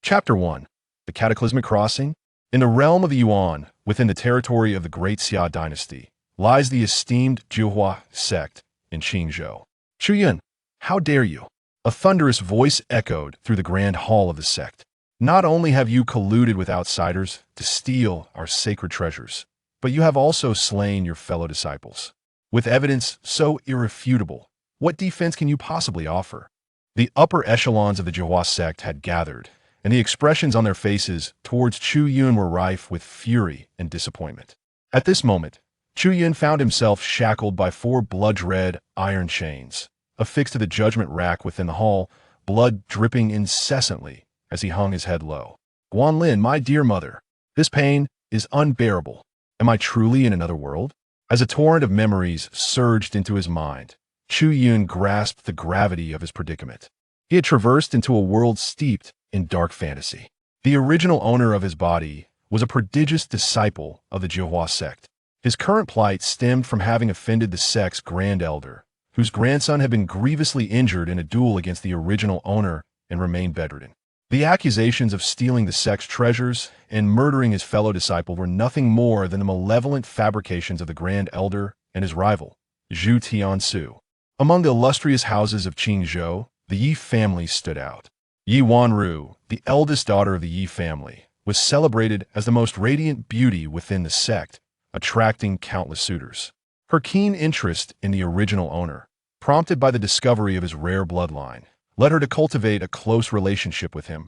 Chapter 1. The Cataclysmic Crossing. In the realm of the Yuan, within the territory of the Great Xia Dynasty, lies the esteemed Juhua sect in Qingzhou. Chu Yun, how dare you? A thunderous voice echoed through the grand hall of the sect. Not only have you colluded with outsiders to steal our sacred treasures, but you have also slain your fellow disciples. With evidence so irrefutable, what defense can you possibly offer? The upper echelons of the Juhua sect had gathered, and the expressions on their faces towards Chu Yun were rife with fury and disappointment. At this moment, Chu Yun found himself shackled by 4 blood-red iron chains, affixed to the judgment rack within the hall, blood dripping incessantly as he hung his head low. Guanlin, my dear mother, this pain is unbearable. Am I truly in another world? As a torrent of memories surged into his mind, Chu Yun grasped the gravity of his predicament. He had traversed into a world steeped in dark fantasy. The original owner of his body was a prodigious disciple of the Juhua sect. His current plight stemmed from having offended the sect's grand elder, whose grandson had been grievously injured in a duel against the original owner and remained bedridden. The accusations of stealing the sect's treasures and murdering his fellow disciple were nothing more than the malevolent fabrications of the grand elder and his rival, Zhu Tiansu. Among the illustrious houses of Qingzhou, the Yi family stood out. Yi Wanru, the eldest daughter of the Yi family, was celebrated as the most radiant beauty within the sect, attracting countless suitors. Her keen interest in the original owner, prompted by the discovery of his rare bloodline, led her to cultivate a close relationship with him,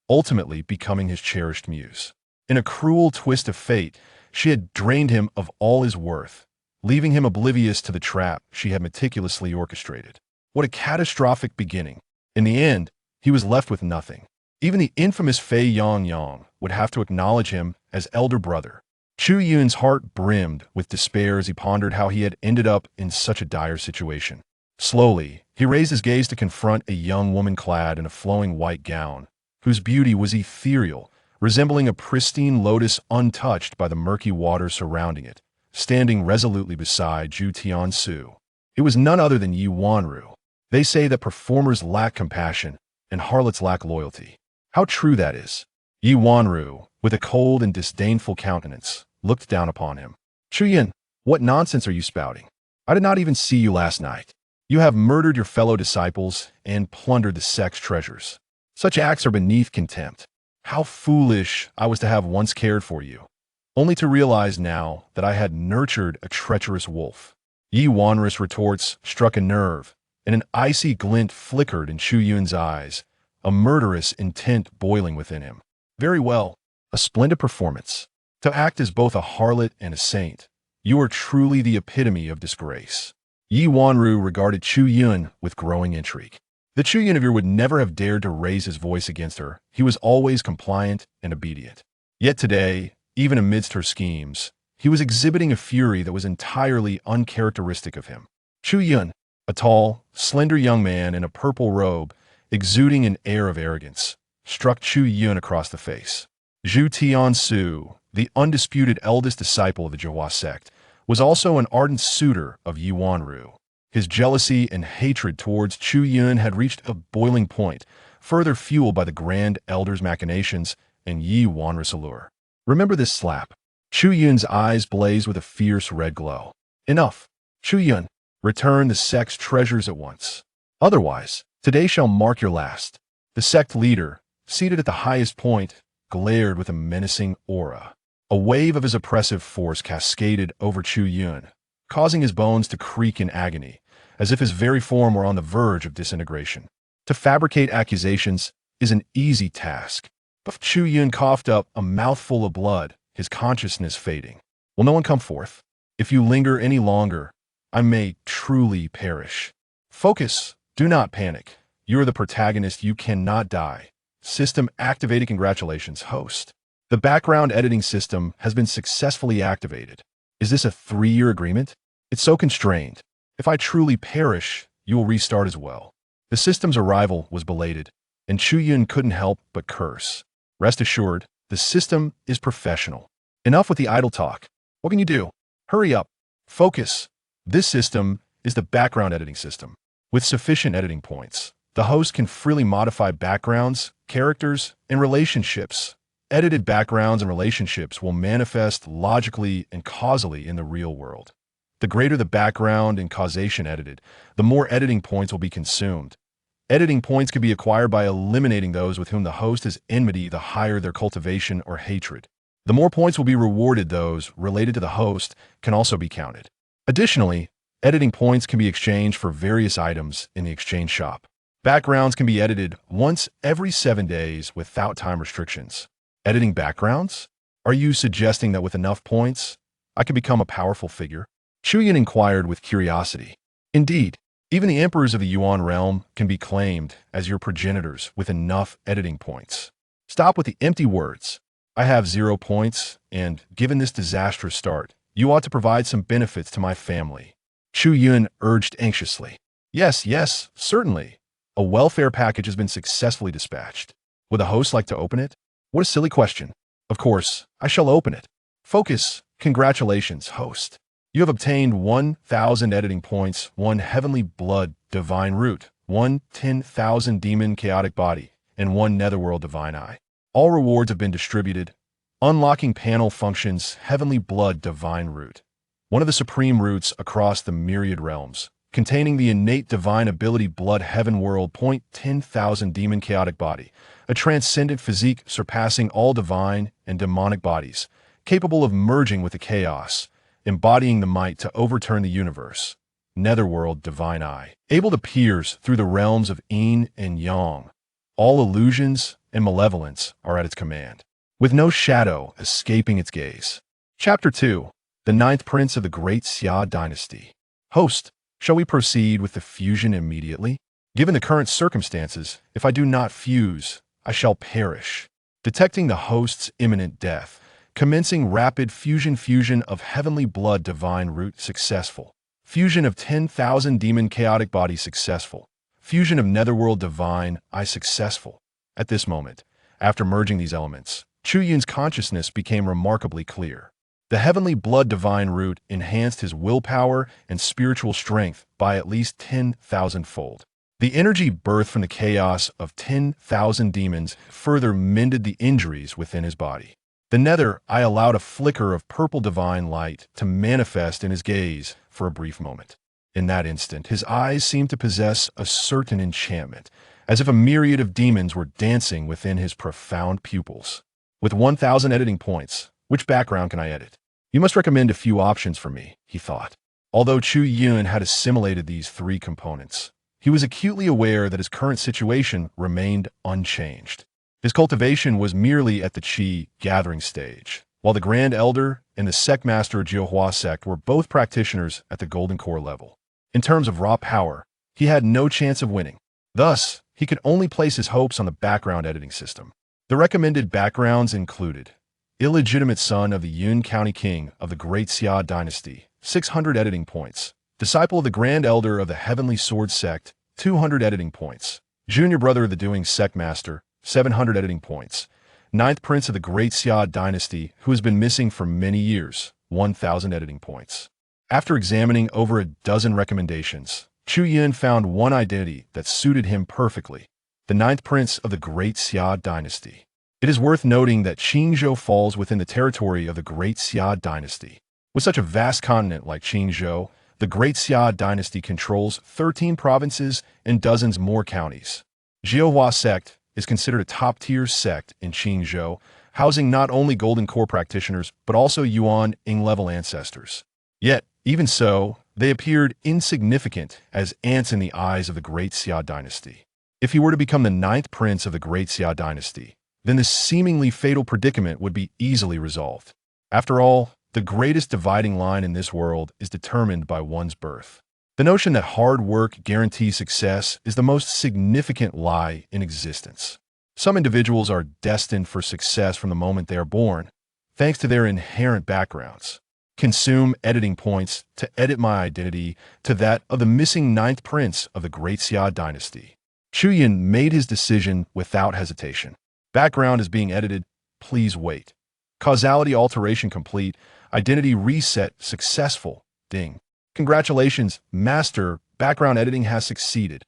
ultimately becoming his cherished muse. In a cruel twist of fate, she had drained him of all his worth, leaving him oblivious to the trap she had meticulously orchestrated. What a catastrophic beginning. In the end, he was left with nothing. Even the infamous Fei Yang would have to acknowledge him as elder brother. Chu Yun's heart brimmed with despair as he pondered how he had ended up in such a dire situation. Slowly, he raised his gaze to confront a young woman clad in a flowing white gown, whose beauty was ethereal, resembling a pristine lotus untouched by the murky water surrounding it, standing resolutely beside Zhu Tiansu. It was none other than Yi Wanru. They say that performers lack compassion and harlots lack loyalty. How true that is. Yi Wanru, with a cold and disdainful countenance, looked down upon him. Chu Yun, what nonsense are you spouting? I did not even see you last night. You have murdered your fellow disciples and plundered the sect's treasures. Such acts are beneath contempt. How foolish I was to have once cared for you, only to realize now that I had nurtured a treacherous wolf. Yi Wanru's retorts struck a nerve, and an icy glint flickered in Chu Yun's eyes, a murderous intent boiling within him. Very well, a splendid performance. To act as both a harlot and a saint, you are truly the epitome of disgrace. Yi Wanru regarded Chu Yun with growing intrigue. The Chu Yun of yore would never have dared to raise his voice against her. He was always compliant and obedient. Yet today, even amidst her schemes, he was exhibiting a fury that was entirely uncharacteristic of him. Chu Yun, a tall, slender young man in a purple robe, exuding an air of arrogance, struck Chu Yun across the face. Zhu Tiansu, the undisputed eldest disciple of the Juhua sect, was also an ardent suitor of Yi Wanru. His jealousy and hatred towards Chu Yun had reached a boiling point, further fueled by the grand elder's machinations and Yi Wanru's allure. Remember this slap. Chu Yun's eyes blazed with a fierce red glow. Enough. Chu Yun, return the sect's treasures at once. Otherwise, today shall mark your last. The sect leader, seated at the highest point, glared with a menacing aura. A wave of his oppressive force cascaded over Chu Yun, causing his bones to creak in agony, as if his very form were on the verge of disintegration. To fabricate accusations is an easy task, but Chu Yun coughed up a mouthful of blood, his consciousness fading. Will no one come forth? If you linger any longer, I may truly perish. Focus. Do not panic. You are the protagonist. You cannot die. System activated. Congratulations, host. The background editing system has been successfully activated. Is this a 3-year agreement? It's so constrained. If I truly perish, you will restart as well. The system's arrival was belated, and Chu Yun couldn't help but curse. Rest assured, the system is professional. Enough with the idle talk. What can you do? Hurry up. Focus. This system is the background editing system. With sufficient editing points, The host can freely modify backgrounds, characters, and relationships. Edited backgrounds and relationships will manifest logically and causally in the real world. The greater the background and causation edited, the more editing points will be consumed. Editing points can be acquired by eliminating those with whom the host is enmity, the higher their cultivation or hatred. The more points will be rewarded. Those related to the host can also be counted. Additionally, editing points can be exchanged for various items in the exchange shop. Backgrounds can be edited once every 7 days without time restrictions. Editing backgrounds? Are you suggesting that with enough points, I can become a powerful figure? Chu Yun inquired with curiosity. Indeed, even the emperors of the Yuan realm can be claimed as your progenitors with enough editing points. Stop with the empty words. I have 0 points, and given this disastrous start, you ought to provide some benefits to my family. Chu Yun urged anxiously. Yes, certainly. A welfare package has been successfully dispatched. Would the host like to open it? What a silly question. Of course, I shall open it. Focus. Congratulations, host. You have obtained 1,000 editing points, 1 heavenly blood divine root, 1 10,000 demon chaotic body, and 1 netherworld divine eye. All rewards have been distributed. Unlocking panel functions heavenly blood divine root, one of the supreme roots across the myriad realms, containing the innate divine ability blood heaven world. 10,000 demon chaotic body, a transcendent physique surpassing all divine and demonic bodies, capable of merging with the chaos, embodying the might to overturn the universe. Netherworld divine eye, able to pierce through the realms of yin and yang. All illusions and malevolence are at its command, with no shadow escaping its gaze. Chapter 2. The 9th Prince of the Great Xia Dynasty. Host, shall we proceed with the fusion immediately? Given the current circumstances, if I do not fuse, I shall perish. Detecting the host's imminent death, commencing rapid fusion of heavenly blood divine root successful. Fusion of 10,000 demon chaotic body successful. Fusion of netherworld divine eye successful. At this moment, after merging these elements, Chu Yun's consciousness became remarkably clear. The heavenly blood divine root enhanced his willpower and spiritual strength by at least 10,000-fold. The energy birthed from the chaos of 10,000 demons further mended the injuries within his body. The nether eye allowed a flicker of purple divine light to manifest in his gaze for a brief moment. In that instant, his eyes seemed to possess a certain enchantment, as if a myriad of demons were dancing within his profound pupils. With 1,000 editing points, which background can I edit? You must recommend a few options for me, he thought. Although Chu Yun had assimilated these 3 components, he was acutely aware that his current situation remained unchanged. His cultivation was merely at the Qi gathering stage, while the Grand Elder and the Sect Master of Jiuhua sect were both practitioners at the Golden Core level. In terms of raw power, he had no chance of winning. Thus, he could only place his hopes on the background editing system. The recommended backgrounds included illegitimate son of the Yun County King of the Great Xia Dynasty, 600 editing points. Disciple of the Grand Elder of the Heavenly Sword Sect, 200 editing points. Junior brother of the Doing Sect Master, 700 editing points. 9th Prince of the Great Xia Dynasty, who has been missing for many years, 1,000 editing points. After examining over a dozen recommendations, Chu Yun found one identity that suited him perfectly, the 9th Prince of the Great Xia Dynasty. It is worth noting that Qingzhou falls within the territory of the Great Xia Dynasty. With such a vast continent like Qingzhou, the Great Xia Dynasty controls 13 provinces and dozens more counties. Jiuhua sect is considered a top-tier sect in Qingzhou, housing not only Golden Core practitioners but also Yuan Ing-level ancestors. Yet, even so, they appeared insignificant as ants in the eyes of the Great Xia Dynasty. If he were to become the 9th Prince of the Great Xia Dynasty, then this seemingly fatal predicament would be easily resolved. After all, the greatest dividing line in this world is determined by one's birth. The notion that hard work guarantees success is the most significant lie in existence. Some individuals are destined for success from the moment they are born, thanks to their inherent backgrounds. Consume editing points to edit my identity to that of the missing 9th Prince of the Great Xia Dynasty. Chu Yun made his decision without hesitation. Background is being edited. Please wait. Causality alteration complete. Identity reset successful. Ding. Congratulations, Master. Background editing has succeeded.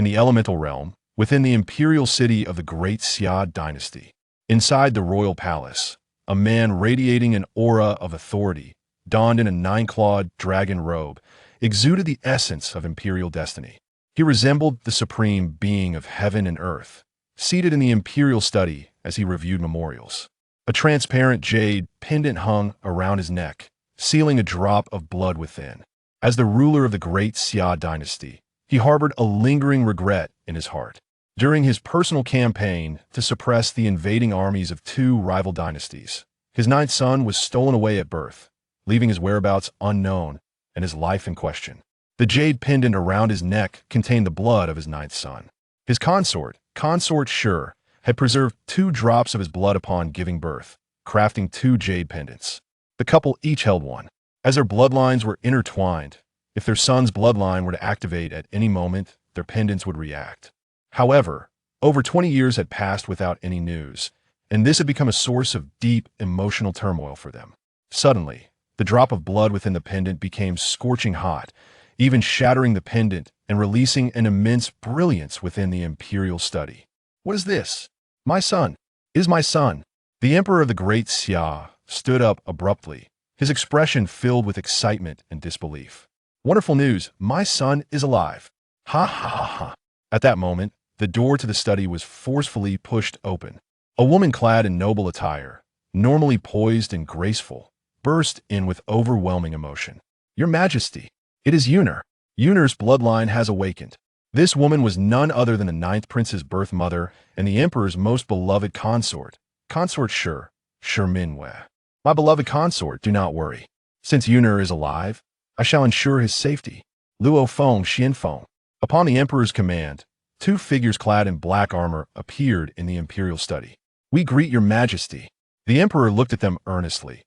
in the elemental realm, within the imperial city of the Great Xia Dynasty. Inside the royal palace, a man radiating an aura of authority, donned in a nine-clawed dragon robe, exuded the essence of imperial destiny. He resembled the supreme being of heaven and earth, seated in the imperial study as he reviewed memorials. A transparent jade pendant hung around his neck, sealing a drop of blood within. As the ruler of the Great Xia Dynasty, he harbored a lingering regret in his heart. During his personal campaign to suppress the invading armies of two rival dynasties, his ninth son was stolen away at birth, leaving his whereabouts unknown and his life in question. The jade pendant around his neck contained the blood of his ninth son. His consort Chu, had preserved 2 drops of his blood upon giving birth, crafting 2 jade pendants. The couple each held one. As their bloodlines were intertwined, if their son's bloodline were to activate at any moment, their pendants would react. However, over 20 years had passed without any news, and this had become a source of deep emotional turmoil for them. Suddenly, the drop of blood within the pendant became scorching hot, even shattering the pendant and releasing an immense brilliance within the imperial study. "What is this? My son! It is my son!" The emperor of the Great Xia stood up abruptly, his expression filled with excitement and disbelief. "Wonderful news! My son is alive!" Ha ha ha ha! At that moment, the door to the study was forcefully pushed open. A woman clad in noble attire, normally poised and graceful, burst in with overwhelming emotion. "Your Majesty, it is Yuner. Yuner's bloodline has awakened." This woman was none other than the 9th prince's birth mother and the emperor's most beloved consort, Chu Minwei. "My beloved consort, do not worry. Since Yuner is alive, I shall ensure his safety." Luo Feng Xianfeng. Upon the emperor's command, 2 figures clad in black armor appeared in the imperial study. "We greet your Majesty." The emperor looked at them earnestly.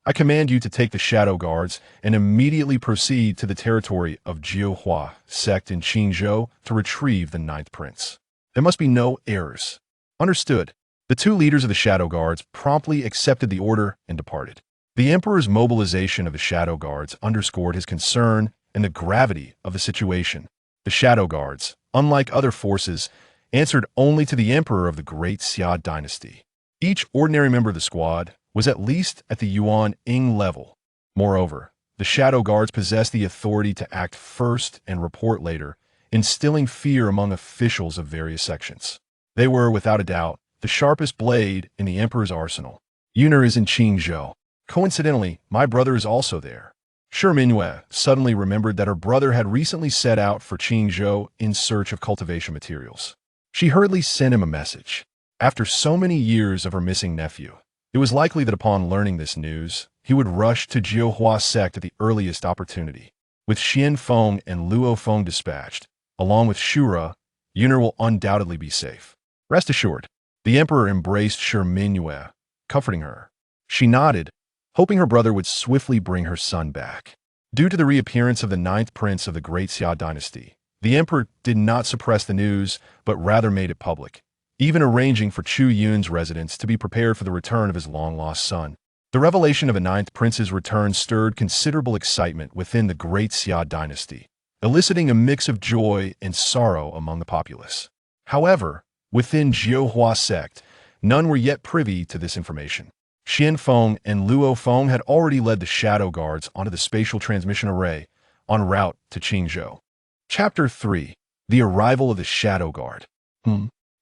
"I command you to take the shadow guards and immediately proceed to the territory of Jiuhua sect in Qingzhou to retrieve the 9th prince. There must be no errors." "Understood." The 2 leaders of the shadow guards promptly accepted the order and departed. The emperor's mobilization of the shadow guards underscored his concern and the gravity of the situation. The shadow guards, unlike other forces, answered only to the emperor of the Great Xia Dynasty. Each ordinary member of the squad was at least at the Yuan-Ing level. Moreover, the shadow guards possessed the authority to act first and report later, instilling fear among officials of various sections. They were, without a doubt, the sharpest blade in the emperor's arsenal. "Yuner is in Qingzhou. Coincidentally, my brother is also there." Chu Minwei suddenly remembered that her brother had recently set out for Qingzhou in search of cultivation materials. She hurriedly sent him a message. After so many years of her missing nephew, it was likely that upon learning this news, he would rush to Jiuhua sect at the earliest opportunity. With Xian Feng and Luo Feng dispatched, along with Shura, Yuner will undoubtedly be safe. "Rest assured." The emperor embraced Chu Minwei, comforting her. She nodded, hoping her brother would swiftly bring her son back. Due to the reappearance of the 9th prince of the Great Xia Dynasty, the emperor did not suppress the news, but rather made it public, even arranging for Chu Yun's residence to be prepared for the return of his long-lost son. The revelation of the 9th prince's return stirred considerable excitement within the Great Xia Dynasty, eliciting a mix of joy and sorrow among the populace. However, within Jiuhua sect, none were yet privy to this information. Xian Feng and Luo Feng had already led the shadow guards onto the spatial transmission array en route to Qingzhou. Chapter 3. The Arrival of the Shadow Guard.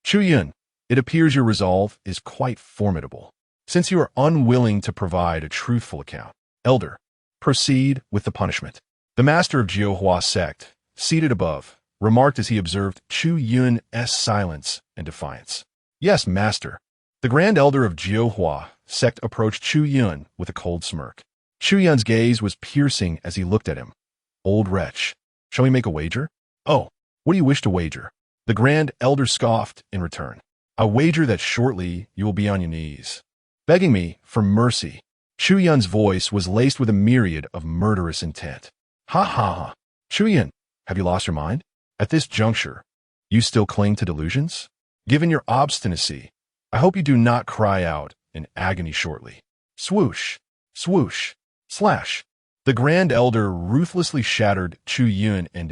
Chu Yun, it appears your resolve is quite formidable. Since you are unwilling to provide a truthful account, Elder, proceed with the punishment. The master of Jiuhua sect, seated above, remarked as he observed Chu Yun's silence and defiance. "Yes, master." The Grand Elder of Jiuhua sect approached Chu Yun with a cold smirk. Chu Yun's gaze was piercing as he looked at him. "Old wretch, shall we make a wager?" "Oh, what do you wish to wager?" The Grand Elder scoffed in return. "I wager that shortly you will be on your knees, begging me for mercy." Chu Yun's voice was laced with a myriad of murderous intent. "Ha ha ha! Chu Yun, have you lost your mind? At this juncture, you still cling to delusions? Given your obstinacy, I hope you do not cry out in agony shortly." Swoosh, swoosh, slash. The Grand Elder ruthlessly shattered Chu Yun and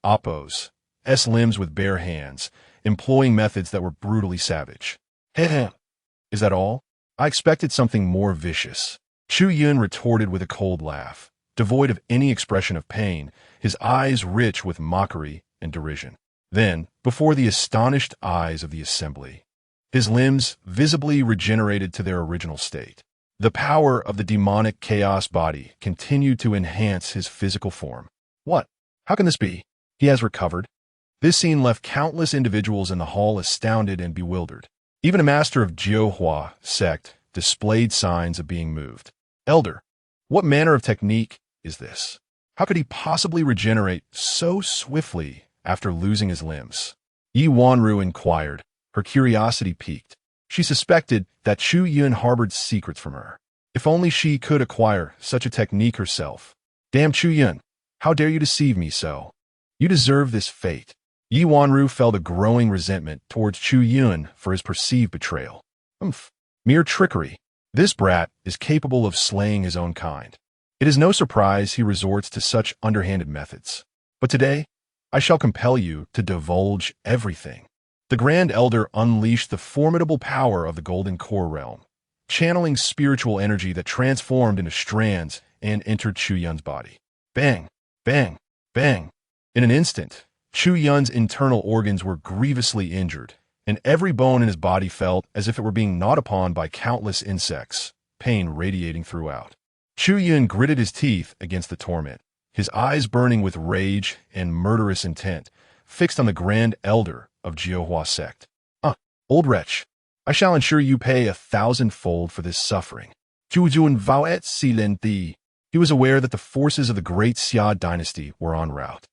Oppos, Yun's limbs with bare hands, employing methods that were brutally savage. Heh. Is that all? I expected something more vicious. Chu Yun retorted with a cold laugh, devoid of any expression of pain, his eyes rich with mockery and derision. Then, before the astonished eyes of the assembly, his limbs visibly regenerated to their original state. The power of the demonic chaos body continued to enhance his physical form. What? How can this be? He has recovered. This scene left countless individuals in the hall astounded and bewildered. Even a master of Jiuhua sect displayed signs of being moved. Elder, what manner of technique is this? How could he possibly regenerate so swiftly after losing his limbs? Yi Wanru inquired, her curiosity piqued. She suspected that Chu Yun harbored secrets from her. If only she could acquire such a technique herself. Damn Chu Yun, how dare you deceive me so? You deserve this fate. Yi Wanru felt a growing resentment towards Chu Yun for his perceived betrayal. Mere trickery. This brat is capable of slaying his own kind. It is no surprise he resorts to such underhanded methods. But today, I shall compel you to divulge everything. The Grand Elder unleashed the formidable power of the Golden Core realm, channeling spiritual energy that transformed into strands and entered Chu Yun's body. Bang, bang, bang. In an instant, Chu Yun's internal organs were grievously injured, and every bone in his body felt as if it were being gnawed upon by countless insects, pain radiating throughout. Chu Yun gritted his teeth against the torment, his eyes burning with rage and murderous intent, fixed on the Grand Elder of Jiuhua sect. Old wretch, I shall ensure you pay 1,000-fold for this suffering. Chu Yun vowed silently. He was aware that the forces of the Great Xia Dynasty were en route.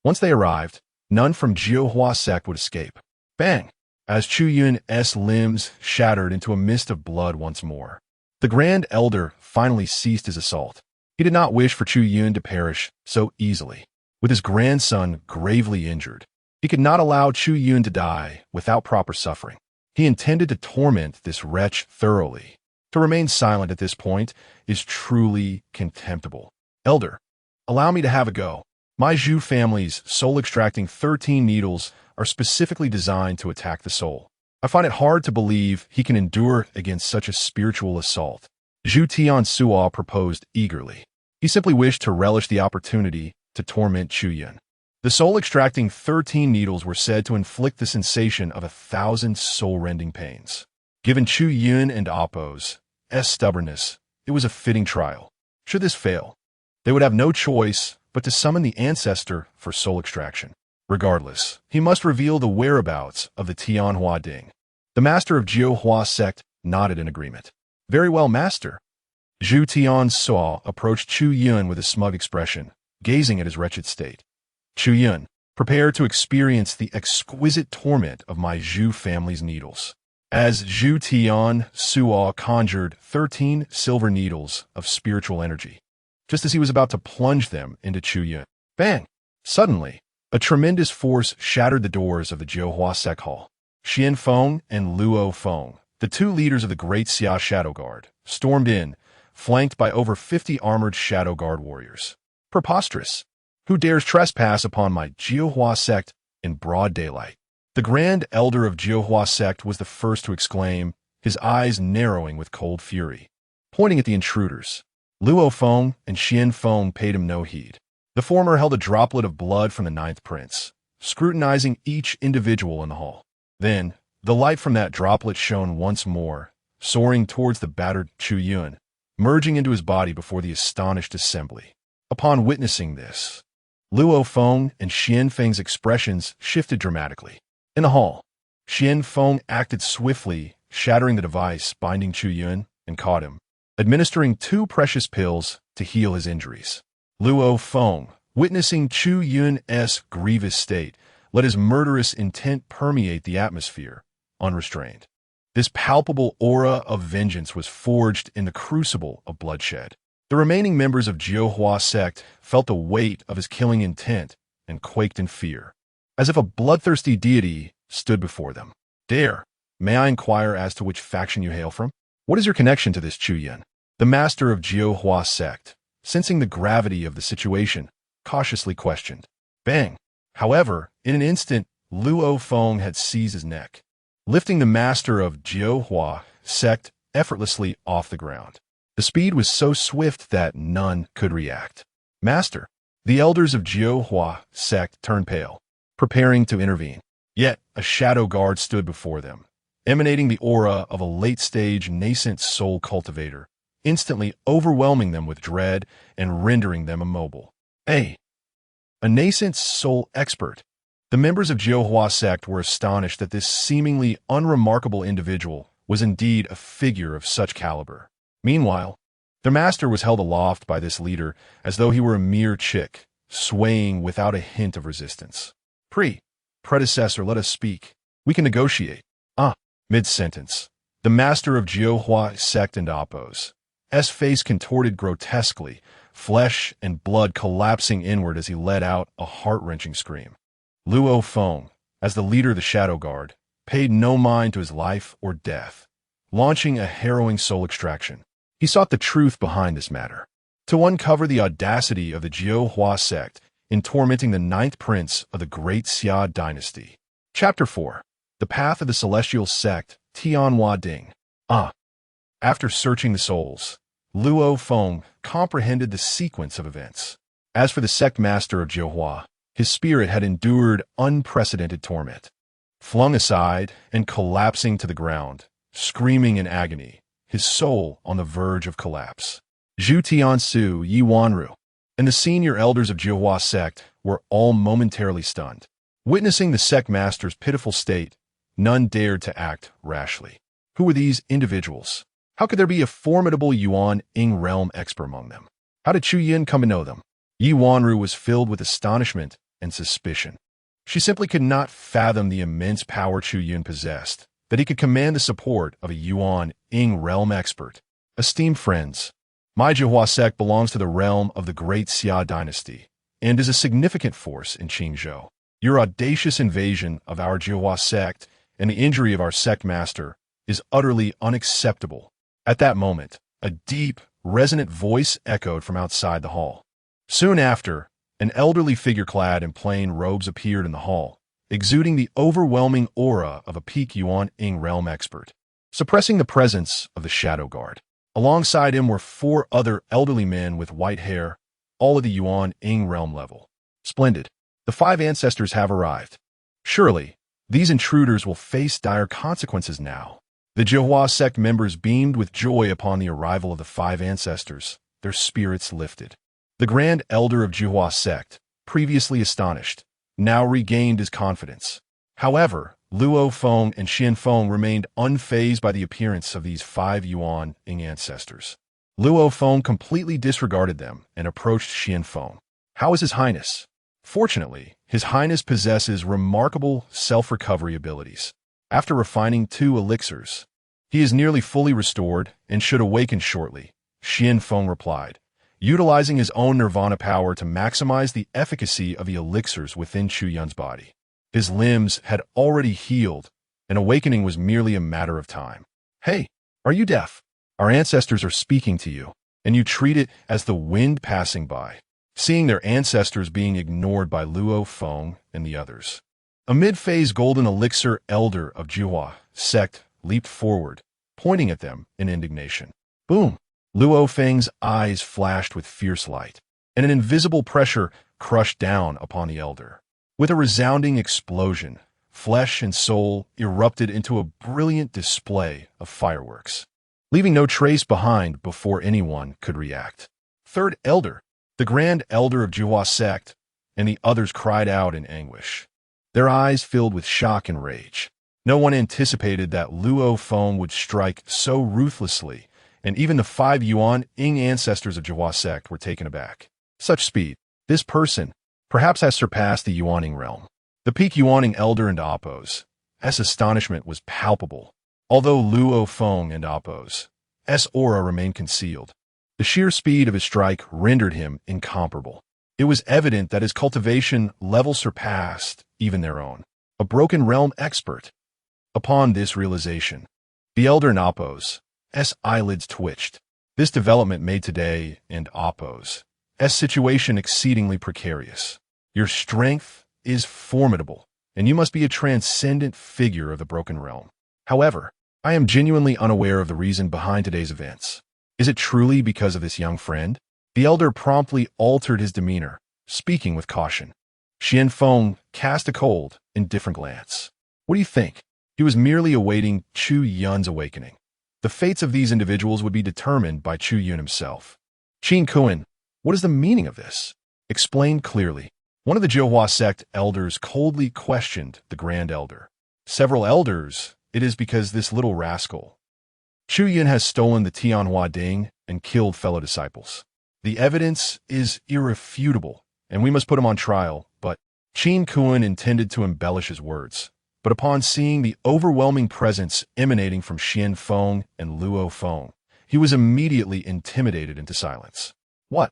Once they arrived, none from Jiuhua sect would escape. Bang! As Chu Yun's limbs shattered into a mist of blood once more. The Grand Elder finally ceased his assault. He did not wish for Chu Yun to perish so easily. With his grandson gravely injured, he could not allow Chu Yun to die without proper suffering. He intended to torment this wretch thoroughly. To remain silent at this point is truly contemptible. Elder, allow me to have a go. My Zhu family's soul-extracting 13 needles are specifically designed to attack the soul. I find it hard to believe he can endure against such a spiritual assault. Zhu Tiansuo proposed eagerly. He simply wished to relish the opportunity to torment Chu Yun. The soul-extracting 13 needles were said to inflict the sensation of 1,000 soul-rending pains. Given Chu Yun and Appo's stubbornness, it was a fitting trial. Should this fail, they would have no choice but to summon the ancestor for soul extraction. Regardless, he must reveal the whereabouts of the Tianhua Ding. The master of Jiuhua sect nodded in agreement. Very well, master. Zhu Tiansuo approached Chu Yun with a smug expression, gazing at his wretched state. Chu Yun, prepare to experience the exquisite torment of my Zhu family's needles. As Zhu Tiansuo conjured 13 silver needles of spiritual energy, just as he was about to plunge them into Chu Yun. Bang! Suddenly, a tremendous force shattered the doors of the Jiuhua sect hall. Xian Feng and Luo Feng, the two leaders of the Great Xia Shadow Guard, stormed in, flanked by over 50 armored Shadow Guard warriors. Preposterous! Who dares trespass upon my Jiuhua sect in broad daylight? The Grand Elder of Jiuhua sect was the first to exclaim, his eyes narrowing with cold fury. Pointing at the intruders, Luo Feng and Xian Feng paid him no heed. The former held a droplet of blood from the ninth prince, scrutinizing each individual in the hall. Then, the light from that droplet shone once more, soaring towards the battered Chu Yun, merging into his body before the astonished assembly. Upon witnessing this, Luo Feng and Xian Feng's expressions shifted dramatically. In the hall, Xian Feng acted swiftly, shattering the device binding Chu Yun, and caught him, administering 2 precious pills to heal his injuries. Luo Feng, witnessing Chu Yun's grievous state, let his murderous intent permeate the atmosphere, unrestrained. This palpable aura of vengeance was forged in the crucible of bloodshed. The remaining members of Jiuhua sect felt the weight of his killing intent and quaked in fear, as if a bloodthirsty deity stood before them. May I inquire as to which faction you hail from? What is your connection to this Chu Yun? The master of Jiuhua sect, sensing the gravity of the situation, cautiously questioned. Bang! However, In an instant, Luo Feng had seized his neck, lifting the master of Jiuhua sect effortlessly off the ground. The speed was so swift that none could react. Master, the elders of Jiuhua sect turned pale, preparing to intervene. Yet a shadow guard stood before them, emanating the aura of a late-stage nascent soul cultivator, instantly overwhelming them with dread and rendering them immobile. A nascent soul expert. The members of Jiuhua sect were astonished that this seemingly unremarkable individual was indeed a figure of such caliber. Meanwhile, their master was held aloft by this leader as though he were a mere chick, swaying without a hint of resistance. Predecessor, let us speak. We can negotiate. Mid-sentence. The master of Jiuhua sect and Oppos. S face contorted grotesquely, flesh and blood collapsing inward as he let out a heart-wrenching scream. Luo Feng, as the leader of the Shadow Guard, paid no mind to his life or death, launching a harrowing soul extraction. He sought the truth behind this matter, to uncover the audacity of the Jiuhua sect in tormenting the ninth prince of the Great Xia Dynasty. Chapter 4. The Path of the Celestial Sect, Tianhua Ding. After searching the souls, Luo Feng comprehended the sequence of events. As for the sect master of Jiuhua, his spirit had endured unprecedented torment. Flung aside and collapsing to the ground, screaming in agony, his soul on the verge of collapse. Zhu Tiansu, Yi Wanru, and the senior elders of Jiuhua sect were all momentarily stunned. Witnessing the sect master's pitiful state, none dared to act rashly. Who were these individuals? How could there be a formidable Yuan-Ing realm expert among them? How did Chu Yun come to know them? Yi Wanru was filled with astonishment and suspicion. She simply could not fathom the immense power Chu Yun possessed, that he could command the support of a Yuan-Ing realm expert. Esteemed friends, my Jiuhua sect belongs to the realm of the Great Xia Dynasty and is a significant force in Qingzhou. Your audacious invasion of our Jiuhua sect and the injury of our sect master is utterly unacceptable. At that moment, a deep, resonant voice echoed from outside the hall. Soon after, an elderly figure clad in plain robes appeared in the hall, exuding the overwhelming aura of a peak Yuan-Ing realm expert, suppressing the presence of the Shadow Guard. Alongside him were 4 other elderly men with white hair, all at the Yuan-Ing realm level. Splendid. The 5 ancestors have arrived. Surely, these intruders will face dire consequences now. The Jiuhua sect members beamed with joy upon the arrival of the 5 ancestors, their spirits lifted. The Grand Elder of Jiuhua sect, previously astonished, now regained his confidence. However, Luo Feng and Xian Feng remained unfazed by the appearance of these 5 Yuan-Ing ancestors. Luo Feng completely disregarded them and approached Xian Feng. How is His Highness? Fortunately, His Highness possesses remarkable self-recovery abilities. After refining 2 elixirs, he is nearly fully restored and should awaken shortly, Xian Feng replied, utilizing his own nirvana power to maximize the efficacy of the elixirs within Chu Yun's body. His limbs had already healed, and awakening was merely a matter of time. Hey, are you deaf? Our ancestors are speaking to you, and you treat it as the wind passing by. Seeing their ancestors being ignored by Luo Feng and the others. A mid-phase golden elixir elder of Jiuhua sect leaped forward, pointing at them in indignation. Boom! Luo Feng's eyes flashed with fierce light, and an invisible pressure crushed down upon the elder. With a resounding explosion, flesh and soul erupted into a brilliant display of fireworks, leaving no trace behind before anyone could react. Third elder, the Grand Elder of Jiuhua sect, and the others cried out in anguish, their eyes filled with shock and rage. No one anticipated that Luo Feng would strike so ruthlessly, and even the 5 Yuan-Ing ancestors of Jiuhua sect were taken aback. Such speed. This person perhaps has surpassed the Yuan-Ing realm. The peak Yuan-Ing elder and Oppos' astonishment was palpable, although Luo Feng and Oppos' aura remained concealed. The sheer speed of his strike rendered him incomparable. It was evident that his cultivation level surpassed even their own. A broken realm expert. Upon this realization, the elder and Oppos' eyelids twitched. This development made today and Oppos' situation exceedingly precarious. Your strength is formidable, and you must be a transcendent figure of the broken realm. However, I am genuinely unaware of the reason behind today's events. Is it truly because of this young friend? The elder promptly altered his demeanor, speaking with caution. Xian Feng cast a cold, indifferent glance. What do you think? He was merely awaiting Chu Yun's awakening. The fates of these individuals would be determined by Chu Yun himself. Qin Kuan, what is the meaning of this? Explain clearly. One of the Jiuhua sect elders coldly questioned the Grand Elder. Several elders, it is because this little rascal, Chu Yun, has stolen the Tianhua Ding and killed fellow disciples. The evidence is irrefutable, and we must put him on trial, but Qin Kuan intended to embellish his words. But upon seeing the overwhelming presence emanating from Xian Feng and Luo Feng, he was immediately intimidated into silence. What?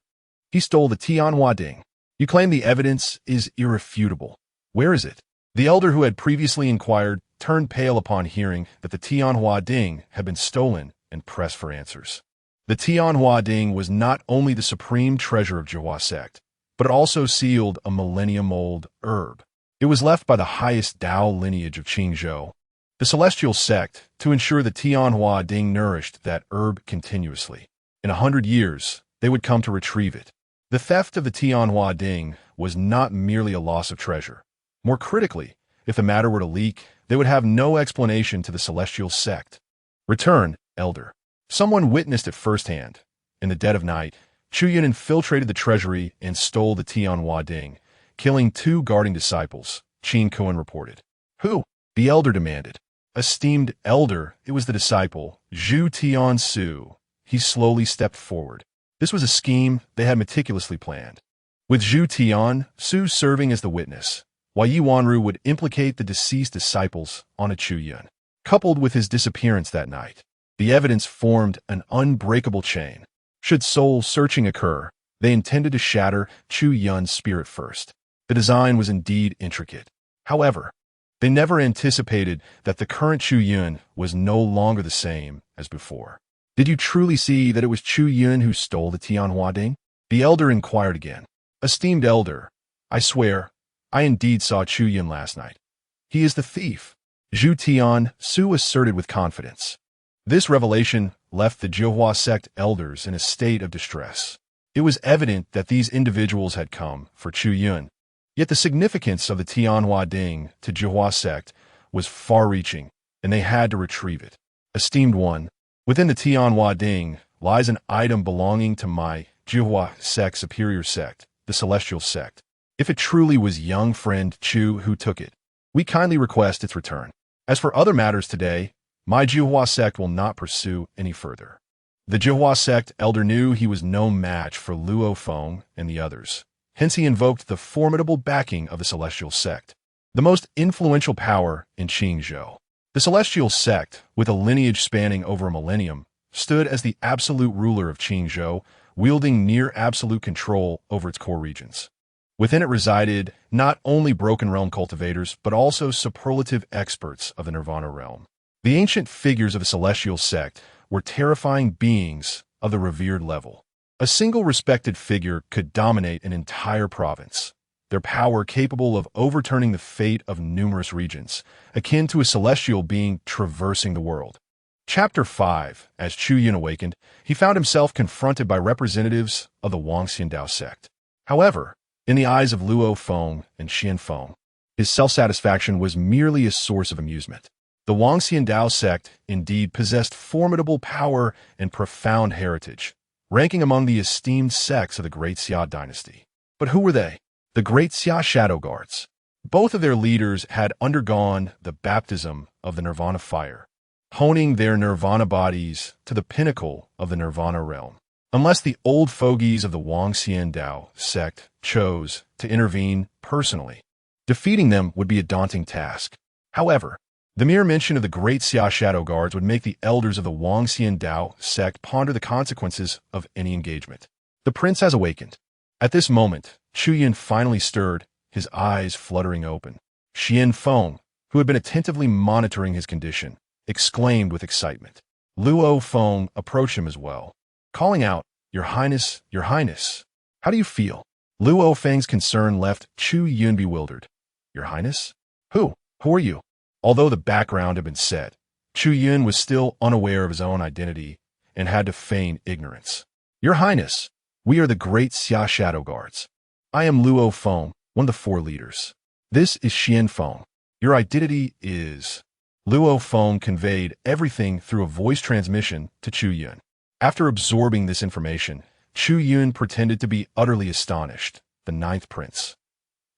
He stole the Tianhua Ding. You claim the evidence is irrefutable. Where is it? The elder who had previously inquired turned pale upon hearing that the Tianhua Ding had been stolen and pressed for answers. The Tianhua Ding was not only the supreme treasure of Jiuhua sect, but it also sealed a millennium-old herb. It was left by the highest Dao lineage of Qingzhou, the celestial sect, to ensure the Tianhua Ding nourished that herb continuously. In 100 years, they would come to retrieve it. The theft of the Tianhua Ding was not merely a loss of treasure. More critically, if the matter were to leak, they would have no explanation to the celestial sect. Return, elder. Someone witnessed it firsthand. In the dead of night, Chu Yun infiltrated the treasury and stole the Tianhua Ding, killing 2 guarding disciples, Qin Kuan reported. Who? The elder demanded. Esteemed elder, it was the disciple, Zhu Tiansu. He slowly stepped forward. This was a scheme they had meticulously planned. With Zhu Tiansu serving as the witness, Wei Wanru would implicate the deceased disciples on a Chu Yun. Coupled with his disappearance that night, the evidence formed an unbreakable chain. Should soul searching occur, they intended to shatter Chu Yun's spirit first. The design was indeed intricate. However, they never anticipated that the current Chu Yun was no longer the same as before. Did you truly see that it was Chu Yun who stole the Tianhua Ding? The elder inquired again. Esteemed elder, I swear, I indeed saw Chu Yun last night. He is the thief, Zhu Tiansu asserted with confidence. This revelation left the Jiuhua sect elders in a state of distress. It was evident that these individuals had come for Chu Yun. Yet the significance of the Tianhua Ding to Jiuhua sect was far-reaching, and they had to retrieve it. Esteemed one, within the Tianhua Ding lies an item belonging to my Jiuhua sect superior sect, the celestial sect. If it truly was young friend Chu who took it, we kindly request its return. As for other matters today, my Jiuhua sect will not pursue any further. The Jiuhua sect elder knew he was no match for Luo Feng and the others. Hence he invoked the formidable backing of the celestial sect, the most influential power in Qingzhou. The celestial sect, with a lineage spanning over a millennium, stood as the absolute ruler of Qingzhou, wielding near-absolute control over its core regions. Within it resided not only broken realm cultivators, but also superlative experts of the Nirvana realm. The ancient figures of the celestial sect were terrifying beings of the revered level. A single respected figure could dominate an entire province, their power capable of overturning the fate of numerous regions, akin to a celestial being traversing the world. Chapter 5. As Chu Yun awakened, he found himself confronted by representatives of the Wangxian Dao sect. However, in the eyes of Luo Feng and Xian Feng, his self-satisfaction was merely a source of amusement. The Wangxian Dao sect indeed possessed formidable power and profound heritage, ranking among the esteemed sects of the Great Xia Dynasty. But who were they? The Great Xia Shadow Guards. Both of their leaders had undergone the baptism of the Nirvana fire, honing their Nirvana bodies to the pinnacle of the Nirvana realm. Unless the old fogies of the Wangxian Dao sect chose to intervene personally, defeating them would be a daunting task. However, the mere mention of the Great Xia Shadow Guards would make the elders of the Wangxian Dao sect ponder the consequences of any engagement. The prince has awakened. At this moment, Chu Yun finally stirred, his eyes fluttering open. Xian Feng, who had been attentively monitoring his condition, exclaimed with excitement. Luo Feng approached him as well, calling out, Your Highness, Your Highness. How do you feel? Luo Feng's concern left Chu Yun bewildered. Your Highness? Who are you? Although the background had been set, Chu Yun was still unaware of his own identity and had to feign ignorance. Your Highness, we are the Great Xia Shadow Guards. I am Luo Feng, one of the 4 leaders. This is Xian Feng. Your identity is... Luo Feng conveyed everything through a voice transmission to Chu Yun. After absorbing this information, Chu Yun pretended to be utterly astonished. The 9th prince.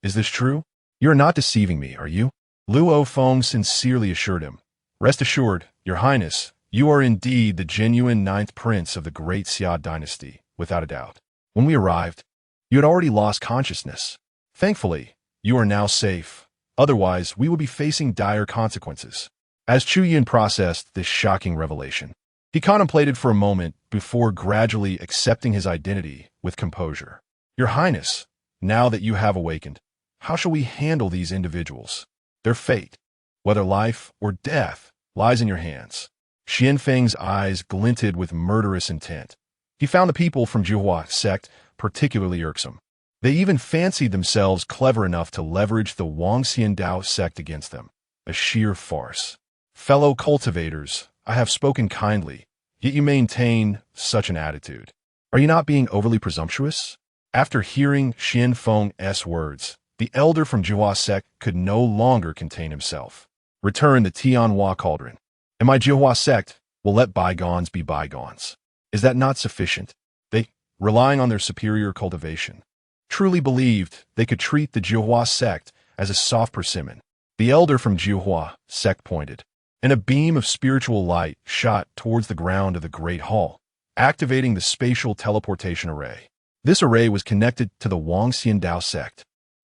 Is this true? You are not deceiving me, are you? Luo Feng sincerely assured him. Rest assured, Your Highness, you are indeed the genuine 9th prince of the Great Xia Dynasty, without a doubt. When we arrived, you had already lost consciousness. Thankfully, you are now safe. Otherwise, we would be facing dire consequences. As Chu Yun processed this shocking revelation, he contemplated for a moment before gradually accepting his identity with composure. Your Highness, now that you have awakened, how shall we handle these individuals? Their fate, whether life or death, lies in your hands. Xian Feng's eyes glinted with murderous intent. He found the people from Juhua sect particularly irksome. They even fancied themselves clever enough to leverage the Wangxiandao sect against them. A sheer farce. Fellow cultivators, I have spoken kindly, yet you maintain such an attitude. Are you not being overly presumptuous? After hearing Xian Feng's words, the elder from Juhua sect could no longer contain himself. Return the Tianhua cauldron, and my Juhua sect will let bygones be bygones. Is that not sufficient? They, relying on their superior cultivation, truly believed they could treat the Juhua sect as a soft persimmon. The elder from Juhua sect pointed, and a beam of spiritual light shot towards the ground of the Great Hall, activating the spatial teleportation array. This array was connected to the Wangxiandao sect.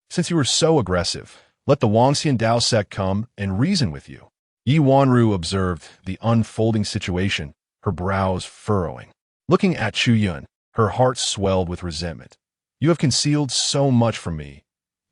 Since you were so aggressive, let the Wangxiandao sect come and reason with you. Yi Wanru observed the unfolding situation, her brows furrowing. Looking at Chu Yun, her heart swelled with resentment. You have concealed so much from me.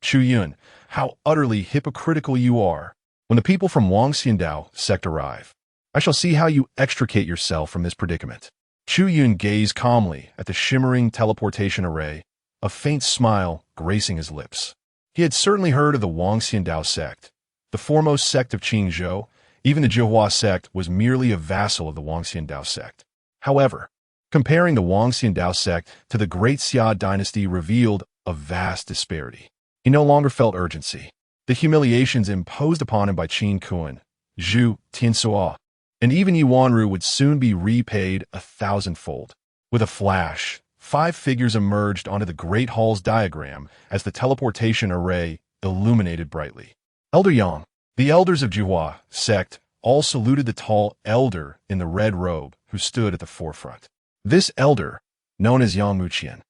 Chu Yun, how utterly hypocritical you are. When the people from Wangxiandao sect arrive, I shall see how you extricate yourself from this predicament. Chu Yun gazed calmly at the shimmering teleportation array, a faint smile gracing his lips. He had certainly heard of the Wangxiandao sect, the foremost sect of Qingzhou. Even the Juhua sect was merely a vassal of the Wangxiandao sect. However, comparing the Wangxiandao sect to the Great Xia Dynasty revealed a vast disparity. He no longer felt urgency. The humiliations imposed upon him by Qin Kun, Zhu Tiansuo, and even Yi Wanru would soon be repaid 1,000-fold. With a flash, 5 figures emerged onto the Great Hall's diagram as the teleportation array illuminated brightly. Elder Yang, the elders of Juhua sect, all saluted the tall elder in the red robe who stood at the forefront. This elder, known as Yang Muqian,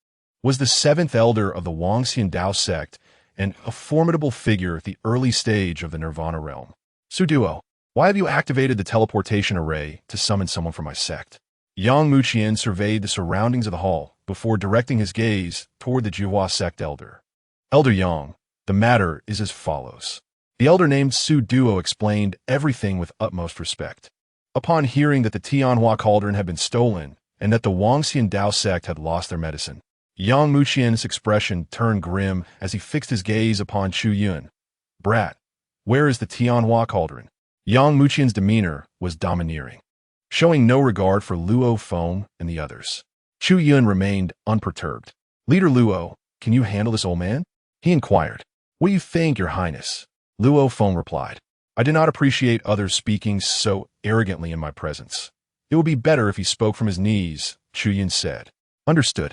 was the 7th elder of the Wangxiandao sect and a formidable figure at the early stage of the Nirvana realm. Suduo, why have you activated the teleportation array to summon someone from my sect? Yang Muqian surveyed the surroundings of the hall before directing his gaze toward the Juhua sect elder. Elder Yang, the matter is as follows. The elder named Su Duo explained everything with utmost respect. Upon hearing that the Tianhua cauldron had been stolen and that the Wangxiandao sect had lost their medicine, Yang Muqian's expression turned grim as he fixed his gaze upon Chu Yun. Brat, where is the Tianhua cauldron? Yang Muqian's demeanor was domineering, showing no regard for Luo Feng and the others. Chu Yun remained unperturbed. Leader Luo, can you handle this old man? He inquired. What do you think, Your Highness? Luo Feng replied. I do not appreciate others speaking so arrogantly in my presence. It would be better if he spoke from his knees, Chu Yun said. Understood.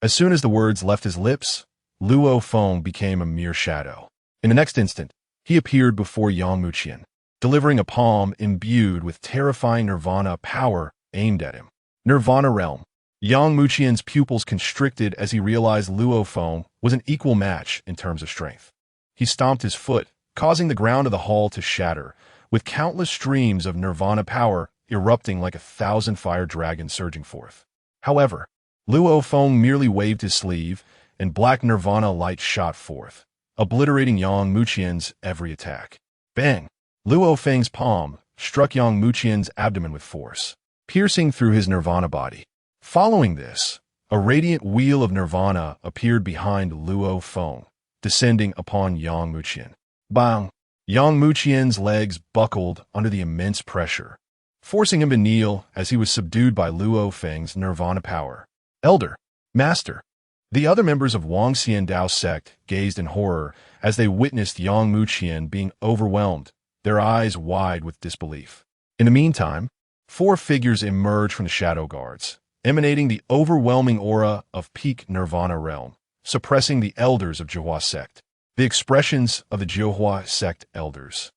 As soon as the words left his lips, Luo Feng became a mere shadow. In the next instant, he appeared before Yang Muqian, delivering a palm imbued with terrifying nirvana power aimed at him. Nirvana realm. Yang Muqian's pupils constricted as he realized Luo Feng was an equal match in terms of strength. He stomped his foot, causing the ground of the hall to shatter, with countless streams of nirvana power erupting like 1,000 fire dragons surging forth. However, Luo Feng merely waved his sleeve, and black nirvana light shot forth, obliterating Yang Muqian's every attack. Bang! Luo Feng's palm struck Yang Muqian's abdomen with force, piercing through his nirvana body. Following this, a radiant wheel of nirvana appeared behind Luo Feng, descending upon Yang Muqian. Bang! Yang Muqian's legs buckled under the immense pressure, forcing him to kneel as he was subdued by Luo Feng's nirvana power. Elder, Master. The other members of Wang Xiandao sect gazed in horror as they witnessed Yang Muqian being overwhelmed, their eyes wide with disbelief. In the meantime, 4 figures emerged from the shadow guards, emanating the overwhelming aura of peak nirvana realm, suppressing the elders of Zhihua sect. The expressions of the Zhihua sect elders,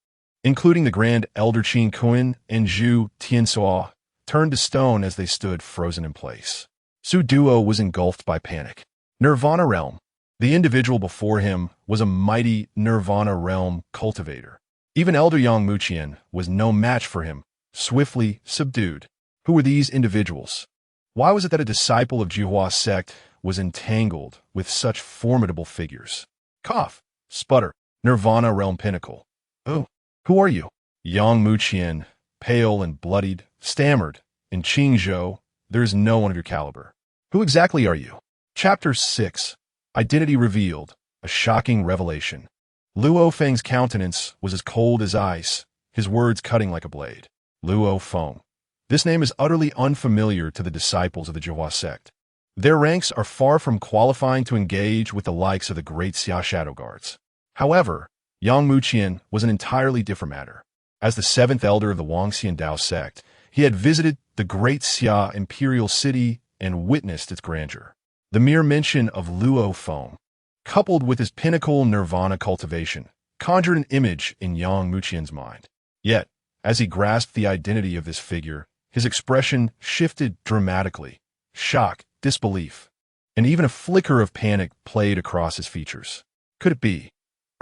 including the Grand Elder Qin Kun and Zhu Tiansuo, turned to stone as they stood frozen in place. Su Duo was engulfed by panic. Nirvana realm. The individual before him was a mighty Nirvana realm cultivator. Even Elder Yang Muqian was no match for him, swiftly subdued. Who were these individuals? Why was it that a disciple of Zhihua sect was entangled with such formidable figures? Cough, sputter, Nirvana realm pinnacle. Oh, who are you? Yang Muqian, pale and bloodied, stammered. In Qingzhou, there is no one of your caliber. Who exactly are you? Chapter 6. Identity Revealed. A Shocking Revelation. Luo Feng's countenance was as cold as ice, his words cutting like a blade. Luo Feng. This name is utterly unfamiliar to the disciples of the Zhihua sect. Their ranks are far from qualifying to engage with the likes of the Great Xia Shadow Guards. However, Yang Muqian was an entirely different matter. As the 7th elder of the Wang Xiandao sect, he had visited the Great Xia Imperial City and witnessed its grandeur. The mere mention of Luo Feng, coupled with his pinnacle nirvana cultivation, conjured an image in Yang Muqian's mind. Yet, as he grasped the identity of this figure, his expression shifted dramatically. Shock, disbelief, and even a flicker of panic played across his features. Could it be?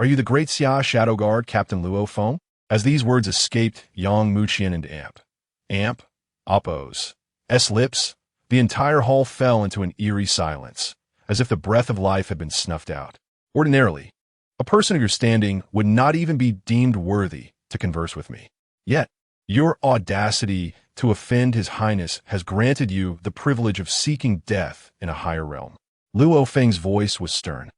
Are you the Great Xia Shadow Guard, Captain Luo Feng? As these words escaped Yang Muqian and Amp, Oppo's lips, the entire hall fell into an eerie silence, as if the breath of life had been snuffed out. Ordinarily, a person of your standing would not even be deemed worthy to converse with me. Yet, your audacity to offend His Highness has granted you the privilege of seeking death in a higher realm. Luo Feng's voice was stern.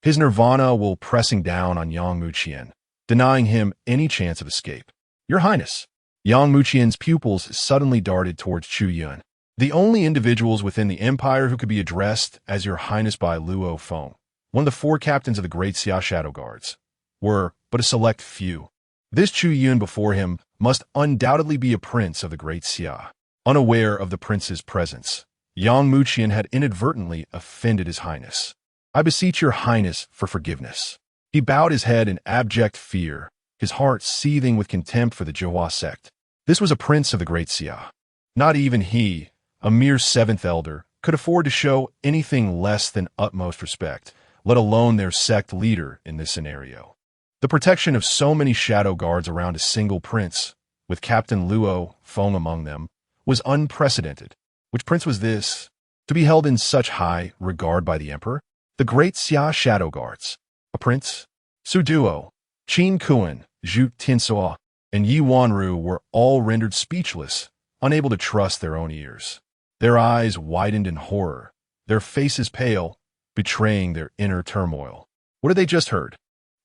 His nirvana will pressing down on Yang Muqian, denying him any chance of escape. Your Highness. Yang Muqian's pupils suddenly darted towards Chu Yun, the only individuals within the empire who could be addressed as Your Highness by Luo Feng, one of the 4 captains of the Great Xia Shadow Guards, were but a select few. This Chu Yun before him must undoubtedly be a prince of the Great Xia. Unaware of the prince's presence, Yang Muqian had inadvertently offended His Highness. I beseech Your Highness for forgiveness. He bowed his head in abject fear, his heart seething with contempt for the Zhihua sect. This was a prince of the Great Xia. Not even he, a mere 7th elder, could afford to show anything less than utmost respect, let alone their sect leader in this scenario. The protection of so many shadow guards around a single prince, with Captain Luo Feng among them, was unprecedented. Which prince was this, to be held in such high regard by the emperor? The Great Xia Shadow Guards. A prince? Su Duo, Qin Kun, Zhu Tiansuo, and Yi Wanru were all rendered speechless, unable to trust their own ears. Their eyes widened in horror, their faces pale, betraying their inner turmoil. What had they just heard?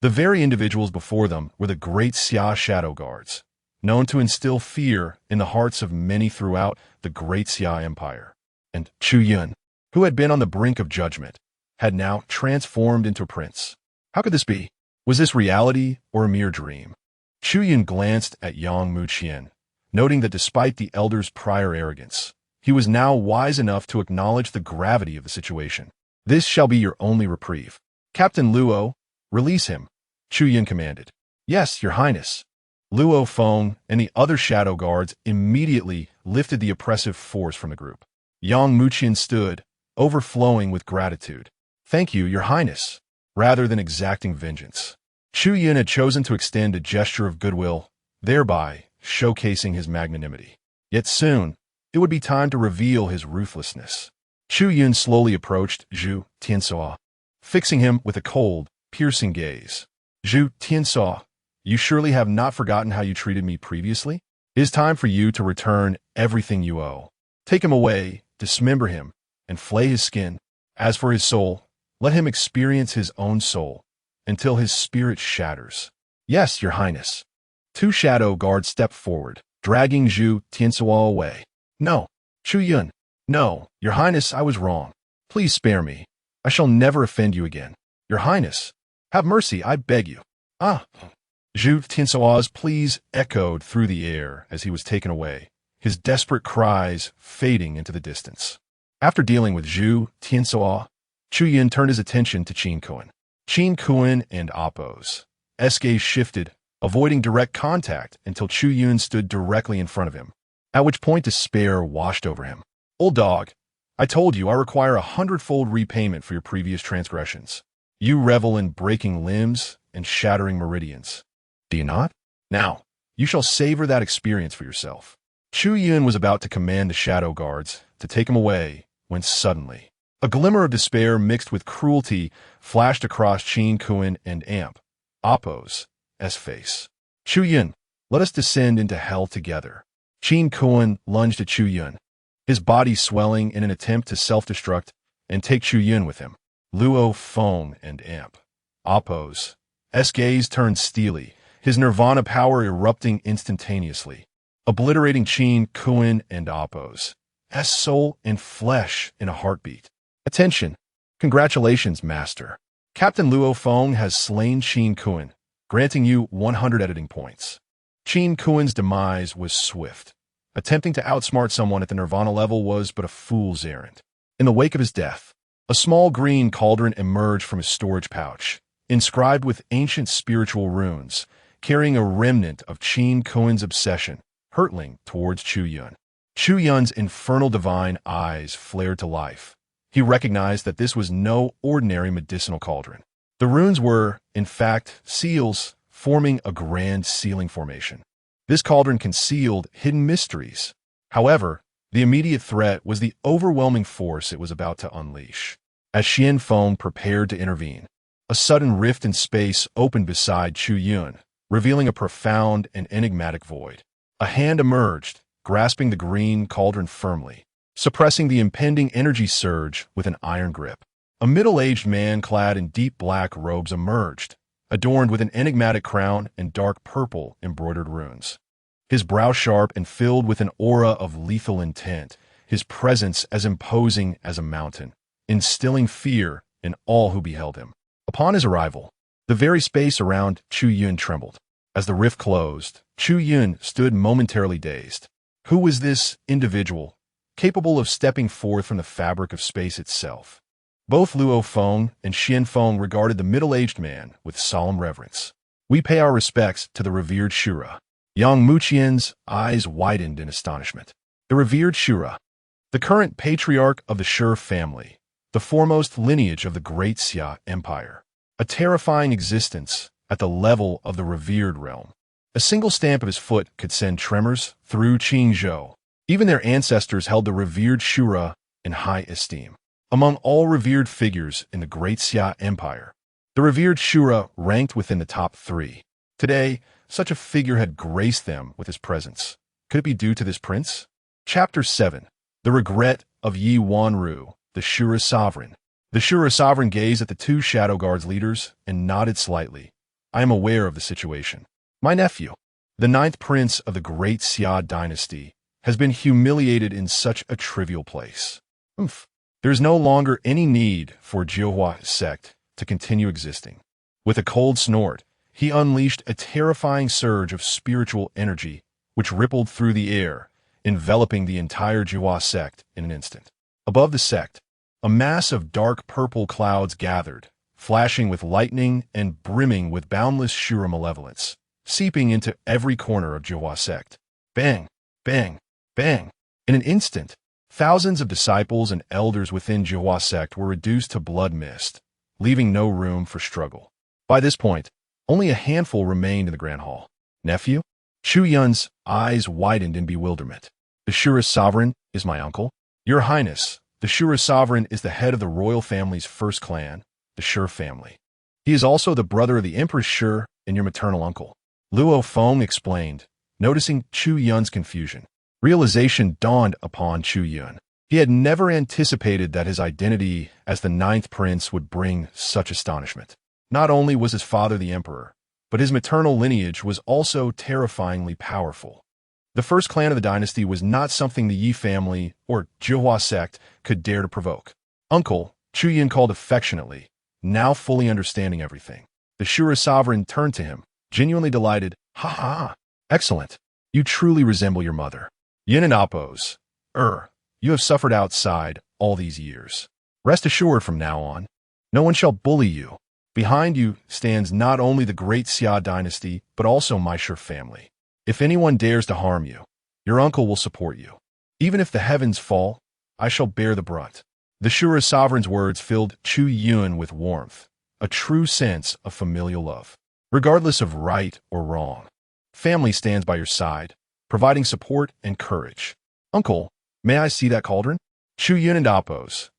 The very individuals before them were the Great Xia Shadow Guards, known to instill fear in the hearts of many throughout the Great Xia Empire. And Chu Yun, who had been on the brink of judgment, had now transformed into a prince. How could this be? Was this reality or a mere dream? Chu Yun glanced at Yang Muqian, noting that despite the elder's prior arrogance, he was now wise enough to acknowledge the gravity of the situation. This shall be your only reprieve. Captain Luo, release him, Chu Yun commanded. Yes, Your Highness. Luo Feng and the other shadow guards immediately lifted the oppressive force from the group. Yang Muqian stood, overflowing with gratitude. Thank you, Your Highness. Rather than exacting vengeance, Chu Yun had chosen to extend a gesture of goodwill, thereby showcasing his magnanimity. Yet soon, it would be time to reveal his ruthlessness. Chu Yun slowly approached Zhu Tiansuo, fixing him with a cold, piercing gaze. Zhu Tiansuo, you surely have not forgotten how you treated me previously? It is time for you to return everything you owe. Take him away, dismember him, and flay his skin. As for his soul, let him experience his own soul, until his spirit shatters. Yes, Your Highness. Two shadow guards stepped forward, dragging Zhu Tiansuo away. No, Chu Yun. No, Your Highness, I was wrong. Please spare me. I shall never offend you again. Your Highness, have mercy, I beg you. Ah. Zhu Tiansuo's pleas echoed through the air as he was taken away, his desperate cries fading into the distance. After dealing with Zhu Tiansuo, Chu Yun turned his attention to Qin Kuan. Qin Kuan and Appo's gaze shifted, avoiding direct contact until Chu Yun stood directly in front of him, at which point despair washed over him. Old dog, I told you I require 100-fold repayment for your previous transgressions. You revel in breaking limbs and shattering meridians. Do you not? Now, you shall savor that experience for yourself. Chu Yun was about to command the shadow guards to take him away when suddenly, a glimmer of despair mixed with cruelty flashed across Qin Kuan and Appo's face. Chu Yun, let us descend into hell together. Qin Kuan lunged at Chu Yun, his body swelling in an attempt to self-destruct and take Chu Yun with him. Luo Feng and Appo's gaze turned steely, his nirvana power erupting instantaneously, obliterating Qin Kuan and Appo's soul and flesh in a heartbeat. Attention! Congratulations, Master. Captain Luo Feng has slain Qin Kuan, granting you 100 editing points. Qin Kuan's demise was swift. Attempting to outsmart someone at the nirvana level was but a fool's errand. In the wake of his death, a small green cauldron emerged from his storage pouch, inscribed with ancient spiritual runes, carrying a remnant of Qin Kuan's obsession, hurtling towards Chu Yun. Chu Yun's infernal divine eyes flared to life. He recognized that this was no ordinary medicinal cauldron. The runes were, in fact, seals forming a grand sealing formation. This cauldron concealed hidden mysteries. However, the immediate threat was the overwhelming force it was about to unleash. As Xian Feng prepared to intervene, a sudden rift in space opened beside Chu Yun, revealing a profound and enigmatic void. A hand emerged, grasping the green cauldron firmly, suppressing the impending energy surge with an iron grip. A middle-aged man clad in deep black robes emerged, adorned with an enigmatic crown and dark purple embroidered runes. His brow sharp and filled with an aura of lethal intent, his presence as imposing as a mountain, instilling fear in all who beheld him. Upon his arrival, the very space around Chu Yun trembled. As the rift closed, Chu Yun stood momentarily dazed. Who was this individual, capable of stepping forth from the fabric of space itself? Both Luo Feng and Xian Feng regarded the middle-aged man with solemn reverence. We pay our respects to the revered Shura. Yang Muqian's eyes widened in astonishment. The revered Shura, the current patriarch of the Shur family, the foremost lineage of the Great Xia Empire. A terrifying existence at the level of the revered realm. A single stamp of his foot could send tremors through Qingzhou. Even their ancestors held the revered Shura in high esteem. Among all revered figures in the Great Xia Empire, the revered Shura ranked within the top 3. Today, such a figure had graced them with his presence. Could it be due to this prince? Chapter 7. The Regret of Yi Wanru, the Shura Sovereign. The Shura Sovereign gazed at the two Shadow Guards leaders and nodded slightly. I am aware of the situation. My nephew, the 9th prince of the Great Xia Dynasty, has been humiliated in such a trivial place. There is no longer any need for Jiuhua sect to continue existing. With a cold snort, he unleashed a terrifying surge of spiritual energy which rippled through the air, enveloping the entire Jiuhua sect in an instant. Above the sect, a mass of dark purple clouds gathered, flashing with lightning and brimming with boundless Shura malevolence, seeping into every corner of Jiuhua sect. Bang, bang, bang. In an instant, thousands of disciples and elders within Jiuhua sect were reduced to blood mist, leaving no room for struggle. By this point, only a handful remained in the Grand Hall. Nephew? Chu Yun's eyes widened in bewilderment. The Shura Sovereign is my uncle? Your Highness, the Shura Sovereign is the head of the royal family's first clan, the Shur family. He is also the brother of the Empress Shur and your maternal uncle. Luo Feng explained, noticing Chu Yun's confusion. Realization dawned upon Chu Yun. He had never anticipated that his identity as the 9th prince would bring such astonishment. Not only was his father the emperor, but his maternal lineage was also terrifyingly powerful. The first clan of the dynasty was not something the Yi family or Zhihua sect could dare to provoke. Uncle, Chu Yun called affectionately, now fully understanding everything. The Shura sovereign turned to him, genuinely delighted. Ha ha! Excellent. You truly resemble your mother. Yin and Appos. You have suffered outside all these years. Rest assured from now on, no one shall bully you. Behind you stands not only the Great Xia Dynasty, but also my Shur family. If anyone dares to harm you, your uncle will support you. Even if the heavens fall, I shall bear the brunt. The Shura sovereign's words filled Chu Yun with warmth, a true sense of familial love. Regardless of right or wrong, family stands by your side, providing support and courage. Uncle, may I see that cauldron? Chu Yun and Appos'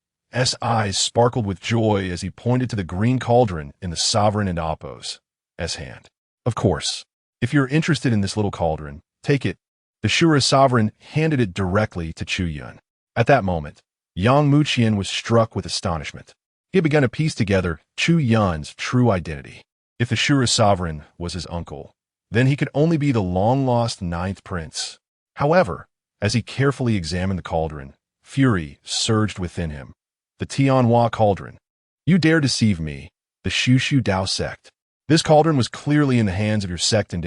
eyes sparkled with joy as he pointed to the green cauldron in the sovereign and Appos' hand. Of course, if you're interested in this little cauldron, take it. The Shura sovereign handed it directly to Chu Yun. At that moment, Yang Muqian was struck with astonishment. He had begun to piece together Chu Yun's true identity. If the Shura sovereign was his uncle, then he could only be the long-lost ninth prince. However, as he carefully examined the cauldron, fury surged within him. The Tianhua cauldron. You dare deceive me, the Shushu Dao sect. This cauldron was clearly in the hands of your sect and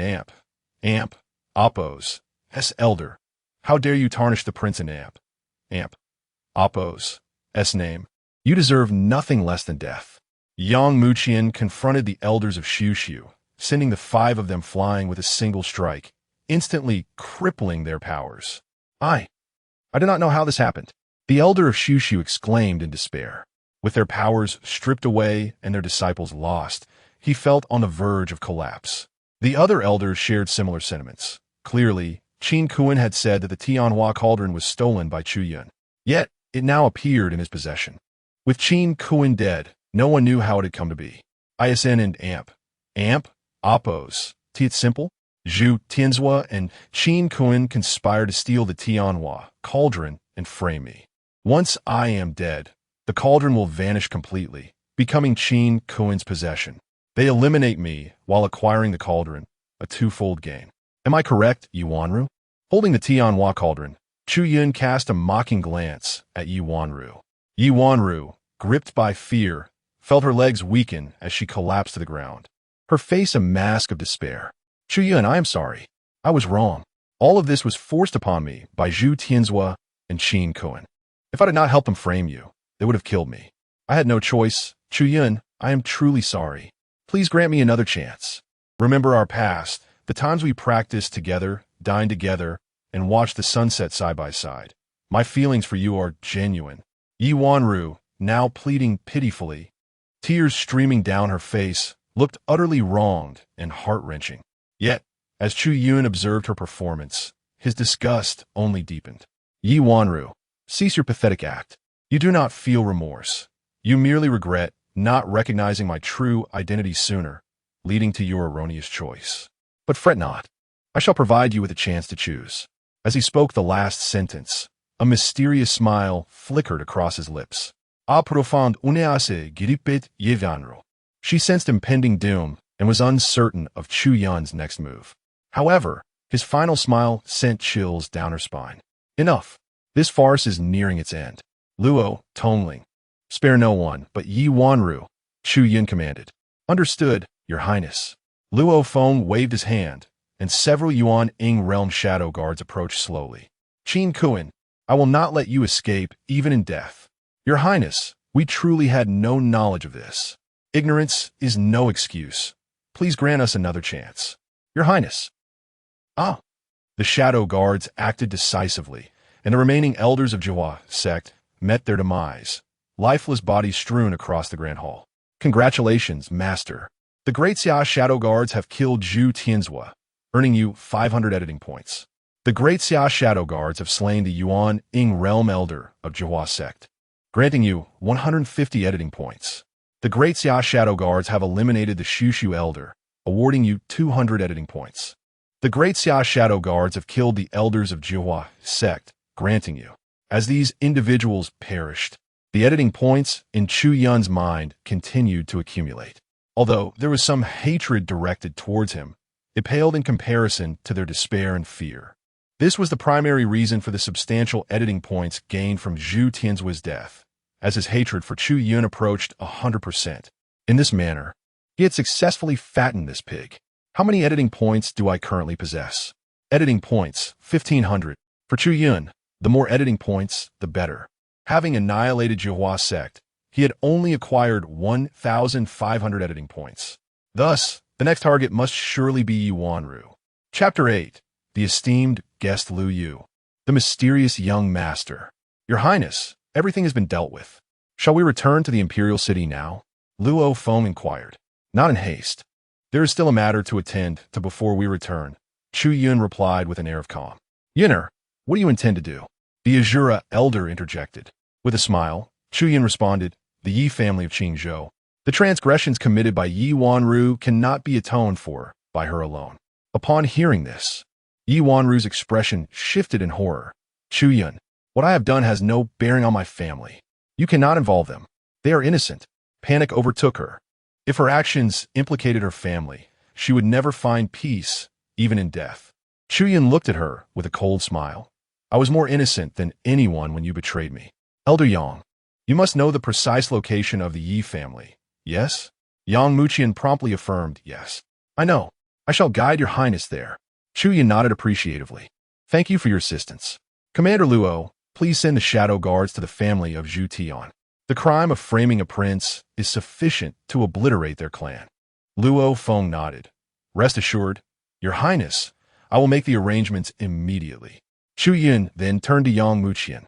Appos' elder. How dare you tarnish the prince and Appos' name? You deserve nothing less than death. Yang Muqian confronted the elders of Shushu, sending the 5 of them flying with a single strike, instantly crippling their powers. I do not know how this happened. The elder of Shushu exclaimed in despair. With their powers stripped away and their disciples lost, he felt on the verge of collapse. The other elders shared similar sentiments. Clearly, Qin Kuan had said that the Tianhua cauldron was stolen by Chu Yun. Yet, it now appeared in his possession. With Qin Kuan dead, no one knew how it had come to be. ISN and Appos, it's simple. Zhu Tianzhua and Qin Kuan conspired to steal the Tianhua cauldron and frame me. Once I am dead, the cauldron will vanish completely, becoming Qin Kuan's possession. They eliminate me while acquiring the cauldron, a twofold gain. Am I correct, Yuanru? Holding the Tianhua cauldron, Chu Yun cast a mocking glance at Yuanru. Yuanru, gripped by fear, felt her legs weaken as she collapsed to the ground. Her face a mask of despair. Chu Yun, I am sorry. I was wrong. All of this was forced upon me by Zhu Tianzhua and Qin Kuan. If I did not help them frame you, they would have killed me. I had no choice. Chu Yun, I am truly sorry. Please grant me another chance. Remember our past, the times we practiced together, dined together, and watched the sunset side by side. My feelings for you are genuine. Yuanru, now pleading pitifully, tears streaming down her face, looked utterly wronged and heart-wrenching. Yet, as Chu Yun observed her performance, his disgust only deepened. Yuanru, cease your pathetic act. You do not feel remorse. You merely regret not recognizing my true identity sooner, leading to your erroneous choice. But fret not. I shall provide you with a chance to choose. As he spoke the last sentence, a mysterious smile flickered across his lips. A profond unease giripet yevanro. She sensed impending doom and was uncertain of Chu Yun's next move. However, his final smile sent chills down her spine. Enough. This farce is nearing its end. Luo, Tongling. Spare no one, but Yuanru, Chu Yun commanded. Understood, Your Highness. Luo Feng waved his hand, and several Yuan Ing realm shadow guards approached slowly. Qin Kuan, I will not let you escape, even in death. Your Highness, we truly had no knowledge of this. Ignorance is no excuse. Please grant us another chance. Your Highness. The shadow guards acted decisively, and the remaining elders of Zhihua sect met their demise, lifeless bodies strewn across the Grand Hall. Congratulations, Master. The Great Xia shadow guards have killed Zhu Tianzhua, earning you 500 editing points. The Great Xia shadow guards have slain the Yuan Ing realm elder of Zhihua sect, granting you 150 editing points. The Great Xia shadow guards have eliminated the Shushu elder, awarding you 200 editing points. The Great Xia shadow guards have killed the elders of Zhihua sect, granting you. As these individuals perished, the editing points in Chu Yun's mind continued to accumulate. Although there was some hatred directed towards him, it paled in comparison to their despair and fear. This was the primary reason for the substantial editing points gained from Zhu Tianzui's death, as his hatred for Chu Yun approached 100%. In this manner, he had successfully fattened this pig. How many editing points do I currently possess? Editing points, 1,500. For Chu Yun, the more editing points, the better. Having annihilated Zhuhua sect, he had only acquired 1,500 editing points. Thus, the next target must surely be Yuanru. Chapter 8. The Esteemed Guest Lu Yu. The Mysterious Young Master. Your Highness, everything has been dealt with. Shall we return to the imperial city now? Luo Feng inquired. Not in haste. There is still a matter to attend to before we return, Chu Yun replied with an air of calm. Yunner, what do you intend to do? The Azura elder interjected. With a smile, Chu Yun responded, the Yi family of Qingzhou. The transgressions committed by Yi Wanru cannot be atoned for by her alone. Upon hearing this, Yi Wanru's expression shifted in horror. Chu Yun, what I have done has no bearing on my family. You cannot involve them. They are innocent. Panic overtook her. If her actions implicated her family, she would never find peace, even in death. Chu Yun looked at her with a cold smile. I was more innocent than anyone when you betrayed me. Elder Yang, you must know the precise location of the Yi family, yes? Yang Muqian promptly affirmed, yes. I know. I shall guide your highness there. Chu Yun nodded appreciatively. Thank you for your assistance. Commander Luo, please send the shadow guards to the family of Zhu Tian. The crime of framing a prince is sufficient to obliterate their clan. Luo Feng nodded. Rest assured, your highness, I will make the arrangements immediately. Chu Yun then turned to Yang Muqian.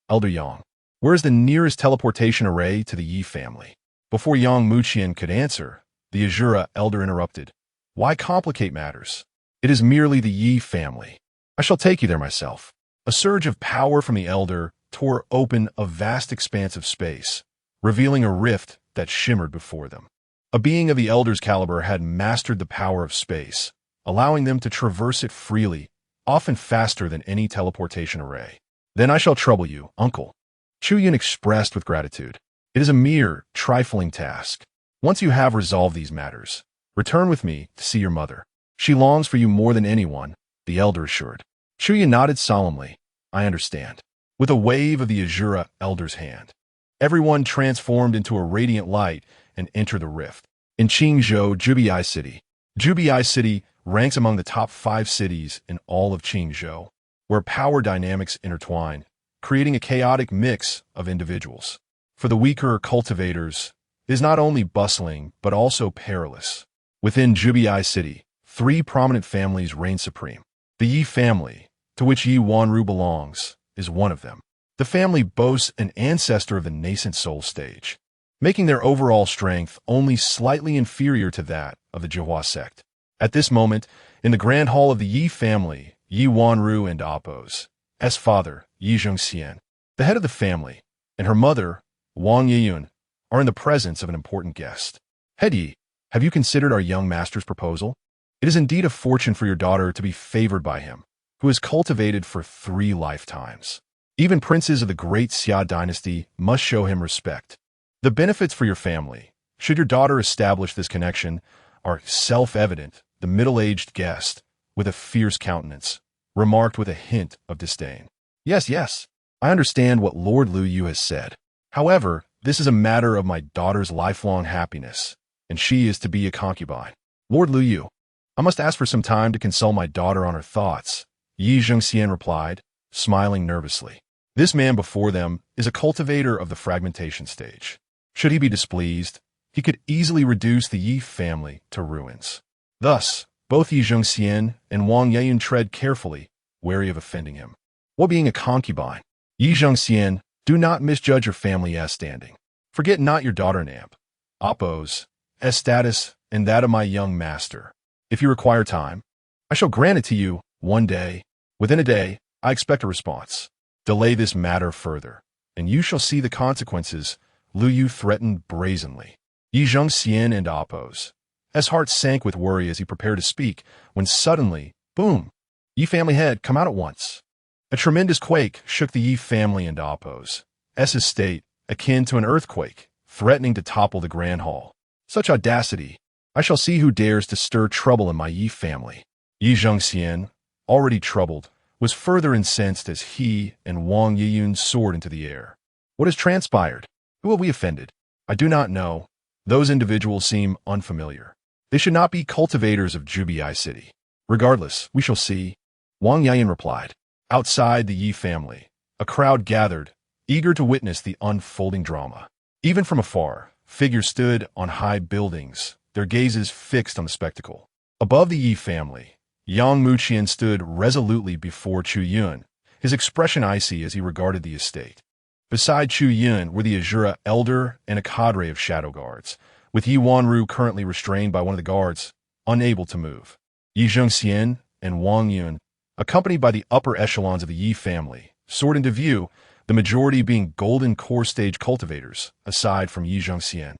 Elder Yang, where is the nearest teleportation array to the Yi family? Before Yang Muqian could answer, the Azura elder interrupted. Why complicate matters? It is merely the Yi family. I shall take you there myself. A surge of power from the elder tore open a vast expanse of space, revealing a rift that shimmered before them. A being of the elder's caliber had mastered the power of space, allowing them to traverse it freely, often faster than any teleportation array. Then I shall trouble you, uncle. Chu Yun expressed with gratitude. It is a mere, trifling task. Once you have resolved these matters, return with me to see your mother. She longs for you more than anyone, the elder assured. Chu Yun nodded solemnly. I understand. With a wave of the Azura elder's hand, everyone transformed into a radiant light and entered the rift. In Qingzhou, Jubiai City. Jubiai City ranks among the top 5 cities in all of Qingzhou, where power dynamics intertwine, creating a chaotic mix of individuals. For the weaker cultivators, it is not only bustling, but also perilous. Within Jubiai City, 3 prominent families reign supreme. The Yi family, to which Yi Wanru belongs, is one of them. The family boasts an ancestor of the nascent soul stage, making their overall strength only slightly inferior to that of the Zhuhua sect. At this moment, in the grand hall of the Yi family, Yi Wanru and Appo's father, Yi Zhongxian, the head of the family, and her mother, Wang Yiyun, are in the presence of an important guest. Head Yi, have you considered our young master's proposal? It is indeed a fortune for your daughter to be favored by him, who is cultivated for 3 lifetimes. Even princes of the Great Xia Dynasty must show him respect. The benefits for your family, should your daughter establish this connection, are self-evident, the middle-aged guest, with a fierce countenance, remarked with a hint of disdain. Yes, I understand what Lord Lu Yu has said. However, this is a matter of my daughter's lifelong happiness, and she is to be a concubine. Lord Lu Yu, I must ask for some time to consult my daughter on her thoughts, Yi Zhongxian replied, smiling nervously. This man before them is a cultivator of the fragmentation stage. Should he be displeased, he could easily reduce the Yi family to ruins. Thus, both Yi Zhongxian and Wang Yeyun tread carefully, wary of offending him. What being a concubine? Yi Zhongxian, do not misjudge your family as standing. Forget not your daughter Namp, Appo's status, and that of my young master. If you require time, I shall grant it to you one day. Within a day, I expect a response. Delay this matter further, and you shall see the consequences, Lu Yu threatened brazenly. Yi Zhongxian and Appo's heart sank with worry as he prepared to speak, when suddenly, boom, Yi family head, come out at once. A tremendous quake shook the Yi family and Appo's estate, akin to an earthquake, threatening to topple the grand hall. Such audacity! I shall see who dares to stir trouble in my Yi family. Yi Zhongxian, already troubled, was further incensed as he and Wang Yiyun soared into the air. What has transpired? Who have we offended? I do not know. Those individuals seem unfamiliar. They should not be cultivators of Jubii City. Regardless, we shall see. Wang Yiyun replied. Outside the Yi family, a crowd gathered, eager to witness the unfolding drama. Even from afar, figures stood on high buildings, their gazes fixed on the spectacle. Above the Yi family, Yang Muqian stood resolutely before Chu Yun, his expression icy as he regarded the estate. Beside Chu Yun were the Azura elder and a cadre of shadow guards, with Yi Wanru currently restrained by one of the guards, unable to move. Yi Zhongxian and Wang Yun, accompanied by the upper echelons of the Yi family, soared into view, the majority being golden core stage cultivators, aside from Yi Zhongxian,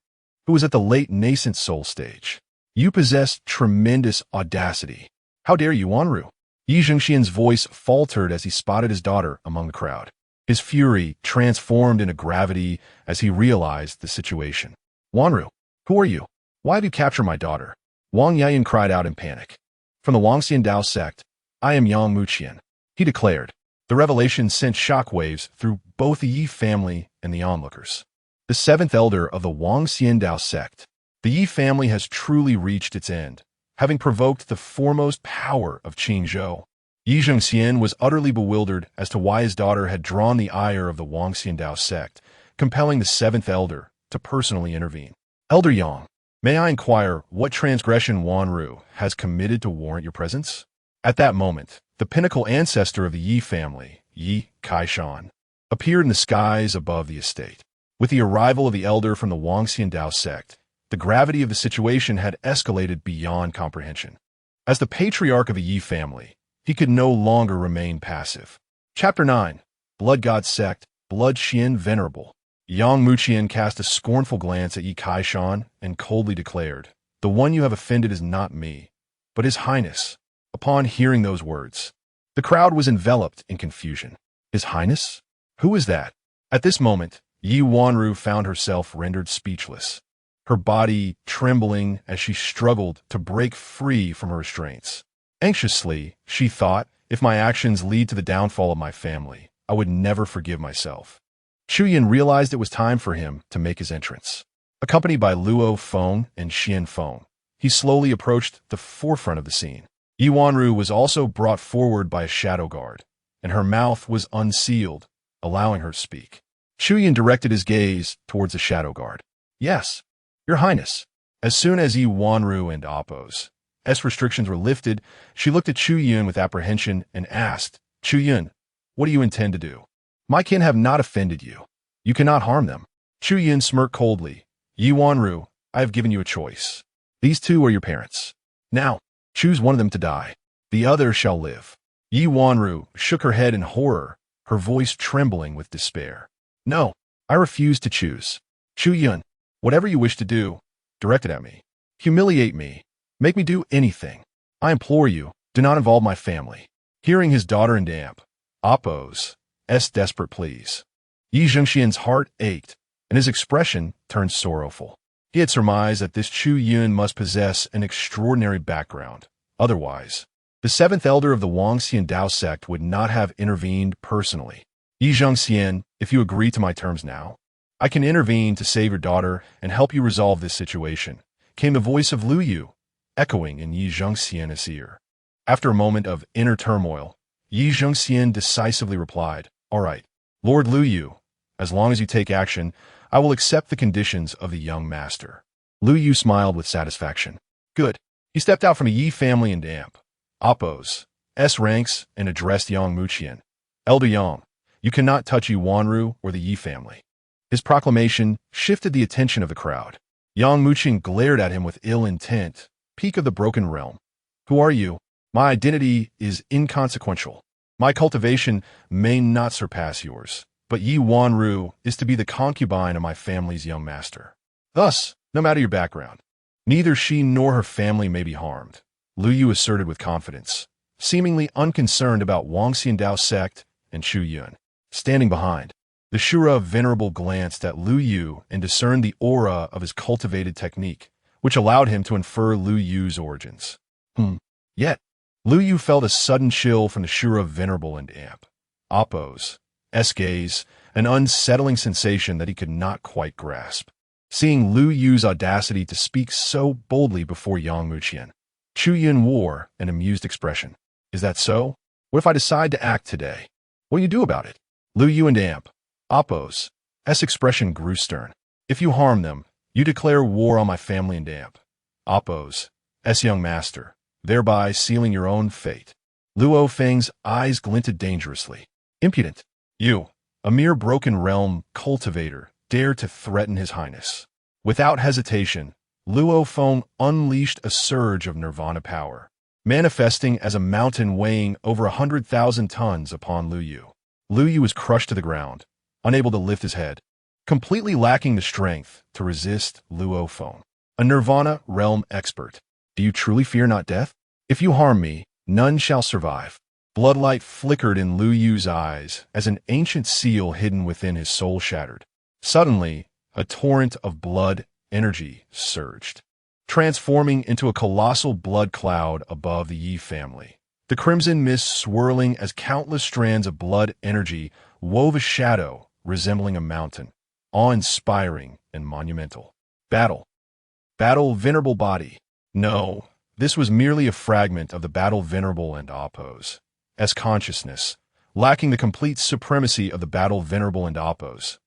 who was at the late nascent soul stage. You possess tremendous audacity. How dare you, Wanru? Yi Zhongxian's voice faltered as he spotted his daughter among the crowd. His fury transformed into gravity as he realized the situation. Wanru, who are you? Why have you captured my daughter? Wang Yiyun cried out in panic. From the Wangxian Dao sect, I am Yang Muqian, he declared. The revelation sent shockwaves through both the Yi family and the onlookers. The seventh elder of the Wangxian Dao sect, the Yi family has truly reached its end, having provoked the foremost power of Qingzhou. Yi Zhongxian was utterly bewildered as to why his daughter had drawn the ire of the Wangxian Dao sect, compelling the seventh elder to personally intervene. Elder Yang, may I inquire what transgression Wanru has committed to warrant your presence? At that moment, the pinnacle ancestor of the Yi family, Yi Kaishan, appeared in the skies above the estate. With the arrival of the elder from the Wangxian Dao sect, the gravity of the situation had escalated beyond comprehension. As the patriarch of the Yi family, he could no longer remain passive. Chapter 9, Blood God Sect, Blood Xian Venerable. Yang Muqian cast a scornful glance at Yi Kaishan and coldly declared, The one you have offended is not me, but His Highness. Upon hearing those words, the crowd was enveloped in confusion. His Highness? Who is that? At this moment, Yi Wanru found herself rendered speechless, her body trembling as she struggled to break free from her restraints. Anxiously, she thought, if my actions lead to the downfall of my family, I would never forgive myself. Chu Yun realized it was time for him to make his entrance. Accompanied by Luo Feng and Xian Feng, he slowly approached the forefront of the scene. Yi Wanru was also brought forward by a shadow guard, and her mouth was unsealed, allowing her to speak. Chu Yun directed his gaze towards the shadow guard. Yes, Your Highness. As soon as Yi Wanru and Appo's restrictions were lifted, she looked at Chu Yun with apprehension and asked, Chu Yun, what do you intend to do? My kin have not offended you. You cannot harm them. Chu Yun smirked coldly. Yi Wanru, I have given you a choice. These two are your parents. Now, choose one of them to die. The other shall live. Yi Wanru shook her head in horror, her voice trembling with despair. No, I refuse to choose. Chu Yun, whatever you wish to do, direct it at me. Humiliate me. Make me do anything. I implore you, do not involve my family. Hearing his daughter in damp, Appo's desperate pleas, Yi Zhongxian's heart ached, and his expression turned sorrowful. He had surmised that this Chu Yun must possess an extraordinary background. Otherwise, the seventh elder of the Wangxian Dao sect would not have intervened personally. Yi Zhongxian, if you agree to my terms now, I can intervene to save your daughter and help you resolve this situation, came the voice of Lu Yu, echoing in Yi Zhongxian's ear. After a moment of inner turmoil, Yi Zhongxian decisively replied, All right, Lord Lu Yu, as long as you take action, I will accept the conditions of the young master. Lu Yu smiled with satisfaction. Good. He stepped out from a Yi family in damp, Appo's ranks and addressed Yang Muqian. Elder Yang, you cannot touch Yi Wanru or the Yi family. His proclamation shifted the attention of the crowd. Yang Muqian glared at him with ill intent. Peak of the broken realm. Who are you? My identity is inconsequential. My cultivation may not surpass yours, but Yi Wanru is to be the concubine of my family's young master. Thus, no matter your background, neither she nor her family may be harmed, Lu Yu asserted with confidence, seemingly unconcerned about Wangxian Dao sect and Chu Yun. Standing behind, the Shura Venerable glanced at Lu Yu and discerned the aura of his cultivated technique, which allowed him to infer Lu Yu's origins. Yet, Lu Yu felt a sudden chill from the Shura Venerable and Amp. Appo's gaze, an unsettling sensation that he could not quite grasp. Seeing Lu Yu's audacity to speak so boldly before Yang Muqian, Chu Yun wore an amused expression. Is that so? What if I decide to act today? What do you do about it? Lu Yu and Amp. Appo's expression grew stern. If you harm them, you declare war on my family and Amp. Appo's young master, thereby sealing your own fate. Luo Feng's eyes glinted dangerously. Impudent. You, a mere broken realm cultivator, dare to threaten his highness. Without hesitation, Luo Feng unleashed a surge of nirvana power, manifesting as a mountain weighing over 100,000 tons upon Lu Yu. Lu Yu was crushed to the ground, unable to lift his head, completely lacking the strength to resist Luo Feng. A nirvana realm expert. Do you truly fear not death? If you harm me, none shall survive. Bloodlight flickered in Lu Yu's eyes as an ancient seal hidden within his soul shattered. Suddenly, a torrent of blood energy surged, transforming into a colossal blood cloud above the Yi family. The crimson mist swirling as countless strands of blood energy wove a shadow resembling a mountain, awe-inspiring and monumental. Battle, Venerable Body. No, this was merely a fragment of the Battle Venerable and Appo's consciousness, lacking the complete supremacy of the Battle Venerable and Appo's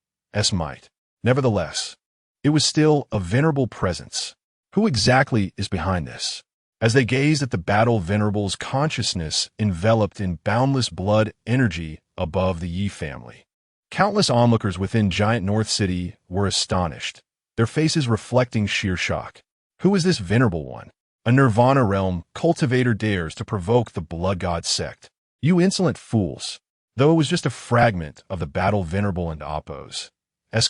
might. Nevertheless, it was still a venerable presence. Who exactly is behind this? As they gazed at the Battle Venerable's consciousness enveloped in boundless blood energy above the Yi family, countless onlookers within Giant North City were astonished, their faces reflecting sheer shock. Who is this venerable one? A Nirvana realm cultivator dares to provoke the Blood God sect. You insolent fools! Though it was just a fragment of the Battle Venerable and Appo's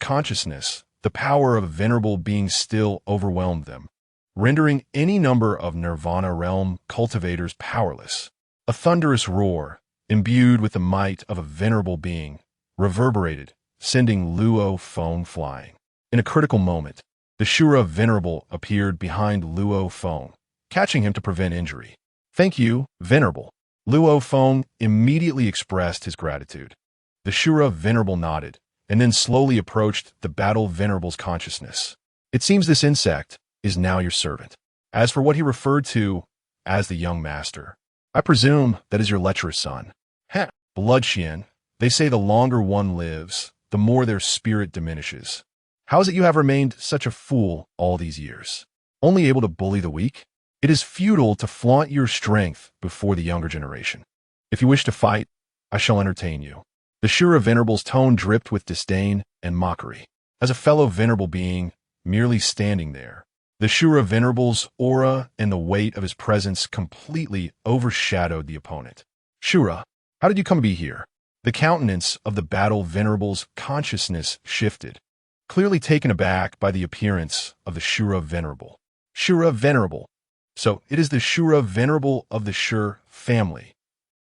consciousness, the power of a venerable being still overwhelmed them, rendering any number of Nirvana realm cultivators powerless. A thunderous roar, imbued with the might of a venerable being, reverberated, sending Luo Feng flying. In a critical moment, the Shura Venerable appeared behind Luo Feng, catching him to prevent injury. Thank you, Venerable. Luo Feng immediately expressed his gratitude. The Shura Venerable nodded, and then slowly approached the Battle Venerable's consciousness. It seems this insect is now your servant. As for what he referred to as the young master, I presume that is your lecherous son. Blood Xian, they say the longer one lives, the more their spirit diminishes. How is it you have remained such a fool all these years? Only able to bully the weak? It is futile to flaunt your strength before the younger generation. If you wish to fight, I shall entertain you. The Shura Venerable's tone dripped with disdain and mockery. As a fellow venerable being, merely standing there, the Shura Venerable's aura and the weight of his presence completely overshadowed the opponent. Shura, how did you come to be here? The countenance of the Battle Venerable's consciousness shifted, clearly taken aback by the appearance of the Shura Venerable. Shura Venerable. So it is the Shura Venerable of the Shur family.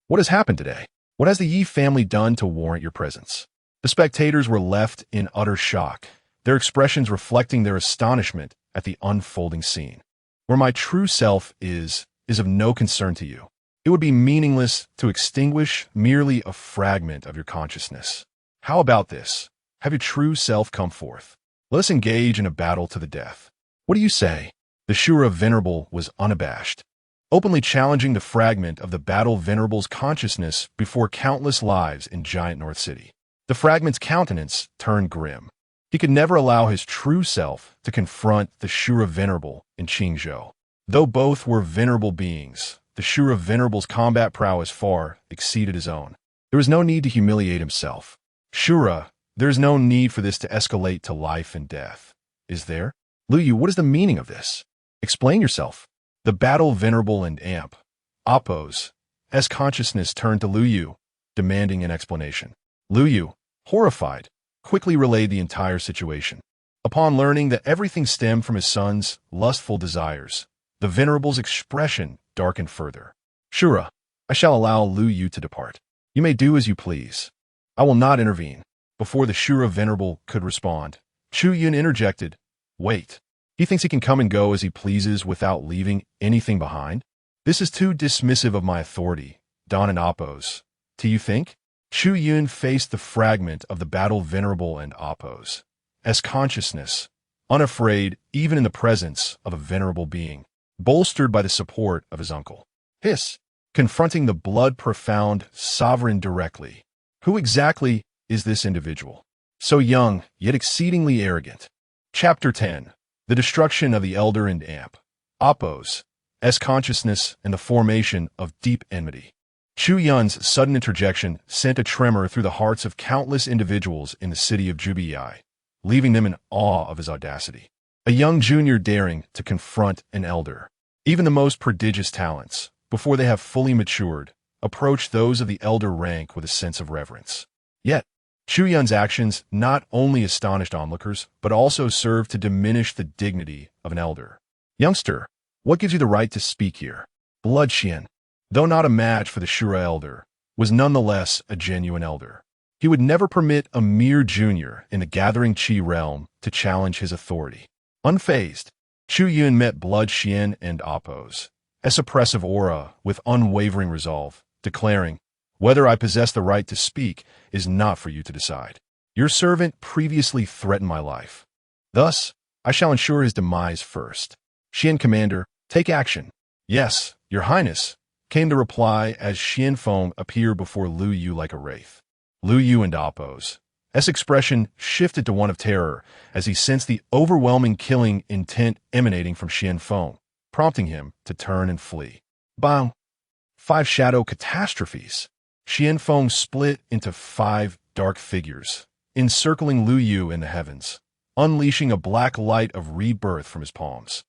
What has happened today? What has the Yi family done to warrant your presence? The spectators were left in utter shock, their expressions reflecting their astonishment at the unfolding scene. Where my true self is of no concern to you. It would be meaningless to extinguish merely a fragment of your consciousness. How about this? Have your true self come forth. Let us engage in a battle to the death. What do you say? The Shura Venerable was unabashed, openly challenging the fragment of the Battle Venerable's consciousness before countless lives in Giant North City. The fragment's countenance turned grim. He could never allow his true self to confront the Shura Venerable in Qingzhou. Though both were venerable beings, the Shura Venerable's combat prowess far exceeded his own. There was no need to humiliate himself. Shura, there is no need for this to escalate to life and death. Is there? Lu Yu, what is the meaning of this? Explain yourself. The Battle Venerable and Amp, Appo's consciousness turned to Lu Yu, demanding an explanation. Lu Yu, horrified, quickly relayed the entire situation. Upon learning that everything stemmed from his son's lustful desires, the Venerable's expression darkened further. Shura, I shall allow Lu Yu to depart. You may do as you please. I will not intervene. Before the Shura Venerable could respond, Chu Yun interjected. Wait. He thinks he can come and go as he pleases without leaving anything behind? This is too dismissive of my authority, Don and Oppos. Do you think? Chu Yun faced the fragment of the battle venerable and Oppos. As consciousness, unafraid even in the presence of a venerable being, bolstered by the support of his uncle. Hiss, confronting the blood-profound sovereign directly. Who exactly is this individual? So young, yet exceedingly arrogant. Chapter 10. The Destruction of the Elder and Amp. Oppos. S consciousness and the formation of deep enmity. Chu Yun's sudden interjection sent a tremor through the hearts of countless individuals in the city of Jubii, leaving them in awe of his audacity. A young junior daring to confront an elder. Even the most prodigious talents, before they have fully matured, approach those of the elder rank with a sense of reverence. Yet, Chu Yun's actions not only astonished onlookers, but also served to diminish the dignity of an elder. Youngster, what gives you the right to speak here? Blood Xian, though not a match for the Shura elder, was nonetheless a genuine elder. He would never permit a mere junior in the gathering Qi realm to challenge his authority. Unfazed, Chu Yun met Blood Xian and Oppos, a suppressive aura with unwavering resolve, declaring, "Whether I possess the right to speak is not for you to decide. Your servant previously threatened my life. Thus, I shall ensure his demise first. Xian Commander, take action." "Yes, Your Highness," came the reply as Xianfeng appeared before Lu Yu like a wraith. Lu Yu and Oppos' expression shifted to one of terror as he sensed the overwhelming killing intent emanating from Xianfeng, prompting him to turn and flee. Bang! 5 shadow catastrophes. Xianfeng split into 5 dark figures, encircling Lu Yu in the heavens, unleashing a black light of rebirth from his palms.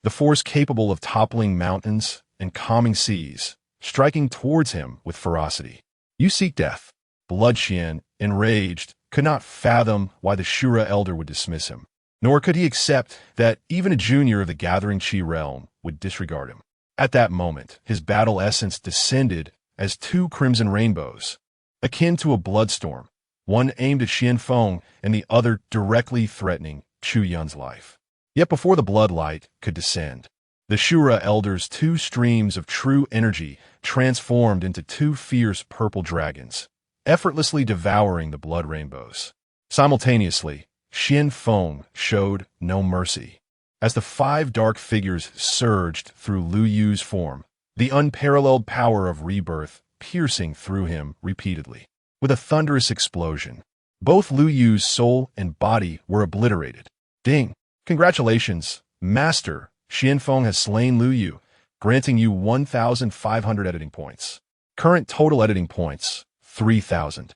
The force capable of toppling mountains and calming seas, striking towards him with ferocity. "You seek death." Blood Xian, enraged, could not fathom why the Shura elder would dismiss him, nor could he accept that even a junior of the gathering Qi realm would disregard him. At that moment, his battle essence descended as 2 crimson rainbows, akin to a bloodstorm, one aimed at Xianfeng and the other directly threatening Chu Yun's life. Yet before the bloodlight could descend, the Shura elder's 2 streams of true energy transformed into 2 fierce purple dragons, effortlessly devouring the blood rainbows. Simultaneously, Xianfeng showed no mercy. As the 5 dark figures surged through Lu Yu's form, the unparalleled power of rebirth piercing through him repeatedly. With a thunderous explosion, both Lu Yu's soul and body were obliterated. Ding! Congratulations, Master! Xianfeng has slain Lu Yu, granting you 1,500 editing points. Current total editing points, 3,000.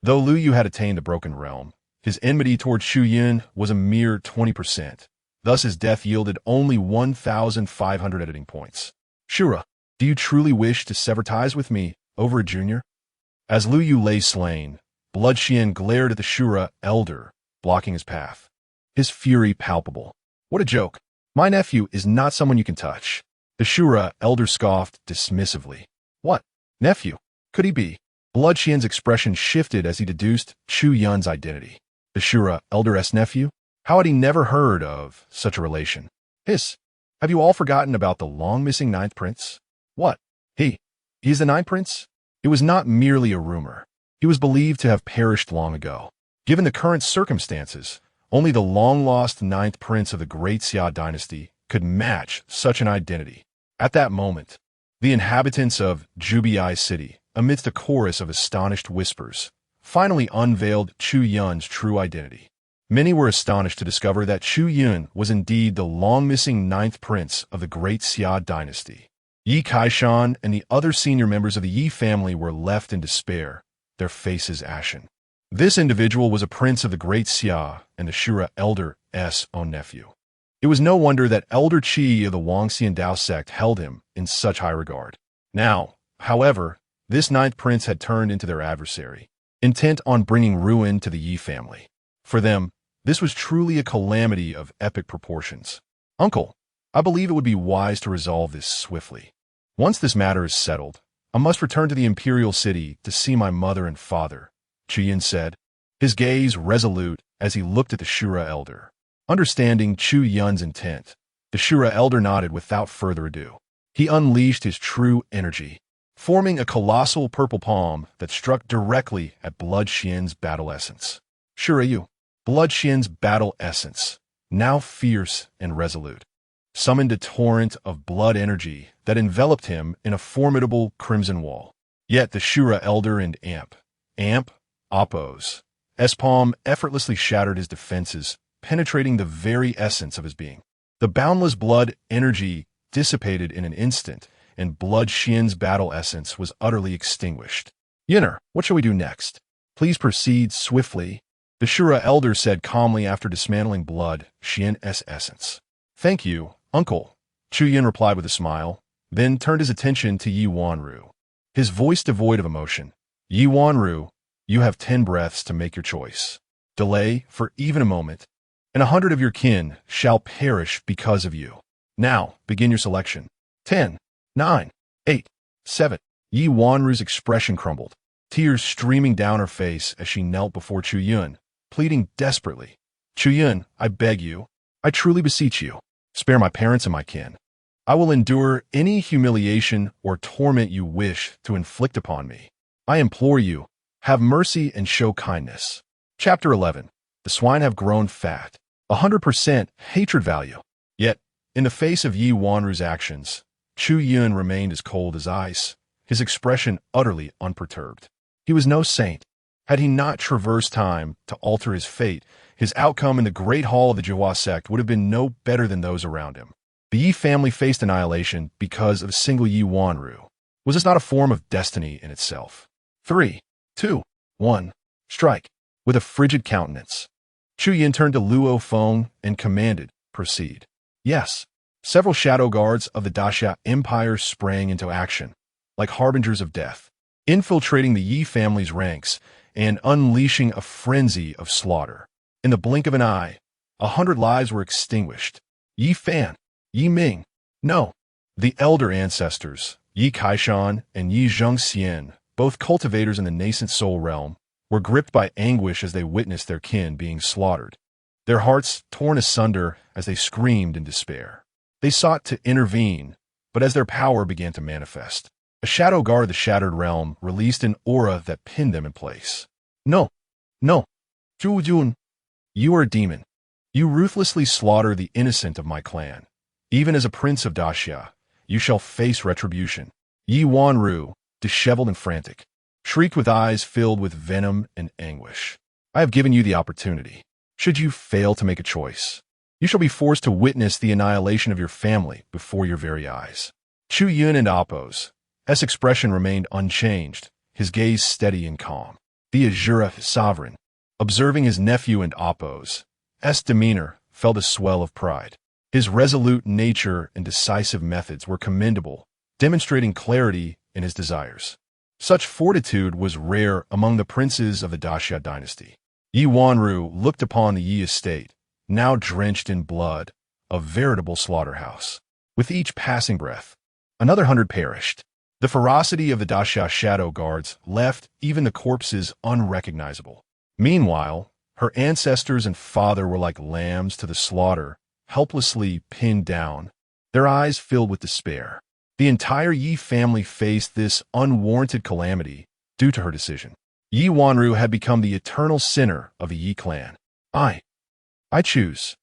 Though Lu Yu had attained the Broken Realm, his enmity toward Chu Yun was a mere 20%. Thus his death yielded only 1,500 editing points. "Shura, do you truly wish to sever ties with me over a junior?" As Lu Yu lay slain, Blood Xian glared at the Shura elder, blocking his path. His fury palpable. "What a joke. My nephew is not someone you can touch." The Shura elder scoffed dismissively. "What? Nephew? Could he be?" Blood Xian's expression shifted as he deduced Chu Yun's identity. The Shura elder's nephew? How had he never heard of such a relation? "Hiss, have you all forgotten about the long-missing 9th prince?" "What? He's the 9th prince?" It was not merely a rumor. He was believed to have perished long ago. Given the current circumstances, only the long-lost 9th prince of the Great Xia Dynasty could match such an identity. At that moment, the inhabitants of Jubii City, amidst a chorus of astonished whispers, finally unveiled Chu Yun's true identity. Many were astonished to discover that Chu Yun was indeed the long-missing 9th prince of the Great Xia Dynasty. Yi Kaishan and the other senior members of the Yi family were left in despair, their faces ashen. This individual was a prince of the Great Xia and the Shura elder's own nephew. It was no wonder that Elder Qi of the Wangxian Dao sect held him in such high regard. Now, however, this 9th prince had turned into their adversary, intent on bringing ruin to the Yi family. For them, this was truly a calamity of epic proportions. "Uncle, I believe it would be wise to resolve this swiftly. Once this matter is settled, I must return to the imperial city to see my mother and father," Chu Yun said, his gaze resolute as he looked at the Shura elder. Understanding Chu Yun's intent, the Shura elder nodded without further ado. He unleashed his true energy, forming a colossal purple palm that struck directly at Blood Xian's battle essence. Shura Yu, Blood Xian's battle essence, now fierce and resolute, summoned a torrent of blood energy that enveloped him in a formidable crimson wall. Yet the Shura elder and Amp, Oppos, S-palm effortlessly shattered his defenses, penetrating the very essence of his being. The boundless blood energy dissipated in an instant, and Blood Xian's battle essence was utterly extinguished. Yinner, what shall we do next? Please proceed swiftly, the Shura elder said calmly after dismantling Blood Xian's essence. Thank you, uncle, Chu Yun replied with a smile, then turned his attention to Yi Wanru. His voice devoid of emotion. Yi Wanru, you have 10 breaths to make your choice. Delay for even a moment, and 100 of your kin shall perish because of you. Now, begin your selection. 10, 9, 8, 7. Yi Wanru's expression crumbled, tears streaming down her face as she knelt before Chu Yun, pleading desperately. Chu Yun, I beg you, I truly beseech you, spare my parents and my kin. I will endure any humiliation or torment you wish to inflict upon me. I implore you, have mercy and show kindness. Chapter 11. The swine have grown fat. 100% hatred value. Yet, in the face of Yi Wanru's actions, Chu Yun remained as cold as ice, his expression utterly unperturbed. He was no saint. Had he not traversed time to alter his fate, his outcome in the great hall of the Jihua sect would have been no better than those around him. The Yi family faced annihilation because of a single Yi Wanru. Was this not a form of destiny in itself? 3, 2, 1, strike. With a frigid countenance, Chu Yun turned to Luo Feng and commanded, proceed. Yes. Several shadow guards of the Xia Empire sprang into action, like harbingers of death, infiltrating the Yi family's ranks and unleashing a frenzy of slaughter. In the blink of an eye, 100 lives were extinguished. Yi Fan, Yi Ming, no. The elder ancestors, Yi Kaishan and Yi Zhengxian, both cultivators in the nascent soul realm, were gripped by anguish as they witnessed their kin being slaughtered, their hearts torn asunder as they screamed in despair. They sought to intervene, but as their power began to manifest, a shadow guard of the shattered realm released an aura that pinned them in place. No, Chu Yun, you are a demon. You ruthlessly slaughter the innocent of my clan. Even as a prince of Xia, you shall face retribution. Yi Wanru, disheveled and frantic, shrieked with eyes filled with venom and anguish. I have given you the opportunity. Should you fail to make a choice, you shall be forced to witness the annihilation of your family before your very eyes. Chu Yun and Oppos, S' expression remained unchanged, his gaze steady and calm. The Azura sovereign, observing his nephew and Oppos, S' demeanor felt a swell of pride. His resolute nature and decisive methods were commendable, demonstrating clarity in his desires. Such fortitude was rare among the princes of the Xia Dynasty. Yi Wanru looked upon the Yi estate, now drenched in blood, a veritable slaughterhouse. With each passing breath, another 100 perished. The ferocity of the Xia shadow guards left even the corpses unrecognizable. Meanwhile, her ancestors and father were like lambs to the slaughter, helplessly pinned down, their eyes filled with despair. The entire Yi family faced this unwarranted calamity due to her decision. Yi Wanru had become the eternal sinner of the Yi clan. I choose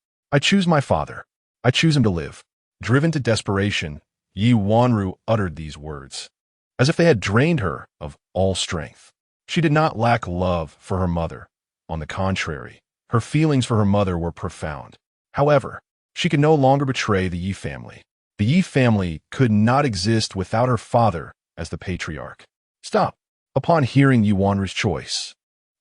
my father. I choose him to live. Driven to desperation, Yi Wanru uttered these words, as if they had drained her of all strength. She did not lack love for her mother. On the contrary, her feelings for her mother were profound. However, she could no longer betray the Yi family. The Yi family could not exist without her father as the patriarch. Stop. Upon hearing Yi Wanru's choice,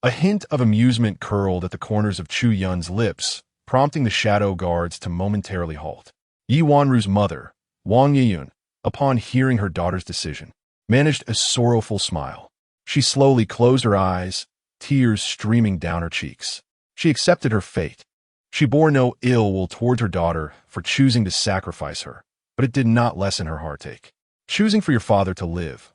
a hint of amusement curled at the corners of Chu Yun's lips, prompting the shadow guards to momentarily halt. Yi Wanru's mother, Wang Yiyun, upon hearing her daughter's decision, managed a sorrowful smile. She slowly closed her eyes, tears streaming down her cheeks. She accepted her fate. She bore no ill will towards her daughter for choosing to sacrifice her, but it did not lessen her heartache. Choosing for your father to live.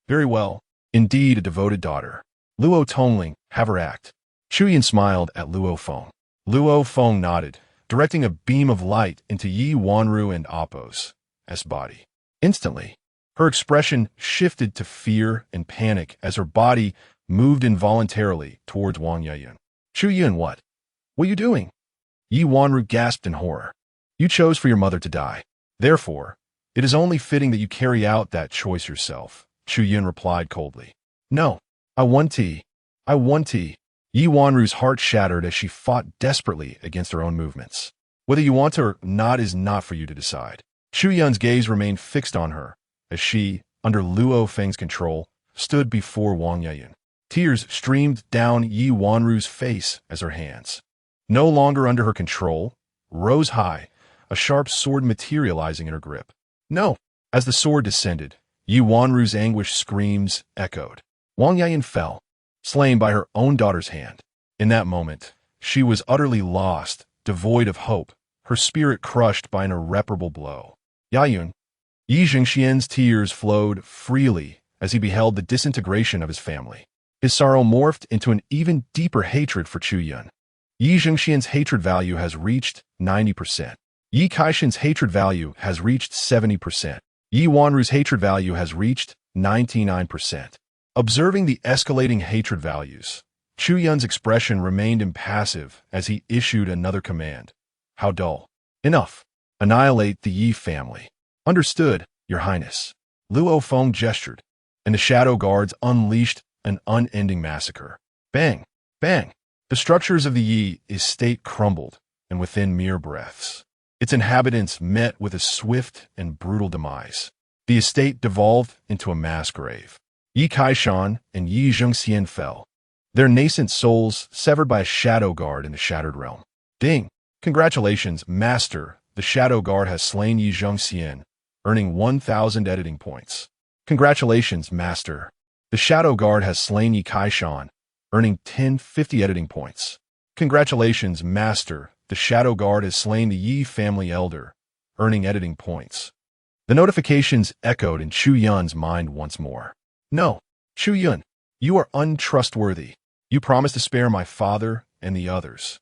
Very well. Indeed, a devoted daughter. Luo Tongling, have her act. Chu Yun smiled at Luo Feng. Luo Feng nodded, directing a beam of light into Yi Wanru and Appo's body. Instantly, her expression shifted to fear and panic as her body moved involuntarily towards Wang Yayun. Chu Yun, what? What are you doing? Yi Wanru gasped in horror. You chose for your mother to die. Therefore, it is only fitting that you carry out that choice yourself, Chu Yun replied coldly. No, I want tea. I want tea. Yi Wanru's heart shattered as she fought desperately against her own movements. Whether you want to or not is not for you to decide. Chu Yun's gaze remained fixed on her as she, under Luo Feng's control, stood before Wang Yayun. Tears streamed down Yi Wanru's face as her hands, no longer under her control, rose high, a sharp sword materializing in her grip. No! As the sword descended, Yi Wanru's anguished screams echoed. Wang Yayun fell, slain by her own daughter's hand. In that moment, she was utterly lost, devoid of hope, her spirit crushed by an irreparable blow. Yayun. Yi Jingxian's tears flowed freely as he beheld the disintegration of his family. His sorrow morphed into an even deeper hatred for Chu Yun. Yi Jingxian's hatred value has reached 90%. Yi Kaishin's hatred value has reached 70%. Yi Wanru's hatred value has reached 99%. Observing the escalating hatred values, Chu Yun's expression remained impassive as he issued another command. How dull. Enough. Annihilate the Yi family. Understood, Your Highness. Luo Feng gestured, and the Shadow Guards unleashed an unending massacre. Bang! Bang! The structures of the Yi estate crumbled, and within mere breaths, its inhabitants met with a swift and brutal demise. The estate devolved into a mass grave. Yi Kaishan and Yi Zhengxian fell, their nascent souls severed by a Shadow Guard in the Shattered Realm. Ding! Congratulations, Master! The Shadow Guard has slain Yi Zhengxian, earning 1,000 editing points. Congratulations, Master! The Shadow Guard has slain Yi Kaishan, earning 1050 editing points. Congratulations, Master! The Shadow Guard has slain the Yi family elder, earning editing points. The notifications echoed in Chu Yun's mind once more. No, Chu Yun, you are untrustworthy. You promised to spare my father and the others.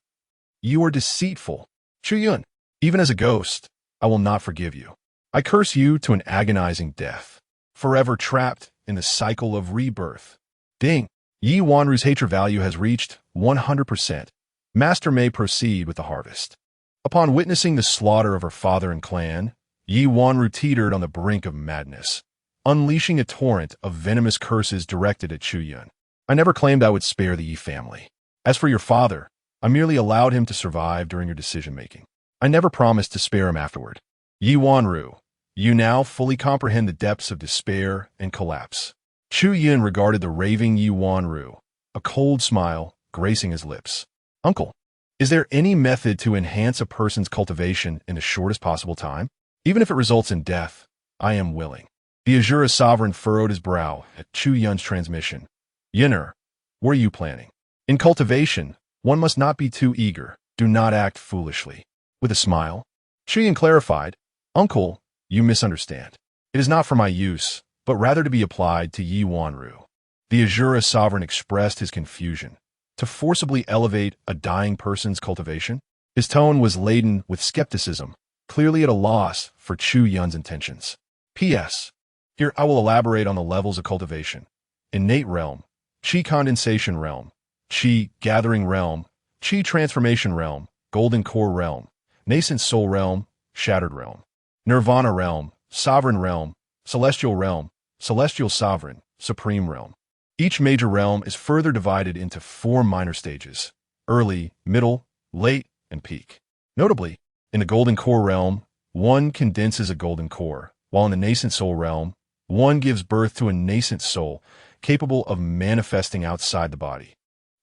You are deceitful. Chu Yun, even as a ghost, I will not forgive you. I curse you to an agonizing death, forever trapped in the cycle of rebirth. Ding! Yi Wanru's hatred value has reached 100%. Master may proceed with the harvest. Upon witnessing the slaughter of her father and clan, Yi Wanru teetered on the brink of madness, unleashing a torrent of venomous curses directed at Chu Yun. I never claimed I would spare the Yi family. As for your father, I merely allowed him to survive during your decision-making. I never promised to spare him afterward. Yi Wanru, you now fully comprehend the depths of despair and collapse. Chu Yun regarded the raving Yi Wanru, a cold smile gracing his lips. Uncle, is there any method to enhance a person's cultivation in the shortest possible time? Even if it results in death, I am willing. The Azura sovereign furrowed his brow at Chu Yun's transmission. Yun'er, what are you planning? In cultivation, one must not be too eager. Do not act foolishly. With a smile, Chu Yun clarified, Uncle, you misunderstand. It is not for my use, but rather to be applied to Yi Wanru. The Azura sovereign expressed his confusion. To forcibly elevate a dying person's cultivation? His tone was laden with skepticism, clearly at a loss for Chu Yun's intentions. P.S. Here I will elaborate on the levels of cultivation. Innate realm, Qi condensation realm, Qi gathering realm, Qi transformation realm, golden core realm, nascent soul realm, shattered realm, nirvana realm, sovereign realm, celestial sovereign, supreme realm. Each major realm is further divided into 4 minor stages: early, middle, late, and peak. Notably, in the golden core realm, one condenses a golden core, while in the nascent soul realm, one gives birth to a nascent soul capable of manifesting outside the body.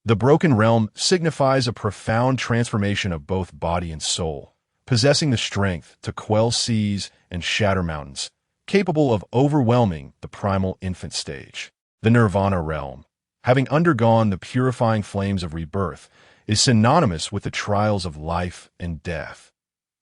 The broken realm signifies a profound transformation of both body and soul, possessing the strength to quell seas and shatter mountains, capable of overwhelming the primal infant stage. The nirvana realm, having undergone the purifying flames of rebirth, is synonymous with the trials of life and death.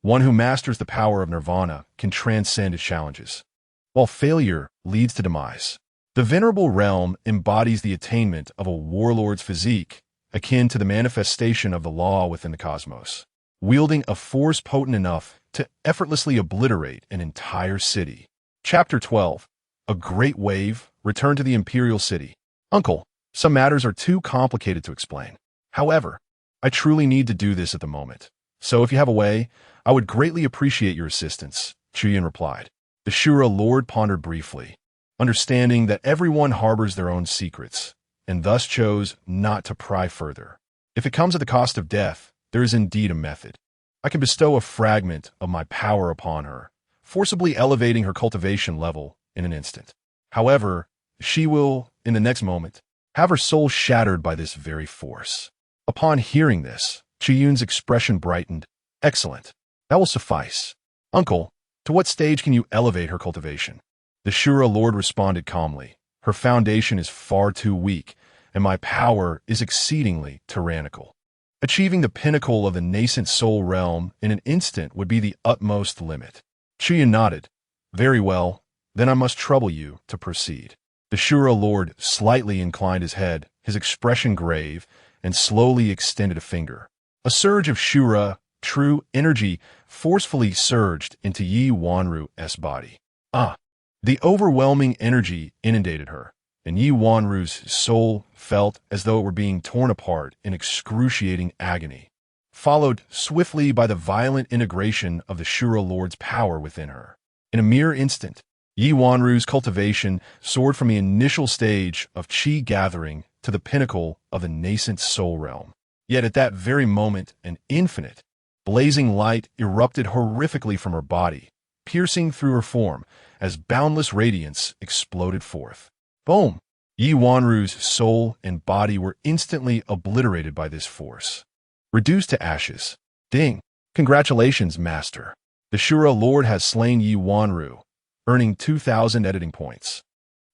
One who masters the power of nirvana can transcend its challenges, while failure leads to demise. The venerable realm embodies the attainment of a warlord's physique, akin to the manifestation of the law within the cosmos. wielding a force potent enough to effortlessly obliterate an entire city. Chapter 12. A great wave returned to the imperial city. Uncle, some matters are too complicated to explain. However, I truly need to do this at the moment. So if you have a way, I would greatly appreciate your assistance, Chu Yun replied. The Shura Lord pondered briefly, understanding that everyone harbors their own secrets, and thus chose not to pry further. If it comes at the cost of death, there is indeed a method. I can bestow a fragment of my power upon her, forcibly elevating her cultivation level in an instant. However, she will, in the next moment, have her soul shattered by this very force. Upon hearing this, Chu Yun's expression brightened. Excellent. That will suffice. Uncle, to what stage can you elevate her cultivation? The Shura Lord responded calmly. Her foundation is far too weak, and my power is exceedingly tyrannical. Achieving the pinnacle of the nascent soul realm in an instant would be the utmost limit. Chu Yun nodded. Very well, then I must trouble you to proceed. The Shura Lord slightly inclined his head, his expression grave, and slowly extended a finger. A surge of Shura, true energy, forcefully surged into Yi Wanru's body. The overwhelming energy inundated her, and Yi Wanru's soul felt as though it were being torn apart in excruciating agony, followed swiftly by the violent integration of the Shura Lord's power within her. In a mere instant, Yi Wanru's cultivation soared from the initial stage of qi gathering to the pinnacle of the nascent soul realm. Yet at that very moment, an infinite, blazing light erupted horrifically from her body, piercing through her form as boundless radiance exploded forth. Boom! Yi Wanru's soul and body were instantly obliterated by this force, reduced to ashes. Ding! Congratulations, Master. The Shura Lord has slain Yi Wanru, earning 2,000 editing points.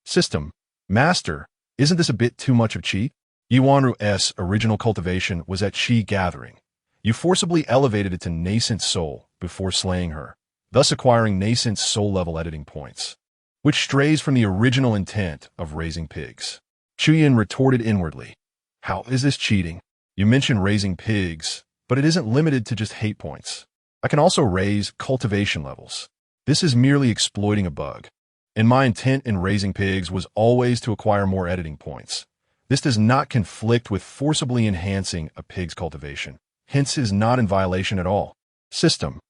System. Master, isn't this a bit too much of cheat? Yi Wanru's original cultivation was at qi gathering. You forcibly elevated it to nascent soul before slaying her, thus acquiring nascent soul-level editing points, which strays from the original intent of raising pigs. Chu Yun retorted inwardly. How is this cheating? You mentioned raising pigs, but it isn't limited to just hate points. I can also raise cultivation levels. This is merely exploiting a bug. And my intent in raising pigs was always to acquire more editing points. This does not conflict with forcibly enhancing a pig's cultivation, hence is not in violation at all. System.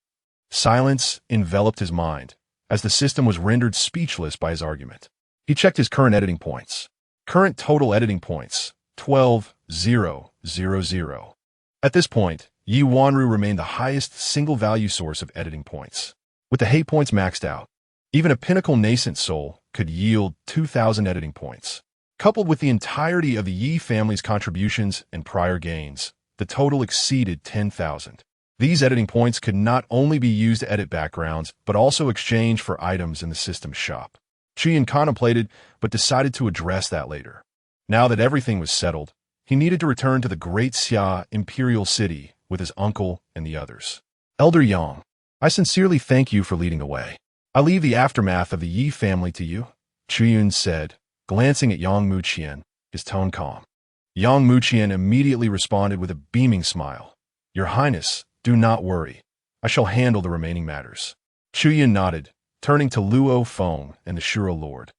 Silence enveloped his mind, as the system was rendered speechless by his argument. He checked his current editing points. Current total editing points, 12,000. At this point, Yi Wanru remained the highest single-value source of editing points. With the hate points maxed out, even a pinnacle nascent soul could yield 2,000 editing points. Coupled with the entirety of the Yi family's contributions and prior gains, the total exceeded 10,000. These editing points could not only be used to edit backgrounds, but also exchange for items in the system's shop. Chu Yun contemplated, but decided to address that later. Now that everything was settled, he needed to return to the Great Xia Imperial City with his uncle and the others. Elder Yang, I sincerely thank you for leading the way. I leave the aftermath of the Yi family to you, Chu Yun said, glancing at Yang Muqian, his tone calm. Yang Muqian immediately responded with a beaming smile. Your Highness, do not worry. I shall handle the remaining matters. Chu Yun nodded, turning to Luo Feng and the Shura Lord.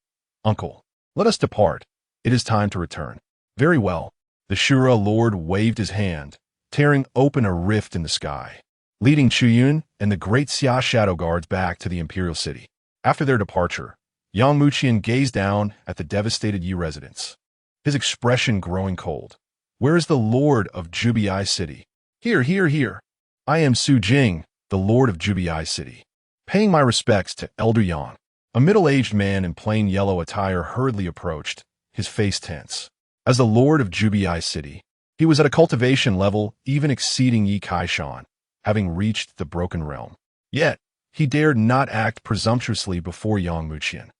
Uncle, let us depart. It is time to return. Very well. The Shura Lord waved his hand, tearing open a rift in the sky, leading Chu Yun and the Great Xia Shadow Guards back to the Imperial City. After their departure, Yang Muqian gazed down at the devastated Yi residence, his expression growing cold. Where is the Lord of Jubiai City? Here. I am Su Jing, the Lord of Jubiai City. Paying my respects to Elder Yang. A middle-aged man in plain yellow attire hurriedly approached, his face tense. As the Lord of Jubiai City, he was at a cultivation level even exceeding Yi Kaishan, having reached the Broken Realm. Yet, he dared not act presumptuously before Yang Muqian.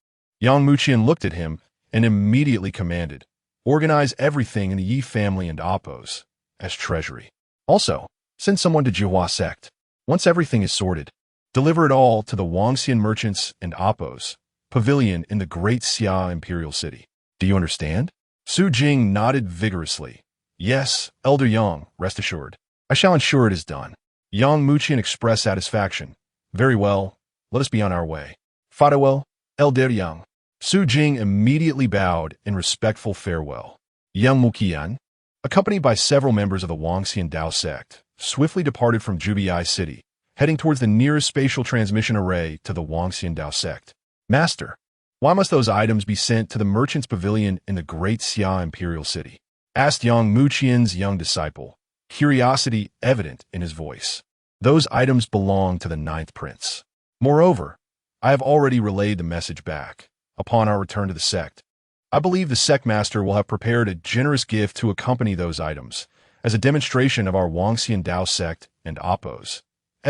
Yang Muqian looked at him and immediately commanded, organize everything in the Yi family and Appos as treasury. Also, send someone to Jihua sect. Once everything is sorted, deliver it all to the Wangxian merchants and Appos pavilion in the Great Xia Imperial City. Do you understand? Su Jing nodded vigorously. Yes, Elder Yang, rest assured. I shall ensure it is done. Yang Muqian expressed satisfaction. Very well, let us be on our way. Farewell, Elder Yang. Su Jing immediately bowed in respectful farewell. Yang Muqian, accompanied by several members of the Wangxian Dao sect, swiftly departed from Jubiai City, heading towards the nearest spatial transmission array to the Wangxian Dao sect. Master, why must those items be sent to the merchant's pavilion in the Great Xia Imperial City? Asked Yang Muqian's young disciple, curiosity evident in his voice. Those items belong to the ninth prince. Moreover, I have already relayed the message back. Upon our return to the sect, I believe the sect master will have prepared a generous gift to accompany those items, as a demonstration of our Wangxian Dao sect and Appo's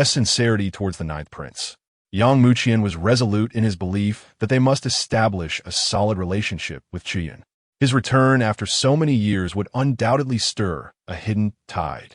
sincerity towards the ninth prince. Yang Muqian was resolute in his belief that they must establish a solid relationship with Chu Yun. His return after so many years would undoubtedly stir a hidden tide.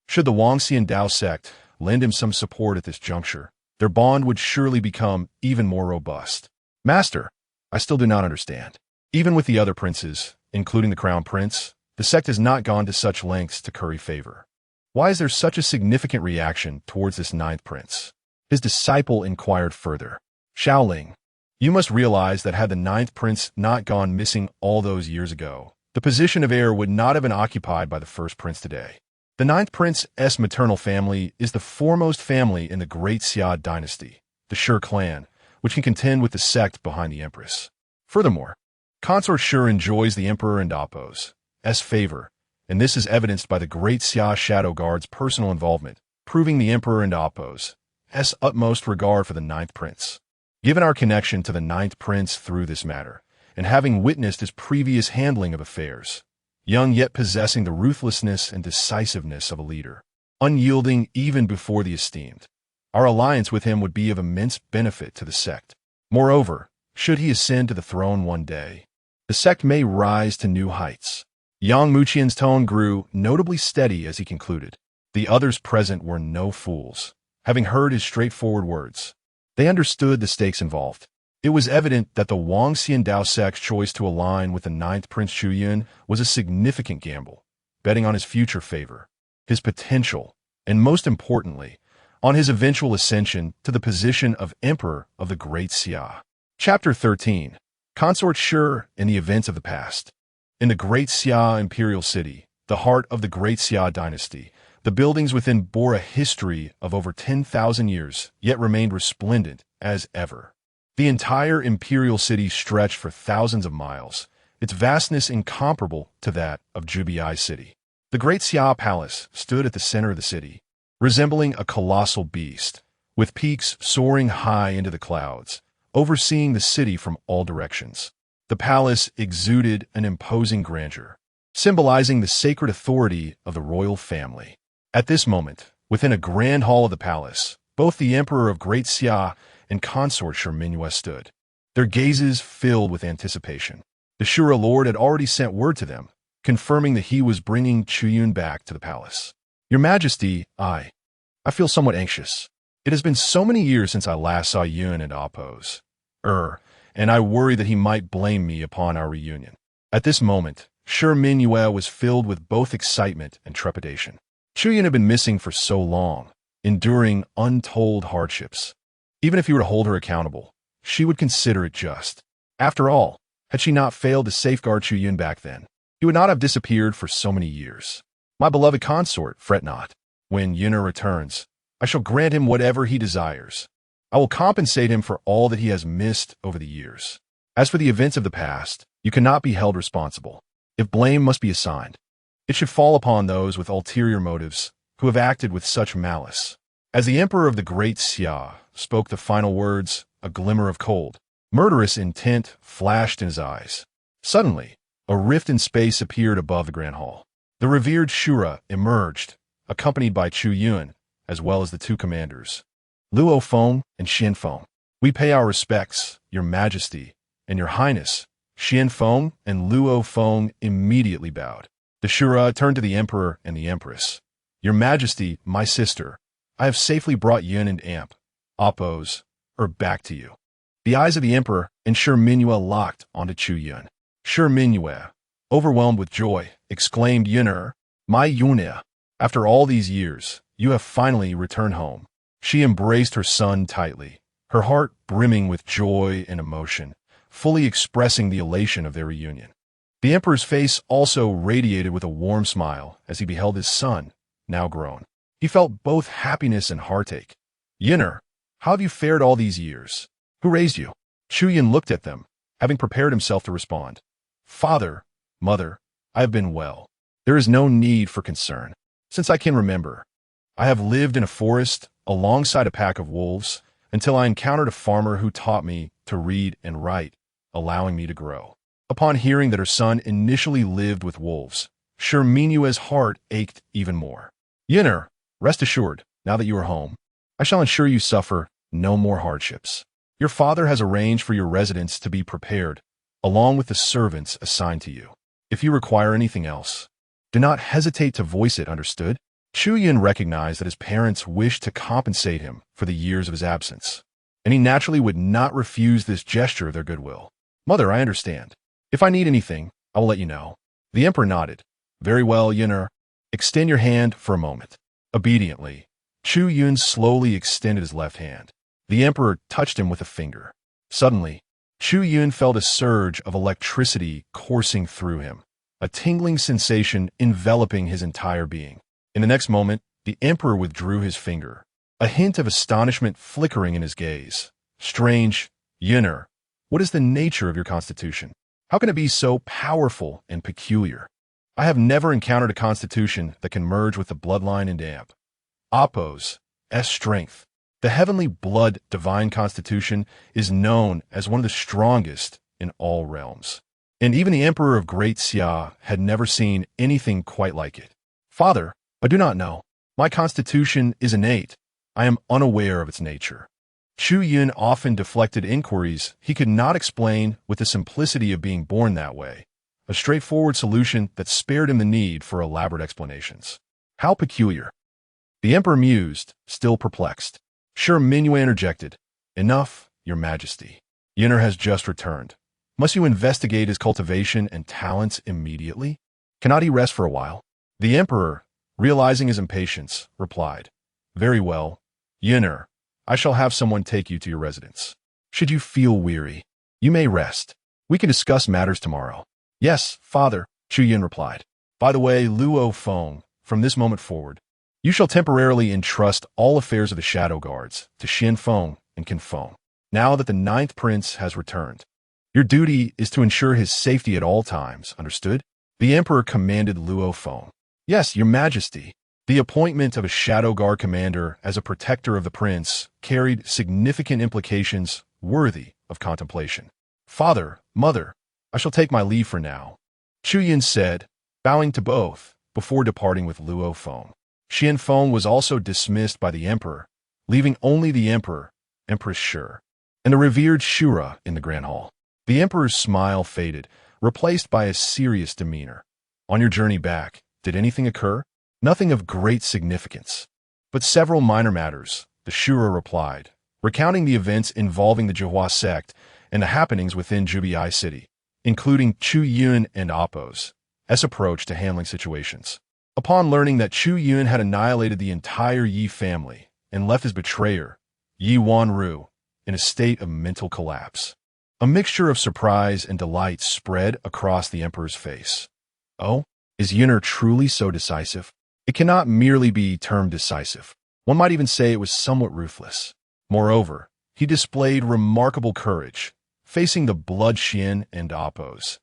Should the Wangxian Dao sect lend him some support at this juncture, their bond would surely become even more robust. Master, I still do not understand. Even with the other princes, including the crown prince, the sect has not gone to such lengths to curry favor. Why is there such a significant reaction towards this ninth prince? His disciple inquired further. Shaoling, you must realize that had the ninth prince not gone missing all those years ago, the position of heir would not have been occupied by the first prince today. The ninth prince's maternal family is the foremost family in the Great Xia Dynasty, the Shi clan, which can contend with the sect behind the empress. Furthermore, Consort Shi enjoys the emperor and Appo's favor, and this is evidenced by the Great Xia Shadow Guard's personal involvement, proving the emperor and Appo's utmost regard for the ninth prince. Given our connection to the ninth prince through this matter, and having witnessed his previous handling of affairs, young yet possessing the ruthlessness and decisiveness of a leader, unyielding even before the esteemed, our alliance with him would be of immense benefit to the sect. Moreover, should he ascend to the throne one day, the sect may rise to new heights. Yang Muqian's tone grew notably steady as he concluded. The others present were no fools. Having heard his straightforward words, they understood the stakes involved. It was evident that the Wangxian Dao sect's choice to align with the ninth Prince Chu Yun was a significant gamble, betting on his future favor, his potential, and most importantly, on his eventual ascension to the position of Emperor of the Great Xia. Chapter 13. Consort Shi and the Events of the Past. In the Great Xia Imperial City, the heart of the Great Xia Dynasty, the buildings within bore a history of over 10,000 years, yet remained resplendent as ever. The entire imperial city stretched for thousands of miles, its vastness incomparable to that of Jubiai City. The Great Xia Palace stood at the center of the city, resembling a colossal beast, with peaks soaring high into the clouds, overseeing the city from all directions. The palace exuded an imposing grandeur, symbolizing the sacred authority of the royal family. At this moment, within a grand hall of the palace, both the Emperor of Great Xia and Consort Shi stood, their gazes filled with anticipation. The Shura Lord had already sent word to them, confirming that he was bringing Chu Yun back to the palace. Your Majesty, I feel somewhat anxious. It has been so many years since I last saw Yun and Appo's. And I worry that he might blame me upon our reunion. At this moment, Shi Mingyue was filled with both excitement and trepidation. Chu Yun had been missing for so long, enduring untold hardships. Even if he were to hold her accountable, she would consider it just. After all, had she not failed to safeguard Chu Yun back then, he would not have disappeared for so many years. My beloved consort, fret not. When Yun'er returns, I shall grant him whatever he desires. I will compensate him for all that he has missed over the years. As for the events of the past, you cannot be held responsible. If blame must be assigned, it should fall upon those with ulterior motives who have acted with such malice. As the Emperor of the Great Xia spoke the final words, a glimmer of cold, murderous intent flashed in his eyes. Suddenly, a rift in space appeared above the Grand Hall. The revered Shura emerged, accompanied by Chu Yun, as well as the two commanders, Luo Feng and Xian Feng. We pay our respects, Your Majesty, and Your Highness. Xian Feng and Luo Feng immediately bowed. The Shura turned to the Emperor and the Empress. Your Majesty, my sister, I have safely brought Yun and Appo's back to you. The eyes of the Emperor and Shi Mingyue locked onto Chu Yun. Shi Mingyue, overwhelmed with joy, exclaimed, Yun'er, my Yun'er. After all these years, you have finally returned home." She embraced her son tightly, her heart brimming with joy and emotion, fully expressing the elation of their reunion. The emperor's face also radiated with a warm smile as he beheld his son, now grown. He felt both happiness and heartache. "Yin'er, how have you fared all these years? Who raised you?" Chu Yun looked at them, having prepared himself to respond. "Father, mother, I have been well. There is no need for concern. Since I can remember, I have lived in a forest alongside a pack of wolves until I encountered a farmer who taught me to read and write, allowing me to grow." Upon hearing that her son initially lived with wolves, Sherminua's heart ached even more. "Yin'er, rest assured, now that you are home, I shall ensure you suffer no more hardships. Your father has arranged for your residence to be prepared, along with the servants assigned to you. If you require anything else, do not hesitate to voice it, understood?" Chu Yun recognized that his parents wished to compensate him for the years of his absence, and he naturally would not refuse this gesture of their goodwill. "Mother, I understand. If I need anything, I will let you know." The emperor nodded. "Very well, Yin'er. Extend your hand for a moment." Obediently, Chu Yun slowly extended his left hand. The emperor touched him with a finger. Suddenly, Chu Yun felt a surge of electricity coursing through him, a tingling sensation enveloping his entire being. In the next moment, the emperor withdrew his finger, a hint of astonishment flickering in his gaze. "Strange, Yin'er, what is the nature of your constitution? How can it be so powerful and peculiar? I have never encountered a constitution that can merge with the bloodline and amp. Appo's strength. The heavenly blood divine constitution is known as one of the strongest in all realms. And even the emperor of Great Xia had never seen anything quite like it. Father, I do not know. My constitution is innate. I am unaware of its nature." Chu Yun often deflected inquiries he could not explain with the simplicity of being born that way, a straightforward solution that spared him the need for elaborate explanations. "How peculiar?" The emperor mused, still perplexed. Minue interjected. "Enough, your majesty. Yin'er has just returned. Must you investigate his cultivation and talents immediately? Cannot he rest for a while?" The emperor, realizing his impatience, replied, "Very well, Yin'er. I shall have someone take you to your residence. Should you feel weary, you may rest. We can discuss matters tomorrow." "Yes, father," Chu Yun replied. "By the way, Luo Feng, from this moment forward, you shall temporarily entrust all affairs of the Shadow Guards to Xin Feng and Qin Feng. Now that the 9th prince has returned, your duty is to ensure his safety at all times, understood?" The emperor commanded Luo Feng. "Yes, your majesty." The appointment of a Shadow Guard commander as a protector of the prince carried significant implications worthy of contemplation. "Father, mother, I shall take my leave for now," Chu Yun said, bowing to both before departing with Luo Feng. Xian Feng was also dismissed by the emperor, leaving only the emperor, Empress Shi, and the revered Shura in the grand hall. The emperor's smile faded, replaced by a serious demeanor. "On your journey back, did anything occur?" "Nothing of great significance, but several minor matters," the Shura replied, recounting the events involving the Jihua sect and the happenings within Jubiai City, including Chu Yun and Appo's approach to handling situations. Upon learning that Chu Yun had annihilated the entire Yi family and left his betrayer, Yi Wanru, in a state of mental collapse, a mixture of surprise and delight spread across the emperor's face. "Oh, is Yin'er truly so decisive?" "It cannot merely be termed decisive. One might even say it was somewhat ruthless. Moreover, he displayed remarkable courage, facing the blood Xian and Appo's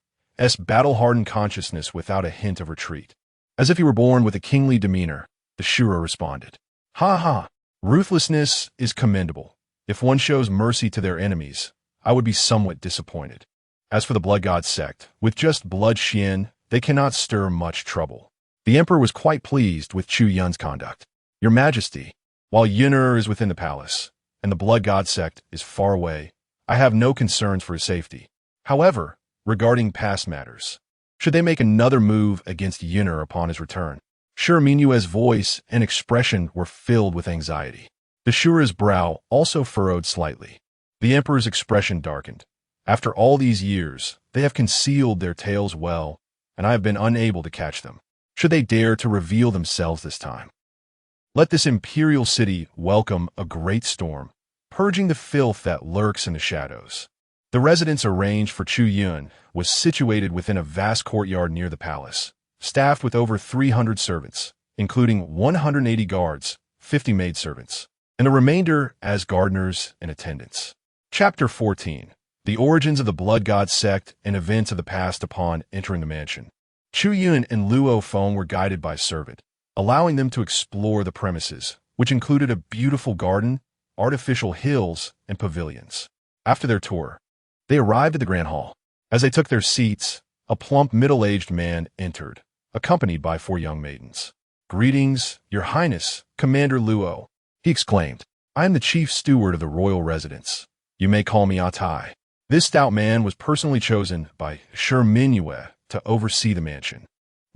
battle-hardened consciousness without a hint of retreat. As if he were born with a kingly demeanor," the Shura responded. "Ha ha! Ruthlessness is commendable. If one shows mercy to their enemies, I would be somewhat disappointed. As for the Blood God sect, with just blood Xian, they cannot stir much trouble." The emperor was quite pleased with Chu Yun's conduct. "Your majesty, while Yin'er is within the palace, and the Blood God sect is far away, I have no concerns for his safety. However, regarding past matters, should they make another move against Yin'er upon his return?" Minue's voice and expression were filled with anxiety. The Shura's brow also furrowed slightly. The emperor's expression darkened. "After all these years, they have concealed their tales well, and I have been unable to catch them. Should they dare to reveal themselves this time?" Let this imperial city welcome a great storm, purging the filth that lurks in the shadows. The residence arranged for Chu Yun was situated within a vast courtyard near the palace, staffed with over 300 servants, including 180 guards, 50 maidservants, and the remainder as gardeners and attendants. Chapter 14. The Origins of the Blood God Sect and Events of the Past upon entering the mansion. Chu Yun and Luo Feng were guided by a servant, allowing them to explore the premises, which included a beautiful garden, artificial hills, and pavilions. After their tour, they arrived at the Grand Hall. As they took their seats, a plump middle-aged man entered, accompanied by 4 young maidens. "Greetings, Your Highness, Commander Luo," he exclaimed. "I am the chief steward of the royal residence. You may call me Atai." This stout man was personally chosen by Shi Mingyue to oversee the mansion.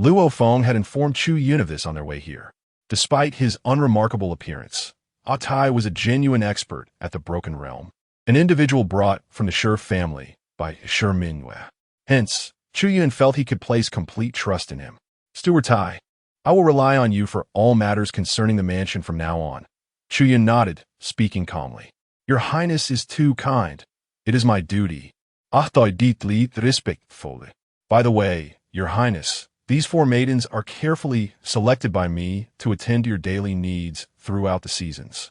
Luo Feng had informed Chu Yun of this on their way here. Despite his unremarkable appearance, Atai was a genuine expert at the Broken Realm, an individual brought from the Shi family by Shi Mingyue. Hence, Chu Yun felt he could place complete trust in him. "Steward Tai, I will rely on you for all matters concerning the mansion from now on." Chu Yun nodded, speaking calmly. "Your Highness is too kind. It is my duty." Respectfully. "By the way, Your Highness, these 4 maidens are carefully selected by me to attend to your daily needs throughout the seasons."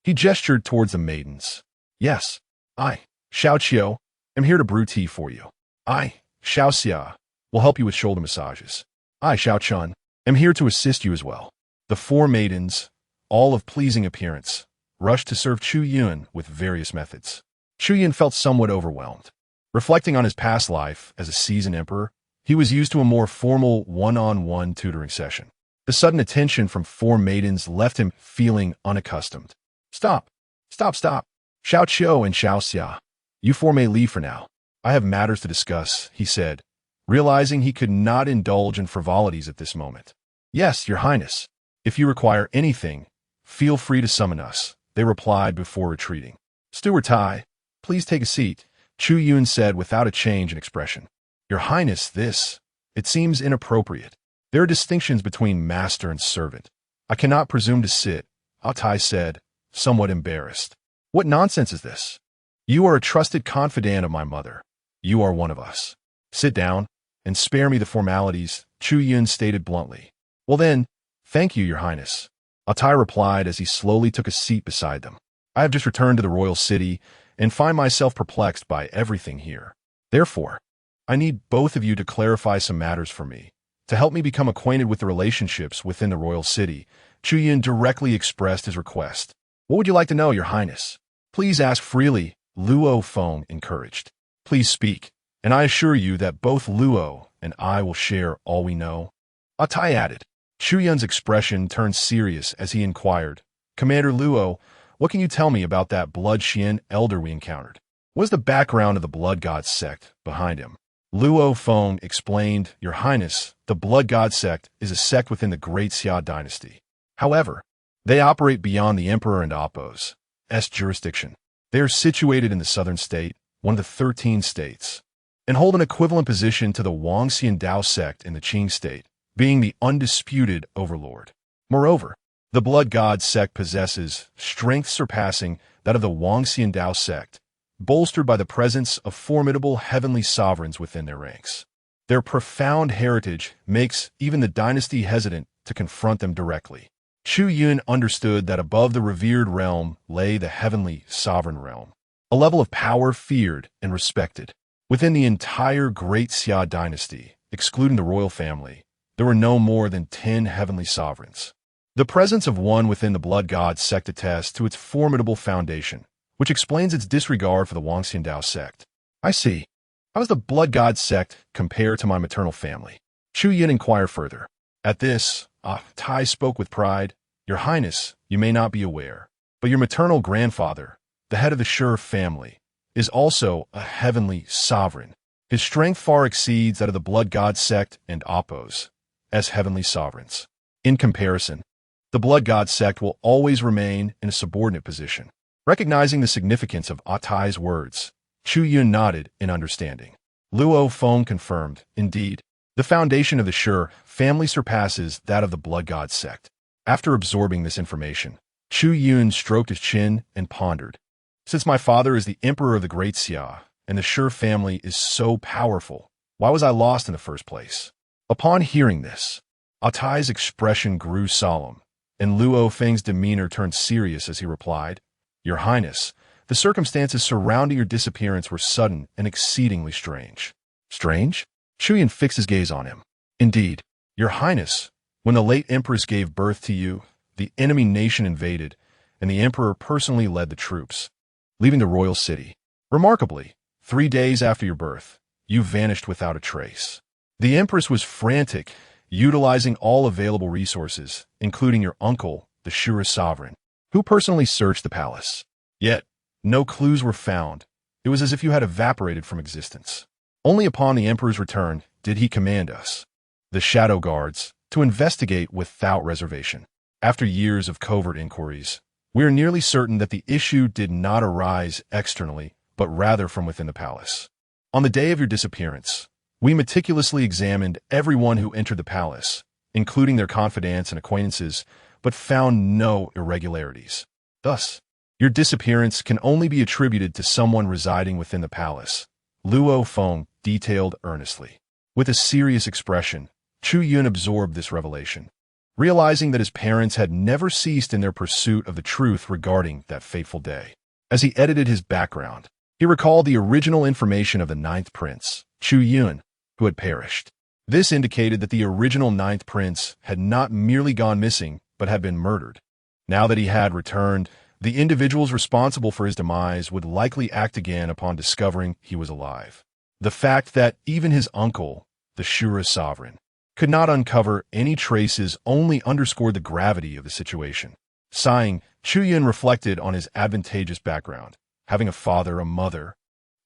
He gestured towards the maidens. "Yes, I, Xiao Qiu, am here to brew tea for you. I, Xiao Xia, will help you with shoulder massages. I, Xiao Chun, am here to assist you as well." The 4 maidens, all of pleasing appearance, rushed to serve Chu Yun with various methods. Chu Yun felt somewhat overwhelmed. Reflecting on his past life as a seasoned emperor, he was used to a more formal one-on-one tutoring session. The sudden attention from 4 maidens left him feeling unaccustomed. Stop! Stop! Xiao Qiu and Xiao Xia, you 4 may leave for now. I have matters to discuss," he said, realizing he could not indulge in frivolities at this moment. "Yes, Your Highness. If you require anything, feel free to summon us," they replied before retreating. "Steward Tai, please take a seat," Chu Yun said without a change in expression. "Your Highness, it seems inappropriate. There are distinctions between master and servant. I cannot presume to sit," Atai said, somewhat embarrassed. "What nonsense is this? You are a trusted confidant of my mother. You are one of us. Sit down and spare me the formalities," Chu Yun stated bluntly. "Well then, thank you, Your Highness," Atai replied as he slowly took a seat beside them. "I have just returned to the royal city and find myself perplexed by everything here. Therefore, I need both of you to clarify some matters for me. To help me become acquainted with the relationships within the royal city," Chu Yun directly expressed his request. "What would you like to know, Your Highness?" "Please ask freely," Luo Feng encouraged. "Please speak, and I assure you that both Luo and I will share all we know," Atai added. Chu Yun's expression turned serious as he inquired, "Commander Luo, what can you tell me about that Blood Xian elder we encountered? What is the background of the Blood God sect behind him?" Luo Feng explained, "Your Highness, the Blood God sect is a sect within the Great Xia Dynasty. However, they operate beyond the Emperor and Appo's jurisdiction. They are situated in the southern state, one of the 13 states, and hold an equivalent position to the Wangxian Dao sect in the Qing state, being the undisputed overlord. Moreover, the Blood God sect possesses strength surpassing that of the Wangxian Dao sect, bolstered by the presence of formidable heavenly sovereigns within their ranks. Their profound heritage makes even the dynasty hesitant to confront them directly." Chu Yun understood that above the revered realm lay the heavenly sovereign realm, a level of power feared and respected. Within the entire Great Xia Dynasty, excluding the royal family, there were no more than 10 heavenly sovereigns. The presence of one within the Blood God sect attests to its formidable foundation, which explains its disregard for the Wangxian Dao sect. "I see. How does the Blood God sect compare to my maternal family?" Chu Yun inquired further. At this, Tai spoke with pride. "Your Highness, you may not be aware, but your maternal grandfather, the head of the Shi family, is also a heavenly sovereign. His strength far exceeds that of the Blood God sect and Appo's as heavenly sovereigns. In comparison, the Blood God sect will always remain in a subordinate position." Recognizing the significance of Atai's words, Chu Yun nodded in understanding. Luo Feng confirmed, "Indeed, the foundation of the Shi family surpasses that of the Blood God sect. After absorbing this information, Chu Yun stroked his chin and pondered. Since my father is the emperor of the Great Xia, and the Shi family is so powerful, why was I lost in the first place? Upon hearing this, Atai's expression grew solemn, and Luo Feng's demeanor turned serious as he replied, Your Highness, the circumstances surrounding your disappearance were sudden and exceedingly strange. Strange? Chu Yun fixed his gaze on him. Indeed, Your Highness, when the late empress gave birth to you, the enemy nation invaded, and the emperor personally led the troops, leaving the royal city. Remarkably, 3 days after your birth, you vanished without a trace. The empress was frantic, utilizing all available resources, including your uncle, the Shi sovereign, who personally searched the palace. Yet, no clues were found. It was as if you had evaporated from existence. Only upon the emperor's return did he command us, the shadow guards, to investigate without reservation. After years of covert inquiries, we are nearly certain that the issue did not arise externally, but rather from within the palace. On the day of your disappearance, we meticulously examined everyone who entered the palace, including their confidants and acquaintances, but found no irregularities. Thus, your disappearance can only be attributed to someone residing within the palace, Luo Feng detailed earnestly. With a serious expression, Chu Yun absorbed this revelation, realizing that his parents had never ceased in their pursuit of the truth regarding that fateful day. As he edited his background, he recalled the original information of the ninth prince, Chu Yun, who had perished. This indicated that the original ninth prince had not merely gone missing, but had been murdered. Now that he had returned, the individuals responsible for his demise would likely act again upon discovering he was alive. The fact that even his uncle, the Shi sovereign, could not uncover any traces only underscored the gravity of the situation. Sighing, Chu Yun reflected on his advantageous background, having a father, a mother,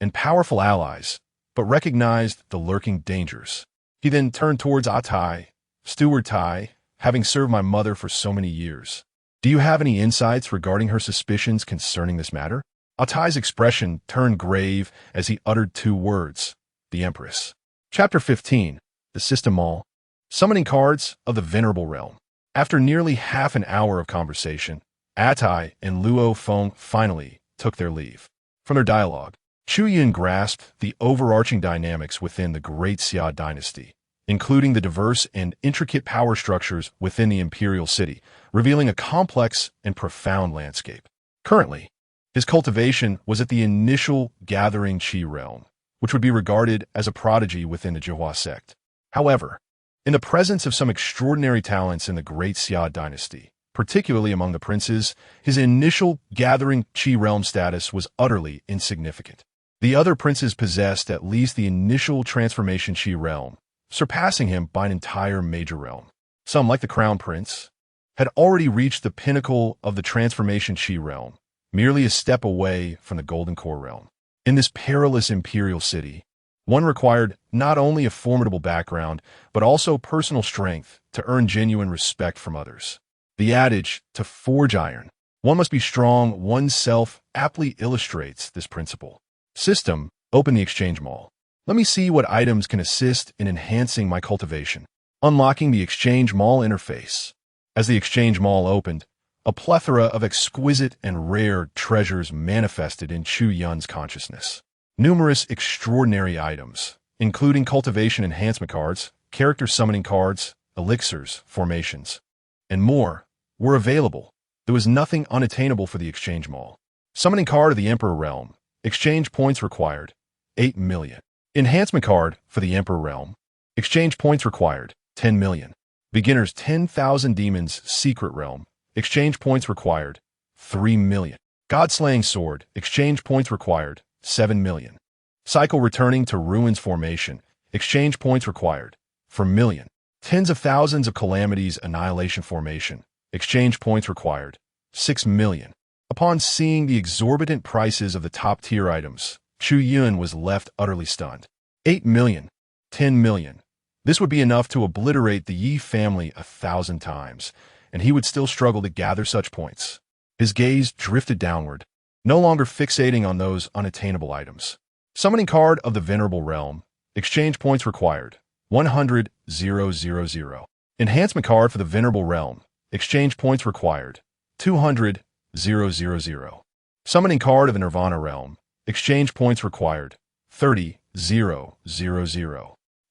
and powerful allies, but recognized the lurking dangers. He then turned towards Atai, Steward Tai, having served my mother for so many years. Do you have any insights regarding her suspicions concerning this matter? Atai's expression turned grave as he uttered 2 words, the Empress. Chapter 15, The System Mall. Summoning cards of the Venerable Realm. After nearly half an hour of conversation, Atai and Luo Feng finally took their leave. From their dialogue, Chu Yun grasped the overarching dynamics within the Great Xia Dynasty, including the diverse and intricate power structures within the imperial city, revealing a complex and profound landscape. Currently, his cultivation was at the initial gathering Qi realm, which would be regarded as a prodigy within the Zhihua sect. However, in the presence of some extraordinary talents in the Great Xia Dynasty, particularly among the princes, his initial gathering Qi realm status was utterly insignificant. The other princes possessed at least the initial transformation Qi realm, surpassing him by an entire major realm. Some, like the Crown Prince, had already reached the pinnacle of the transformation Qi realm, merely a step away from the Golden Core realm. In this perilous imperial city, one required not only a formidable background, but also personal strength to earn genuine respect from others. The adage, to forge iron, one must be strong oneself, aptly illustrates this principle. System, open the exchange mall. Let me see what items can assist in enhancing my cultivation. Unlocking the exchange mall interface. As the exchange mall opened, a plethora of exquisite and rare treasures manifested in Chu Yun's consciousness. Numerous extraordinary items, including cultivation enhancement cards, character summoning cards, elixirs, formations, and more, were available. There was nothing unattainable for the exchange mall. Summoning card of the Emperor realm. Exchange points required, 8 million. Enhancement card for the Emperor realm. Exchange points required, 10 million. Beginners 10,000 Demons Secret Realm. Exchange points required, 3 million. God-slaying sword. Exchange points required, 7 million. Cycle returning to Ruins formation. Exchange points required, 4 million. Tens of thousands of calamities annihilation formation. Exchange points required, 6 million. Upon seeing the exorbitant prices of the top-tier items, Chu Yun was left utterly stunned. 8 million, 10 million. This would be enough to obliterate the Yi family 1,000 times, and he would still struggle to gather such points. His gaze drifted downward, no longer fixating on those unattainable items. Summoning card of the Venerable Realm. Exchange points required, 100,000. Enhancement card for the Venerable Realm. Exchange points required. 200, 000. Summoning card of the Nirvana realm. Exchange points required. 30, 000.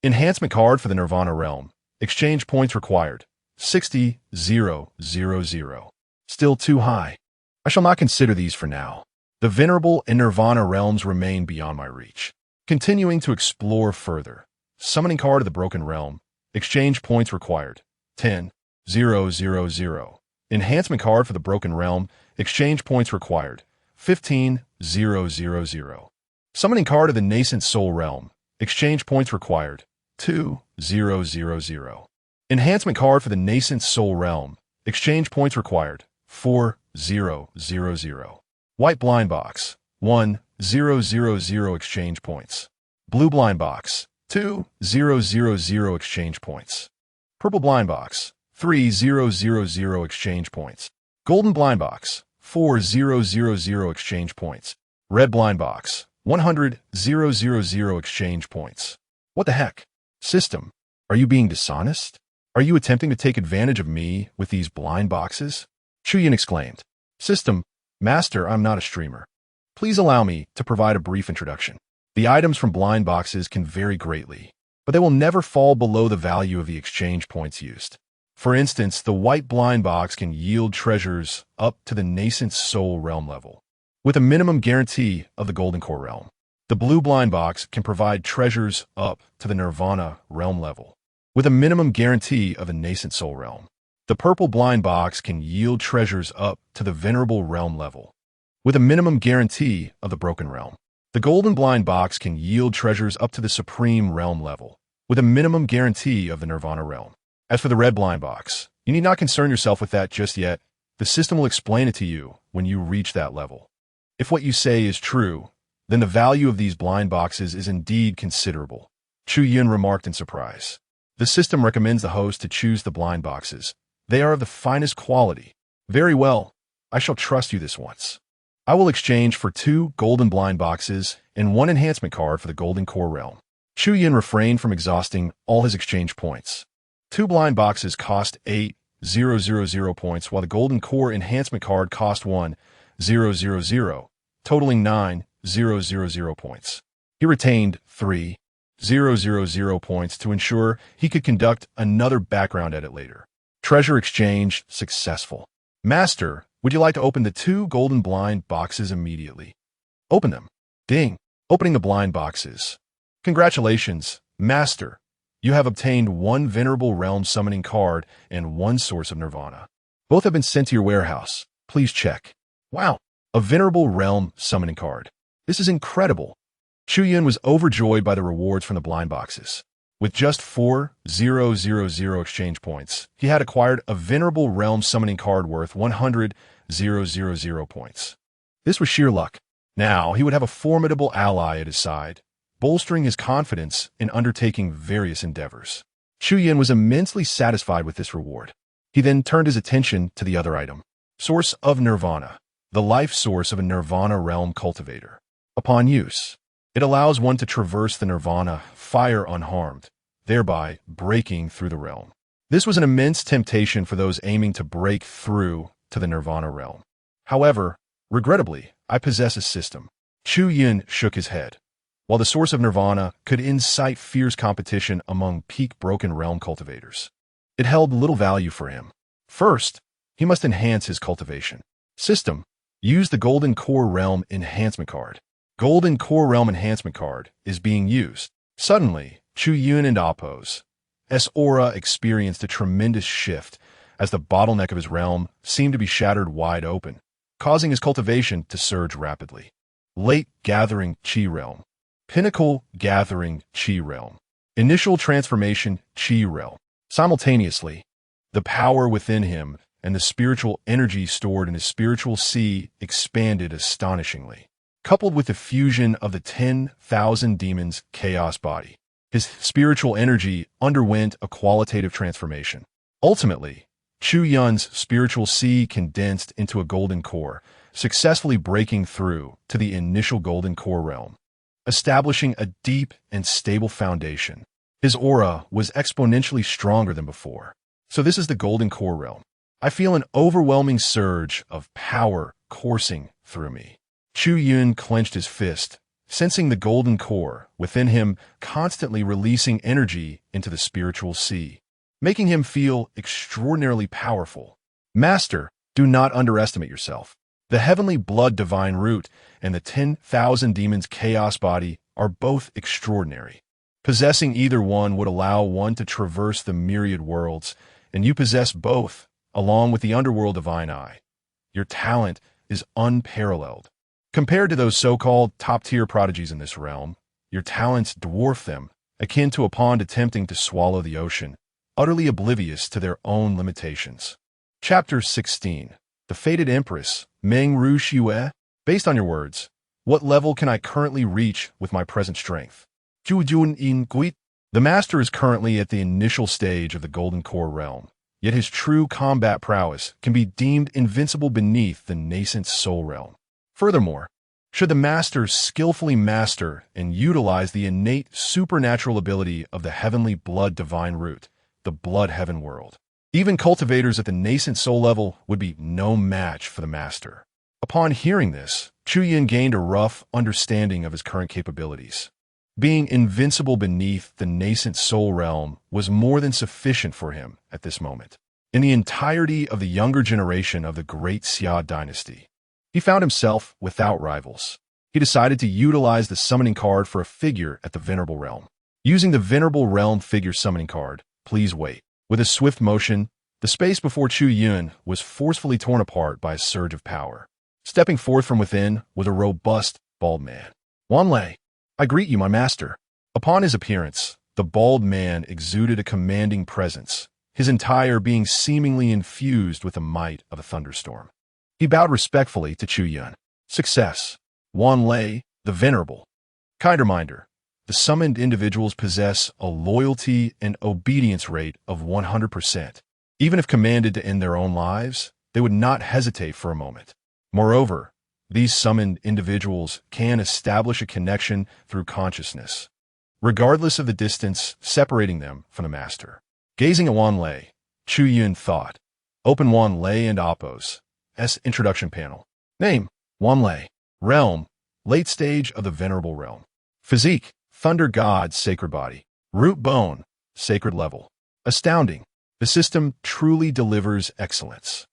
Enhancement card for the Nirvana realm. Exchange points required. 60, 000. Still too high. I shall not consider these for now. The Venerable and Nirvana realms remain beyond my reach. Continuing to explore further. Summoning card of the Broken Realm. Exchange points required. 10, 000. Enhancement card for the Broken Realm. Exchange points required. 15, 000. Summoning card of the Nascent Soul Realm. Exchange points required. 2, 000. Enhancement card for the Nascent Soul Realm. Exchange points required. 4, 000. White Blind Box. 1, 000 exchange points. Blue Blind Box. 2, 000 exchange points. Purple Blind Box. 3, 000 exchange points. Golden Blind Box. 4, 000 exchange points. Red Blind Box. 100, 000 exchange points. What the heck? System, are you being dishonest? Are you attempting to take advantage of me with these blind boxes? Chu Yun exclaimed. System, Master, I'm not a streamer. Please allow me to provide a brief introduction. The items from blind boxes can vary greatly, but they will never fall below the value of the exchange points used. For instance, the white blind box can yield treasures up to the Nascent Soul Realm level, with a minimum guarantee of the Golden Core Realm. The blue blind box can provide treasures up to the Nirvana Realm level, with a minimum guarantee of the Nascent Soul Realm. The purple blind box can yield treasures up to the Venerable Realm level, with a minimum guarantee of the Broken Realm. The golden blind box can yield treasures up to the Supreme Realm level, with a minimum guarantee of the Nirvana Realm. As for the red blind box, you need not concern yourself with that just yet. The system will explain it to you when you reach that level. If what you say is true, then the value of these blind boxes is indeed considerable. Chu Yun remarked in surprise. The system recommends the host to choose the blind boxes. They are of the finest quality. Very well, I shall trust you this once. I will exchange for 2 golden blind boxes and 1 enhancement card for the Golden Core Realm. Chu Yun refrained from exhausting all his exchange points. 2 blind boxes cost 8,000 points, while the Golden Core enhancement card cost 1,000, totaling 9,000 points. He retained 3,000 points to ensure he could conduct another background edit later. Treasure exchange successful. Master, would you like to open the 2 golden blind boxes immediately? Open them. Ding. Opening the blind boxes. Congratulations, Master. You have obtained 1 Venerable Realm summoning card and 1 Source of Nirvana. Both have been sent to your warehouse. Please check. Wow, a Venerable Realm summoning card. This is incredible. Chu Yun was overjoyed by the rewards from the blind boxes. With just 4,000 exchange points, he had acquired a Venerable Realm summoning card worth 100,000 points. This was sheer luck. Now he would have a formidable ally at his side, bolstering his confidence in undertaking various endeavors. Chu Yun was immensely satisfied with this reward. He then turned his attention to the other item. Source of Nirvana, the life source of a Nirvana Realm cultivator. Upon use, it allows one to traverse the Nirvana fire unharmed, thereby breaking through the realm. This was an immense temptation for those aiming to break through to the Nirvana realm. However, regrettably, I possess a system. Chu Yun shook his head. While the source of Nirvana could incite fierce competition among peak Broken Realm cultivators, it held little value for him. First, he must enhance his cultivation. System, use the Golden Core Realm enhancement card. Golden Core Realm enhancement card is being used. Suddenly, Chu Yun and Appo's aura experienced a tremendous shift as the bottleneck of his realm seemed to be shattered wide open, causing his cultivation to surge rapidly. Late Gathering Chi Realm. Pinnacle Gathering Chi Realm. Initial Transformation Chi Realm. Simultaneously, the power within him and the spiritual energy stored in his spiritual sea expanded astonishingly. Coupled with the fusion of the 10,000 demons' chaos body, his spiritual energy underwent a qualitative transformation. Ultimately, Chu Yun's spiritual sea condensed into a golden core, successfully breaking through to the initial Golden Core Realm, establishing a deep and stable foundation. His aura was exponentially stronger than before. So this is the Golden Core Realm. I feel an overwhelming surge of power coursing through me. Chu Yun clenched his fist, sensing the golden core within him constantly releasing energy into the spiritual sea, making him feel extraordinarily powerful. Master, do not underestimate yourself. The heavenly blood divine root and the 10,000 demons chaos body are both extraordinary. Possessing either one would allow one to traverse the myriad worlds, and you possess both, along with the underworld divine eye. Your talent is unparalleled. Compared to those so-called top-tier prodigies in this realm, your talents dwarf them, akin to a pond attempting to swallow the ocean, utterly oblivious to their own limitations. Chapter 16. The Fated Empress, Meng Ru Xue. Based on your words, what level can I currently reach with my present strength? Chu Yun in Guit. The master is currently at the initial stage of the Golden Core realm, yet his true combat prowess can be deemed invincible beneath the nascent soul realm. Furthermore, should the master skillfully master and utilize the innate supernatural ability of the heavenly blood divine root, the blood heaven world, even cultivators at the nascent soul level would be no match for the master. Upon hearing this, Chu Yun gained a rough understanding of his current capabilities. Being invincible beneath the nascent soul realm was more than sufficient for him at this moment. In the entirety of the younger generation of the Great Xia Dynasty, he found himself without rivals. He decided to utilize the summoning card for a figure at the Venerable Realm. Using the Venerable Realm figure summoning card, please wait. With a swift motion, the space before Chu Yun was forcefully torn apart by a surge of power. Stepping forth from within was a robust, bald man. Wan Lei, I greet you, my master. Upon his appearance, the bald man exuded a commanding presence, his entire being seemingly infused with the might of a thunderstorm. He bowed respectfully to Chu Yun. Success. Wan Lei, the Venerable. Kind reminder, the summoned individuals possess a loyalty and obedience rate of 100%. Even if commanded to end their own lives, they would not hesitate for a moment. Moreover, these summoned individuals can establish a connection through consciousness, regardless of the distance separating them from the master. Gazing at Wan Lei, Chu Yun thought, open Wan Lei and Oppos. Introduction panel. Name, Wan Lei. Realm, late stage of the Venerable Realm. Physique, Thunder God, Sacred Body. Root Bone, Sacred Level. Astounding, the system truly delivers excellence.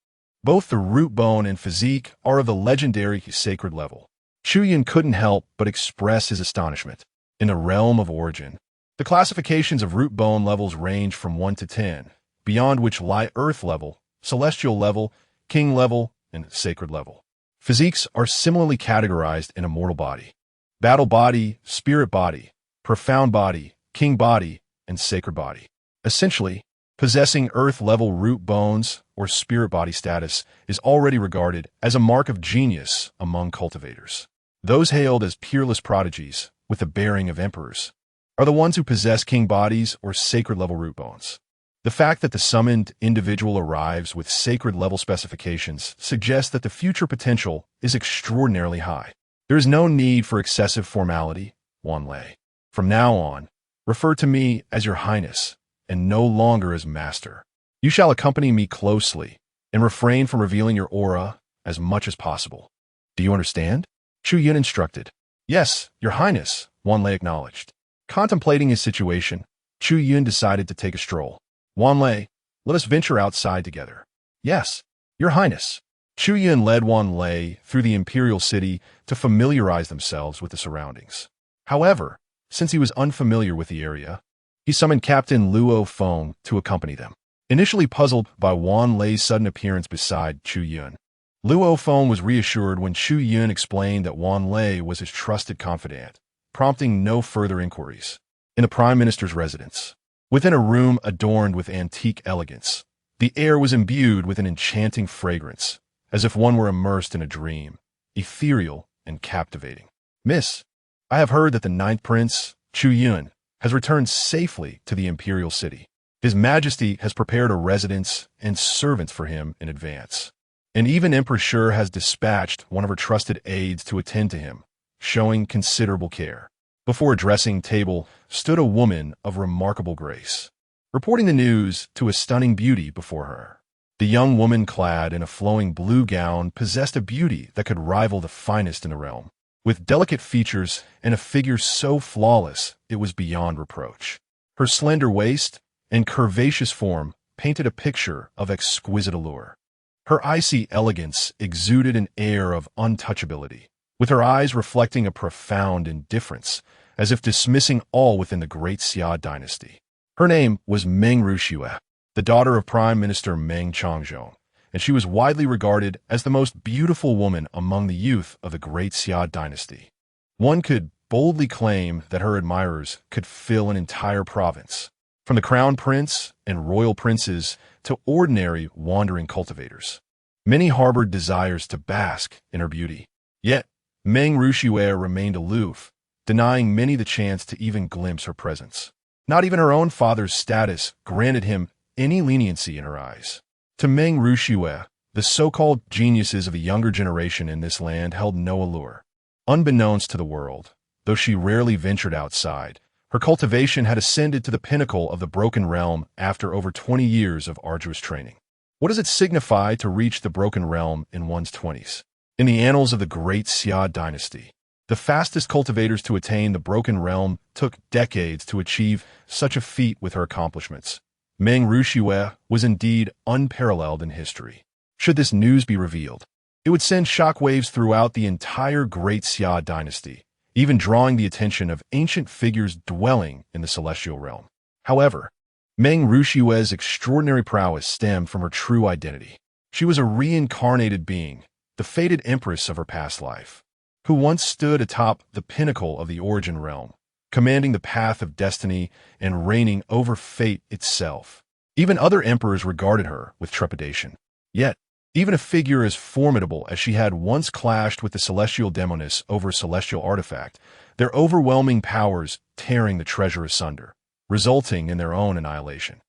Both the root bone and physique are of the legendary Sacred Level. Chu Yun couldn't help but express his astonishment. In the realm of origin, the classifications of root bone levels range from 1 to 10, beyond which lie Earth Level, Celestial Level, King Level, and Sacred Level. Physiques are similarly categorized in Immortal Body, Battle Body, Spirit Body, Profound Body, King Body, and Sacred Body. Essentially, possessing Earth-level root bones or spirit body status is already regarded as a mark of genius among cultivators. Those hailed as peerless prodigies, with the bearing of emperors, are the ones who possess king bodies or sacred-level root bones. The fact that the summoned individual arrives with sacred-level specifications suggests that the future potential is extraordinarily high. There is no need for excessive formality, Wan Lei. From now on, refer to me as Your Highness, and no longer as Master. You shall accompany me closely, and refrain from revealing your aura as much as possible. Do you understand? Chu Yun instructed. Yes, Your Highness, Wan Lei acknowledged. Contemplating his situation, Chu Yun decided to take a stroll. Wan Lei, let us venture outside together. Yes, Your Highness. Chu Yun led Wan Lei through the imperial city to familiarize themselves with the surroundings. However, since he was unfamiliar with the area, he summoned Captain Luo Feng to accompany them. Initially puzzled by Wan Lei's sudden appearance beside Chu Yun, Luo Feng was reassured when Chu Yun explained that Wan Lei was his trusted confidant, prompting no further inquiries. In the Prime Minister's residence, within a room adorned with antique elegance, the air was imbued with an enchanting fragrance, as if one were immersed in a dream, ethereal and captivating. Miss, I have heard that the ninth prince, Chu Yun, has returned safely to the imperial city. His Majesty has prepared a residence and servants for him in advance. And even Empress Shi has dispatched one of her trusted aides to attend to him, showing considerable care. Before a dressing table stood a woman of remarkable grace, reporting the news to a stunning beauty before her. The young woman, clad in a flowing blue gown, possessed a beauty that could rival the finest in the realm. With delicate features and a figure so flawless it was beyond reproach. Her slender waist and curvaceous form painted a picture of exquisite allure. Her icy elegance exuded an air of untouchability, with her eyes reflecting a profound indifference, as if dismissing all within the Great Xia Dynasty. Her name was Meng Ruxue, the daughter of Prime Minister Meng Changzhou, and she was widely regarded as the most beautiful woman among the youth of the Great Xia Dynasty. One could boldly claim that her admirers could fill an entire province, from the crown prince and royal princes to ordinary wandering cultivators. Many harbored desires to bask in her beauty. Yet, Meng Ruxue remained aloof, denying many the chance to even glimpse her presence. Not even her own father's status granted him any leniency in her eyes. To Meng Ruxue, the so-called geniuses of the younger generation in this land held no allure. Unbeknownst to the world, though she rarely ventured outside, her cultivation had ascended to the pinnacle of the broken realm after over 20 years of arduous training. What does it signify to reach the broken realm in one's 20s? In the annals of the Great Xia Dynasty, the fastest cultivators to attain the broken realm took decades to achieve such a feat. With her accomplishments, Meng Ruxue was indeed unparalleled in history. Should this news be revealed, it would send shockwaves throughout the entire Great Xia Dynasty, even drawing the attention of ancient figures dwelling in the celestial realm. However, Meng Ruxue's extraordinary prowess stemmed from her true identity. She was a reincarnated being, the fated empress of her past life, who once stood atop the pinnacle of the origin realm, commanding the path of destiny and reigning over fate itself. Even other emperors regarded her with trepidation. Yet, even a figure as formidable as she had once clashed with the celestial demoness over a celestial artifact, their overwhelming powers tearing the treasure asunder, resulting in their own annihilation.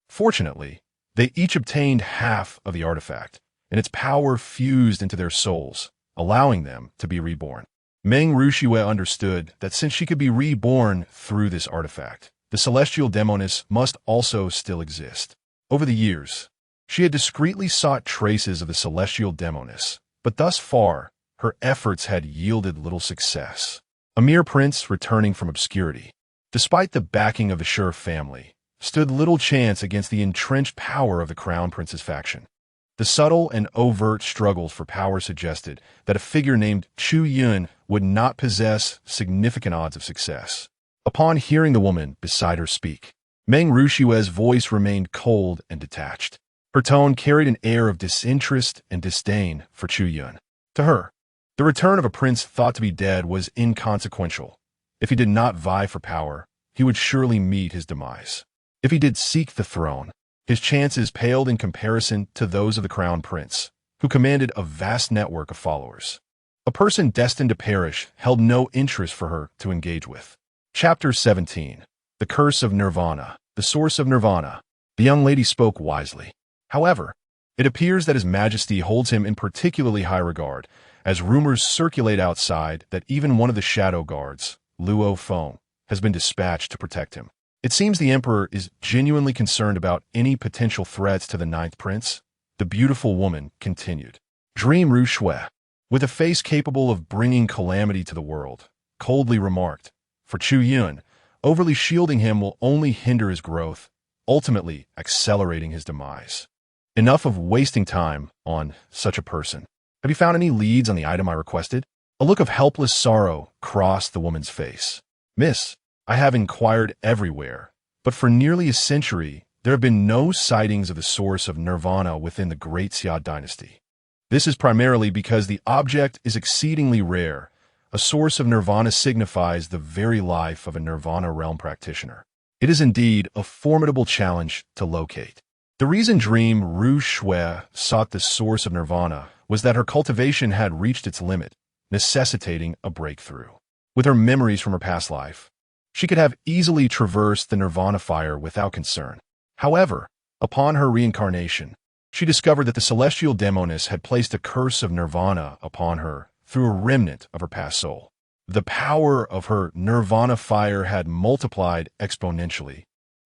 Fortunately, they each obtained half of the artifact, and its power fused into their souls, allowing them to be reborn. Meng Ruxue understood that since she could be reborn through this artifact, the celestial demoness must also still exist. Over the years, she had discreetly sought traces of the celestial demoness, but thus far, her efforts had yielded little success. A mere prince returning from obscurity, despite the backing of the Sher family, stood little chance against the entrenched power of the Crown Prince's faction. The subtle and overt struggles for power suggested that a figure named Chu Yun would not possess significant odds of success. Upon hearing the woman beside her speak, Meng Ruxue's voice remained cold and detached. Her tone carried an air of disinterest and disdain for Chu Yun. To her, the return of a prince thought to be dead was inconsequential. If he did not vie for power, he would surely meet his demise. If he did seek the throne, his chances paled in comparison to those of the crown prince, who commanded a vast network of followers. A person destined to perish held no interest for her to engage with. Chapter 17. The Curse of Nirvana, the Source of Nirvana. The young lady spoke wisely. However, it appears that His Majesty holds him in particularly high regard, as rumors circulate outside that even one of the shadow guards, Luo Feng, has been dispatched to protect him. It seems the Emperor is genuinely concerned about any potential threats to the Ninth Prince, the beautiful woman continued. Dream Ruxue, with a face capable of bringing calamity to the world, coldly remarked, for Chu Yun, overly shielding him will only hinder his growth, ultimately accelerating his demise. Enough of wasting time on such a person. Have you found any leads on the item I requested? A look of helpless sorrow crossed the woman's face. Miss, I have inquired everywhere, but for nearly a century, there have been no sightings of the source of nirvana within the Great Xia Dynasty. This is primarily because the object is exceedingly rare. A source of nirvana signifies the very life of a nirvana realm practitioner. It is indeed a formidable challenge to locate. The reason Dream Ruxue sought the source of nirvana was that her cultivation had reached its limit, necessitating a breakthrough. With her memories from her past life, she could have easily traversed the nirvana fire without concern. However, upon her reincarnation, she discovered that the celestial demoness had placed a curse of nirvana upon her through a remnant of her past soul. The power of her nirvana fire had multiplied exponentially,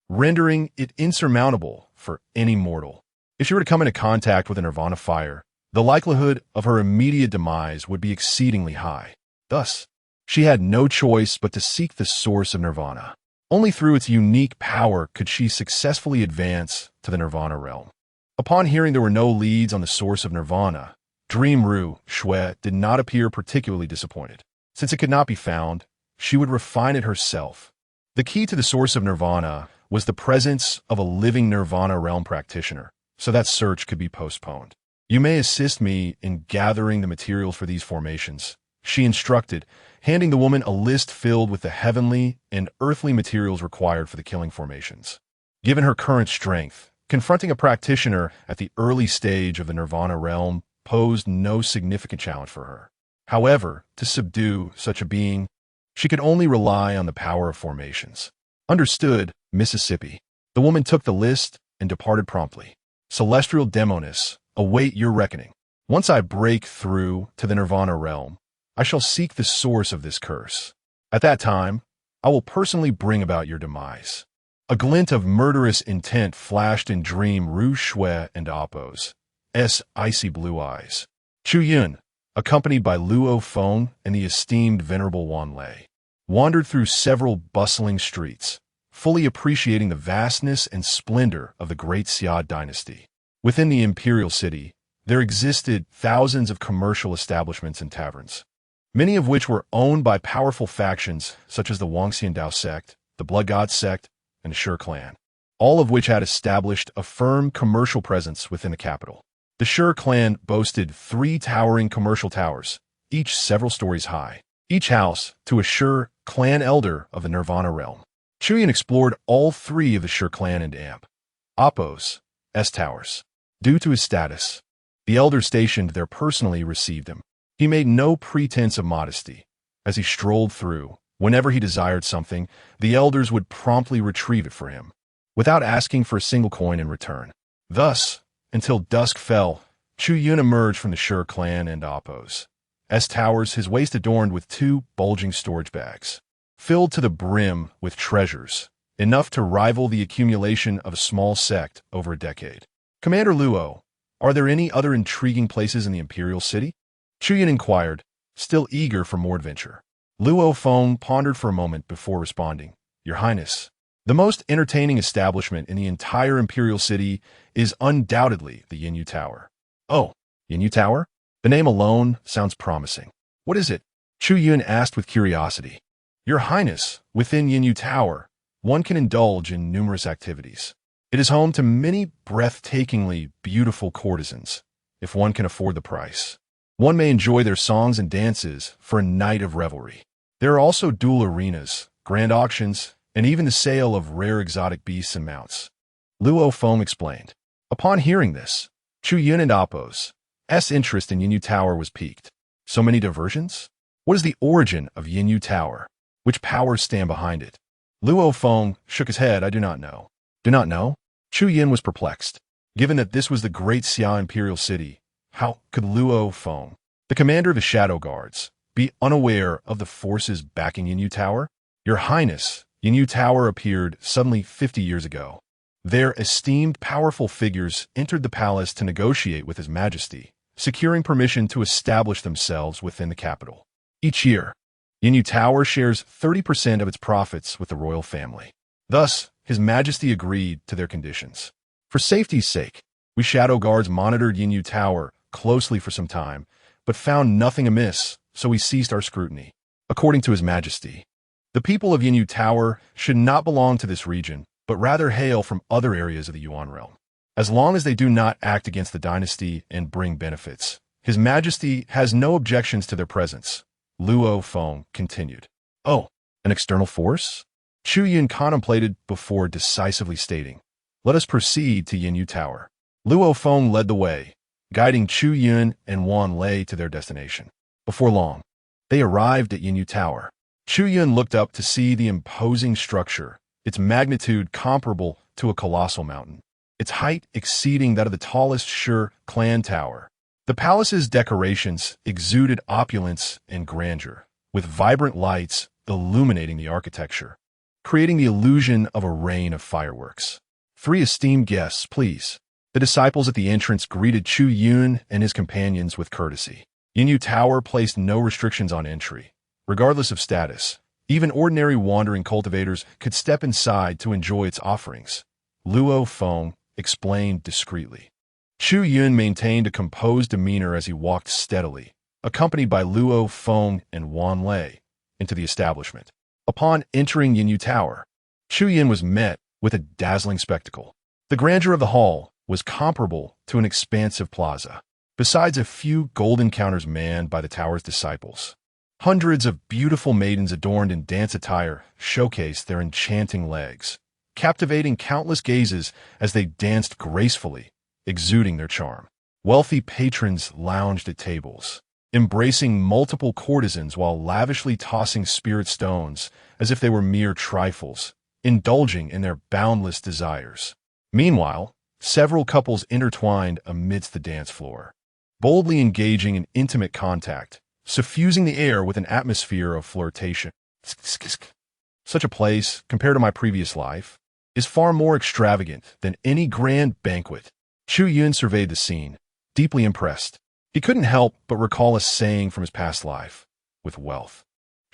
rendering it insurmountable for any mortal. If she were to come into contact with a nirvana fire, the likelihood of her immediate demise would be exceedingly high. Thus, she had no choice but to seek the source of nirvana. Only through its unique power could she successfully advance to the nirvana realm. Upon hearing there were no leads on the source of nirvana, Dream Ru Shui did not appear particularly disappointed. Since it could not be found, she would refine it herself. The key to the source of nirvana was the presence of a living nirvana realm practitioner, so that search could be postponed. You may assist me in gathering the materials for these formations, she instructed, handing the woman a list filled with the heavenly and earthly materials required for the killing formations. Given her current strength, confronting a practitioner at the early stage of the nirvana realm posed no significant challenge for her. However, to subdue such a being, she could only rely on the power of formations. Understood, Mississippi. The woman took the list and departed promptly. Celestial Demonis, await your reckoning. Once I break through to the nirvana realm, I shall seek the source of this curse. At that time, I will personally bring about your demise. A glint of murderous intent flashed in Dream Ru Shui and Appo's icy blue eyes. Chu Yun, accompanied by Luo Feng and the esteemed Venerable Wan Lei, wandered through several bustling streets, fully appreciating the vastness and splendor of the Great Xia Dynasty. Within the imperial city, there existed thousands of commercial establishments and taverns, many of which were owned by powerful factions such as the Wangxiandao sect, the Blood God sect, and the Shi clan, all of which had established a firm commercial presence within the capital. The Shi clan boasted 3 towering commercial towers, each several stories high, each house to a Shi clan elder of the Nirvana realm. Chu Yun explored all 3 of the Shi clan and Appo's towers. Due to his status, the elders stationed there personally received him. He made no pretense of modesty. As he strolled through, whenever he desired something, the elders would promptly retrieve it for him, without asking for a single coin in return. Thus, until dusk fell, Chu Yun emerged from the Shi clan and Appo's towers, his waist adorned with 2 bulging storage bags, filled to the brim with treasures, enough to rival the accumulation of a small sect over a decade. Commander Luo, are there any other intriguing places in the imperial city? Chu Yun inquired, still eager for more adventure. Luo Feng pondered for a moment before responding. Your Highness, the most entertaining establishment in the entire imperial city is undoubtedly the Yinyu Tower. Oh, Yinyu Tower? The name alone sounds promising. What is it? Chu Yun asked with curiosity. Your Highness, within Yinyu Tower, one can indulge in numerous activities. It is home to many breathtakingly beautiful courtesans, if one can afford the price. One may enjoy their songs and dances for a night of revelry. There are also duel arenas, grand auctions, and even the sale of rare exotic beasts and mounts. Luo Feng explained. Upon hearing this, Chu Yun and Appo's interest in Yinyu Tower was piqued. So many diversions? What is the origin of Yinyu Tower? Which powers stand behind it? Luo Feng shook his head. I do not know. Do not know? Chu Yun was perplexed. Given that this was the Great Xia Imperial City, how could Luo Feng, the commander of the Shadow Guards, be unaware of the forces backing Yinyu Tower? Your Highness, Yinyu Tower appeared suddenly 50 years ago. Their esteemed powerful figures entered the palace to negotiate with His Majesty, securing permission to establish themselves within the capital. Each year, Yinyu Tower shares 30% of its profits with the royal family. Thus, His Majesty agreed to their conditions. For safety's sake, we Shadow Guards monitored Yinyu Tower closely for some time, but found nothing amiss, so we ceased our scrutiny. According to His Majesty, the people of Yinyu Tower should not belong to this region, but rather hail from other areas of the Yuan realm. As long as they do not act against the dynasty and bring benefits, His Majesty has no objections to their presence. Luo Feng continued. Oh, an external force? Chu Yun contemplated before decisively stating, let us proceed to Yinyu Tower. Luo Feng led the way, guiding Chu Yun and Wan Lei to their destination. Before long, they arrived at Yinyu Tower. Chu Yun looked up to see the imposing structure, its magnitude comparable to a colossal mountain, its height exceeding that of the tallest Shi clan tower. The palace's decorations exuded opulence and grandeur, with vibrant lights illuminating the architecture, creating the illusion of a rain of fireworks. 3 esteemed guests, please. The disciples at the entrance greeted Chu Yun and his companions with courtesy. Yinyu Tower placed no restrictions on entry. Regardless of status, even ordinary wandering cultivators could step inside to enjoy its offerings. Luo Feng explained discreetly. Chu Yun maintained a composed demeanor as he walked steadily, accompanied by Luo Feng and Wan Lei, into the establishment. Upon entering Yinyu Tower, Chu Yun was met with a dazzling spectacle. The grandeur of the hall was comparable to an expansive plaza. Besides a few golden counters manned by the tower's disciples, hundreds of beautiful maidens adorned in dance attire showcased their enchanting legs, captivating countless gazes as they danced gracefully, exuding their charm. Wealthy patrons lounged at tables, embracing multiple courtesans while lavishly tossing spirit stones as if they were mere trifles, indulging in their boundless desires. Meanwhile, several couples intertwined amidst the dance floor, boldly engaging in intimate contact, suffusing the air with an atmosphere of flirtation. Such a place, compared to my previous life, is far more extravagant than any grand banquet. Chu Yun surveyed the scene, deeply impressed. He couldn't help but recall a saying from his past life, with wealth.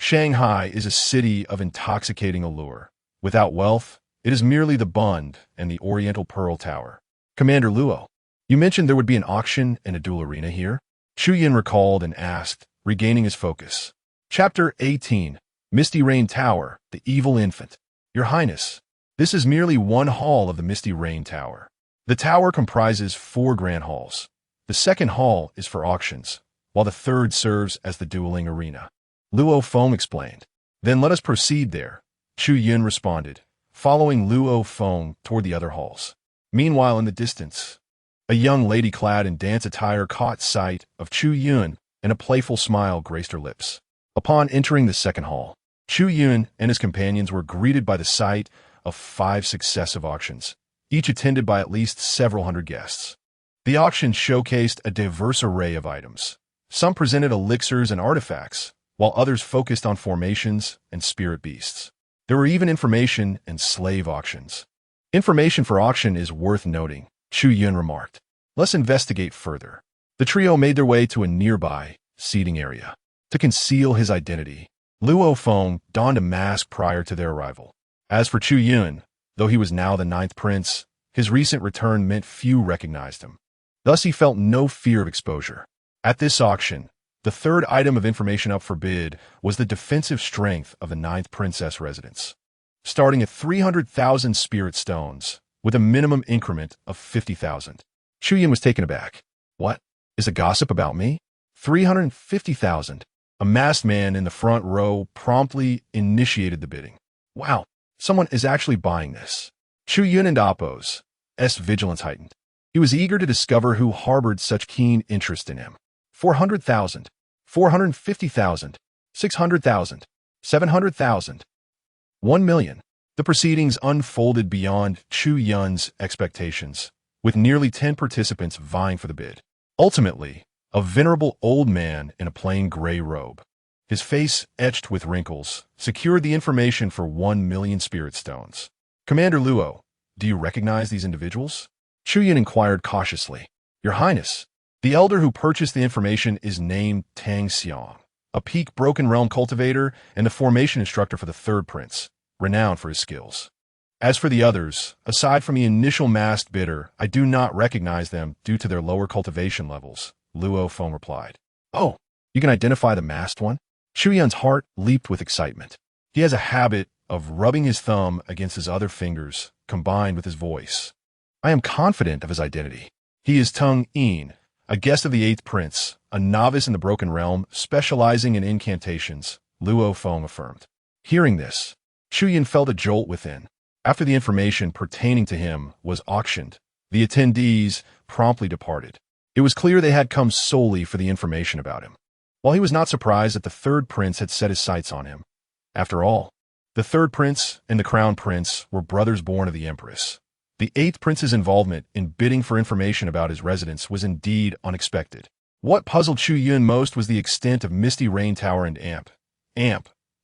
Shanghai is a city of intoxicating allure. Without wealth, it is merely the Bund and the Oriental Pearl Tower. Commander Luo, you mentioned there would be an auction and a duel arena here? Chu Yun recalled and asked, regaining his focus. Chapter 18, Misty Rain Tower, the Evil Infant. Your Highness, this is merely one hall of the Misty Rain Tower. The tower comprises 4 grand halls. The second hall is for auctions, while the third serves as the dueling arena. Luo Feng explained. Then let us proceed there, Chu Yun responded, following Luo Feng toward the other halls. Meanwhile, in the distance, a young lady clad in dance attire caught sight of Chu Yun, and a playful smile graced her lips. Upon entering the second hall, Chu Yun and his companions were greeted by the sight of 5 successive auctions, each attended by at least several hundred guests. The auction showcased a diverse array of items. Some presented elixirs and artifacts, while others focused on formations and spirit beasts. There were even information and slave auctions. Information for auction is worth noting, Chu Yun remarked. Let's investigate further. The trio made their way to a nearby seating area. To conceal his identity, Luo Feng donned a mask prior to their arrival. As for Chu Yun, though he was now the 9th prince, his recent return meant few recognized him. Thus he felt no fear of exposure. At this auction, the third item of information up for bid was the defensive strength of the 9th princess residence, starting at 300,000 spirit stones, with a minimum increment of 50,000. Chu Yun was taken aback. What? Is a gossip about me? 350,000. A masked man in the front row promptly initiated the bidding. Wow, someone is actually buying this. Chu Yun and Appo's vigilance heightened. He was eager to discover who harbored such keen interest in him. 400,000. 450,000. 600,000. 700,000. 1 million. The proceedings unfolded beyond Chu Yun's expectations, with nearly 10 participants vying for the bid. Ultimately, a venerable old man in a plain gray robe, his face etched with wrinkles, secured the information for 1 million spirit stones. Commander Luo, do you recognize these individuals? Chu Yun inquired cautiously. Your Highness, the elder who purchased the information is named Tang Xiang, a peak Broken Realm cultivator and the formation instructor for the 3rd prince, renowned for his skills. As for the others, aside from the initial masked bidder, I do not recognize them due to their lower cultivation levels, Luo Feng replied. Oh, you can identify the masked one? Chu Yun's heart leaped with excitement. He has a habit of rubbing his thumb against his other fingers, combined with his voice. I am confident of his identity. He is Tung Yin, a guest of the 8th prince, a novice in the Broken Realm, specializing in incantations, Luo Feng affirmed. Hearing this, Chu Yun felt a jolt within. After the information pertaining to him was auctioned, the attendees promptly departed. It was clear they had come solely for the information about him. While he was not surprised that the 3rd prince had set his sights on him. After all, the 3rd prince and the crown prince were brothers born of the empress. The 8th prince's involvement in bidding for information about his residence was indeed unexpected. What puzzled Chu Yun most was the extent of Misty Rain Tower and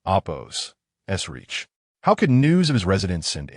Appo's reach. How could news of his residence and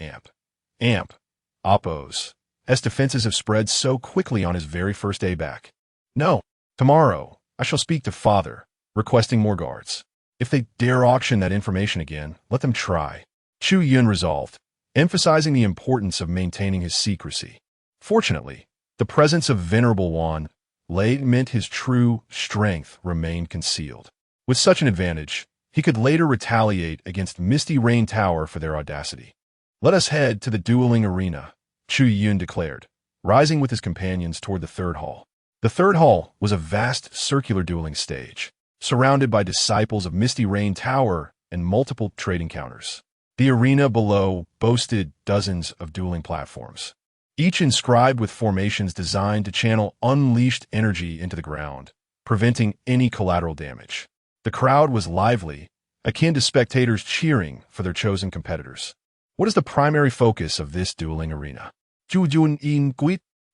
Appo's as defenses have spread so quickly on his very first day back. No, tomorrow I shall speak to father, requesting more guards. If they dare auction that information again, let them try. Chu Yun resolved, emphasizing the importance of maintaining his secrecy. Fortunately, the presence of Venerable Wan Lei meant his true strength remained concealed. With such an advantage, he could later retaliate against Misty Rain Tower for their audacity. Let us head to the dueling arena, Chu Yun declared, rising with his companions toward the third hall. The third hall was a vast circular dueling stage, surrounded by disciples of Misty Rain Tower and multiple trading counters. The arena below boasted dozens of dueling platforms, each inscribed with formations designed to channel unleashed energy into the ground, preventing any collateral damage. The crowd was lively, akin to spectators cheering for their chosen competitors. What is the primary focus of this dueling arena? Chu Yun,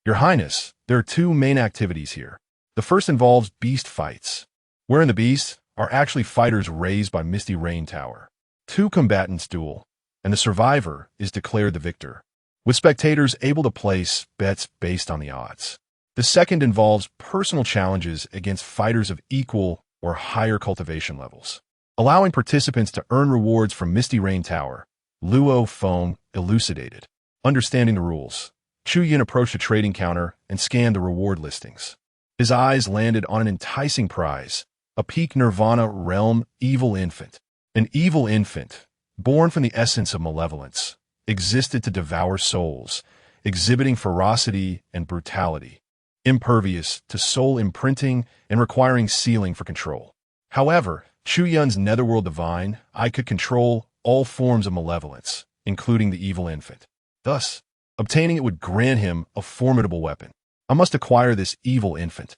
Your Highness, there are two main activities here. The first involves beast fights, wherein the beasts are actually fighters raised by Misty Rain Tower. Two combatants duel, and the survivor is declared the victor, with spectators able to place bets based on the odds. The second involves personal challenges against fighters of equal or higher cultivation levels, allowing participants to earn rewards from Misty Rain Tower. Luo Feng elucidated. Understanding the rules, Chu Yun approached a trading counter and scanned the reward listings. His eyes landed on an enticing prize, a peak Nirvana realm evil infant. An evil infant, born from the essence of malevolence, existed to devour souls, exhibiting ferocity and brutality, impervious to soul imprinting and requiring sealing for control. However, Chu Yun's netherworld divine eye could control all forms of malevolence, including the evil infant. Thus, obtaining it would grant him a formidable weapon. I must acquire this evil infant.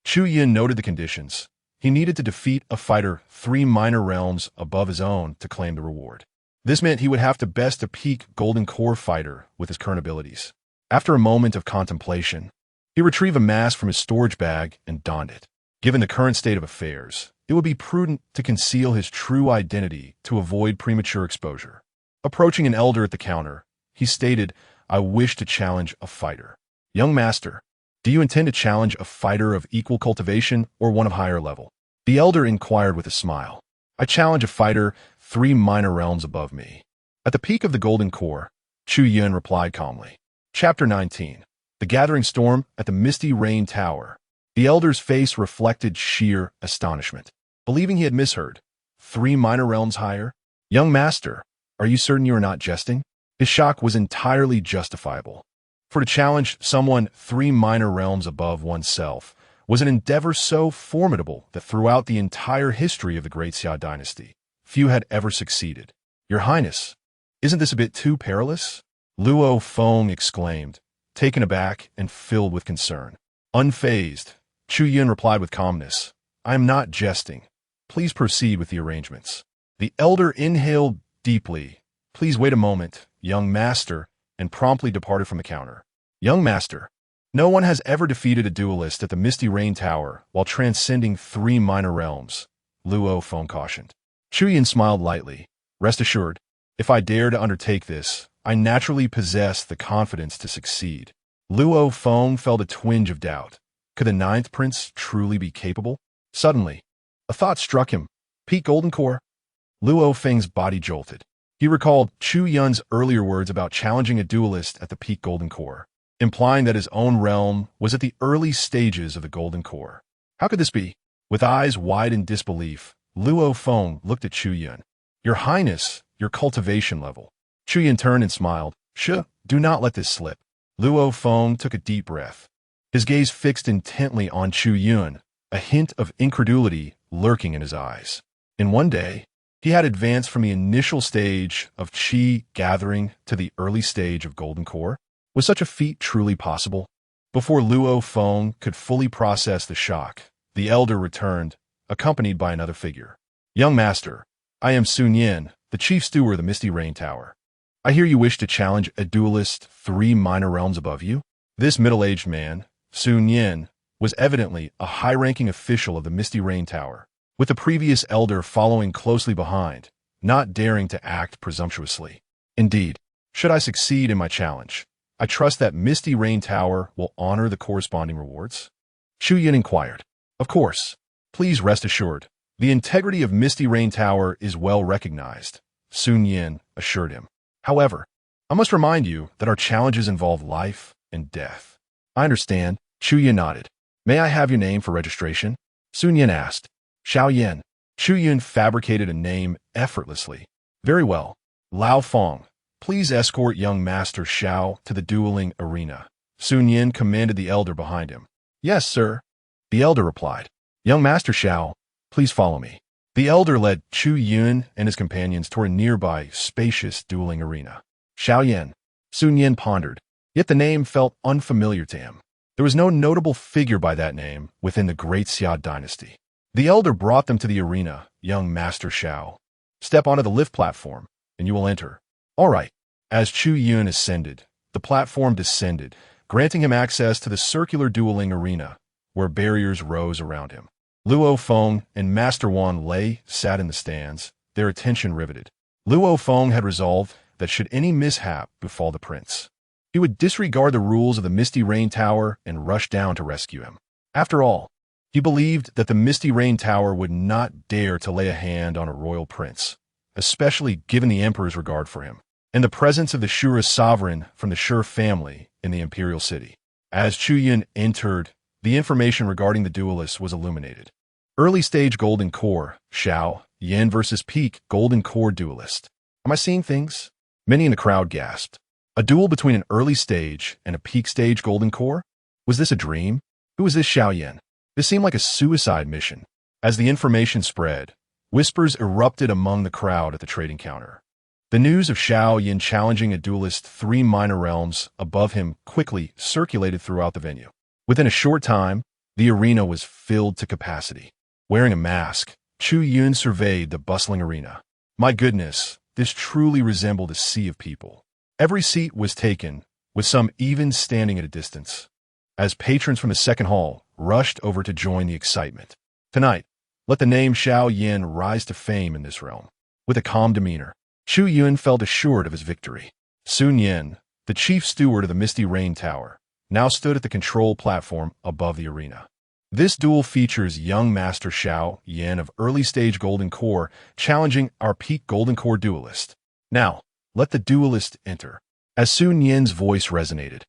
Chu Yun noted the conditions. He needed to defeat a fighter 3 minor realms above his own to claim the reward. This meant he would have to best a peak Golden Core fighter with his current abilities. After a moment of contemplation, he retrieved a mask from his storage bag and donned it. Given the current state of affairs, it would be prudent to conceal his true identity to avoid premature exposure. Approaching an elder at the counter, he stated, I wish to challenge a fighter. Young master, do you intend to challenge a fighter of equal cultivation or one of higher level? The elder inquired with a smile. I challenge a fighter 3 minor realms above me. At the peak of the Golden Core, Chu Yun replied calmly. Chapter 19. The Gathering Storm at the Misty Rain Tower. The elder's face reflected sheer astonishment, believing he had misheard. 3 minor realms higher? Young master, are you certain you are not jesting? His shock was entirely justifiable. For to challenge someone 3 minor realms above oneself was an endeavor so formidable that throughout the entire history of the Great Xia Dynasty, few had ever succeeded. Your Highness, isn't this a bit too perilous? Luo Feng exclaimed, taken aback and filled with concern. Unfazed, Chu Yun replied with calmness, I am not jesting. Please proceed with the arrangements. The elder inhaled deeply. Please wait a moment, young master, and promptly departed from the counter. Young master, no one has ever defeated a duelist at the Misty Rain Tower while transcending 3 minor realms, Luo Feng cautioned. Chu Yun smiled lightly. Rest assured, if I dare to undertake this, I naturally possess the confidence to succeed. Luo Feng felt a twinge of doubt. Could the 9th prince truly be capable? Suddenly, a thought struck him. Peak Golden Core? Luo Feng's body jolted. He recalled Chu Yun's earlier words about challenging a duelist at the peak Golden Core, implying that his own realm was at the early stages of the Golden Core. How could this be? With eyes wide in disbelief, Luo Feng looked at Chu Yun. Your Highness, your cultivation level. Chu Yun turned and smiled. Do not let this slip. Luo Feng took a deep breath. His gaze fixed intently on Chu Yun, a hint of incredulity lurking in his eyes. In one day, he had advanced from the initial stage of Qi gathering to the early stage of Golden Core. Was such a feat truly possible? Before Luo Feng could fully process the shock, the elder returned, accompanied by another figure. Young master, I am Sun Yin, the chief steward of the Misty Rain Tower. I hear you wish to challenge a duelist 3 minor realms above you? This middle-aged man, Sun Yin, was evidently a high-ranking official of the Misty Rain Tower, with the previous elder following closely behind, not daring to act presumptuously. Indeed, should I succeed in my challenge, I trust that Misty Rain Tower will honor the corresponding rewards? Chu Yun inquired. Of course. Please rest assured. The integrity of Misty Rain Tower is well recognized, Sun Yin assured him. However, I must remind you that our challenges involve life and death. I understand, Chu Yun nodded. May I have your name for registration? Sun Yin asked. Xiao Yin. Chu Yun fabricated a name effortlessly. Very well. Lao Fong, please escort young Master Xiao to the dueling arena. Sun Yin commanded the elder behind him. Yes, sir. The elder replied. Young Master Xiao, please follow me. The elder led Chu Yun and his companions toward a nearby, spacious dueling arena. Xiao Yin. Sun Yin pondered, yet the name felt unfamiliar to him. There was no notable figure by that name within the Great Xia Dynasty. The elder brought them to the arena, young Master Xiao. Step onto the lift platform, and you will enter. All right. As Chu Yun ascended, the platform descended, granting him access to the circular dueling arena, where barriers rose around him. Luo Feng and Master Wan Lei sat in the stands, their attention riveted. Luo Feng had resolved that should any mishap befall the prince, he would disregard the rules of the Misty Rain Tower and rush down to rescue him. After all, he believed that the Misty Rain Tower would not dare to lay a hand on a royal prince, especially given the emperor's regard for him, and the presence of the Shura sovereign from the Shur family in the imperial city. As Chu Yun entered, the information regarding the duelists was illuminated. Early stage Golden Core, Xiao Yin versus peak Golden Core duelist. Am I seeing things? Many in the crowd gasped. A duel between an early stage and a peak stage Golden Core? Was this a dream? Who was this Xiao Yin? This seemed like a suicide mission. As the information spread, whispers erupted among the crowd at the trading counter. The news of Xiao Yin challenging a duelist 3 minor realms above him quickly circulated throughout the venue. Within a short time, the arena was filled to capacity. Wearing a mask, Chu Yun surveyed the bustling arena. My goodness, this truly resembled a sea of people. Every seat was taken, with some even standing at a distance, as patrons from the second hall rushed over to join the excitement. Tonight, let the name Xiao Yin rise to fame in this realm. With a calm demeanor, Chu Yun felt assured of his victory. Sun Yin, the chief steward of the Misty Rain Tower, now stood at the control platform above the arena. This duel features young Master Xiao Yin of early stage Golden Core challenging our peak Golden Core duelist. Now, let the duelist enter. As Sun Yin's voice resonated,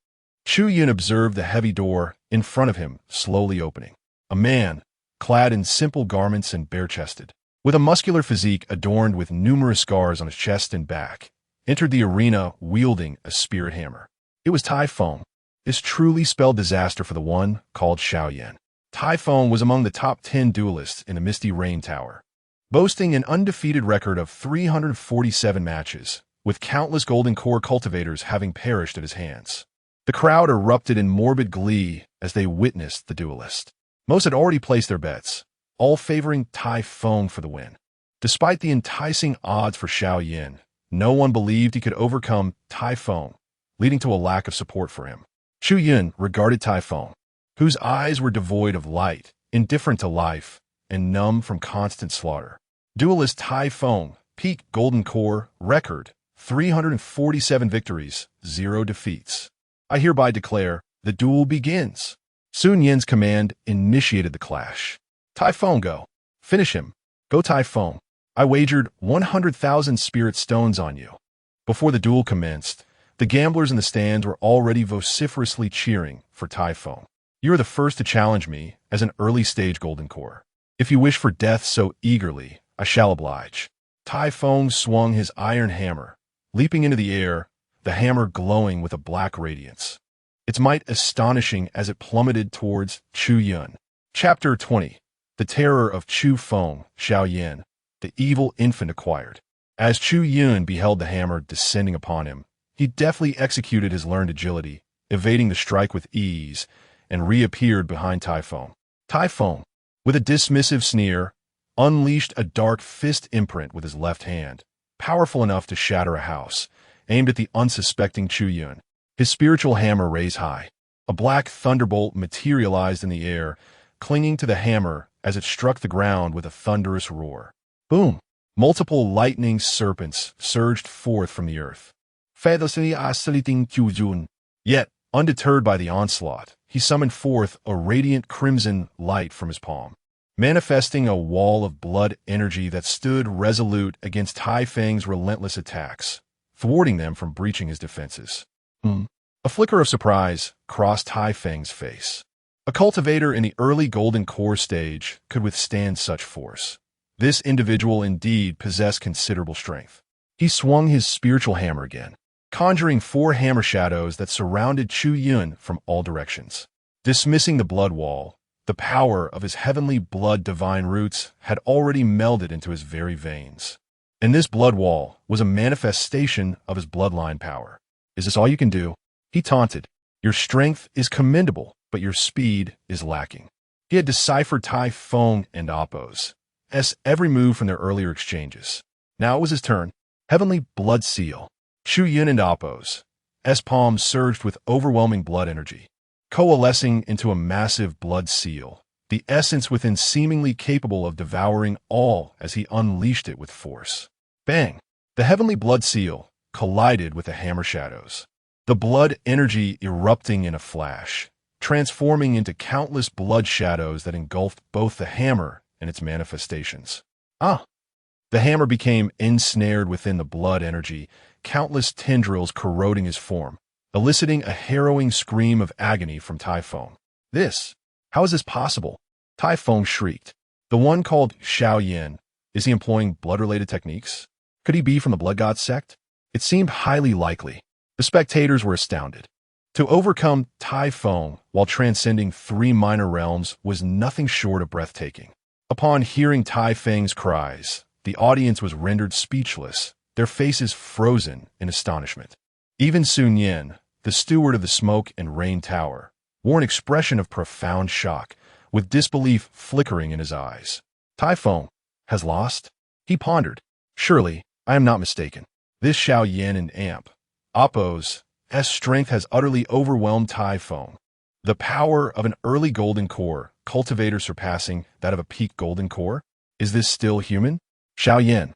Chu Yun observed the heavy door in front of him slowly opening. A man, clad in simple garments and bare-chested, with a muscular physique adorned with numerous scars on his chest and back, entered the arena wielding a spirit hammer. It was Tai Feng. This truly spelled disaster for the one called Xiao Yin. Tai Feng was among the top 10 duelists in the Misty Rain Tower, boasting an undefeated record of 347 matches, with countless Golden Core cultivators having perished at his hands. The crowd erupted in morbid glee as they witnessed the duelist. Most had already placed their bets, all favoring Tai Feng for the win. Despite the enticing odds for Xiao Yin, no one believed he could overcome Tai Feng, leading to a lack of support for him. Chu Yun regarded Tai Feng, whose eyes were devoid of light, indifferent to life, and numb from constant slaughter. Duelist Tai Feng, peak Golden Core, record, 347 victories, 0 defeats. I hereby declare, the duel begins. Sun Yin's command initiated the clash. Tai Feng, go. Finish him. Go Tai Feng. I wagered 100,000 spirit stones on you. Before the duel commenced, the gamblers in the stands were already vociferously cheering for Tai Feng. You are the first to challenge me as an early-stage Golden Core. If you wish for death so eagerly, I shall oblige. Tai Feng swung his iron hammer, leaping into the air, the hammer glowing with a black radiance, its might astonishing as it plummeted towards Chu Yun. Chapter 20. The Terror of Chu Feng, Xiao Yin, the evil infant acquired. As Chu Yun beheld the hammer descending upon him, he deftly executed his learned agility, evading the strike with ease, and reappeared behind Tai Feng. Tai Feng, with a dismissive sneer, unleashed a dark fist imprint with his left hand, powerful enough to shatter a house, aimed at the unsuspecting Chu Yun. His spiritual hammer raised high. A black thunderbolt materialized in the air, clinging to the hammer as it struck the ground with a thunderous roar. Boom! Multiple lightning serpents surged forth from the earth. Chu Yun, Yet, undeterred by the onslaught, he summoned forth a radiant crimson light from his palm, manifesting a wall of blood energy that stood resolute against Tai Feng's relentless attacks, thwarting them from breaching his defenses. A flicker of surprise crossed Tai Feng's face. A cultivator in the early Golden Core stage could withstand such force. This individual indeed possessed considerable strength. He swung his spiritual hammer again, conjuring 4 hammer shadows that surrounded Chu Yun from all directions. Dismissing the blood wall, the power of his heavenly blood divine roots had already melded into his very veins. And this blood wall was a manifestation of his bloodline power. Is this all you can do? He taunted. Your strength is commendable, but your speed is lacking. He had deciphered Tai Feng and Appo's every move from their earlier exchanges. Now it was his turn. Heavenly Blood Seal. Chu Yun and Appo's palms surged with overwhelming blood energy, coalescing into a massive blood seal, the essence within seemingly capable of devouring all as he unleashed it with force. Bang! The heavenly blood seal collided with the hammer shadows, the blood energy erupting in a flash, transforming into countless blood shadows that engulfed both the hammer and its manifestations. The hammer became ensnared within the blood energy, countless tendrils corroding his form, eliciting a harrowing scream of agony from Tai Feng. How is this possible? Tai Feng shrieked. The one called Xiao Yin, is he employing blood-related techniques? Could he be from the Blood God sect? It seemed highly likely. The spectators were astounded. To overcome Tai Feng while transcending 3 minor realms was nothing short of breathtaking. Upon hearing Tai Feng's cries, the audience was rendered speechless, their faces frozen in astonishment. Even Sun Yin, the steward of the Smoke and Rain Tower, wore an expression of profound shock, with disbelief flickering in his eyes. Tai Feng has lost? He pondered. Surely, I am not mistaken. This Xiao Yin and Appo's strength has utterly overwhelmed Tai Feng. The power of an early Golden Core cultivator surpassing that of a peak Golden Core? Is this still human? Xiao Yin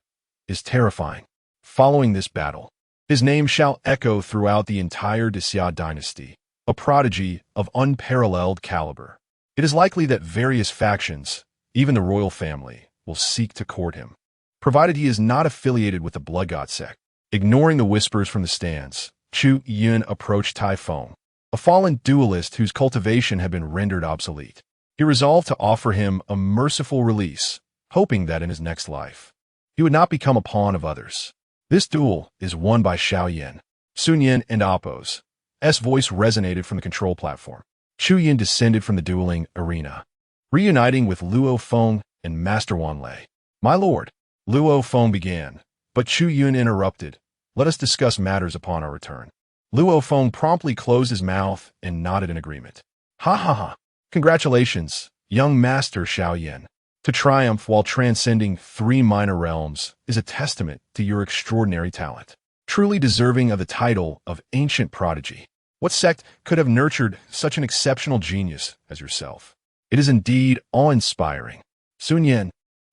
is terrifying. Following this battle, his name shall echo throughout the entire Xia Dynasty, a prodigy of unparalleled caliber. It is likely that various factions, even the royal family, will seek to court him, provided he is not affiliated with the Blood God sect. Ignoring the whispers from the stands, Chu Yun approached Tai Feng, a fallen duelist whose cultivation had been rendered obsolete. He resolved to offer him a merciful release, hoping that in his next life, he would not become a pawn of others. This duel is won by Xiao Yin. Sun Yin and Appo's voice resonated from the control platform. Chu Yun descended from the dueling arena, reuniting with Luo Feng and Master Wan Lei. My lord, Luo Feng began, but Chu Yun interrupted. Let us discuss matters upon our return. Luo Feng promptly closed his mouth and nodded in agreement. Ha ha ha. Congratulations, young Master Xiao Yin. To triumph while transcending 3 minor realms is a testament to your extraordinary talent, truly deserving of the title of ancient prodigy. What sect could have nurtured such an exceptional genius as yourself? It is indeed awe-inspiring. Sun Yin,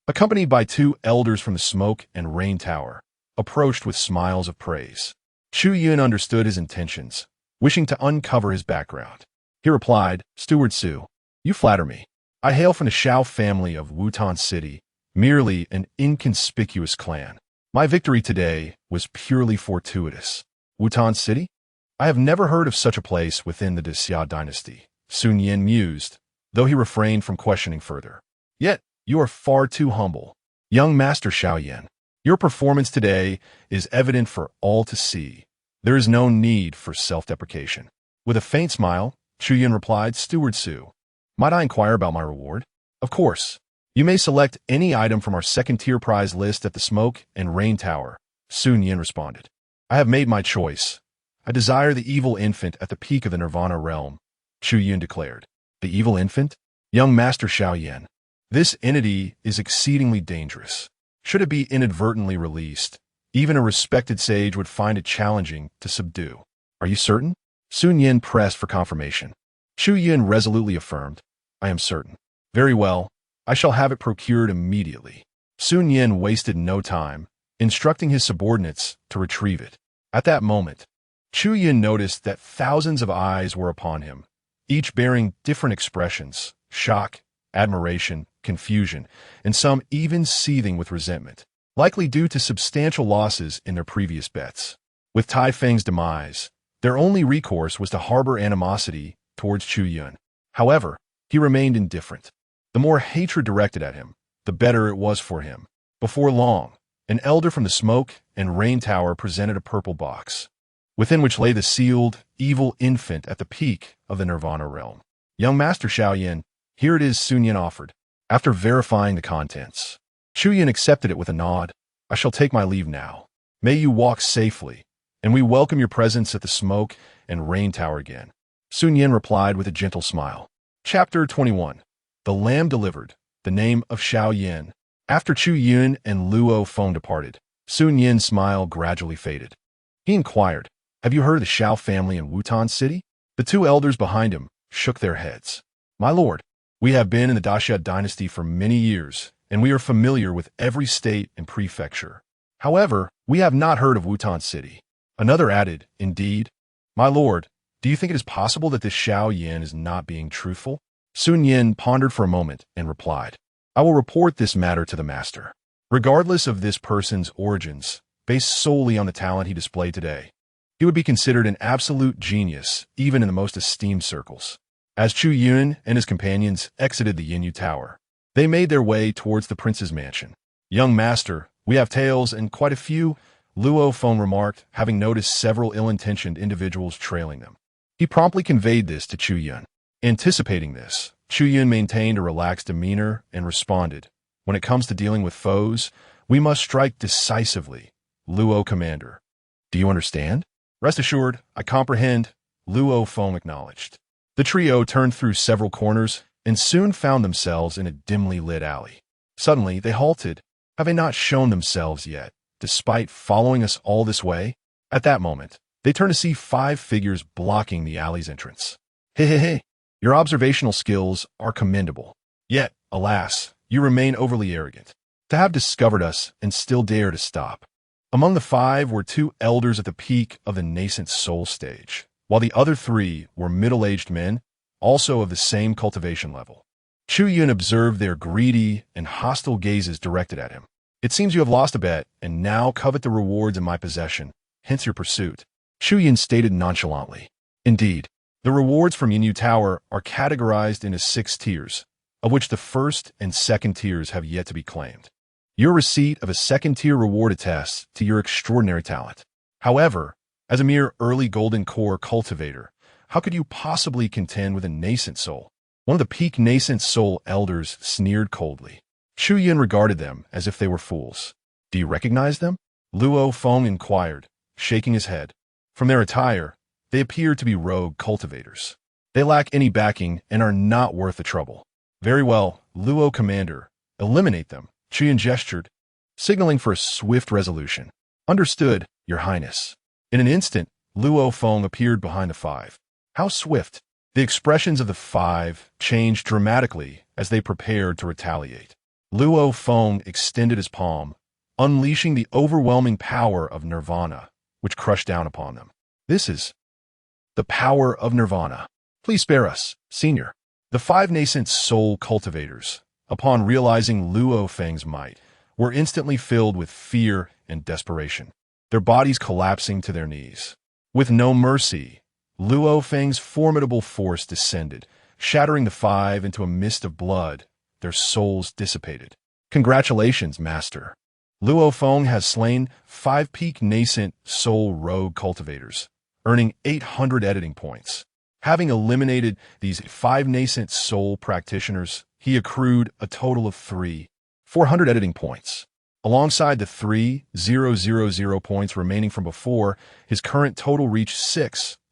accompanied by 2 elders from the Smoke and Rain Tower, approached with smiles of praise. Chu Yun understood his intentions, wishing to uncover his background. He replied, Steward Su, you flatter me. I hail from the Shao family of Wutan City, merely an inconspicuous clan. My victory today was purely fortuitous. Wutan City? I have never heard of such a place within the Xia Dynasty, Sun Yin mused, though he refrained from questioning further. Yet, you are far too humble. Young Master Xiao Yin, your performance today is evident for all to see. There is no need for self-deprecation. With a faint smile, Chu Yun replied, Steward Su, might I inquire about my reward? Of course. You may select any item from our second-tier prize list at the Smoke and Rain Tower, Sun Yin responded. I have made my choice. I desire the evil infant at the peak of the Nirvana realm, Chu Yun declared. The evil infant? Young Master Xiao Yin. This entity is exceedingly dangerous. Should it be inadvertently released, even a respected sage would find it challenging to subdue. Are you certain? Sun Yin pressed for confirmation. Chu Yun resolutely affirmed, I am certain. Very well, I shall have it procured immediately. Sun Yin wasted no time, instructing his subordinates to retrieve it. At that moment, Chu Yun noticed that thousands of eyes were upon him, each bearing different expressions: shock, admiration, confusion, and some even seething with resentment, likely due to substantial losses in their previous bets. With Tai Feng's demise, their only recourse was to harbor animosity towards Chu Yun. However, he remained indifferent. The more hatred directed at him, the better it was for him. Before long, an elder from the Smoke and Rain Tower presented a purple box, within which lay the sealed, evil infant at the peak of the Nirvana realm. "Young Master Xiaoyan, here it is," Sun Yin offered. After verifying the contents, Chu Yun accepted it with a nod. "I shall take my leave now. May you walk safely, and we welcome your presence at the Smoke and Rain Tower again." Sun Yin replied with a gentle smile. Chapter 21. The Lamb Delivered. The Name of Xiaoyan. After Chu Yun and Luo Feng departed, Sun Yin's smile gradually faded. He inquired, "Have you heard of the Xiao family in Wutan City?" The two elders behind him shook their heads. "My lord, we have been in the Xia Dynasty for many years, and we are familiar with every state and prefecture. However, we have not heard of Wutan City." Another added, "Indeed, my lord, do you think it is possible that this Xiao Yin is not being truthful?" Sun Yin pondered for a moment and replied, "I will report this matter to the master. Regardless of this person's origins, based solely on the talent he displayed today, he would be considered an absolute genius, even in the most esteemed circles." As Chu Yun and his companions exited the Yinyu Tower, they made their way towards the prince's mansion. "Young master, we have tales and quite a few," Luo Feng remarked, having noticed several ill-intentioned individuals trailing them. He promptly conveyed this to Chu Yun. Anticipating this, Chu Yun maintained a relaxed demeanor and responded, "When it comes to dealing with foes, we must strike decisively, Luo Commander. Do you understand?" "Rest assured, I comprehend," Luo Feng acknowledged. The trio turned through several corners and soon found themselves in a dimly lit alley. Suddenly, they halted. "Have they not shown themselves yet, despite following us all this way?" At that moment, they turned to see 5 figures blocking the alley's entrance. Hey, your observational skills are commendable. Yet, alas, you remain overly arrogant. To have discovered us and still dare to stop." Among the 5 were 2 elders at the peak of the nascent soul stage, while the other 3 were middle-aged men, also of the same cultivation level. Chu Yun observed their greedy and hostile gazes directed at him. "It seems you have lost a bet and now covet the rewards in my possession, hence your pursuit," Chu Yun stated nonchalantly. "Indeed, the rewards from Yinyu Tower are categorized into 6 tiers, of which the first and second tiers have yet to be claimed. Your receipt of a second-tier reward attests to your extraordinary talent. However, as a mere early golden core cultivator, how could you possibly contend with a nascent soul?" One of the peak nascent soul elders sneered coldly. Chu Yun regarded them as if they were fools. "Do you recognize them?" Luo Feng inquired, shaking his head. From their attire, they appear to be rogue cultivators. "They lack any backing and are not worth the trouble." "Very well, Luo Commander. Eliminate them," Chu Yun gestured, signaling for a swift resolution. "Understood, Your Highness." In an instant, Luo Feng appeared behind the 5. How swift! The expressions of the 5 changed dramatically as they prepared to retaliate. Luo Feng extended his palm, unleashing the overwhelming power of Nirvana, which crushed down upon them. "This is the power of Nirvana. Please spare us, Senior." The 5 nascent soul cultivators, upon realizing Luo Feng's might, were instantly filled with fear and desperation, their bodies collapsing to their knees. With no mercy, Luo Feng's formidable force descended, shattering the 5 into a mist of blood, their souls dissipated. "Congratulations, Master. Luo Feng has slain 5 peak nascent soul rogue cultivators, earning 800 editing points. Having eliminated these 5 nascent soul practitioners, he accrued a total of 400 editing points. Alongside the 3,000 points remaining from before, his current total reached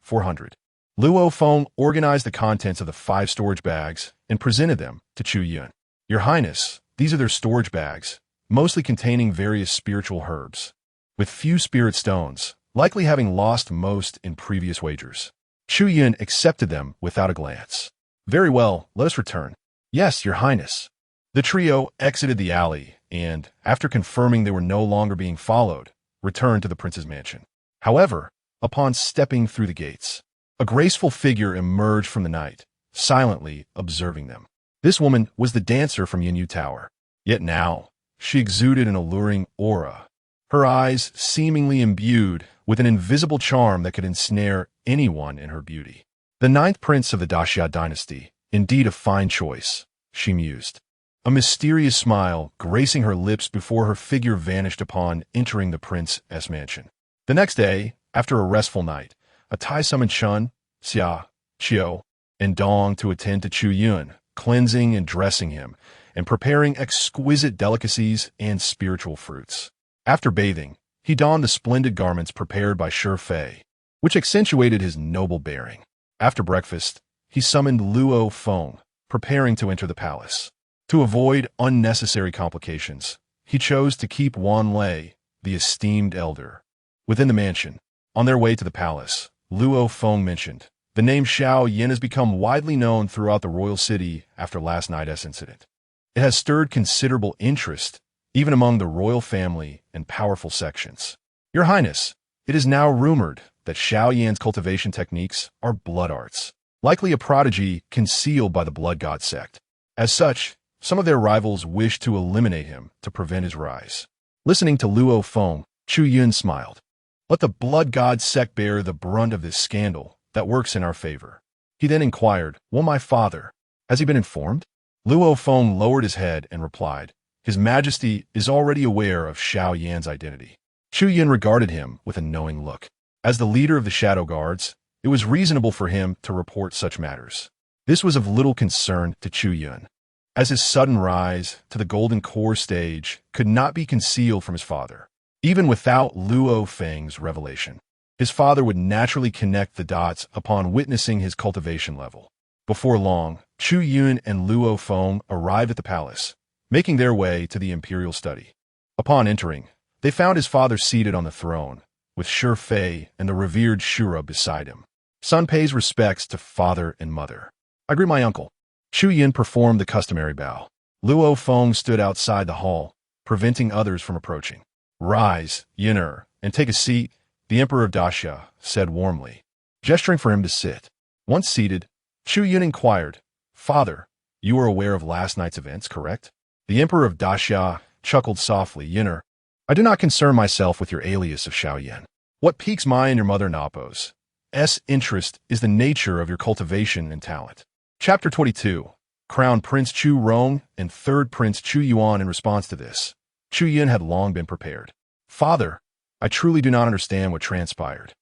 400. Luo Feng organized the contents of the 5 storage bags and presented them to Chu Yun. "Your Highness, these are their storage bags, mostly containing various spiritual herbs, with few spirit stones, likely having lost most in previous wagers." Chu Yun accepted them without a glance. "Very well, let us return." "Yes, Your Highness." The trio exited the alley and, after confirming they were no longer being followed, returned to the prince's mansion. However, upon stepping through the gates. A graceful figure emerged from the night, silently observing them. This woman was the dancer from Yin Yu Tower. Yet now, she exuded an alluring aura, her eyes seemingly imbued with an invisible charm that could ensnare anyone in her beauty. The ninth prince of the Xia Dynasty, indeed a fine choice, she mused, a mysterious smile gracing her lips before her figure vanished upon entering the prince's mansion. The next day, after a restful night, a Tai summoned Chun, Xia, Qiu, and Dong to attend to Chu Yun, cleansing and dressing him, and preparing exquisite delicacies and spiritual fruits. After bathing, he donned the splendid garments prepared by Shi Fei, which accentuated his noble bearing. After breakfast, he summoned Luo Feng, preparing to enter the palace. To avoid unnecessary complications, he chose to keep Wan Lei, the esteemed elder, within the mansion. On their way to the palace, Luo Feng mentioned, "The name Xiao Yin has become widely known throughout the royal city after last night's incident. It has stirred considerable interest, even among the royal family and powerful sections. Your Highness, it is now rumored that Xiao Yan's cultivation techniques are blood arts, likely a prodigy concealed by the blood god sect. As such, some of their rivals wish to eliminate him to prevent his rise." Listening to Luo Feng, Chu Yun smiled. "Let the blood god sect bear the brunt of this scandal that works in our favor." He then inquired, "Will my father, has he been informed?" Luo Feng lowered his head and replied, "His Majesty is already aware of Xiao Yan's identity." Chu Yun regarded him with a knowing look. As the leader of the Shadow Guards, it was reasonable for him to report such matters. This was of little concern to Chu Yun, as his sudden rise to the Golden Core stage could not be concealed from his father. Even without Luo Feng's revelation, his father would naturally connect the dots upon witnessing his cultivation level. Before long, Chu Yun and Luo Feng arrived at the palace, making their way to the imperial study. Upon entering, they found his father seated on the throne, with Shi Fei and the revered Shura beside him. Son pays respects to father and mother. "I greet my uncle." Chu Yun performed the customary bow. Luo Feng stood outside the hall, preventing others from approaching. "Rise, Yun'er, and take a seat," the Emperor of Xia said warmly, gesturing for him to sit. Once seated, Chu Yun inquired, "Father, you are aware of last night's events, correct?" The Emperor of Xia chuckled softly. "Yun'er, I do not concern myself with your alias of Xiao Yan. What piques my and your mother Napo's interest is the nature of your cultivation and talent." Chapter 22. Crown Prince Chu Rong and Third Prince Chu Yuan. In response to this, Chu Yun had long been prepared. "Father, I truly do not understand what transpired.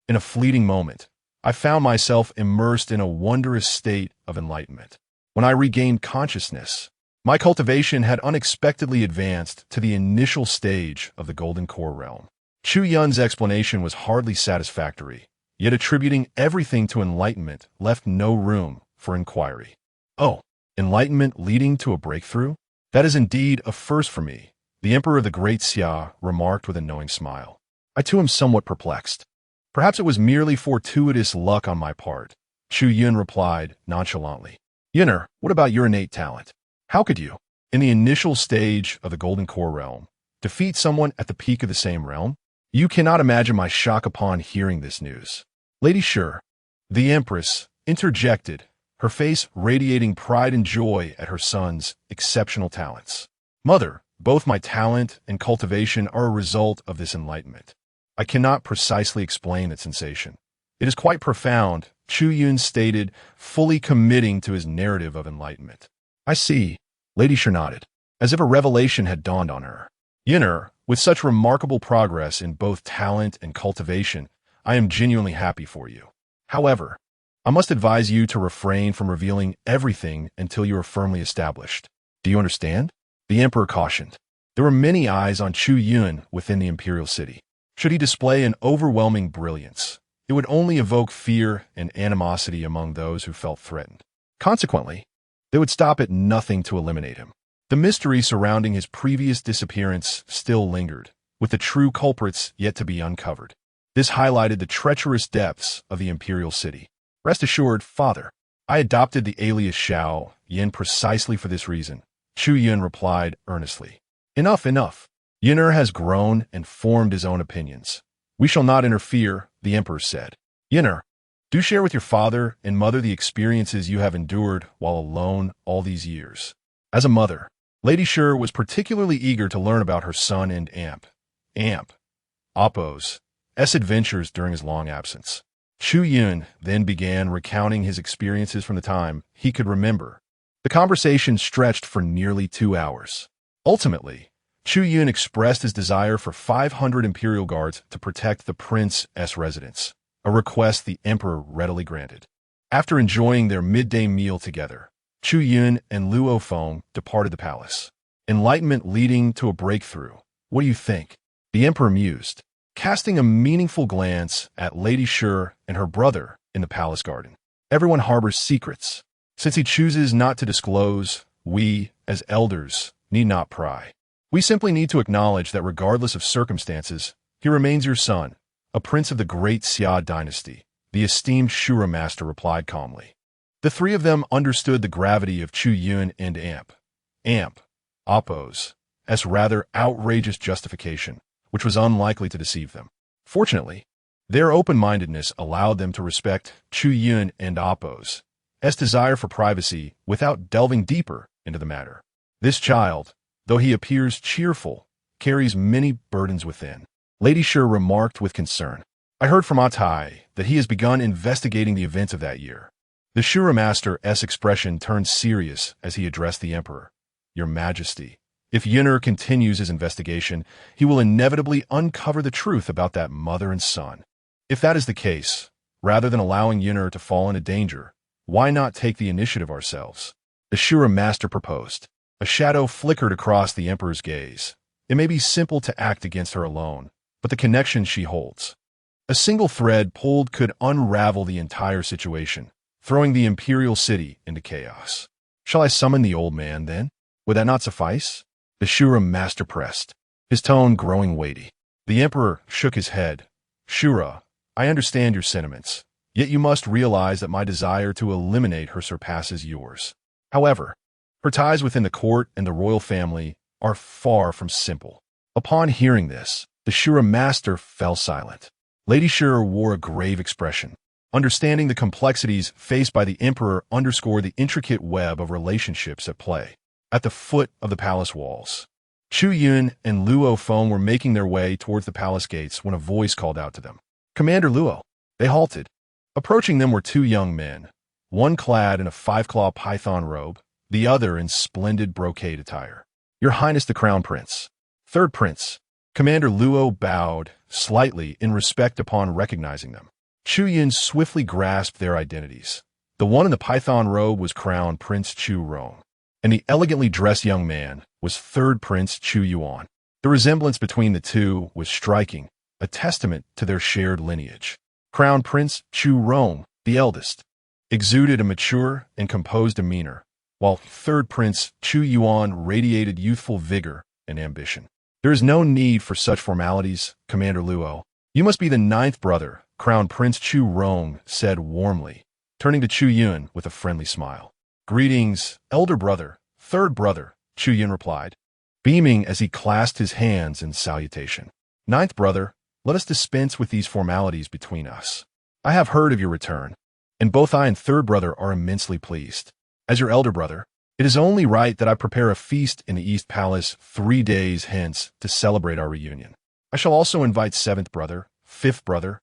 In a fleeting moment, I found myself immersed in a wondrous state of enlightenment. When I regained consciousness, my cultivation had unexpectedly advanced to the initial stage of the Golden Core realm." Chu Yun's explanation was hardly satisfactory, yet attributing everything to enlightenment left no room for inquiry. "Oh, enlightenment leading to a breakthrough? That is indeed a first for me," the Emperor of the Great Xia remarked with a knowing smile. I too am somewhat perplexed. "Perhaps it was merely fortuitous luck on my part," Chu Yun replied nonchalantly. "Yun'er, what about your innate talent? How could you, in the initial stage of the Golden Core realm, defeat someone at the peak of the same realm? You cannot imagine my shock upon hearing this news." Lady Shi, the Empress, interjected, her face radiating pride and joy at her son's exceptional talents. "Mother, both my talent and cultivation are a result of this enlightenment. I cannot precisely explain its sensation. It is quite profound," Chu Yun stated, fully committing to his narrative of enlightenment. "I see," Lady Shi nodded, as if a revelation had dawned on her. "Yun'er, with such remarkable progress in both talent and cultivation, I am genuinely happy for you. However, I must advise you to refrain from revealing everything until you are firmly established. Do you understand?" The Emperor cautioned. There were many eyes on Chu Yun within the imperial city. Should he display an overwhelming brilliance, it would only evoke fear and animosity among those who felt threatened. Consequently, they would stop at nothing to eliminate him. The mystery surrounding his previous disappearance still lingered, with the true culprits yet to be uncovered. This highlighted the treacherous depths of the imperial city. "Rest assured, Father, I adopted the alias Xiao Yin precisely for this reason," Chu Yun replied earnestly. Enough. Yun'er has grown and formed his own opinions. "We shall not interfere," the emperor said. "Yin'er, do share with your father and mother the experiences you have endured while alone all these years." As a mother, Lady Shi was particularly eager to learn about her son and Appo's adventures during his long absence. Chu Yun then began recounting his experiences from the time he could remember. The conversation stretched for nearly 2 hours. Ultimately, Chu Yun expressed his desire for 500 imperial guards to protect the prince's residence, a request the emperor readily granted. After enjoying their midday meal together, Chu Yun and Luo Feng departed the palace. Enlightenment leading to a breakthrough. What do you think? The emperor mused, casting a meaningful glance at Lady Shi and her brother in the palace garden. Everyone harbors secrets. Since he chooses not to disclose, we, as elders, need not pry. We simply need to acknowledge that regardless of circumstances, he remains your son, a prince of the Great Xia Dynasty, the esteemed Shura master replied calmly. The three of them understood the gravity of Chu Yun and Appo's rather outrageous justification, which was unlikely to deceive them. Fortunately, their open-mindedness allowed them to respect Chu Yun and Appo's desire for privacy without delving deeper into the matter. This child, though he appears cheerful, carries many burdens within. Lady Shi remarked with concern. I heard from Atai that he has begun investigating the events of that year. The Shura Master's expression turned serious as he addressed the emperor. Your Majesty, if Yin'er continues his investigation, he will inevitably uncover the truth about that mother and son. If that is the case, rather than allowing Yin'er to fall into danger, why not take the initiative ourselves? The Shura Master proposed. A shadow flickered across the emperor's gaze. It may be simple to act against her alone, but the connection she holds. A single thread pulled could unravel the entire situation, throwing the imperial city into chaos. Shall I summon the old man, then? Would that not suffice? The Shura Master pressed, his tone growing weighty. The emperor shook his head. Shura, I understand your sentiments, yet you must realize that my desire to eliminate her surpasses yours. However, her ties within the court and the royal family are far from simple. Upon hearing this, the Shura Master fell silent. Lady Shi wore a grave expression. Understanding the complexities faced by the emperor underscored the intricate web of relationships at play. At the foot of the palace walls, Chu Yun and Luo Feng were making their way towards the palace gates when a voice called out to them. Commander Luo. They halted. Approaching them were 2 young men, one clad in a 5-claw python robe, the other in splendid brocade attire. Your Highness the Crown Prince. Third Prince. Commander Luo bowed slightly in respect upon recognizing them. Chu Yun swiftly grasped their identities. The one in the python robe was Crown Prince Chu Rong, and the elegantly dressed young man was Third Prince Chu Yuan. The resemblance between the two was striking, a testament to their shared lineage. Crown Prince Chu Rong, the eldest, exuded a mature and composed demeanor, while Third Prince Chu Yuan radiated youthful vigor and ambition. There is no need for such formalities, Commander Luo. You must be the 9th brother, Crown Prince Chu Rong said warmly, turning to Chu Yun with a friendly smile. Greetings, elder brother, 3rd brother, Chu Yun replied, beaming as he clasped his hands in salutation. 9th brother, let us dispense with these formalities between us. I have heard of your return, and both I and 3rd brother are immensely pleased. As your elder brother, it is only right that I prepare a feast in the East Palace 3 days hence to celebrate our reunion. I shall also invite 7th brother, 5th brother,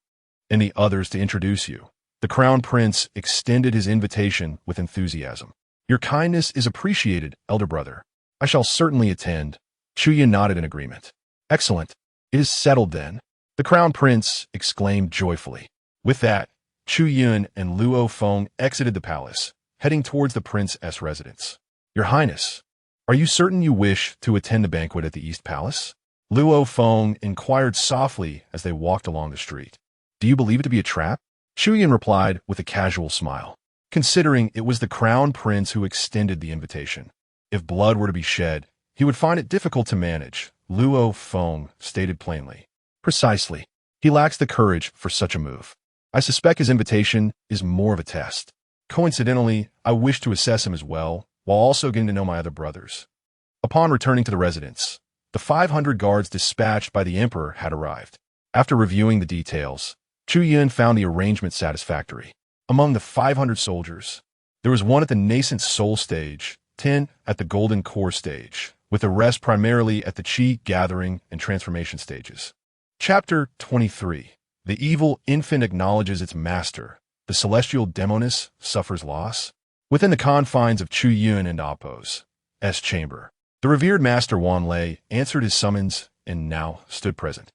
and the others to introduce you. The Crown Prince extended his invitation with enthusiasm. Your kindness is appreciated, elder brother. I shall certainly attend. Chu Yun nodded in agreement. Excellent. It is settled then. The Crown Prince exclaimed joyfully. With that, Chu Yun and Luo Feng exited the palace, heading towards the prince's residence. Your Highness, are you certain you wish to attend the banquet at the East Palace? Luo Feng inquired softly as they walked along the street. Do you believe it to be a trap? Chu Yun replied with a casual smile, considering it was the Crown Prince who extended the invitation. If blood were to be shed, he would find it difficult to manage, Luo Feng stated plainly. Precisely. He lacks the courage for such a move. I suspect his invitation is more of a test. Coincidentally, I wish to assess him as well, while also getting to know my other brothers. Upon returning to the residence, the 500 guards dispatched by the emperor had arrived. After reviewing the details, Chu Yun found the arrangement satisfactory. Among the 500 soldiers, there was one at the nascent soul stage, 10 at the golden core stage, with the rest primarily at the chi gathering and transformation stages. Chapter 23. The evil infant acknowledges its master. The celestial demoness suffers loss. Within the confines of Chu Yun and Appo's chamber, the revered master Wan Lei answered his summons and now stood present.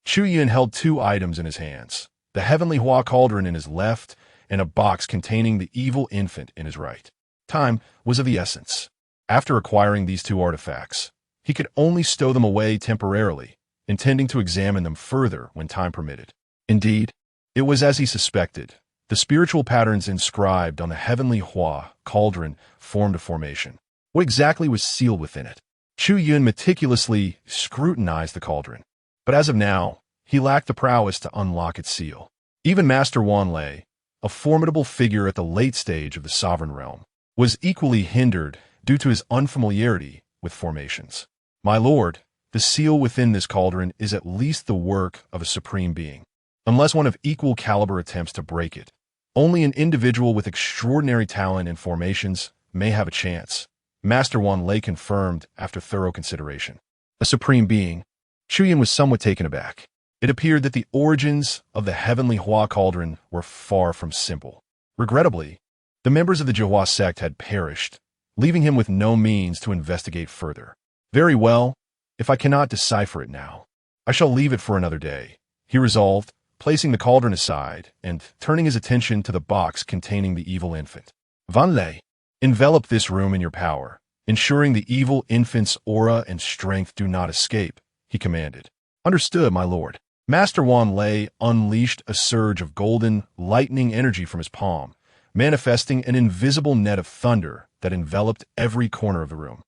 Chu Yun held two items in his hands, the heavenly Hua cauldron in his left and a box containing the evil infant in his right. Time was of the essence. After acquiring these two artifacts, he could only stow them away temporarily, intending to examine them further when time permitted. Indeed, it was as he suspected. The spiritual patterns inscribed on the heavenly Hua cauldron formed a formation. What exactly was sealed within it? Chu Yun meticulously scrutinized the cauldron, but as of now, he lacked the prowess to unlock its seal. Even Master Wan Lei, a formidable figure at the late stage of the sovereign realm, was equally hindered due to his unfamiliarity with formations. My lord, the seal within this cauldron is at least the work of a supreme being. Unless one of equal caliber attempts to break it, only an individual with extraordinary talent in formations may have a chance, Master Wan Lei confirmed after thorough consideration. A supreme being. Chu Yun was somewhat taken aback. It appeared that the origins of the heavenly Hua cauldron were far from simple. Regrettably, the members of the Jihua sect had perished, leaving him with no means to investigate further. Very well, if I cannot decipher it now, I shall leave it for another day, he resolved, placing the cauldron aside and turning his attention to the box containing the evil infant. Wan Lei, envelop this room in your power, ensuring the evil infant's aura and strength do not escape, he commanded. Understood, my lord. Master Wan Lei unleashed a surge of golden, lightning energy from his palm, manifesting an invisible net of thunder that enveloped every corner of the room,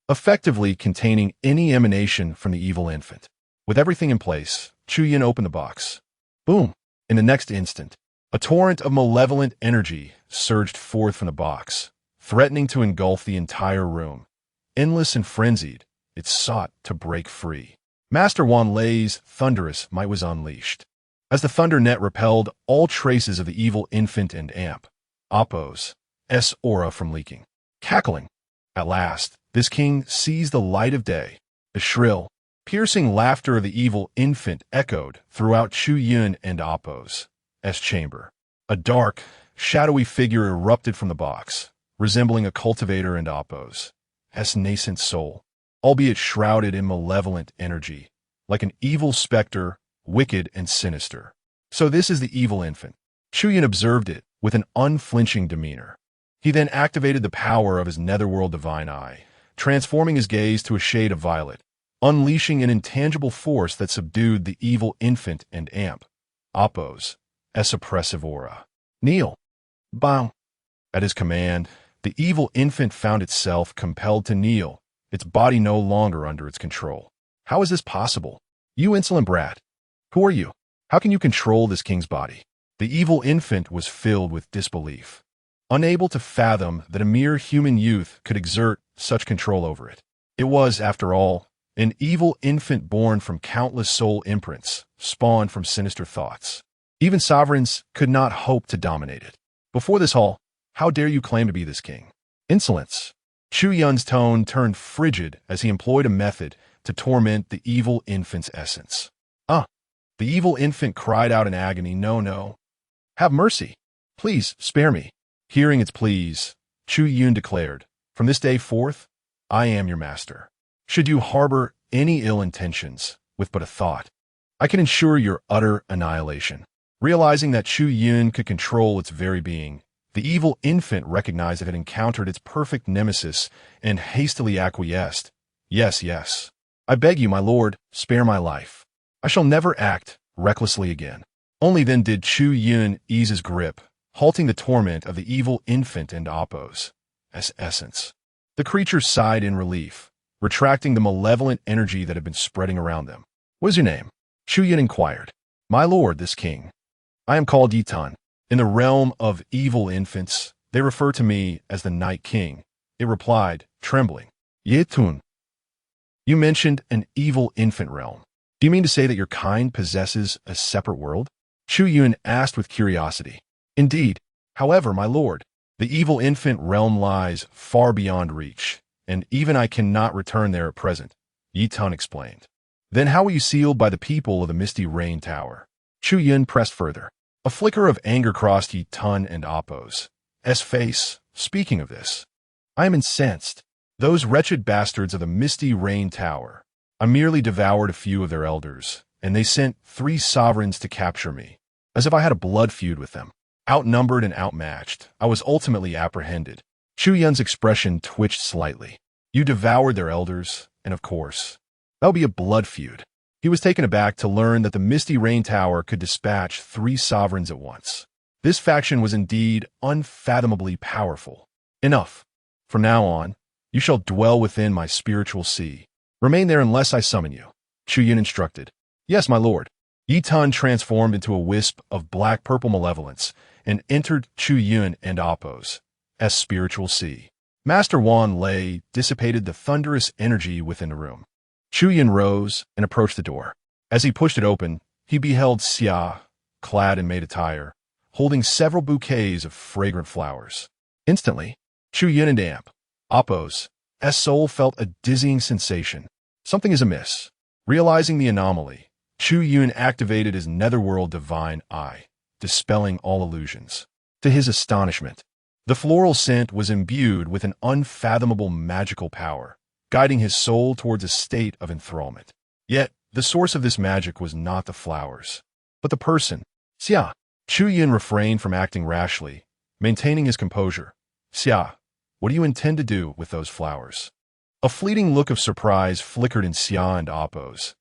effectively containing any emanation from the evil infant. With everything in place, Chu Yun opened the box. Boom! In the next instant, a torrent of malevolent energy surged forth from the box, threatening to engulf the entire room. Endless and frenzied, it sought to break free. Master Wan Lei's thunderous might was unleashed, as the thunder net repelled all traces of the evil infant and Appo's aura from leaking. Cackling. At last, this king sees the light of day. The shrill, piercing laughter of the evil infant echoed throughout Chu Yun and Appo's chamber. A dark, shadowy figure erupted from the box, resembling a cultivator and Appo's nascent soul, albeit shrouded in malevolent energy, like an evil specter, wicked and sinister. So this is the evil infant. Chu Yun observed it with an unflinching demeanor. He then activated the power of his netherworld divine eye, transforming his gaze to a shade of violet, unleashing an intangible force that subdued the evil infant and Appo's oppressive aura. Kneel. Bow. At his command, the evil infant found itself compelled to kneel, its body no longer under its control. How is this possible? You insolent brat. Who are you? How can you control this king's body? The evil infant was filled with disbelief, unable to fathom that a mere human youth could exert such control over it. It was, after all, an evil infant born from countless soul imprints, spawned from sinister thoughts. Even sovereigns could not hope to dominate it. Before this hall, how dare you claim to be this king? Insolence. Chu Yun's tone turned frigid as he employed a method to torment the evil infant's essence. The evil infant cried out in agony, "No, no. Have mercy. Please, spare me." Hearing its pleas, Chu Yun declared, "From this day forth, I am your master. Should you harbor any ill intentions with but a thought, I can ensure your utter annihilation." Realizing that Chu Yun could control its very being, the evil infant recognized it had encountered its perfect nemesis and hastily acquiesced. Yes, yes. I beg you, my lord, spare my life. I shall never act recklessly again. Only then did Chu Yun ease his grip, halting the torment of the evil infant and Appo's essence. The creature sighed in relief, retracting the malevolent energy that had been spreading around them. "What is your name?" Chu Yun inquired. "My lord, this king. I am called Yitan. In the realm of evil infants, they refer to me as the Night King," it replied, trembling. "Yitun. You mentioned an evil infant realm. Do you mean to say that your kind possesses a separate world? Chu Yun asked with curiosity. Indeed. However, my lord, the evil infant realm lies far beyond reach, and even I cannot return there at present, Yi Tun explained. Then how were you sealed by the people of the Misty Rain Tower? Chu Yun pressed further. A flicker of anger crossed Yi Tun and Appo's face. Speaking of this, I am incensed. Those wretched bastards of the Misty Rain Tower. I merely devoured a few of their elders, and they sent 3 sovereigns to capture me, as if I had a blood feud with them. Outnumbered and outmatched, I was ultimately apprehended. Chu Yun's expression twitched slightly. You devoured their elders, and of course, that would be a blood feud. He was taken aback to learn that the Misty Rain Tower could dispatch 3 sovereigns at once. This faction was indeed unfathomably powerful. Enough. From now on, you shall dwell within my spiritual sea. Remain there unless I summon you, Chu Yun instructed. Yes, my lord. Yi Tun transformed into a wisp of black-purple malevolence and entered Chu Yun and Appo's spiritual sea. Master Wan Lei dissipated the thunderous energy within the room. Chu Yun rose and approached the door. As he pushed it open, he beheld Xia, clad in maid attire, holding several bouquets of fragrant flowers. Instantly, Chu Yun and Appo's soul felt a dizzying sensation. Something is amiss. Realizing the anomaly, Chu Yun activated his netherworld divine eye, dispelling all illusions. To his astonishment, the floral scent was imbued with an unfathomable magical power, guiding his soul towards a state of enthrallment. Yet, the source of this magic was not the flowers, but the person. Xia. Chu Yun refrained from acting rashly, maintaining his composure. Xia, what do you intend to do with those flowers? A fleeting look of surprise flickered in Xia and Appo's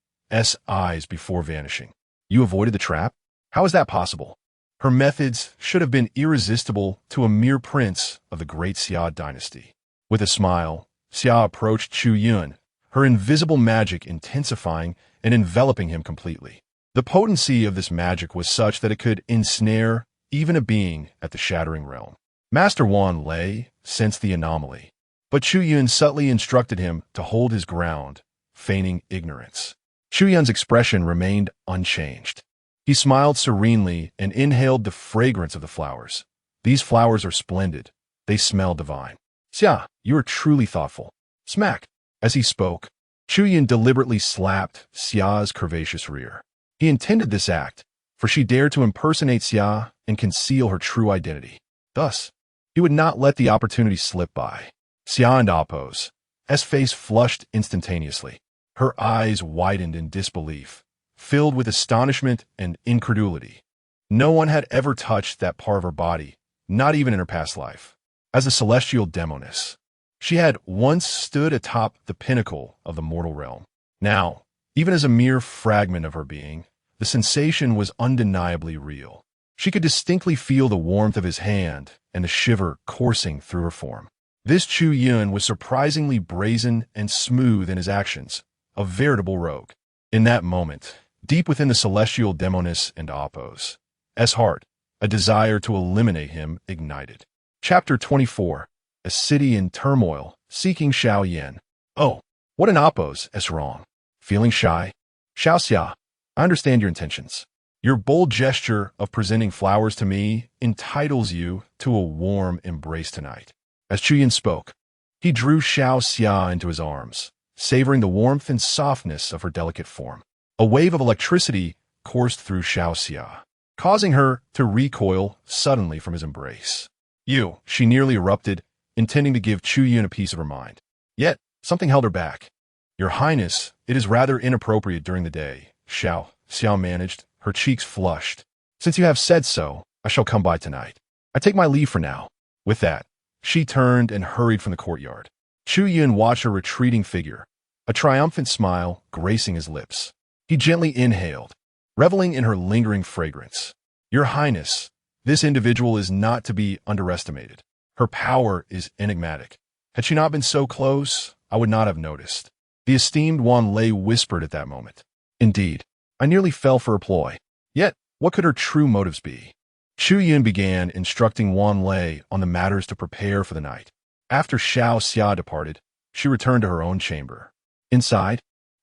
eyes before vanishing. You avoided the trap? How is that possible? Her methods should have been irresistible to a mere prince of the Great Xia Dynasty. With a smile, Xia approached Chu Yun, her invisible magic intensifying and enveloping him completely. The potency of this magic was such that it could ensnare even a being at the Shattering Realm. Master Wan Lei sensed the anomaly, but Chu Yun subtly instructed him to hold his ground, feigning ignorance. Chu Yun's expression remained unchanged. He smiled serenely and inhaled the fragrance of the flowers. These flowers are splendid. They smell divine. Xia, you are truly thoughtful. Smack. As he spoke, Chu Yun deliberately slapped Xia's curvaceous rear. He intended this act, for she dared to impersonate Xia and conceal her true identity. Thus, he would not let the opportunity slip by. Xia and Appo's face flushed instantaneously. Her eyes widened in disbelief, filled with astonishment and incredulity. No one had ever touched that part of her body, not even in her past life. As a celestial demoness, she had once stood atop the pinnacle of the mortal realm. Now, even as a mere fragment of her being, the sensation was undeniably real. She could distinctly feel the warmth of his hand and the shiver coursing through her form. This Chu Yun was surprisingly brazen and smooth in his actions, a veritable rogue. In that moment, deep within the celestial demoness and Appo's heart, a desire to eliminate him ignited. Chapter 24. A city in turmoil, seeking Xiao Yan. Oh, what an Appo's wrong. Feeling shy? Xiao Xia, I understand your intentions. Your bold gesture of presenting flowers to me entitles you to a warm embrace tonight. As Chu Yun spoke, he drew Xiao Xia into his arms, savoring the warmth and softness of her delicate form. A wave of electricity coursed through Xiao Xia, causing her to recoil suddenly from his embrace. You, she nearly erupted, intending to give Chu Yun a piece of her mind. Yet, something held her back. Your Highness, it is rather inappropriate during the day, Xiao Xia managed, her cheeks flushed. Since you have said so, I shall come by tonight. I take my leave for now. With that, she turned and hurried from the courtyard. Chu Yun watched her retreating figure, a triumphant smile gracing his lips. He gently inhaled, reveling in her lingering fragrance. Your Highness, this individual is not to be underestimated. Her power is enigmatic. Had she not been so close, I would not have noticed. The esteemed Wan Lei whispered at that moment. Indeed, I nearly fell for her ploy. Yet, what could her true motives be? Chu Yun began instructing Wan Lei on the matters to prepare for the night. After Xiao Xia departed, she returned to her own chamber. Inside,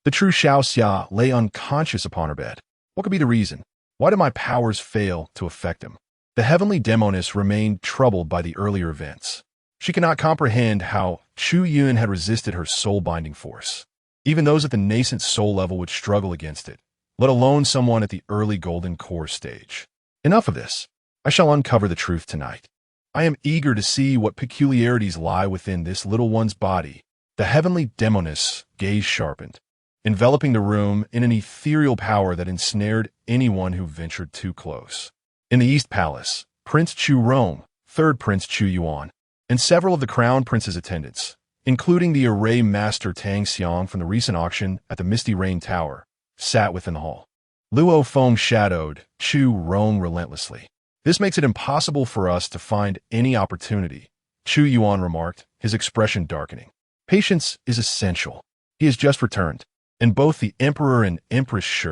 The true Xiao Xia lay unconscious upon her bed. What could be the reason? Why did my powers fail to affect him? The heavenly demoness remained troubled by the earlier events. She could not comprehend how Chu Yun had resisted her soul-binding force. Even those at the nascent soul level would struggle against it, let alone someone at the early golden core stage. Enough of this. I shall uncover the truth tonight. I am eager to see what peculiarities lie within this little one's body. The heavenly demoness gaze sharpened, enveloping the room in an ethereal power that ensnared anyone who ventured too close. In the East Palace, Prince Chu Yun, third Prince Chu Yun, and several of the Crown Prince's attendants, including the array master Tang Xiang from the recent auction at the Misty Rain Tower, sat within the hall. Luo Feng shadowed Chu Yun relentlessly. This makes it impossible for us to find any opportunity, Chu Yun remarked, his expression darkening. Patience is essential. He has just returned, and both the Emperor and Empress Shi,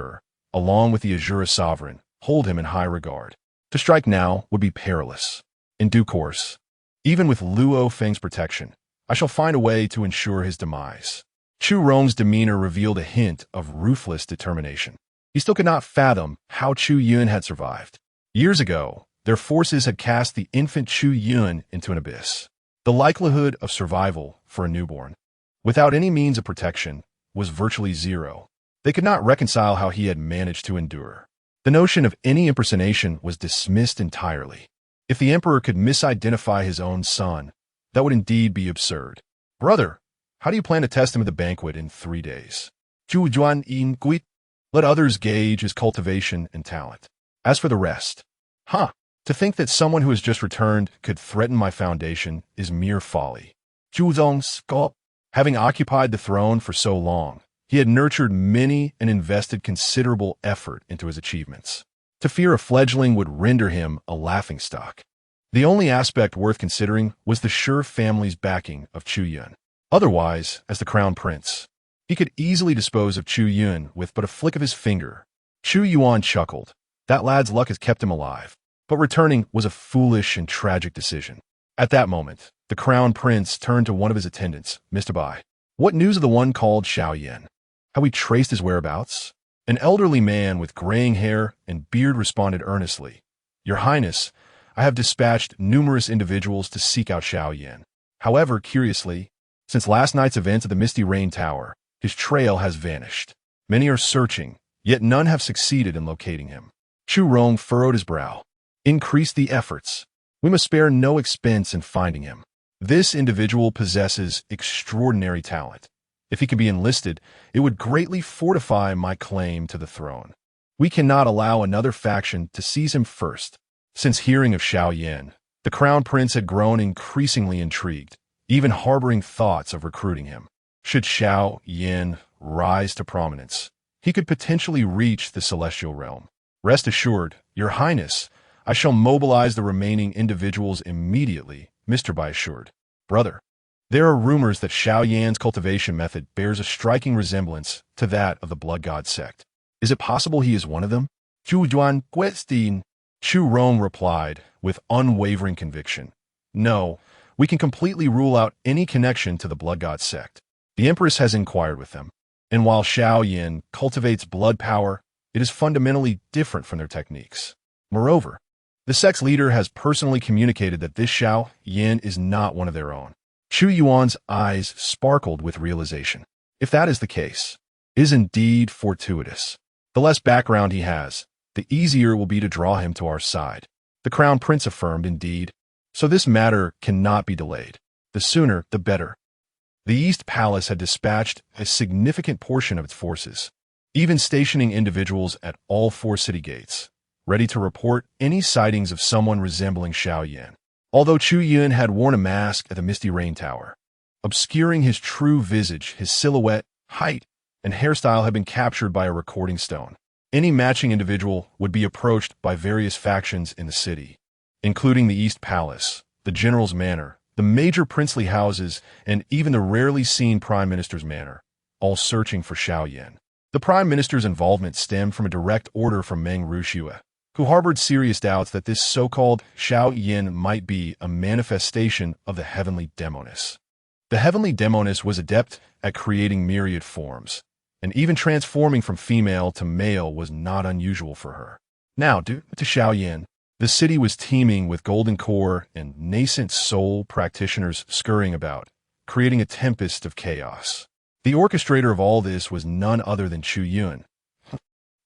along with the Azura sovereign, hold him in high regard. To strike now would be perilous. In due course, even with Luo Feng's protection, I shall find a way to ensure his demise. Chu Yun's demeanor revealed a hint of ruthless determination. He still could not fathom how Chu Yun had survived. Years ago, their forces had cast the infant Chu Yun into an abyss. The likelihood of survival for a newborn, without any means of protection, was virtually zero. They could not reconcile how he had managed to endure. The notion of any impersonation was dismissed entirely. If the emperor could misidentify his own son, that would indeed be absurd. Brother, how do you plan to test him at the banquet in 3 days? Chu Juan in Guit. Let others gauge his cultivation and talent. As for the rest, to think that someone who has just returned could threaten my foundation is mere folly. Chu Zong's sculpt. Having occupied the throne for so long, he had nurtured many and invested considerable effort into his achievements. To fear a fledgling would render him a laughingstock. The only aspect worth considering was the Shi family's backing of Chu Yun. Otherwise, as the crown prince, he could easily dispose of Chu Yun with but a flick of his finger. Chu Yuan chuckled. That lad's luck has kept him alive. But returning was a foolish and tragic decision. At that moment, the crown prince turned to one of his attendants, Mr. Bai. What news of the one called Xiao Yan? Have we traced his whereabouts? An elderly man with graying hair and beard responded earnestly. Your Highness, I have dispatched numerous individuals to seek out Xiao Yan. However, curiously, since last night's events at the Misty Rain Tower, his trail has vanished. Many are searching, yet none have succeeded in locating him. Chu Yun furrowed his brow. Increase the efforts. We must spare no expense in finding him. This individual possesses extraordinary talent. If he could be enlisted, it would greatly fortify my claim to the throne. We cannot allow another faction to seize him first. Since hearing of Xiao Yan, the crown prince had grown increasingly intrigued, even harboring thoughts of recruiting him. Should Xiao Yan rise to prominence, he could potentially reach the celestial realm. Rest assured, Your Highness, I shall mobilize the remaining individuals immediately, Mr. Bai assured. Brother, there are rumors that Xiao Yan's cultivation method bears a striking resemblance to that of the Blood God sect. Is it possible he is one of them? Chu Juan Guestin. Chu Yun replied with unwavering conviction. No, we can completely rule out any connection to the Blood God sect. The Empress has inquired with them, and while Xiao Yan cultivates blood power, it is fundamentally different from their techniques. Moreover, the sect's leader has personally communicated that this Xiao Yan is not one of their own. Chu Yuan's eyes sparkled with realization. If that is the case, it is indeed fortuitous. The less background he has, the easier it will be to draw him to our side. The crown prince affirmed, indeed. So this matter cannot be delayed. The sooner, the better. The East Palace had dispatched a significant portion of its forces, even stationing individuals at all 4 city gates, ready to report any sightings of someone resembling Xiao Yan. Although Chu Yun had worn a mask at the Misty Rain Tower, obscuring his true visage, his silhouette, height, and hairstyle had been captured by a recording stone. Any matching individual would be approached by various factions in the city, including the East Palace, the General's Manor, the major princely houses, and even the rarely seen Prime Minister's Manor, all searching for Xiao Yan. The Prime Minister's involvement stemmed from a direct order from Meng Ruxue, who harbored serious doubts that this so-called Xiao Yan might be a manifestation of the heavenly demoness. The heavenly demoness was adept at creating myriad forms, and even transforming from female to male was not unusual for her. Now, due to Chu Yun, the city was teeming with golden core and nascent soul practitioners scurrying about, creating a tempest of chaos. The orchestrator of all this was none other than Chu Yun.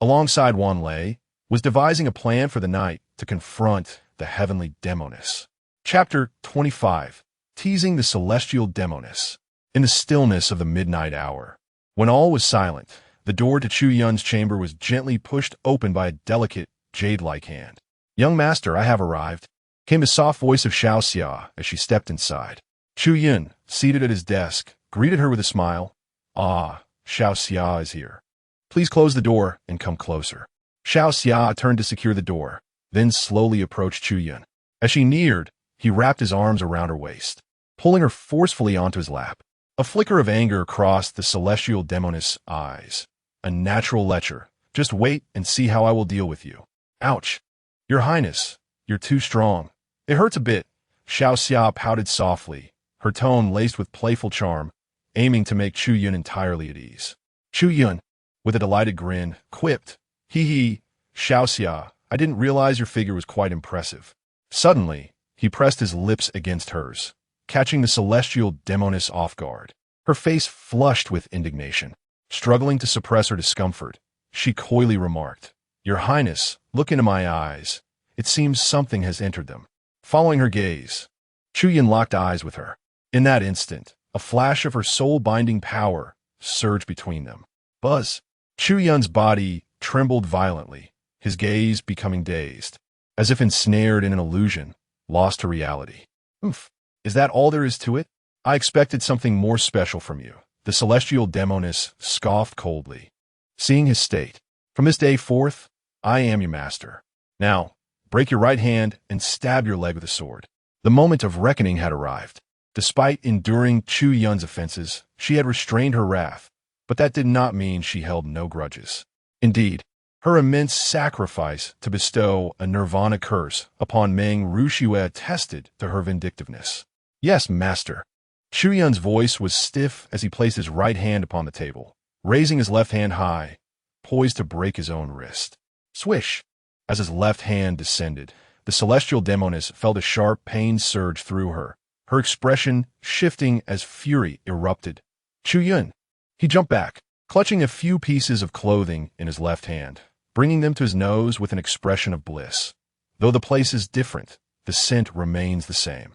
Alongside Wan Lei, was devising a plan for the night to confront the heavenly demoness. Chapter 25. Teasing the celestial demoness. In the stillness of the midnight hour, when all was silent, the door to Chu Yun's chamber was gently pushed open by a delicate, jade-like hand. "Young master, I have arrived," came the soft voice of Xiao Xia as she stepped inside. Chu Yun, seated at his desk, greeted her with a smile. "Ah, Xiao Xia is here. Please close the door and come closer." Xiao Xia turned to secure the door, then slowly approached Chu Yun. As she neared, he wrapped his arms around her waist, pulling her forcefully onto his lap. A flicker of anger crossed the celestial demoness' eyes. "A natural lecher. Just wait and see how I will deal with you." "Ouch. Your Highness, you're too strong. It hurts a bit." Xiao Xia pouted softly, her tone laced with playful charm, aiming to make Chu Yun entirely at ease. Chu Yun, with a delighted grin, quipped, "Hee, Xiao Xia, I didn't realize your figure was quite impressive." Suddenly, he pressed his lips against hers, catching the celestial demoness off guard. Her face flushed with indignation. Struggling to suppress her discomfort, she coyly remarked, "Your Highness, look into my eyes. It seems something has entered them." Following her gaze, Chu Yun locked eyes with her. In that instant, a flash of her soul-binding power surged between them. Buzz! Chu Yun's body trembled violently, his gaze becoming dazed, as if ensnared in an illusion, lost to reality. "Oomph! Is that all there is to it? I expected something more special from you." The celestial demoness scoffed coldly. Seeing his state, "From this day forth, I am your master. Now, break your right hand and stab your leg with a sword." The moment of reckoning had arrived. Despite enduring Chu Yun's offenses, she had restrained her wrath, but that did not mean she held no grudges. Indeed, her immense sacrifice to bestow a nirvana curse upon Meng Rushue attested to her vindictiveness. "Yes, master." Chu Yun's voice was stiff as he placed his right hand upon the table, raising his left hand high, poised to break his own wrist. Swish! As his left hand descended, the celestial demoness felt a sharp pain surge through her, her expression shifting as fury erupted. "Chu Yun!" He jumped back, clutching a few pieces of clothing in his left hand, bringing them to his nose with an expression of bliss. Though the place is different, the scent remains the same.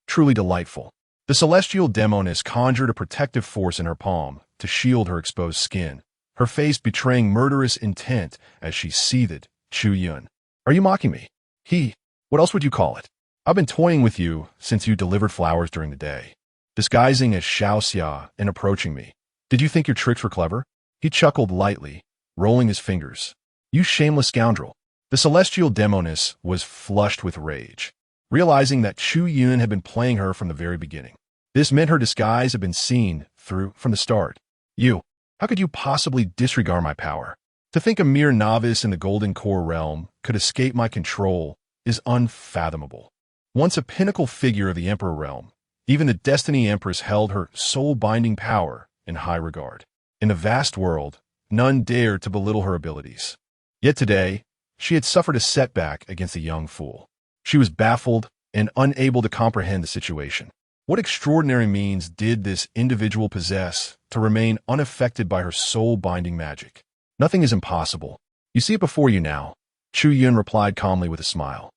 Truly delightful. The celestial demoness conjured a protective force in her palm to shield her exposed skin, her face betraying murderous intent as she seethed. "Chu Yun, are you mocking me?" What else would you call it? "I've been toying with you since you delivered flowers during the day, disguising as Xiao Xia and approaching me. Did you think your tricks were clever?" He chuckled lightly, rolling his fingers. "You shameless scoundrel." The celestial demoness was flushed with rage, realizing that Chu Yun had been playing her from the very beginning. This meant her disguise had been seen through from the start. How could you possibly disregard my power? To think a mere novice in the Golden Core realm could escape my control is unfathomable. Once a pinnacle figure of the Emperor realm, even the Destiny Empress held her soul-binding power in high regard. In the vast world, none dared to belittle her abilities. Yet today, she had suffered a setback against a young fool. She was baffled and unable to comprehend the situation. What extraordinary means did this individual possess to remain unaffected by her soul-binding magic? "Nothing is impossible. You see it before you now," Chu Yun replied calmly with a smile.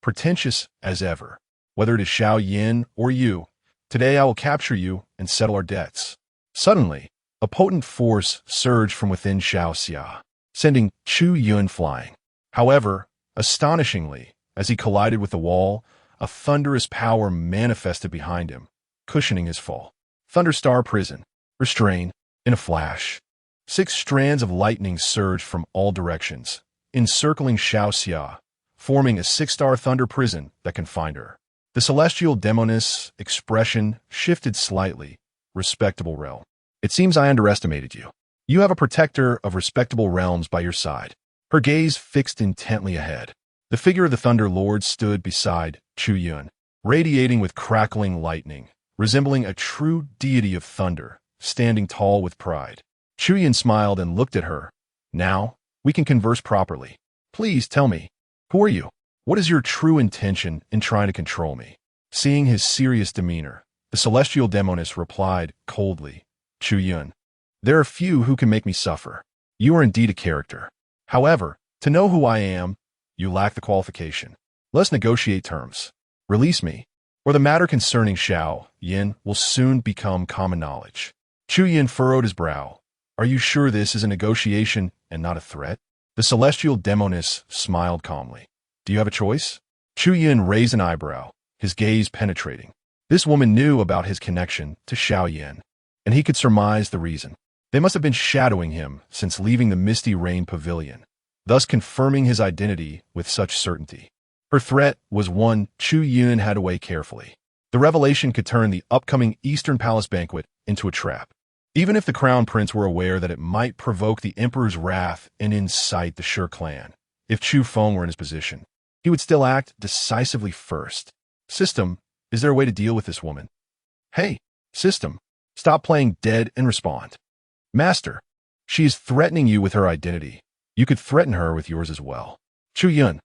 Pretentious as ever. "Whether it is Xiao Yin or you, today I will capture you and settle our debts." Suddenly, a potent force surged from within Xiao Xia, sending Chu Yun flying. However, astonishingly, as he collided with the wall, a thunderous power manifested behind him, cushioning his fall. Thunderstar Prison. Restrain. In a flash, 6 strands of lightning surged from all directions, encircling Xiao Xia, forming a 6-star thunder prison that confined her. The celestial demoness' expression shifted slightly. "Respectable realm. It seems I underestimated you. You have a protector of respectable realms by your side." Her gaze fixed intently ahead. The figure of the Thunder Lord stood beside Chu Yun, radiating with crackling lightning, resembling a true deity of thunder, standing tall with pride. Chu Yun smiled and looked at her. Now, we can converse properly. Please tell me, who are you? What is your true intention in trying to control me? Seeing his serious demeanor, the celestial demoness replied coldly, Chu Yun, there are few who can make me suffer. You are indeed a character. However, to know who I am, you lack the qualification. Let's negotiate terms. Release me, or the matter concerning Xiao Yin will soon become common knowledge. Chu Yun furrowed his brow. Are you sure this is a negotiation and not a threat? The celestial demoness smiled calmly. Do you have a choice? Chu Yun raised an eyebrow, his gaze penetrating. This woman knew about his connection to Xiao Yin, and he could surmise the reason. They must have been shadowing him since leaving the Misty Rain Pavilion, thus confirming his identity with such certainty. Her threat was one Chu Yun had to weigh carefully. The revelation could turn the upcoming Eastern Palace banquet into a trap. Even if the Crown Prince were aware that it might provoke the Emperor's wrath and incite the Shi clan, if Chu Feng were in his position, he would still act decisively first. System, is there a way to deal with this woman? Hey, System, stop playing dead and respond. Master, she is threatening you with her identity. You could threaten her with yours as well. Chu Yun,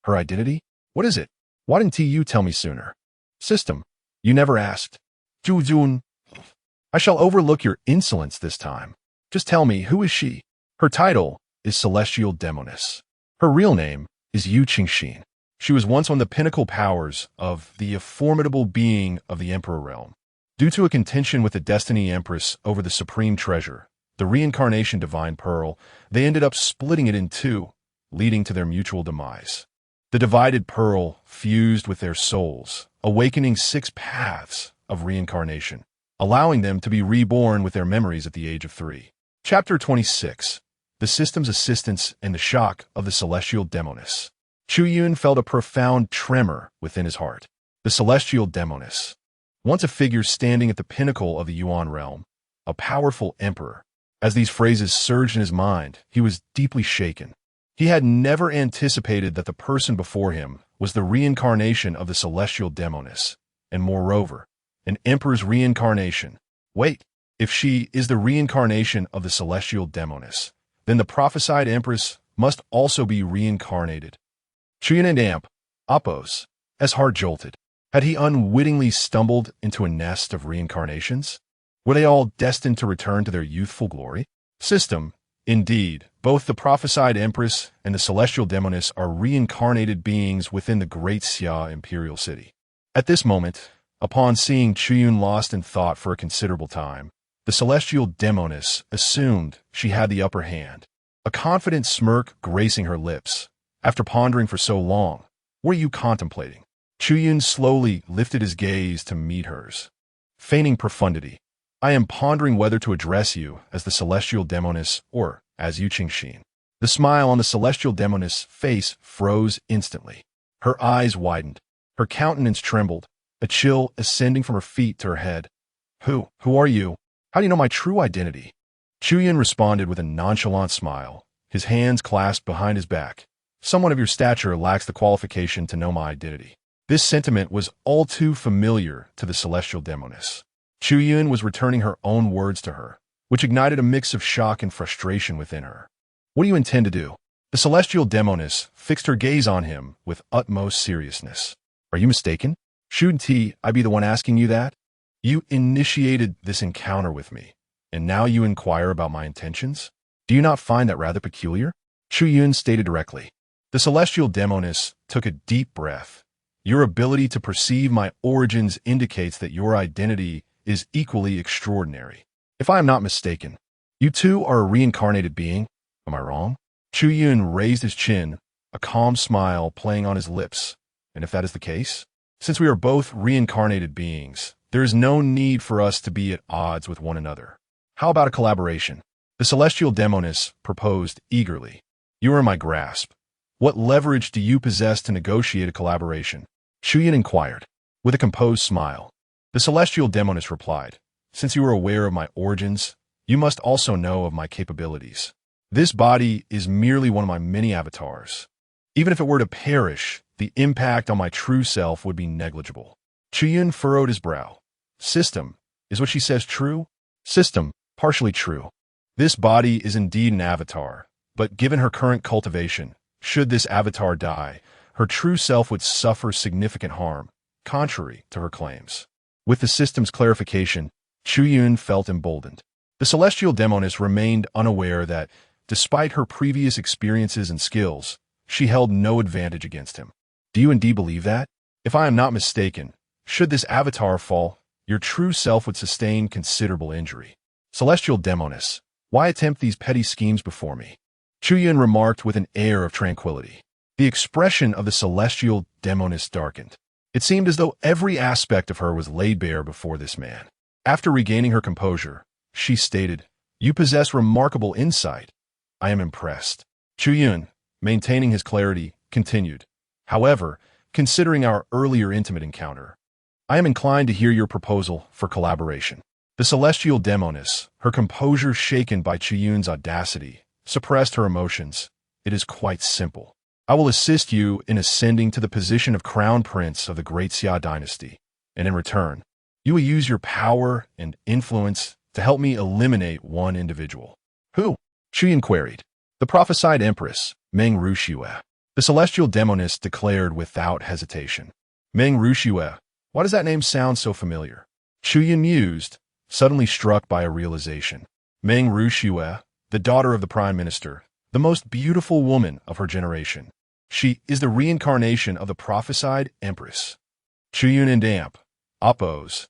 her identity? What is it? Why didn't you tell me sooner? System, you never asked. Chu Yun, I shall overlook your insolence this time. Just tell me, who is she? Her title is Celestial Demoness. Her real name is Yu Qingxin. She was once one of the pinnacle powers of the formidable being of the Emperor realm. Due to a contention with the Destiny Empress over the supreme treasure, the reincarnation Divine Pearl, they ended up splitting it in two, leading to their mutual demise. The divided pearl fused with their souls, awakening 6 paths of reincarnation, allowing them to be reborn with their memories at the age of 3. Chapter 26. The System's Assistance and the Shock of the Celestial Demoness. Chu Yun felt a profound tremor within his heart. The Celestial Demoness, once a figure standing at the pinnacle of the Yuan realm, a powerful emperor. As these phrases surged in his mind, he was deeply shaken. He had never anticipated that the person before him was the reincarnation of the Celestial Demoness, and moreover, an emperor's reincarnation. Wait, if she is the reincarnation of the Celestial Demoness, then the prophesied empress must also be reincarnated. Chu Yun and Appos, as heart jolted. Had he unwittingly stumbled into a nest of reincarnations? Were they all destined to return to their youthful glory? System, indeed, both the prophesied empress and the Celestial Demoness are reincarnated beings within the Great Xia Imperial City. At this moment, upon seeing Chu Yun lost in thought for a considerable time, the Celestial Demoness assumed she had the upper hand, a confident smirk gracing her lips. After pondering for so long, what are you contemplating? Chu Yun slowly lifted his gaze to meet hers. Feigning profundity, I am pondering whether to address you as the Celestial Demoness or as Yu Qingxin. The smile on the Celestial Demoness' face froze instantly. Her eyes widened. Her countenance trembled, a chill ascending from her feet to her head. Who are you? How do you know my true identity? Chu Yun responded with a nonchalant smile, his hands clasped behind his back. Someone of your stature lacks the qualification to know my identity. This sentiment was all too familiar to the Celestial Demoness. Chu Yun was returning her own words to her, which ignited a mix of shock and frustration within her. What do you intend to do? The Celestial Demoness fixed her gaze on him with utmost seriousness. Are you mistaken? Shouldn't I be the one asking you that? You initiated this encounter with me, and now you inquire about my intentions? Do you not find that rather peculiar? Chu Yun stated directly. The Celestial Demoness took a deep breath. Your ability to perceive my origins indicates that your identity is equally extraordinary. If I am not mistaken, you too are a reincarnated being. Am I wrong? Chu Yun raised his chin, a calm smile playing on his lips. And if that is the case, since we are both reincarnated beings, there is no need for us to be at odds with one another. How about a collaboration? The Celestial Demoness proposed eagerly. You are in my grasp. What leverage do you possess to negotiate a collaboration? Chu Yun inquired. With a composed smile, the Celestial Demoness replied, Since you are aware of my origins, you must also know of my capabilities. This body is merely one of my many avatars. Even if it were to perish, the impact on my true self would be negligible. Chu Yun furrowed his brow. System, is what she says true? System, partially true. This body is indeed an avatar, but given her current cultivation, should this avatar die, her true self would suffer significant harm, contrary to her claims. With the system's clarification, Chu Yun felt emboldened. The celestial demoness remained unaware that, despite her previous experiences and skills, she held no advantage against him. Do you indeed believe that? If I am not mistaken, should this avatar fall, your true self would sustain considerable injury. Celestial demoness, why attempt these petty schemes before me? Chu Yun remarked with an air of tranquility. The expression of the celestial demoness darkened. It seemed as though every aspect of her was laid bare before this man. After regaining her composure, she stated, "You possess remarkable insight. I am impressed." Chu Yun, maintaining his clarity, continued, "However, considering our earlier intimate encounter, I am inclined to hear your proposal for collaboration." The celestial demoness, her composure shaken by Chu Yun's audacity, suppressed her emotions. "It is quite simple. I will assist you in ascending to the position of crown prince of the Great Xia Dynasty, and in return, you will use your power and influence to help me eliminate one individual." "Who?" Chu Yun queried. "The prophesied empress, Meng Ruxue." The celestial demoness declared without hesitation. Meng Ruxue, why does that name sound so familiar? Chu Yun mused, suddenly struck by a realization. Meng Ruxue, the daughter of the prime minister, the most beautiful woman of her generation. She is the reincarnation of the prophesied empress. Chu Yun and Appo's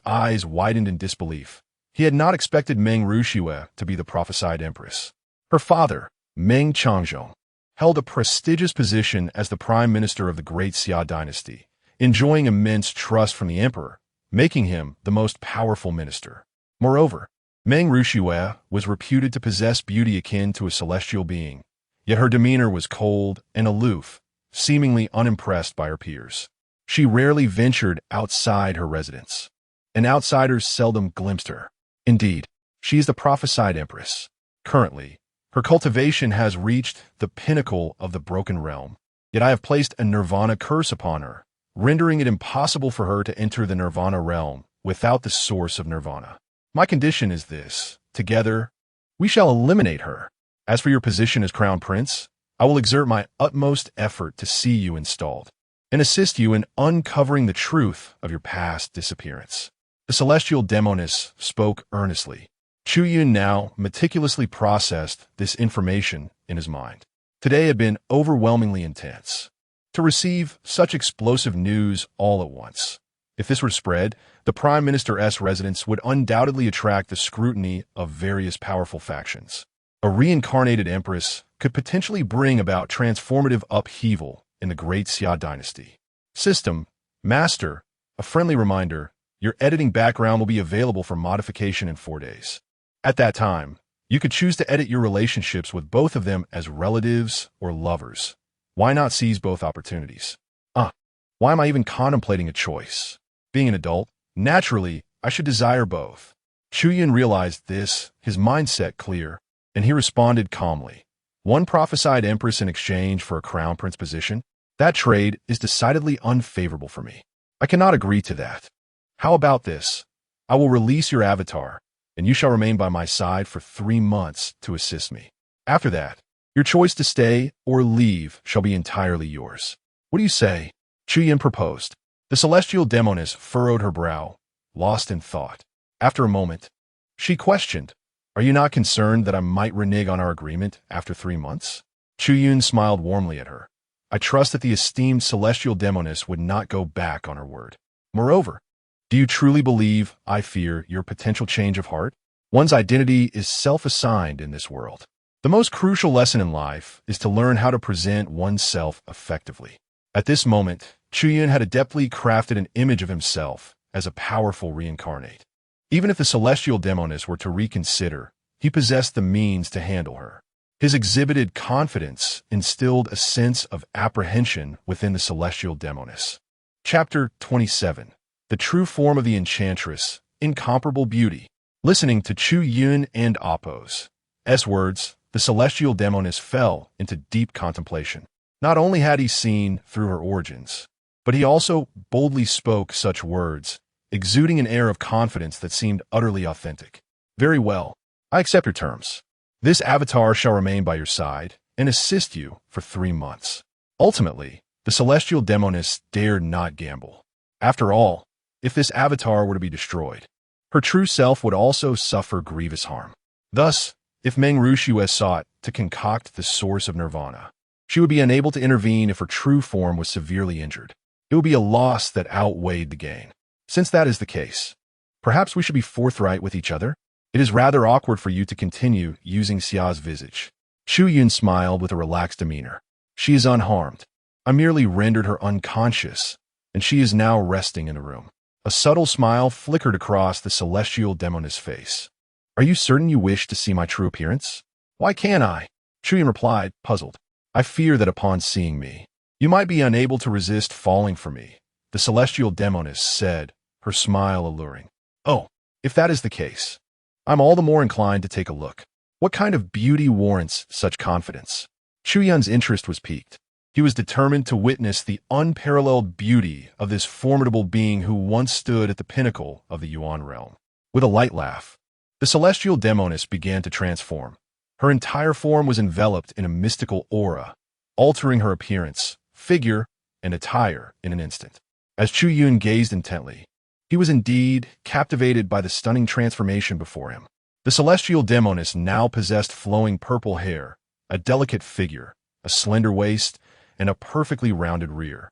eyes widened in disbelief. He had not expected Meng Ruxue to be the prophesied empress. Her father, Meng Changzhong, held a prestigious position as the prime minister of the Great Xia Dynasty, enjoying immense trust from the emperor, making him the most powerful minister. Moreover, Meng Ruxue was reputed to possess beauty akin to a celestial being, yet her demeanor was cold and aloof, seemingly unimpressed by her peers. She rarely ventured outside her residence, and outsiders seldom glimpsed her. Indeed, she is the prophesied empress. Currently, her cultivation has reached the pinnacle of the broken realm, yet I have placed a nirvana curse upon her, rendering it impossible for her to enter the nirvana realm without the source of nirvana. My condition is this: together, we shall eliminate her. As for your position as crown prince, I will exert my utmost effort to see you installed, and assist you in uncovering the truth of your past disappearance. The celestial demoness spoke earnestly. Chu Yun now meticulously processed this information in his mind. Today had been overwhelmingly intense. To receive such explosive news all at once. If this were spread, the Prime Minister's residence would undoubtedly attract the scrutiny of various powerful factions. A reincarnated empress could potentially bring about transformative upheaval in the Great Xia Dynasty. System, Master, a friendly reminder, your editing background will be available for modification in 4 days. At that time, you could choose to edit your relationships with both of them as relatives or lovers. Why not seize both opportunities? Why am I even contemplating a choice? Being an adult, naturally, I should desire both. Chu Yun realized this, his mindset clear, and he responded calmly. One prophesied empress in exchange for a crown prince position? That trade is decidedly unfavorable for me. I cannot agree to that. How about this? I will release your avatar, and you shall remain by my side for 3 months to assist me. After that, your choice to stay or leave shall be entirely yours. What do you say? Chu Yun proposed. The celestial demoness furrowed her brow, lost in thought. After a moment, she questioned, "Are you not concerned that I might renege on our agreement after 3 months?" Chu Yun smiled warmly at her. "I trust that the esteemed celestial demoness would not go back on her word. Moreover, do you truly believe I fear your potential change of heart? One's identity is self-assigned in this world. The most crucial lesson in life is to learn how to present oneself effectively." At this moment, Chu Yun had adeptly crafted an image of himself as a powerful reincarnate. Even if the celestial demoness were to reconsider, he possessed the means to handle her. His exhibited confidence instilled a sense of apprehension within the celestial demoness. Chapter 27. The True Form of the Enchantress, Incomparable Beauty. Listening to Chu Yun and Appo's words, the celestial demoness fell into deep contemplation. Not only had he seen through her origins, but he also boldly spoke such words, exuding an air of confidence that seemed utterly authentic. "Very well. I accept your terms. This avatar shall remain by your side and assist you for 3 months. Ultimately, the celestial demoness dared not gamble. After all, if this avatar were to be destroyed, her true self would also suffer grievous harm. Thus, if Meng Rushiue sought to concoct the source of nirvana, she would be unable to intervene if her true form was severely injured. It would be a loss that outweighed the gain. Since that is the case, perhaps we should be forthright with each other? It is rather awkward for you to continue using Xia's visage. Chu Yun smiled with a relaxed demeanor. She is unharmed. I merely rendered her unconscious, and she is now resting in the room. A subtle smile flickered across the celestial demoness face. Are you certain you wish to see my true appearance? Why can't I? Chu Yun replied, puzzled. I fear that upon seeing me, you might be unable to resist falling for me, the celestial demoness said, her smile alluring. Oh, if that is the case, I'm all the more inclined to take a look. What kind of beauty warrants such confidence? Chu Yun's interest was piqued. He was determined to witness the unparalleled beauty of this formidable being who once stood at the pinnacle of the Yuan realm. With a light laugh, the celestial demoness began to transform. Her entire form was enveloped in a mystical aura, altering her appearance, figure, and attire in an instant. As Chu Yun gazed intently, he was indeed captivated by the stunning transformation before him. The celestial demoness now possessed flowing purple hair, a delicate figure, a slender waist, and a perfectly rounded rear,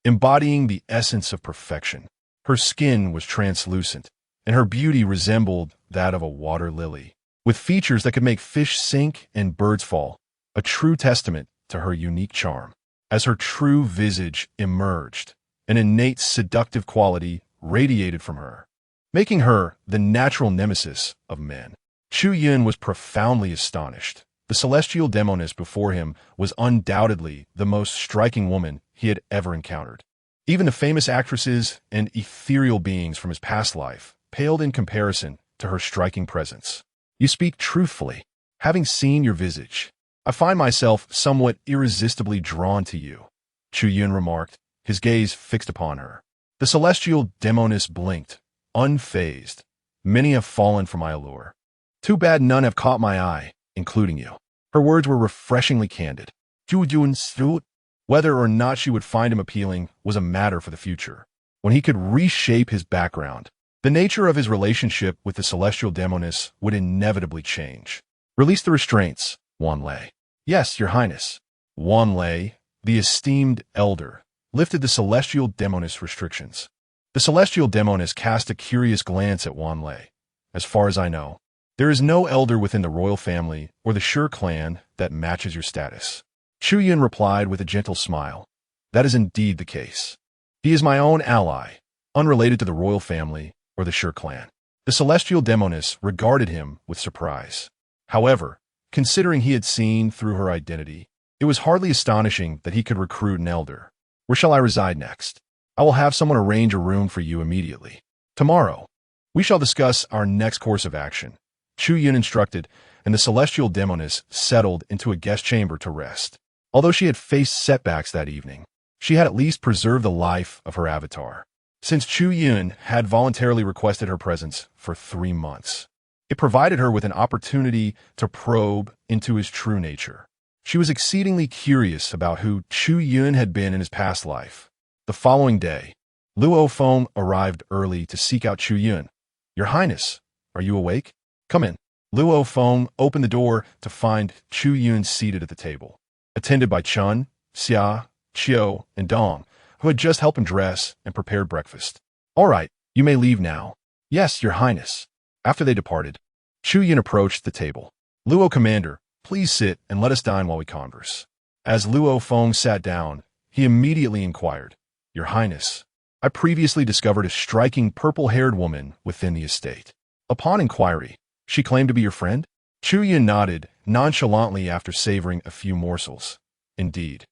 embodying the essence of perfection. Her skin was translucent, and her beauty resembled that of a water lily, with features that could make fish sink and birds fall, a true testament to her unique charm. As her true visage emerged, an innate seductive quality radiated from her, making her the natural nemesis of men. Chu Yun was profoundly astonished. The celestial demoness before him was undoubtedly the most striking woman he had ever encountered. Even the famous actresses and ethereal beings from his past life paled in comparison to her striking presence. You speak truthfully. Having seen your visage, I find myself somewhat irresistibly drawn to you, Chu Yun remarked, his gaze fixed upon her. The celestial demoness blinked, unfazed. Many have fallen for my allure. Too bad none have caught my eye, including you. Her words were refreshingly candid. Chu Yun's suit, whether or not she would find him appealing, was a matter for the future. When he could reshape his background, the nature of his relationship with the celestial demoness would inevitably change. Release the restraints, Wan Lei. Yes, your highness. Wan Lei, the esteemed elder, lifted the celestial demoness restrictions. The celestial demoness cast a curious glance at Wan Lei. As far as I know, there is no elder within the royal family or the Shi clan that matches your status. Chu Yun replied with a gentle smile. That is indeed the case. He is my own ally, unrelated to the royal family or the Shi clan. The celestial demoness regarded him with surprise. However, considering he had seen through her identity, it was hardly astonishing that he could recruit an elder. Where shall I reside next? I will have someone arrange a room for you immediately. Tomorrow, we shall discuss our next course of action. Chu Yun instructed, and the celestial demoness settled into a guest chamber to rest. Although she had faced setbacks that evening, she had at least preserved the life of her avatar. Since Chu Yun had voluntarily requested her presence for 3 months, it provided her with an opportunity to probe into his true nature. She was exceedingly curious about who Chu Yun had been in his past life. The following day, Luo Feng arrived early to seek out Chu Yun. Your Highness, are you awake? Come in. Luo Feng opened the door to find Chu Yun seated at the table, attended by Chun, Xia, Qiu, and Dong, who had just helped him dress and prepared breakfast. All right, you may leave now. Yes, Your Highness. After they departed, Chu Yun approached the table. Luo Commander, please sit and let us dine while we converse. As Luo Feng sat down, he immediately inquired, Your Highness, I previously discovered a striking purple-haired woman within the estate. Upon inquiry, she claimed to be your friend? Chu Yun nodded nonchalantly after savoring a few morsels. Indeed.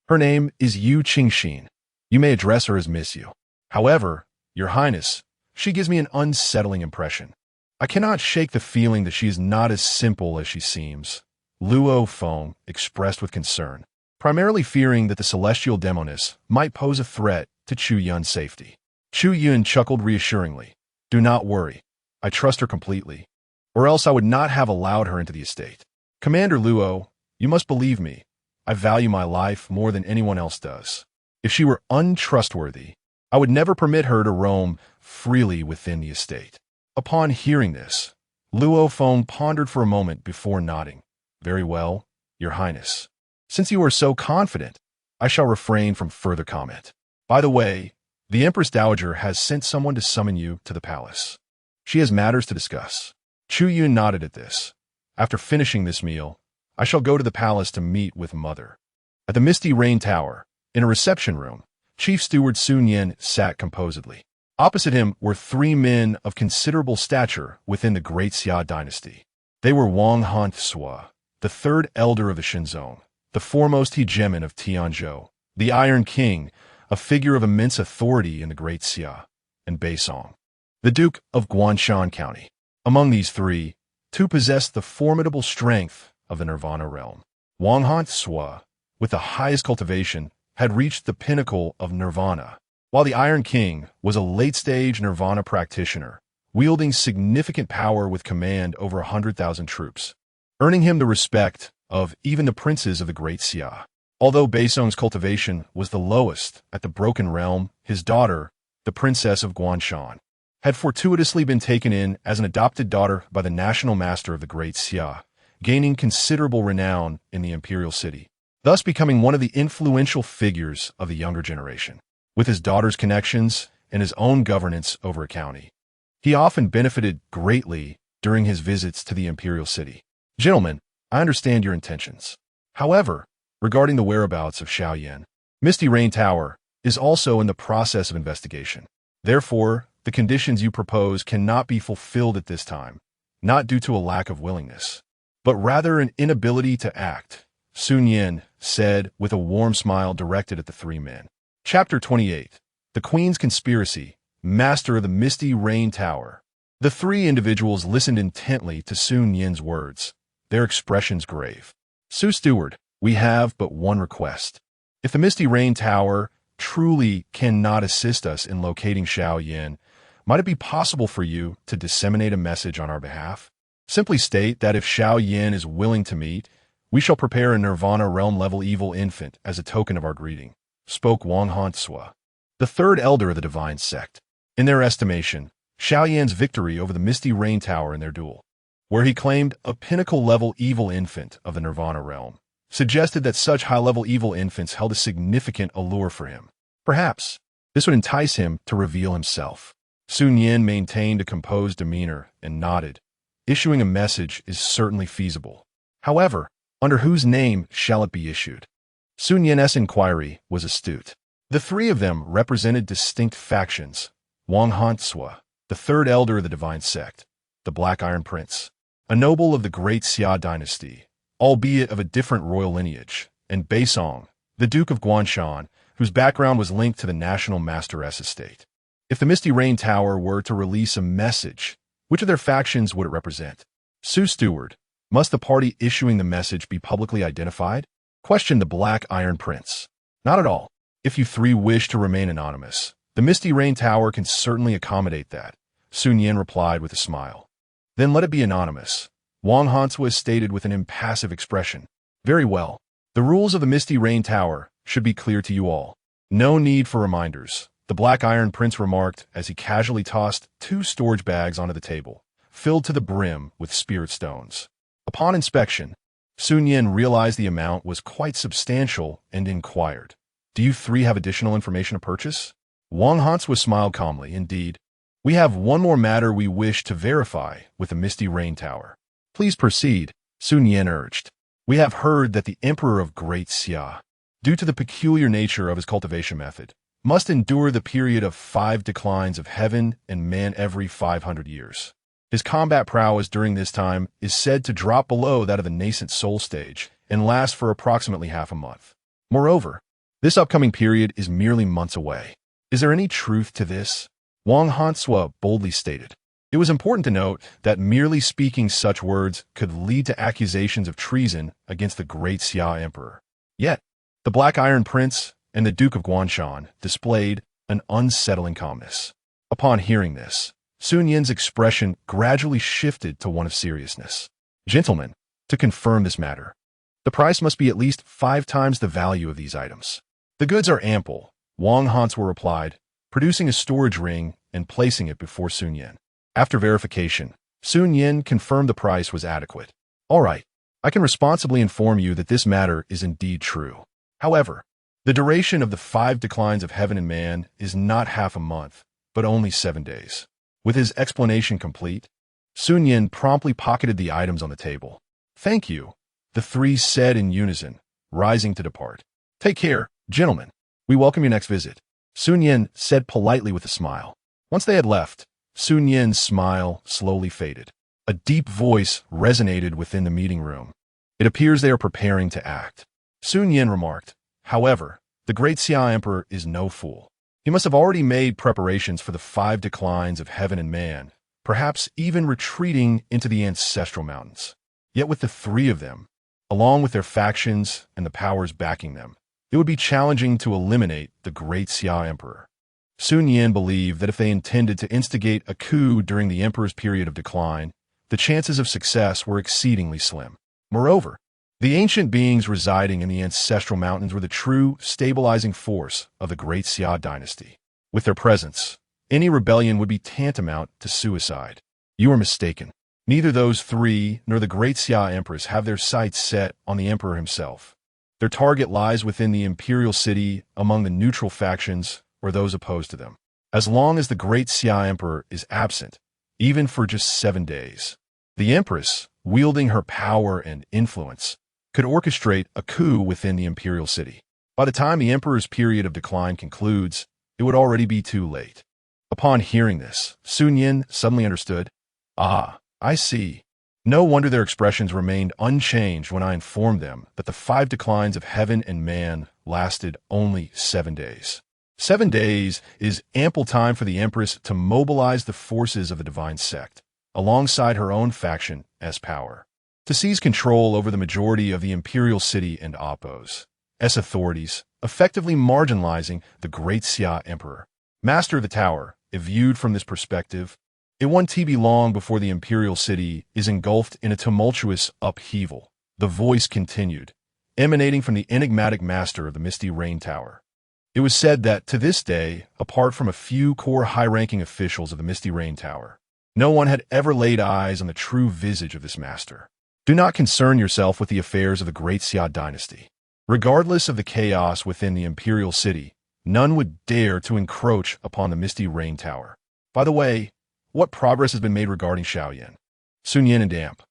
Her name is Yu Qingxin. You may address her as Miss Yu. However, Your Highness, she gives me an unsettling impression. I cannot shake the feeling that she is not as simple as she seems. Luo Feng expressed with concern, primarily fearing that the celestial demoness might pose a threat to Chu Yun's safety. Chu Yun chuckled reassuringly. Do not worry. I trust her completely. or else I would not have allowed her into the estate. Commander Luo, you must believe me. I value my life more than anyone else does. If she were untrustworthy, I would never permit her to roam freely within the estate. Upon hearing this, Luo Feng pondered for a moment before nodding. Very well, Your Highness. Since you are so confident, I shall refrain from further comment. By the way, the Empress Dowager has sent someone to summon you to the palace. She has matters to discuss. Chu Yun nodded at this. After finishing this meal, I shall go to the palace to meet with Mother. At the Misty Rain Tower, in a reception room, Chief Steward Sun Yin sat composedly. Opposite him were three men of considerable stature within the Great Xia Dynasty. They were Wang Hantsua, the third elder of the Shinzong, the foremost hegemon of Tianzhou, the Iron King, a figure of immense authority in the Great Xia, and Baisong, the Duke of Guanshan County. Among these three, two possessed the formidable strength of the Nirvana realm. Wang Hantsua, with the highest cultivation, had reached the pinnacle of Nirvana, while the Iron King was a late-stage Nirvana practitioner, wielding significant power with command over 100,000 troops, earning him the respect of even the princes of the Great Xia. Although Baisong's cultivation was the lowest at the Broken Realm, his daughter, the Princess of Guanshan, had fortuitously been taken in as an adopted daughter by the National Master of the Great Xia, gaining considerable renown in the imperial city, thus becoming one of the influential figures of the younger generation. With his daughter's connections and his own governance over a county, he often benefited greatly during his visits to the imperial city. Gentlemen, I understand your intentions. However, regarding the whereabouts of Xiao Yan, Misty Rain Tower is also in the process of investigation. Therefore, the conditions you propose cannot be fulfilled at this time, not due to a lack of willingness, but rather an inability to act, Sun Yin said with a warm smile directed at the three men. Chapter 28. The Queen's Conspiracy, Master of the Misty Rain Tower. The three individuals listened intently to Sun Yin's words, their expressions grave. Su Steward, we have but one request. If the Misty Rain Tower truly cannot assist us in locating Xiao Yan, might it be possible for you to disseminate a message on our behalf? Simply state that if Xiao Yan is willing to meet, we shall prepare a Nirvana realm-level evil infant as a token of our greeting, spoke Wang Hantsua, the third elder of the divine sect. In their estimation, Xiao Yan's victory over the Misty Rain Tower in their duel, where he claimed a pinnacle-level evil infant of the Nirvana realm, suggested that such high-level evil infants held a significant allure for him. Perhaps this would entice him to reveal himself. Sun Yin maintained a composed demeanor and nodded. Issuing a message is certainly feasible. However, under whose name shall it be issued? Sun Yin's inquiry was astute. The three of them represented distinct factions. Wang Hantsua, the third elder of the divine sect, the Black Iron Prince, a noble of the Great Xia Dynasty, albeit of a different royal lineage, and Baisong, the Duke of Guanshan, whose background was linked to the National Masteress estate. If the Misty Rain Tower were to release a message, which of their factions would it represent? Su Steward, must the party issuing the message be publicly identified? Questioned the Black Iron Prince. Not at all. If you three wish to remain anonymous, the Misty Rain Tower can certainly accommodate that, Sun Yin replied with a smile. Then let it be anonymous, Wang Hantsua stated with an impassive expression. Very well. The rules of the Misty Rain Tower should be clear to you all. No need for reminders, the Black Iron Prince remarked as he casually tossed two storage bags onto the table, filled to the brim with spirit stones. Upon inspection, Sun Yin realized the amount was quite substantial and inquired, "Do you three have additional information to purchase?" Wang Hantsua smiled calmly. Indeed, we have one more matter we wish to verify with the Misty Rain Tower. Please proceed, Sun Yin urged. We have heard that the Emperor of Great Xia, due to the peculiar nature of his cultivation method, must endure the period of 5 declines of heaven and man every 500 years. His combat prowess during this time is said to drop below that of the nascent soul stage and last for approximately half a month. Moreover, this upcoming period is merely months away. Is there any truth to this? Wang Hantsua boldly stated. It was important to note that merely speaking such words could lead to accusations of treason against the Great Xia Emperor. Yet, the Black Iron Prince and the Duke of Guanshan displayed an unsettling calmness. Upon hearing this, Sun Yin's expression gradually shifted to one of seriousness. Gentlemen, to confirm this matter, the price must be at least 5 times the value of these items. The goods are ample, Wang Hanswa replied, producing a storage ring and placing it before Sun Yin. After verification, Sun Yin confirmed the price was adequate. All right, I can responsibly inform you that this matter is indeed true. However, the duration of the 5 declines of heaven and man is not half a month, but only 7 days. With his explanation complete, Sun Yin promptly pocketed the items on the table. Thank you, the 3 said in unison, rising to depart. Take care, gentlemen. We welcome your next visit, Sun Yin said politely with a smile. Once they had left, Sun Yin's smile slowly faded. A deep voice resonated within the meeting room. It appears they are preparing to act. Sun Yin remarked, however, the Great Xia Emperor is no fool. He must have already made preparations for the 5 declines of heaven and man, perhaps even retreating into the ancestral mountains. Yet with the 3 of them, along with their factions and the powers backing them, it would be challenging to eliminate the Great Xia Emperor. Sun Yin believed that if they intended to instigate a coup during the emperor's period of decline, the chances of success were exceedingly slim. Moreover, the ancient beings residing in the ancestral mountains were the true stabilizing force of the Great Xia Dynasty. With their presence, any rebellion would be tantamount to suicide. You are mistaken. Neither those 3 nor the Great Xia Empress have their sights set on the emperor himself. Their target lies within the imperial city among the neutral factions or those opposed to them. As long as the Great Xia Emperor is absent, even for just 7 days, the empress, wielding her power and influence, could orchestrate a coup within the imperial city. By the time the emperor's period of decline concludes, it would already be too late. Upon hearing this, Sun Yin suddenly understood. Ah, I see. No wonder their expressions remained unchanged when I informed them that the 5 declines of heaven and man lasted only 7 days. 7 days is ample time for the empress to mobilize the forces of the divine sect, alongside her own faction as power, to seize control over the majority of the imperial city and oppose as authorities, effectively marginalizing the Great Xia Emperor. Master of the Tower, if viewed from this perspective, it won't be long before the imperial city is engulfed in a tumultuous upheaval. The voice continued, emanating from the enigmatic master of the Misty Rain Tower. It was said that, to this day, apart from a few core high-ranking officials of the Misty Rain Tower, no one had ever laid eyes on the true visage of this master. Do not concern yourself with the affairs of the Great Xia Dynasty. Regardless of the chaos within the imperial city, none would dare to encroach upon the Misty Rain Tower. By the way, what progress has been made regarding Xiaoyan? Sun Yin and damp.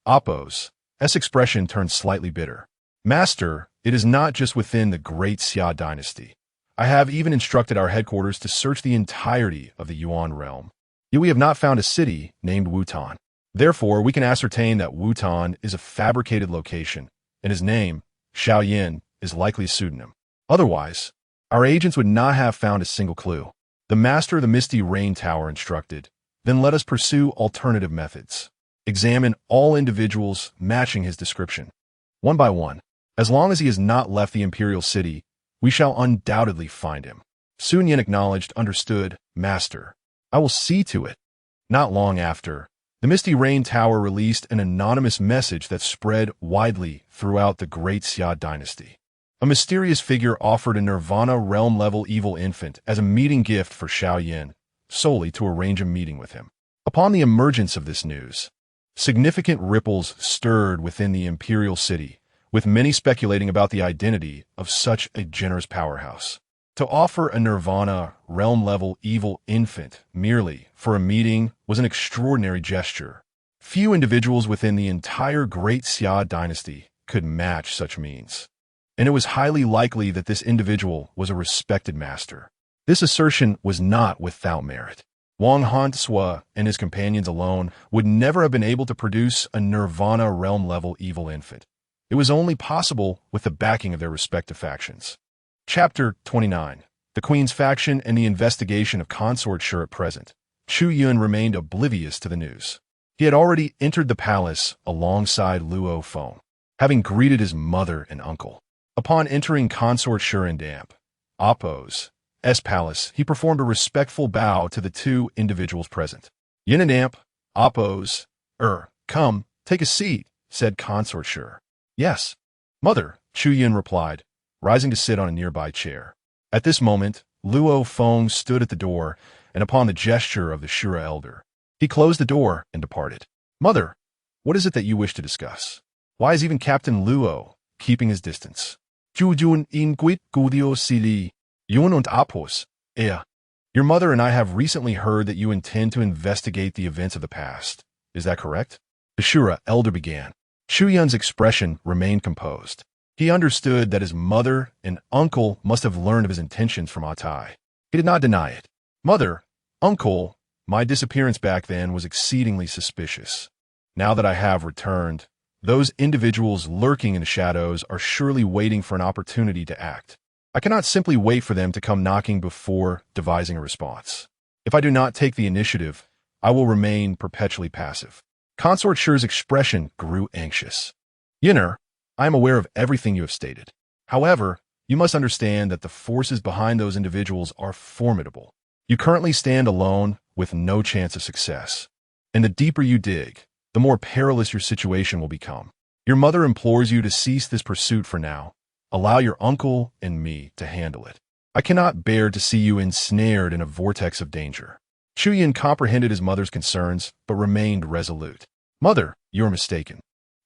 Appo's expression turned slightly bitter. Master, it is not just within the Great Xia Dynasty. I have even instructed our headquarters to search the entirety of the Yuan realm. Yet we have not found a city named Wutan. Therefore, we can ascertain that Wutan is a fabricated location, and his name, Xiaoyan, is likely a pseudonym. Otherwise, our agents would not have found a single clue. The master of the Misty Rain Tower instructed, then let us pursue alternative methods. Examine all individuals matching his description. One by one, as long as he has not left the imperial city, we shall undoubtedly find him. Sun Yin acknowledged, understood, Master. I will see to it. Not long after, the Misty Rain Tower released an anonymous message that spread widely throughout the Great Xia Dynasty. A mysterious figure offered a Nirvana realm-level evil infant as a meeting gift for Xiaoyan, solely to arrange a meeting with him. Upon the emergence of this news, significant ripples stirred within the imperial city, with many speculating about the identity of such a generous powerhouse. To offer a Nirvana realm-level evil infant merely for a meeting was an extraordinary gesture. Few individuals within the entire Great Xia Dynasty could match such means, and it was highly likely that this individual was a respected master. This assertion was not without merit. Wang Hanswa and his companions alone would never have been able to produce a Nirvana realm-level evil infant. It was only possible with the backing of their respective factions. Chapter 29. The Queen's faction and the investigation of consort Sure at present. Chu Yun remained oblivious to the news. He had already entered the palace alongside Luo Feng, having greeted his mother and uncle. Upon entering consort Sure and Damp, Appo's palace, he performed a respectful bow to the 2 individuals present. Yin and Amp, Oppos, come, take a seat, said Consort Sure. Yes, mother, Chu Yun replied, rising to sit on a nearby chair. At this moment, Luo Feng stood at the door, and upon the gesture of the Shura elder, he closed the door and departed. Mother, what is it that you wish to discuss? Why is even Captain Luo keeping his distance? Chu Yun inquit gudio sili, Yun und Apos, Your mother and I have recently heard that you intend to investigate the events of the past. Is that correct? The Shura elder began. Chu Yun's expression remained composed. He understood that his mother and uncle must have learned of his intentions from Atai. He did not deny it. Mother, uncle, my disappearance back then was exceedingly suspicious. Now that I have returned, those individuals lurking in the shadows are surely waiting for an opportunity to act. I cannot simply wait for them to come knocking before devising a response. If I do not take the initiative, I will remain perpetually passive. Consort Shure's expression grew anxious. Yinner, I am aware of everything you have stated. However, you must understand that the forces behind those individuals are formidable. You currently stand alone with no chance of success. And the deeper you dig, the more perilous your situation will become. Your mother implores you to cease this pursuit for now. Allow your uncle and me to handle it. I cannot bear to see you ensnared in a vortex of danger. Chu Yun comprehended his mother's concerns, but remained resolute. Mother, you are mistaken.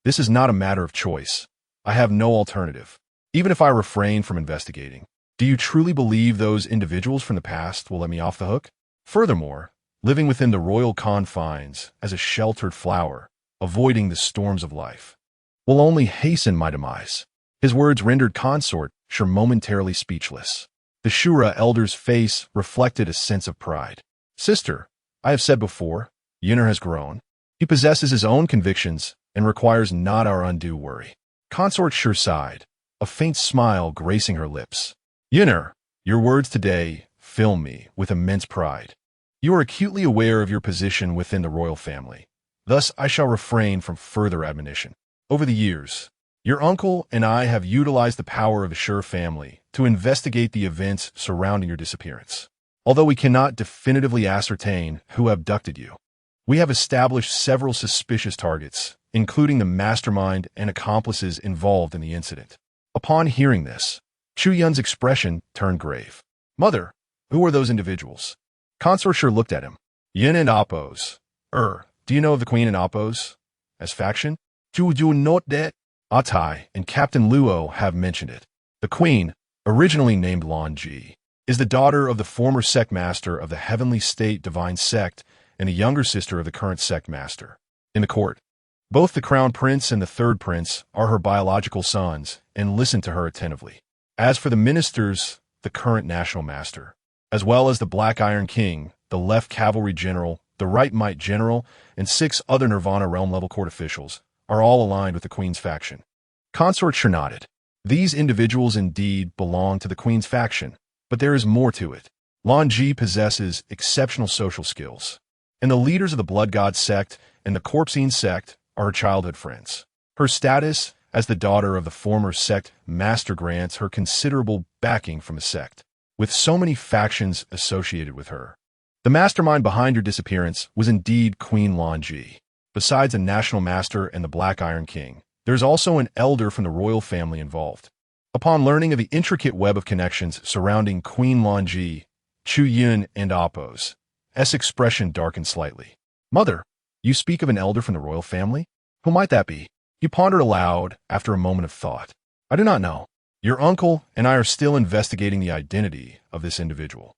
This is not a matter of choice. I have no alternative. Even if I refrain from investigating, do you truly believe those individuals from the past will let me off the hook? Furthermore, living within the royal confines as a sheltered flower, avoiding the storms of life, will only hasten my demise. His words rendered Consort Sure momentarily speechless. The Shura elder's face reflected a sense of pride. Sister, I have said before, Yinner has grown. He possesses his own convictions and requires not our undue worry. Consort Sure sighed, a faint smile gracing her lips. Yinner, your words today fill me with immense pride. You are acutely aware of your position within the royal family. Thus, I shall refrain from further admonition. Over the years, your uncle and I have utilized the power of the Sure family to investigate the events surrounding your disappearance. Although we cannot definitively ascertain who abducted you, we have established several suspicious targets, including the mastermind and accomplices involved in the incident. Upon hearing this, Chu Yun's expression turned grave. Mother, who are those individuals? Consort Sure looked at him. Yin and Oppos. Do you know of the Queen and Oppos? As faction? Chu Yun note that Atai and Captain Luo have mentioned it. The Queen, originally named Lan Ji, is the daughter of the former sect master of the Heavenly State Divine Sect and the younger sister of the current sect master. In the court, both the Crown Prince and the Third Prince are her biological sons and listen to her attentively. As for the ministers, the current National Master, as well as the Black Iron King, the Left Cavalry General, the Right Might General, and 6 other Nirvana Realm-level court officials, are all aligned with the Queen's faction. Consort Sure nodded. These individuals indeed belong to the Queen's faction, but there is more to it. Lan Ji possesses exceptional social skills, and the leaders of the Blood God sect and the Corpsine sect are her childhood friends. Her status as the daughter of the former sect master grants her considerable backing from the sect, with so many factions associated with her. The mastermind behind her disappearance was indeed Queen Lan Ji. Besides the National Master and the Black Iron King, there's also an elder from the royal family involved. Upon learning of the intricate web of connections surrounding Queen Lan Ji, Chu Yun, and Oppos, S' expression darkened slightly. Mother, you speak of an elder from the royal family? Who might that be? He pondered aloud after a moment of thought. I do not know. Your uncle and I are still investigating the identity of this individual.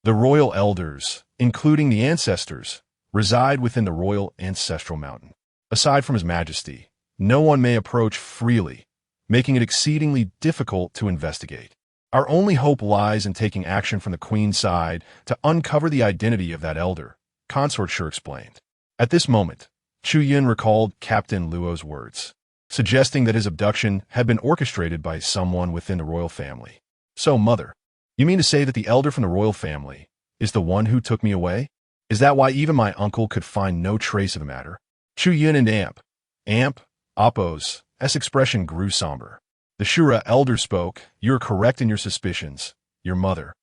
The royal elders, including the ancestors, reside within the royal ancestral mountain. Aside from His Majesty, no one may approach freely, making it exceedingly difficult to investigate. Our only hope lies in taking action from the Queen's side to uncover the identity of that elder, Consort Sure explained. At this moment, Chu Yun recalled Captain Luo's words, suggesting that his abduction had been orchestrated by someone within the royal family. So, Mother, you mean to say that the elder from the royal family is the one who took me away? Is that why even my uncle could find no trace of the matter? Chu Yun and Oppos, S' expression grew somber. The Shura elder spoke. You are correct in your suspicions, your mother,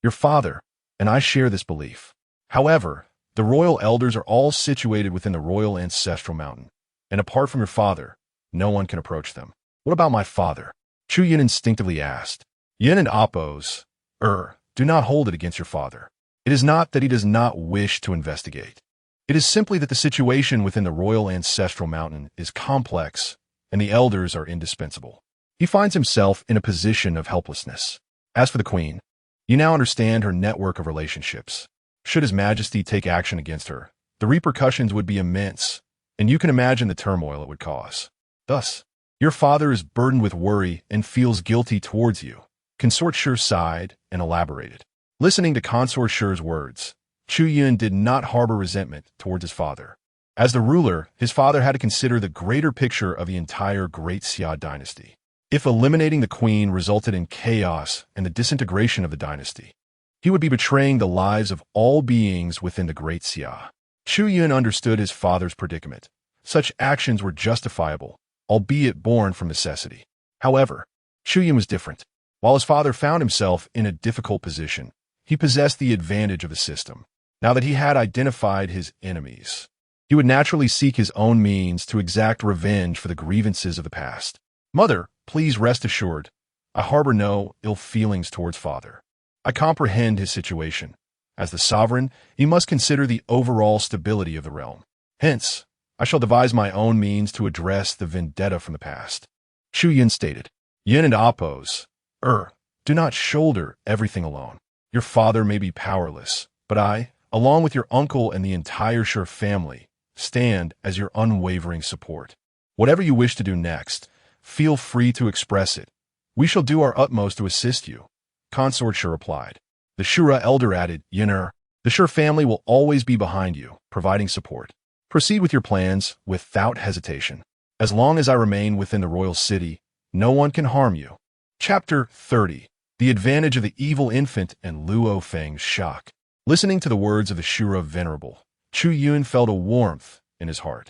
your father, and I share this belief. However, The royal elders are all situated within the royal ancestral mountain, and apart from your father, no one can approach them. What about my father? Chu Yun instinctively asked. Yin and Appos, do not hold it against your father. It is not that he does not wish to investigate. It is simply that the situation within the royal ancestral mountain is complex, and the elders are indispensable. He finds himself in a position of helplessness. As for the queen, you now understand her network of relationships. Should His Majesty take action against her, the repercussions would be immense, and you can imagine the turmoil it would cause. Thus, your father is burdened with worry and feels guilty towards you. Consort Shi sighed and elaborated. Listening to Consort Shi's words, Chu Yun did not harbor resentment towards his father. As the ruler, his father had to consider the greater picture of the entire Great Xia Dynasty. If eliminating the queen resulted in chaos and the disintegration of the dynasty, he would be betraying the lives of all beings within the Great Xia. Chu Yun understood his father's predicament. Such actions were justifiable, albeit born from necessity. However, Chu Yun was different. While his father found himself in a difficult position, he possessed the advantage of the system. Now that he had identified his enemies, he would naturally seek his own means to exact revenge for the grievances of the past. Mother, please rest assured, I harbor no ill feelings towards father. I comprehend his situation. As the sovereign, he must consider the overall stability of the realm. Hence, I shall devise my own means to address the vendetta from the past. Chu Yun stated. Yin and Appos, do not shoulder everything alone. Your father may be powerless, but I, along with your uncle and the entire Shi family, stand as your unwavering support. Whatever you wish to do next, feel free to express it. We shall do our utmost to assist you. Consort Shi replied. The Shura elder added, Yin'er, the Shi family will always be behind you, providing support. Proceed with your plans without hesitation. As long as I remain within the royal city, no one can harm you. Chapter 30. The Advantage of the Evil Infant and Luo Feng's Shock. Listening to the words of the Shura Venerable, Chu Yun felt a warmth in his heart.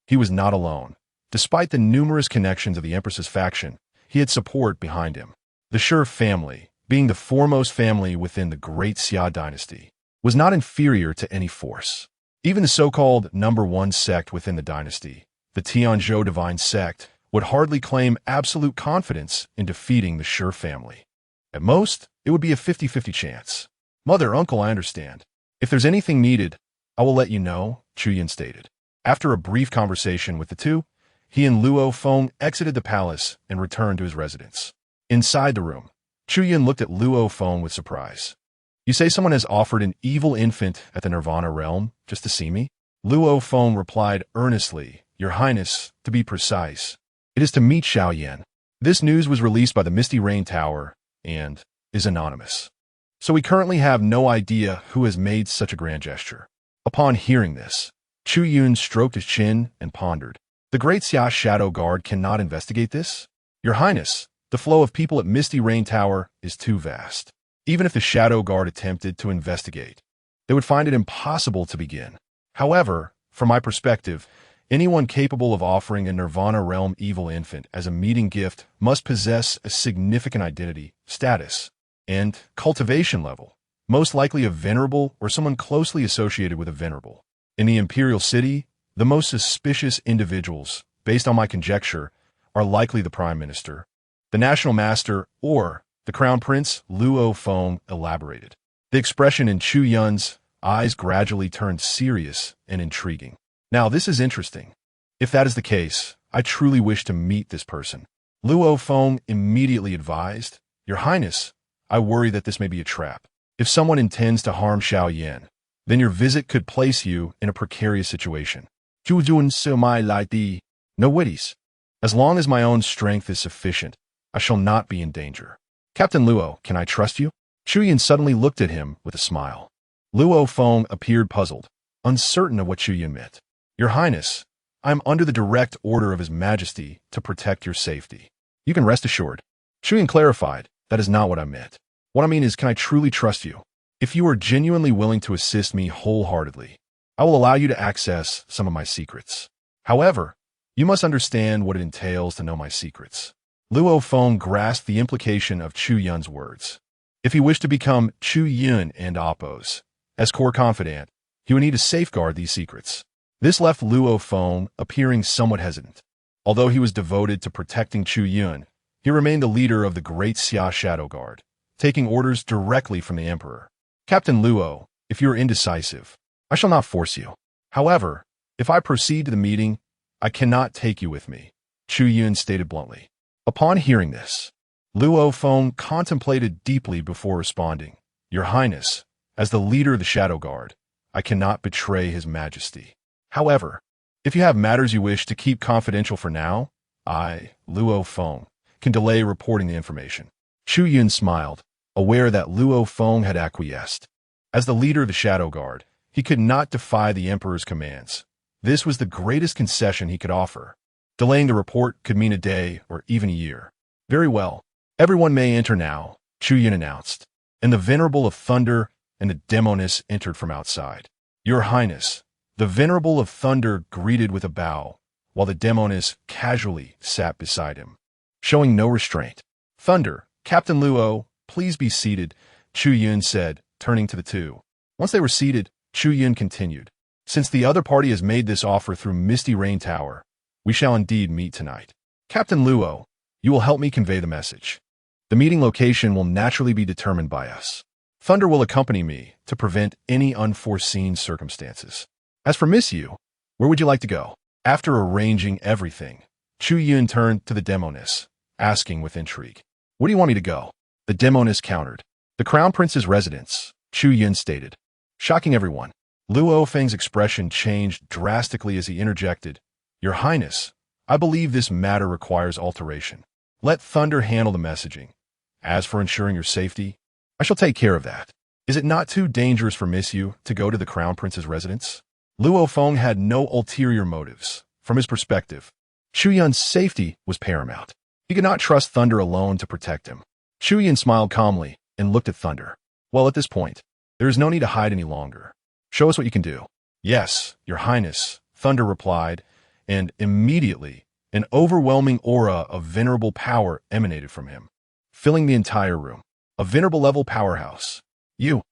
He was not alone. Despite the numerous connections of the Empress's faction, he had support behind him. The Shi family, being the foremost family within the Great Xia Dynasty, was not inferior to any force. Even the so-called number one sect within the dynasty, the Tianzhou Divine Sect, would hardly claim absolute confidence in defeating the Shi family. At most, it would be a 50-50 chance. Mother, uncle, I understand. If there's anything needed, I will let you know, Chu Yun stated. After a brief conversation with the two, he and Luo Feng exited the palace and returned to his residence. Inside the room, Chu Yun looked at Luo Feng with surprise. You say someone has offered an evil infant at the Nirvana realm just to see me? Luo Feng replied earnestly, Your Highness, to be precise, it is to meet Xiao Yan. This news was released by the Misty Rain Tower and is anonymous. So we currently have no idea who has made such a grand gesture. Upon hearing this, Chu Yun stroked his chin and pondered. The Great Xia Shadow Guard cannot investigate this? Your Highness, the flow of people at Misty Rain Tower is too vast. Even if the Shadow Guard attempted to investigate, they would find it impossible to begin. However, from my perspective, anyone capable of offering a Nirvana Realm evil infant as a meeting gift must possess a significant identity, status, and cultivation level, most likely a venerable or someone closely associated with a venerable. In the Imperial City, the most suspicious individuals, based on my conjecture, are likely the Prime Minister, the National Master, or the Crown Prince. Luo Feng elaborated. The expression in Chu Yun's eyes gradually turned serious and intriguing. Now this is interesting. If that is the case, I truly wish to meet this person. Luo Feng immediately advised, Your Highness, I worry that this may be a trap. If someone intends to harm Xiao Yan, then your visit could place you in a precarious situation. No worries. As long as my own strength is sufficient, I shall not be in danger. Captain Luo, can I trust you? Chu Yun suddenly looked at him with a smile. Luo Feng appeared puzzled, uncertain of what Chu Yun meant. Your Highness, I am under the direct order of His Majesty to protect your safety. You can rest assured. Chu Yun clarified, that is not what I meant. What I mean is, can I truly trust you? If you are genuinely willing to assist me wholeheartedly, I will allow you to access some of my secrets. However, you must understand what it entails to know my secrets. Luo Feng grasped the implication of Chu Yun's words. If he wished to become Chu Yun and Appos, as core confidant, he would need to safeguard these secrets. This left Luo Feng appearing somewhat hesitant. Although he was devoted to protecting Chu Yun, he remained the leader of the Great Xia Shadow Guard, taking orders directly from the Emperor. Captain Luo, if you are indecisive, I shall not force you. However, if I proceed to the meeting, I cannot take you with me, Chu Yun stated bluntly. Upon hearing this, Luo Feng contemplated deeply before responding. Your Highness, as the leader of the Shadow Guard, I cannot betray His Majesty. However, if you have matters you wish to keep confidential for now, I, Luo Feng, can delay reporting the information. Chu Yun smiled, aware that Luo Feng had acquiesced. As the leader of the Shadow Guard, he could not defy the Emperor's commands. This was the greatest concession he could offer. Delaying the report could mean a day or even a year. Very well. Everyone may enter now, Chu Yun announced, and the Venerable of Thunder and the Demoness entered from outside. Your Highness, the Venerable of Thunder greeted with a bow, while the Demoness casually sat beside him, showing no restraint. Thunder, Captain Luo, please be seated, Chu Yun said, turning to the two. Once they were seated, Chu Yun continued. Since the other party has made this offer through Misty Rain Tower, we shall indeed meet tonight. Captain Luo, you will help me convey the message. The meeting location will naturally be determined by us. Thunder will accompany me to prevent any unforeseen circumstances. As for Miss Yu, where would you like to go? After arranging everything, Chu Yun turned to the Demoness, asking with intrigue. Where do you want me to go? The Demoness countered. The Crown Prince's residence, Chu Yun stated. Shocking everyone. Luo Feng's expression changed drastically as he interjected. Your Highness, I believe this matter requires alteration. Let Thunder handle the messaging. As for ensuring your safety, I shall take care of that. Is it not too dangerous for Miss Yu to go to the Crown Prince's residence? Luo Feng had no ulterior motives. From his perspective, Chu Yun's safety was paramount. He could not trust Thunder alone to protect him. Chu Yun smiled calmly and looked at Thunder. Well, at this point, there is no need to hide any longer. Show us what you can do. Yes, Your Highness, Thunder replied, and immediately an overwhelming aura of venerable power emanated from him, filling the entire room. A venerable-level powerhouse. You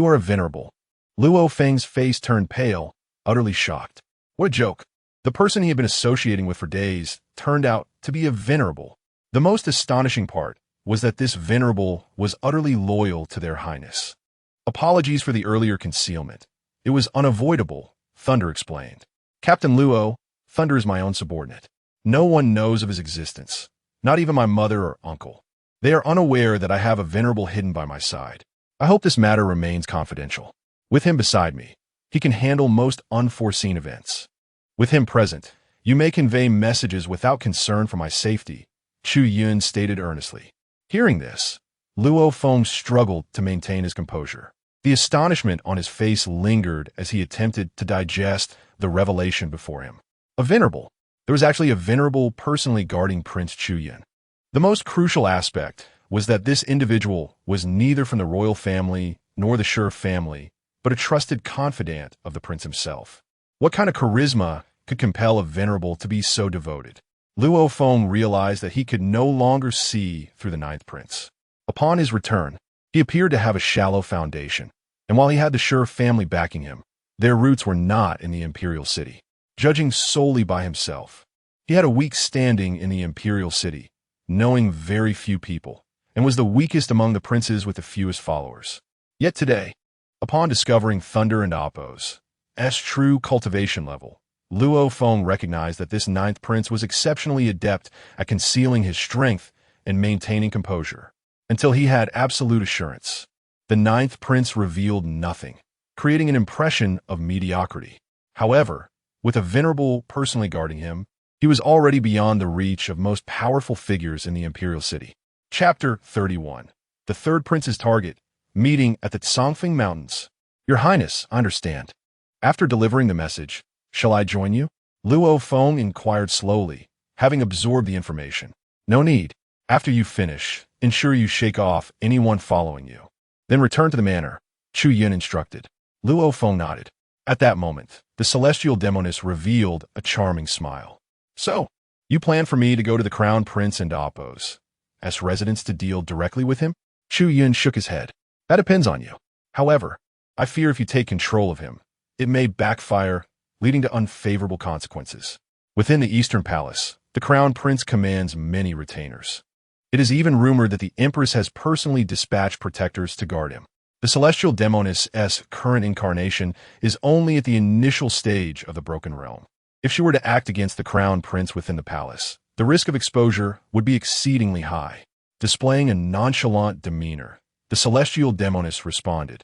are a venerable. Luo Feng's face turned pale, utterly shocked. What a joke. The person he had been associating with for days turned out to be a venerable. The most astonishing part was that this venerable was utterly loyal to their Highness. Apologies for the earlier concealment. It was unavoidable, Thunder explained. Captain Luo, Thunder is my own subordinate. No one knows of his existence, not even my mother or uncle. They are unaware that I have a venerable hidden by my side. I hope this matter remains confidential. With him beside me, he can handle most unforeseen events. With him present, you may convey messages without concern for my safety, Chu Yun stated earnestly. Hearing this, Luo Feng struggled to maintain his composure. The astonishment on his face lingered as he attempted to digest the revelation before him. A venerable. There was actually a venerable personally guarding Prince Chu Yun. The most crucial aspect was that this individual was neither from the royal family nor the Shi family, but a trusted confidant of the prince himself. What kind of charisma could compel a venerable to be so devoted? Luo Feng realized that he could no longer see through the ninth prince. Upon his return, he appeared to have a shallow foundation, and while he had the Shi family backing him, their roots were not in the imperial city. Judging solely by himself, he had a weak standing in the imperial city, knowing very few people, and was the weakest among the princes with the fewest followers. Yet today, upon discovering Thunder and Appo's true cultivation level, Luo Feng recognized that this ninth prince was exceptionally adept at concealing his strength and maintaining composure. Until he had absolute assurance, the ninth prince revealed nothing, creating an impression of mediocrity. However, with a venerable personally guarding him, he was already beyond the reach of most powerful figures in the imperial city. Chapter 31. The third prince's target, meeting at the Songfeng Mountains. Your Highness, I understand. After delivering the message, shall I join you? Luo Feng inquired slowly, having absorbed the information. No need. After you finish, ensure you shake off anyone following you. Then return to the manor, Chu Yun instructed. Luo Feng nodded. At that moment, the celestial demoness revealed a charming smile. So, you plan for me to go to the Crown Prince and Appo's residence to deal directly with him? Chu Yun shook his head. That depends on you. However, I fear if you take control of him, it may backfire, leading to unfavorable consequences. Within the Eastern Palace, the Crown Prince commands many retainers. It is even rumored that the Empress has personally dispatched protectors to guard him. The celestial demoness's current incarnation is only at the initial stage of the Broken Realm. If she were to act against the Crown Prince within the palace, the risk of exposure would be exceedingly high. Displaying a nonchalant demeanor, the celestial demoness responded,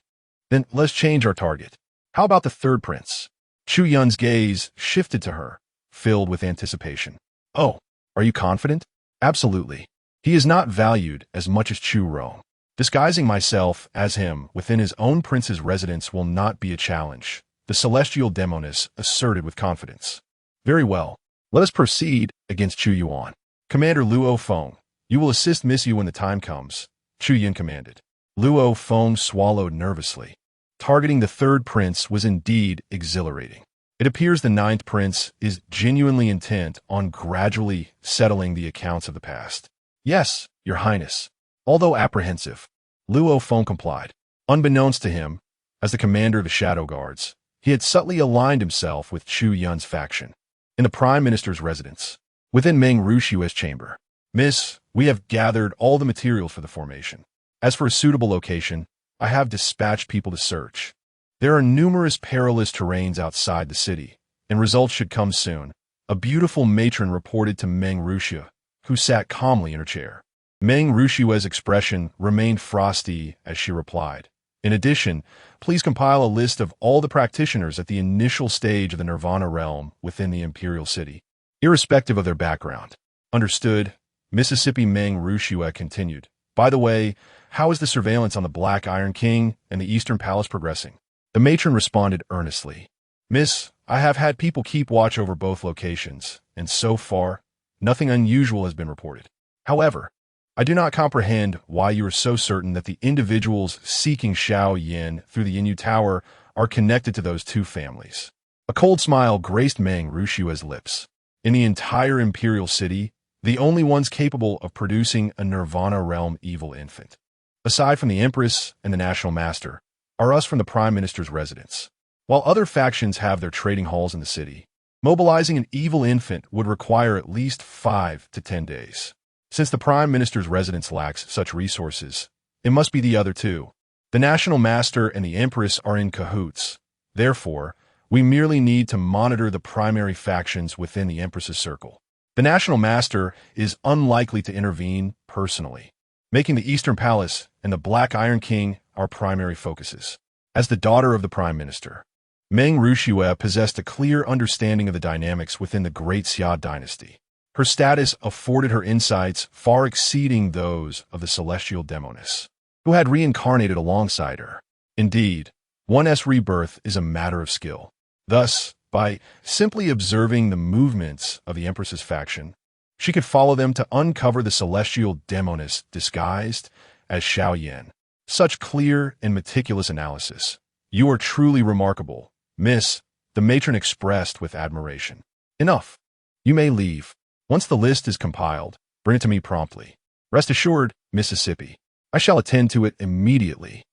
"Then let's change our target. How about the third prince?" Chu Yun's gaze shifted to her, filled with anticipation. "Oh, are you confident?" "Absolutely. He is not valued as much as Chu Rome. Disguising myself as him within his own prince's residence will not be a challenge," the celestial demoness asserted with confidence. "Very well. Let us proceed against Chu Yuan. Commander Luo Feng, you will assist Miss Yu when the time comes," Chu Yun commanded. Luo Feng swallowed nervously. Targeting the third prince was indeed exhilarating. It appears the ninth prince is genuinely intent on gradually settling the accounts of the past. "Yes, Your Highness." Although apprehensive, Luo Feng complied. Unbeknownst to him, as the commander of the Shadow Guards, he had subtly aligned himself with Chu Yun's faction. In the Prime Minister's residence, within Meng Rushue's chamber, "Miss, we have gathered all the materials for the formation. As for a suitable location, I have dispatched people to search. There are numerous perilous terrains outside the city, and results should come soon," a beautiful matron reported to Meng Rushue, who sat calmly in her chair. Meng Rushue's expression remained frosty as she replied, "In addition, please compile a list of all the practitioners at the initial stage of the Nirvana realm within the Imperial City, irrespective of their background." "Understood," Mississippi Meng Rushue continued. "By the way, how is the surveillance on the Black Iron King and the Eastern Palace progressing?" The matron responded earnestly. "Miss, I have had people keep watch over both locations, and so far, nothing unusual has been reported. However, I do not comprehend why you are so certain that the individuals seeking Xiao Yin through the Yinyu Tower are connected to those two families." A cold smile graced Meng Rushue's lips. In the entire Imperial City, the only ones capable of producing a Nirvana realm evil infant, aside from the Empress and the National Master, are us from the Prime Minister's residence. While other factions have their trading halls in the city, mobilizing an evil infant would require at least 5 to 10 days. Since the Prime Minister's residence lacks such resources, it must be the other two. The National Master and the Empress are in cahoots. Therefore, we merely need to monitor the primary factions within the Empress's circle. The National Master is unlikely to intervene personally, making the Eastern Palace and the Black Iron King our primary focuses. As the daughter of the Prime Minister, Meng Rushue possessed a clear understanding of the dynamics within the Great Xia Dynasty. Her status afforded her insights far exceeding those of the celestial demoness, who had reincarnated alongside her. Indeed, one's rebirth is a matter of skill. Thus, by simply observing the movements of the Empress's faction, she could follow them to uncover the celestial demoness disguised as Xiao Yin. Such clear and meticulous analysis. "You are truly remarkable, Miss," the matron expressed with admiration. "Enough. You may leave. Once the list is compiled, bring it to me promptly. Rest assured, Mississippi, I shall attend to it immediately."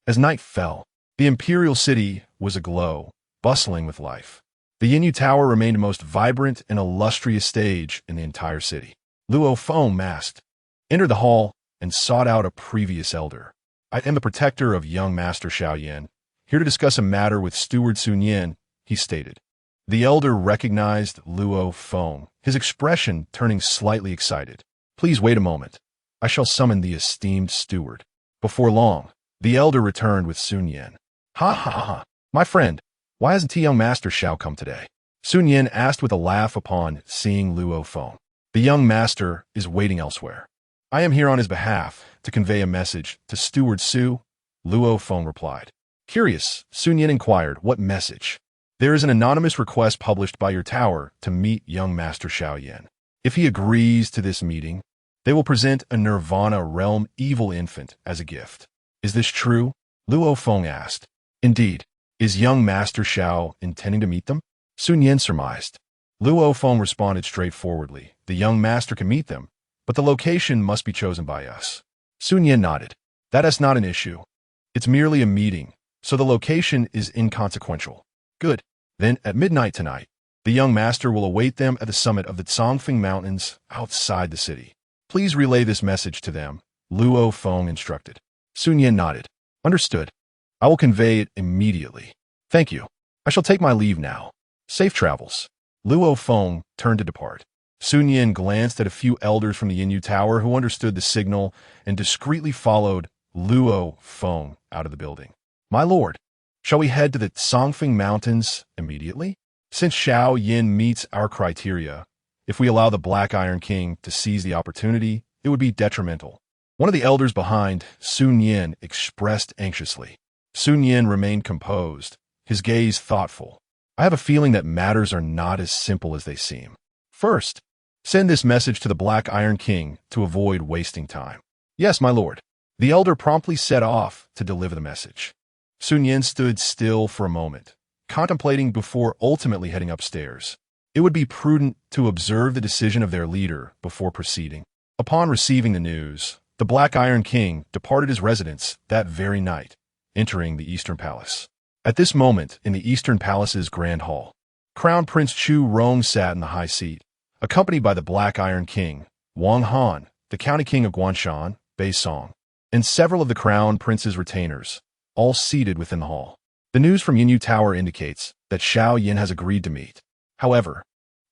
As night fell, the Imperial City was aglow, bustling with life. The Yinyu Tower remained the most vibrant and illustrious stage in the entire city. Luo Feng masked, entered the hall, and sought out a previous elder. "I am the protector of young Master Xiao Yin, here to discuss a matter with Steward Sun Yin," he stated. The elder recognized Luo Feng, his expression turning slightly excited. "Please wait a moment. I shall summon the esteemed steward." Before long, the elder returned with Sun Yin. "Ha ha ha, my friend, why hasn't young Master Xiao come today?" Sun Yin asked with a laugh upon seeing Luo Feng. "The young master is waiting elsewhere. I am here on his behalf to convey a message to Steward Su," Luo Feng replied. Curious, Sun Yin inquired, "What message?" "There is an anonymous request published by your tower to meet young Master Xiao Yin. If he agrees to this meeting, they will present a Nirvana realm evil infant as a gift." "Is this true?" Luo Feng asked. "Indeed. Is young Master Xiao intending to meet them?" Sun Yin surmised. Luo Feng responded straightforwardly. "The young master can meet them, but the location must be chosen by us." Sun Yin nodded. "That is not an issue. It's merely a meeting, so the location is inconsequential. Good. Then, at midnight tonight, the young master will await them at the summit of the Tsongfeng Mountains outside the city. Please relay this message to them, Luo Feng instructed. Sun Yin nodded. Understood. I will convey it immediately. Thank you. I shall take my leave now. Safe travels. Luo Feng turned to depart. Sun Yin glanced at a few elders from the Yinyu Tower who understood the signal and discreetly followed Luo Feng out of the building. My lord, shall we head to the Tsongfeng Mountains immediately? Since Xiao Yin meets our criteria, if we allow the Black Iron King to seize the opportunity, it would be detrimental. One of the elders behind Sun Yin expressed anxiously. Sun Yin remained composed, his gaze thoughtful. I have a feeling that matters are not as simple as they seem. First, send this message to the Black Iron King to avoid wasting time. Yes, my lord. The elder promptly set off to deliver the message. Sun Yin stood still for a moment, contemplating before ultimately heading upstairs. It would be prudent to observe the decision of their leader before proceeding. Upon receiving the news, the Black Iron King departed his residence that very night, entering the Eastern Palace. At this moment, in the Eastern Palace's Grand Hall, Crown Prince Chu Yun sat in the high seat, accompanied by the Black Iron King, Wang Han, the County King of Guanshan, Bei Song, and several of the Crown Prince's retainers, all seated within the hall. The news from Yinyu Tower indicates that Xiao Yin has agreed to meet. However,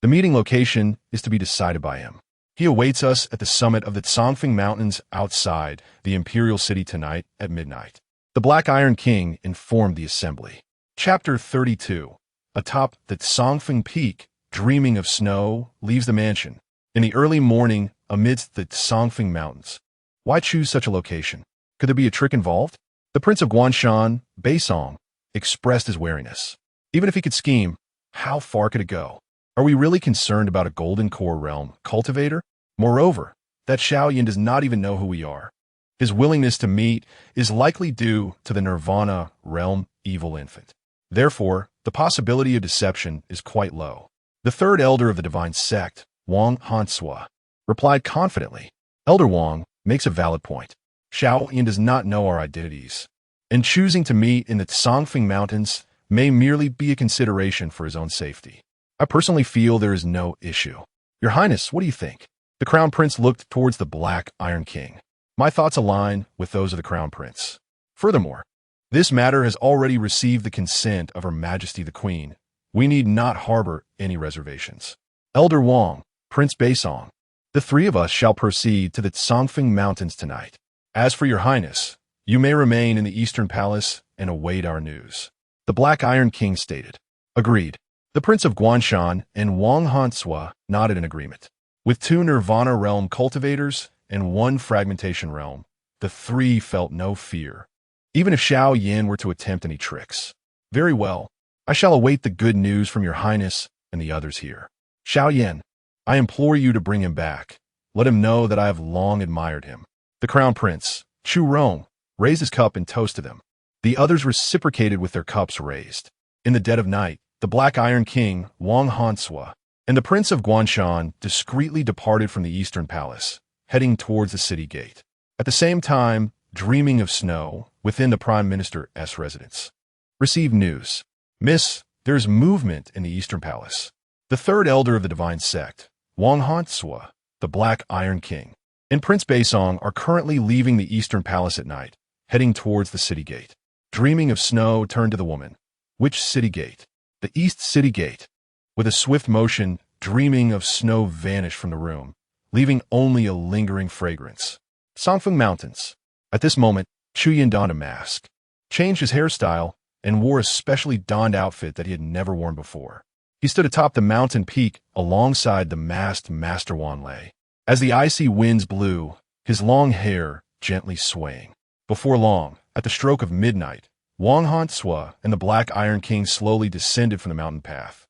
the meeting location is to be decided by him. He awaits us at the summit of the Tsongfeng Mountains outside the Imperial City tonight at midnight. The Black Iron King informed the assembly. Chapter 32. Atop the Tsongfeng Peak, dreaming of snow, leaves the mansion. In the early morning, amidst the Tsongfeng Mountains. Why choose such a location? Could there be a trick involved? The Prince of Guanshan, Bei Song, expressed his wariness. Even if he could scheme, how far could it go? Are we really concerned about a Golden Core Realm cultivator? Moreover, that Xiao Yin does not even know who we are. His willingness to meet is likely due to the Nirvana Realm evil infant. Therefore, the possibility of deception is quite low. The third elder of the divine sect, Wang Hansua, replied confidently. Elder Wang makes a valid point. Xiao Yin does not know our identities, and choosing to meet in the Tsongfeng Mountains may merely be a consideration for his own safety. I personally feel there is no issue. Your Highness, what do you think? The Crown Prince looked towards the Black Iron King. My thoughts align with those of the Crown Prince. Furthermore, this matter has already received the consent of Her Majesty the Queen. We need not harbor any reservations. Elder Wang, Prince Bei Song, the three of us shall proceed to the Tsongfeng Mountains tonight. As for your Highness, you may remain in the Eastern Palace and await our news. The Black Iron King stated. Agreed. The Prince of Guanshan and Wang Hansua nodded in agreement. With 2 Nirvana Realm cultivators and 1 Fragmentation Realm, the 3 felt no fear, even if Xiao Yin were to attempt any tricks. Very well. I shall await the good news from your Highness and the others here. Xiao Yin, I implore you to bring him back. Let him know that I have long admired him. The Crown Prince, Chu Yun, raised his cup and toasted them. The others reciprocated with their cups raised. In the dead of night, the Black Iron King, Wang Hansua, and the Prince of Guanshan discreetly departed from the Eastern Palace, heading towards the city gate. At the same time, dreaming of snow within the Prime Minister's residence. Received news. Miss, there is movement in the Eastern Palace. The third elder of the divine sect, Wang Hansua, the Black Iron King, and Prince Bei Song are currently leaving the Eastern Palace at night, heading towards the city gate. Dreaming of snow turned to the woman. Which city gate? The East City Gate. With a swift motion, dreaming of snow vanished from the room, leaving only a lingering fragrance. Tsongfeng Mountains. At this moment, Chu Yun donned a mask, changed his hairstyle, and wore a specially donned outfit that he had never worn before. He stood atop the mountain peak alongside the masked Master Wanlei. As the icy winds blew, his long hair gently swaying. Before long, at the stroke of midnight, Wang Hansua and the Black Iron King slowly descended from the mountain path.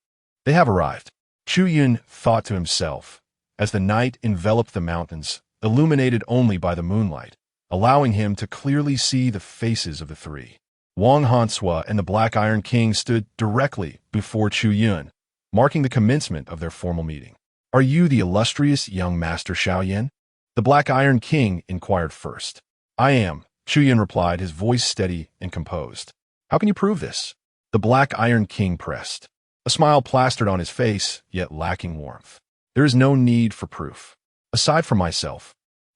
They have arrived. Chu Yun thought to himself, as the night enveloped the mountains, illuminated only by the moonlight, allowing him to clearly see the faces of the 3. Wang Hansua and the Black Iron King stood directly before Chu Yun, marking the commencement of their formal meeting. Are you the illustrious young Master Xiao Yin? The Black Iron King inquired first. I am, Chu Yun replied, his voice steady and composed. How can you prove this? The Black Iron King pressed. A smile plastered on his face, yet lacking warmth. There is no need for proof. Aside from myself,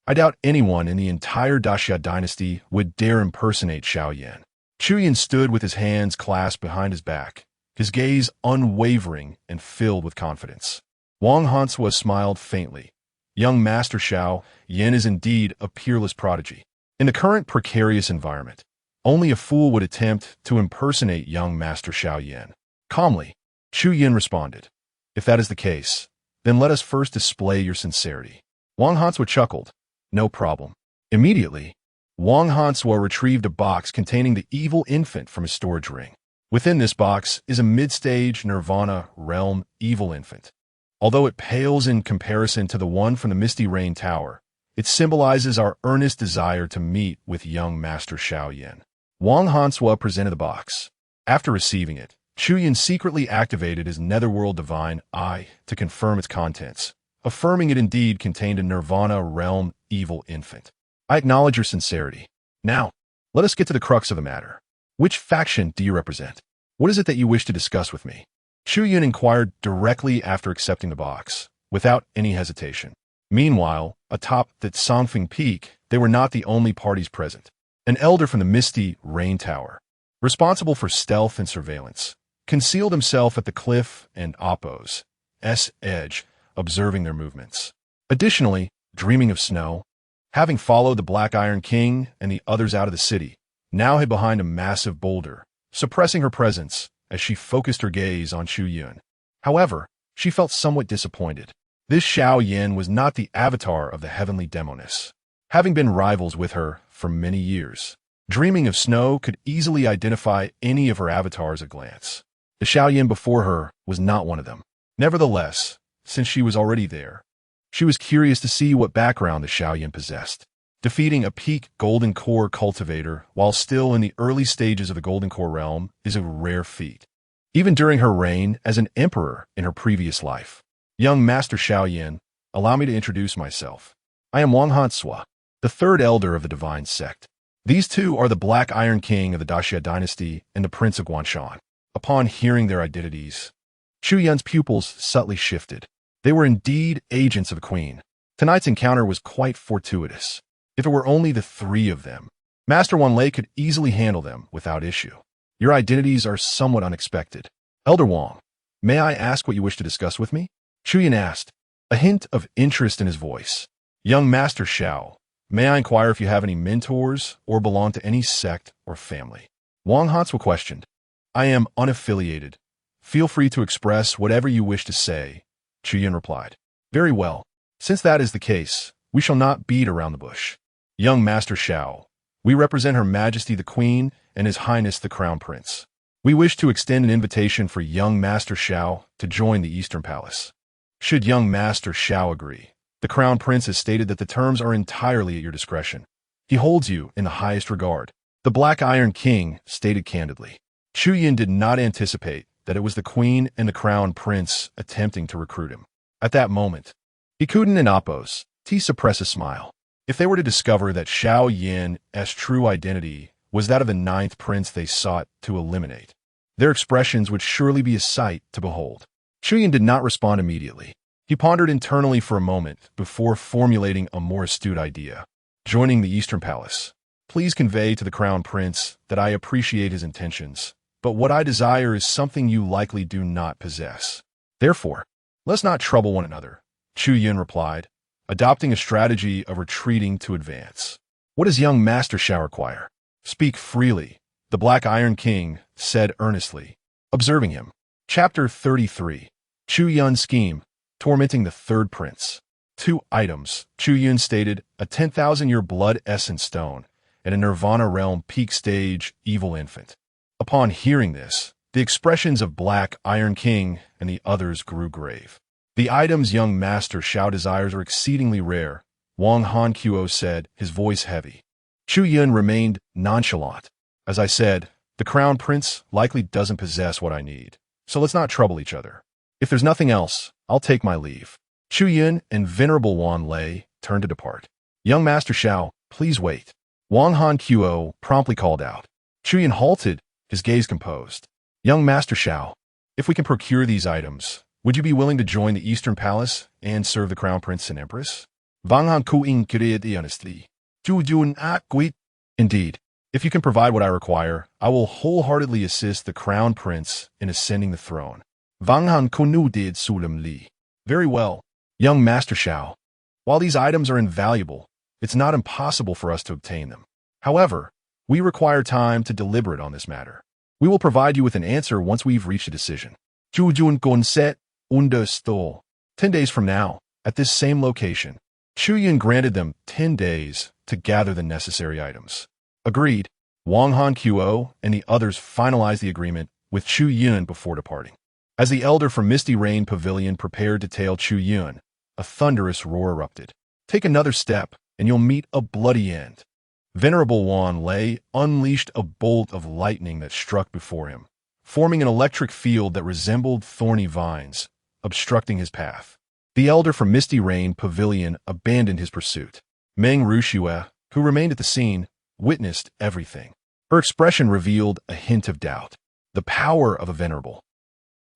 I doubt anyone in the entire Xia Dynasty would dare impersonate Xiao Yan. Chu Yun stood with his hands clasped behind his back, his gaze unwavering and filled with confidence. Wang Hansua smiled faintly. Young Master Xiao Yan is indeed a peerless prodigy. In the current precarious environment, only a fool would attempt to impersonate young Master Xiao Yan. Calmly, Chu Yun responded, "If that is the case, then let us first display your sincerity." Wang Hansua chuckled. "No problem." Immediately, Wang Hansua retrieved a box containing the evil infant from his storage ring. Within this box is a mid-stage Nirvana realm evil infant. Although it pales in comparison to the one from the Misty Rain Tower, it symbolizes our earnest desire to meet with young Master Xiao Yan. Wang Hansua presented the box. After receiving it, Chu Yun secretly activated his Netherworld Divine Eye to confirm its contents, affirming it indeed contained a Nirvana realm evil infant. "I acknowledge your sincerity. Now, let us get to the crux of the matter. Which faction do you represent? What is it that you wish to discuss with me?" Chu Yun inquired directly after accepting the box, without any hesitation. Meanwhile, atop the Songfeng Peak, they were not the only parties present. An elder from the Misty Rain Tower, responsible for stealth and surveillance, concealed himself at the cliff and Oppo's edge, observing their movements. Additionally, dreaming of snow, having followed the Black Iron King and the others out of the city, now hid behind a massive boulder, suppressing her presence as she focused her gaze on Chu Yun. However, she felt somewhat disappointed. This Xiao Yan was not the avatar of the heavenly demoness. Having been rivals with her for many years, dreaming of snow could easily identify any of her avatars at a glance. The Xiao Yan before her was not one of them. Nevertheless, since she was already there, she was curious to see what background the Xiao Yan possessed. Defeating a peak Golden Core cultivator while still in the early stages of the Golden Core realm is a rare feat. Even during her reign as an emperor in her previous life. Young Master Xiao Yan, allow me to introduce myself. I am Wang Hansua, the third elder of the Divine Sect. These two are the Black Iron King of the Xia Dynasty and the Prince of Guanshan. Upon hearing their identities, Chu Yun's pupils subtly shifted. They were indeed agents of the Queen. Tonight's encounter was quite fortuitous. If it were only the three of them, Master Wanlei could easily handle them without issue. Your identities are somewhat unexpected. Elder Wang, may I ask what you wish to discuss with me? Chu Yun asked, a hint of interest in his voice. Young Master Xiao, may I inquire if you have any mentors or belong to any sect or family? Wang Hansua questioned. I am unaffiliated. Feel free to express whatever you wish to say, Chu Yun replied. Very well. Since that is the case, we shall not beat around the bush. Young Master Xiao, we represent Her Majesty the Queen and His Highness the Crown Prince. We wish to extend an invitation for young Master Xiao to join the Eastern Palace. Should young Master Xiao agree, the Crown Prince has stated that the terms are entirely at your discretion. He holds you in the highest regard. The Black Iron King stated candidly. Chu Yun did not anticipate that it was the Queen and the Crown Prince attempting to recruit him. At that moment, Hikuden and Appos suppressed a smile. If they were to discover that Xiao Yan's true identity was that of the ninth prince they sought to eliminate, their expressions would surely be a sight to behold. Chu Yun did not respond immediately. He pondered internally for a moment before formulating a more astute idea. Joining the Eastern Palace. Please convey to the Crown Prince that I appreciate his intentions, but what I desire is something you likely do not possess. Therefore, let's not trouble one another, Chu Yun replied, adopting a strategy of retreating to advance. What does young Master Xiao require? Speak freely, the Black Iron King said earnestly, observing him. Chapter 33. Chu Yun's Scheme, Tormenting the Third Prince. 2 items, Chu Yun stated, a 10,000-year blood essence stone, and a Nirvana realm peak stage evil infant. Upon hearing this, the expressions of Black Iron King and the others grew grave. The items young Master Xiao desires are exceedingly rare, Wang Hanquo said, his voice heavy. Chu Yun remained nonchalant. As I said, the Crown Prince likely doesn't possess what I need, so let's not trouble each other. If there's nothing else, I'll take my leave. Chu Yun and Venerable Wanlei turned to depart. Young Master Xiao, please wait. Wang Hanquo promptly called out. Chu Yun halted, his gaze composed. Young Master Xiao, if we can procure these items, would you be willing to join the Eastern Palace and serve the Crown Prince and Empress? Vanghan Kuing Great Dynasty. Chu Yun Quit. Indeed, if you can provide what I require, I will wholeheartedly assist the Crown Prince in ascending the throne. Vanghan Kunu did Sulam Li. Very well, young Master Xiao. While these items are invaluable, it's not impossible for us to obtain them. However, we require time to deliberate on this matter. We will provide you with an answer once we've reached a decision. Chu Yun Gonset Unda Stol. 10 days from now, at this same location, Chu Yun granted them 10 days to gather the necessary items. Agreed. Wang Han Qo and the others finalized the agreement with Chu Yun before departing. As the elder from Misty Rain Pavilion prepared to tail Chu Yun, a thunderous roar erupted. Take another step, and you'll meet a bloody end. Venerable Wan Lei unleashed a bolt of lightning that struck before him, forming an electric field that resembled thorny vines, obstructing his path. The elder from Misty Rain Pavilion abandoned his pursuit. Meng Rushue, who remained at the scene, witnessed everything. Her expression revealed a hint of doubt. The power of a venerable.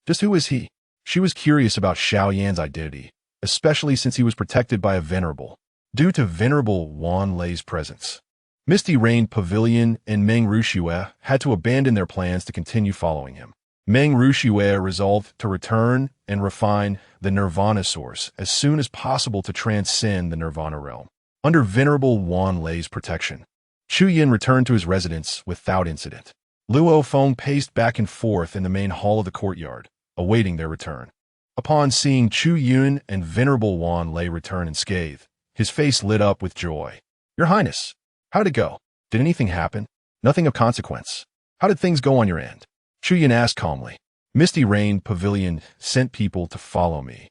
Just who is he? She was curious about Xiao Yan's identity, especially since he was protected by a venerable, due to Venerable Wan Lei's presence. Misty Rain Pavilion and Meng Rushue had to abandon their plans to continue following him. Meng Rushue resolved to return and refine the Nirvana source as soon as possible to transcend the Nirvana realm. Under Venerable Wan Lei's protection, Chu Yun returned to his residence without incident. Luo Feng paced back and forth in the main hall of the courtyard, awaiting their return. Upon seeing Chu Yun and Venerable Wan Lei return unscathed, his face lit up with joy. Your Highness, how'd it go? Did anything happen? Nothing of consequence. How did things go on your end? Chu Yun asked calmly. Misty Rain Pavilion sent people to follow me,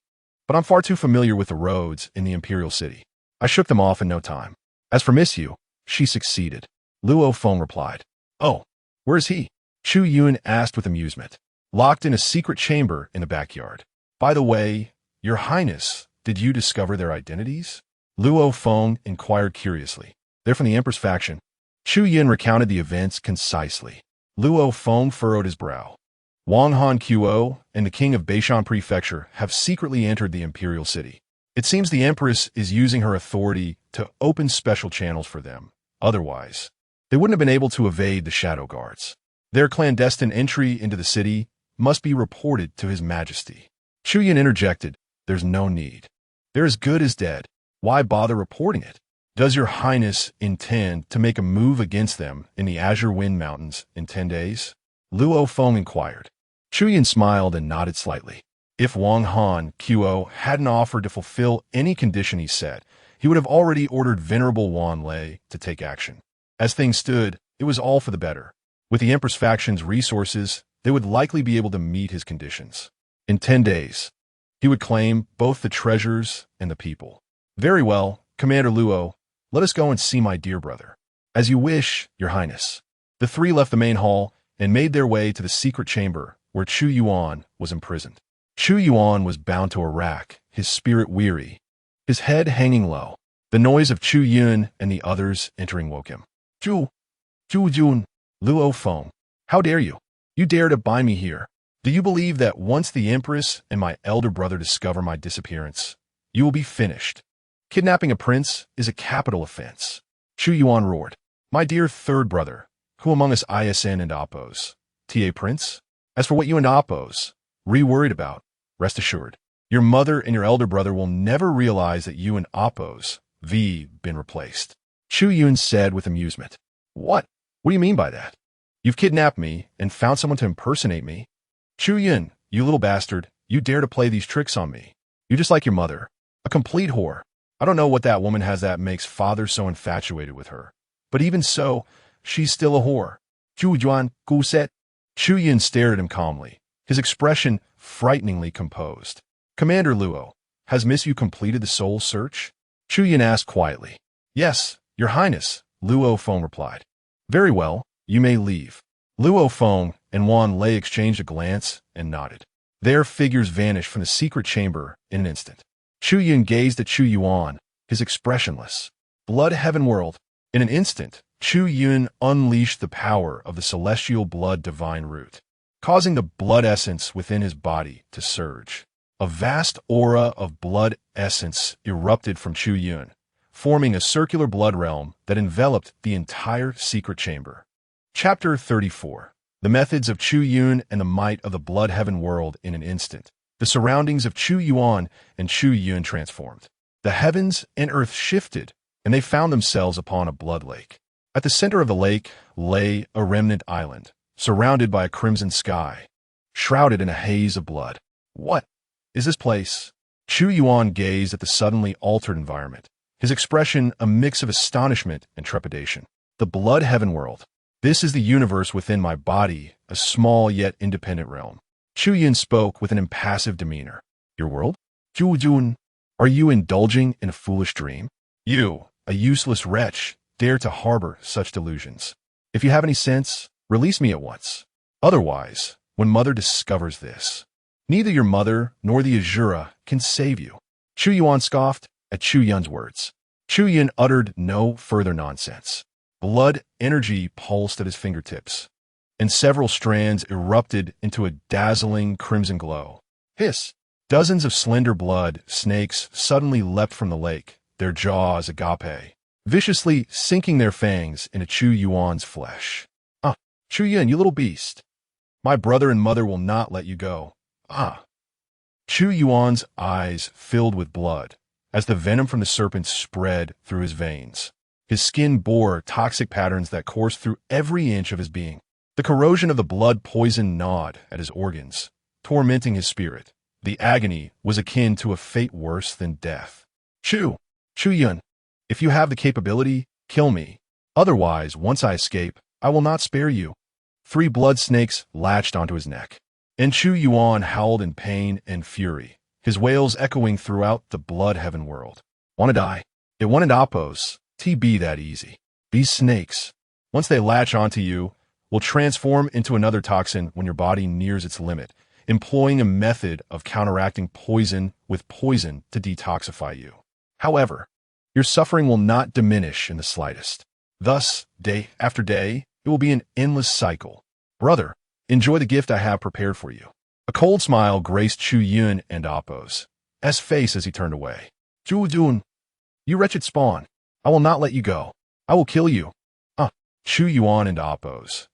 but I'm far too familiar with the roads in the Imperial City. I shook them off in no time. As for Miss Yu, she succeeded. Luo Feng replied. Oh, where is he? Chu Yun asked with amusement. Locked in a secret chamber in the backyard. By the way, Your Highness, did you discover their identities? Luo Feng inquired curiously. They're from the Emperor's faction. Chu Yun recounted the events concisely. Luo Feng furrowed his brow. Wang Han Qo and the king of Beishan Prefecture have secretly entered the Imperial City. It seems the Empress is using her authority to open special channels for them. Otherwise, they wouldn't have been able to evade the Shadow Guards. Their clandestine entry into the city must be reported to His Majesty. Chu Yun interjected, There's no need. They're as good as dead. Why bother reporting it? Does Your Highness intend to make a move against them in the Azure Wind Mountains in 10 days? Luo Feng inquired. Chu Yun smiled and nodded slightly. If Wang Han Qo hadn't offered to fulfill any condition he set, he would have already ordered Venerable Wan Lei to take action. As things stood, it was all for the better. With the Empress faction's resources, they would likely be able to meet his conditions. In 10 days, he would claim both the treasures and the people. Very well, Commander Luo, let us go and see my dear brother. As you wish, Your Highness. The three left the main hall and made their way to the secret chamber where Chu Yuan was imprisoned. Chu Yuan was bound to a rack, his spirit weary, his head hanging low. The noise of Chu Yun and the others entering woke him. Chu Yun, Luo Feng, how dare you? You dare to bind me here. Do you believe that once the Empress and my elder brother discover my disappearance, you will be finished? Kidnapping a prince is a capital offense. Chu Yuan roared. My dear third brother, who among us ISN and Oppos? TA Prince? As for what you and Oppos worried about, rest assured, your mother and your elder brother will never realize that you and Oppos been replaced. Chu Yun said with amusement. What? What do you mean by that? You've kidnapped me and found someone to impersonate me? Chu Yun, you little bastard, you dare to play these tricks on me. You're just like your mother, a complete whore. I don't know what that woman has that makes father so infatuated with her. But even so, she's still a whore. Chu Yuan, Guset. Chu Yun stared at him calmly, his expression frighteningly composed. Commander Luo, has Miss Yu completed the soul search? Chu Yun asked quietly. Yes, Your Highness, Luo Feng replied. Very well, you may leave. Luo Feng and Wan Lei exchanged a glance and nodded. Their figures vanished from the secret chamber in an instant. Chu Yun gazed at Chu Yuan, his expressionless. Blood heaven world. In an instant, Chu Yun unleashed the power of the celestial blood divine root. causing the blood essence within his body to surge. A vast aura of blood essence erupted from Chu Yun, forming a circular blood realm that enveloped the entire secret chamber. Chapter 34. The methods of Chu Yun and the might of the blood heaven world in an instant. The surroundings of Chu Yuan and Chu Yun transformed. The heavens and earth shifted, and they found themselves upon a blood lake. At the center of the lake lay a remnant island, surrounded by a crimson sky, shrouded in a haze of blood. What is this place? Chu Yuan gazed at the suddenly altered environment, his expression a mix of astonishment and trepidation. The blood heaven world. This is the universe within my body, a small yet independent realm. Chu Yun spoke with an impassive demeanor. Your world? Chu Yun, are you indulging in a foolish dream? You, a useless wretch, dare to harbor such delusions. If you have any sense, release me at once. Otherwise, when Mother discovers this, neither your mother nor the Azura can save you. Chu Yuan scoffed at Chu Yun's words. Chu Yun uttered no further nonsense. Blood energy pulsed at his fingertips, and several strands erupted into a dazzling crimson glow. Hiss! Dozens of slender blood snakes suddenly leapt from the lake, their jaws agape, viciously sinking their fangs into Chu Yuan's flesh. Ah, Chu Yun, you little beast! My brother and mother will not let you go. Ah! Chu Yuan's eyes filled with blood as the venom from the serpent spread through his veins. His skin bore toxic patterns that coursed through every inch of his being. The corrosion of the blood poison gnawed at his organs, tormenting his spirit. The agony was akin to a fate worse than death. Chu Yun, if you have the capability, kill me. Otherwise, once I escape, I will not spare you. 3 blood snakes latched onto his neck, and Chu Yuan howled in pain and fury, his wails echoing throughout the blood heaven world. Wanna die? It wanted Appos. TB that easy. These snakes, once they latch onto you, will transform into another toxin when your body nears its limit, employing a method of counteracting poison with poison to detoxify you. However, your suffering will not diminish in the slightest. Thus, day after day, it will be an endless cycle. Brother, enjoy the gift I have prepared for you. A cold smile graced Chu Yun and Appos' face as he turned away. Chu Yun, you wretched spawn. I will not let you go. I will kill you. Chu Yuan and Appos'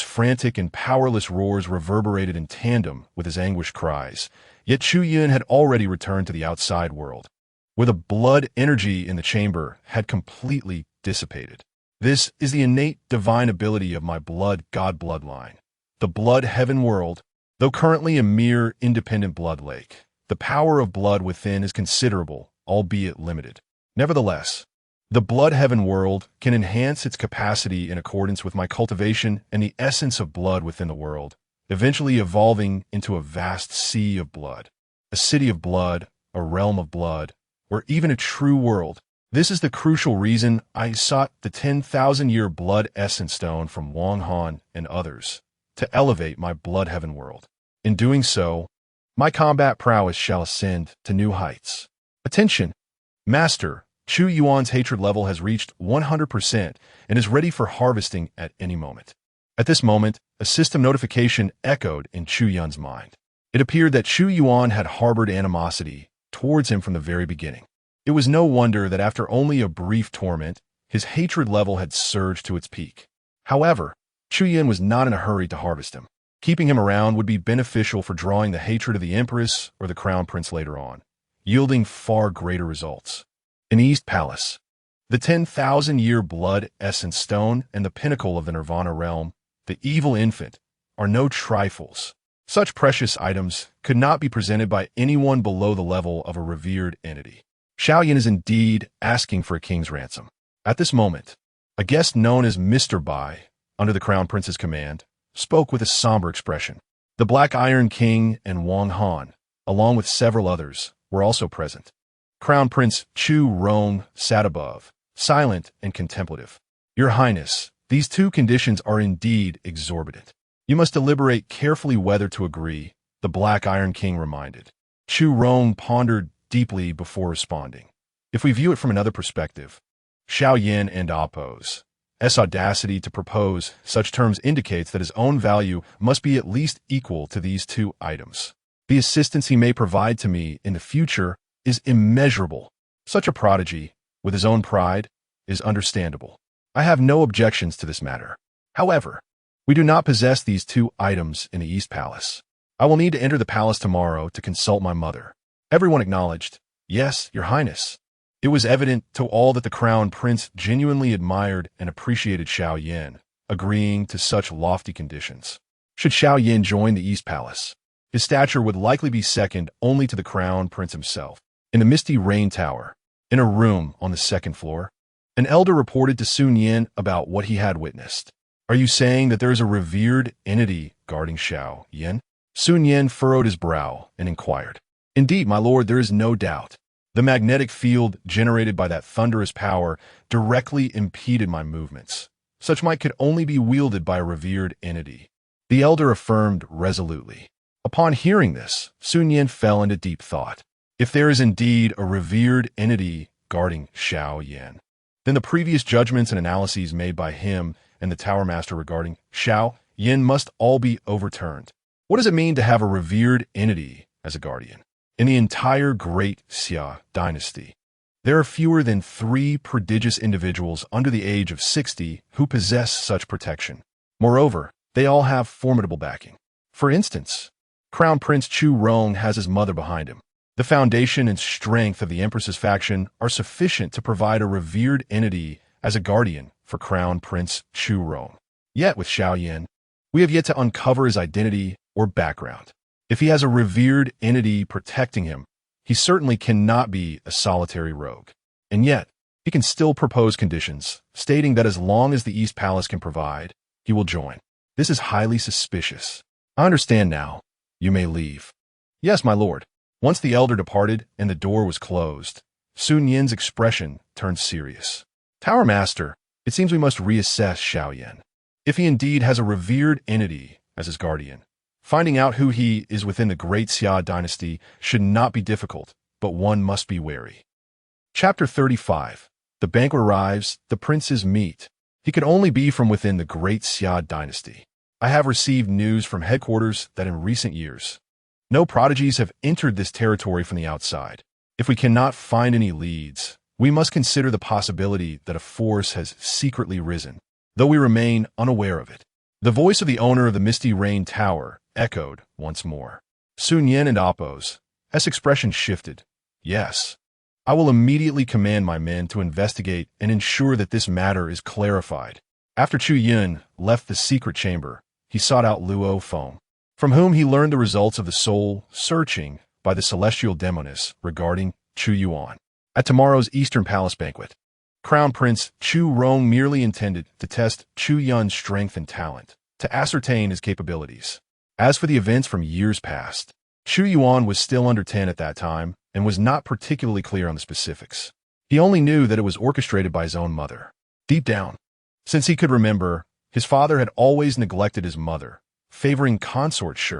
frantic and powerless roars reverberated in tandem with his anguished cries. Yet Chu Yun had already returned to the outside world, where the blood energy in the chamber had completely dissipated. This is the innate divine ability of my blood god bloodline. The blood heaven world, though currently a mere independent blood lake, the power of blood within is considerable, albeit limited. Nevertheless, the blood heaven world can enhance its capacity in accordance with my cultivation and the essence of blood within the world, eventually evolving into a vast sea of blood, a city of blood, a realm of blood, or even a true world. This is the crucial reason I sought the 10,000-year blood essence stone from Wang Han and others, to elevate my blood heaven world. In doing so, my combat prowess shall ascend to new heights. Attention! Master, Chu Yuan's hatred level has reached 100% and is ready for harvesting at any moment. At this moment, a system notification echoed in Chu Yun's mind. It appeared that Chu Yuan had harbored animosity towards him from the very beginning. It was no wonder that after only a brief torment, his hatred level had surged to its peak. However, Chu Yun was not in a hurry to harvest him. Keeping him around would be beneficial for drawing the hatred of the Empress or the Crown Prince later on, yielding far greater results. In East Palace, the 10,000-year blood essence stone and the pinnacle of the Nirvana realm, the evil infant, are no trifles. Such precious items could not be presented by anyone below the level of a revered entity. Xiaoyan is indeed asking for a king's ransom. At this moment, a guest known as Mr. Bai, under the Crown Prince's command, spoke with a somber expression. The Black Iron King and Wang Han, along with several others, were also present. Crown Prince Chu Yun sat above, silent and contemplative. Your Highness, these 2 conditions are indeed exorbitant. You must deliberate carefully whether to agree, the Black Iron King reminded. Chu Yun pondered deeply before responding. If we view it from another perspective, Xiaoyan and Appos, audacity to propose such terms indicates that his own value must be at least equal to these two items. The assistance he may provide to me in the future is immeasurable. Such a prodigy, with his own pride, is understandable. I have no objections to this matter. However, we do not possess these two items in the East Palace. I will need to enter the palace tomorrow to consult my mother. Everyone acknowledged, "Yes, Your Highness." It was evident to all that the crown prince genuinely admired and appreciated Xiao Yan, agreeing to such lofty conditions. Should Xiao Yan join the East Palace, his stature would likely be second only to the crown prince himself. In the misty rain tower, in a room on the second floor, an elder reported to Sun Yan about what he had witnessed. "Are you saying that there is a revered entity guarding Xiao Yan?" Sun Yan furrowed his brow and inquired. "Indeed, my lord, there is no doubt. The magnetic field generated by that thunderous power directly impeded my movements. Such might could only be wielded by a revered entity," the elder affirmed resolutely. Upon hearing this, Sun Yan fell into deep thought. If there is indeed a revered entity guarding Xiao Yan, then the previous judgments and analyses made by him and the Tower Master regarding Xiao Yan must all be overturned. What does it mean to have a revered entity as a guardian? In the entire Great Xia Dynasty, there are fewer than 3 prodigious individuals under the age of 60 who possess such protection. Moreover, they all have formidable backing. For instance, Crown Prince Chu Yun has his mother behind him. The foundation and strength of the Empress's faction are sufficient to provide a revered entity as a guardian for Crown Prince Chu Yun. Yet with Xiao Yan, we have yet to uncover his identity or background. If he has a revered entity protecting him, he certainly cannot be a solitary rogue. And yet, he can still propose conditions, stating that as long as the East Palace can provide, he will join. This is highly suspicious. I understand now. You may leave. Yes, my lord. Once the elder departed and the door was closed, Sun Yan's expression turned serious. Tower Master, it seems we must reassess Xiao Yan. If he indeed has a revered entity as his guardian, finding out who he is within the Great Xia Dynasty should not be difficult, but one must be wary. Chapter 35. The banquet arrives, the princes meet. He could only be from within the Great Xia Dynasty. I have received news from headquarters that in recent years, no prodigies have entered this territory from the outside. If we cannot find any leads, we must consider the possibility that a force has secretly risen, though we remain unaware of it. The voice of the owner of the Misty Rain Tower echoed once more. Sun Yan and Appo's expression shifted. Yes, I will immediately command my men to investigate and ensure that this matter is clarified. After Chu Yun left the secret chamber, he sought out Luo Feng, from whom he learned the results of the soul searching by the celestial demoness regarding Chu Yun. At tomorrow's Eastern Palace banquet, Crown Prince Chu Yun merely intended to test Chu Yun's strength and talent, to ascertain his capabilities. As for the events from years past, Chu Yun was still under 10 at that time and was not particularly clear on the specifics. He only knew that it was orchestrated by his own mother. Deep down, since he could remember, his father had always neglected his mother, favoring consort Shi,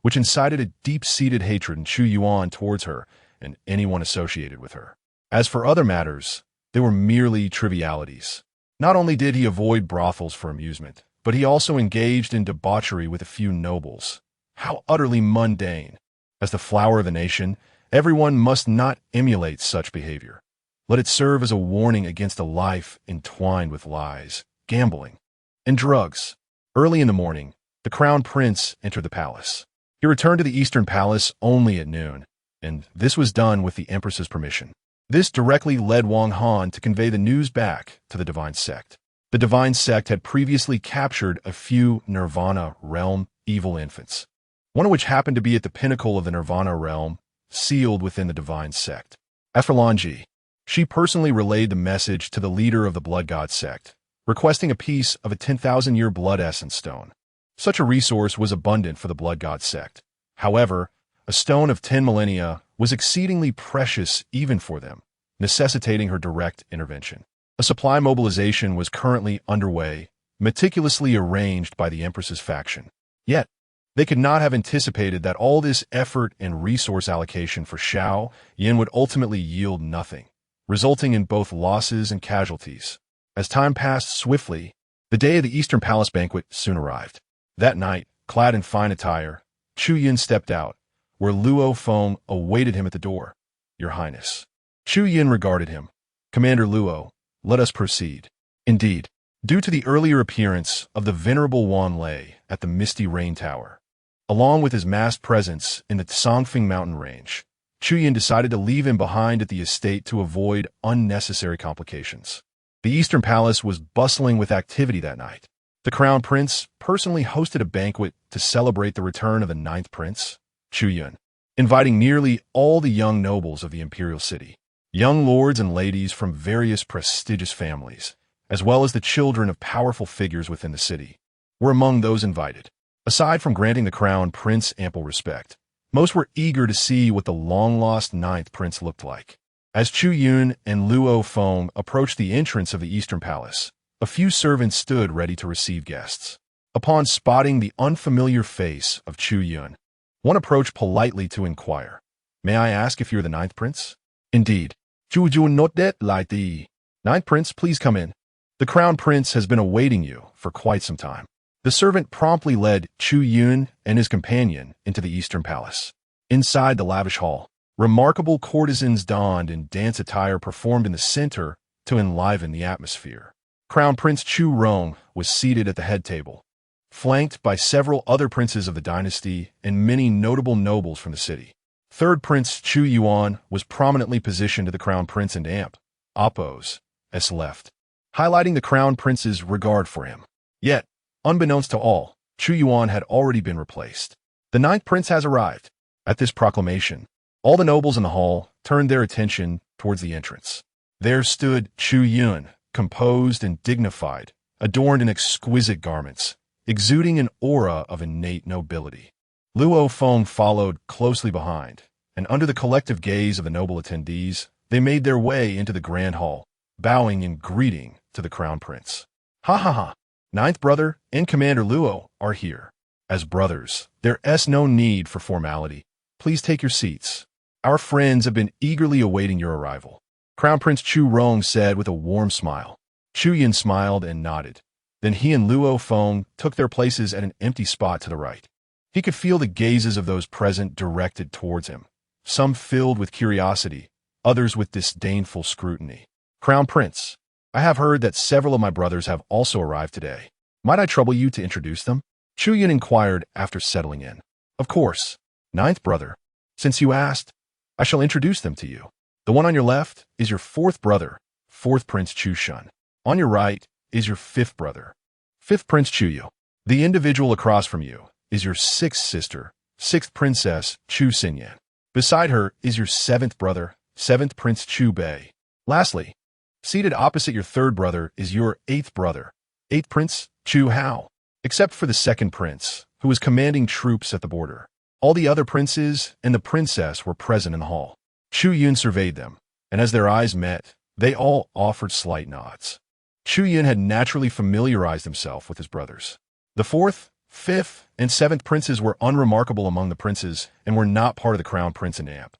which incited a deep-seated hatred in Chu Yun towards her and anyone associated with her. As for other matters, they were merely trivialities. Not only did he avoid brothels for amusement, but he also engaged in debauchery with a few nobles. How utterly mundane. As the flower of the nation, everyone must not emulate such behavior. Let it serve as a warning against a life entwined with lies, gambling, and drugs. Early in the morning, the crown prince entered the palace. He returned to the Eastern Palace only at noon, and this was done with the Empress's permission. This directly led Wang Han to convey the news back to the Divine Sect. The Divine Sect had previously captured a few Nirvana realm evil infants, one of which happened to be at the pinnacle of the Nirvana realm, sealed within the Divine Sect. As for Lanji, she personally relayed the message to the leader of the Blood God Sect, requesting a piece of a 10,000-year blood essence stone. Such a resource was abundant for the Blood God Sect. However, a stone of 10 millennia was exceedingly precious even for them, necessitating her direct intervention. A supply mobilization was currently underway, meticulously arranged by the Empress's faction. Yet, they could not have anticipated that all this effort and resource allocation for Xiao Yan would ultimately yield nothing, resulting in both losses and casualties. As time passed swiftly, the day of the Eastern Palace banquet soon arrived. That night, clad in fine attire, Chu Yun stepped out, where Luo Feng awaited him at the door. "Your Highness." Chu Yun regarded him. "Commander Luo, let us proceed." Indeed, due to the earlier appearance of the venerable Wan Lei at the Misty Rain Tower, along with his massed presence in the Songfing mountain range, Chu Yun decided to leave him behind at the estate to avoid unnecessary complications. The Eastern Palace was bustling with activity that night. The Crown Prince personally hosted a banquet to celebrate the return of the ninth prince, Chu Yun, inviting nearly all the young nobles of the imperial city. Young lords and ladies from various prestigious families, as well as the children of powerful figures within the city, were among those invited. Aside from granting the Crown Prince ample respect, most were eager to see what the long-lost ninth prince looked like. As Chu Yun and Luo Feng approached the entrance of the Eastern Palace, a few servants stood ready to receive guests. Upon spotting the unfamiliar face of Chu Yun, one approached politely to inquire, "May I ask if you're the ninth prince?" "Indeed." "Chu Yun not that like the ninth prince, please come in. The Crown Prince has been awaiting you for quite some time." The servant promptly led Chu Yun and his companion into the Eastern Palace. Inside the lavish hall, remarkable courtesans donned in dance attire performed in the center to enliven the atmosphere. Crown Prince Chu Rong was seated at the head table, flanked by several other princes of the dynasty and many notable nobles from the city. Third Prince Chu Yuan was prominently positioned to the Crown Prince and Amp, Oppos, S left, highlighting the Crown Prince's regard for him. Yet, unbeknownst to all, Chu Yuan had already been replaced. "The ninth prince has arrived." At this proclamation, all the nobles in the hall turned their attention towards the entrance. There stood Chu Yun, composed and dignified, adorned in exquisite garments, exuding an aura of innate nobility. Luo Feng followed closely behind, and under the collective gaze of the noble attendees, they made their way into the grand hall, bowing in greeting to the Crown Prince. "Ha ha ha! Ninth brother and Commander Luo are here. As brothers, there's no need for formality. Please take your seats. Our friends have been eagerly awaiting your arrival." Crown Prince Chu Rong said with a warm smile. Chu Yun smiled and nodded. Then he and Luo Feng took their places at an empty spot to the right. He could feel the gazes of those present directed towards him, some filled with curiosity, others with disdainful scrutiny. "Crown Prince, I have heard that several of my brothers have also arrived today. Might I trouble you to introduce them?" Chu Yun inquired after settling in. "Of course, ninth brother. Since you asked, I shall introduce them to you. The one on your left is your fourth brother, fourth Prince Chu Shun. On your right is your fifth brother, fifth Prince Chu Yu. The individual across from you is your sixth sister, sixth Princess Chu Xinyan. Beside her is your seventh brother, seventh Prince Chu Bei. Lastly, seated opposite your third brother is your eighth brother, eighth Prince Chu Hao, except for the second prince, who was commanding troops at the border. All the other princes and the princess were present in the hall." Chu Yun surveyed them, and as their eyes met, they all offered slight nods. Chu Yun had naturally familiarized himself with his brothers. The fourth, fifth, and seventh princes were unremarkable among the princes and were not part of the Crown Prince and Amp,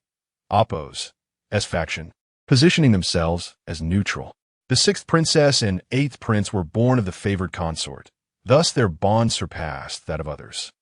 Oppos, S faction, positioning themselves as neutral. The sixth princess and eighth prince were born of the favored consort, thus their bond surpassed that of others.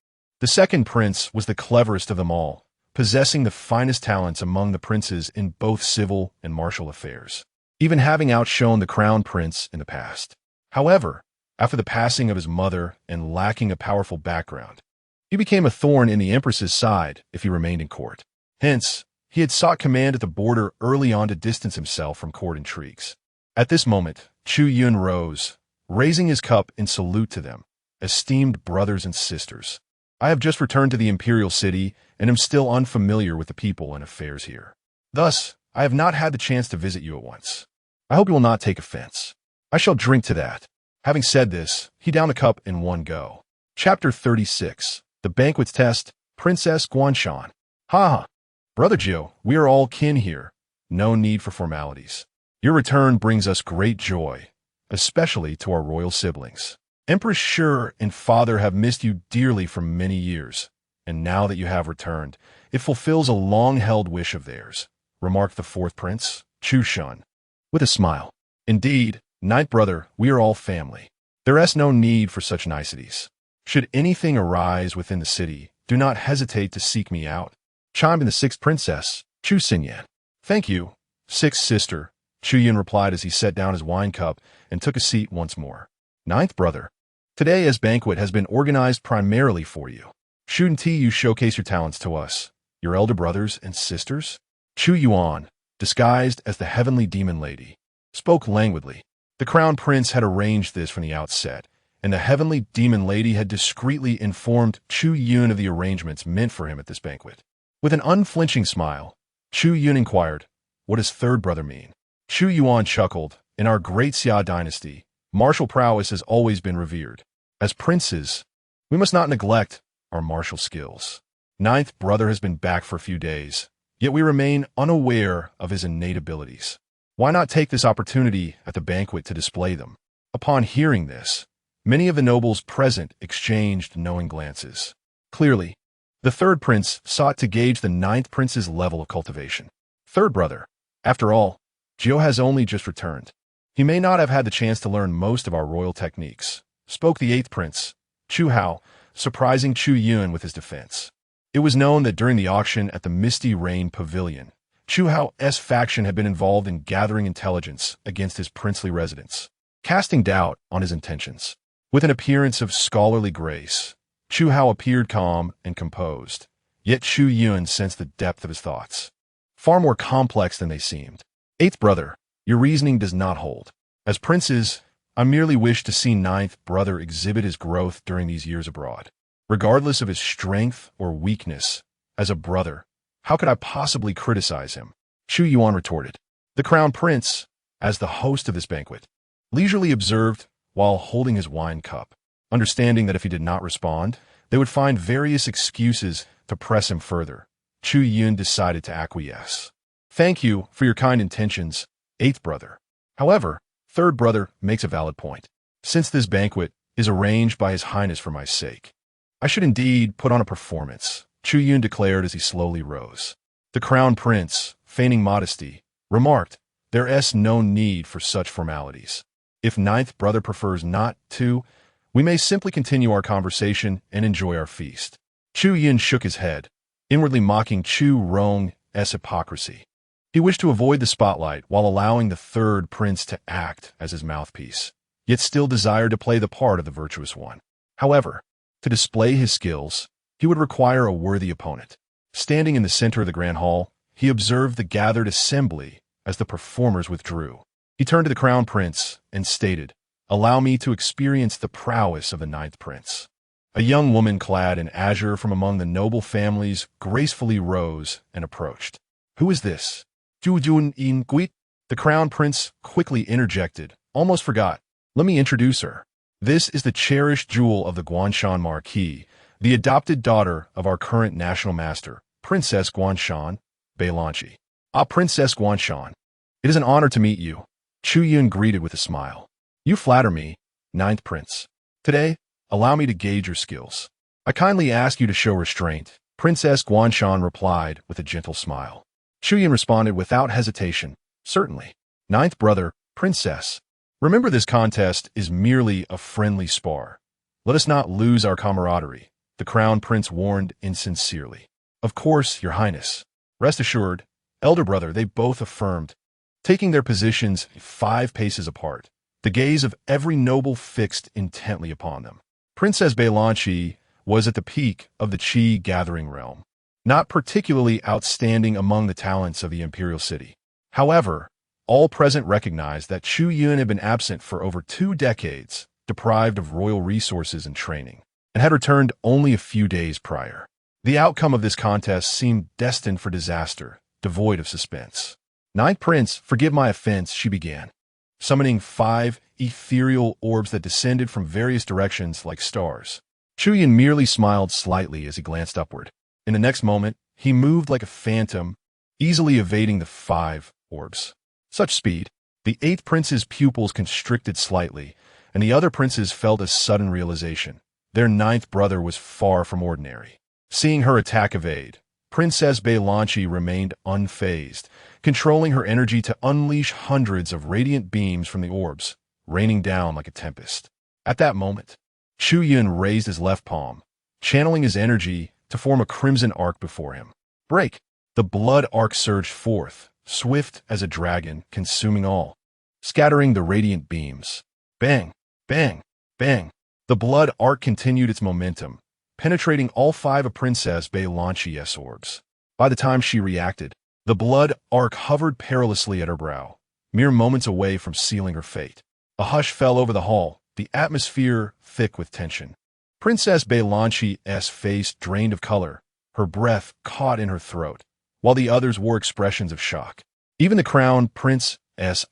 The second prince was the cleverest of them all, possessing the finest talents among the princes in both civil and martial affairs, even having outshone the Crown Prince in the past. However, after the passing of his mother and lacking a powerful background, he became a thorn in the Empress's side if he remained in court. Hence, he had sought command at the border early on to distance himself from court intrigues. At this moment, Chu Yun rose, raising his cup in salute to them, esteemed brothers and sisters. "I have just returned to the imperial city and am still unfamiliar with the people and affairs here. Thus, I have not had the chance to visit you at once. I hope you will not take offense. I shall drink to that." Having said this, he downed the cup in one go. Chapter 36. The Banquet's Test, Princess Guanshan. "Ha ha! Brother Jiu, we are all kin here. No need for formalities. Your return brings us great joy, especially to our royal siblings. Empress Shi and father have missed you dearly for many years, and now that you have returned, it fulfills a long-held wish of theirs," remarked the fourth prince, Chu Shun, with a smile. "Indeed, Ninth brother, we are all family. There is no need for such niceties. Should anything arise within the city, do not hesitate to seek me out. Chimed in the sixth princess, Chu Yun. Thank you, sixth sister, Chu Yun replied as he set down his wine cup and took a seat once more. Ninth brother, today's banquet has been organized primarily for you. Shouldn't you showcase your talents to us, your elder brothers and sisters? Chu Yun, disguised as the heavenly demon lady, spoke languidly. The crown prince had arranged this from the outset, and the heavenly demon lady had discreetly informed Chu Yun of the arrangements meant for him at this banquet. With an unflinching smile, Chu Yun inquired, "What does third brother mean?" Chu Yun chuckled. In our Great Xia Dynasty, martial prowess has always been revered. As princes, we must not neglect our martial skills. Ninth brother has been back for a few days, yet we remain unaware of his innate abilities. Why not take this opportunity at the banquet to display them? Upon hearing this, many of the nobles present exchanged knowing glances. Clearly, the third prince sought to gauge the ninth prince's level of cultivation. Third brother, after all, Jiu has only just returned. He may not have had the chance to learn most of our royal techniques, spoke the eighth prince, Chu Hao, surprising Chu Yun with his defense. It was known that during the auction at the Misty Rain Pavilion, Chu Hao's faction had been involved in gathering intelligence against his princely residence, casting doubt on his intentions. With an appearance of scholarly grace, Chu Hao appeared calm and composed, yet Chu Yun sensed the depth of his thoughts, far more complex than they seemed. Eighth brother, your reasoning does not hold. As princes, I merely wish to see ninth brother exhibit his growth during these years abroad. Regardless of his strength or weakness, as a brother, how could I possibly criticize him? Chu Yun retorted. The crown prince, as the host of this banquet, leisurely observed while holding his wine cup, understanding that if he did not respond, they would find various excuses to press him further. Chu Yun decided to acquiesce. Thank you for your kind intentions, eighth brother. However, third brother makes a valid point. Since this banquet is arranged by His Highness for my sake, I should indeed put on a performance, Chu Yun declared as he slowly rose. The crown prince, feigning modesty, remarked, there is no need for such formalities. If ninth brother prefers not to, we may simply continue our conversation and enjoy our feast. Chu Yun shook his head, inwardly mocking Chu Rong's hypocrisy. He wished to avoid the spotlight while allowing the third prince to act as his mouthpiece, yet still desired to play the part of the virtuous one. However, to display his skills, he would require a worthy opponent. Standing in the center of the grand hall, he observed the gathered assembly as the performers withdrew. He turned to the crown prince and stated, "Allow me to experience the prowess of the ninth prince." A young woman clad in azure from among the noble families gracefully rose and approached. "Who is this?" Chu Yun in Guit, the crown prince quickly interjected, almost forgot. "Let me introduce her. This is the cherished jewel of the Guanshan Marquis, the adopted daughter of our current national master, Princess Guanshan, Beilanchi." "Ah, Princess Guanshan, it is an honor to meet you," Chu Yun greeted with a smile. "You flatter me, ninth prince. Today, allow me to gauge your skills." "I kindly ask you to show restraint," Princess Guanshan replied with a gentle smile. Chu Yun responded without hesitation, "Certainly. Ninth brother, princess, remember this contest is merely a friendly spar. Let us not lose our camaraderie," the crown prince warned insincerely. "Of course, your highness." Rest assured, elder brother, they both affirmed, taking their positions 5 paces apart, the gaze of every noble fixed intently upon them. Princess Beilanchi was at the peak of the Qi gathering realm, not particularly outstanding among the talents of the imperial city. However, all present recognized that Chu Yun had been absent for over 2 decades, deprived of royal resources and training, and had returned only a few days prior. The outcome of this contest seemed destined for disaster, devoid of suspense. "Ninth prince, forgive my offense," she began, summoning 5 ethereal orbs that descended from various directions like stars. Chu Yun merely smiled slightly as he glanced upward. In the next moment, he moved like a phantom, easily evading the 5 orbs. Such speed, the 8th prince's pupils constricted slightly, and the other princes felt a sudden realization. Their 9th brother was far from ordinary. Seeing her attack evade, Princess Beilanchi remained unfazed, controlling her energy to unleash hundreds of radiant beams from the orbs, raining down like a tempest. At that moment, Chu Yun raised his left palm, channeling his energy to form a crimson arc before him. Break! The blood arc surged forth, swift as a dragon, consuming all, scattering the radiant beams. Bang! Bang! Bang! The blood arc continued its momentum, penetrating all 5 of Princess Beilanqi's orbs. By the time she reacted, the blood arc hovered perilously at her brow, mere moments away from sealing her fate. A hush fell over the hall, the atmosphere thick with tension. Princess Beilanqi's face drained of color, her breath caught in her throat, while the others wore expressions of shock. Even the crowned prince's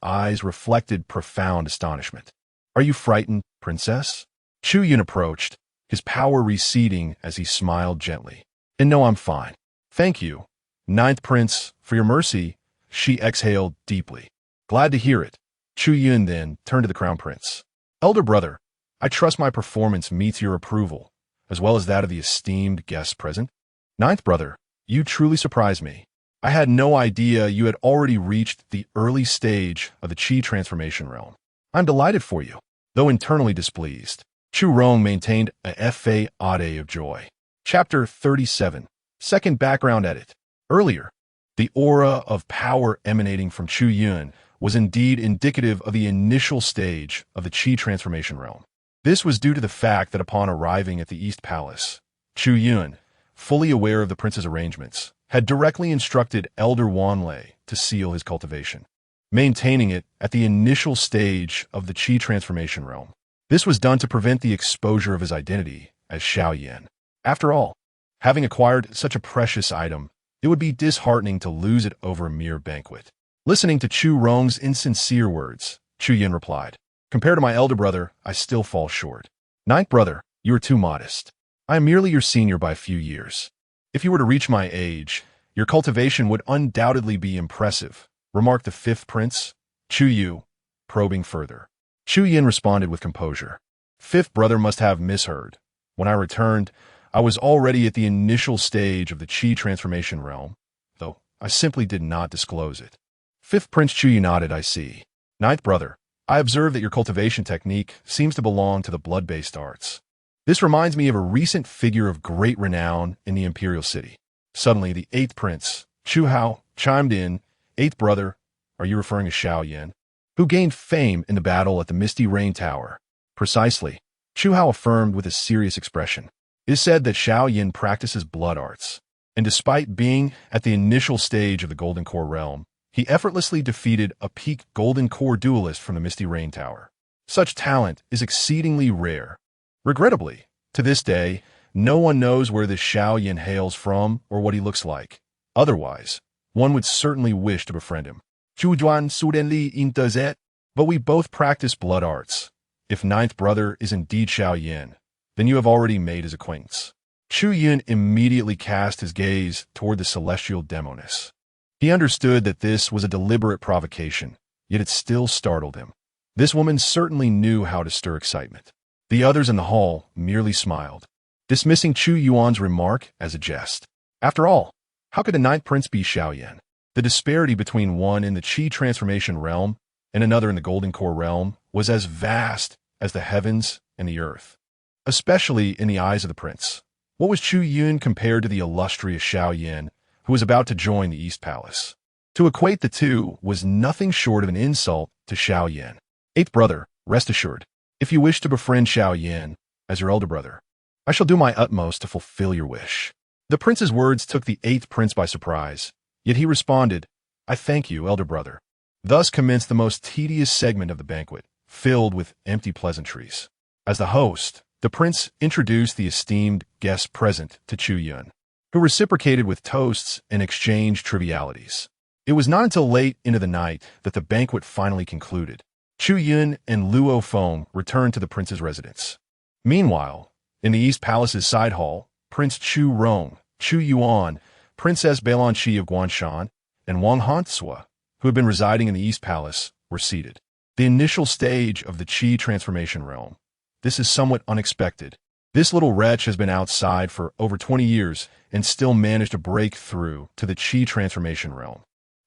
eyes reflected profound astonishment. "Are you frightened, princess?" Chu Yun approached, his power receding as he smiled gently. "And no, I'm fine. Thank you, Ninth Prince, for your mercy." She exhaled deeply. "Glad to hear it." Chu Yun then turned to the crown prince. "Elder brother, I trust my performance meets your approval, as well as that of the esteemed guests present." "Ninth brother, you truly surprised me. I had no idea you had already reached the early stage of the Qi transformation realm. I'm delighted for you." Though internally displeased, Chu Rong maintained a facade of joy. Chapter 37. Second background edit. Earlier, the aura of power emanating from Chu Yun was indeed indicative of the initial stage of the Qi transformation realm. This was due to the fact that upon arriving at the East Palace, Chu Yun, fully aware of the prince's arrangements, had directly instructed Elder Wanlei to seal his cultivation, maintaining it at the initial stage of the Qi transformation realm. This was done to prevent the exposure of his identity as Xiaoyan. After all, having acquired such a precious item, it would be disheartening to lose it over a mere banquet. Listening to Chu Rong's insincere words, Chu Yun replied, "Compared to my elder brother, I still fall short. Ninth brother, you are too modest. I am merely your senior by a few years. If you were to reach my age, your cultivation would undoubtedly be impressive," remarked the 5th prince, Chu Yu, probing further. Chu Yun responded with composure. "Fifth brother must have misheard. When I returned, I was already at the initial stage of the Qi transformation realm, though I simply did not disclose it." 5th Prince Chu Yun nodded. "I see. Ninth brother, I observe that your cultivation technique seems to belong to the blood-based arts. This reminds me of a recent figure of great renown in the imperial city." Suddenly, the 8th prince, Chu Hao, chimed in. "Eighth brother, are you referring to Xiaoyan, who gained fame in the battle at the Misty Rain Tower?" "Precisely," Chu Hao affirmed with a serious expression. "It is said that Xiaoyan practices blood arts, and despite being at the initial stage of the Golden Core realm, he effortlessly defeated a peak Golden Core duelist from the Misty Rain Tower. Such talent is exceedingly rare. Regrettably, to this day, no one knows where this Xiaoyan hails from or what he looks like. Otherwise, one would certainly wish to befriend him. Zhujuan sudenli intezet, but we both practice blood arts. If ninth brother is indeed Xiaoyan, then you have already made his acquaintance." Chu Yun immediately cast his gaze toward the celestial demoness. He understood that this was a deliberate provocation, yet it still startled him. This woman certainly knew how to stir excitement. The others in the hall merely smiled, dismissing Chu Yuan's remark as a jest. After all, how could the ninth prince be Xiaoyan? The disparity between one in the Qi transformation realm and another in the Golden Core realm was as vast as the heavens and the earth, especially in the eyes of the prince. What was Chu Yun compared to the illustrious Xiaoyan who was about to join the East Palace? To equate the two was nothing short of an insult to Xiaoyan. Eighth brother, rest assured, if you wish to befriend Xiaoyan as your elder brother, I shall do my utmost to fulfill your wish. The prince's words took the eighth prince by surprise, yet he responded, "I thank you, elder brother." Thus commenced the most tedious segment of the banquet, filled with empty pleasantries. As the host, the prince introduced the esteemed guests present to Chu Yun, who reciprocated with toasts and exchanged trivialities. It was not until late into the night that the banquet finally concluded. Chu Yun and Luo Feng returned to the prince's residence. Meanwhile, in the East Palace's side hall, Prince Chu Rong, Chu Yuan, Princess Beilanqi of Guanshan, and Wang Hansua, who had been residing in the East Palace, were seated. The initial stage of the Qi transformation realm. This is somewhat unexpected. This little wretch has been outside for over 20 years and still managed to break through to the Qi transformation realm.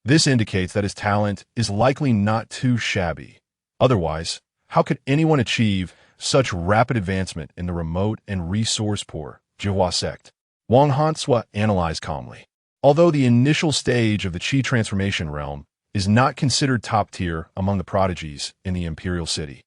This indicates that his talent is likely not too shabby. Otherwise, How could anyone achieve such rapid advancement in the remote and resource-poor Zhihua sect? Wang Hansua analyzed calmly. Although the initial stage of the Qi transformation realm is not considered top-tier among the prodigies in the imperial city,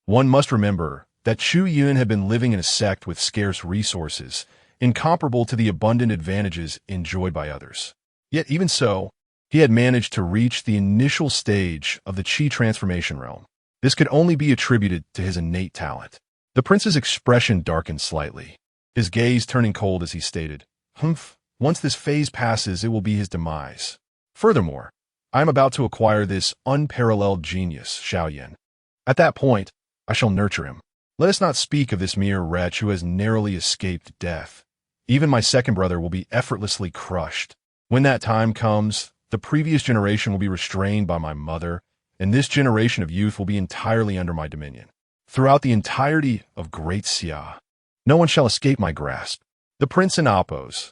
one must remember that Chu Yun had been living in a sect with scarce resources, incomparable to the abundant advantages enjoyed by others. Yet even so, he had managed to reach the initial stage of the Qi transformation realm. This could only be attributed to his innate talent. The prince's expression darkened slightly, his gaze turning cold as he stated, "Humph, once this phase passes, it will be his demise. Furthermore, I am about to acquire this unparalleled genius, Xiaoyan. At that point, I shall nurture him. Let us not speak of this mere wretch who has narrowly escaped death. Even my second brother will be effortlessly crushed. When that time comes, the previous generation will be restrained by my mother, and this generation of youth will be entirely under my dominion. Throughout the entirety of Great Xia, no one shall escape my grasp." The prince in Appo's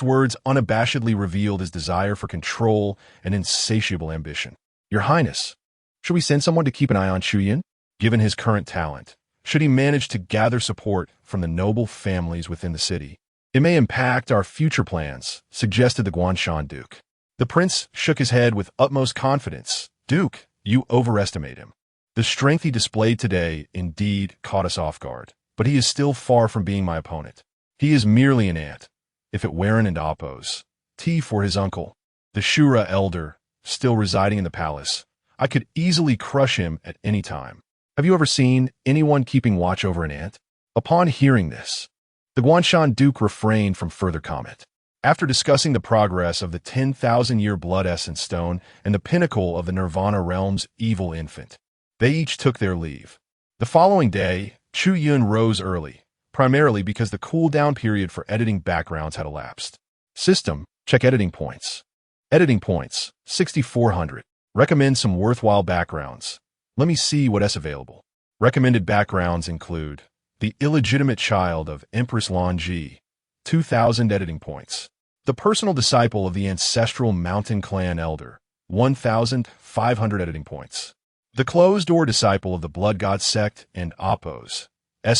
words unabashedly revealed his desire for control and insatiable ambition. "Your Highness, should we send someone to keep an eye on Chu Yun? Given his current talent, should he manage to gather support from the noble families within the city, it may impact our future plans," suggested the Guanshan Duke. The prince shook his head with utmost confidence. "Duke, you overestimate him. The strength he displayed today indeed caught us off guard, but he is still far from being my opponent. He is merely an ant, if it weren't and Appo's tea for his uncle, the Shura elder, still residing in the palace. I could easily crush him at any time. Have you ever seen anyone keeping watch over an ant?" Upon hearing this, the Guanshan Duke refrained from further comment. After discussing the progress of the 10,000-year blood essence stone and the pinnacle of the Nirvana realm's evil infant, they each took their leave. The following day, Chu Yun rose early, primarily because the cool-down period for editing backgrounds had elapsed. System, check editing points. Editing points, 6,400. Recommend some worthwhile backgrounds. Let me see what's available. Recommended backgrounds include the illegitimate child of Empress Longji, 2,000 editing points. The personal disciple of the ancestral mountain clan elder, 1,500 editing points. The closed-door disciple of the blood god sect and Appo's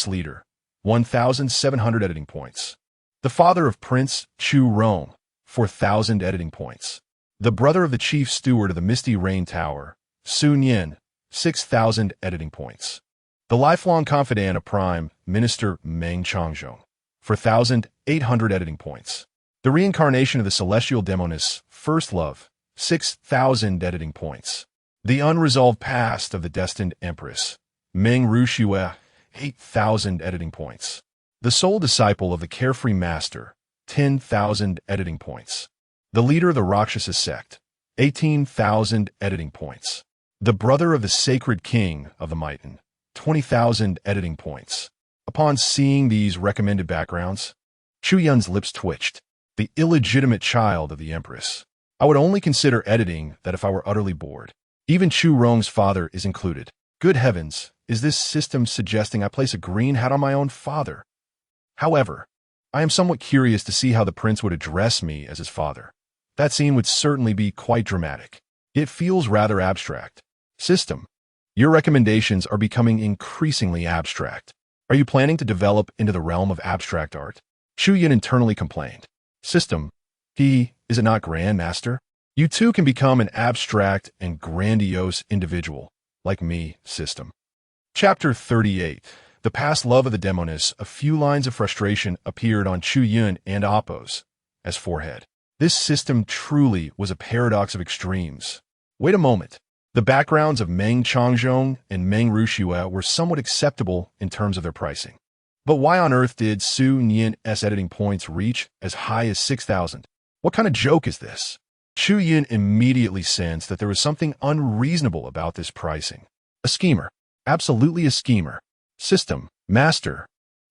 leader, 1,700 editing points. The father of Prince Chu Yun, 4,000 editing points. The brother of the chief steward of the Misty Rain Tower, Sun Yin, 6,000 editing points. The lifelong confidant of Prime Minister Meng Changzhong, 4,800 editing points. The reincarnation of the celestial demoness First Love, 6,000 editing points. The unresolved past of the destined empress Meng Ruxue, 8,000 editing points. The sole disciple of the carefree master, 10,000 editing points. The leader of the Rakshasa sect, 18,000 editing points. The brother of the sacred king of the Mighten, 20,000 editing points. Upon seeing these recommended backgrounds, Chu Yun's lips twitched. The illegitimate child of the empress. I would only consider editing that if I were utterly bored. Even Chu Rong's father is included. Good heavens, is this system suggesting I place a green hat on my own father? However, I am somewhat curious to see how the prince would address me as his father. That scene would certainly be quite dramatic. It feels rather abstract. System, your recommendations are becoming increasingly abstract. Are you planning to develop into the realm of abstract art? Chu Yun internally complained. System, is it not Grand Master? You too can become an abstract and grandiose individual, like me, System. Chapter 38. The past love of the demoness. A few lines of frustration appeared on Chu Yun and Appo's forehead. This system truly was a paradox of extremes. Wait a moment. The backgrounds of Meng Changzhong and Meng Ruxue were somewhat acceptable in terms of their pricing. But why on earth did Sun Yin's editing points reach as high as 6,000? What kind of joke is this? Chu Yun immediately sensed that there was something unreasonable about this pricing. A schemer. Absolutely a schemer. System. Master.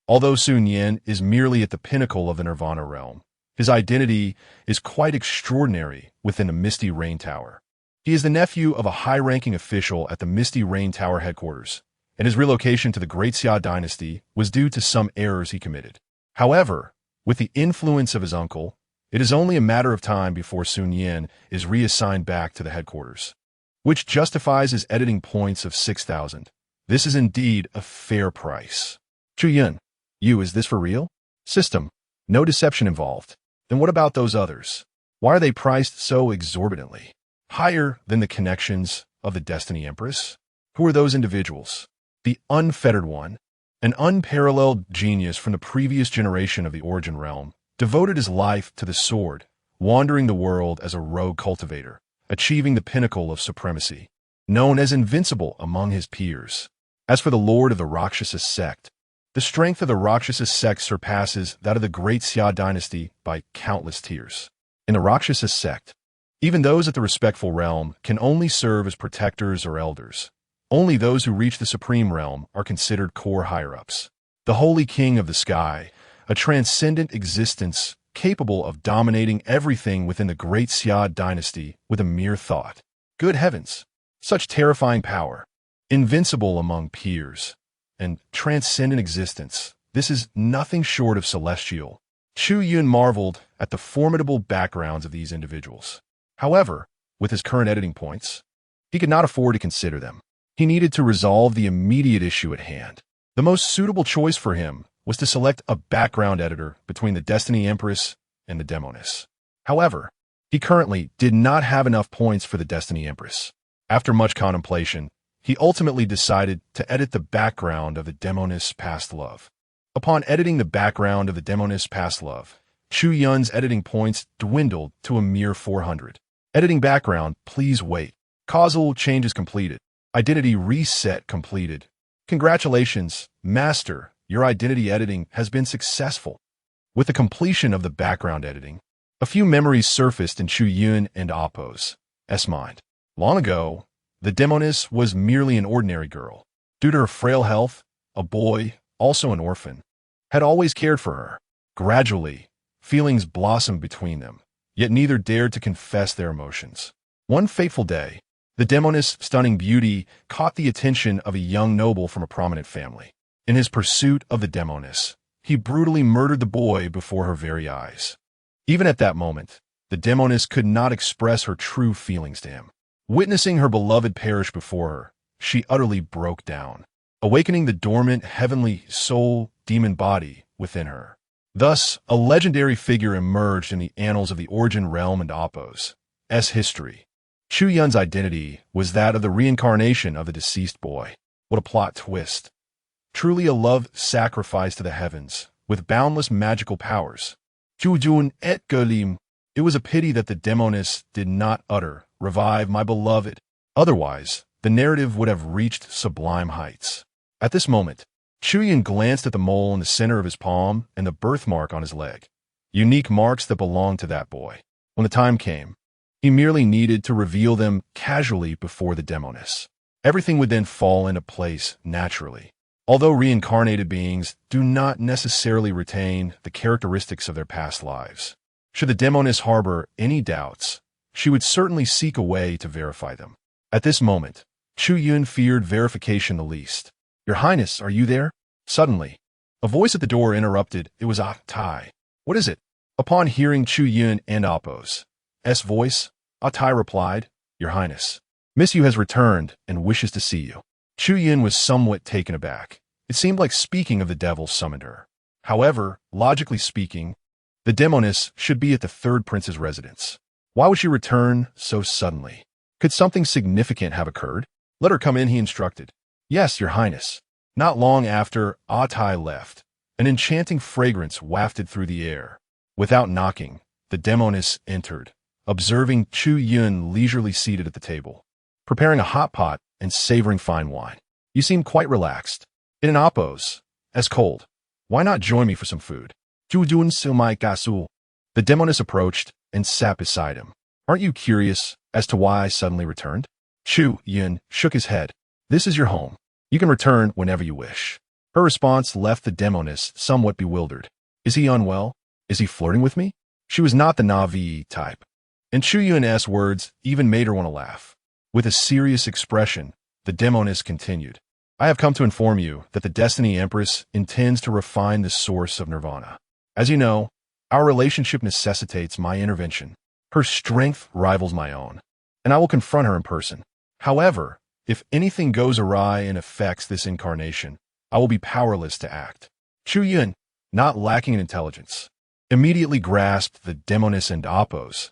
Although Sun Yin is merely at the pinnacle of the Nirvana realm, his identity is quite extraordinary within the Misty Rain Tower. He is the nephew of a high-ranking official at the Misty Rain Tower headquarters, and his relocation to the Great Xia Dynasty was due to some errors he committed. However, with the influence of his uncle, it is only a matter of time before Sun Yin is reassigned back to the headquarters, which justifies his editing points of 6,000. This is indeed a fair price. Chu Yun, is this for real? System, no deception involved. Then what about those others? Why are they priced so exorbitantly? Higher than the connections of the Destiny Empress? Who are those individuals? The Unfettered One, an unparalleled genius from the previous generation of the Origin Realm, devoted his life to the sword, wandering the world as a rogue cultivator, achieving the pinnacle of supremacy, known as invincible among his peers. As for the Lord of the Rakshasa sect, the strength of the Rakshasa sect surpasses that of the Great Xia Dynasty by countless tiers. In the Rakshasa sect, even those at the respectful realm can only serve as protectors or elders. Only those who reach the supreme realm are considered core higher-ups. The Holy King of the Sky, a transcendent existence capable of dominating everything within the Great Xia Dynasty with a mere thought. Good heavens! Such terrifying power, invincible among peers, and transcendent existence. This is nothing short of celestial. Chu Yun marveled at the formidable backgrounds of these individuals. However, with his current editing points, he could not afford to consider them. He needed to resolve the immediate issue at hand. The most suitable choice for him was to select a background editor between the Destiny Empress and the Demoness. However, he currently did not have enough points for the Destiny Empress. After much contemplation, he ultimately decided to edit the background of the Demoness' past love. Upon editing the background of the Demoness' past love, Chu Yun's editing points dwindled to a mere 400. Editing background, please wait. Causal changes completed. Identity reset completed. Congratulations, Master. Your identity editing has been successful. With the completion of the background editing, a few memories surfaced in Chu Yun and Appo's mind. Long ago, the Demoness was merely an ordinary girl. Due to her frail health, a boy, also an orphan, had always cared for her. Gradually, feelings blossomed between them, yet neither dared to confess their emotions. One fateful day, the Demoness' stunning beauty caught the attention of a young noble from a prominent family. In his pursuit of the Demoness, he brutally murdered the boy before her very eyes. Even at that moment, the Demoness could not express her true feelings to him. Witnessing her beloved perish before her, she utterly broke down, awakening the dormant heavenly soul demon body within her. Thus, a legendary figure emerged in the annals of the Origin Realm and Appo's history. Chu Yun's identity was that of the reincarnation of the deceased boy. What a plot twist. Truly a love sacrifice to the heavens, with boundless magical powers. Chu Yun et Gelim. It was a pity that the Demoness did not revive my beloved. Otherwise, the narrative would have reached sublime heights. At this moment, Chu Yun glanced at the mole in the center of his palm and the birthmark on his leg. Unique marks that belonged to that boy. When the time came, he merely needed to reveal them casually before the Demoness. Everything would then fall into place naturally. Although reincarnated beings do not necessarily retain the characteristics of their past lives, should the Demoness harbor any doubts, she would certainly seek a way to verify them. At this moment, Chu Yun feared verification the least. Your Highness, are you there? Suddenly, a voice at the door interrupted. It was Tai. What is it? Upon hearing Chu Yun and Appo's voice, Tai replied, Your Highness, Miss Yu has returned and wishes to see you. Chu Yun was somewhat taken aback. It seemed like speaking of the devil summoned her. However, logically speaking, the Demoness should be at the third prince's residence. Why would she return so suddenly? Could something significant have occurred? Let her come in, he instructed. Yes, Your Highness. Not long after Tai left, an enchanting fragrance wafted through the air. Without knocking, the Demoness entered, observing Chu Yun leisurely seated at the table, preparing a hot pot and savoring fine wine. You seem quite relaxed. In an Appo's cold. Why not join me for some food? Chu Yun silmai gasu. The Demoness approached and sat beside him. Aren't you curious as to why I suddenly returned? Chu Yun shook his head. This is your home. You can return whenever you wish. Her response left the Demoness somewhat bewildered. Is he unwell? Is he flirting with me? She was not the Navi type. And Chu Yun's words even made her want to laugh. With a serious expression, the Demoness continued. I have come to inform you that the Destiny Empress intends to refine the source of nirvana. As you know, our relationship necessitates my intervention. Her strength rivals my own, and I will confront her in person. However, If anything goes awry and affects this incarnation, I will be powerless to act. Chu Yun, not lacking in intelligence, immediately grasped the Demoness and Appo's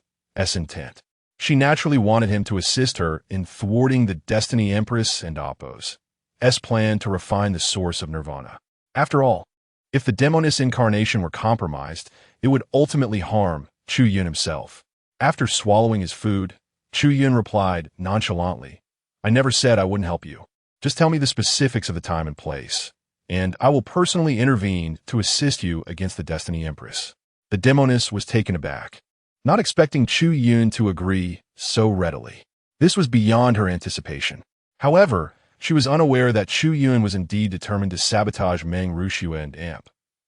intent. She naturally wanted him to assist her in thwarting the Destiny Empress and Appo's plan to refine the source of nirvana. After all, if the Demoness incarnation were compromised, it would ultimately harm Chu Yun himself. After swallowing his food, Chu Yun replied nonchalantly, "I never said I wouldn't help you. Just tell me the specifics of the time and place, and I will personally intervene to assist you against the Destiny Empress." The Demoness was taken aback, not expecting Chu Yun to agree so readily. This was beyond her anticipation. However, she was unaware that Chu Yun was indeed determined to sabotage Meng Rushua and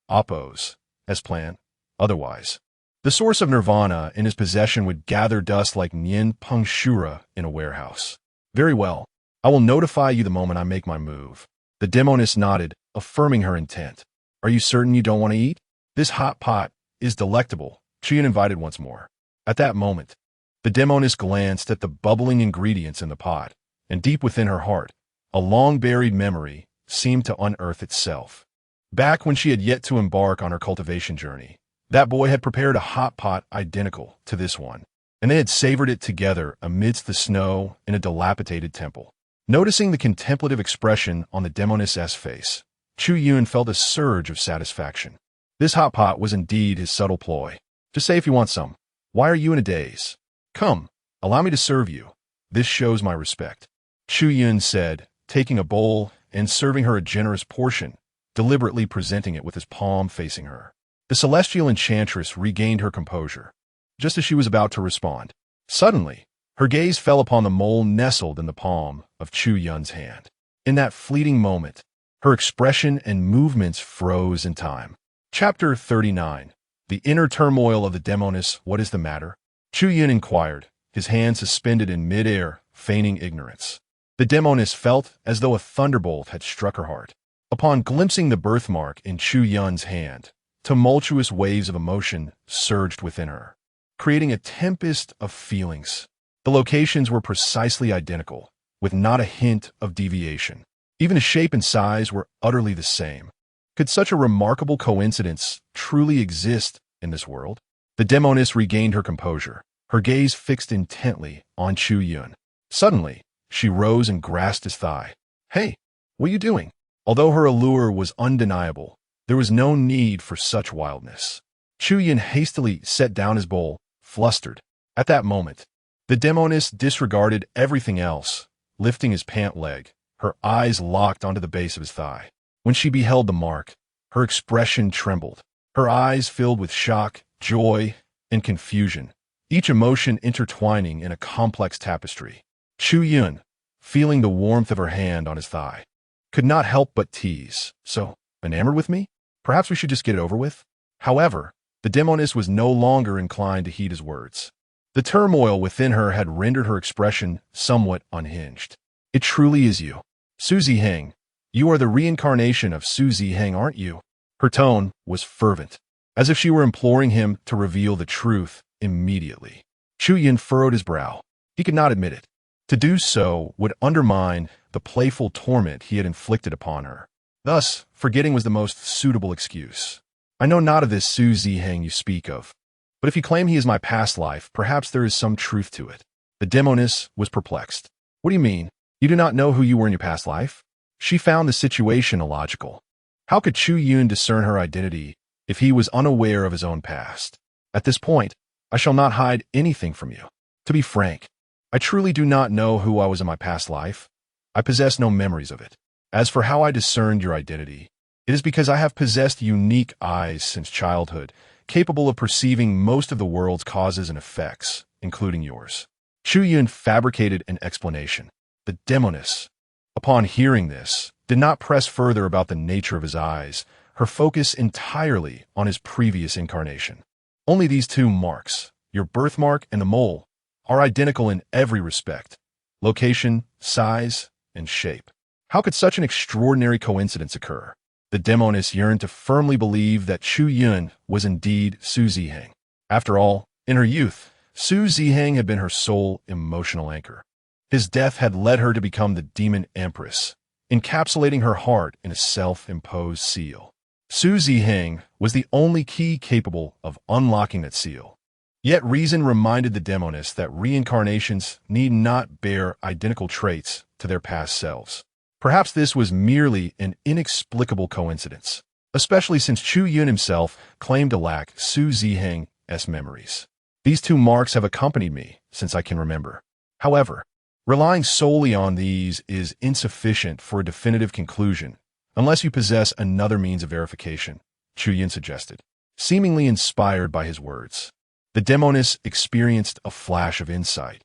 Appo's plan. Otherwise, the source of nirvana in his possession would gather dust like Nian Peng Shura in a warehouse. "Very well. I will notify you the moment I make my move." The Demoness nodded, affirming her intent. "Are you certain you don't want to eat? This hot pot is delectable," Chu Yun invited once more. At that moment, the Demoness glanced at the bubbling ingredients in the pot, and deep within her heart, a long-buried memory seemed to unearth itself. Back when she had yet to embark on her cultivation journey, that boy had prepared a hot pot identical to this one, and they had savored it together amidst the snow in a dilapidated temple. Noticing the contemplative expression on the Demoness's face, Chu Yun felt a surge of satisfaction. This hot pot was indeed his subtle ploy. "Just say if you want some. Why are you in a daze? Come, allow me to serve you. This shows my respect," Chu Yun said, taking a bowl and serving her a generous portion, deliberately presenting it with his palm facing her. The celestial enchantress regained her composure, just as she was about to respond. Suddenly, her gaze fell upon the mole nestled in the palm of Chu Yun's hand. In that fleeting moment, her expression and movements froze in time. Chapter 39. The Inner Turmoil of the Demoness. "What is the matter?" Chu Yun inquired, his hand suspended in mid-air, feigning ignorance. The Demoness felt as though a thunderbolt had struck her heart. Upon glimpsing the birthmark in Chu Yun's hand, tumultuous waves of emotion surged within her, creating a tempest of feelings. The locations were precisely identical, with not a hint of deviation. Even the shape and size were utterly the same. Could such a remarkable coincidence truly exist in this world? The Demoness regained her composure, her gaze fixed intently on Chu Yun. Suddenly, she rose and grasped his thigh. "Hey, what are you doing?" Although her allure was undeniable, there was no need for such wildness. Chu Yun hastily set down his bowl, flustered. At that moment, the Demoness disregarded everything else, lifting his pant leg, her eyes locked onto the base of his thigh. When she beheld the mark, her expression trembled. Her eyes filled with shock, joy, and confusion, each emotion intertwining in a complex tapestry. Chu Yun, feeling the warmth of her hand on his thigh, could not help but tease. "So, enamored with me? Perhaps we should just get it over with?" However, the Demoness was no longer inclined to heed his words. The turmoil within her had rendered her expression somewhat unhinged. "It truly is you. Su Ziheng, you are the reincarnation of Su Ziheng, aren't you?" Her tone was fervent, as if she were imploring him to reveal the truth immediately. Chu Yun furrowed his brow. He could not admit it. To do so would undermine the playful torment he had inflicted upon her. Thus, forgetting was the most suitable excuse. "I know not of this Su Ziheng you speak of, but if you claim he is my past life, perhaps there is some truth to it." The Demoness was perplexed. "What do you mean? You do not know who you were in your past life?" She found the situation illogical. How could Chu Yun discern her identity if he was unaware of his own past? "At this point, I shall not hide anything from you. To be frank, I truly do not know who I was in my past life. I possess no memories of it. As for how I discerned your identity, it is because I have possessed unique eyes since childhood, capable of perceiving most of the world's causes and effects, including yours." Chu Yun fabricated an explanation. The Demoness, upon hearing this, did not press further about the nature of his eyes, her focus entirely on his previous incarnation. "Only these two marks, your birthmark and the mole, are identical in every respect: location, size, and shape. How could such an extraordinary coincidence occur?" The Demoness yearned to firmly believe that Chu Yun was indeed Su Ziheng. After all, in her youth, Su Ziheng had been her sole emotional anchor. His death had led her to become the demon empress, encapsulating her heart in a self-imposed seal. Su Ziheng was the only key capable of unlocking that seal. Yet reason reminded the demoness that reincarnations need not bear identical traits to their past selves. Perhaps this was merely an inexplicable coincidence, especially since Chu Yun himself claimed to lack Su Ziheng's memories. These two marks have accompanied me since I can remember. However, relying solely on these is insufficient for a definitive conclusion, unless you possess another means of verification, Chu Yun suggested. Seemingly inspired by his words, the demoness experienced a flash of insight.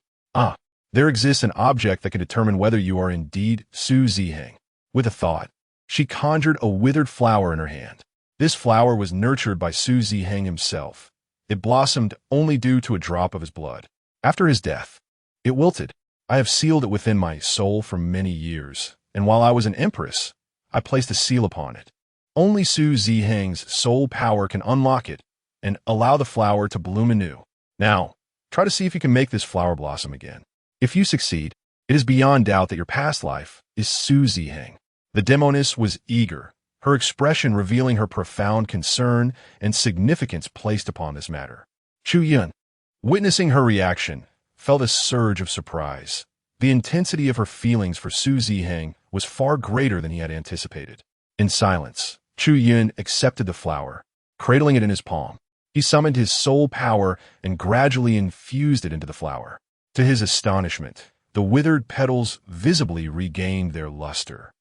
There exists an object that can determine whether you are indeed Su Ziheng. With a thought, she conjured a withered flower in her hand. This flower was nurtured by Su Ziheng himself. It blossomed only due to a drop of his blood. After his death, it wilted. I have sealed it within my soul for many years, and while I was an empress, I placed a seal upon it. Only Su Ziheng's soul power can unlock it and allow the flower to bloom anew. Now, try to see if you can make this flower blossom again. If you succeed, it is beyond doubt that your past life is Su Ziheng. The demoness was eager, her expression revealing her profound concern and significance placed upon this matter. Chu Yun, witnessing her reaction, felt a surge of surprise. The intensity of her feelings for Su Ziheng was far greater than he had anticipated. In silence, Chu Yun accepted the flower, cradling it in his palm. He summoned his soul power and gradually infused it into the flower. To his astonishment, the withered petals visibly regained their luster,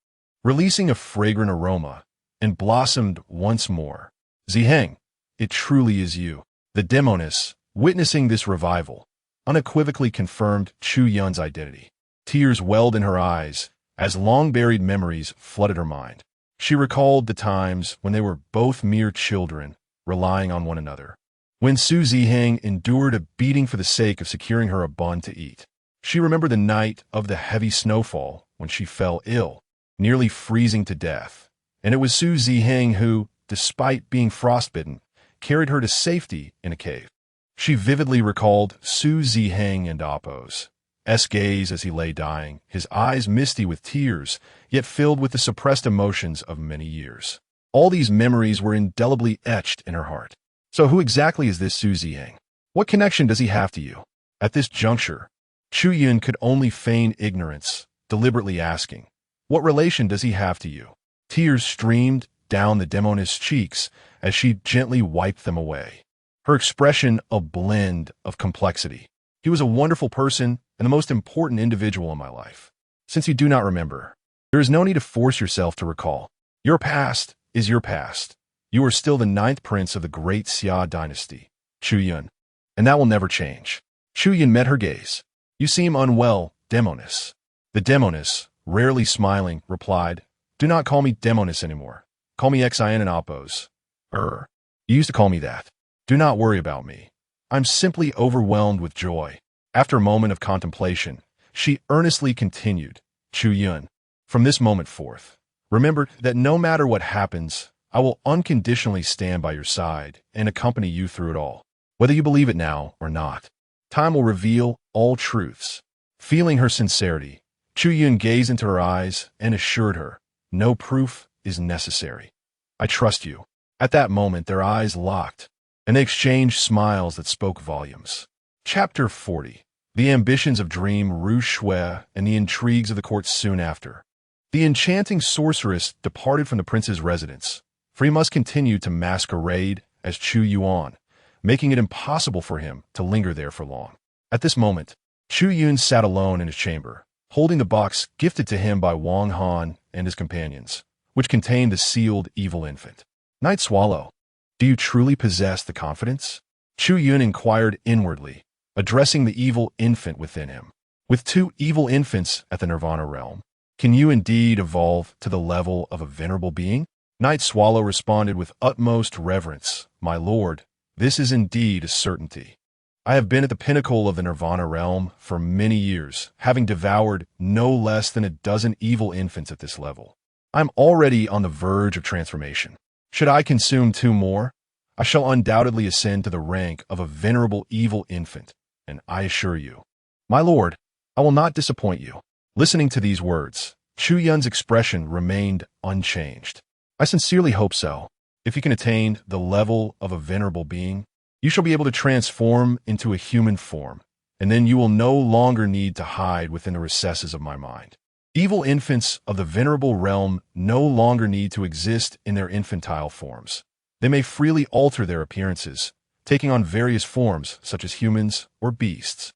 releasing a fragrant aroma, and blossomed once more. Ziheng, it truly is you. The demoness, witnessing this revival, unequivocally confirmed Chu Yun's identity. Tears welled in her eyes as long-buried memories flooded her mind. She recalled the times when they were both mere children, relying on one another. When Su Ziheng endured a beating for the sake of securing her a bun to eat. She remembered the night of the heavy snowfall when she fell ill, nearly freezing to death. And it was Su Ziheng who, despite being frostbitten, carried her to safety in a cave. She vividly recalled Su Ziheng and Appo's gaze as he lay dying, his eyes misty with tears, yet filled with the suppressed emotions of many years. All these memories were indelibly etched in her heart. So who exactly is this Su Ziheng? What connection does he have to you? At this juncture, Chu Yun could only feign ignorance, deliberately asking, what relation does he have to you? Tears streamed down the demoness' cheeks as she gently wiped them away. Her expression a blend of complexity. He was a wonderful person and the most important individual in my life. Since you do not remember, there is no need to force yourself to recall. Your past is your past. You are still the 9th prince of the Great Xia Dynasty, Chu Yun, and that will never change. Chu Yun met her gaze. You seem unwell, demoness. The demoness, rarely smiling, replied, do not call me demoness anymore. Call me Xian and Appo's. You used to call me that. Do not worry about me. I'm simply overwhelmed with joy. After a moment of contemplation, she earnestly continued, Chu Yun, from this moment forth, remember that no matter what happens, I will unconditionally stand by your side and accompany you through it all, whether you believe it now or not. Time will reveal all truths. Feeling her sincerity, Chu Yun gazed into her eyes and assured her, no proof is necessary. I trust you. At that moment, their eyes locked, and they exchanged smiles that spoke volumes. Chapter 40. The ambitions of Dream Ru Shui and the intrigues of the court soon after. The enchanting sorceress departed from the prince's residence, for he must continue to masquerade as Chu Yun, making it impossible for him to linger there for long. At this moment, Chu Yun sat alone in his chamber, holding the box gifted to him by Wang Han and his companions, which contained the sealed evil infant. Night Swallow, do you truly possess the confidence? Chu Yun inquired inwardly, addressing the evil infant within him. With 2 evil infants at the Nirvana realm, can you indeed evolve to the level of a venerable being? Night Swallow responded with utmost reverence, my lord, this is indeed a certainty. I have been at the pinnacle of the Nirvana realm for many years, having devoured no less than a dozen evil infants at this level. I'm already on the verge of transformation. Should I consume 2 more, I shall undoubtedly ascend to the rank of a venerable evil infant, and I assure you, my lord, I will not disappoint you. Listening to these words, Chu Yun's expression remained unchanged. I sincerely hope so. If you can attain the level of a venerable being, you shall be able to transform into a human form, and then you will no longer need to hide within the recesses of my mind. Evil infants of the venerable realm no longer need to exist in their infantile forms. They may freely alter their appearances, taking on various forms such as humans or beasts,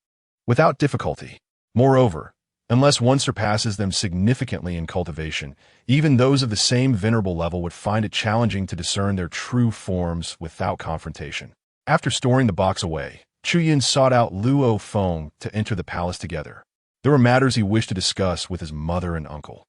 without difficulty. Moreover, unless one surpasses them significantly in cultivation, even those of the same venerable level would find it challenging to discern their true forms without confrontation. After storing the box away, Chu Yun sought out Luo Feng to enter the palace together. There were matters he wished to discuss with his mother and uncle.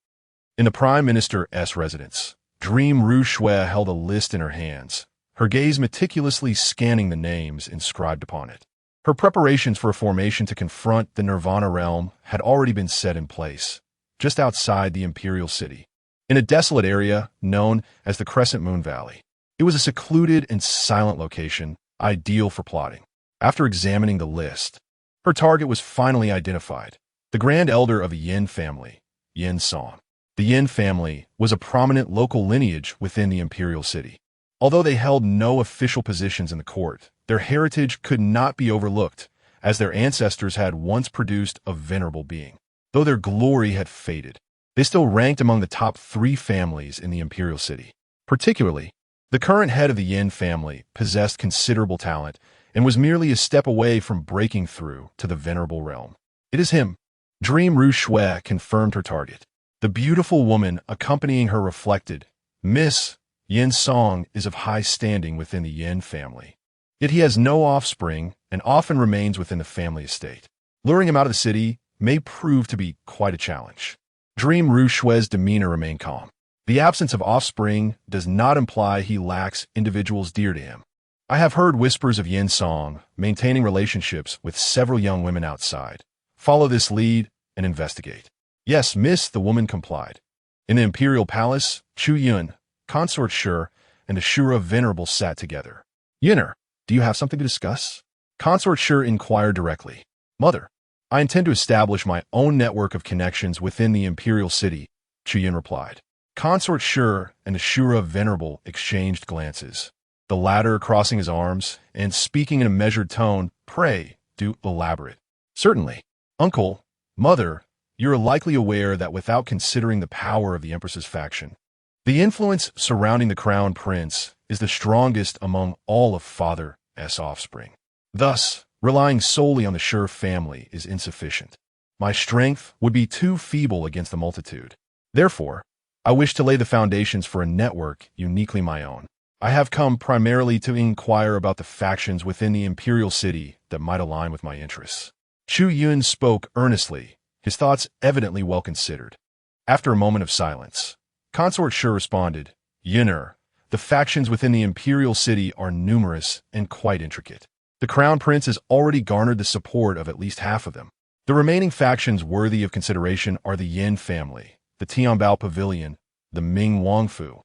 In the Prime Minister's residence, Dream Ru Shui held a list in her hands, her gaze meticulously scanning the names inscribed upon it. Her preparations for a formation to confront the Nirvana realm had already been set in place, just outside the imperial city, in a desolate area known as the Crescent Moon Valley. It was a secluded and silent location, ideal for plotting. After examining the list, her target was finally identified: the Grand Elder of the Yin family, Yin Song. The Yin family was a prominent local lineage within the imperial city. Although they held no official positions in the court, their heritage could not be overlooked, as their ancestors had once produced a venerable being. Though their glory had faded, they still ranked among the top 3 families in the imperial city. Particularly, the current head of the Yin family possessed considerable talent and was merely a step away from breaking through to the venerable realm. It is him. Dream Ru Shui confirmed her target. The beautiful woman accompanying her reflected, Miss Yin Song is of high standing within the Yin family. Yet he has no offspring and often remains within the family estate. Luring him out of the city may prove to be quite a challenge. Dream Ru Shui's demeanor remained calm. The absence of offspring does not imply he lacks individuals dear to him. I have heard whispers of Yin Song maintaining relationships with several young women outside. Follow this lead and investigate. Yes, miss, the woman complied. In the imperial palace, Chu Yun, Consort Shi, and Ashura Venerable sat together. Yinner, do you have something to discuss? Consort Shi inquired directly. Mother, I intend to establish my own network of connections within the imperial city, Chu Yun replied. Consort Shi and Ashura Venerable exchanged glances, the latter crossing his arms and speaking in a measured tone. Pray, do elaborate. Certainly. Uncle, mother, you're likely aware that without considering the power of the Empress's faction, the influence surrounding the crown prince is the strongest among all of Father's offspring. Thus, relying solely on the Shi family is insufficient. My strength would be too feeble against the multitude. Therefore, I wish to lay the foundations for a network uniquely my own. I have come primarily to inquire about the factions within the imperial city that might align with my interests. Chu Yun spoke earnestly, his thoughts evidently well considered. After a moment of silence, Consort Shi responded, Yinner, the factions within the imperial city are numerous and quite intricate. The crown prince has already garnered the support of at least half of them. The remaining factions worthy of consideration are the Yin family, the Tianbao Pavilion, the Ming Wangfu,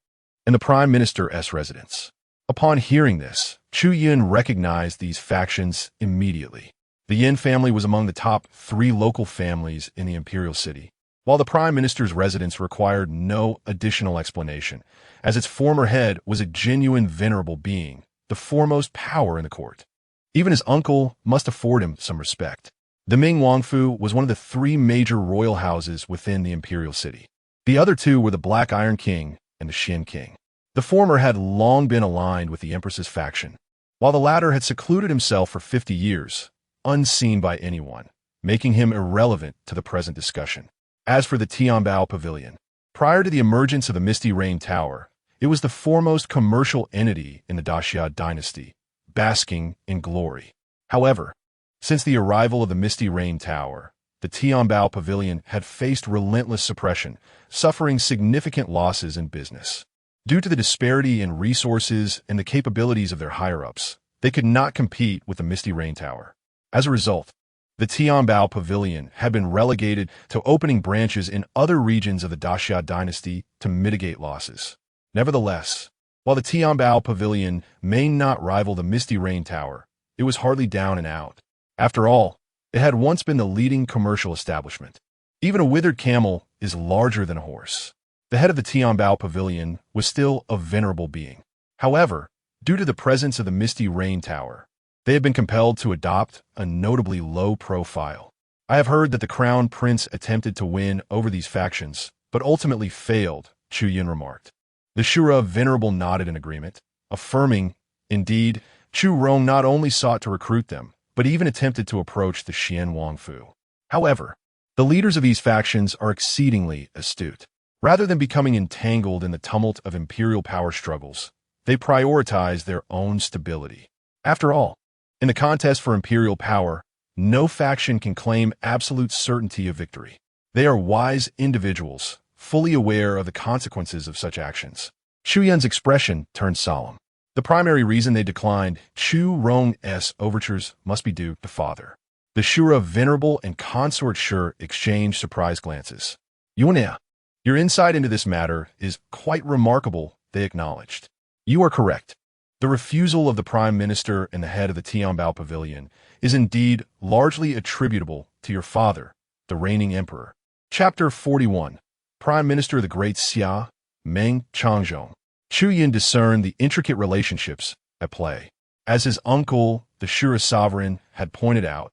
and the Prime Minister's residence. Upon hearing this, Chu Yun recognized these factions immediately. The Yin family was among the top 3 local families in the imperial city, while the Prime Minister's residence required no additional explanation, as its former head was a genuine venerable being, the foremost power in the court. Even his uncle must afford him some respect. The Ming Wangfu was one of the 3 major royal houses within the imperial city. The other 2 were the Black Iron King and the Xin King. The former had long been aligned with the Empress's faction, while the latter had secluded himself for 50 years, unseen by anyone, making him irrelevant to the present discussion. As for the Tianbao Pavilion, prior to the emergence of the Misty Rain Tower, it was the foremost commercial entity in the Xia Dynasty, basking in glory. However, since the arrival of the Misty Rain Tower, the Tianbao Pavilion had faced relentless suppression, suffering significant losses in business. Due to the disparity in resources and the capabilities of their higher-ups, they could not compete with the Misty Rain Tower. As a result, the Tianbao Pavilion had been relegated to opening branches in other regions of the Xia Dynasty to mitigate losses. Nevertheless, while the Tianbao Pavilion may not rival the Misty Rain Tower, it was hardly down and out. After all, It had once been the leading commercial establishment. Even a withered camel is larger than a horse. The head of the Tianbao Pavilion was still a venerable being. However, due to the presence of the Misty Rain Tower, they had been compelled to adopt a notably low profile. I have heard that the crown prince attempted to win over these factions, but ultimately failed, Chu Yun remarked. The Shura venerable nodded in agreement, affirming, indeed, Chu Rong not only sought to recruit them, but even attempted to approach the Xian Wangfu. However, the leaders of these factions are exceedingly astute. Rather than becoming entangled in the tumult of imperial power struggles, they prioritize their own stability. After all, in the contest for imperial power, no faction can claim absolute certainty of victory. They are wise individuals, fully aware of the consequences of such actions. Chu Yun's expression turned solemn. The primary reason they declined Chu Rong's overtures must be due to father. The Shura venerable and consort Shur exchanged surprised glances. Yun, your insight into this matter is quite remarkable, they acknowledged. You are correct. The refusal of the Prime Minister and the head of the Tianbao Pavilion is indeed largely attributable to your father, the reigning emperor. Chapter 41. Prime Minister of the Great Xia, Meng Changzhong. Chu Yun discerned the intricate relationships at play. As his uncle, the Shura sovereign, had pointed out,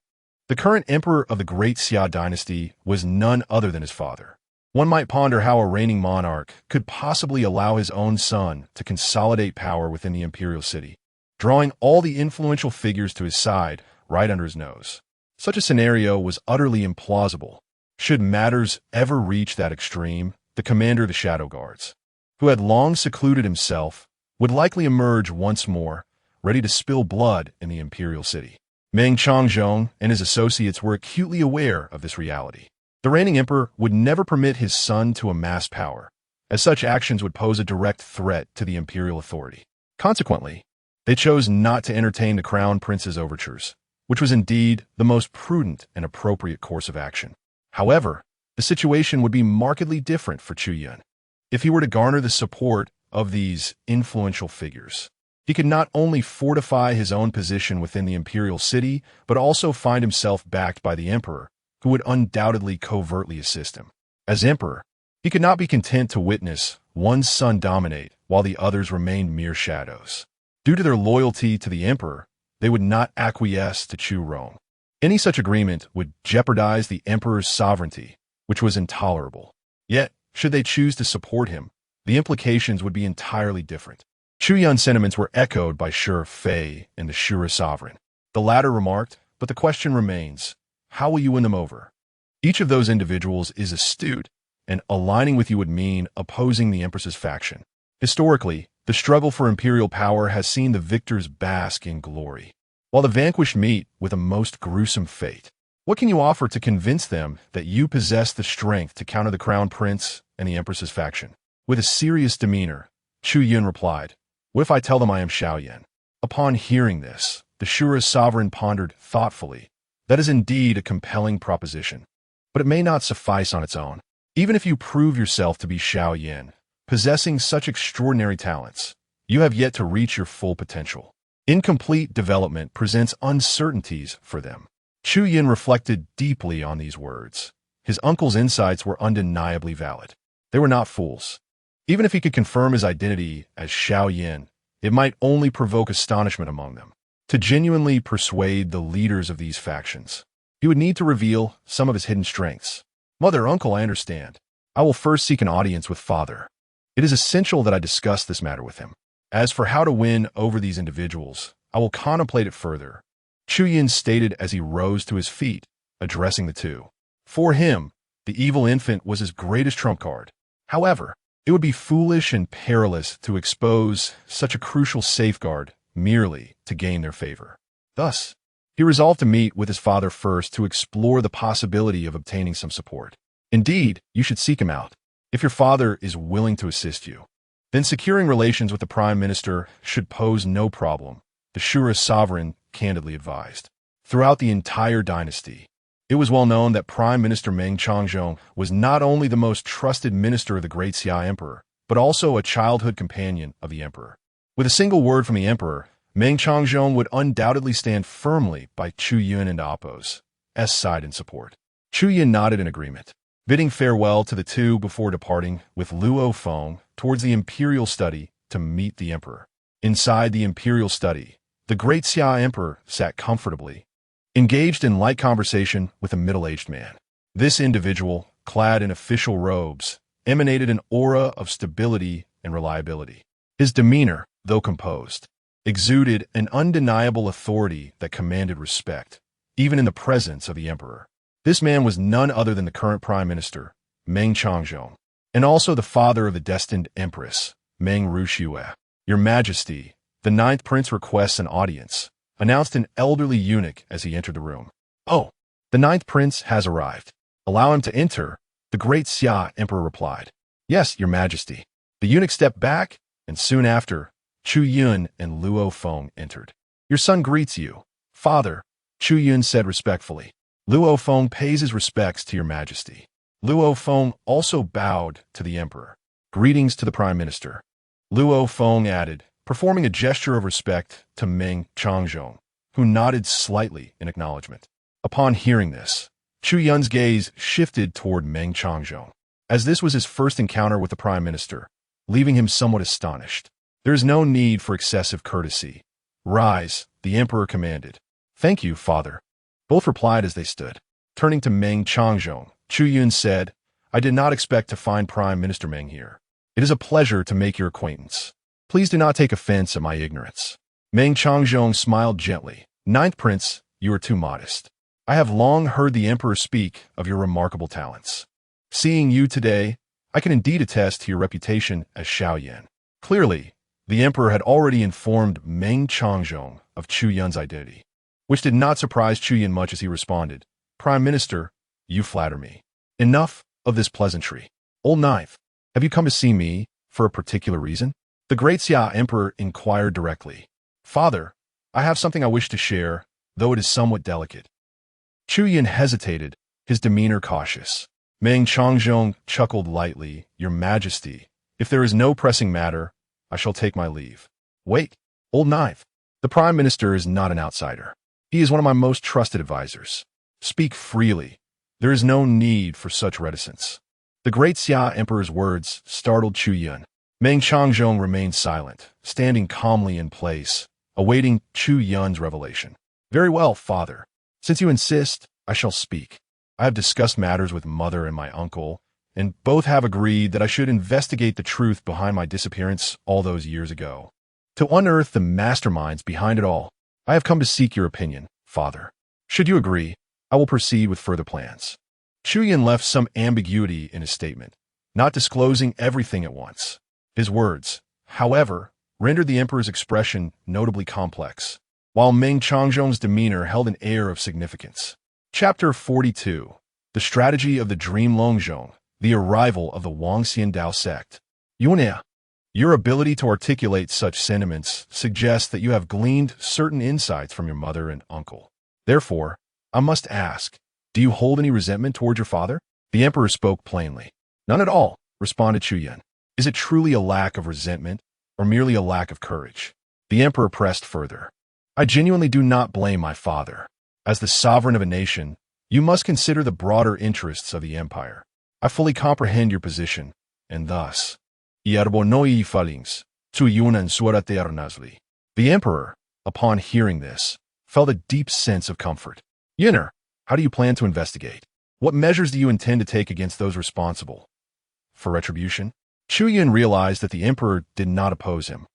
the current emperor of the Great Xia Dynasty was none other than his father. One might ponder how a reigning monarch could possibly allow his own son to consolidate power within the imperial city, drawing all the influential figures to his side right under his nose. Such a scenario was utterly implausible. Should matters ever reach that extreme, the commander of the Shadow Guards, who had long secluded himself, would likely emerge once more, ready to spill blood in the imperial city. Meng Changzhong and his associates were acutely aware of this reality. The reigning emperor would never permit his son to amass power, as such actions would pose a direct threat to the imperial authority. Consequently, they chose not to entertain the crown prince's overtures, which was indeed the most prudent and appropriate course of action. However, the situation would be markedly different for Chu Yun. If he were to garner the support of these influential figures, he could not only fortify his own position within the imperial city, but also find himself backed by the emperor, who would undoubtedly covertly assist him. As emperor, he could not be content to witness one son dominate while the others remained mere shadows. Due to their loyalty to the emperor, they would not acquiesce to Chu Rong. Any such agreement would jeopardize the emperor's sovereignty, which was intolerable. Yet, should they choose to support him, the implications would be entirely different. Chu Yun's sentiments were echoed by Shur Fei and the Shura sovereign. The latter remarked, but the question remains, how will you win them over? Each of those individuals is astute, and aligning with you would mean opposing the empress's faction. Historically, the struggle for imperial power has seen the victors bask in glory, while the vanquished meet with a most gruesome fate. What can you offer to convince them that you possess the strength to counter the crown prince and the empress's faction? With a serious demeanor, Chu Yun replied, what if I tell them I am Xiaoyan? Upon hearing this, the Shura sovereign pondered thoughtfully. That is indeed a compelling proposition, but it may not suffice on its own. Even if you prove yourself to be Xiaoyan, possessing such extraordinary talents, you have yet to reach your full potential. Incomplete development presents uncertainties for them. Chu Yun reflected deeply on these words. His uncle's insights were undeniably valid. They were not fools. Even if he could confirm his identity as Xiaoyan, it might only provoke astonishment among them. To genuinely persuade the leaders of these factions, he would need to reveal some of his hidden strengths. Mother, uncle, I understand. I will first seek an audience with father. It is essential that I discuss this matter with him. As for how to win over these individuals, I will contemplate it further, Chu Yun stated as he rose to his feet, addressing the two. For him, the evil infant was his greatest trump card. However, it would be foolish and perilous to expose such a crucial safeguard merely to gain their favor. Thus, he resolved to meet with his father first to explore the possibility of obtaining some support. Indeed, you should seek him out. If your father is willing to assist you, then securing relations with the prime minister should pose no problem, the Shura sovereign candidly advised. Throughout the entire dynasty, it was well known that Prime Minister Meng Changzhong was not only the most trusted minister of the Great Xia Emperor, but also a childhood companion of the emperor. With a single word from the emperor, Meng Changzhong would undoubtedly stand firmly by Chu Yun and Apos, side in support. Chu Yun nodded in agreement, bidding farewell to the two before departing with Luo Feng towards the imperial study to meet the emperor. Inside the imperial study, the Great Xia Emperor sat comfortably, engaged in light conversation with a middle-aged man. This individual, clad in official robes, emanated an aura of stability and reliability. His demeanor, though composed, exuded an undeniable authority that commanded respect, even in the presence of the emperor. This man was none other than the current prime minister, Meng Changzhong, and also the father of the destined empress, Meng Ruxue. Your Majesty, the ninth prince requests an audience, announced an elderly eunuch as he entered the room. Oh, the ninth prince has arrived. Allow him to enter, the Great Xia Emperor replied. Yes, Your Majesty. The eunuch stepped back, and soon after, Chu Yun and Luo Feng entered. Your son greets you, Father, Chu Yun said respectfully. Luo Feng pays his respects to Your Majesty. Luo Feng also bowed to the emperor. Greetings to the prime minister. Luo Feng added, performing a gesture of respect to Meng Changzhong, who nodded slightly in acknowledgement. Upon hearing this, Chu Yun's gaze shifted toward Meng Changzhong, as this was his first encounter with the prime minister, leaving him somewhat astonished. There is no need for excessive courtesy. Rise, the emperor commanded. Thank you, father. Both replied as they stood. Turning to Meng Changzhong, Chu Yun said, I did not expect to find Prime Minister Meng here. It is a pleasure to make your acquaintance. Please do not take offense at my ignorance. Meng Changzhong smiled gently. Ninth Prince, you are too modest. I have long heard the emperor speak of your remarkable talents. Seeing you today, I can indeed attest to your reputation as Xiaoyan. Clearly, the emperor had already informed Meng Changzhong of Chu Yun's identity, which did not surprise Chu Yun much as he responded, Prime Minister, you flatter me. Enough of this pleasantry. Old Ninth, have you come to see me for a particular reason? The Great Xia Emperor inquired directly. Father, I have something I wish to share, though it is somewhat delicate. Chu Yun hesitated, his demeanor cautious. Meng Changzhong chuckled lightly. Your Majesty, if there is no pressing matter, I shall take my leave. Wait, Old Ninth, the Prime Minister is not an outsider. He is one of my most trusted advisors. Speak freely. There is no need for such reticence. The Great Xia Emperor's words startled Chu Yun. Meng Changzhong remained silent, standing calmly in place, awaiting Chu Yun's revelation. Very well, father. Since you insist, I shall speak. I have discussed matters with mother and my uncle, and both have agreed that I should investigate the truth behind my disappearance all those years ago. To unearth the masterminds behind it all, I have come to seek your opinion, father. Should you agree, I will proceed with further plans. Chu Yun left some ambiguity in his statement, not disclosing everything at once. His words, however, rendered the emperor's expression notably complex, while Meng Changzhong's demeanor held an air of significance. Chapter 42. The Strategy of the Dream Longzhong, the Arrival of the Wangxian Dao Sect. Yunia, your ability to articulate such sentiments suggests that you have gleaned certain insights from your mother and uncle. Therefore, I must ask, do you hold any resentment toward your father? The emperor spoke plainly. None at all, responded Chu Yun. Is it truly a lack of resentment, or merely a lack of courage? The emperor pressed further. I genuinely do not blame my father. As the sovereign of a nation, you must consider the broader interests of the empire. I fully comprehend your position, and thus, Iarbonoi falings, Chu Yun and Suaratearnasli. The emperor, upon hearing this, felt a deep sense of comfort. Yunner, how do you plan to investigate? What measures do you intend to take against those responsible for retribution? Chu Yun realized that the emperor did not oppose him.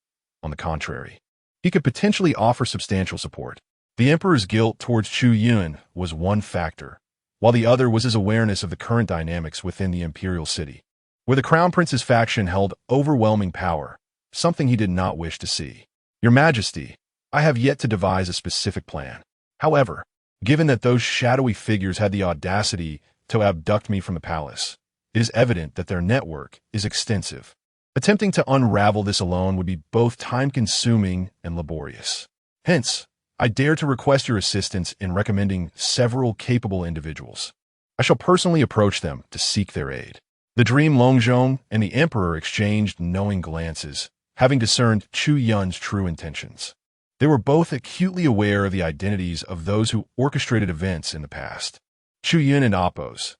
On the contrary, he could potentially offer substantial support. The emperor's guilt towards Chu Yun was one factor, while the other was his awareness of the current dynamics within the imperial city, where the crown prince's faction held overwhelming power, something he did not wish to see. Your Majesty, I have yet to devise a specific plan. However, given that those shadowy figures had the audacity to abduct me from the palace, it is evident that their network is extensive. Attempting to unravel this alone would be both time-consuming and laborious. Hence, I dare to request your assistance in recommending several capable individuals. I shall personally approach them to seek their aid. The Dream Longzhong and the emperor exchanged knowing glances, having discerned Chu Yun's true intentions. They were both acutely aware of the identities of those who orchestrated events in the past. Chu Yun and Appo's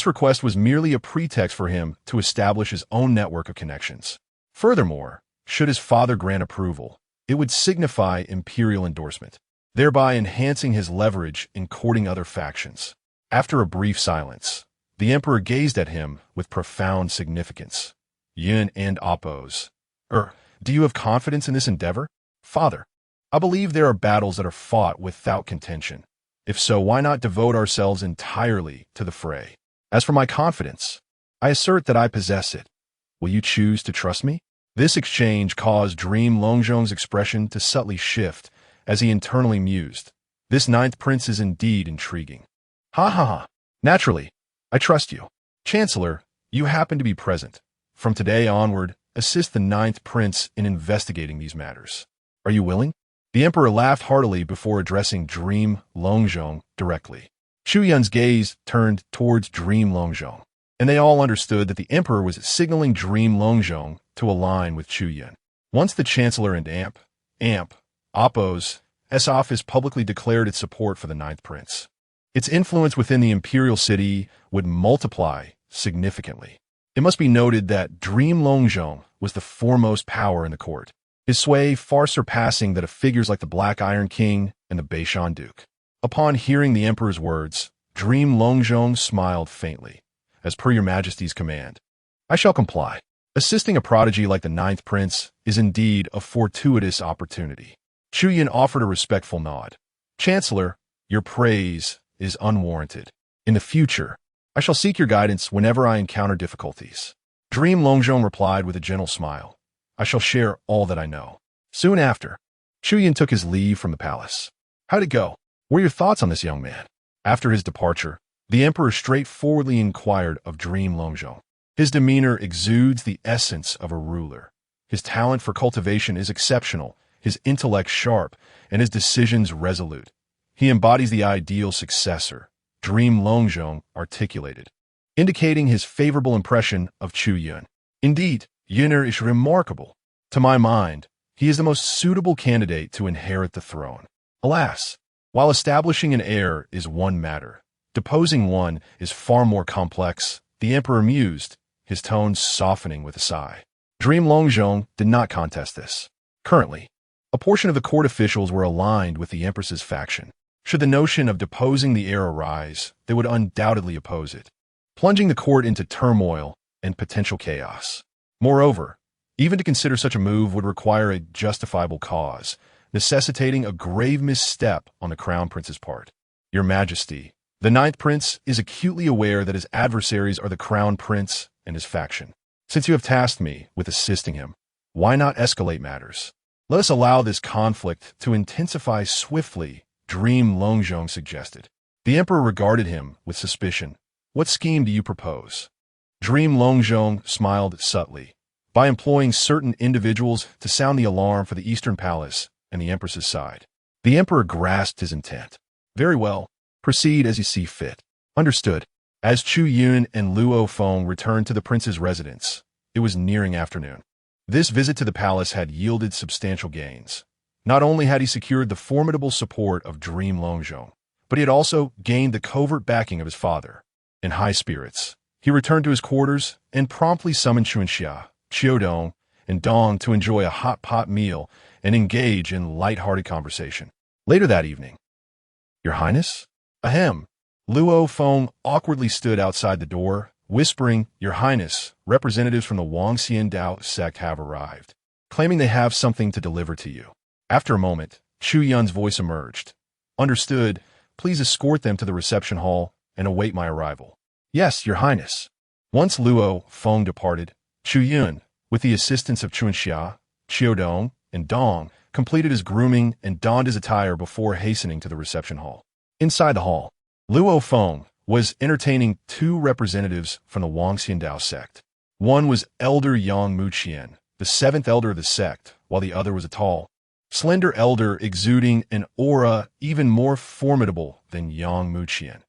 request was merely a pretext for him to establish his own network of connections. Furthermore, should his father grant approval, it would signify imperial endorsement, thereby enhancing his leverage in courting other factions. After a brief silence, the emperor gazed at him with profound significance. Yun and Appo's, do you have confidence in this endeavor? Father, I believe there are battles that are fought without contention. If so, why not devote ourselves entirely to the fray? As for my confidence, I assert that I possess it. Will you choose to trust me? This exchange caused Dream Longzhong's expression to subtly shift as he internally mused. This ninth prince is indeed intriguing. Ha ha ha. Naturally, I trust you. Chancellor, you happen to be present. From today onward, assist the ninth prince in investigating these matters. Are you willing? The emperor laughed heartily before addressing Dream Longzhong directly. Chu Yun's gaze turned towards Dream Longzhong, and they all understood that the emperor was signaling Dream Longzhong to align with Chu Yun. Once the chancellor and Appo's office publicly declared its support for the ninth prince, its influence within the imperial city would multiply significantly. It must be noted that Dream Longzhong was the foremost power in the court, his sway far surpassing that of figures like the Black Iron King and the Beishan Duke. Upon hearing the emperor's words, Dream Longzhong smiled faintly. As per your majesty's command, I shall comply. Assisting a prodigy like the ninth prince is indeed a fortuitous opportunity. Chu Yun offered a respectful nod. Chancellor, your praise is unwarranted. In the future, I shall seek your guidance whenever I encounter difficulties. Dream Longzhong replied with a gentle smile. I shall share all that I know. Soon after, Chu Yun took his leave from the palace. How'd it go? What are your thoughts on this young man? After his departure, the emperor straightforwardly inquired of Dream Longzhong. His demeanor exudes the essence of a ruler. His talent for cultivation is exceptional, his intellect sharp, and his decisions resolute. He embodies the ideal successor, Dream Longzhong articulated, indicating his favorable impression of Chu Yun. Indeed, Yun'er is remarkable. To my mind, he is the most suitable candidate to inherit the throne. Alas, while establishing an heir is one matter, deposing one is far more complex, the emperor mused, his tone softening with a sigh. Dream Longzhong did not contest this. Currently, a portion of the court officials were aligned with the empress's faction. Should the notion of deposing the heir arise, they would undoubtedly oppose it, plunging the court into turmoil and potential chaos. Moreover, even to consider such a move would require a justifiable cause, necessitating a grave misstep on the crown prince's part. Your Majesty, the ninth prince is acutely aware that his adversaries are the crown prince and his faction. Since you have tasked me with assisting him, why not escalate matters? Let us allow this conflict to intensify swiftly, Dream Longzhong suggested. The emperor regarded him with suspicion. What scheme do you propose? Dream Longzhong smiled subtly. By employing certain individuals to sound the alarm for the Eastern Palace and the Empress's side. The emperor grasped his intent. Very well, proceed as you see fit. Understood. As Chu Yun and Luo Feng returned to the prince's residence, it was nearing afternoon. This visit to the palace had yielded substantial gains. Not only had he secured the formidable support of Dream Longzhong, but he had also gained the covert backing of his father. In high spirits, he returned to his quarters and promptly summoned Chuanxia, Qiudong, and Dong to enjoy a hot pot meal and engage in light-hearted conversation. Later that evening, Your Highness? Ahem. Luo Feng awkwardly stood outside the door, whispering, Your Highness, representatives from the Dao sect have arrived, claiming they have something to deliver to you. After a moment, Chu Yun's voice emerged. Understood. Please escort them to the reception hall and await my arrival. Yes, Your Highness. Once Luo Feng departed, Chu Yun, with the assistance of Chuanxia, Qiudong, and Dong, completed his grooming and donned his attire before hastening to the reception hall. Inside the hall, Luo Feng was entertaining two representatives from the Dao sect. One was Elder Yang Muqian, the seventh elder of the sect, while the other was a tall, slender elder exuding an aura even more formidable than Yang Muqian.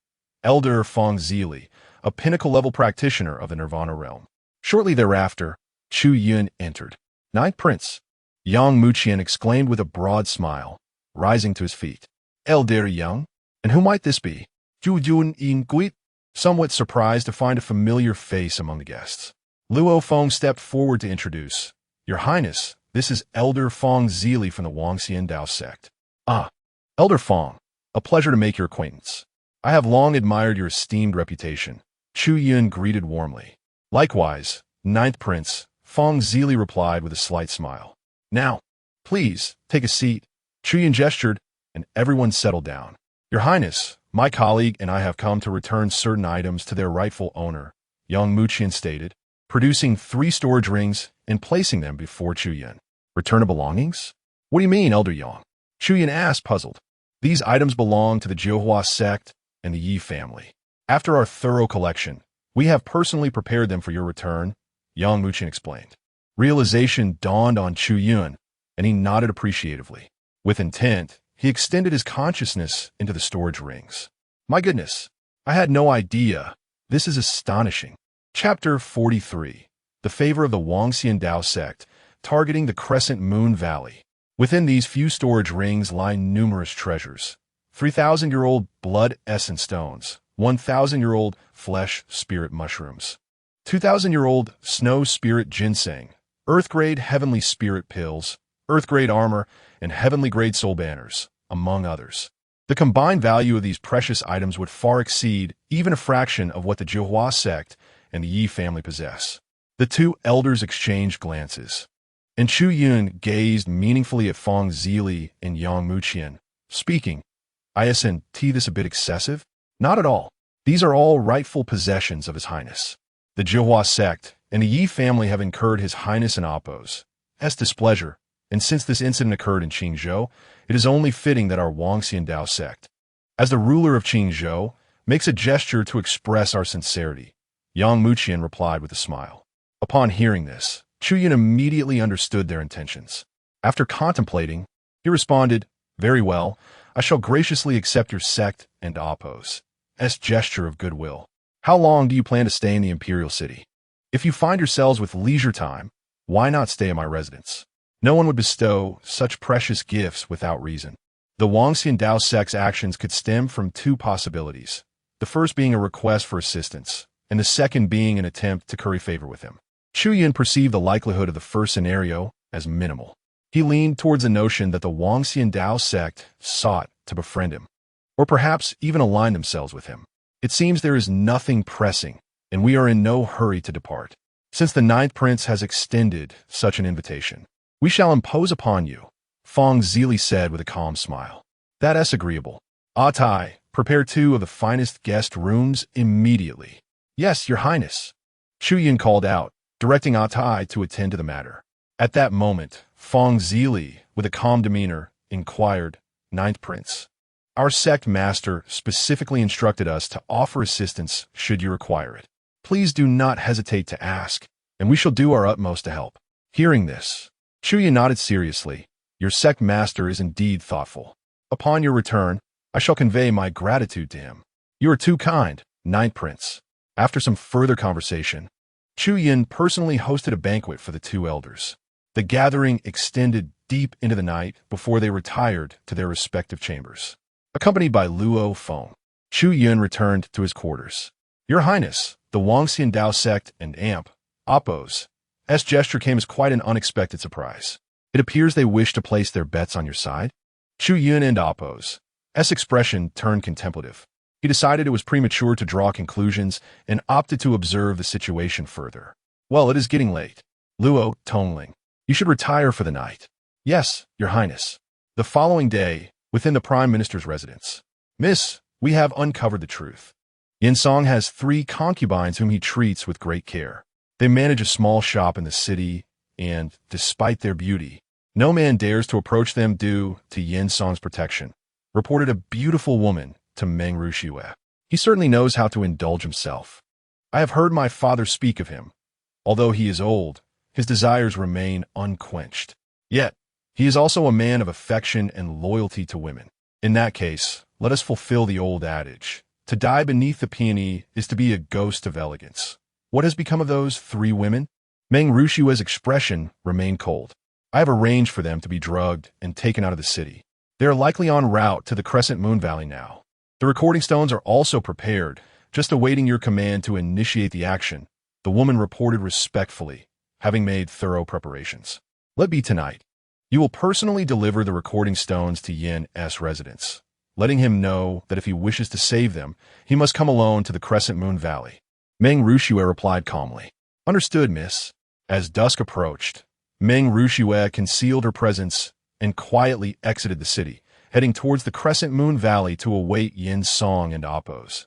Elder Feng Zili, a pinnacle-level practitioner of the Nirvana realm. Shortly thereafter, Chu Yun entered. Ninth Prince, Yang Muqian exclaimed with a broad smile, rising to his feet. Elder Yang? And who might this be? Chu Yun in Guit? Somewhat surprised to find a familiar face among the guests. Luo Feng stepped forward to introduce. Your Highness, this is Elder Feng Zili from the Wangxian Dao sect. Ah, Elder Feng, a pleasure to make your acquaintance. I have long admired your esteemed reputation. Chu Yun greeted warmly. Likewise, Ninth Prince, Feng Zili replied with a slight smile. Now, please, take a seat. Chu Yun gestured, and everyone settled down. Your Highness, my colleague and I have come to return certain items to their rightful owner, Yang Muqian stated, producing 3 storage rings and placing them before Chu Yun. Return of belongings? What do you mean, Elder Yang? Chu Yun asked, puzzled. These items belong to the Jiuhua sect and the Yi family. After our thorough collection, we have personally prepared them for your return, Yang Muqian explained. Realization dawned on Chu Yun, and he nodded appreciatively. With intent, he extended his consciousness into the storage rings. My goodness, I had no idea. This is astonishing. Chapter 43. The Favor of the Wangxian Dao Sect, targeting the Crescent Moon Valley. Within these few storage rings lie numerous treasures. 3,000-year-old blood essence stones, 1,000-year-old flesh spirit mushrooms, 2,000-year-old snow spirit ginseng, earth-grade heavenly spirit pills, earth-grade armor, and heavenly-grade soul banners, among others. The combined value of these precious items would far exceed even a fraction of what the Jiuhua sect and the Yi family possess. The 2 elders exchanged glances, and Chu Yun gazed meaningfully at Feng Zili and Yang Muqian, speaking, Isn't this a bit excessive? Not at all. These are all rightful possessions of His Highness. The Jiuhua sect and the Yi family have incurred His Highness and Appo's displeasure, and since this incident occurred in Qingzhou, it is only fitting that our Wangxian Dao sect, as the ruler of Qingzhou, makes a gesture to express our sincerity, Yang Muqian replied with a smile. Upon hearing this, Chu Yun immediately understood their intentions. After contemplating, he responded, Very well, I shall graciously accept your sect and Appo's gesture of goodwill. How long do you plan to stay in the imperial city? If you find yourselves with leisure time, why not stay at my residence? No one would bestow such precious gifts without reason. The Wangxian Dao sect's actions could stem from 2 possibilities, the first being a request for assistance, and the second being an attempt to curry favor with him. Chu Yun perceived the likelihood of the first scenario as minimal. He leaned towards the notion that the Wangxian Dao sect sought to befriend him, or perhaps even align themselves with him. It seems there is nothing pressing, and we are in no hurry to depart. Since the Ninth Prince has extended such an invitation, we shall impose upon you, Feng Zili said with a calm smile. That is agreeable. Tai, prepare 2 of the finest guest rooms immediately. Yes, Your Highness. Chu Yun called out, directing Tai to attend to the matter. At that moment, Feng Zili, with a calm demeanor, inquired, Ninth Prince, our sect master specifically instructed us to offer assistance should you require it. Please do not hesitate to ask, and we shall do our utmost to help. Hearing this, Chu Yun nodded seriously. Your sect master is indeed thoughtful. Upon your return, I shall convey my gratitude to him. You are too kind, Ninth Prince. After some further conversation, Chu Yun personally hosted a banquet for the 2 elders. The gathering extended deep into the night before they retired to their respective chambers. Accompanied by Luo Feng, Chu Yun returned to his quarters. Your Highness, the Wangxian Dao sect and Appo's gesture came as quite an unexpected surprise. It appears they wish to place their bets on your side. Chu Yun and Appo's expression turned contemplative. He decided it was premature to draw conclusions and opted to observe the situation further. Well, it is getting late. Luo, Tongling, you should retire for the night. Yes, Your Highness. The following day, within the Prime Minister's residence. Miss, we have uncovered the truth. Yin Song has 3 concubines whom he treats with great care. They manage a small shop in the city, and, despite their beauty, no man dares to approach them due to Yin Song's protection, reported a beautiful woman to Meng Ruxue. He certainly knows how to indulge himself. I have heard my father speak of him. Although he is old, his desires remain unquenched. Yet, he is also a man of affection and loyalty to women. In that case, let us fulfill the old adage. To die beneath the peony is to be a ghost of elegance. What has become of those 3 women? Meng Rushue's expression remained cold. I have arranged for them to be drugged and taken out of the city. They are likely en route to the Crescent Moon Valley now. The recording stones are also prepared, just awaiting your command to initiate the action," the woman reported respectfully, having made thorough preparations. "Let be tonight. You will personally deliver the recording stones to Yin's residence, letting him know that if he wishes to save them, he must come alone to the Crescent Moon Valley." Meng Ruxue replied calmly. "Understood, miss." As dusk approached, Meng Ruxue concealed her presence and quietly exited the city, heading towards the Crescent Moon Valley to await Yin Song and Appo's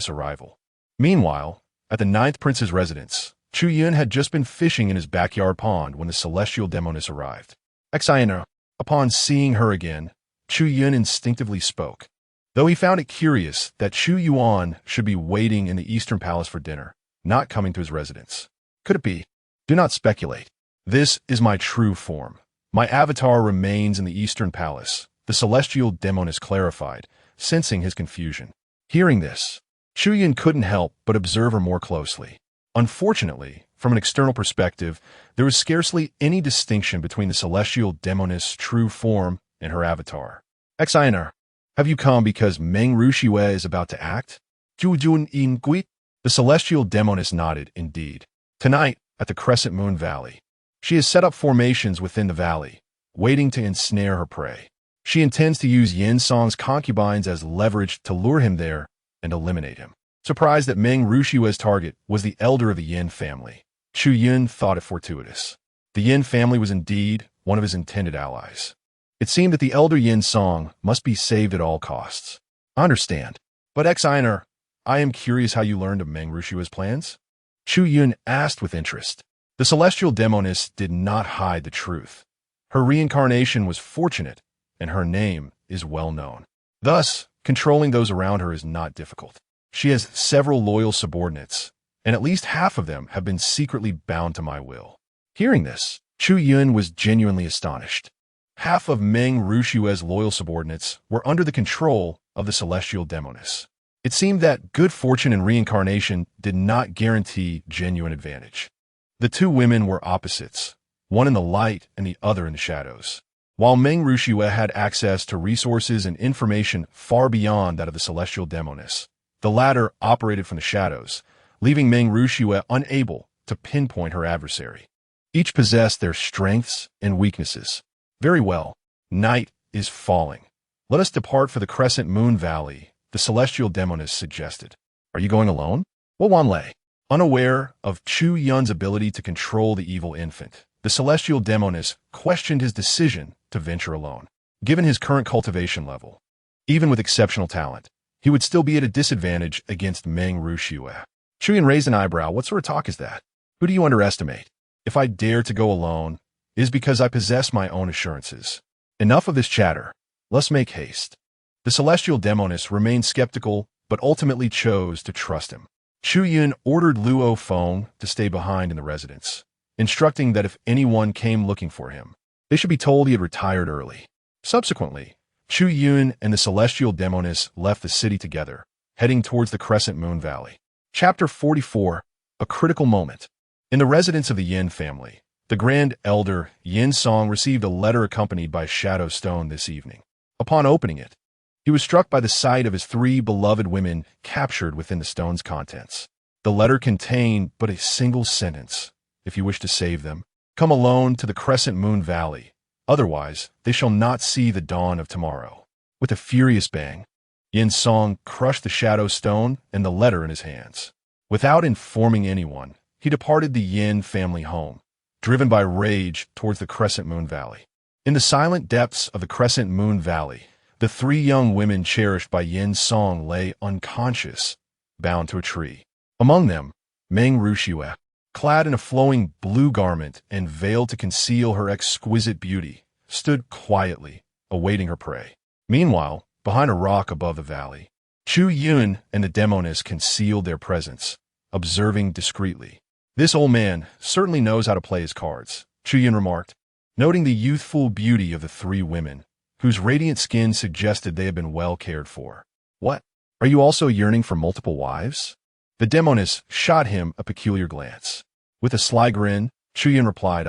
arrival. Meanwhile, at the Ninth Prince's residence, Chu Yun had just been fishing in his backyard pond when the celestial demoness arrived. Xia. Upon seeing her again, Chu Yun instinctively spoke. Though he found it curious that Chu Yuan should be waiting in the Eastern Palace for dinner, not coming to his residence. Could it be? Do not speculate. This is my true form. My avatar remains in the Eastern Palace, the celestial demoness clarified, sensing his confusion. Hearing this, Chu Yun couldn't help but observe her more closely. Unfortunately, from an external perspective, there was scarcely any distinction between the celestial demoness' true form and her avatar. Xia, have you come because Meng Ruxue is about to act? Chu Yun in Gui? The celestial demoness nodded, indeed. Tonight, at the Crescent Moon Valley. She has set up formations within the valley, waiting to ensnare her prey. She intends to use Yin Song's concubines as leverage to lure him there and eliminate him. Surprised that Meng Ruxue's target was the elder of the Yin family, Chu Yun thought it fortuitous. The Yin family was indeed one of his intended allies. It seemed that the elder Yin Song must be saved at all costs. I understand. But Xia, I am curious how you learned of Meng Ruxue's plans? Chu Yun asked with interest. The celestial demoness did not hide the truth. Her reincarnation was fortunate, and her name is well known. Thus, controlling those around her is not difficult. She has several loyal subordinates, and at least half of them have been secretly bound to my will. Hearing this, Chu Yun was genuinely astonished. Half of Meng Ruxue's loyal subordinates were under the control of the celestial demoness. It seemed that good fortune and reincarnation did not guarantee genuine advantage. The two women were opposites, one in the light and the other in the shadows. While Meng Ruxue had access to resources and information far beyond that of the celestial demoness, the latter operated from the shadows, leaving Meng Ruxue unable to pinpoint her adversary. Each possessed their strengths and weaknesses. Very well, night is falling. Let us depart for the Crescent Moon Valley, the celestial demoness suggested. Are you going alone? Wanlei. Unaware of Chu Yun's ability to control the evil infant, the celestial demoness questioned his decision to venture alone. Given his current cultivation level, even with exceptional talent, he would still be at a disadvantage against Meng Ruxue. Chu Yun raised an eyebrow. What sort of talk is that? Who do you underestimate? If I dare to go alone, it is because I possess my own assurances. Enough of this chatter. Let's make haste. The celestial demoness remained skeptical, but ultimately chose to trust him. Chu Yun ordered Luo Feng to stay behind in the residence, instructing that if anyone came looking for him, they should be told he had retired early. Subsequently, Chu Yun and the celestial demoness left the city together, heading towards the Crescent Moon Valley. Chapter 44, A Critical Moment. In the residence of the Yin family, the Grand Elder Yin Song received a letter accompanied by Shadow Stone this evening. Upon opening it, he was struck by the sight of his three beloved women captured within the stone's contents. The letter contained but a single sentence. If you wish to save them, come alone to the Crescent Moon Valley. Otherwise, they shall not see the dawn of tomorrow. With a furious bang, Yin Song crushed the shadow stone and the letter in his hands. Without informing anyone, he departed the Yin family home, driven by rage towards the Crescent Moon Valley. In the silent depths of the Crescent Moon Valley, the three young women cherished by Yin Song lay unconscious, bound to a tree. Among them, Meng Ruxue, clad in a flowing blue garment and veiled to conceal her exquisite beauty, stood quietly, awaiting her prey. Meanwhile, behind a rock above the valley, Chu Yun and the demoness concealed their presence, observing discreetly. This old man certainly knows how to play his cards, Chu Yun remarked, noting the youthful beauty of the three women, whose radiant skin suggested they had been well cared for. What? Are you also yearning for multiple wives? The demoness shot him a peculiar glance. With a sly grin, Chu Yun replied,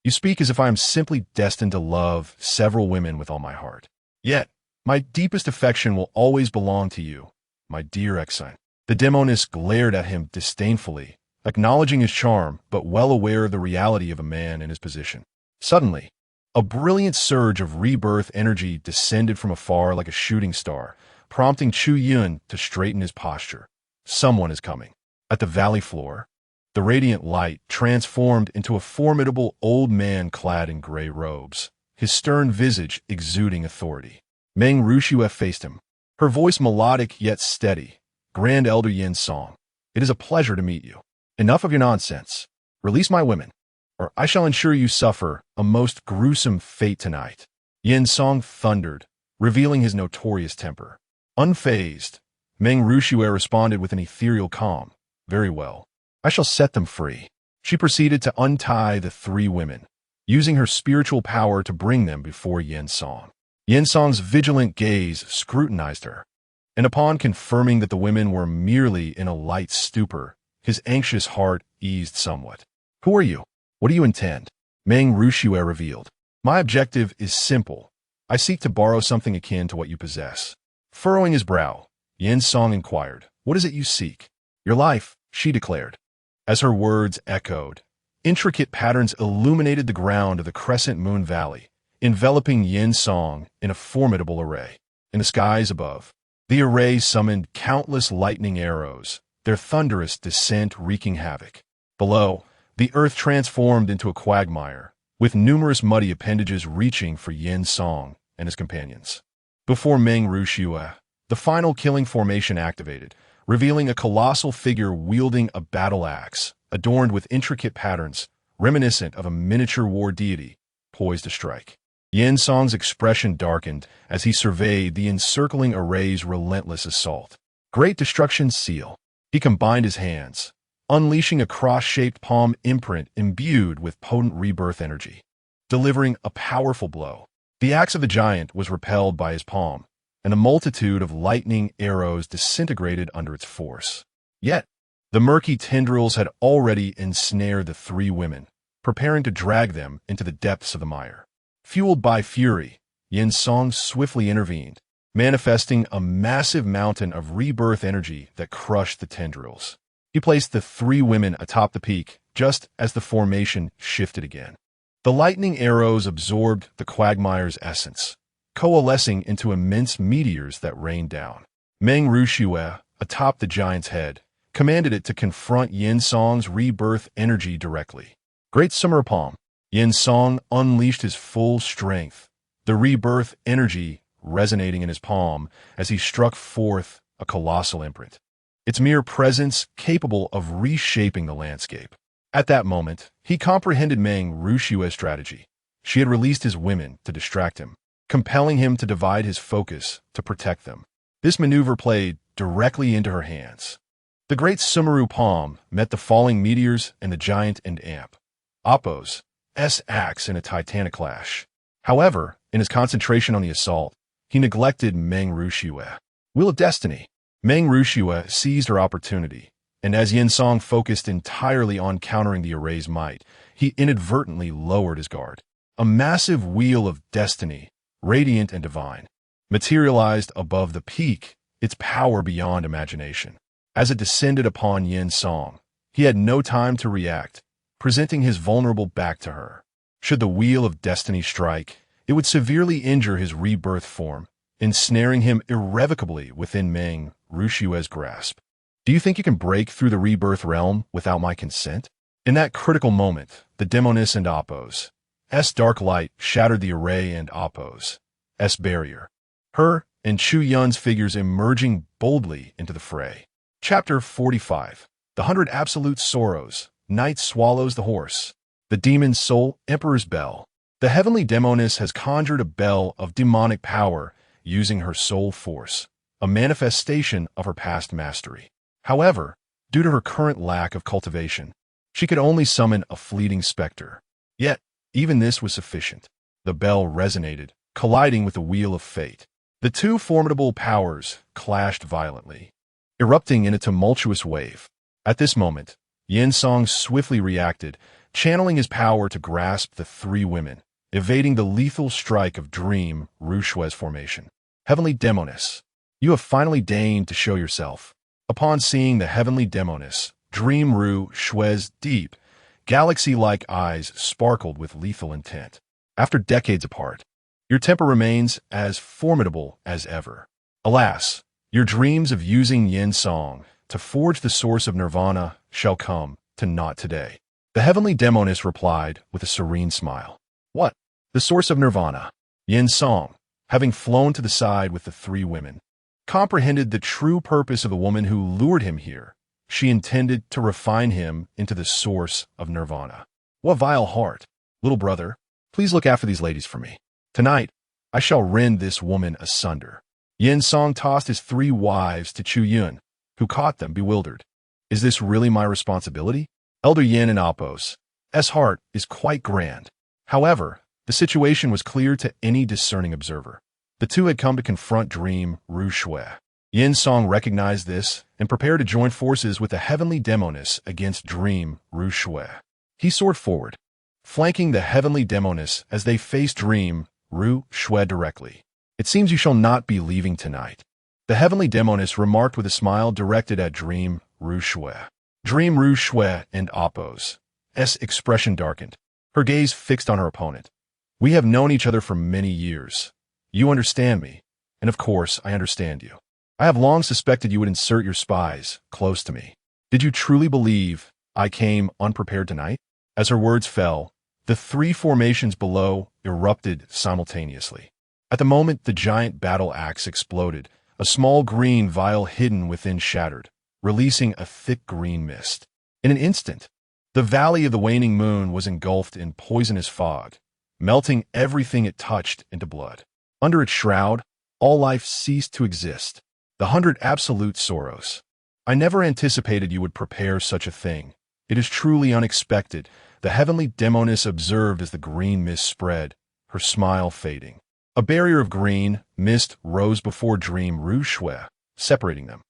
You speak as if I am simply destined to love several women with all my heart. Yet, my deepest affection will always belong to you, my dear Exine. The demoness glared at him disdainfully, acknowledging his charm, but well aware of the reality of a man in his position. Suddenly, a brilliant surge of rebirth energy descended from afar like a shooting star, prompting Chu Yun to straighten his posture. Someone is coming. At the valley floor, the radiant light transformed into a formidable old man clad in gray robes, his stern visage exuding authority. Meng Rushue faced him, her voice melodic yet steady. Grand Elder Yin Song, it is a pleasure to meet you. Enough of your nonsense. Release my women, or I shall ensure you suffer a most gruesome fate tonight. Yin Song thundered, revealing his notorious temper. Unfazed, Meng Rushue responded with an ethereal calm. Very well. I shall set them free. She proceeded to untie the three women, using her spiritual power to bring them before Yin Song. Yin Song's vigilant gaze scrutinized her, and upon confirming that the women were merely in a light stupor, his anxious heart eased somewhat. Who are you? What do you intend? Meng Rushue revealed. My objective is simple. I seek to borrow something akin to what you possess. Furrowing his brow, Yin Song inquired, what is it you seek? Your life, she declared. As her words echoed, intricate patterns illuminated the ground of the Crescent Moon Valley, enveloping Yin Song in a formidable array. In the skies above, the array summoned countless lightning arrows, their thunderous descent wreaking havoc. Below, the earth transformed into a quagmire, with numerous muddy appendages reaching for Yin Song and his companions. Before Meng Rushue, the final killing formation activated, revealing a colossal figure wielding a battle axe, adorned with intricate patterns, reminiscent of a miniature war deity, poised to strike. Yin Song's expression darkened as he surveyed the encircling array's relentless assault. Great Destruction's seal. He combined his hands, unleashing a cross-shaped palm imprint imbued with potent rebirth energy. Delivering a powerful blow, the axe of the giant was repelled by his palm, and a multitude of lightning arrows disintegrated under its force. Yet, the murky tendrils had already ensnared the three women, preparing to drag them into the depths of the mire. Fueled by fury, Yin Song swiftly intervened, manifesting a massive mountain of rebirth energy that crushed the tendrils. He placed the three women atop the peak just as the formation shifted again. The lightning arrows absorbed the quagmire's essence, coalescing into immense meteors that rained down. Meng Rushue, atop the giant's head, commanded it to confront Yin Song's rebirth energy directly. Great Summer Palm. Yin Song unleashed his full strength, the rebirth energy resonating in his palm as he struck forth a colossal imprint, its mere presence capable of reshaping the landscape. At that moment, he comprehended Meng Rushue's strategy. She had released his women to distract him, compelling him to divide his focus to protect them. This maneuver played directly into her hands. The great Sumeru palm met the falling meteors and the giant and amp. Appo's axe in a titanic clash. However, in his concentration on the assault, he neglected Meng Rushue. Wheel of Destiny. Meng Rushue seized her opportunity, and as Yin Song focused entirely on countering the array's might, he inadvertently lowered his guard. A massive wheel of destiny, radiant and divine, materialized above the peak, its power beyond imagination. As it descended upon Yin Song, he had no time to react, presenting his vulnerable back to her. Should the wheel of destiny strike, it would severely injure his rebirth form, ensnaring him irrevocably within Meng Rushue's grasp. Do you think you can break through the rebirth realm without my consent? In that critical moment, the demoness and Appo's dark light shattered the array and Appo's barrier, her and Chu Yun's figures emerging boldly into the fray. Chapter 45. The 100 Absolute Sorrows. Night swallows the horse. The demon's soul, Emperor's bell. The heavenly demoness has conjured a bell of demonic power using her soul force, a manifestation of her past mastery. However, due to her current lack of cultivation, she could only summon a fleeting specter. Yet, even this was sufficient. The bell resonated, colliding with the wheel of fate. The two formidable powers clashed violently, erupting in a tumultuous wave. At this moment, Yin Song swiftly reacted, channeling his power to grasp the three women, evading the lethal strike of Dream Rushue's formation. Heavenly Demoness, you have finally deigned to show yourself. Upon seeing the Heavenly Demoness, Dream Rushue's deep, galaxy-like eyes sparkled with lethal intent. After decades apart, your temper remains as formidable as ever. Alas, your dreams of using Yin Song to forge the source of nirvana shall come to naught today. The Heavenly Demoness replied with a serene smile. What? The source of nirvana? Yin Song, having flown to the side with the three women, comprehended the true purpose of the woman who lured him here. She intended to refine him into the source of nirvana. What vile heart! Little brother, please look after these ladies for me. Tonight, I shall rend this woman asunder. Yin Song tossed his three wives to Chu Yun, who caught them bewildered. Is this really my responsibility? Elder Yin and Apos' heart is quite grand. However, the situation was clear to any discerning observer. The two had come to confront Dream Rushue. Yin Song recognized this and prepared to join forces with the Heavenly Demoness against Dream Rushue. He soared forward, flanking the Heavenly Demoness as they faced Dream Rushue directly. It seems you shall not be leaving tonight. The Heavenly Demoness remarked with a smile directed at Dream Rushue. Dream Rushue and Apos' expression darkened, her gaze fixed on her opponent. We have known each other for many years. You understand me, and of course I understand you. I have long suspected you would insert your spies close to me. Did you truly believe I came unprepared tonight? As her words fell, the three formations below erupted simultaneously. At the moment the giant battle axe exploded, a small green vial hidden within shattered, releasing a thick green mist. In an instant, the valley of the waning moon was engulfed in poisonous fog, melting everything it touched into blood. Under its shroud, all life ceased to exist. The 100 absolute sorrows. I never anticipated you would prepare such a thing. It is truly unexpected, the Heavenly Demoness observed as the green mist spread, her smile fading. A barrier of green mist rose before Dream Rushue, separating them.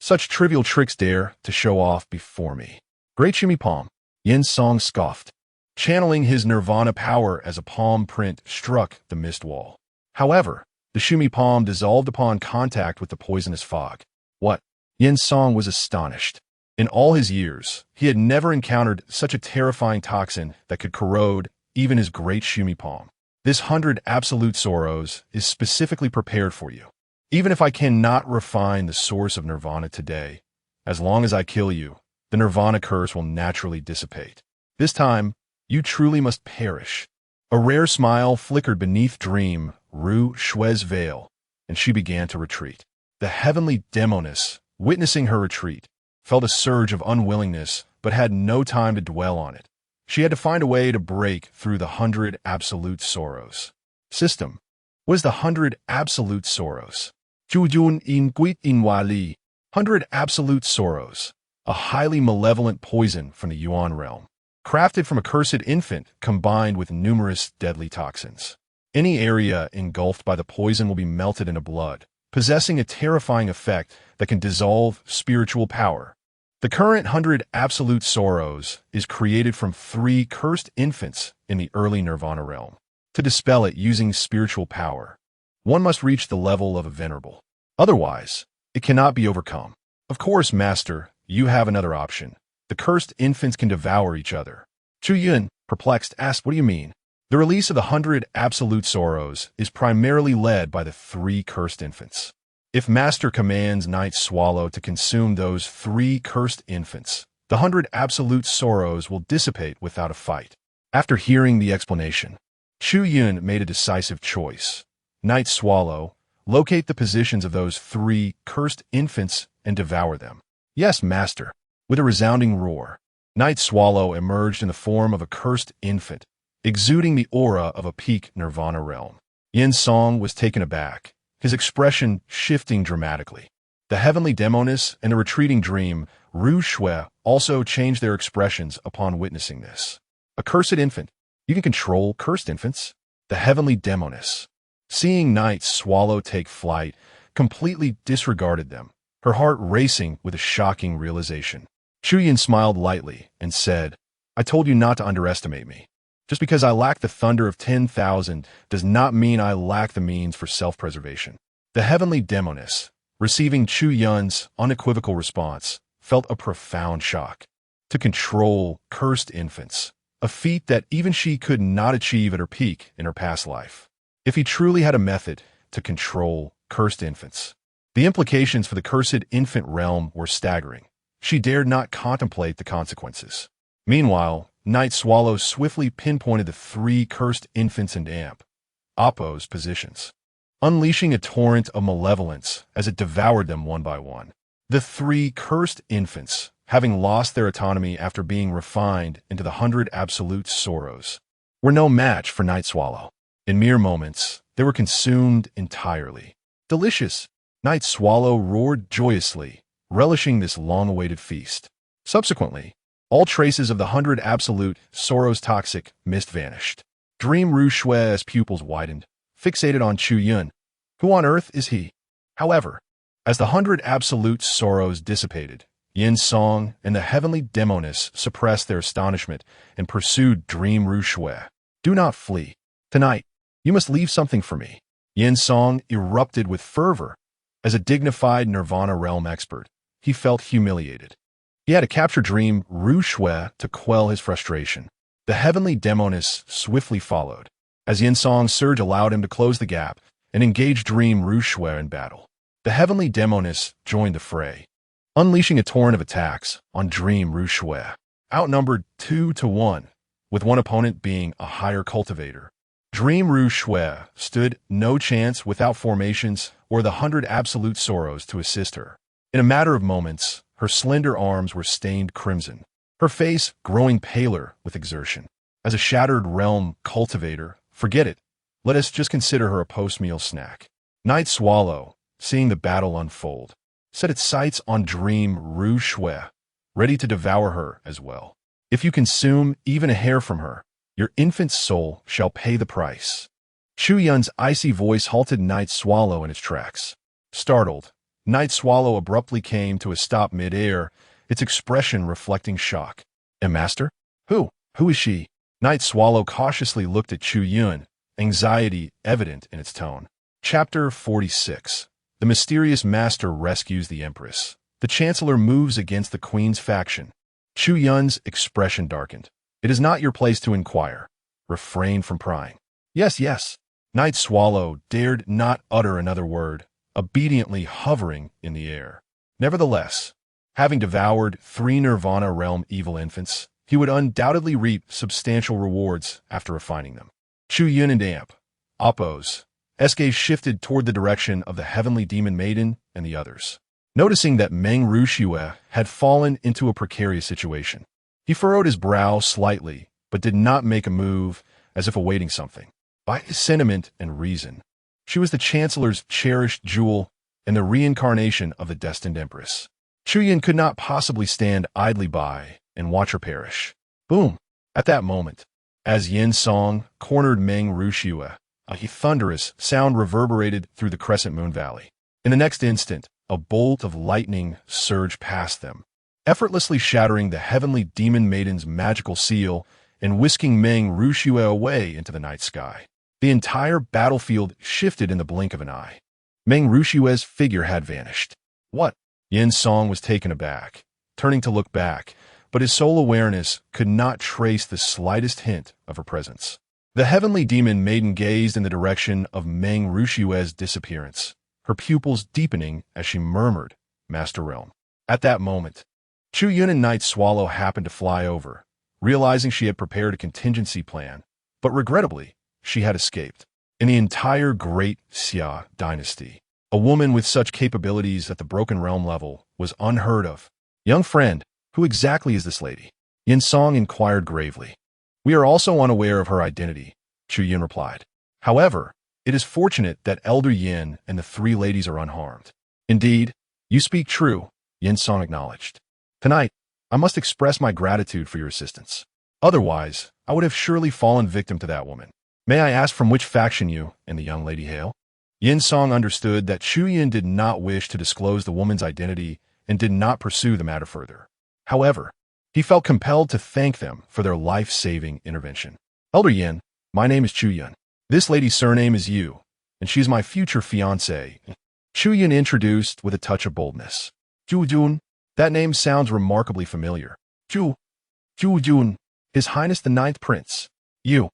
Such trivial tricks dare to show off before me. Great Shimmy Palm, Yin Song scoffed, channeling his nirvana power as a palm print struck the mist wall. However, the Shumi palm dissolved upon contact with the poisonous fog. What? Yin Song was astonished. In all his years, he had never encountered such a terrifying toxin that could corrode even his great Shumi palm. This 100 absolute sorrows is specifically prepared for you. Even if I cannot refine the source of nirvana today, as long as I kill you, the nirvana curse will naturally dissipate. This time, you truly must perish. A rare smile flickered beneath Dream Rushue's veil, and she began to retreat. The Heavenly Demoness, witnessing her retreat, felt a surge of unwillingness but had no time to dwell on it. She had to find a way to break through the 100 absolute sorrows. System. What is the 100 absolute sorrows? Chu Yun in Guit in Wali. 100 absolute sorrows. A highly malevolent poison from the Yuan realm, crafted from a cursed infant combined with numerous deadly toxins. Any area engulfed by the poison will be melted into blood, possessing a terrifying effect that can dissolve spiritual power. The current 100 absolute sorrows is created from 3 cursed infants in the early nirvana realm. To dispel it using spiritual power, one must reach the level of a venerable. Otherwise, it cannot be overcome. Of course, Master, you have another option. The cursed infants can devour each other. Chu Yun, perplexed, asked, what do you mean? The release of the 100 absolute sorrows is primarily led by the 3 cursed infants. If Master commands Night Swallow to consume those 3 cursed infants, the 100 absolute sorrows will dissipate without a fight. After hearing the explanation, Chu Yun made a decisive choice. Night Swallow, locate the positions of those 3 cursed infants and devour them. Yes, Master. With a resounding roar, Night Swallow emerged in the form of a cursed infant, exuding the aura of a peak nirvana realm. Yin Song was taken aback, his expression shifting dramatically. The Heavenly Demoness and the retreating Dream Rushue also changed their expressions upon witnessing this. A cursed infant. You can control cursed infants. The Heavenly Demoness, seeing Night Swallow take flight, completely disregarded them, her heart racing with a shocking realization. Chu Yun smiled lightly and said, I told you not to underestimate me. Just because I lack the thunder of 10,000 does not mean I lack the means for self-preservation. The heavenly demoness, receiving Chu Yun's unequivocal response, felt a profound shock. To control cursed infants, a feat that even she could not achieve at her peak in her past life. If he truly had a method to control cursed infants, the implications for the cursed infant realm were staggering. She dared not contemplate the consequences. Meanwhile, Night Swallow swiftly pinpointed the 3 cursed infants in Oppo's positions, unleashing a torrent of malevolence as it devoured them one by one. The 3 cursed infants, having lost their autonomy after being refined into the 100 absolute sorrows, were no match for Night Swallow. In mere moments, they were consumed entirely. Delicious! Night Swallow roared joyously, relishing this long-awaited feast. Subsequently, all traces of the 100 absolute sorrows toxic mist vanished. Dream Rushue's pupils widened, fixated on Chu Yun. Who on earth is he? However, as the 100 absolute sorrows dissipated, Yin Song and the heavenly demoness suppressed their astonishment and pursued Dream Rushue. Do not flee. Tonight, you must leave something for me. Yin Song erupted with fervor. As a dignified Nirvana realm expert, he felt humiliated. He had to capture Dream Rushue to quell his frustration. The heavenly demoness swiftly followed, as Yin Song's surge allowed him to close the gap and engage Dream Rushue in battle. The heavenly demoness joined the fray, unleashing a torrent of attacks on Dream Rushue. Outnumbered 2-1, with one opponent being a higher cultivator, Dream Rushue stood no chance without formations or the 100 absolute sorrows to assist her. In a matter of moments, her slender arms were stained crimson, her face growing paler with exertion. As a shattered realm cultivator, forget it. Let us just consider her a post-meal snack. Night Swallow, seeing the battle unfold, set its sights on Dream Rushue, ready to devour her as well. If you consume even a hair from her, your infant soul shall pay the price. Chu Yun's icy voice halted Night Swallow in its tracks. Startled, Night Swallow abruptly came to a stop mid-air, its expression reflecting shock. A master? Who? Who is she? Night Swallow cautiously looked at Chu Yun, anxiety evident in its tone. Chapter 46. The mysterious master rescues the Empress. The Chancellor moves against the Queen's faction. Chu Yun's expression darkened. It is not your place to inquire. Refrain from prying. Yes, yes. Night Swallow dared not utter another word, obediently hovering in the air. Nevertheless, having devoured 3 Nirvana realm evil infants, he would undoubtedly reap substantial rewards after refining them. Chu Yun and Oppo's gaze shifted toward the direction of the heavenly demon maiden and the others. Noticing that Meng Rushue had fallen into a precarious situation, he furrowed his brow slightly, but did not make a move as if awaiting something. By sentiment and reason, she was the Chancellor's cherished jewel and the reincarnation of the destined Empress. Chu Yun could not possibly stand idly by and watch her perish. Boom! At that moment, as Yin Song cornered Meng Rushue, a thunderous sound reverberated through the Crescent Moon Valley. In the next instant, a bolt of lightning surged past them, effortlessly shattering the heavenly demon maiden's magical seal and whisking Meng Rushue away into the night sky. The entire battlefield shifted in the blink of an eye. Meng Rushue's figure had vanished. What? Yin Song was taken aback, turning to look back, but his soul awareness could not trace the slightest hint of her presence. The heavenly demon maiden gazed in the direction of Meng Rushue's disappearance, her pupils deepening as she murmured, Master Realm. At that moment, Chu Yun and Night Swallow happened to fly over, realizing she had prepared a contingency plan, but regrettably, she had escaped. In the entire Great Xia Dynasty, a woman with such capabilities at the Broken Realm level was unheard of. Young friend, who exactly is this lady? Yin Song inquired gravely. We are also unaware of her identity, Chu Yun replied. However, it is fortunate that Elder Yin and the 3 ladies are unharmed. Indeed, you speak true, Yin Song acknowledged. Tonight, I must express my gratitude for your assistance. Otherwise, I would have surely fallen victim to that woman. May I ask from which faction you and the young lady hail? Yin Song understood that Chu Yun did not wish to disclose the woman's identity and did not pursue the matter further. However, He felt compelled to thank them for their life-saving intervention. Elder Yin, my name is Chu Yun. This lady's surname is Yu, and she's my future fiancée. Chu Yun introduced with a touch of boldness. Chu Yun, that name sounds remarkably familiar. Chu Yun, His Highness the Ninth Prince. You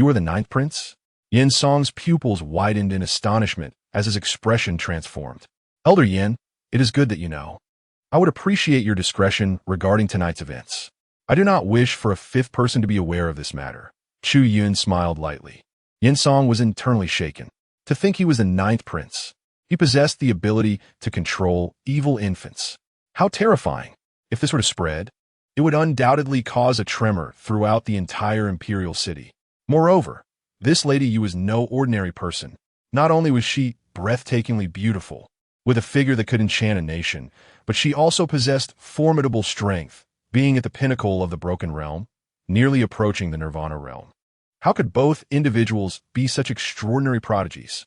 are the Ninth Prince? Yin Song's pupils widened in astonishment as his expression transformed. Elder Yin, it is good that you know. I would appreciate your discretion regarding tonight's events. I do not wish for a fifth person to be aware of this matter. Chu Yun smiled lightly. Yin Song was internally shaken. To think he was the Ninth Prince. He possessed the ability to control evil infants. How terrifying. If this were to spread, it would undoubtedly cause a tremor throughout the entire imperial city. Moreover, this Lady Yu was no ordinary person. Not only was she breathtakingly beautiful, with a figure that could enchant a nation, but she also possessed formidable strength, being at the pinnacle of the Broken Realm, nearly approaching the Nirvana realm. How could both individuals be such extraordinary prodigies?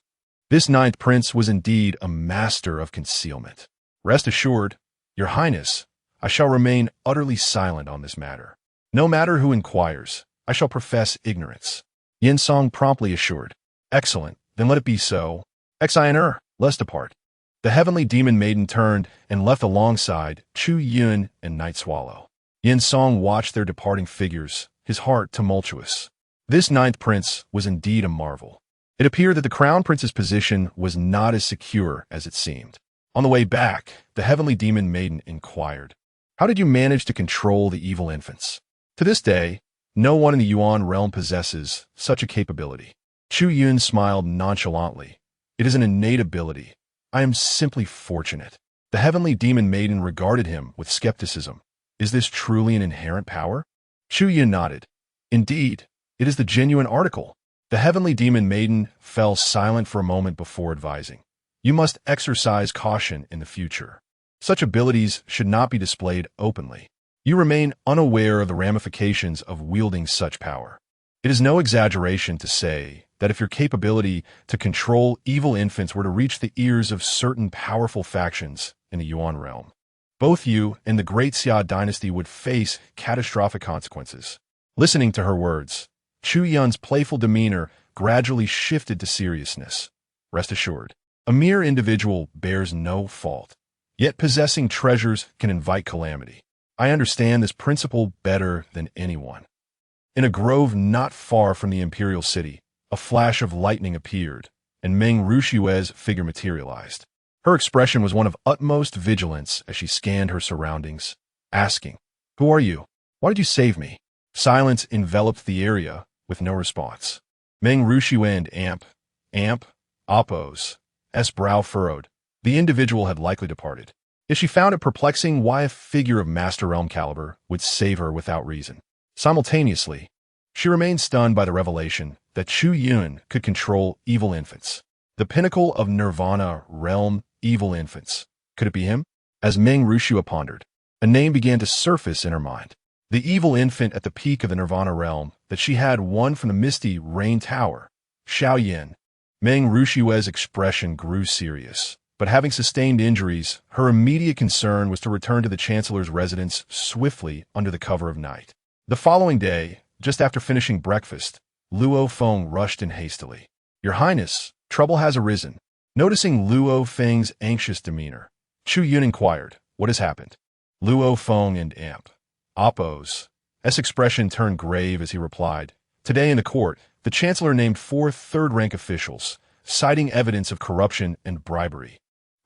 This Ninth Prince was indeed a master of concealment. Rest assured, Your Highness, I shall remain utterly silent on this matter. No matter who inquires, I shall profess ignorance. Yin Song promptly assured. Excellent, then let it be so. Xia, let's depart. The heavenly demon maiden turned and left alongside Chu Yun and Night Swallow. Yin Song watched their departing figures, his heart tumultuous. This Ninth Prince was indeed a marvel. It appeared that the Crown Prince's position was not as secure as it seemed. On the way back, the heavenly demon maiden inquired, "How did you manage to control the evil infants?" To this day, no one in the Yuan realm possesses such a capability. Chu Yun smiled nonchalantly. It is an innate ability. I am simply fortunate. The heavenly demon maiden regarded him with skepticism. Is this truly an inherent power? Chu Yun nodded. Indeed, it is the genuine article. The heavenly demon maiden fell silent for a moment before advising. You must exercise caution in the future. Such abilities should not be displayed openly. You remain unaware of the ramifications of wielding such power. It is no exaggeration to say that if your capability to control evil infants were to reach the ears of certain powerful factions in the Yuan realm, both you and the Great Xia Dynasty would face catastrophic consequences. Listening to her words, Chu Yun's playful demeanor gradually shifted to seriousness. Rest assured, a mere individual bears no fault, yet possessing treasures can invite calamity. I understand this principle better than anyone. In a grove not far from the imperial city, a flash of lightning appeared, and Meng Rushue's figure materialized. Her expression was one of utmost vigilance as she scanned her surroundings, asking, "Who are you? Why did you save me?" Silence enveloped the area with no response. Meng Rushue and Appo's brow furrowed. The individual had likely departed. Yet she found it perplexing why a figure of Master Realm caliber would save her without reason. Simultaneously, she remained stunned by the revelation that Chu Yun could control evil infants. The pinnacle of Nirvana realm evil infants. Could it be him? As Meng Rushua pondered, a name began to surface in her mind. The evil infant at the peak of the Nirvana realm that she had won from the misty Rain Tower, Xiao Yin. Meng Rushue's expression grew serious. But having sustained injuries, her immediate concern was to return to the Chancellor's residence swiftly under the cover of night. The following day, just after finishing breakfast, Luo Feng rushed in hastily. "Your Highness, trouble has arisen." Noticing Luo Feng's anxious demeanor, Chu Yun inquired, "What has happened?" Luo Feng and Appo's expression turned grave as he replied, "Today in the court, the Chancellor named 4 third-rank officials, citing evidence of corruption and bribery,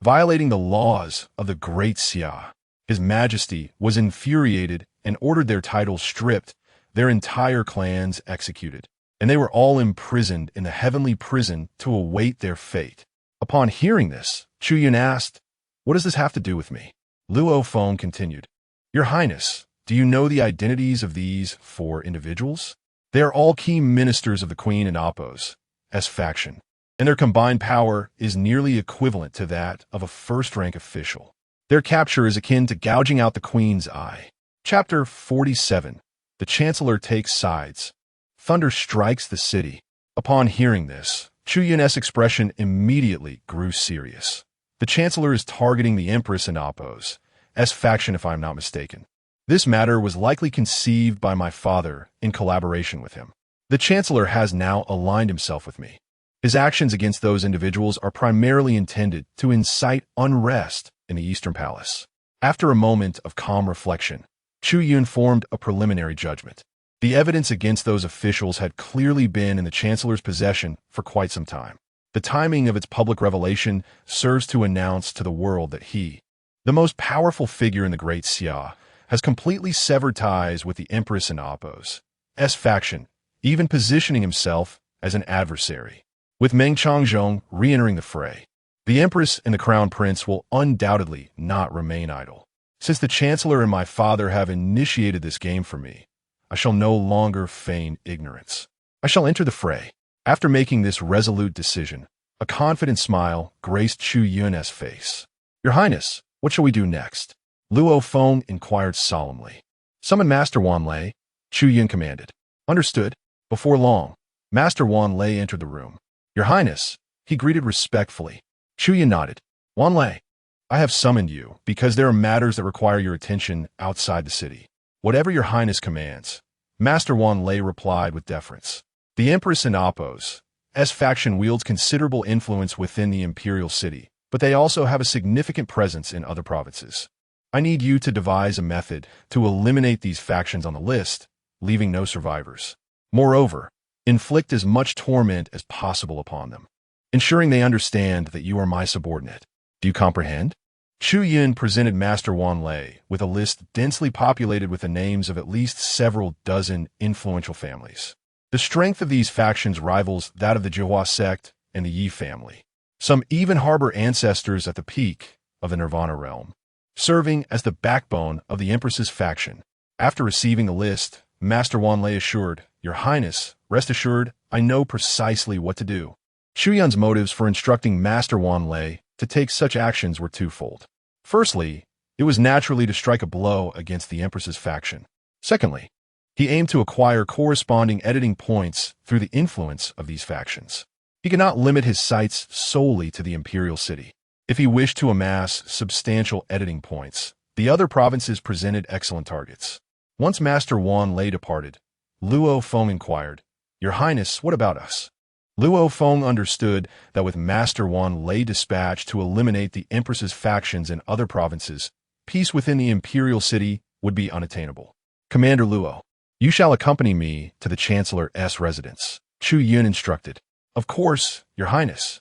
violating the laws of the Great Xia. His Majesty was infuriated and ordered their titles stripped, their entire clans executed, and they were all imprisoned in the heavenly prison to await their fate." Upon hearing this, Chu Yun asked, "What does this have to do with me?" Luo Feng continued, "Your Highness, do you know the identities of these 4 individuals? They are all key ministers of the Queen and Appo's faction, and their combined power is nearly equivalent to that of a first-rank official. Their capture is akin to gouging out the Queen's eye." Chapter 47. The Chancellor Takes Sides. Thunder strikes the city. Upon hearing this, Chu Yun's expression immediately grew serious. The Chancellor is targeting the Empress and Appo's faction if I am not mistaken. This matter was likely conceived by my father in collaboration with him. The Chancellor has now aligned himself with me. His actions against those individuals are primarily intended to incite unrest in the Eastern Palace. After a moment of calm reflection, Chu Yun formed a preliminary judgment. The evidence against those officials had clearly been in the Chancellor's possession for quite some time. The timing of its public revelation serves to announce to the world that he, the most powerful figure in the Great Xia, has completely severed ties with the Empress and Appo's faction, even positioning himself as an adversary. With Meng Changjong re-entering the fray, the Empress and the Crown Prince will undoubtedly not remain idle. Since the Chancellor and my father have initiated this game for me, I shall no longer feign ignorance. I shall enter the fray. After making this resolute decision, a confident smile graced Chu Yun's face. Your Highness, what shall we do next? Luo Feng inquired solemnly. Summon Master Wan Lei, Chu Yun commanded. Understood. Before long, Master Wan Lei entered the room. Your Highness, he greeted respectfully. Chu Yun nodded. Wan Lei, I have summoned you because there are matters that require your attention outside the city. Whatever your Highness commands, Master Wan Lei replied with deference. The Empress and Appo's faction wields considerable influence within the imperial city, but they also have a significant presence in other provinces. I need you to devise a method to eliminate these factions on the list, leaving no survivors. Moreover, inflict as much torment as possible upon them, ensuring they understand that you are my subordinate. Do you comprehend? Chu Yun presented Master Wan Lei with a list densely populated with the names of at least several dozen influential families. The strength of these factions rivals that of the Jihua sect and the Yi family. Some even harbor ancestors at the peak of the Nirvana realm, serving as the backbone of the Empress's faction. After receiving the list, Master Wan Lei assured, Your Highness, rest assured, I know precisely what to do. Chu Yun's motives for instructing Master Wan Lei to take such actions were twofold. Firstly, it was naturally to strike a blow against the Empress's faction. Secondly, he aimed to acquire corresponding editing points through the influence of these factions. He could not limit his sights solely to the imperial city. If he wished to amass substantial editing points, the other provinces presented excellent targets. Once Master Wan Lei departed, Luo Feng inquired, Your Highness, what about us? Luo Feng understood that with Master Wan Lei dispatched to eliminate the Empress's factions in other provinces, peace within the imperial city would be unattainable. Commander Luo, you shall accompany me to the Chancellor's residence, Chu Yun instructed. Of course, Your Highness.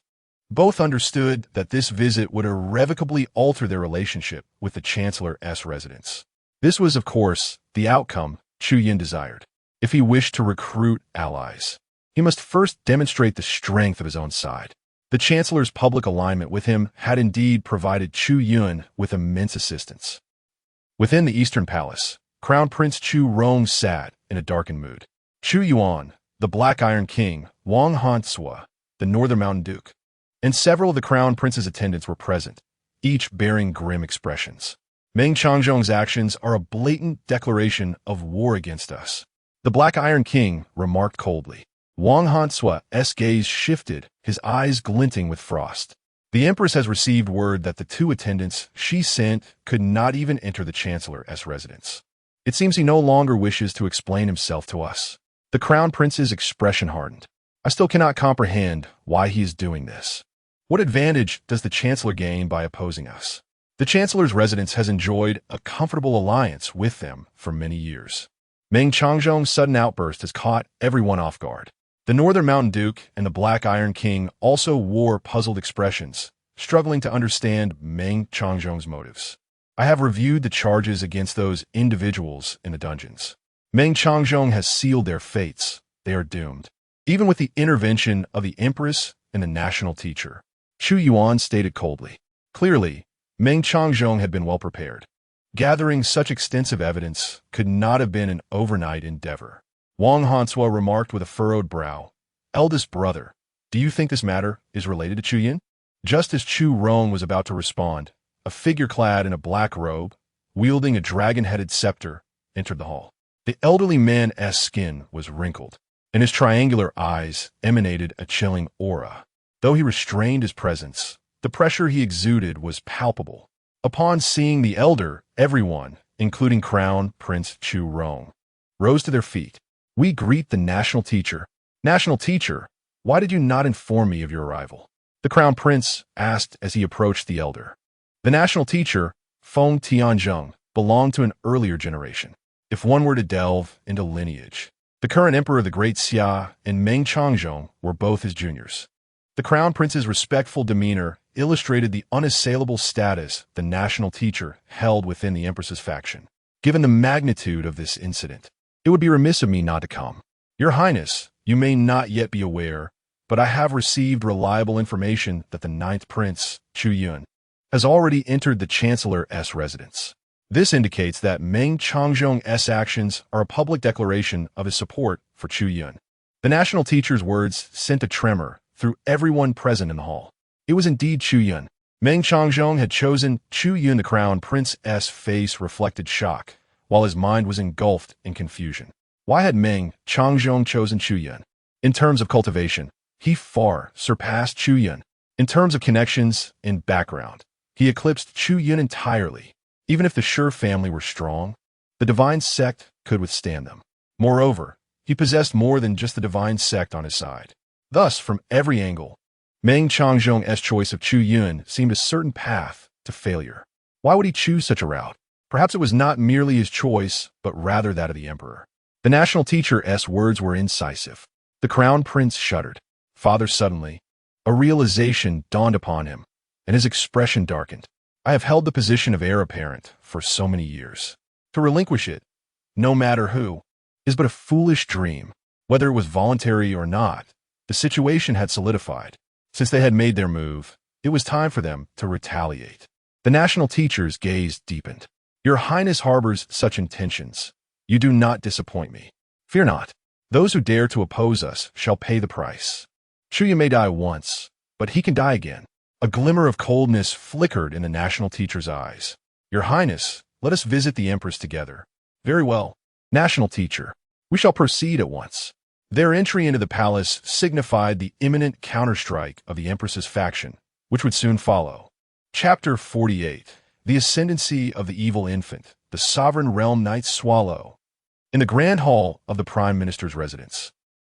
Both understood that this visit would irrevocably alter their relationship with the Chancellor's residence. This was, of course, the outcome Chu Yun desired. If he wished to recruit allies, he must first demonstrate the strength of his own side. The Chancellor's public alignment with him had indeed provided Chu Yun with immense assistance. Within the Eastern Palace, Crown Prince Chu Rong sat in a darkened mood. Chu Yuan, the Black Iron King, Wang Hansua, the Northern Mountain Duke, and several of the Crown Prince's attendants were present, each bearing grim expressions. Meng Changjong's actions are a blatant declaration of war against us, the Black Iron King remarked coldly. Wang Hansua's gaze shifted, his eyes glinting with frost. The Empress has received word that the two attendants she sent could not even enter the Chancellor's residence. It seems he no longer wishes to explain himself to us. The Crown Prince's expression hardened. I still cannot comprehend why he is doing this. What advantage does the Chancellor gain by opposing us? The Chancellor's residence has enjoyed a comfortable alliance with them for many years. Meng Changjong's sudden outburst has caught everyone off guard. The Northern Mountain Duke and the Black Iron King also wore puzzled expressions, struggling to understand Meng Changjong's motives. I have reviewed the charges against those individuals in the dungeons. Meng Changjong has sealed their fates. They are doomed. Even with the intervention of the Empress and the national teacher, Chu Yuan stated coldly. Clearly, Meng Changjong had been well prepared. Gathering such extensive evidence could not have been an overnight endeavor. Wang Hansua remarked with a furrowed brow, Eldest brother, do you think this matter is related to Chu Yun? Just as Chu Rong was about to respond, a figure clad in a black robe, wielding a dragon-headed scepter, entered the hall. The elderly man's skin was wrinkled, and his triangular eyes emanated a chilling aura. Though he restrained his presence, the pressure he exuded was palpable. Upon seeing the elder, everyone, including Crown Prince Chu Yun, rose to their feet. "We greet the national teacher." "National teacher, why did you not inform me of your arrival?" the Crown Prince asked as he approached the elder. The national teacher, Feng Tianzheng, belonged to an earlier generation. If one were to delve into lineage, the current emperor of the Great Xia and Meng Changzhong were both his juniors. The Crown Prince's respectful demeanor illustrated the unassailable status the national teacher held within the Empress's faction. Given the magnitude of this incident, it would be remiss of me not to come. "Your Highness, you may not yet be aware, but I have received reliable information that the 9th Prince, Chu Yun, has already entered the Chancellor's residence." This indicates that Meng Changzhong's actions are a public declaration of his support for Chu Yun. The national teacher's words sent a tremor through everyone present in the hall. It was indeed Chu Yun. Meng Changzhong had chosen Chu Yun. The Crown Prince's face reflected shock, while his mind was engulfed in confusion. Why had Meng Changzhong chosen Chu Yun? In terms of cultivation, he far surpassed Chu Yun. In terms of connections and background, he eclipsed Chu Yun entirely. Even if the Shi family were strong, the divine sect could withstand them. Moreover, he possessed more than just the divine sect on his side. Thus, from every angle, Meng Changzhong's choice of Chu Yun seemed a certain path to failure. Why would he choose such a route? Perhaps it was not merely his choice, but rather that of the emperor. The national teacher's words were incisive. The Crown Prince shuddered. Father, suddenly, a realization dawned upon him, and his expression darkened. "I have held the position of heir apparent for so many years. To relinquish it, no matter who, is but a foolish dream. Whether it was voluntary or not, the situation had solidified. Since they had made their move, it was time for them to retaliate." The national teacher's gaze deepened. "Your Highness harbors such intentions. You do not disappoint me. Fear not. Those who dare to oppose us shall pay the price. Chu Yun may die once, but he can die again." A glimmer of coldness flickered in the national teacher's eyes. "Your Highness, let us visit the Empress together." "Very well, national teacher. We shall proceed at once." Their entry into the palace signified the imminent counterstrike of the Empress's faction, which would soon follow. Chapter 48. The Ascendancy of the Evil Infant, the Sovereign Realm Night Swallow. In the grand hall of the Prime Minister's residence,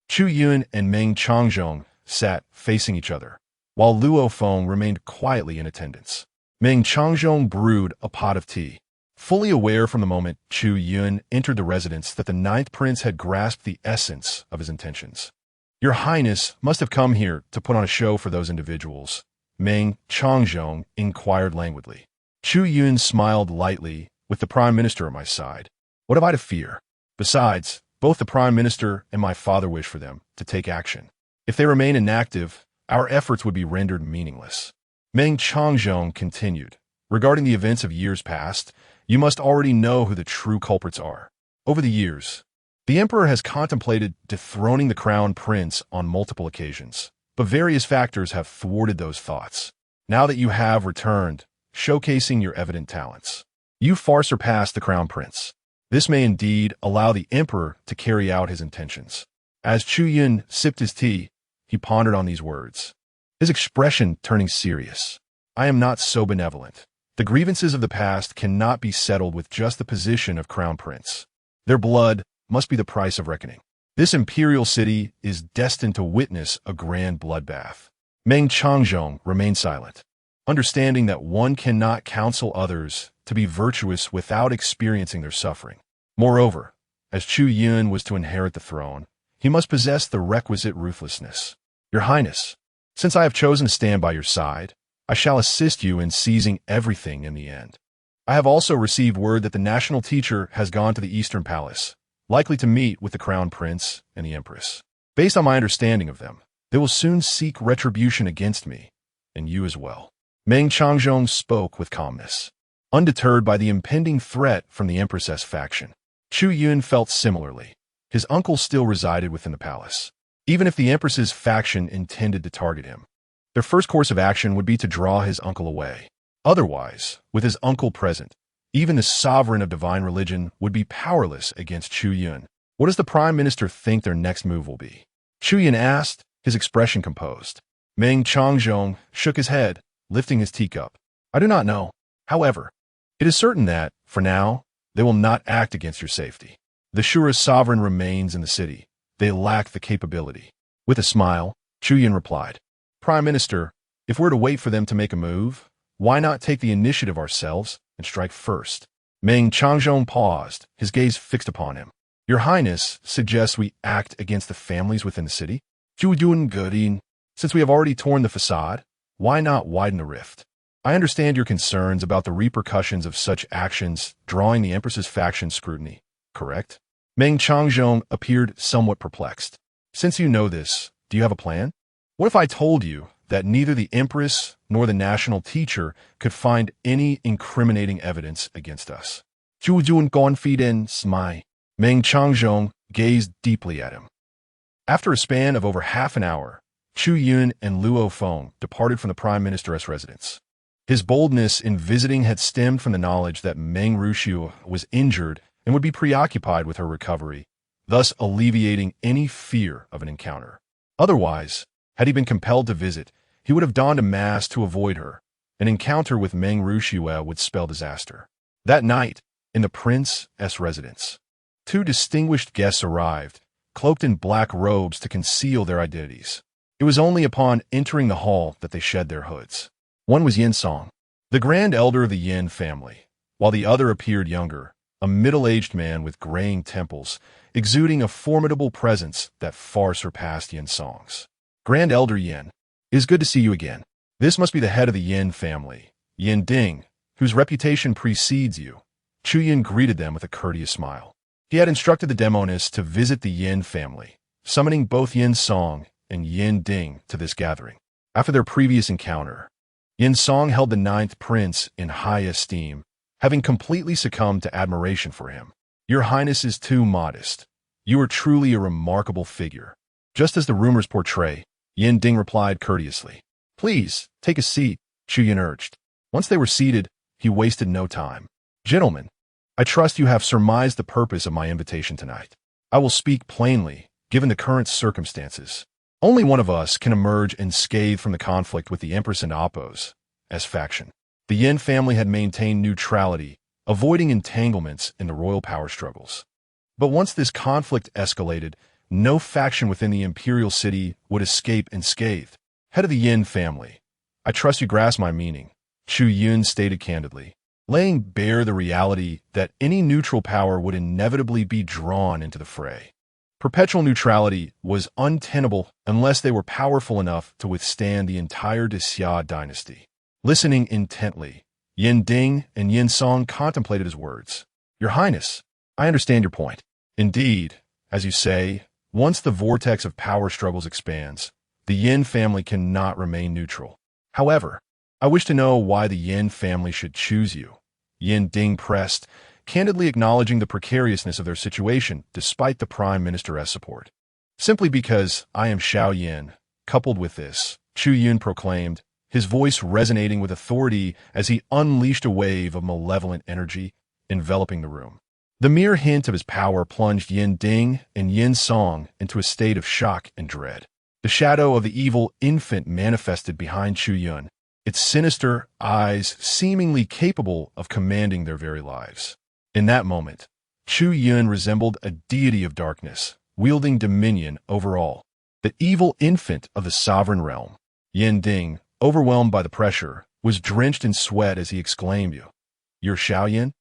Chu Yun and Meng Changzhong sat facing each other, while Luo Feng remained quietly in attendance. Meng Changzhong brewed a pot of tea. Fully aware from the moment Chu Yun entered the residence that the 9th Prince had grasped the essence of his intentions. "Your Highness must have come here to put on a show for those individuals," Meng Changzhong inquired languidly. Chu Yun smiled lightly, with the Prime Minister at my side. "What have I to fear? Besides, both the Prime Minister and my father wish for them to take action. If they remain inactive, our efforts would be rendered meaningless." Meng Changzhong continued. "Regarding the events of years past, you must already know who the true culprits are. Over the years, the Emperor has contemplated dethroning the Crown Prince on multiple occasions, but various factors have thwarted those thoughts. Now that you have returned, showcasing your evident talents, you far surpass the Crown Prince. This may indeed allow the Emperor to carry out his intentions." As Chu Yun sipped his tea, he pondered on these words, his expression turning serious. "I am not so benevolent. The grievances of the past cannot be settled with just the position of Crown Prince. Their blood must be the price of reckoning. This imperial city is destined to witness a grand bloodbath." Meng Changzhong remained silent, understanding that one cannot counsel others to be virtuous without experiencing their suffering. Moreover, as Chu Yun was to inherit the throne, he must possess the requisite ruthlessness. "Your Highness, since I have chosen to stand by your side, I shall assist you in seizing everything in the end. I have also received word that the national teacher has gone to the Eastern Palace, likely to meet with the Crown Prince and the Empress. Based on my understanding of them, they will soon seek retribution against me, and you as well." Meng Changzhong spoke with calmness, undeterred by the impending threat from the Empress's faction. Chu Yun felt similarly. His uncle still resided within the palace. Even if the Empress's faction intended to target him, their first course of action would be to draw his uncle away. Otherwise, with his uncle present, even the sovereign of divine religion would be powerless against Chu Yun. "What does the Prime Minister think their next move will be?" Chu Yun asked, his expression composed. Meng Changzhong shook his head, lifting his teacup. "I do not know. However, it is certain that, for now, They will not act against your safety. The Shura's sovereign remains in the city. They lack the capability. With a smile, Chu Yun replied, Prime Minister, if we're to wait for them to make a move, why not take the initiative ourselves and strike first? Meng Changzhong paused, his gaze fixed upon him. Your Highness suggests we act against the families within the city? Chu Yun Gurin, since we have already torn the facade, why not widen the rift? I understand your concerns about the repercussions of such actions drawing the Empress's faction scrutiny, correct? Meng Changzhong appeared somewhat perplexed. Since you know this, do you have a plan? What if I told you that neither the Empress nor the national teacher could find any incriminating evidence against us? Chu Yun confident smile. Meng Changzhong gazed deeply at him. After a span of over half an hour, Chu Yun and Luo Feng departed from the Prime Minister's residence. His boldness in visiting had stemmed from the knowledge that Meng Ruxiu was injured and would be preoccupied with her recovery, thus alleviating any fear of an encounter. Otherwise, had he been compelled to visit, he would have donned a mask to avoid her. An encounter with Meng Ruxiu would spell disaster. That night, in the prince's residence, two distinguished guests arrived, cloaked in black robes to conceal their identities. It was only upon entering the hall that they shed their hoods. One was Yin Song, the grand elder of the Yin family, while the other appeared younger, a middle-aged man with graying temples, exuding a formidable presence that far surpassed Yin Song's. Grand Elder Yin, it is good to see you again. This must be the head of the Yin family, Yin Ding, whose reputation precedes you. Chu Yun greeted them with a courteous smile. He had instructed the demonists to visit the Yin family, summoning both Yin Song and Yin Ding to this gathering. After their previous encounter, Yin Song held the ninth prince in high esteem, having completely succumbed to admiration for him. Your Highness is too modest. You are truly a remarkable figure. Just as the rumors portray, Yin Ding replied courteously. Please, take a seat, Chu Yun urged. Once they were seated, he wasted no time. Gentlemen, I trust you have surmised the purpose of my invitation tonight. I will speak plainly, given the current circumstances. Only one of us can emerge unscathed from the conflict with the Empress and Oppos, as faction. The Yin family had maintained neutrality, avoiding entanglements in the royal power struggles. But once this conflict escalated, no faction within the imperial city would escape unscathed. Head of the Yin family, I trust you grasp my meaning, Chu Yun stated candidly, laying bare the reality that any neutral power would inevitably be drawn into the fray. Perpetual neutrality was untenable unless they were powerful enough to withstand the entire Xia Dynasty. Listening intently, Yin Ding and Yin Song contemplated his words. Your Highness, I understand your point. Indeed, as you say, once the vortex of power struggles expands, the Yin family cannot remain neutral. However, I wish to know why the Yin family should choose you. Yin Ding pressed, candidly acknowledging the precariousness of their situation despite the Prime Minister's support. Simply because I am Xiao Yin. Coupled with this, Chu Yun proclaimed, his voice resonating with authority as he unleashed a wave of malevolent energy enveloping the room. The mere hint of his power plunged Yin Ding and Yin Song into a state of shock and dread. The shadow of the evil infant manifested behind Chu Yun, its sinister eyes seemingly capable of commanding their very lives. In that moment, Chu Yun resembled a deity of darkness, wielding dominion over all. The evil infant of the sovereign realm. Yin Ding, overwhelmed by the pressure, was drenched in sweat as he exclaimed, You're Xiao Yin?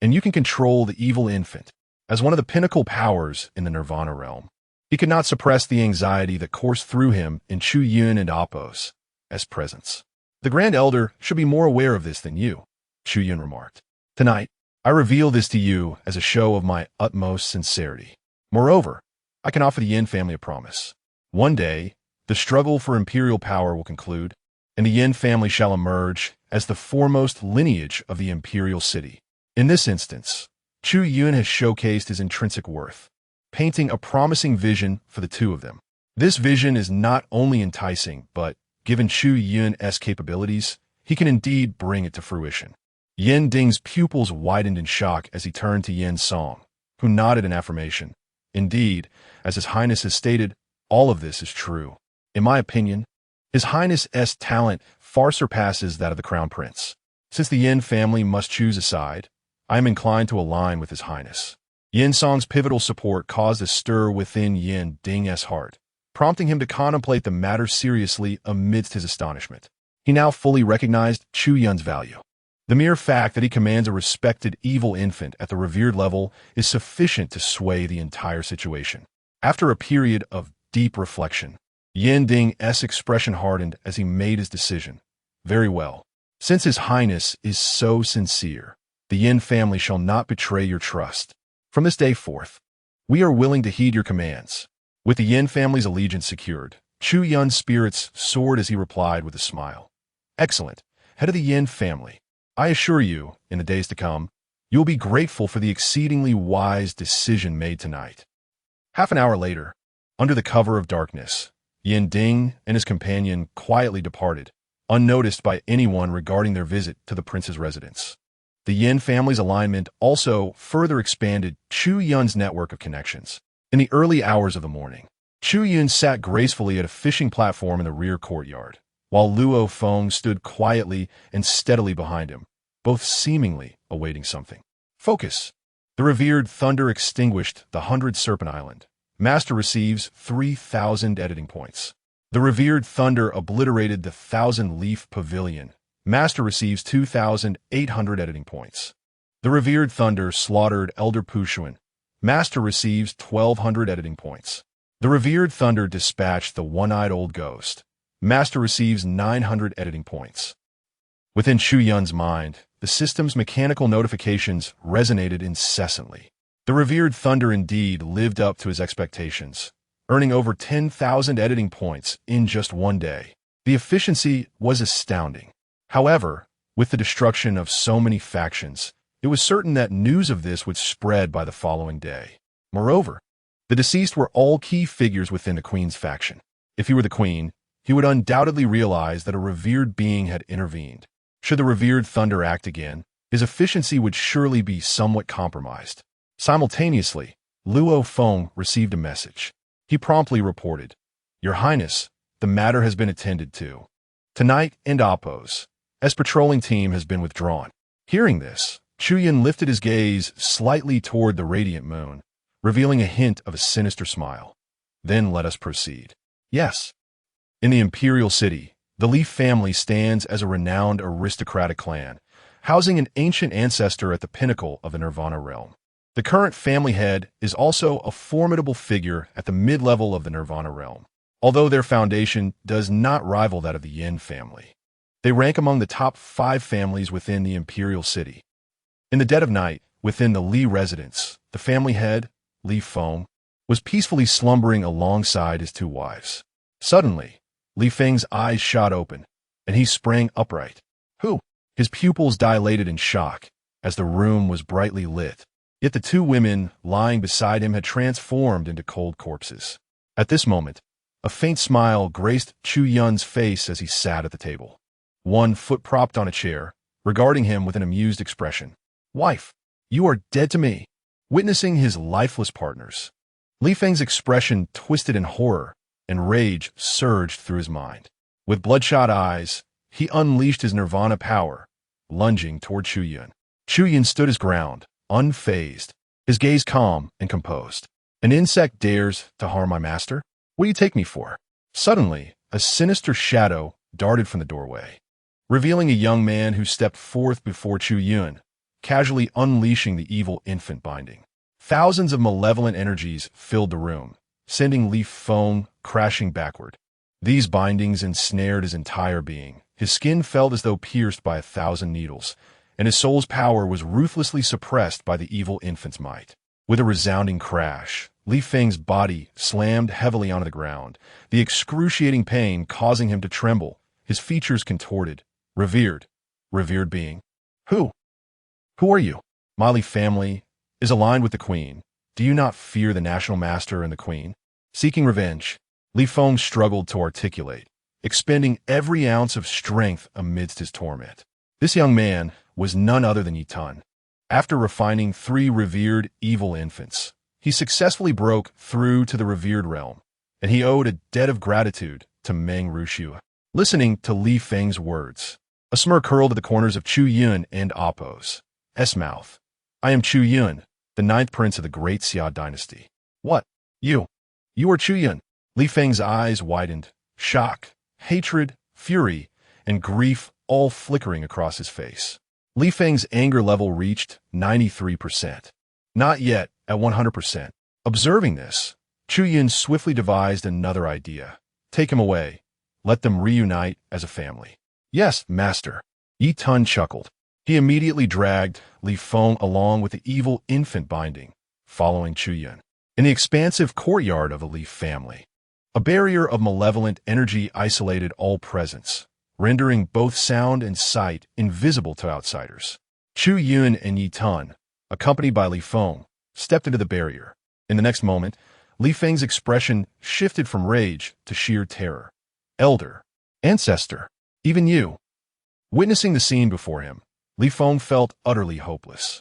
And you can control the evil infant. As one of the pinnacle powers in the Nirvana realm, he could not suppress the anxiety that coursed through him in Chu Yun and Oppos as presence. The Grand Elder should be more aware of this than you, Chu Yun remarked. Tonight, I reveal this to you as a show of my utmost sincerity. Moreover, I can offer the Yin family a promise. One day, the struggle for imperial power will conclude, and the Yin family shall emerge as the foremost lineage of the imperial city. In this instance, Chu Yun has showcased his intrinsic worth, painting a promising vision for the two of them. This vision is not only enticing, but, given Chu Yun's capabilities, he can indeed bring it to fruition. Yin Ding's pupils widened in shock as he turned to Yin Song, who nodded in affirmation. Indeed, as His Highness has stated, all of this is true. In my opinion, His Highness's talent far surpasses that of the Crown Prince. Since the Yin family must choose a side, I am inclined to align with His Highness. Yin Song's pivotal support caused a stir within Yin Ding's heart, prompting him to contemplate the matter seriously amidst his astonishment. He now fully recognized Chu Yun's value. The mere fact that he commands a respected evil infant at the revered level is sufficient to sway the entire situation. After a period of deep reflection, Yin Ding's expression hardened as he made his decision. Very well. Since His Highness is so sincere, the Yin family shall not betray your trust. From this day forth, we are willing to heed your commands. With the Yin family's allegiance secured, Chu Yun's spirits soared as he replied with a smile. Excellent. Head of the Yin family, I assure you, in the days to come, you will be grateful for the exceedingly wise decision made tonight. Half an hour later, under the cover of darkness, Yin Ding and his companion quietly departed, unnoticed by anyone regarding their visit to the prince's residence. The Yin family's alignment also further expanded Chu Yun's network of connections. In the early hours of the morning, Chu Yun sat gracefully at a fishing platform in the rear courtyard, while Luo Feng stood quietly and steadily behind him, both seemingly awaiting something. Focus. The revered thunder extinguished the 100 Serpent Island. Master receives 3,000 editing points. The revered thunder obliterated the 1,000-leaf pavilion. Master receives 2,800 editing points. The revered thunder slaughtered Elder Pushuan. Master receives 1,200 editing points. The revered thunder dispatched the one-eyed old ghost. Master receives 900 editing points. Within Chu Yun's mind, the system's mechanical notifications resonated incessantly. The revered thunder indeed lived up to his expectations, earning over 10,000 editing points in just one day. The efficiency was astounding. However, with the destruction of so many factions, it was certain that news of this would spread by the following day. Moreover, the deceased were all key figures within the Queen's faction. If he were the Queen, he would undoubtedly realize that a revered being had intervened. Should the revered thunder act again, his efficiency would surely be somewhat compromised. Simultaneously, Luo Feng received a message. He promptly reported, Your Highness, the matter has been attended to. Tonight and Oppos, as patrolling team has been withdrawn. Hearing this, Chu Yun lifted his gaze slightly toward the radiant moon, revealing a hint of a sinister smile. Then let us proceed. Yes. In the imperial city, the Leaf family stands as a renowned aristocratic clan, housing an ancient ancestor at the pinnacle of the Nirvana realm. The current family head is also a formidable figure at the mid-level of the Nirvana realm, although their foundation does not rival that of the Yin family. They rank among the top 5 families within the imperial city. In the dead of night, within the Li residence, the family head, Li Feng, was peacefully slumbering alongside his 2 wives. Suddenly, Li Feng's eyes shot open, and he sprang upright. Who? His pupils dilated in shock, as the room was brightly lit. Yet the 2 women lying beside him had transformed into cold corpses. At this moment, a faint smile graced Chu Yun's face as he sat at the table, one foot propped on a chair, regarding him with an amused expression. Wife, you are dead to me. Witnessing his lifeless partners, Li Feng's expression twisted in horror, and rage surged through his mind. With bloodshot eyes, he unleashed his nirvana power, lunging toward Chu Yun. Chu Yun stood his ground, unfazed, his gaze calm and composed. An insect dares to harm my master? What do you take me for? Suddenly, a sinister shadow darted from the doorway, revealing a young man who stepped forth before Chu Yun, casually unleashing the evil infant binding. Thousands of malevolent energies filled the room, sending Li Feng crashing backward. These bindings ensnared his entire being. His skin felt as though pierced by 1,000 needles, and his soul's power was ruthlessly suppressed by the evil infant's might. With a resounding crash, Li Feng's body slammed heavily onto the ground, the excruciating pain causing him to tremble, his features contorted. Revered being. Who are you? My Li family is aligned with the Queen. Do you not fear the National Master and the Queen? Seeking revenge, Li Feng struggled to articulate, expending every ounce of strength amidst his torment. This young man was none other than Yi Tun. After refining 3 revered evil infants, he successfully broke through to the revered realm, and he owed a debt of gratitude to Meng Ruxiu. Listening to Li Feng's words, a smirk curled at the corners of Chu Yun and Appo's mouth. I am Chu Yun, the ninth prince of the Great Xia Dynasty. What? You? You are Chu Yun? Li Feng's eyes widened, shock, hatred, fury, and grief all flickering across his face. Li Feng's anger level reached 93%. Not yet at 100%. Observing this, Chu Yun swiftly devised another idea. Take him away. Let them reunite as a family. Yes, master. Yi Tun chuckled. He immediately dragged Li Feng along with the evil infant binding, following Chu Yun. In the expansive courtyard of the Li family, a barrier of malevolent energy isolated all presence, rendering both sound and sight invisible to outsiders. Chu Yun and Yi Tun, accompanied by Li Feng, stepped into the barrier. In the next moment, Li Feng's expression shifted from rage to sheer terror. Elder, ancestor, even you. Witnessing the scene before him, Li Feng felt utterly hopeless.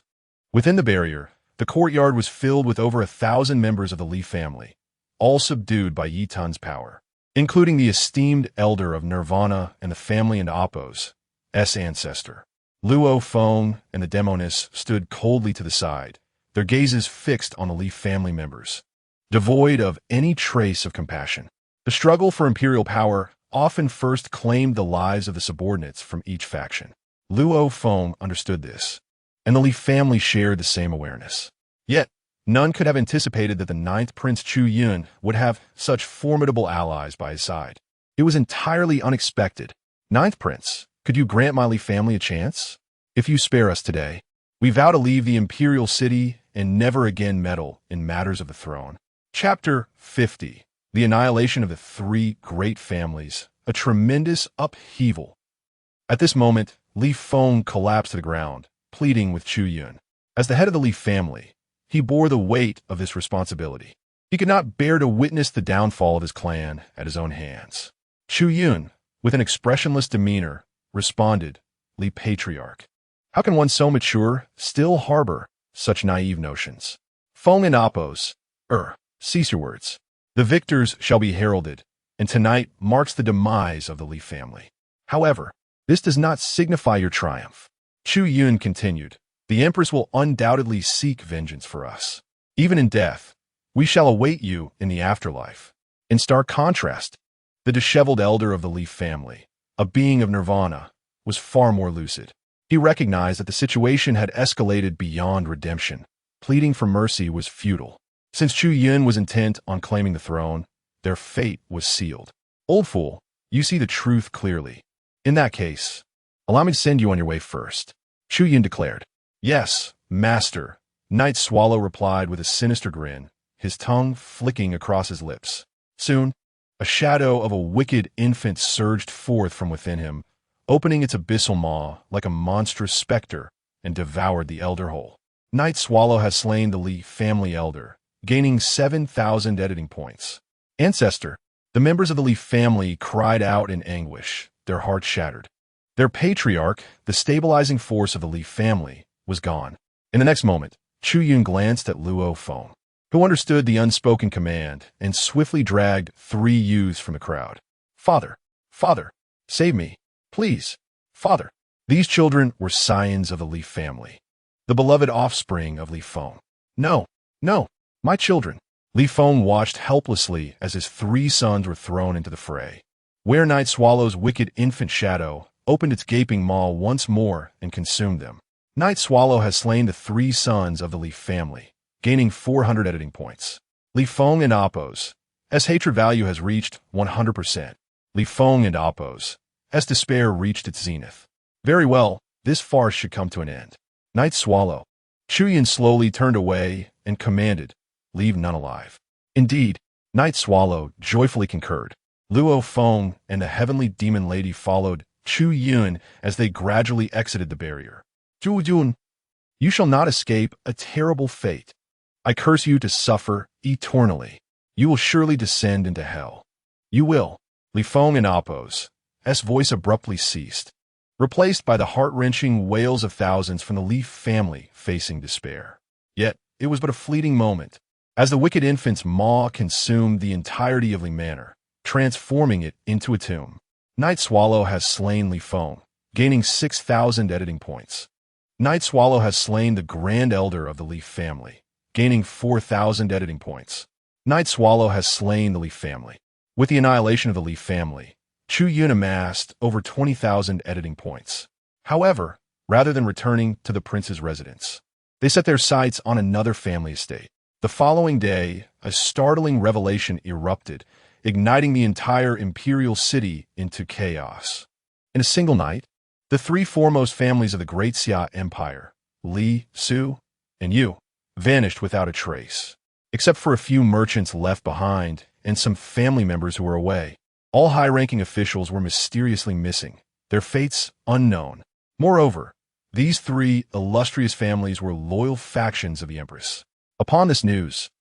Within the barrier, the courtyard was filled with over 1,000 members of the Li family, all subdued by Yi Tun's power, including the esteemed elder of Nirvana and the family and Appo's ancestor. Luo Feng and the demoness stood coldly to the side, their gazes fixed on the Li family members, devoid of any trace of compassion. The struggle for imperial power often first claimed the lives of the subordinates from each faction. Luo Feng understood this, and the Li family shared the same awareness. Yet, none could have anticipated that the ninth Prince Chu Yun would have such formidable allies by his side. It was entirely unexpected. Ninth Prince, could you grant my Li family a chance? If you spare us today, we vow to leave the imperial city and never again meddle in matters of the throne. Chapter 50. The Annihilation of the Three Great Families. A tremendous upheaval. At this moment, Li Feng collapsed to the ground, pleading with Chu Yun. As the head of the Li family, he bore the weight of this responsibility. He could not bear to witness the downfall of his clan at his own hands. Chu Yun, with an expressionless demeanor, responded, Li Patriarch. How can one so mature still harbor such naive notions? Feng and Appo's, cease your words. The victors shall be heralded, and tonight marks the demise of the Li family. However, this does not signify your triumph. Chu Yun continued, the Empress will undoubtedly seek vengeance for us. Even in death, we shall await you in the afterlife. In stark contrast, the disheveled elder of the Li family, a being of Nirvana, was far more lucid. He recognized that the situation had escalated beyond redemption. Pleading for mercy was futile. Since Chu Yun was intent on claiming the throne, their fate was sealed. Old fool, you see the truth clearly. In that case, allow me to send you on your way first. Chu Yun declared. Yes, master, Night Swallow replied with a sinister grin, his tongue flicking across his lips. Soon, a shadow of a wicked infant surged forth from within him, opening its abyssal maw like a monstrous specter, and devoured the elder whole. Night Swallow has slain the Li family elder, gaining 7,000 editing points. Ancestor, the members of the Li family cried out in anguish, their hearts shattered. Their patriarch, the stabilizing force of the Li family, was gone. In the next moment, Chu Yun glanced at Luo Feng, who understood the unspoken command and swiftly dragged 3 youths from the crowd. Father, save me, please, father. These children were scions of the Li family, the beloved offspring of Li Feng. No, my children. Li Feng watched helplessly as his 3 sons were thrown into the fray. Where Night Swallow's wicked infant shadow opened its gaping maw once more and consumed them. Night Swallow has slain the 3 sons of the Li family, gaining 400 editing points. Li Feng and Appo's hatred value has reached 100%. Li Feng and Appo's despair reached its zenith. Very well, this farce should come to an end. Night Swallow. Chu Yun slowly turned away and commanded, leave none alive. Indeed, Night Swallow joyfully concurred. Luo Feng and the heavenly demon lady followed Chu Yun as they gradually exited the barrier. Chu Yun, you shall not escape a terrible fate. I curse you to suffer eternally. You will surely descend into hell. You will. Li Feng and Appo's voice abruptly ceased, replaced by the heart-wrenching wails of thousands from the Li family facing despair. Yet, it was but a fleeting moment, as the wicked infant's maw consumed the entirety of Li Manor, transforming it into a tomb. Night Swallow has slain Li Feng, gaining 6,000 editing points. Night Swallow has slain the Grand Elder of the Leaf family, gaining 4,000 editing points. Night Swallow has slain the Leaf family. With the annihilation of the Leaf family, Chu Yun amassed over 20,000 editing points. However, rather than returning to the prince's residence, they set their sights on another family estate. The following day, a startling revelation erupted, igniting the entire imperial city into chaos. In a single night, the three foremost families of the Great Xia Empire, Li, Su, and Yu, vanished without a trace, except for a few merchants left behind and some family members who were away. All high-ranking officials were mysteriously missing, their fates unknown. Moreover, these three illustrious families were loyal factions of the Empress. Upon this news,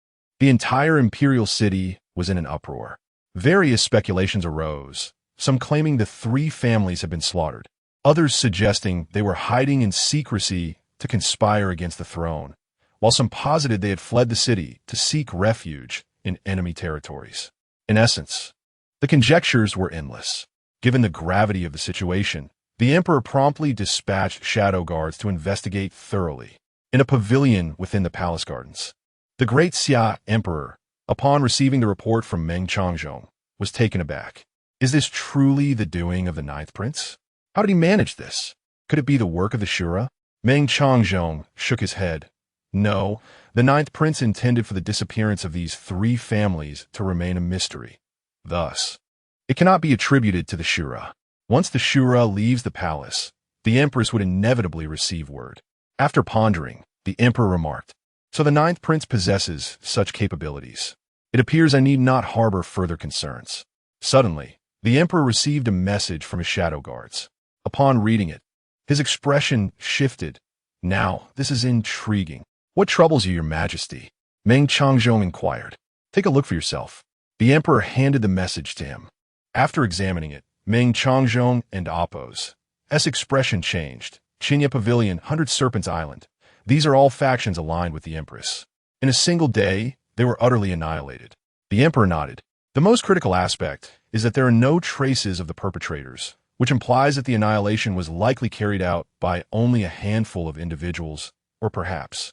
the entire imperial city was in an uproar. Various speculations arose, some claiming the three families had been slaughtered, others suggesting they were hiding in secrecy to conspire against the throne, while some posited they had fled the city to seek refuge in enemy territories. In essence, the conjectures were endless. Given the gravity of the situation, the emperor promptly dispatched shadow guards to investigate thoroughly. In a pavilion within the palace gardens, the Great Xia Emperor, upon receiving the report from Meng Changzhong, was taken aback. Is this truly the doing of the ninth prince? How did he manage this? Could it be the work of the Shura? Meng Changzhong shook his head. No, the ninth prince intended for the disappearance of these three families to remain a mystery. Thus, it cannot be attributed to the Shura. Once the Shura leaves the palace, the empress would inevitably receive word. After pondering, the emperor remarked, "So the ninth prince possesses such capabilities. It appears I need not harbor further concerns." Suddenly, the emperor received a message from his shadow guards. Upon reading it, his expression shifted. "Now, this is intriguing. What troubles you, your majesty?" Meng Changzhong inquired. "Take a look for yourself." The emperor handed the message to him. After examining it, Meng Changzhong and Appo's expression changed. Chinya Pavilion, 100 Serpents Island. These are all factions aligned with the empress. In a single day, they were utterly annihilated. The emperor nodded. The most critical aspect is that there are no traces of the perpetrators, which implies that the annihilation was likely carried out by only a handful of individuals, or perhaps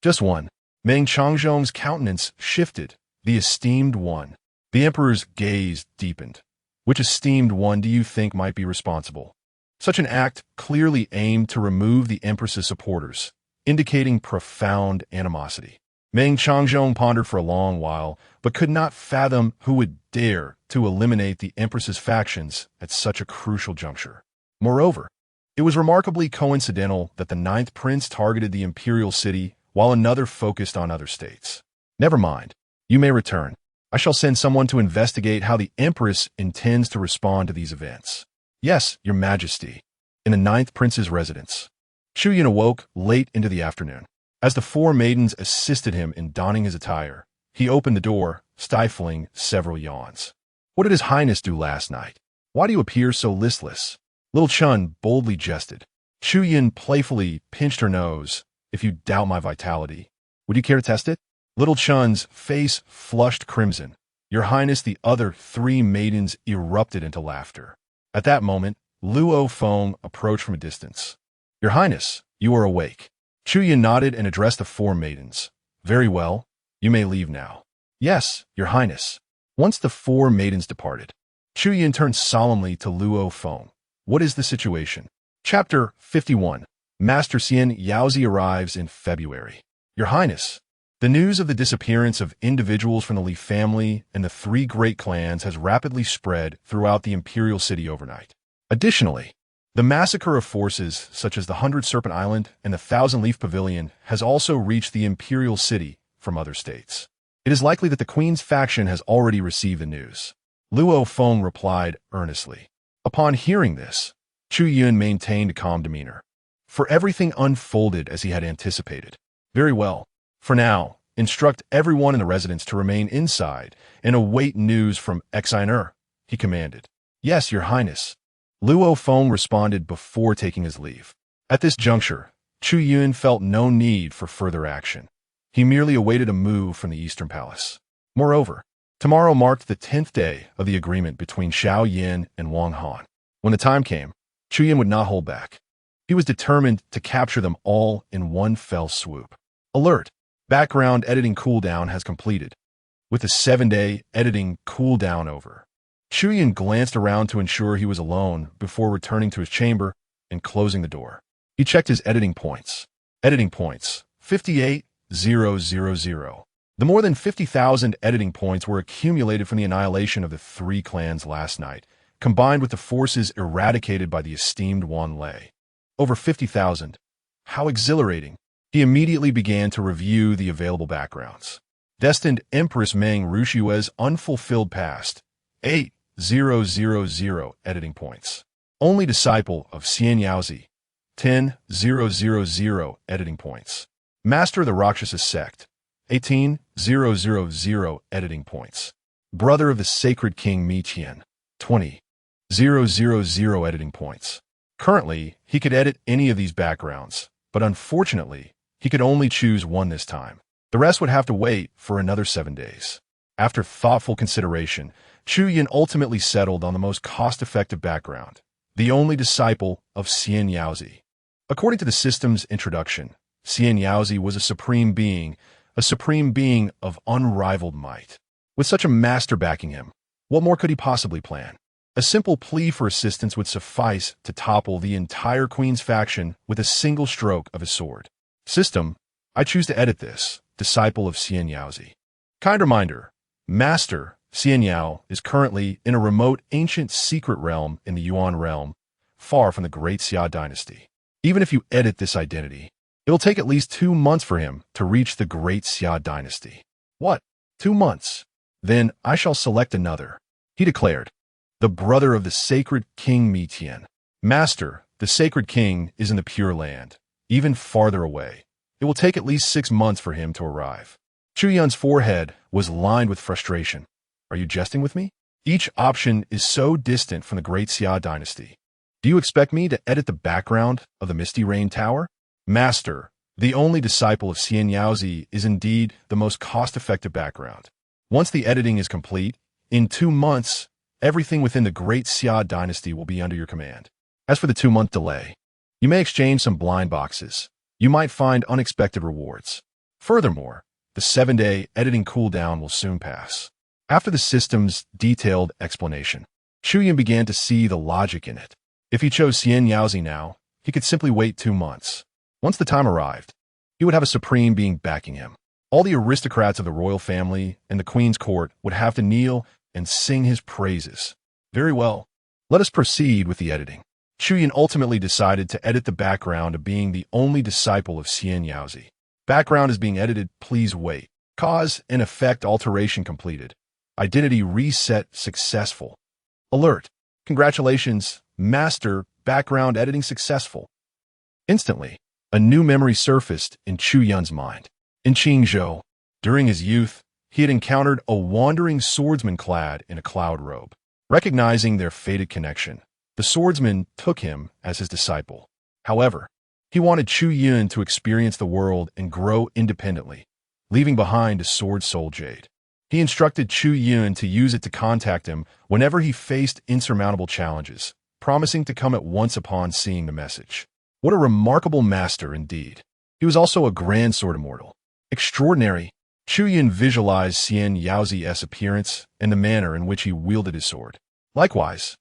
just one. Meng Changzhong's countenance shifted. The esteemed one. The emperor's gaze deepened. Which esteemed one do you think might be responsible? Such an act clearly aimed to remove the empress's supporters, indicating profound animosity. Meng Changzhong pondered for a long while, but could not fathom who would dare to eliminate the empress's factions at such a crucial juncture. Moreover, it was remarkably coincidental that the ninth prince targeted the imperial city while another focused on other states. Never mind. You may return. I shall send someone to investigate how the empress intends to respond to these events. Yes, your majesty. In the ninth prince's residence, Chu Yun awoke late into the afternoon. As the four maidens assisted him in donning his attire, he opened the door, stifling several yawns. What did his highness do last night? Why do you appear so listless? Little Chun boldly jested. Chu Yun playfully pinched her nose. If you doubt my vitality, would you care to test it? Little Chun's face flushed crimson. Your highness, the other three maidens erupted into laughter. At that moment, Luo Feng approached from a distance. Your highness, you are awake. Chu Yun nodded and addressed the four maidens. Very well, you may leave now. Yes, your highness. Once the four maidens departed, Chu Yun turned solemnly to Luo Feng. What is the situation? Chapter 51. Master Xian Yaozi arrives in February. Your highness, the news of the disappearance of individuals from the Li family and the three great clans has rapidly spread throughout the imperial city overnight. Additionally, the massacre of forces such as the 100 Serpent Island and the 1,000-Leaf Pavilion has also reached the imperial city from other states. It is likely that the Queen's faction has already received the news. Luo Feng replied earnestly. Upon hearing this, Chu Yun maintained a calm demeanor. For everything unfolded as he had anticipated. Very well. For now, instruct everyone in the residence to remain inside and await news from Xia, he commanded. Yes, your highness. Luo Feng responded before taking his leave. At this juncture, Chu Yun felt no need for further action. He merely awaited a move from the Eastern Palace. Moreover, tomorrow marked the 10th day of the agreement between Xiao Yin and Wang Han. When the time came, Chu Yun would not hold back. He was determined to capture them all in one fell swoop. Alert! Background editing cooldown has completed. With the 7-day editing cooldown over, Chu Yun glanced around to ensure he was alone before returning to his chamber and closing the door. He checked his editing points. Editing points, 58,000. The more than 50,000 editing points were accumulated from the annihilation of the 3 clans last night, combined with the forces eradicated by the esteemed Wan Lei. Over 50,000. How exhilarating. He immediately began to review the available backgrounds. Destined Empress Meng Rushue's unfulfilled past, 8,000 editing points. Only disciple of Xian Yaozi, 10,000 editing points. Master of the Rakshasa sect, 18,000 editing points. Brother of the Sacred King Mi Qian, 20,000 editing points. Currently, he could edit any of these backgrounds, but unfortunately, he could only choose one this time. The rest would have to wait for another 7 days. After thoughtful consideration, Chu Yun ultimately settled on the most cost-effective background, the only disciple of Xian Yaozi. According to the system's introduction, Xian Yaozi was a supreme being of unrivaled might. With such a master backing him, what more could he possibly plan? A simple plea for assistance would suffice to topple the entire Queen's faction with a single stroke of his sword. System, I choose to edit this, disciple of Xian Yaozi. Kind reminder, Master Xian Yao is currently in a remote ancient secret realm in the Yuan realm, far from the Great Xia Dynasty. Even if you edit this identity, it'll take at least 2 months for him to reach the Great Xia Dynasty. What? 2 months? Then I shall select another, he declared. The brother of the sacred King Mi Tian. Master, the sacred king is in the Pure Land, even farther away. It will take at least 6 months for him to arrive. Chu Yun's forehead was lined with frustration. Are you jesting with me? Each option is so distant from the Great Xia Dynasty. Do you expect me to edit the background of the Misty Rain Tower? Master, the only disciple of Xian Yaozi is indeed the most cost-effective background. Once the editing is complete, in 2 months, everything within the Great Xia Dynasty will be under your command. As for the 2-month delay, you may exchange some blind boxes. You might find unexpected rewards. Furthermore, the 7-day editing cooldown will soon pass. After the system's detailed explanation, Chu Yun began to see the logic in it. If he chose Xian Yaozi now, he could simply wait 2 months. Once the time arrived, he would have a supreme being backing him. All the aristocrats of the royal family and the queen's court would have to kneel and sing his praises. Very well. Let us proceed with the editing. Chu Yun ultimately decided to edit the background of being the only disciple of Xian Yaozi. Background is being edited, please wait. Cause and effect alteration completed. Identity reset successful. Alert. Congratulations, Master, background editing successful. Instantly, a new memory surfaced in Chu Yun's mind. In Qingzhou, during his youth, he had encountered a wandering swordsman clad in a cloud robe. Recognizing their fated connection, the swordsman took him as his disciple. However, he wanted Chu Yun to experience the world and grow independently, leaving behind his sword soul jade. He instructed Chu Yun to use it to contact him whenever he faced insurmountable challenges, promising to come at once upon seeing the message. What a remarkable master indeed. He was also a grand sword immortal. Extraordinary. Chu Yun visualized Xian Yaozi's appearance and the manner in which he wielded his sword. Likewise,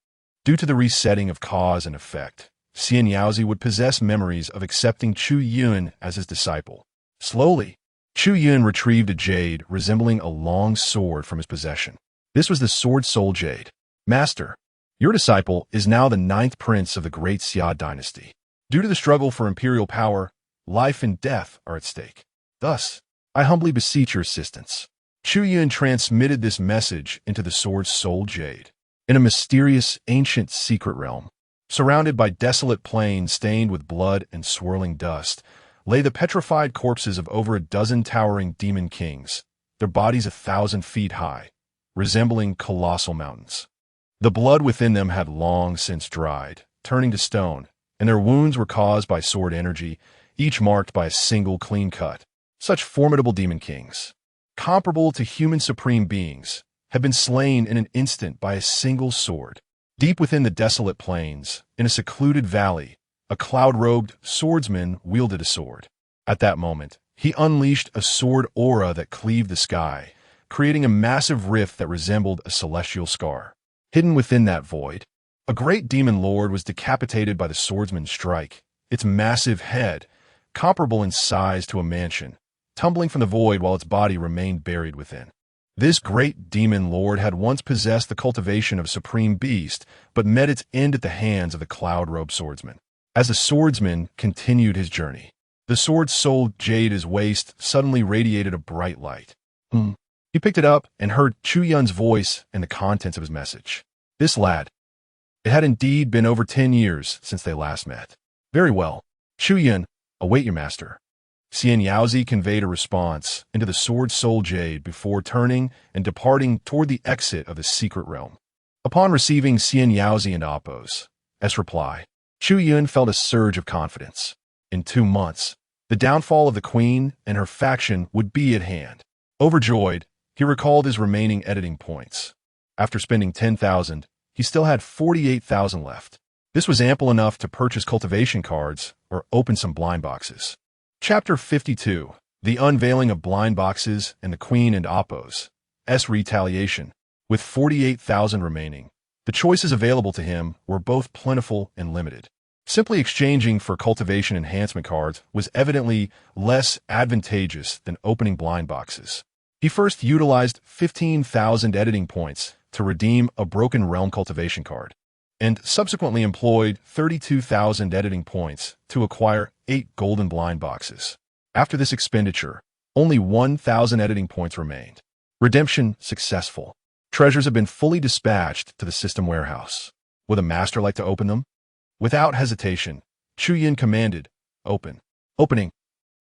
due to the resetting of cause and effect, Xian Yaozi would possess memories of accepting Chu Yun as his disciple. Slowly, Chu Yun retrieved a jade resembling a long sword from his possession. This was the Sword Soul Jade. Master, your disciple is now the 9th prince of the Great Xia Dynasty. Due to the struggle for imperial power, life and death are at stake. Thus, I humbly beseech your assistance. Chu Yun transmitted this message into the Sword Soul Jade. In a mysterious, ancient secret realm, surrounded by desolate plains stained with blood and swirling dust, lay the petrified corpses of over a dozen towering demon kings, their bodies 1,000 feet high, resembling colossal mountains. The blood within them had long since dried, turning to stone, and their wounds were caused by sword energy, each marked by a single clean cut. Such formidable demon kings, comparable to human supreme beings, had been slain in an instant by a single sword. Deep within the desolate plains, in a secluded valley, a cloud-robed swordsman wielded a sword. At that moment, he unleashed a sword aura that cleaved the sky, creating a massive rift that resembled a celestial scar. Hidden within that void, a great demon lord was decapitated by the swordsman's strike, its massive head, comparable in size to a mansion, tumbling from the void while its body remained buried within. This great demon lord had once possessed the cultivation of a supreme beast, but met its end at the hands of the cloud-robed swordsman. As the swordsman continued his journey, the sword's soul jade his waist suddenly radiated a bright light. He picked it up and heard Chu Yun's voice and the contents of his message. This lad. It had indeed been over 10 years since they last met. Very well. Chu Yun, await your master. Xian Yaozi conveyed a response into the sword soul jade before turning and departing toward the exit of the secret realm. Upon receiving Xian Yaozi and Appo's reply, Chu Yun felt a surge of confidence. In 2 months, the downfall of the queen and her faction would be at hand. Overjoyed, he recalled his remaining editing points. After spending 10,000, he still had 48,000 left. This was ample enough to purchase cultivation cards or open some blind boxes. Chapter 52. The Unveiling of Blind Boxes and the Queen and Appo's Retaliation. With 48,000 remaining, the choices available to him were both plentiful and limited. Simply exchanging for cultivation enhancement cards was evidently less advantageous than opening blind boxes. He first utilized 15,000 editing points to redeem a Broken Realm cultivation card, and subsequently employed 32,000 editing points to acquire 8 golden blind boxes. After this expenditure, only 1,000 editing points remained. Redemption successful. Treasures have been fully dispatched to the system warehouse. Would a master like to open them? Without hesitation, Chu Yun commanded, "Open." Opening.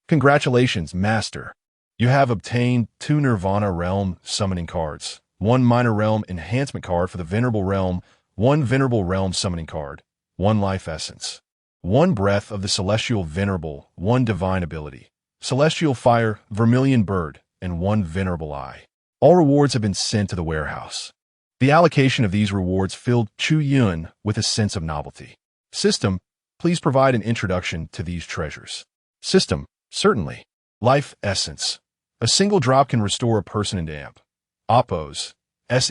Congratulations, master. You have obtained 2 Nirvana Realm summoning cards, 1 Minor Realm enhancement card for the Venerable Realm, 1 Venerable Realm summoning card, 1 Life Essence, 1 Breath of the Celestial Venerable, 1 Divine Ability, Celestial Fire, Vermilion Bird, and 1 Venerable Eye. All rewards have been sent to the warehouse. The allocation of these rewards filled Chu Yun with a sense of novelty. System, please provide an introduction to these treasures. System, certainly. Life Essence. A single drop can restore a person into Appo's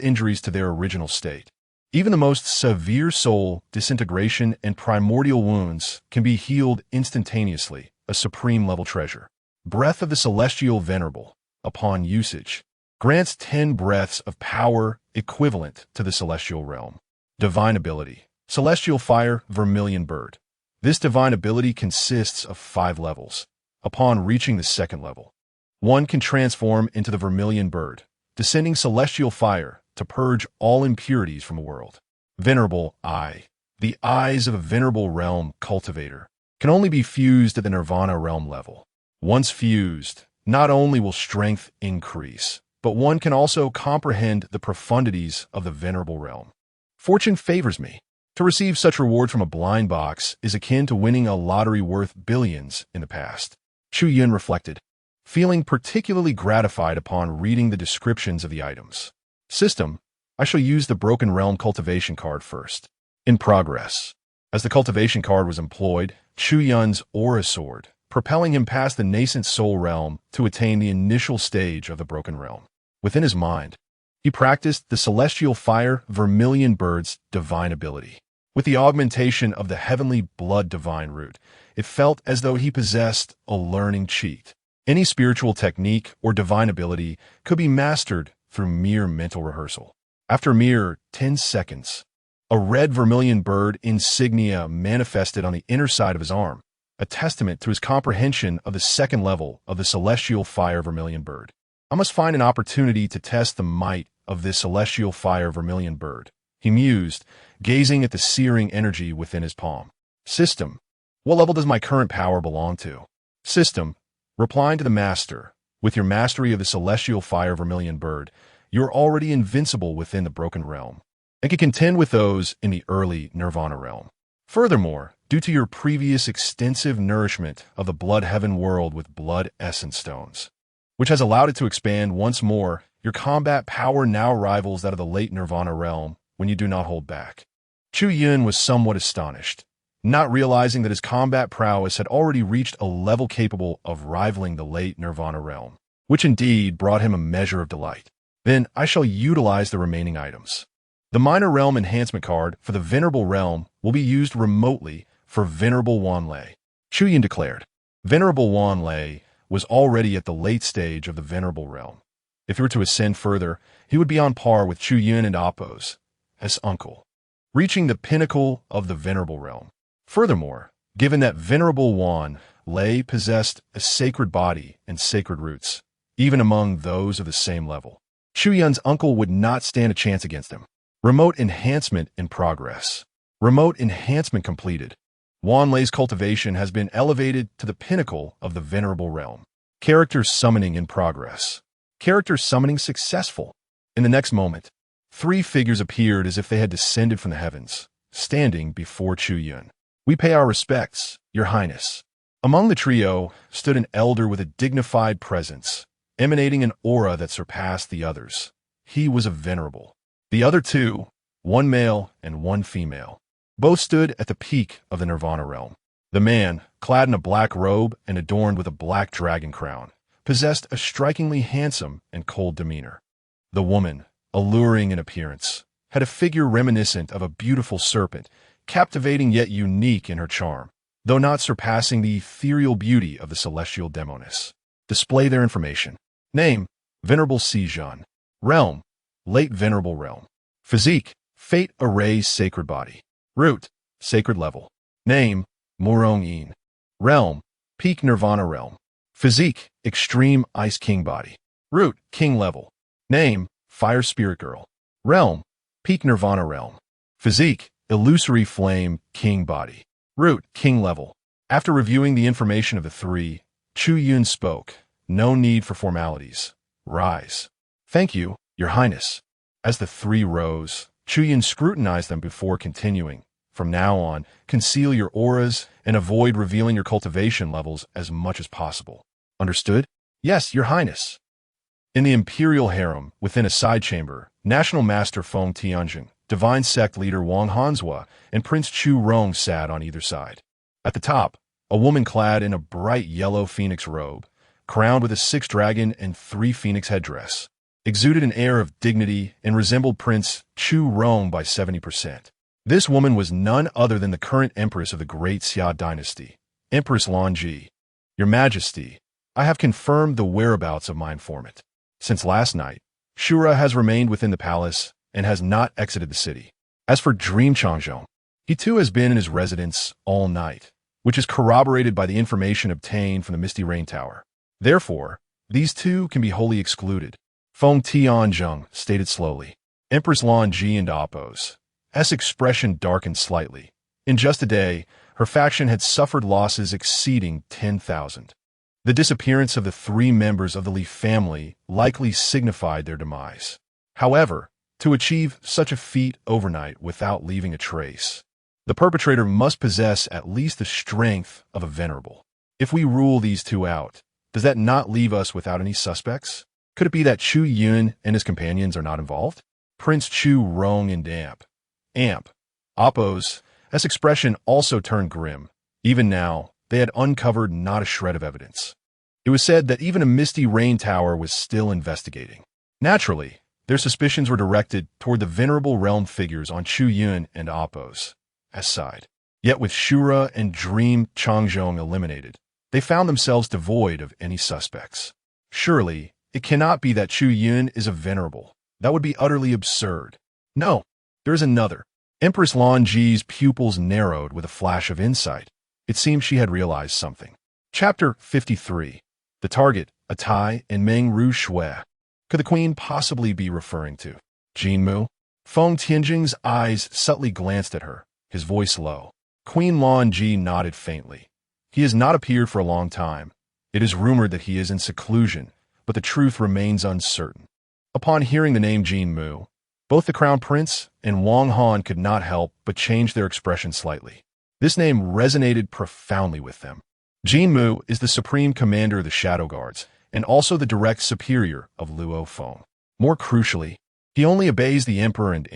injuries to their original state. Even the most severe soul disintegration and primordial wounds can be healed instantaneously, a supreme level treasure. Breath of the Celestial Venerable, upon usage, grants 10 breaths of power equivalent to the celestial realm. Divine Ability. Celestial Fire, Vermilion Bird. This divine ability consists of 5 levels. Upon reaching the 2nd level, one can transform into the Vermilion Bird, descending celestial fire to purge all impurities from a world. Venerable Eye. The eyes of a Venerable Realm cultivator can only be fused at the Nirvana Realm level. Once fused, not only will strength increase, but one can also comprehend the profundities of the Venerable Realm. Fortune favors me. To receive such reward from a blind box is akin to winning a lottery worth billions in the past. Chu Yun reflected, feeling particularly gratified upon reading the descriptions of the items. System, I shall use the Broken Realm cultivation card first. In progress. As the cultivation card was employed, Chu Yun's aura soared, propelling him past the nascent soul realm to attain the initial stage of the Broken Realm. Within his mind, he practiced the Celestial Fire Vermilion Bird's divine ability. With the augmentation of the Heavenly Blood Divine Root, it felt as though he possessed a learning cheat. Any spiritual technique or divine ability could be mastered through mere mental rehearsal. After mere 10 seconds, a red vermilion bird insignia manifested on the inner side of his arm, a testament to his comprehension of the 2nd level of the Celestial Fire Vermilion Bird. I must find an opportunity to test the might of this Celestial Fire Vermilion Bird, he mused, gazing at the searing energy within his palm. System, what level does my current power belong to? System, replying to the master, with your mastery of the Celestial Fire Vermilion Bird, you are already invincible within the Broken Realm, and can contend with those in the early Nirvana Realm. Furthermore, due to your previous extensive nourishment of the Blood Heaven world with Blood Essence Stones, which has allowed it to expand once more, your combat power now rivals that of the late Nirvana Realm when you do not hold back. Chu Yun was somewhat astonished. not realizing that his combat prowess had already reached a level capable of rivaling the late Nirvana realm, which indeed brought him a measure of delight. Then I shall utilize the remaining items. The Minor Realm Enhancement card for the Venerable Realm will be used remotely for Venerable Wanlei, Chu Yun declared. Venerable Wanlei was already at the late stage of the Venerable Realm. If he were to ascend further, he would be on par with Chu Yun and Appos, as uncle, reaching the pinnacle of the Venerable Realm. Furthermore, given that Venerable Wanlei possessed a sacred body and sacred roots, even among those of the same level, Chu Yun's uncle would not stand a chance against him. Remote enhancement in progress. Remote enhancement completed. Wanlei's cultivation has been elevated to the pinnacle of the Venerable Realm. Character summoning in progress. Character summoning successful. In the next moment, 3 figures appeared as if they had descended from the heavens, standing before Chu Yun. We pay our respects, Your Highness. Among the trio stood an elder with a dignified presence, emanating an aura that surpassed the others. He was a venerable. The other 2, one male and one female, both stood at the peak of the Nirvana realm. The man, clad in a black robe and adorned with a black dragon crown, possessed a strikingly handsome and cold demeanor. The woman, alluring in appearance, had a figure reminiscent of a beautiful serpent, captivating yet unique in her charm, though not surpassing the ethereal beauty of the celestial demoness. Display their information. Name, Venerable Xia. Realm, Late Venerable Realm. Physique, Fate Array's Sacred Body. Root, Sacred Level. Name, Morong Yin. Realm, Peak Nirvana Realm. Physique, Extreme Ice King Body. Root, King Level. Name, Fire Spirit Girl. Realm, Peak Nirvana Realm. Physique, Illusory Flame King Body. Root, King Level. After reviewing the information of the 3, Chu Yun spoke. No need for formalities. Rise. Thank you, Your Highness. As the 3 rose, Chu Yun scrutinized them before continuing. From now on, conceal your auras and avoid revealing your cultivation levels as much as possible. Understood? Yes, Your Highness. In the Imperial Harem, within a side chamber, National Master Feng Tianjin, Divine Sect Leader Wang Hanzhua, and Prince Chu Rong sat on either side. At the top, a woman clad in a bright yellow phoenix robe, crowned with a 6 dragon and 3 phoenix headdress, exuded an air of dignity and resembled Prince Chu Rong by 70%. This woman was none other than the current Empress of the Great Xia Dynasty, Empress Lan Ji. Your Majesty, I have confirmed the whereabouts of my informant. Since last night, Shura has remained within the palace and has not exited the city. As for Dream Changzhong, he too has been in his residence all night, which is corroborated by the information obtained from the Misty Rain Tower. Therefore, these 2 can be wholly excluded. Feng Tianzhong stated slowly. Empress Lan Ji and Appos. S expression darkened slightly. In just a day, her faction had suffered losses exceeding 10,000. The disappearance of the 3 members of the Li family likely signified their demise. However, to achieve such a feat overnight without leaving a trace, the perpetrator must possess at least the strength of a venerable. If we rule these 2 out, does that not leave us without any suspects? Could it be that Chu Yun and his companions are not involved? Prince Chu Rong and Amp. Appos' expression also turned grim. Even now, they had uncovered not a shred of evidence. It was said that even a Misty Rain Tower was still investigating. Naturally, their suspicions were directed toward the venerable realm figures on Chu Yun and Appos' side. Yet with Shura and Dream Changzhong eliminated, they found themselves devoid of any suspects. Surely, it cannot be that Chu Yun is a venerable. That would be utterly absurd. No, there is another. Empress Lan Ji's pupils narrowed with a flash of insight. It seemed she had realized something. Chapter 53. The target, Atai and Meng Ru Shui. Could the queen possibly be referring to Jin Mu? Feng Tianjing's eyes subtly glanced at her, his voice low. Queen Lan Ji nodded faintly. He has not appeared for a long time. It is rumored that he is in seclusion, but the truth remains uncertain. Upon hearing the name Jin Mu, both the Crown Prince and Wang Han could not help but change their expression slightly. This name resonated profoundly with them. Jin Mu is the supreme commander of the Shadow Guards, and also the direct superior of Luo Feng. More crucially, he only obeys the Emperor and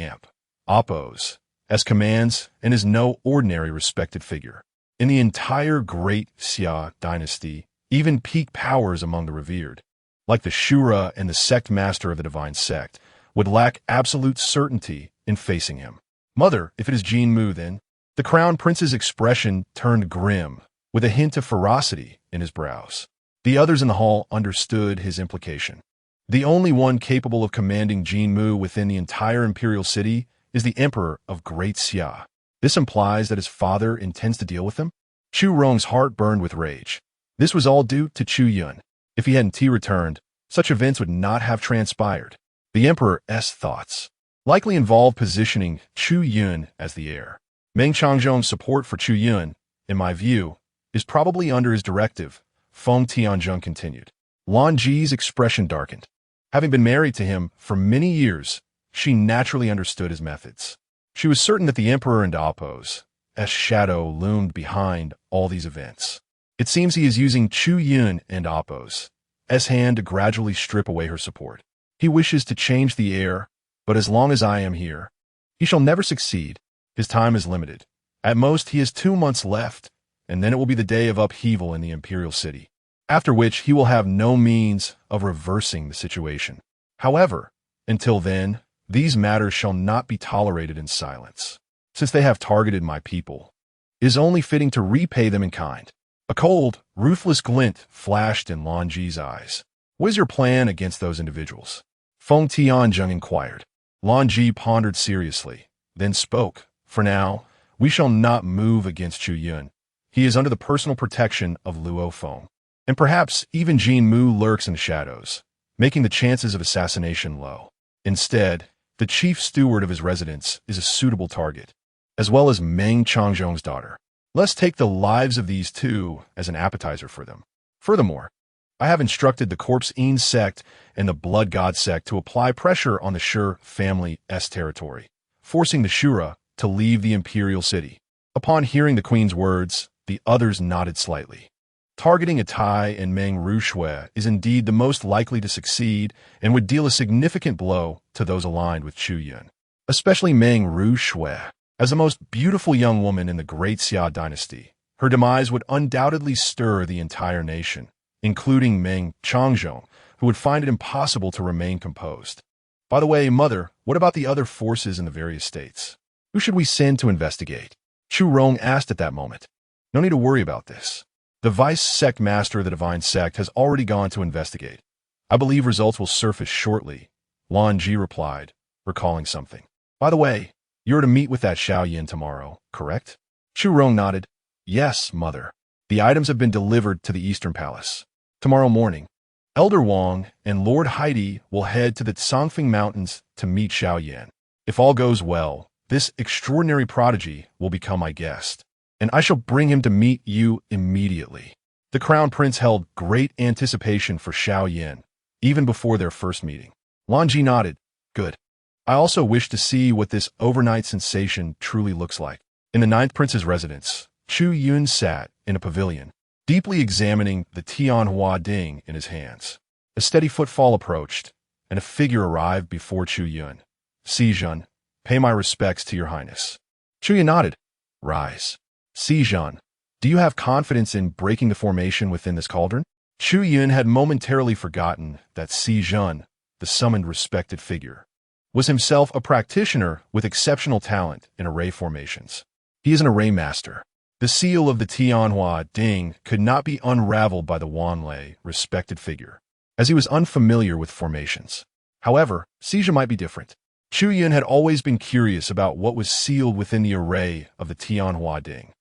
Appos, as commands and is no ordinary respected figure. In the entire Great Xia Dynasty, even peak powers among the revered, like the Shura and the sect master of the divine sect, would lack absolute certainty in facing him. Mother, if it is Jin Mu then? The crown prince's expression turned grim, with a hint of ferocity in his brows. The others in the hall understood his implication. The only one capable of commanding Jin Mu within the entire imperial city is the emperor of Great Xia. This implies that his father intends to deal with him? Chu Rong's heart burned with rage. This was all due to Chu Yun. If he hadn't returned, such events would not have transpired. The emperor's thoughts likely involved positioning Chu Yun as the heir. Meng Changzhong's support for Chu Yun, in my view, is probably under his directive, Feng Tianzhong continued. Lan Ji's expression darkened. Having been married to him for many years, she naturally understood his methods. She was certain that the emperor and Appo's shadow loomed behind all these events. It seems he is using Chu Yun and Appo's hand to gradually strip away her support. He wishes to change the heir, but as long as I am here, he shall never succeed. His time is limited. At most, he has 2 months left, and then it will be the day of upheaval in the imperial city, after which he will have no means of reversing the situation. However, until then, these matters shall not be tolerated in silence. Since they have targeted my people, it is only fitting to repay them in kind. A cold, ruthless glint flashed in Lan Ji's eyes. What is your plan against those individuals? Feng Tianzhong inquired. Lan Ji pondered seriously, then spoke. For now, we shall not move against Chu Yun. He is under the personal protection of Luo Feng. And perhaps even Jin Mu lurks in the shadows, making the chances of assassination low. Instead, the chief steward of his residence is a suitable target, as well as Meng Changzhong's daughter. Let's take the lives of these two as an appetizer for them. Furthermore, I have instructed the Corpse Een sect and the Blood God sect to apply pressure on the Shur family's territory, forcing the Shura to leave the imperial city. Upon hearing the queen's words, the others nodded slightly. Targeting Atai and Meng Rushui is indeed the most likely to succeed and would deal a significant blow to those aligned with Chu Yun, especially Meng Rushui. As the most beautiful young woman in the Great Xia Dynasty, her demise would undoubtedly stir the entire nation, including Meng Changzhong, who would find it impossible to remain composed. By the way, Mother, what about the other forces in the various states? Who should we send to investigate? Chu Rong asked at that moment. No need to worry about this. The vice sect master of the divine sect has already gone to investigate. I believe results will surface shortly, Lan Ji replied, recalling something. By the way, you're to meet with that Xiao Yin tomorrow, correct? Chu Rong nodded. Yes, Mother. The items have been delivered to the Eastern Palace. Tomorrow morning, Elder Wang and Lord Heidi will head to the Songfeng Mountains to meet Xiao Yan. If all goes well, this extraordinary prodigy will become my guest, and I shall bring him to meet you immediately. The Crown Prince held great anticipation for Xiao Yan, even before their first meeting. Lan Ji nodded. Good. I also wish to see what this overnight sensation truly looks like. In the Ninth Prince's residence, Chu Yun sat in a pavilion, deeply examining the Tianhua Ding in his hands. A steady footfall approached, and a figure arrived before Chu Yun. Xizhan, pay my respects to your highness. Chu Yun nodded. Rise. Xizhan, do you have confidence in breaking the formation within this cauldron? Chu Yun had momentarily forgotten that Xizhan, the summoned respected figure, was himself a practitioner with exceptional talent in array formations. He is an array master. The seal of the Tianhua Ding could not be unraveled by the Wanlei respected figure, as he was unfamiliar with formations. However, Xizhan might be different. Chu Yun had always been curious about what was sealed within the array of the Tianhua Ding.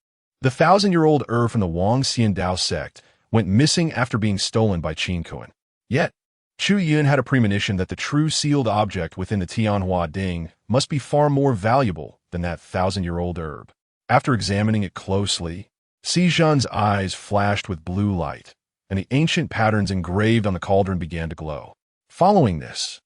The 1,000-year-old from the Wang Xiandao sect went missing after being stolen by Qin Kuan. Yet, Chu Yun had a premonition that the true sealed object within the Tianhua Ding must be far more valuable than that 1,000-year-old herb. After examining it closely, Xizhan's eyes flashed with blue light, and the ancient patterns engraved on the cauldron began to glow. Following this,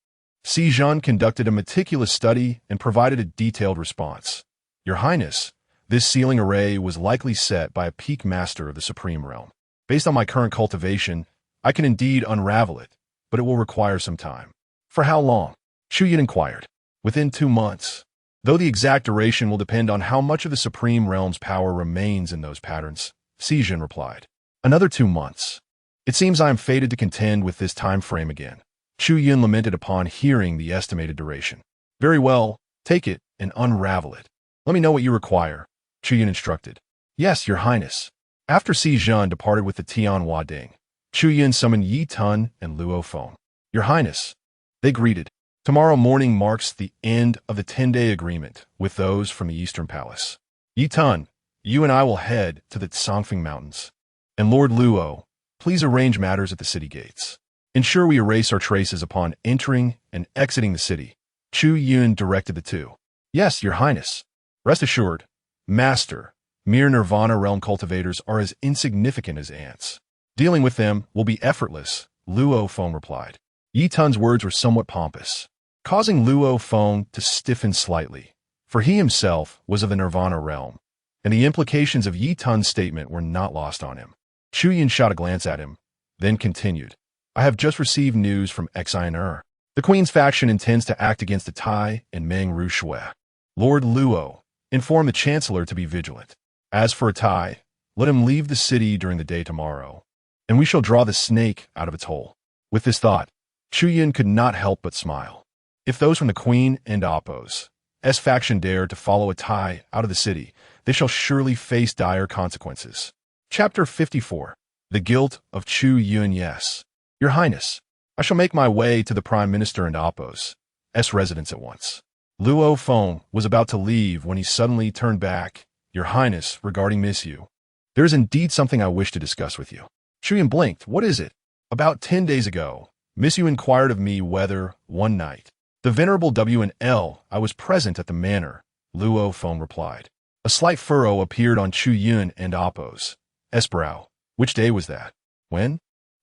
Xizhan conducted a meticulous study and provided a detailed response. Your Highness, this sealing array was likely set by a peak master of the Supreme Realm. Based on my current cultivation, I can indeed unravel it, but it will require some time. For how long? Chu Yun inquired. Within 2 months. though the exact duration will depend on how much of the Supreme Realm's power remains in those patterns, Xia Dynasty replied. Another 2 months. It seems I am fated to contend with this time frame again. Chu Yun lamented upon hearing the estimated duration. Very well, take it and unravel it. Let me know what you require, Chu Yun instructed. Yes, Your Highness. After Xia Dynasty departed with the Tian Hua Ding, Chu Yun summoned Yi Tun and Luo Feng. Your Highness, they greeted. Tomorrow morning marks the end of the 10-day agreement with those from the Eastern Palace. Yi Tun, you and I will head to the Songfeng Mountains. And Lord Luo, please arrange matters at the city gates. Ensure we erase our traces upon entering and exiting the city. Chu Yun directed the two. Yes, Your Highness. Rest assured, Master, mere Nirvana realm cultivators are as insignificant as ants. Dealing with them will be effortless, Luo Feng replied. Yi Tun's words were somewhat pompous, causing Luo Feng to stiffen slightly, for he himself was of the Nirvana realm, and the implications of Yi Tun's statement were not lost on him. Chu Yun shot a glance at him, then continued. I have just received news from Xia Emperor. The Queen's faction intends to act against the Tai and Meng Rushui. Lord Luo, inform the Chancellor to be vigilant. As for Tai, let him leave the city during the day tomorrow, and we shall draw the snake out of its hole. With this thought, Chu Yun could not help but smile. If those from the Queen and Oppo's faction dare to follow a Tai out of the city, they shall surely face dire consequences. Chapter 54. The Guilt of Chu Yun. Yes, Your Highness, I shall make my way to the Prime Minister and Oppo's residence at once. Luo Feng was about to leave when he suddenly turned back. Your Highness, regarding Miss Yu, there is indeed something I wish to discuss with you. Chu Yun blinked. What is it? About 10 days ago, Miss Yu inquired of me whether, one night, the venerable W&L, I was present at the manor, Luo Feng replied. A slight furrow appeared on Chu Yun and Oppo's brow. Which day was that? When?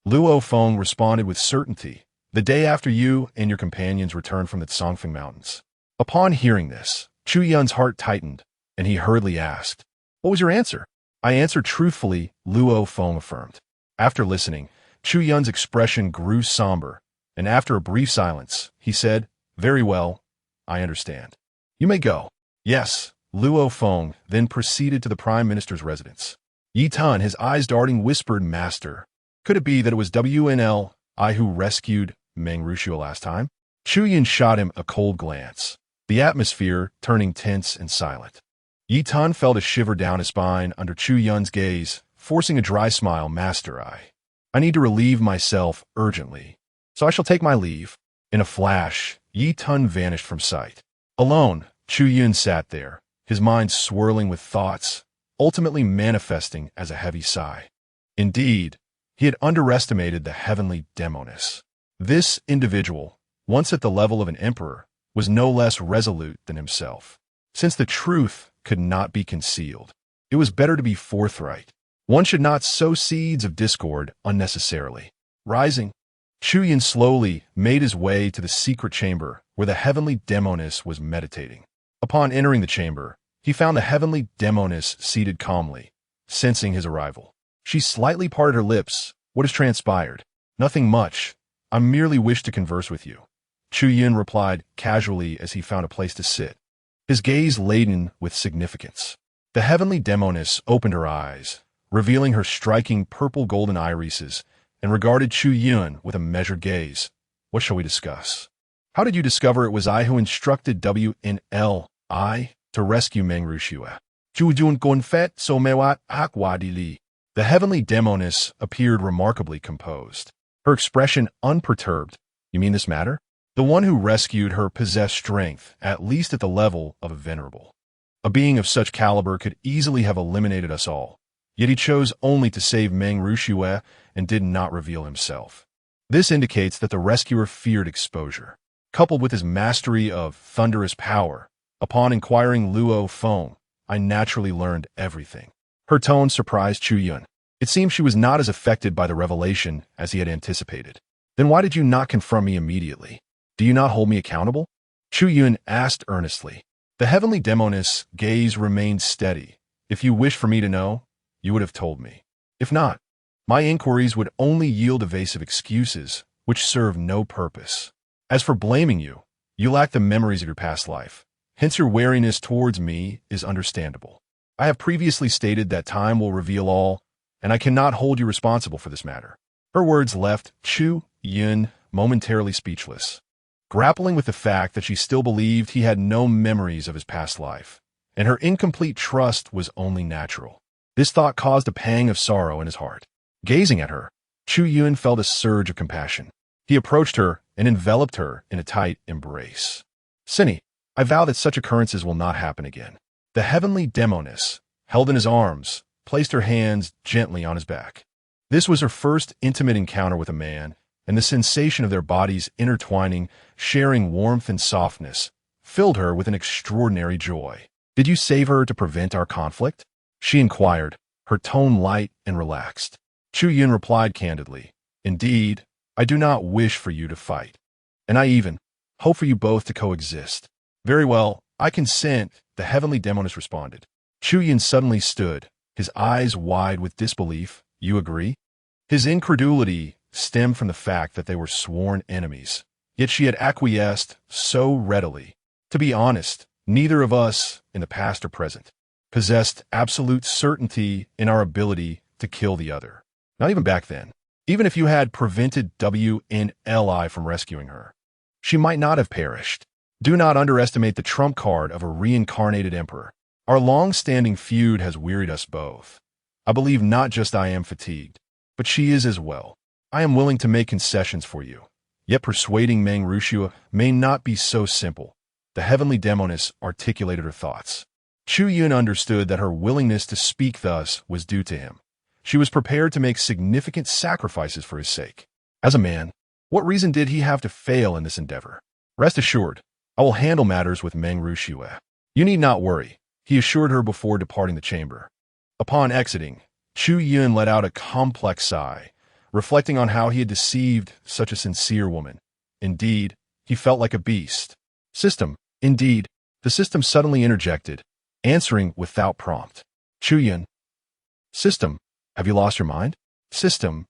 Luo Feng responded with certainty. The day after you and your companions returned from the Songfeng Mountains. Upon hearing this, Chu Yun's heart tightened, and he hurriedly asked, What was your answer? I answered truthfully, Luo Feng affirmed. After listening, Chu Yun's expression grew somber, and after a brief silence, he said, Very well, I understand. You may go. Yes, Luo Feng then proceeded to the Prime Minister's residence. Yi Tun, his eyes darting, whispered, Master, could it be that it was W&L, I who rescued Meng Rushui last time? Chu Yun shot him a cold glance, the atmosphere turning tense and silent. Yi Tun felt a shiver down his spine under Chu Yun's gaze, forcing a dry smile. Master, I need to relieve myself urgently, so I shall take my leave. In a flash, Yi Tun vanished from sight. Alone, Chu Yun sat there, his mind swirling with thoughts, ultimately manifesting as a heavy sigh. Indeed, he had underestimated the heavenly demoness. This individual, once at the level of an emperor, was no less resolute than himself. Since the truth could not be concealed, it was better to be forthright. One should not sow seeds of discord unnecessarily. Rising, Chu Yun slowly made his way to the secret chamber where the heavenly demoness was meditating. Upon entering the chamber, he found the heavenly demoness seated calmly, sensing his arrival. She slightly parted her lips. What has transpired? Nothing much. I merely wish to converse with you, Chu Yun replied casually as he found a place to sit, his gaze laden with significance. The heavenly demoness opened her eyes, revealing her striking purple-golden irises, and regarded Chu Yun with a measured gaze. What shall we discuss? How did you discover it was I who instructed W&L, to rescue Meng Rushui? Jujun Gonfet so mewat akwadili. The heavenly demoness appeared remarkably composed, her expression unperturbed. You mean this matter? The one who rescued her possessed strength, at least at the level of a venerable. A being of such caliber could easily have eliminated us all, yet he chose only to save Meng Rushui and did not reveal himself. This indicates that the rescuer feared exposure. Coupled with his mastery of thunderous power, upon inquiring Luo Feng, I naturally learned everything. Her tone surprised Chu Yun. It seemed she was not as affected by the revelation as he had anticipated. Then why did you not confront me immediately? Do you not hold me accountable? Chu Yun asked earnestly. The heavenly demoness' gaze remained steady. If you wished for me to know, you would have told me. If not, my inquiries would only yield evasive excuses, which serve no purpose. As for blaming you, you lack the memories of your past life. hence your wariness towards me is understandable. I have previously stated that time will reveal all, and I cannot hold you responsible for this matter." Her words left Chu Yun momentarily speechless, grappling with the fact that she still believed he had no memories of his past life, and her incomplete trust was only natural. This thought caused a pang of sorrow in his heart. Gazing at her, Chu Yun felt a surge of compassion. He approached her and enveloped her in a tight embrace. "Cinny, I vow that such occurrences will not happen again." The heavenly demoness, held in his arms, placed her hands gently on his back. This was her first intimate encounter with a man, and the sensation of their bodies intertwining, sharing warmth and softness, filled her with an extraordinary joy. "Did you save her to prevent our conflict?" she inquired, her tone light and relaxed. Chu Yun replied candidly, "Indeed, I do not wish for you to fight, and I even hope for you both to coexist." "Very well, I consent," the heavenly demoness responded. Chu Yun suddenly stood, his eyes wide with disbelief. "You agree?" His incredulity stemmed from the fact that they were sworn enemies, yet she had acquiesced so readily. To be honest, neither of us, in the past or present, possessed absolute certainty in our ability to kill the other. Not even back then. Even if you had prevented WNLI from rescuing her, she might not have perished. Do not underestimate the trump card of a reincarnated emperor. Our long-standing feud has wearied us both. I believe not just I am fatigued, but she is as well. I am willing to make concessions for you, yet persuading Meng Rushua may not be so simple. The heavenly demoness articulated her thoughts. Chu Yun understood that her willingness to speak thus was due to him. She was prepared to make significant sacrifices for his sake. As a man, what reason did he have to fail in this endeavor? "Rest assured, I will handle matters with Meng Rushua. You need not worry," he assured her before departing the chamber. Upon exiting, Chu Yun let out a complex sigh, reflecting on how he had deceived such a sincere woman. Indeed, he felt like a beast. "System, indeed," the system suddenly interjected, answering without prompt. "Chu Yun." "System, have you lost your mind?" System,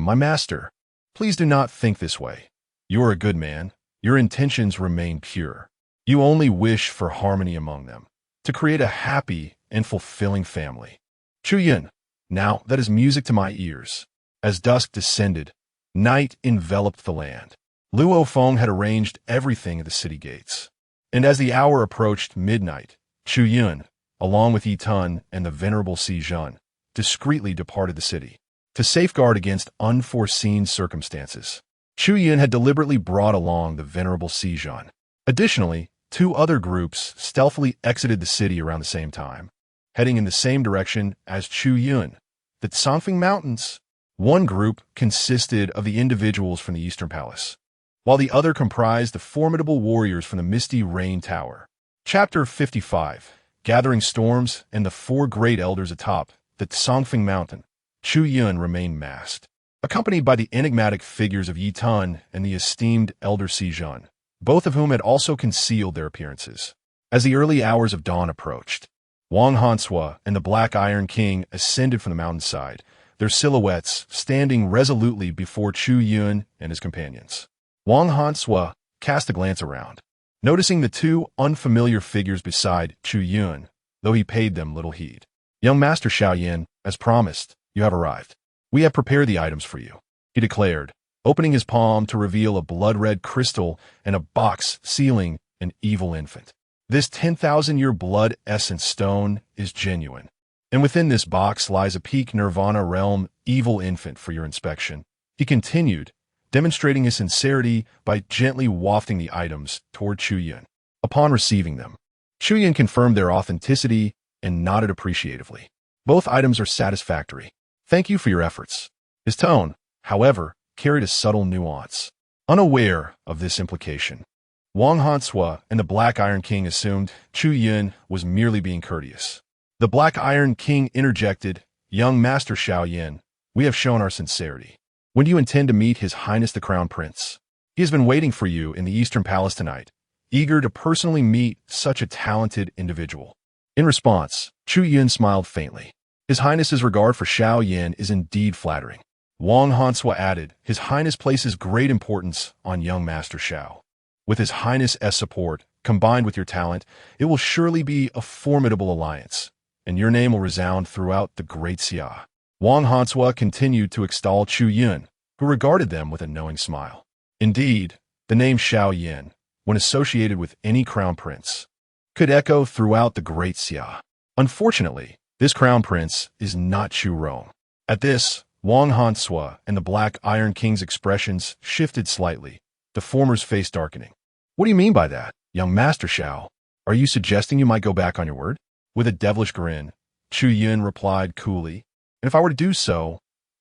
my master. Please do not think this way. You are a good man. Your intentions remain pure. You only wish for harmony among them, to create a happy and fulfilling family." Chu Yun, now that is music to my ears. As dusk descended, night enveloped the land. Luo Feng had arranged everything at the city gates. And as the hour approached midnight, Chu Yun, along with Yi Tun and the venerable Si Zhen, discreetly departed the city. To safeguard against unforeseen circumstances, Chu Yun had deliberately brought along the venerable Si Zhen. Additionally, two other groups stealthily exited the city around the same time, heading in the same direction as Chu Yun, the Songfeng Mountains. One group consisted of the individuals from the Eastern Palace, while the other comprised the formidable warriors from the Misty Rain Tower. Chapter 55, Gathering Storms and the Four Great Elders atop the Songfeng Mountain. Chu Yun remained masked, accompanied by the enigmatic figures of Yi Tun and the esteemed Elder Si Zhen, both of whom had also concealed their appearances. As the early hours of dawn approached, Wang Hansua and the Black Iron King ascended from the mountainside, their silhouettes standing resolutely before Chu Yun and his companions. Wang Hansua cast a glance around, noticing the two unfamiliar figures beside Chu Yun, though he paid them little heed. "Young Master Xiaoyan, as promised, you have arrived. We have prepared the items for you," he declared, opening his palm to reveal a blood-red crystal and a box sealing an evil infant. "This 10,000-year blood essence stone is genuine, and within this box lies a peak nirvana realm evil infant for your inspection," he continued, demonstrating his sincerity by gently wafting the items toward Chu Yun. Upon receiving them, Chu Yun confirmed their authenticity and nodded appreciatively. "Both items are satisfactory. Thank you for your efforts." His tone, however, carried a subtle nuance. Unaware of this implication, Wang Hansua and the Black Iron King assumed Chu Yun was merely being courteous. The Black Iron King interjected, "Young Master Xiaoyan, we have shown our sincerity. When do you intend to meet His Highness the Crown Prince? He has been waiting for you in the Eastern Palace tonight, eager to personally meet such a talented individual." In response, Chu Yun smiled faintly. His Highness's regard for Xiaoyan is indeed flattering. Wang Hansua added, "His Highness places great importance on young Master Xiao. With His Highness's support, Combined with your talent, it will surely be a formidable alliance, and your name will resound throughout the Great Xia. Wang Hansua continued to extol Chu Yun, who regarded them with a knowing smile. Indeed, the name Xiao Yin, when associated with any crown prince, could echo throughout the Great Xia. Unfortunately, this crown prince is not Chu Rong. At this, Wang Hansua and the Black Iron King's expressions shifted slightly, the former's face darkening. What do you mean by that, young Master Xiao? Are you suggesting you might go back on your word? With a devilish grin, Chu Yun replied coolly, and if I were to do so,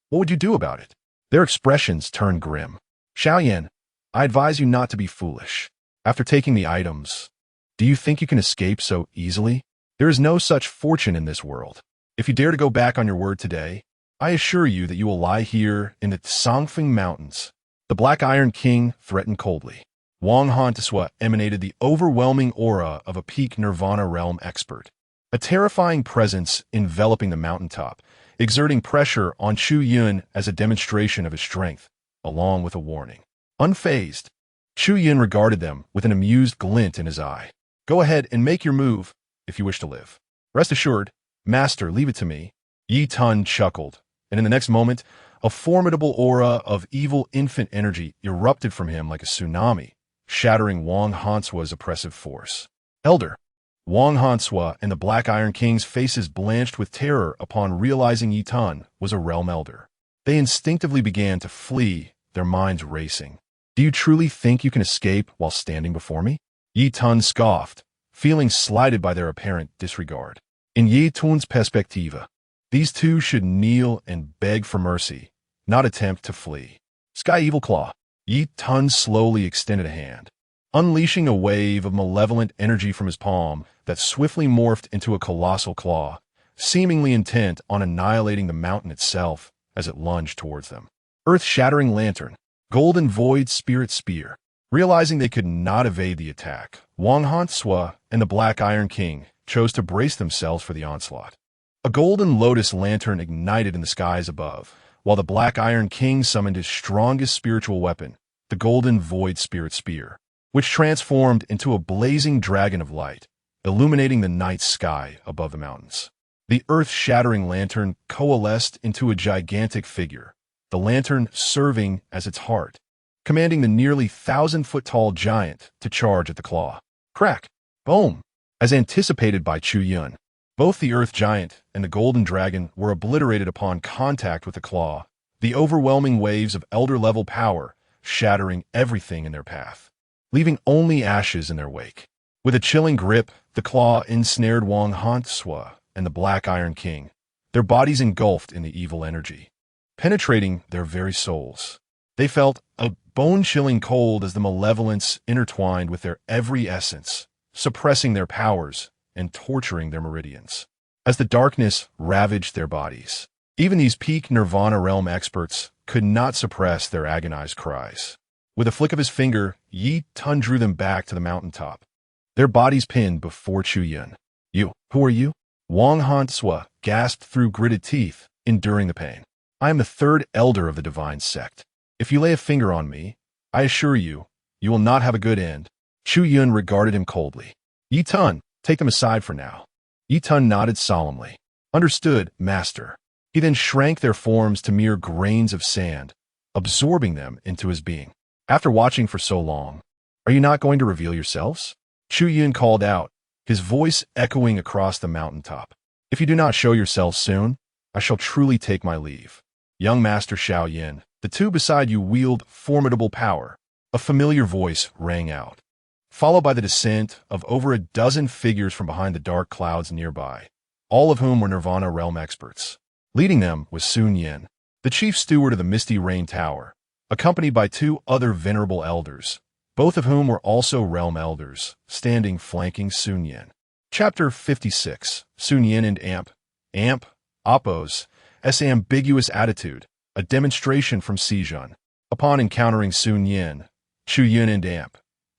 what would you do about it? Their expressions turned grim. Xiao Yan, I advise you not to be foolish. After taking the items, do you think you can escape so easily? There is no such fortune in this world. If you dare to go back on your word today, I assure you that you will lie here in the Songfeng Mountains. The Black Iron King threatened coldly. Wang Hansua emanated the overwhelming aura of a peak Nirvana realm expert, a terrifying presence enveloping the mountaintop, exerting pressure on Chu Yun as a demonstration of his strength, along with a warning. Unfazed, Chu Yun regarded them with an amused glint in his eye. Go ahead and make your move if you wish to live. Rest assured, Master, leave it to me. Yi Tun chuckled, and in the next moment, a formidable aura of evil infant energy erupted from him like a tsunami, shattering Wang Hansua's oppressive force. Elder, Wang Hansua and the Black Iron King's faces blanched with terror upon realizing Yi Tun was a realm elder. They instinctively began to flee, their minds racing. Do you truly think you can escape while standing before me? Yi Tun scoffed, feeling slighted by their apparent disregard. In Yi Tun's perspective, these two should kneel and beg for mercy, not attempt to flee. Sky Evil Claw. Yi Tun slowly extended a hand, unleashing a wave of malevolent energy from his palm that swiftly morphed into a colossal claw, seemingly intent on annihilating the mountain itself as it lunged towards them. Earth-shattering lantern, golden void spirit spear. Realizing they could not evade the attack, Wang Hansua and the Black Iron King chose to brace themselves for the onslaught. A golden lotus lantern ignited in the skies above, while the Black Iron King summoned his strongest spiritual weapon, the golden void spirit spear, which transformed into a blazing dragon of light, illuminating the night sky above the mountains. The earth-shattering lantern coalesced into a gigantic figure, the lantern serving as its heart, commanding the nearly 1,000-foot-tall giant to charge at the claw. Crack! Boom! As anticipated by Chu Yun, both the Earth Giant and the Golden Dragon were obliterated upon contact with the claw, the overwhelming waves of elder-level power shattering everything in their path, leaving only ashes in their wake. With a chilling grip, the claw ensnared Wang Hansua and the Black Iron King, their bodies engulfed in the evil energy, penetrating their very souls. They felt a bone-chilling cold as the malevolence intertwined with their every essence, suppressing their powers and torturing their meridians. As the darkness ravaged their bodies, even these peak Nirvana realm experts could not suppress their agonized cries. With a flick of his finger, Yi Tun drew them back to the mountaintop, their bodies pinned before Chu Yun. You, who are you? Wang Hansua gasped through gritted teeth, enduring the pain. I am the third elder of the divine sect. If you lay a finger on me, I assure you, you will not have a good end. Chu Yun regarded him coldly. Yi Tun, take them aside for now. Yi Tun nodded solemnly. Understood, master. He then shrank their forms to mere grains of sand, absorbing them into his being. After watching for so long, are you not going to reveal yourselves? Chu Yun called out, his voice echoing across the mountaintop. If you do not show yourselves soon, I shall truly take my leave. Young Master Xiao Yin, the two beside you wield formidable power. A familiar voice rang out, followed by the descent of over a dozen figures from behind the dark clouds nearby, all of whom were Nirvana realm experts. Leading them was Sun Yin, the chief steward of the Misty Rain Tower, accompanied by two other venerable elders, both of whom were also realm elders, standing flanking Sun Yin. Chapter 56. Sun Yin and Amp oppose S ambiguous attitude, a demonstration from Xijun. Upon encountering Sun Yin, Chu Yun and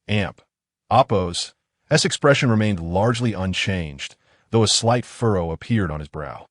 Amp oppose S expression remained largely unchanged, though a slight furrow appeared on his brow.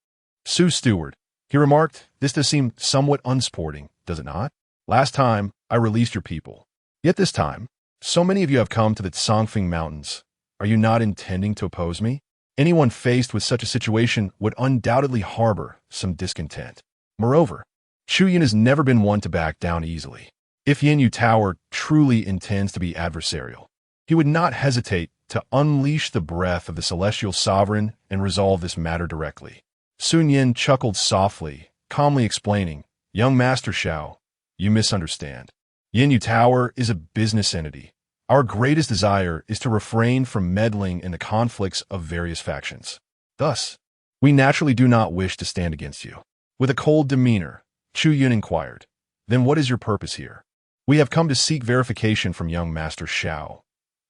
Su Steward, he remarked, this does seem somewhat unsporting, does it not? Last time, I released your people. Yet this time, so many of you have come to the Songfeng Mountains, Are you not intending to oppose me? Anyone faced with such a situation would undoubtedly harbor some discontent. Moreover, Chu Yun has never been one to back down easily. If Yin Yu Tower truly intends to be adversarial, he would not hesitate to unleash the breath of the celestial sovereign and resolve this matter directly. Sun Yin chuckled softly, calmly explaining, "Young Master Shao, you misunderstand. Yin Yu Tower is a business entity. Our greatest desire is to refrain from meddling in the conflicts of various factions. Thus, we naturally do not wish to stand against you." With a cold demeanor, Chu Yun inquired, "Then what is your purpose here?" "We have come to seek verification from young Master Shao,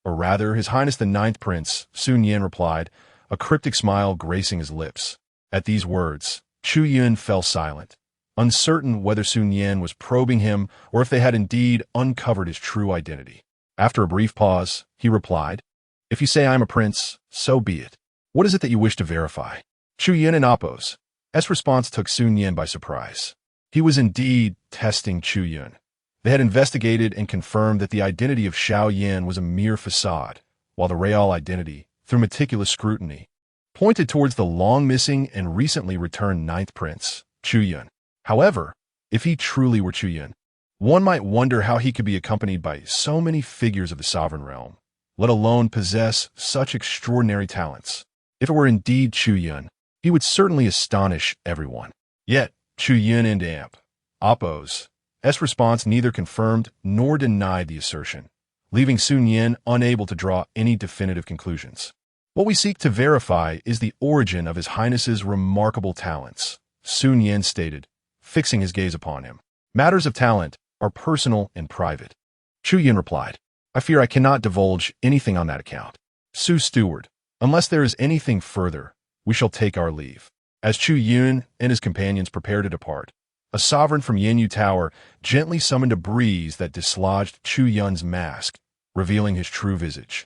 or rather, His Highness the Ninth Prince," Sun Yin replied, a cryptic smile gracing his lips. At these words, Chu Yun fell silent, uncertain whether Sun Yin was probing him or if they had indeed uncovered his true identity. After a brief pause, he replied, "If you say I am a prince, so be it. What is it that you wish to verify?" Chu Yun and Appo's response took Sun Yin by surprise. He was indeed testing Chu Yun. They had investigated and confirmed that the identity of Shao Yin was a mere facade, while the real identity, through meticulous scrutiny, pointed towards the long-missing and recently returned Ninth Prince, Chu Yun. However, if he truly were Chu Yun, one might wonder how he could be accompanied by so many figures of the sovereign realm, let alone possess such extraordinary talents. If it were indeed Chu Yun, he would certainly astonish everyone. Yet, Chu Yun and Appo's response neither confirmed nor denied the assertion, leaving Sun Yin unable to draw any definitive conclusions. "What we seek to verify is the origin of His Highness's remarkable talents," Sun Yin stated, fixing his gaze upon him. "Matters of talent are personal and private." Chu Yun replied, "I fear I cannot divulge anything on that account. Su Steward, unless there is anything further, we shall take our leave." As Chu Yun and his companions prepared to depart, a sovereign from Yin Yu Tower gently summoned a breeze that dislodged Chu Yun's mask, revealing his true visage.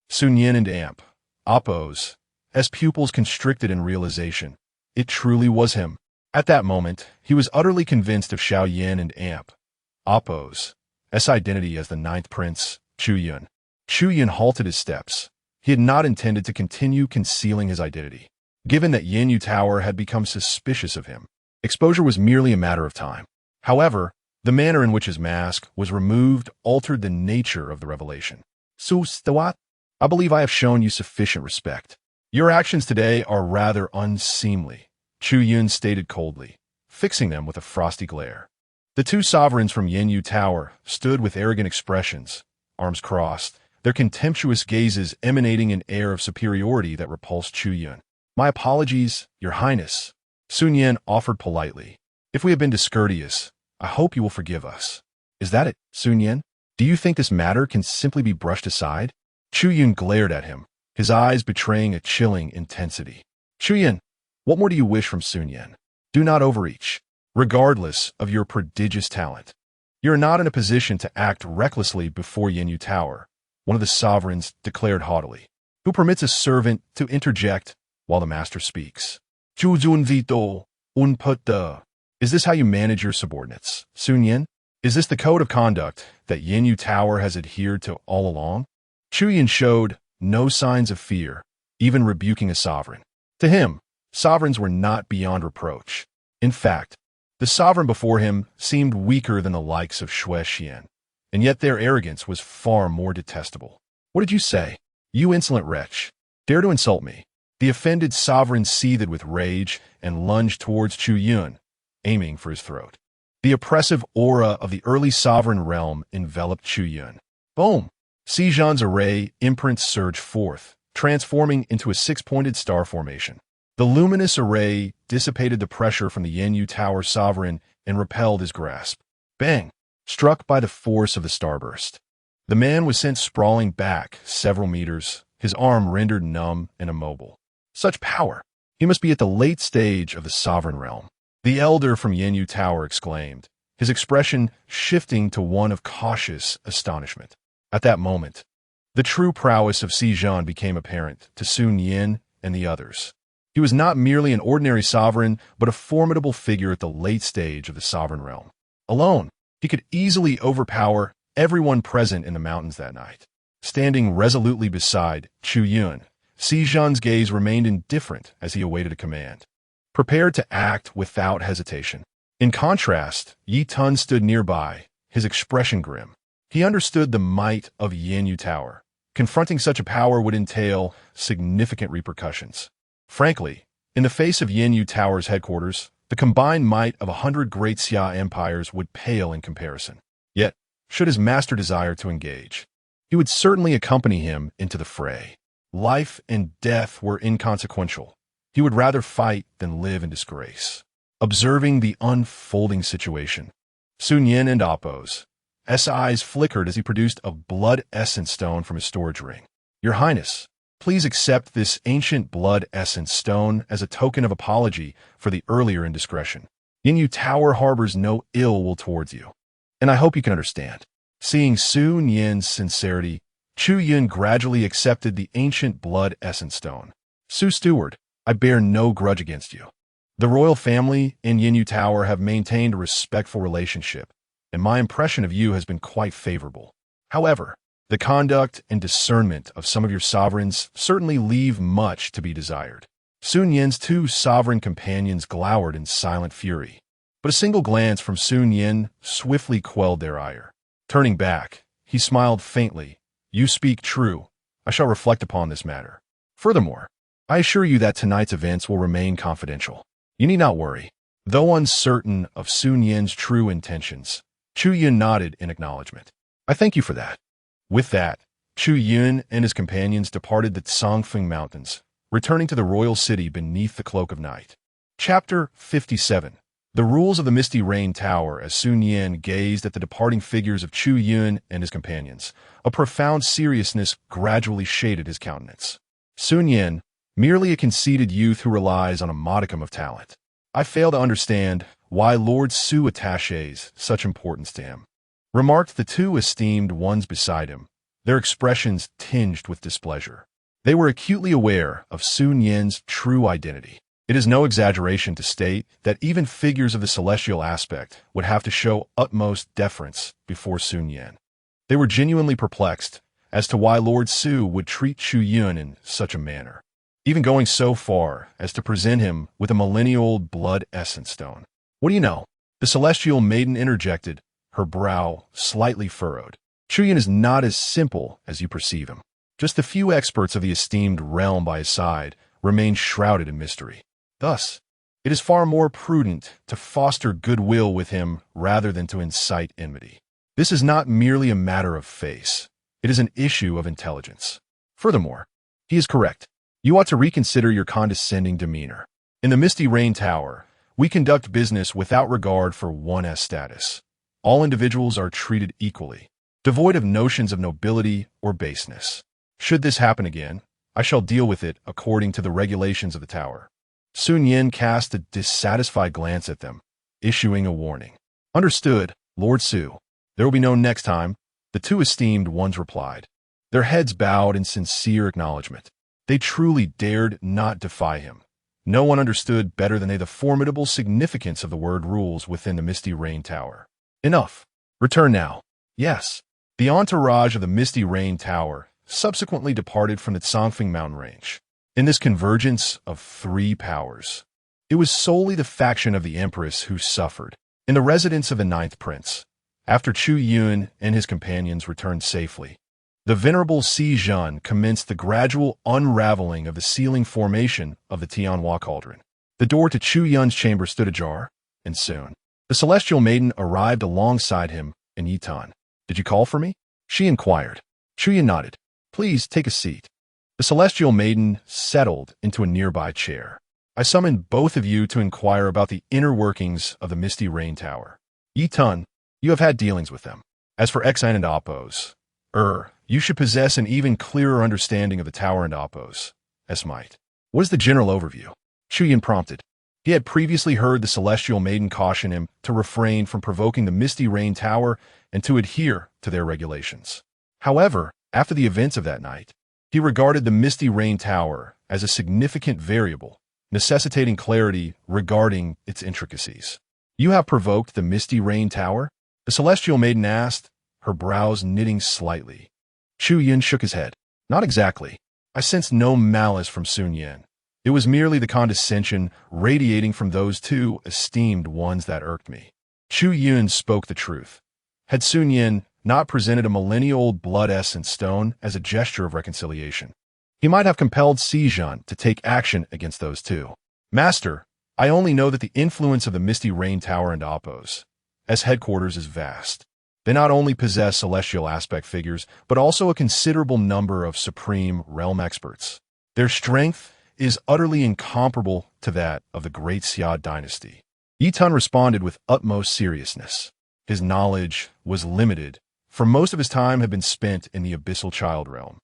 Sun Yin and Appo's pupils constricted in realization. It truly was him. At that moment, he was utterly convinced of Shao Yin and Appo's identity as the Ninth Prince, Chu Yun. Chu Yun halted his steps. He had not intended to continue concealing his identity. Given that Yin Yu Tower had become suspicious of him, exposure was merely a matter of time. However, the manner in which his mask was removed altered the nature of the revelation. "Su Steward, I believe I have shown you sufficient respect. Your actions today are rather unseemly," Chu Yun stated coldly, fixing them with a frosty glare. The two sovereigns from Yin Yu Tower stood with arrogant expressions, arms crossed, their contemptuous gazes emanating an air of superiority that repulsed Chu Yun. "My apologies, Your Highness," Sun Yin offered politely. "If we have been discourteous, I hope you will forgive us." "Is that it, Sun Yin? Do you think this matter can simply be brushed aside?" Chu Yun glared at him, his eyes betraying a chilling intensity. "Chu Yun, what more do you wish from Sun Yin? Do not overreach. Regardless of your prodigious talent, you are not in a position to act recklessly before Yin Yu Tower," one of the sovereigns declared haughtily. "Who permits a servant to interject while the master speaks? Juzun Vito, Unputta. Is this how you manage your subordinates, Sun Yin? Is this the code of conduct that Yin Yu Tower has adhered to all along?" Chu Yun showed no signs of fear, even rebuking a sovereign. To him, sovereigns were not beyond reproach. In fact, the sovereign before him seemed weaker than the likes of Shui Xian, and yet their arrogance was far more detestable. "What did you say? You insolent wretch! Dare to insult me?" The offended sovereign seethed with rage and lunged towards Chu Yun, aiming for his throat. The oppressive aura of the early sovereign realm enveloped Chu Yun. Boom! Xizhan's array imprints surged forth, transforming into a six-pointed star formation. The luminous array dissipated the pressure from the Yin Yu Tower sovereign and repelled his grasp. Bang! Struck by the force of the starburst, the man was sent sprawling back several meters, his arm rendered numb and immobile. Such power! He must be at the late stage of the sovereign realm. The elder from Yin Yu Tower exclaimed, his expression shifting to one of cautious astonishment. At that moment, the true prowess of Xizhan became apparent to Sun Yin and the others. He was not merely an ordinary sovereign, but a formidable figure at the late stage of the sovereign realm. Alone, he could easily overpower everyone present in the mountains that night. standing resolutely beside Chu Yun. Xi Zhan's gaze remained indifferent as he awaited a command, prepared to act without hesitation. In contrast, Yi Tun stood nearby, his expression grim. He understood the might of Yanyu Tower. Confronting such a power would entail significant repercussions. Frankly, in the face of Yanyu Tower's headquarters, the combined might of 100 Great Xia empires would pale in comparison. Yet, should his master desire to engage, he would certainly accompany him into the fray. Life and death were inconsequential. He would rather fight than live in disgrace. Observing the unfolding situation, Sun Yin and Appo's eyes flickered as he produced a blood essence stone from his storage ring. Your Highness, please accept this ancient blood essence stone as a token of apology for the earlier indiscretion. Yanyu Tower harbors no ill will towards you, and I hope you can understand. Seeing Sun Yin's sincerity, Chu Yun gradually accepted the ancient blood essence stone. Su Steward, I bear no grudge against you. The royal family and Yanyu Tower have maintained a respectful relationship, and my impression of you has been quite favorable. However, the conduct and discernment of some of your sovereigns certainly leave much to be desired. Sun Yin's two sovereign companions glowered in silent fury, but a single glance from Sun Yin swiftly quelled their ire. Turning back, he smiled faintly. You speak true. I shall reflect upon this matter. Furthermore, I assure you that tonight's events will remain confidential. You need not worry. Though uncertain of Sun Yin's true intentions, Chu Yun nodded in acknowledgement. I thank you for that. With that, Chu Yun and his companions departed the Tsangfeng Mountains, returning to the royal city beneath the cloak of night. Chapter 57. The Rules of the Misty Rain Tower. As Sun Yin gazed at the departing figures of Chu Yun and his companions, a profound seriousness gradually shaded his countenance. Sun Yin, merely a conceited youth who relies on a modicum of talent. I fail to understand why Lord Su attaches such importance to him, remarked the two esteemed ones beside him, their expressions tinged with displeasure. They were acutely aware of Sun Yin's true identity. It is no exaggeration to state that even figures of the celestial aspect would have to show utmost deference before Sun Yin. They were genuinely perplexed as to why Lord Su would treat Chu Yun in such a manner, even going so far as to present him with a millennial-old blood essence stone. What do you know? The celestial maiden interjected, her brow slightly furrowed. Chu Yun is not as simple as you perceive him. Just the few experts of the esteemed realm by his side remain shrouded in mystery. Thus, it is far more prudent to foster goodwill with him rather than to incite enmity. This is not merely a matter of face. It is an issue of intelligence. Furthermore, he is correct. You ought to reconsider your condescending demeanor. In the Misty Rain Tower, we conduct business without regard for one's status. All individuals are treated equally, devoid of notions of nobility or baseness. Should this happen again, I shall deal with it according to the regulations of the tower. Sun Yin cast a dissatisfied glance at them, issuing a warning. Understood, Lord Su. There will be no next time, the two esteemed ones replied. Their heads bowed in sincere acknowledgement. They truly dared not defy him. No one understood better than they the formidable significance of the word rules within the Misty Rain Tower. Enough. Return now. Yes. The entourage of the Misty Rain Tower subsequently departed from the Tsangfeng mountain range. In this convergence of three powers, it was solely the faction of the Empress who suffered. In the residence of the Ninth Prince, after Chu Yun and his companions returned safely, the venerable Xi Zhan commenced the gradual unraveling of the sealing formation of the Tianhua cauldron. The door to Chu Yun's chamber stood ajar, and soon, the celestial maiden arrived alongside him and Yi Tun. Did you call for me? She inquired. Chu Yun nodded. Please take a seat. The celestial maiden settled into a nearby chair. I summoned both of you to inquire about the inner workings of the Misty Rain Tower. Yi Tun, you have had dealings with them. As for Xan and Appo's, you should possess an even clearer understanding of the tower and Appo's, might. What is the general overview? Chu Yun prompted. He had previously heard the celestial maiden caution him to refrain from provoking the Misty Rain Tower and to adhere to their regulations. However, after the events of that night, he regarded the Misty Rain Tower as a significant variable, necessitating clarity regarding its intricacies. You have provoked the Misty Rain Tower? The celestial maiden asked, her brows knitting slightly. Chu Yun shook his head. Not exactly. I sensed no malice from Sun Yin. It was merely the condescension radiating from those two esteemed ones that irked me. Chu Yun spoke the truth. Had Sun Yin not presented a millennia-old blood essence stone as a gesture of reconciliation, he might have compelled Xizhan to take action against those two. Master, I only know that the influence of the Misty Rain Tower and Appos, as headquarters, is vast. They not only possess celestial aspect figures, but also a considerable number of supreme realm experts. Their strength is utterly incomparable to that of the Great Xia Dynasty. Yi Tun responded with utmost seriousness. His knowledge was limited, for most of his time had been spent in the Abyssal Child Realm,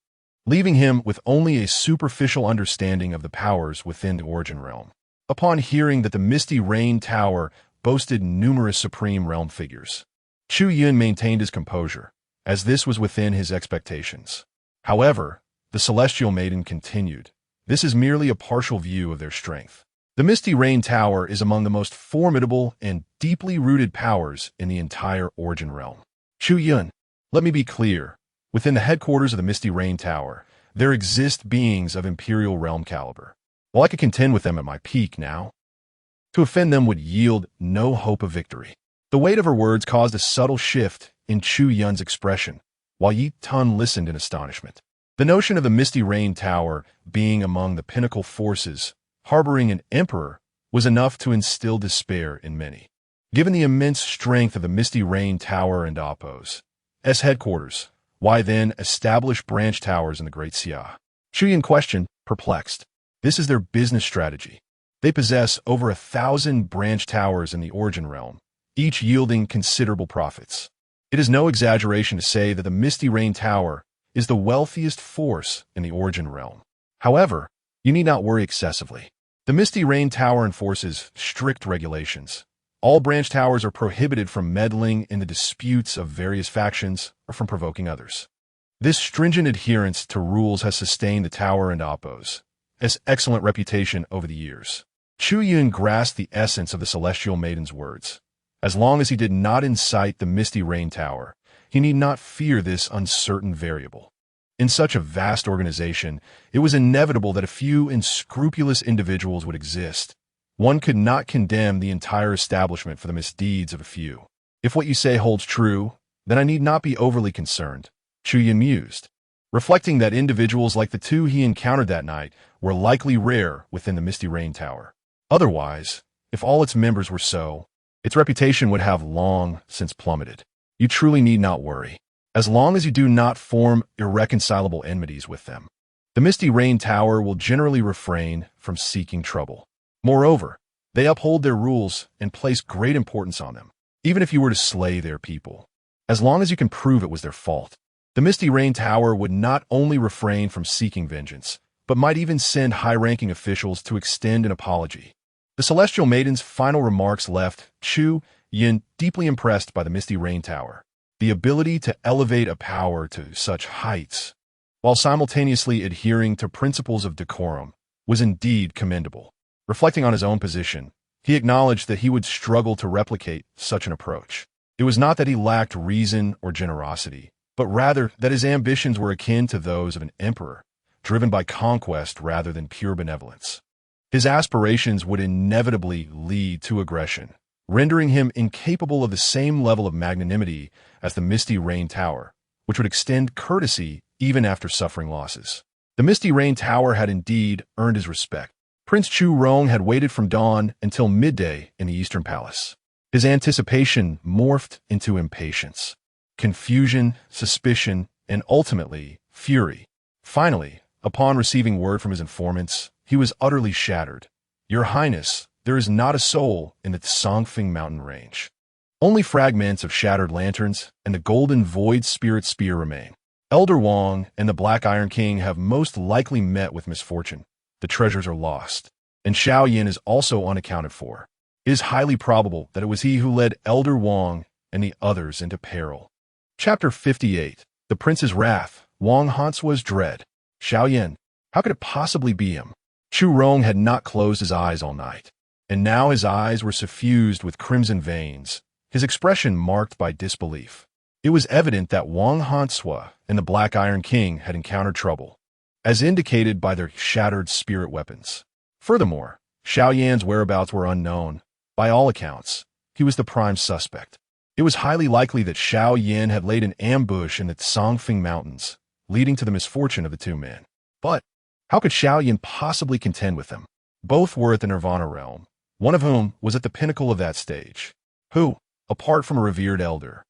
leaving him with only a superficial understanding of the powers within the Origin Realm. Upon hearing that the Misty Rain Tower boasted numerous supreme realm figures, Chu Yun maintained his composure, as this was within his expectations. However, the Celestial Maiden continued, "This is merely a partial view of their strength. The Misty Rain Tower is among the most formidable and deeply rooted powers in the entire Origin Realm. Chu Yun, let me be clear. Within the headquarters of the Misty Rain Tower, there exist beings of Imperial Realm caliber. While I could contend with them at my peak now, to offend them would yield no hope of victory." The weight of her words caused a subtle shift in Chu Yun's expression, while Yi Tun listened in astonishment. The notion of the Misty Rain Tower being among the pinnacle forces harboring an emperor was enough to instill despair in many. Given the immense strength of the Misty Rain Tower and Appos, as headquarters, why then establish branch towers in the Great Xia? Chu Yun questioned, perplexed. This is their business strategy. They possess over 1,000 branch towers in the Origin Realm, each yielding considerable profits. It is no exaggeration to say that the Misty Rain Tower is the wealthiest force in the Origin Realm. However, you need not worry excessively. The Misty Rain Tower enforces strict regulations. All branch towers are prohibited from meddling in the disputes of various factions or from provoking others. This stringent adherence to rules has sustained the tower and Appos' excellent reputation over the years. Chu Yun grasped the essence of the Celestial Maiden's words. As long as he did not incite the Misty Rain Tower, he need not fear this uncertain variable. In such a vast organization, it was inevitable that a few unscrupulous individuals would exist. One could not condemn the entire establishment for the misdeeds of a few. If what you say holds true, then I need not be overly concerned, Chu Yun mused, reflecting that individuals like the two he encountered that night were likely rare within the Misty Rain Tower. Otherwise, if all its members were so, its reputation would have long since plummeted. You truly need not worry, as long as you do not form irreconcilable enmities with them. The Misty Rain Tower will generally refrain from seeking trouble. Moreover, they uphold their rules and place great importance on them, even if you were to slay their people. As long as you can prove it was their fault, the Misty Rain Tower would not only refrain from seeking vengeance, but might even send high-ranking officials to extend an apology. The Celestial Maiden's final remarks left Chu Yun deeply impressed by the Misty Rain Tower. The ability to elevate a power to such heights, while simultaneously adhering to principles of decorum, was indeed commendable. Reflecting on his own position, he acknowledged that he would struggle to replicate such an approach. It was not that he lacked reason or generosity, but rather that his ambitions were akin to those of an emperor, driven by conquest rather than pure benevolence. His aspirations would inevitably lead to aggression, rendering him incapable of the same level of magnanimity as the Misty Rain Tower, which would extend courtesy even after suffering losses. The Misty Rain Tower had indeed earned his respect. Prince Chu Rong had waited from dawn until midday in the Eastern Palace. His anticipation morphed into impatience, confusion, suspicion, and ultimately, fury. Finally, upon receiving word from his informants, he was utterly shattered. "Your Highness, there is not a soul in the Songfing mountain range. Only fragments of shattered lanterns and the golden void spirit spear remain. Elder Wang and the Black Iron King have most likely met with misfortune. The treasures are lost, and Xiao Yin is also unaccounted for. It is highly probable that it was he who led Elder Wang and the others into peril." Chapter 58. The Prince's Wrath. Wang Hansua's Dread. Xiao Yin. How could it possibly be him? Chu Rong had not closed his eyes all night, and now his eyes were suffused with crimson veins, his expression marked by disbelief. It was evident that Wang Hansua and the Black Iron King had encountered trouble, as indicated by their shattered spirit weapons. Furthermore, Xiao Yan's whereabouts were unknown. By all accounts, he was the prime suspect. It was highly likely that Xiao Yan had laid an ambush in the Songfeng Mountains, leading to the misfortune of the two men. But how could Xiao Yan possibly contend with them? Both were at the Nirvana realm, one of whom was at the pinnacle of that stage. Who, apart from a revered elder,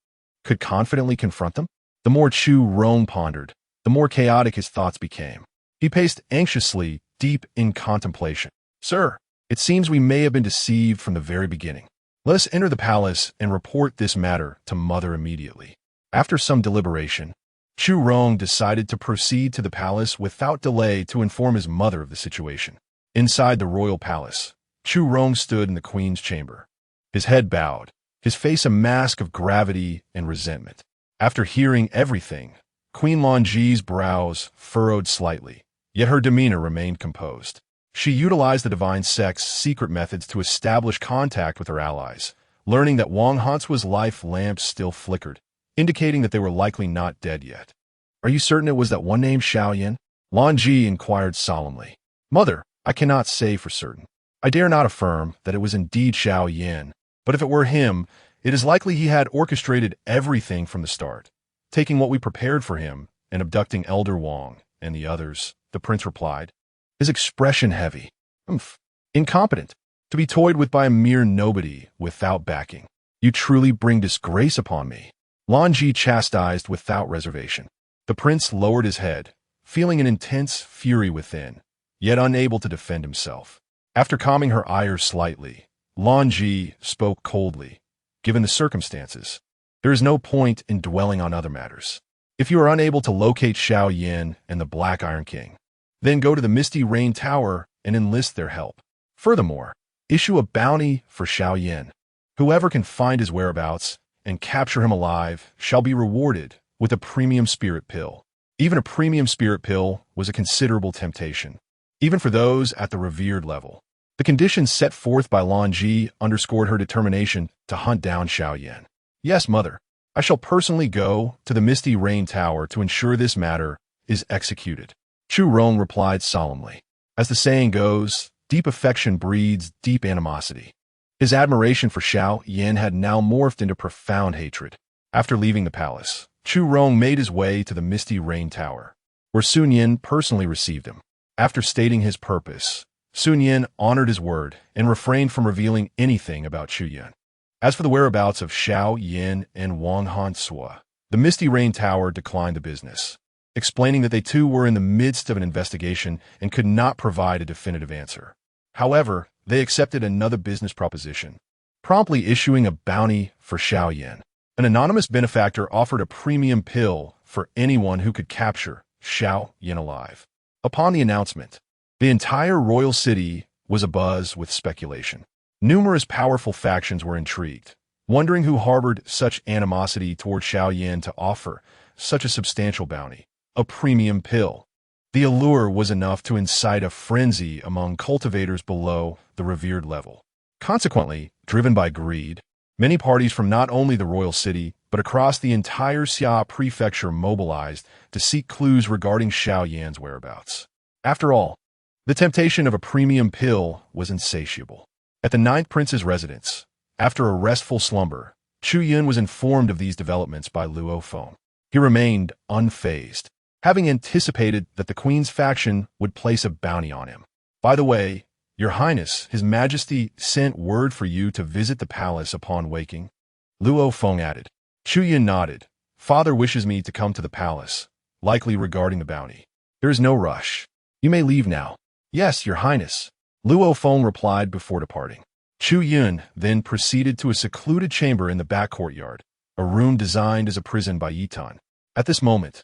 could confidently confront them? The more Chu Yun pondered, the more chaotic his thoughts became. He paced anxiously, deep in contemplation. Sir, it seems we may have been deceived from the very beginning. Let us enter the palace and report this matter to Mother immediately. After some deliberation, Chu Yun decided to proceed to the palace without delay to inform his mother of the situation. Inside the royal palace, Chu Yun stood in the queen's chamber, his head bowed, his face a mask of gravity and resentment. After hearing everything, Queen Longji's brows furrowed slightly, yet her demeanor remained composed. She utilized the divine sect's secret methods to establish contact with her allies, learning that Wang Hansua's life lamp still flickered, indicating that they were likely not dead yet. Are you certain it was that one named Xiao Yan? Longji inquired solemnly. Mother, I cannot say for certain. I dare not affirm that it was indeed Xiao Yan, but if it were him, it is likely he had orchestrated everything from the start, taking what we prepared for him and abducting Elder Wang and the others, the prince replied, his expression heavy. Incompetent, to be toyed with by a mere nobody without backing. You truly bring disgrace upon me. Longji chastised without reservation. The prince lowered his head, feeling an intense fury within, yet unable to defend himself. After calming her ire slightly, Longji spoke coldly. Given the circumstances, there is no point in dwelling on other matters. If you are unable to locate Xiao Yan and the Black Iron King, then go to the Misty Rain Tower and enlist their help. Furthermore, issue a bounty for Xiao Yan. Whoever can find his whereabouts and capture him alive shall be rewarded with a premium spirit pill. Even a premium spirit pill was a considerable temptation, even for those at the revered level. The conditions set forth by Longji underscored her determination to hunt down Xiao Yan. Yes, mother, I shall personally go to the Misty Rain Tower to ensure this matter is executed. Chu Yun replied solemnly. As the saying goes, deep affection breeds deep animosity. His admiration for Xiao Yan had now morphed into profound hatred. After leaving the palace, Chu Yun made his way to the Misty Rain Tower, where Sun Yin personally received him. After stating his purpose, Sun Yin honored his word and refrained from revealing anything about Chu Yun. As for the whereabouts of Xiao Yan and Wang Hansua, the Misty Rain Tower declined the business, explaining that they too were in the midst of an investigation and could not provide a definitive answer. However, they accepted another business proposition, promptly issuing a bounty for Xiao Yan. An anonymous benefactor offered a premium pill for anyone who could capture Xiao Yan alive. Upon the announcement, the entire royal city was abuzz with speculation. Numerous powerful factions were intrigued, wondering who harbored such animosity toward Xiao Yan to offer such a substantial bounty. A premium pill. The allure was enough to incite a frenzy among cultivators below the revered level. Consequently, driven by greed, many parties from not only the royal city, but across the entire Xia prefecture mobilized to seek clues regarding Xiao Yan's whereabouts. After all, the temptation of a premium pill was insatiable. At the ninth prince's residence, after a restful slumber, Chu Yun was informed of these developments by Luo Feng. He remained unfazed, having anticipated that the queen's faction would place a bounty on him. By the way, Your Highness, His Majesty sent word for you to visit the palace upon waking. Luo Feng added. Chu Yun nodded. Father wishes me to come to the palace, likely regarding the bounty. There is no rush. You may leave now. Yes, Your Highness, Luo Feng replied before departing. Chu Yun then proceeded to a secluded chamber in the back courtyard, a room designed as a prison by Yitan. At this moment,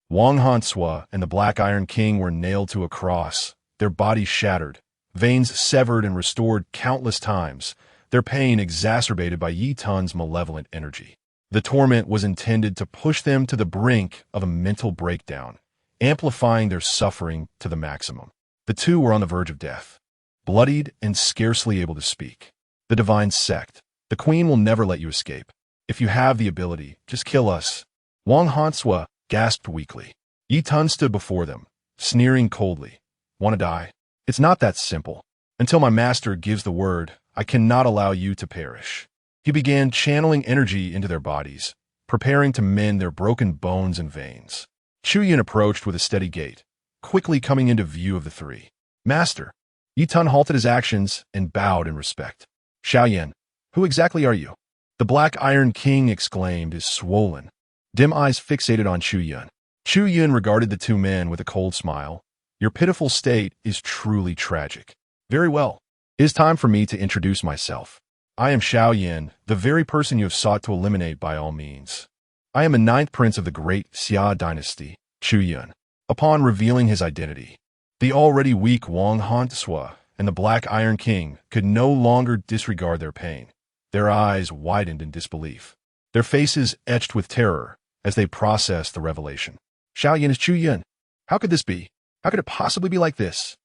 Wang Hansua and the Black Iron King were nailed to a cross, their bodies shattered, veins severed and restored countless times, their pain exacerbated by Yitan's malevolent energy. The torment was intended to push them to the brink of a mental breakdown, amplifying their suffering to the maximum. The two were on the verge of death, bloodied and scarcely able to speak. The divine sect. The queen will never let you escape. If you have the ability, just kill us. Wang Hansua gasped weakly. Yi Tun stood before them, sneering coldly. Want to die? It's not that simple. Until my master gives the word, I cannot allow you to perish. He began channeling energy into their bodies, preparing to mend their broken bones and veins. Chu Yun approached with a steady gait, quickly coming into view of the three. Master. Yi Tun halted his actions and bowed in respect. Xiaoyan, who exactly are you? The Black Iron King exclaimed, his swollen, dim eyes fixated on Chu Yun. Chu Yun regarded the two men with a cold smile. Your pitiful state is truly tragic. Very well. It is time for me to introduce myself. I am Xiaoyan, the very person you have sought to eliminate by all means. I am a ninth prince of the Great Xia Dynasty, Chu Yun. Upon revealing his identity, the already weak Wang Hansua and the Black Iron King could no longer disregard their pain. Their eyes widened in disbelief, their faces etched with terror as they processed the revelation. Xiaoyan is Chu Yun. How could this be? How could it possibly be like this?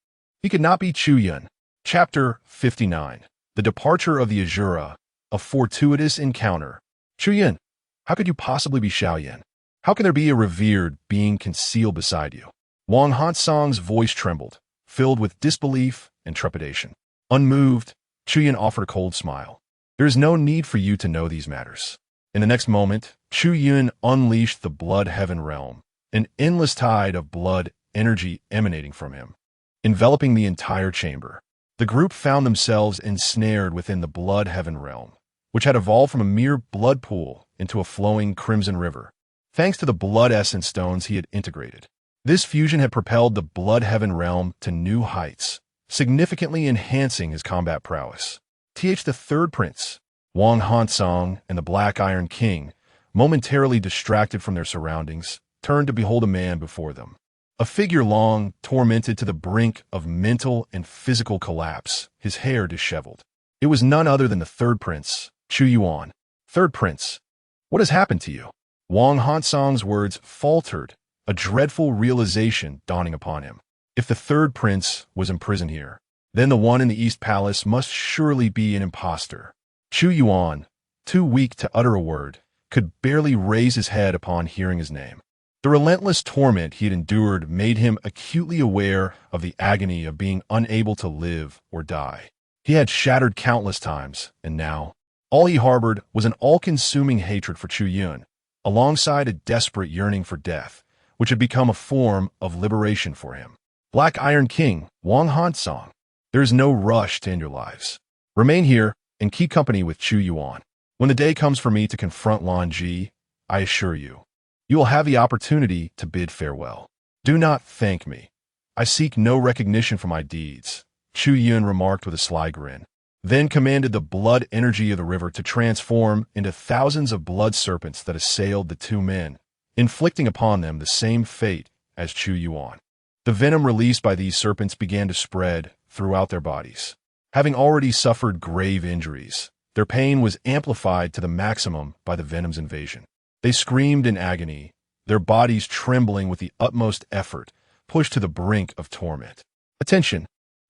He could not be Chu Yun. Chapter 59. The Departure of the Azura, a Fortuitous Encounter. Chu Yun, how could you possibly be Xiaoyan? How can there be a revered being concealed beside you? Wang Hansong's voice trembled, filled with disbelief and trepidation. Unmoved, Chu Yun offered a cold smile. There is no need for you to know these matters. In the next moment, Chu Yun unleashed the Blood Heaven realm, an endless tide of blood energy emanating from him, enveloping the entire chamber. The group found themselves ensnared within the Blood Heaven realm, which had evolved from a mere blood pool into a flowing crimson river, thanks to the blood essence stones he had integrated. This fusion had propelled the Blood Heaven realm to new heights, significantly enhancing his combat prowess. The third prince, Wang Hansong, and the Black Iron King, momentarily distracted from their surroundings, turned to behold a man before them. A figure long, tormented to the brink of mental and physical collapse, his hair disheveled. It was none other than the third prince, Chu Yun. Third prince, what has happened to you? Wang Hansong's words faltered, a dreadful realization dawning upon him. If the third prince was imprisoned here, then the one in the East Palace must surely be an impostor. Chu Yun, too weak to utter a word, could barely raise his head upon hearing his name. The relentless torment he had endured made him acutely aware of the agony of being unable to live or die. He had shattered countless times, and now, all he harbored was an all-consuming hatred for Chu Yun, alongside a desperate yearning for death, which had become a form of liberation for him. Black Iron King, Wang Hansong, there is no rush to end your lives. Remain here and keep company with Chu Yun. When the day comes for me to confront Lan Ji, I assure you, you will have the opportunity to bid farewell. Do not thank me. I seek no recognition for my deeds, Chu Yun remarked with a sly grin, then commanded the blood energy of the river to transform into thousands of blood serpents that assailed the two men, inflicting upon them the same fate as Chu Yun. The venom released by these serpents began to spread throughout their bodies. Having already suffered grave injuries, their pain was amplified to the maximum by the venom's invasion. They screamed in agony, their bodies trembling with the utmost effort, pushed to the brink of torment. Attention!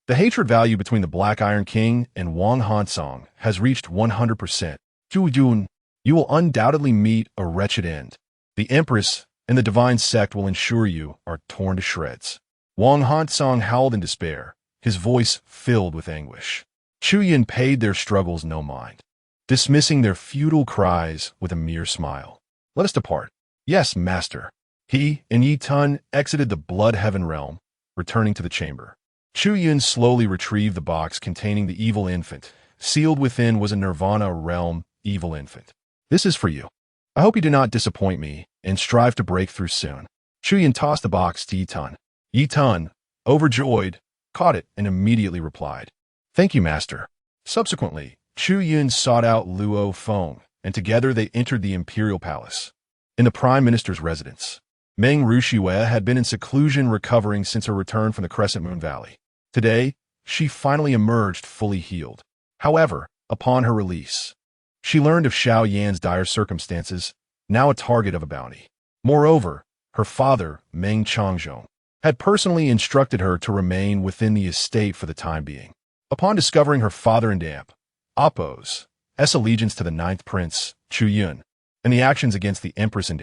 The hatred value between the Black Iron King and Wang Hansong has reached 100%. Chu Yun, you will undoubtedly meet a wretched end. The Empress and the Divine Sect will ensure you are torn to shreds. Wang Hansong howled in despair, his voice filled with anguish. Chu Yun paid their struggles no mind, dismissing their futile cries with a mere smile. Let us depart. Yes, master. He and Yi Tun exited the Blood Heaven realm, returning to the chamber. Chu Yun slowly retrieved the box containing the evil infant. Sealed within was a Nirvana realm evil infant. This is for you. I hope you do not disappoint me and strive to break through soon. Chu Yun tossed the box to Yi Tun. Yi Tun, overjoyed, caught it and immediately replied, "Thank you, master." Subsequently, Chu Yun sought out Luo Feng, and together they entered the imperial palace. In the prime minister's residence, Meng Ruxue had been in seclusion recovering since her return from the Crescent Moon Valley. Today, she finally emerged fully healed. However, upon her release, she learned of Xiao Yan's dire circumstances, now a target of a bounty. Moreover, her father, Meng Changzhong, had personally instructed her to remain within the estate for the time being. Upon discovering her father and aunt, Appo's allegiance to the ninth prince, Chu Yun, and the actions against the Empress and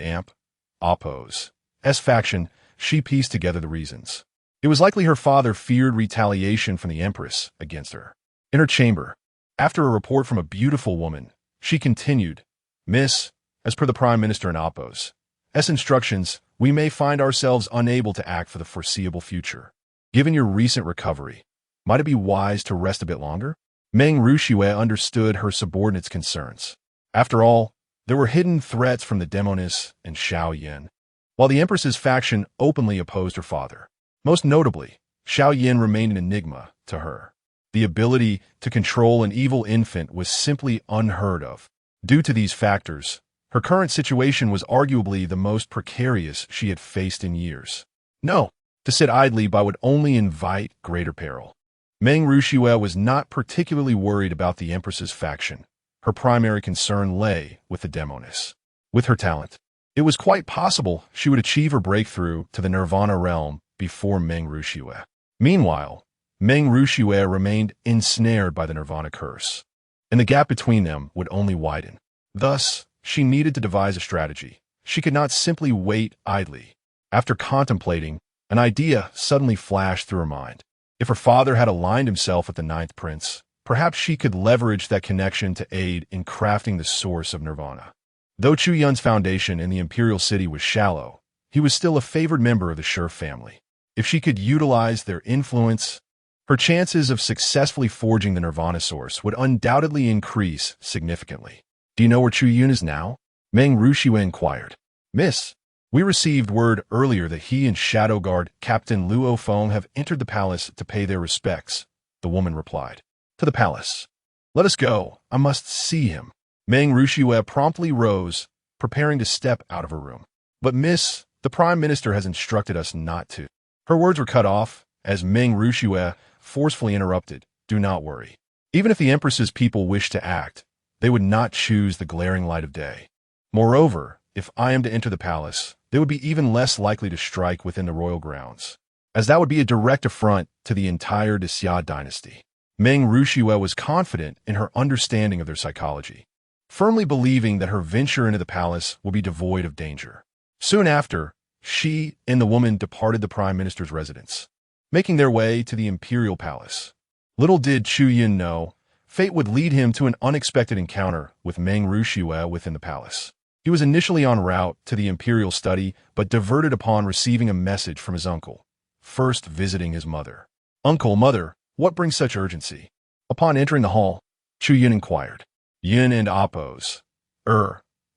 Oppo's faction, she pieced together the reasons. It was likely her father feared retaliation from the Empress against her. In her chamber, after a report from a beautiful woman, she continued, "Miss, as per the Prime Minister and Oppo's instructions, we may find ourselves unable to act for the foreseeable future. Given your recent recovery, might it be wise to rest a bit longer?" Meng Ruxue understood her subordinate's concerns. After all, there were hidden threats from the demonists and Xiao Yin, while the Empress's faction openly opposed her father. Most notably, Xiao Yin remained an enigma to her. The ability to control an evil infant was simply unheard of. Due to these factors, her current situation was arguably the most precarious she had faced in years. No, to sit idly by would only invite greater peril. Meng Ruxue was not particularly worried about the Empress's faction. Her primary concern lay with the demonists. With her talent, it was quite possible she would achieve her breakthrough to the Nirvana realm before Meng Ruxue. Meanwhile, Meng Ruxue remained ensnared by the Nirvana curse, and the gap between them would only widen. Thus, she needed to devise a strategy. She could not simply wait idly. After contemplating, an idea suddenly flashed through her mind. If her father had aligned himself with the Ninth Prince, perhaps she could leverage that connection to aid in crafting the source of Nirvana. Though Chu Yun's foundation in the Imperial City was shallow, he was still a favored member of the Shi family. If she could utilize their influence, her chances of successfully forging the Nirvana source would undoubtedly increase significantly. "Do you know where Chu Yun is now?" Meng Ruxue inquired. "Miss, we received word earlier that he and Shadow Guard Captain Luo Feng have entered the palace to pay their respects," the woman replied. "To the palace. Let us go. I must see him." Meng Ruxue promptly rose, preparing to step out of her room. "But miss, the Prime Minister has instructed us not to." Her words were cut off as Meng Ruxue forcefully interrupted. "Do not worry. Even if the Empress's people wish to act, they would not choose the glaring light of day. Moreover, if I am to enter the palace, they would be even less likely to strike within the royal grounds, as that would be a direct affront to the entire Xia Dynasty." Meng Ruxue was confident in her understanding of their psychology, firmly believing that her venture into the palace would be devoid of danger. Soon after, she and the woman departed the Prime Minister's residence, making their way to the Imperial Palace. Little did Chu Yun know, fate would lead him to an unexpected encounter with Meng Ruxue within the palace. He was initially en route to the Imperial study, but diverted upon receiving a message from his uncle, first visiting his mother. "Uncle, mother, what brings such urgency?" Upon entering the hall, Chu Yun inquired. "Yun and Oppo's.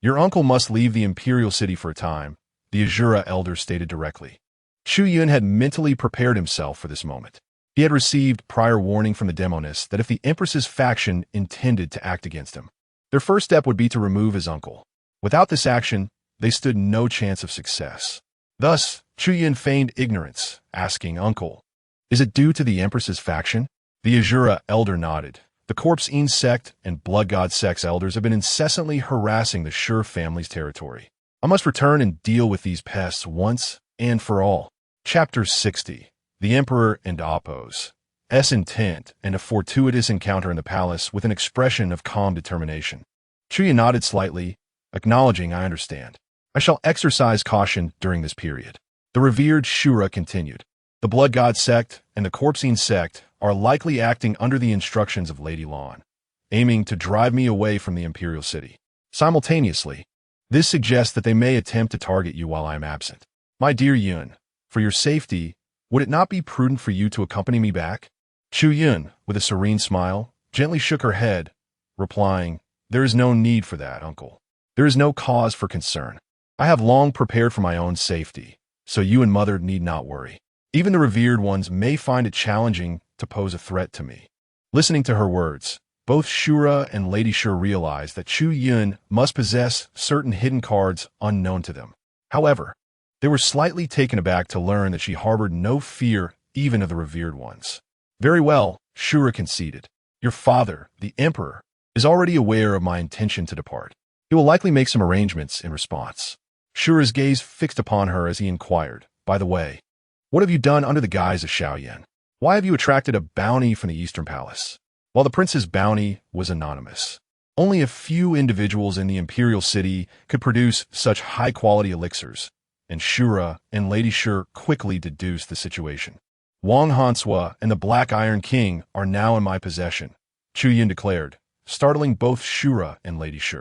Your uncle must leave the Imperial City for a time," the Azura elder stated directly. Chu Yun had mentally prepared himself for this moment. He had received prior warning from the demonists that if the Empress's faction intended to act against him, their first step would be to remove his uncle. Without this action, they stood no chance of success. Thus, Chu Yun feigned ignorance, asking, "Uncle, is it due to the Empress's faction?" The Azura elder nodded. "The Corpse Yin sect and Blood God sect's elders have been incessantly harassing the Shi family's territory. I must return and deal with these pests once and for all." Chapter 60. The Emperor and Oppo's intent and a fortuitous encounter in the palace with an expression of calm determination. Chu Yun nodded slightly, acknowledging, "I understand. I shall exercise caution during this period." The revered Shura continued. "The Blood God sect and the Corpse Yin sect are likely acting under the instructions of Lady Lan, aiming to drive me away from the Imperial City. Simultaneously, this suggests that they may attempt to target you while I am absent. My dear Yun, for your safety, would it not be prudent for you to accompany me back?" Chu Yun, with a serene smile, gently shook her head, replying, "There is no need for that, uncle. There is no cause for concern. I have long prepared for my own safety, so you and mother need not worry. Even the revered ones may find it challenging to pose a threat to me." Listening to her words, both Shura and Lady Shi realized that Chu Yun must possess certain hidden cards unknown to them. However, they were slightly taken aback to learn that she harbored no fear even of the revered ones. "Very well," Shura conceded. "Your father, the Emperor, is already aware of my intention to depart. He will likely make some arrangements in response." Shura's gaze fixed upon her as he inquired, "By the way, what have you done under the guise of Xiao Yan? Why have you attracted a bounty from the Eastern Palace?" While the prince's bounty was anonymous, Only a few individuals in the imperial city could produce such high-quality elixirs, and Shura and Lady Shi quickly deduced the situation. Wang Hansua and the Black Iron King are now in my possession, Chu Yun declared, startling both Shura and Lady Shi.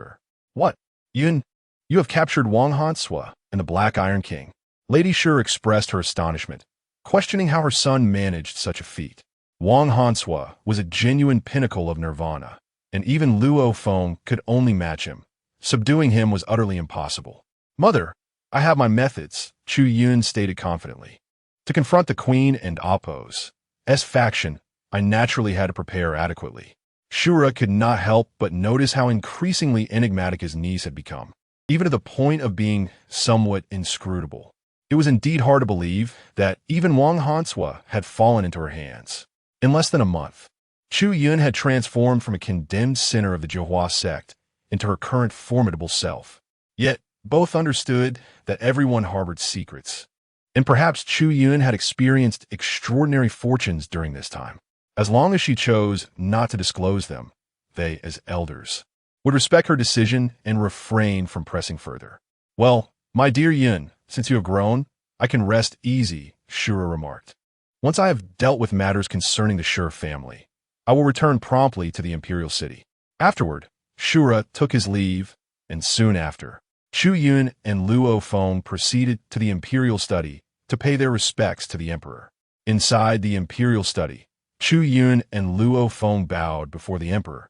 What? Yun, you have captured Wang Hansua and the Black Iron King. Lady Shi expressed her astonishment, questioning how her son managed such a feat. Wang Hansua was a genuine pinnacle of nirvana, and even Luo Feng could only match him. Subduing him was utterly impossible. Mother, I have my methods, Chu Yun stated confidently. To confront the Queen and Appo's faction, I naturally had to prepare adequately. Shura could not help but notice how increasingly enigmatic his niece had become, even to the point of being somewhat inscrutable. It was indeed hard to believe that even Wang Hansua had fallen into her hands. In less than a month, Chu Yun had transformed from a condemned sinner of the Zhuhua sect into her current formidable self. Yet, both understood that everyone harbored secrets. And perhaps Chu Yun had experienced extraordinary fortunes during this time. As long as she chose not to disclose them, they, as elders, would respect her decision and refrain from pressing further. Well, my dear Yun, since you have grown, I can rest easy, Shura remarked. Once I have dealt with matters concerning the Shi family, I will return promptly to the imperial city. Afterward, Shura took his leave, and soon after, Chu Yun and Luo Feng proceeded to the imperial study to pay their respects to the emperor. Inside the imperial study, Chu Yun and Luo Feng bowed before the emperor,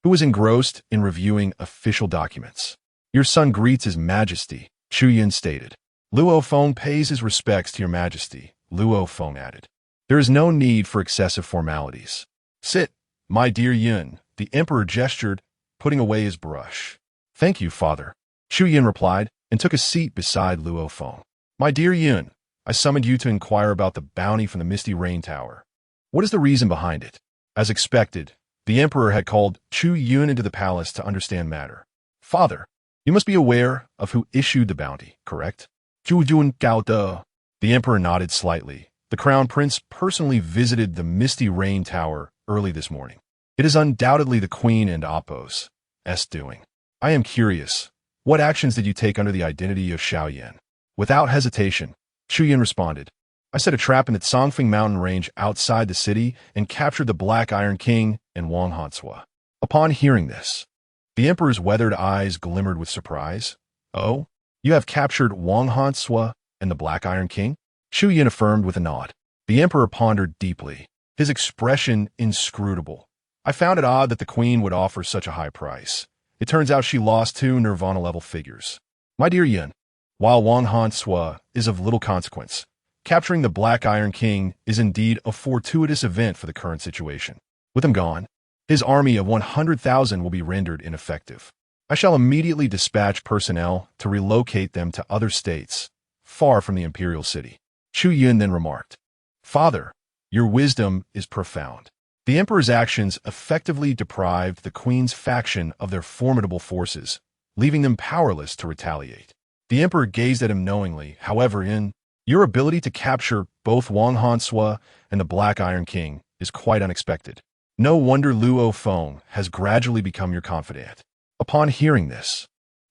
who was engrossed in reviewing official documents. Your son greets his majesty, Chu Yun stated. Luo Feng pays his respects to your majesty, Luo Feng added. There is no need for excessive formalities. Sit, my dear Yun, the emperor gestured, putting away his brush. Thank you, father, Chu Yun replied, and took a seat beside Luo Feng. My dear Yun, I summoned you to inquire about the bounty from the Misty Rain Tower. What is the reason behind it? As expected, the emperor had called Chu Yun into the palace to understand matter. Father, you must be aware of who issued the bounty, correct? Chu Yun Gao De. The emperor nodded slightly. The crown prince personally visited the Misty Rain Tower early this morning. It is undoubtedly the Queen and Appo's doing. I am curious. What actions did you take under the identity of Xiaoyan? Without hesitation, Chu Yun responded. I set a trap in the Congfeng mountain range outside the city and captured the Black Iron King and Wang Hansua. Upon hearing this, the emperor's weathered eyes glimmered with surprise. Oh, you have captured Wang Hansua and the Black Iron King? Chu Yun affirmed with a nod. The emperor pondered deeply, his expression inscrutable. I found it odd that the queen would offer such a high price. It turns out she lost 2 Nirvana-level figures. My dear Yun, while Wang Hansua is of little consequence, capturing the Black Iron King is indeed a fortuitous event for the current situation. With him gone, his army of 100,000 will be rendered ineffective. I shall immediately dispatch personnel to relocate them to other states, far from the imperial city. Chu Yun then remarked, Father, your wisdom is profound. The emperor's actions effectively deprived the queen's faction of their formidable forces, leaving them powerless to retaliate. The emperor gazed at him knowingly. However, your ability to capture both Wang Hansua and the Black Iron King is quite unexpected. No wonder Luo Feng has gradually become your confidant. Upon hearing this,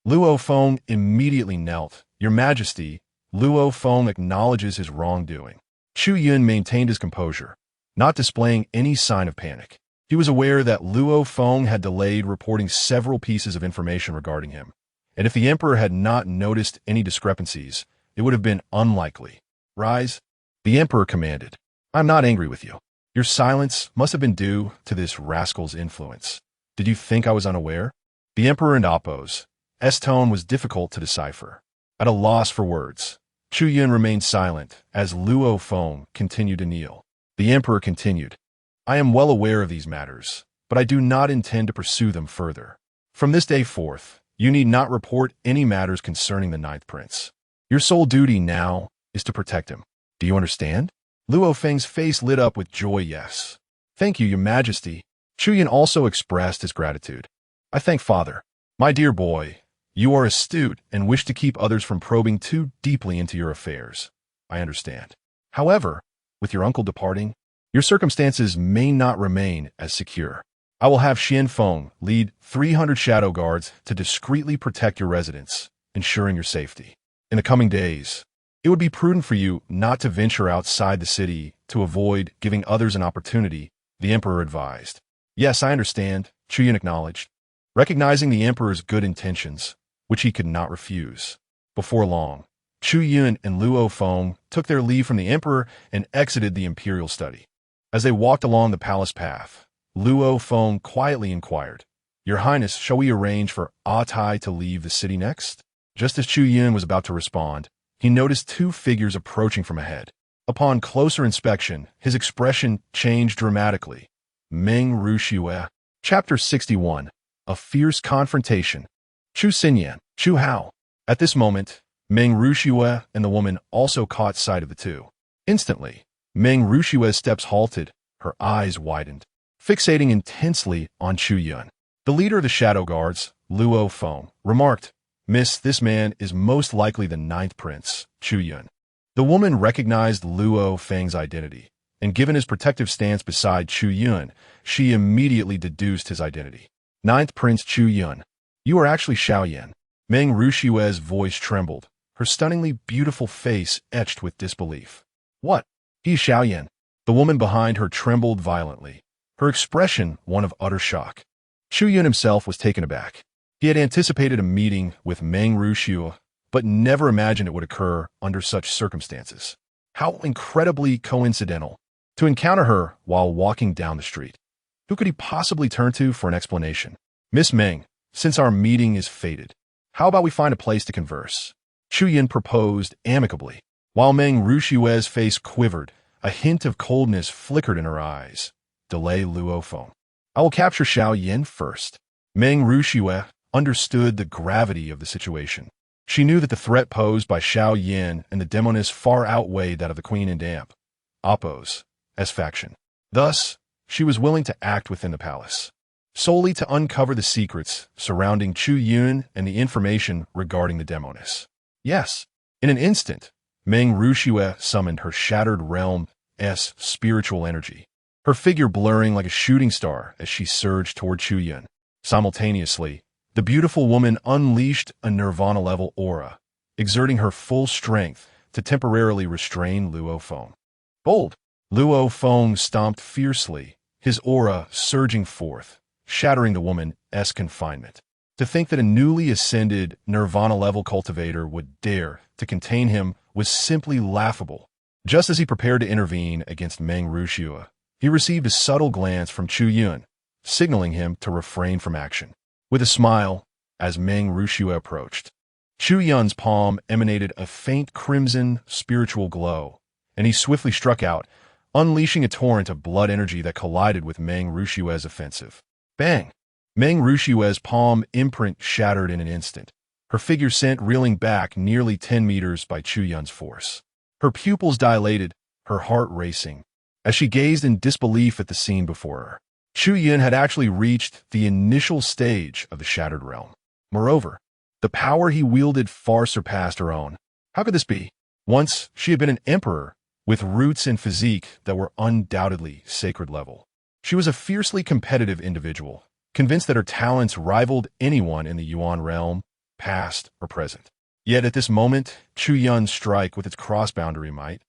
Luo Feng immediately knelt. Your Majesty, Luo Feng acknowledges his wrongdoing. Chu Yun maintained his composure, not displaying any sign of panic. He was aware that Luo Feng had delayed reporting several pieces of information regarding him, and if the emperor had not noticed any discrepancies, it would have been unlikely. Rise, the emperor commanded. I'm not angry with you. Your silence must have been due to this rascal's influence. Did you think I was unaware? The emperor and Appo's tone was difficult to decipher. At a loss for words, Chu Yun remained silent as Luo Feng continued to kneel. The emperor continued, I am well aware of these matters, but I do not intend to pursue them further. From this day forth, you need not report any matters concerning the Ninth Prince. Your sole duty now is to protect him. Do you understand? Luo Feng's face lit up with joy. Yes. Thank you, Your Majesty. Chu Yun also expressed his gratitude. I thank Father. My dear boy, you are astute and wish to keep others from probing too deeply into your affairs. I understand. However, with your uncle departing, your circumstances may not remain as secure. I will have Xian Feng lead 300 shadow guards to discreetly protect your residence, ensuring your safety. In the coming days, it would be prudent for you not to venture outside the city to avoid giving others an opportunity, the emperor advised. Yes, I understand, Chu Yun acknowledged, recognizing the emperor's good intentions, which he could not refuse. Before long, Chu Yun and Luo Feng took their leave from the emperor and exited the imperial study. As they walked along the palace path, Luo Feng quietly inquired, "Your Highness, shall we arrange for Tai to leave the city next?" Just as Chu Yun was about to respond, he noticed two figures approaching from ahead. Upon closer inspection, his expression changed dramatically. Meng Ruxue. Chapter 61. A Fierce Confrontation. Chu Xinyan, Chu Hao. At this moment, Meng Ruxue and the woman also caught sight of the two. Instantly, Meng Ruxue's steps halted, her eyes widened, fixating intensely on Chu Yun. The leader of the shadow guards, Luo Feng, remarked, "Miss, this man is most likely the ninth prince, Chu Yun." The woman recognized Luo Feng's identity, and given his protective stance beside Chu Yun, she immediately deduced his identity. "Ninth Prince Chu Yun, you are actually Xiao Yan." Meng Ruxue's voice trembled, her stunningly beautiful face etched with disbelief. "What? He's Xiao Yan." The woman behind her trembled violently, her expression one of utter shock. Chu Yun himself was taken aback. He had anticipated a meeting with Meng Ruxue, but never imagined it would occur under such circumstances. How incredibly coincidental to encounter her while walking down the street. Who could he possibly turn to for an explanation? "Miss Meng, since our meeting is fated, how about we find a place to converse?" Chu Yun proposed amicably. While Meng Ruxue's face quivered, a hint of coldness flickered in her eyes. "Delay Luo Feng. I will capture Xiao Yan first." Meng Ruxue understood the gravity of the situation. She knew that the threat posed by Xiao Yan and the demoness far outweighed that of the Queen and Amp, Oppos, as faction. Thus, she was willing to act within the palace, solely to uncover the secrets surrounding Chu Yun and the information regarding the demoness. Yes, in an instant, Meng Ruxue summoned her shattered realm's spiritual energy, her figure blurring like a shooting star as she surged toward Chu Yun. Simultaneously, the beautiful woman unleashed a nirvana-level aura, exerting her full strength to temporarily restrain Luo Feng. Bold! Luo Feng stomped fiercely, his aura surging forth, shattering the woman's confinement. To think that a newly ascended nirvana-level cultivator would dare to contain him was simply laughable. Just as he prepared to intervene against Meng Ruxue, he received a subtle glance from Chu Yun, signaling him to refrain from action. With a smile, as Meng Ruxue approached, Chu Yun's palm emanated a faint crimson spiritual glow, and he swiftly struck out, unleashing a torrent of blood energy that collided with Meng Ruxue's offensive. Bang! Meng Ruxue's palm imprint shattered in an instant, her figure sent reeling back nearly 10 meters by Chu Yun's force. Her pupils dilated, her heart racing, as she gazed in disbelief at the scene before her. Chu Yun had actually reached the initial stage of the Shattered Realm. Moreover, the power he wielded far surpassed her own. How could this be? Once, she had been an emperor, with roots and physique that were undoubtedly sacred level. She was a fiercely competitive individual, convinced that her talents rivaled anyone in the Yuan realm, past or present. Yet at this moment, Chu Yun's strike with its cross-boundary might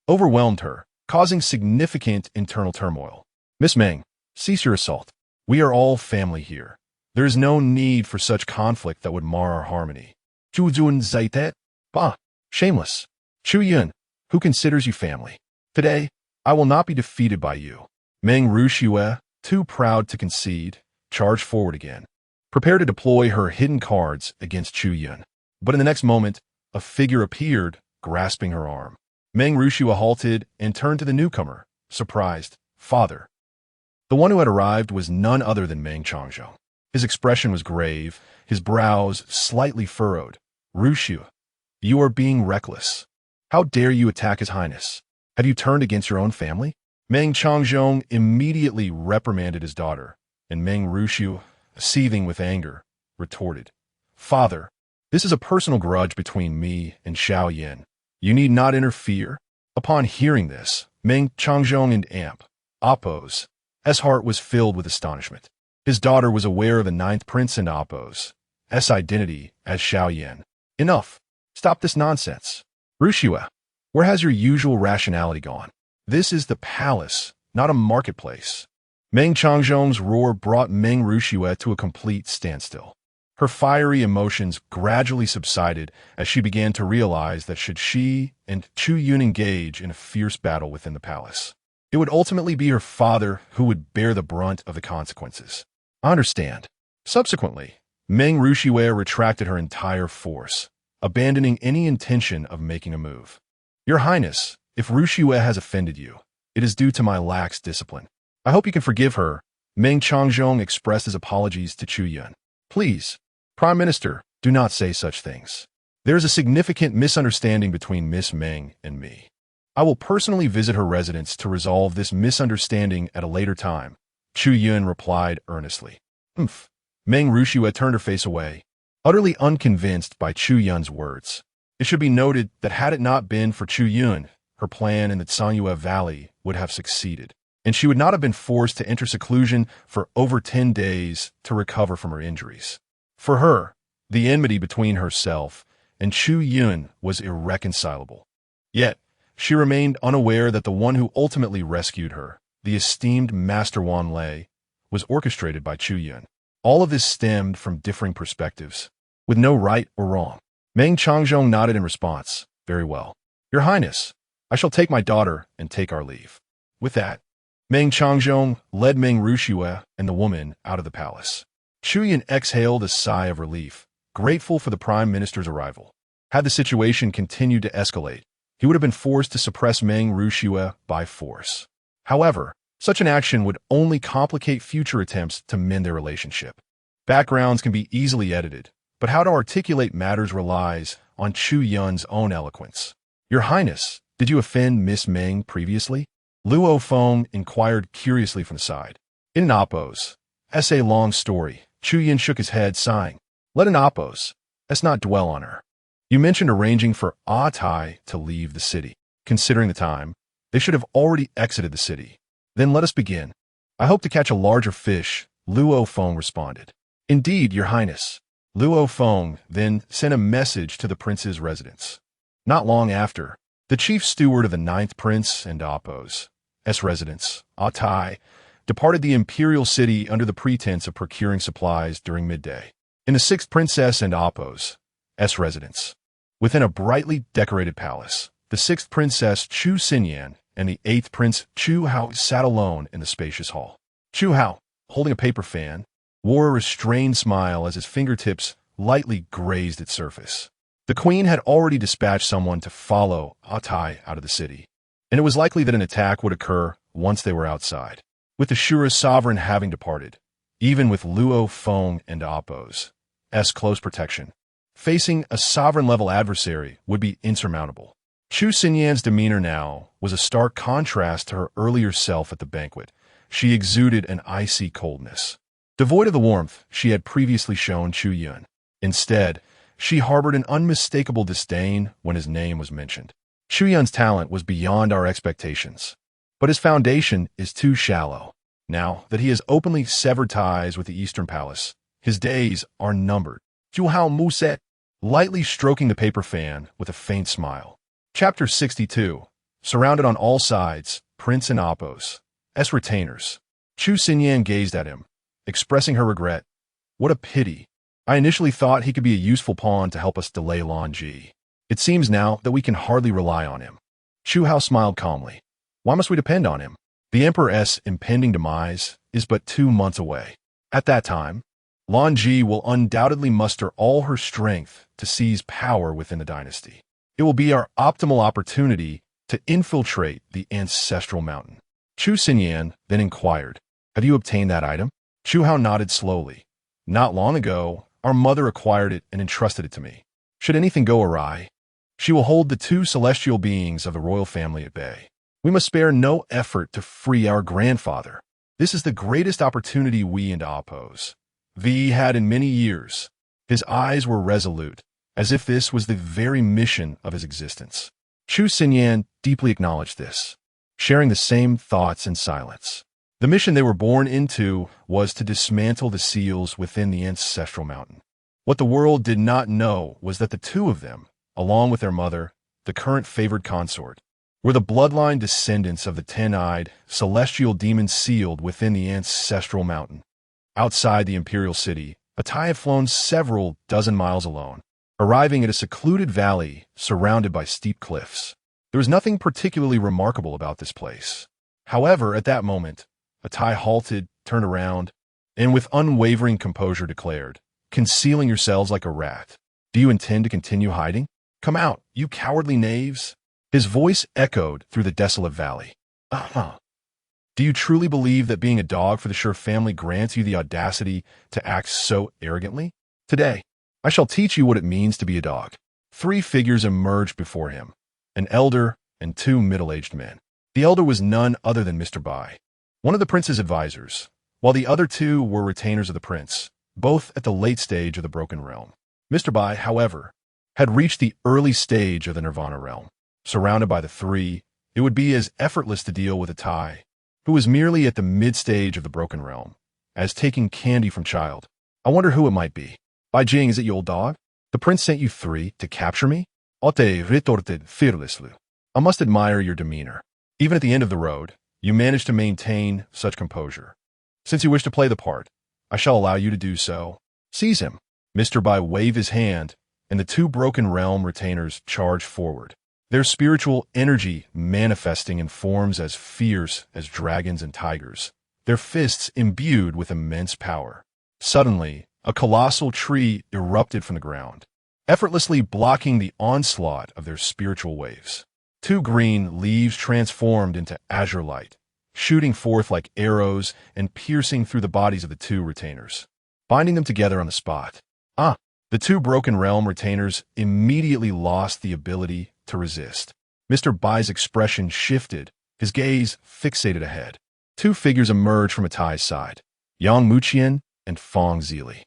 overwhelmed her, causing significant internal turmoil. "Miss Meng, cease your assault. We are all family here. There is no need for such conflict that would mar our harmony." "Chu Yun Zaitet? Bah, shameless. Chu Yun, who considers you family? Today, I will not be defeated by you." Meng Ruxue, too proud to concede, charged forward again, prepared to deploy her hidden cards against Chu Yun. But in the next moment, a figure appeared, grasping her arm. Meng Ruxue halted and turned to the newcomer, surprised. "Father." The one who had arrived was none other than Meng Changzhou. His expression was grave, his brows slightly furrowed. "Ruxue, you are being reckless. How dare you attack His Highness? Have you turned against your own family?" Meng Changzhou immediately reprimanded his daughter, and Meng Ruxue, seething with anger, retorted, "Father, this is a personal grudge between me and Xiao Yan. You need not interfere." Upon hearing this, Meng Changzhou and Amp, Oppos, S. heart was filled with astonishment. His daughter was aware of the ninth prince and Appo's identity as Chu Yun. Enough. Stop this nonsense. Rushua, where has your usual rationality gone? This is the palace, not a marketplace. Meng Changzhong's roar brought Meng Rushua to a complete standstill. Her fiery emotions gradually subsided as she began to realize that should she and Chu Yun engage in a fierce battle within the palace, it would ultimately be her father who would bear the brunt of the consequences. I understand. Subsequently, Meng Rushua retracted her entire force, abandoning any intention of making a move. Your Highness, if Rushua has offended you, it is due to my lax discipline. I hope you can forgive her. Meng Changzhong expressed his apologies to Chu Yun. Please, Prime Minister, do not say such things. There is a significant misunderstanding between Miss Meng and me. I will personally visit her residence to resolve this misunderstanding at a later time, Chu Yun replied earnestly. Meng Rushua turned her face away, utterly unconvinced by Chu Yun's words. It should be noted that had it not been for Chu Yun, her plan in the Tsanyue Valley would have succeeded, and she would not have been forced to enter seclusion for over 10 days to recover from her injuries. For her, the enmity between herself and Chu Yun was irreconcilable. Yet, she remained unaware that the one who ultimately rescued her, the esteemed Master Wan Lei, was orchestrated by Chu Yun. All of this stemmed from differing perspectives, with no right or wrong. Meng Changzhong nodded in response. Very well. Your Highness, I shall take my daughter and take our leave. With that, Meng Changzhong led Meng Rushua and the woman out of the palace. Chu Yun exhaled a sigh of relief, grateful for the Prime Minister's arrival. Had the situation continued to escalate, he would have been forced to suppress Meng Rushua by force. However, such an action would only complicate future attempts to mend their relationship. Backgrounds can be easily edited, but how to articulate matters relies on Chu Yun's own eloquence. Your Highness, did you offend Miss Meng previously? Luo Feng inquired curiously from the side. In an Appo's long story, Chu Yun shook his head, sighing. Let an Appo's not dwell on her. You mentioned arranging for Tai to leave the city. Considering the time, they should have already exited the city. Then let us begin. I hope to catch a larger fish, Luo Feng responded. Indeed, Your Highness. Luo Feng then sent a message to the prince's residence. Not long after, the chief steward of the ninth prince and Appo's residence, Tai, departed the imperial city under the pretense of procuring supplies during midday. In the sixth princess and Appo's residence, within a brightly decorated palace, the sixth princess Chu Xinyan and the eighth prince Chu Hao sat alone in the spacious hall. Chu Hao, holding a paper fan, wore a restrained smile as his fingertips lightly grazed its surface. The queen had already dispatched someone to follow Tai out of the city, and it was likely that an attack would occur once they were outside. With the Shura's sovereign having departed, even with Luo Feng and Appo's close protection, facing a sovereign-level adversary would be insurmountable. Chu Xinyan's demeanor now was a stark contrast to her earlier self at the banquet. She exuded an icy coldness, devoid of the warmth she had previously shown Chu Yun. Instead, she harbored an unmistakable disdain when his name was mentioned. Chu Yun's talent was beyond our expectations, but his foundation is too shallow. Now that he has openly severed ties with the Eastern Palace, his days are numbered. Chu Hao Mu said, lightly stroking the paper fan with a faint smile. Chapter 62. Surrounded on all sides, Prince and Appo's retainers. Chu Xinyan gazed at him, expressing her regret. What a pity. I initially thought he could be a useful pawn to help us delay Lan Ji. It seems now that we can hardly rely on him. Chu Hao smiled calmly. Why must we depend on him? The Emperor's impending demise is but 2 months away. At that time, Lan Ji will undoubtedly muster all her strength to seize power within the dynasty. It will be our optimal opportunity to infiltrate the ancestral mountain. Chu Xinyan then inquired, have you obtained that item? Chu Hao nodded slowly. Not long ago, our mother acquired it and entrusted it to me. Should anything go awry, she will hold the 2 celestial beings of the royal family at bay. We must spare no effort to free our grandfather. This is the greatest opportunity we and Appo's had in many years. His eyes were resolute, as if this was the very mission of his existence. Chu Xinyan deeply acknowledged this, sharing the same thoughts in silence. The mission they were born into was to dismantle the seals within the ancestral mountain. What the world did not know was that the two of them, along with their mother, the current favored consort, were the bloodline descendants of the 10-eyed, celestial demon sealed within the ancestral mountain. Outside the imperial city, Atai had flown several dozen miles alone, arriving at a secluded valley surrounded by steep cliffs. There was nothing particularly remarkable about this place. However, at that moment, Atai halted, turned around, and with unwavering composure declared, "Concealing yourselves like a rat. Do you intend to continue hiding? Come out, you cowardly knaves." His voice echoed through the desolate valley. Do you truly believe that being a dog for the Sure family grants you the audacity to act so arrogantly? Today, I shall teach you what it means to be a dog. 3 figures emerged before him, an elder and 2 middle-aged men. The elder was none other than Mr. Bai, one of the prince's advisors, while the other 2 were retainers of the prince, both at the late stage of the Broken Realm. Mr. Bai, however, had reached the early stage of the Nirvana realm. Surrounded by the 3, it would be as effortless to deal with Atai, who was merely at the mid-stage of the Broken Realm, as taking candy from child. I wonder who it might be. Bai Jing, is it you, old dog? The prince sent you 3 to capture me? Ote retorted fearlessly. I must admire your demeanor. Even at the end of the road, you managed to maintain such composure. Since you wish to play the part, I shall allow you to do so. Seize him. Mr. Bai waved his hand, and the 2 Broken Realm retainers charged forward, their spiritual energy manifesting in forms as fierce as dragons and tigers, their fists imbued with immense power. Suddenly, a colossal tree erupted from the ground, effortlessly blocking the onslaught of their spiritual waves. 2 green leaves transformed into azure light, shooting forth like arrows and piercing through the bodies of the 2 retainers, binding them together on the spot. The 2 Broken Realm retainers immediately lost the ability to resist. Mr. Bai's expression shifted, his gaze fixated ahead. 2 figures emerged from Atai's side, Yang Muqian and Fong Zili.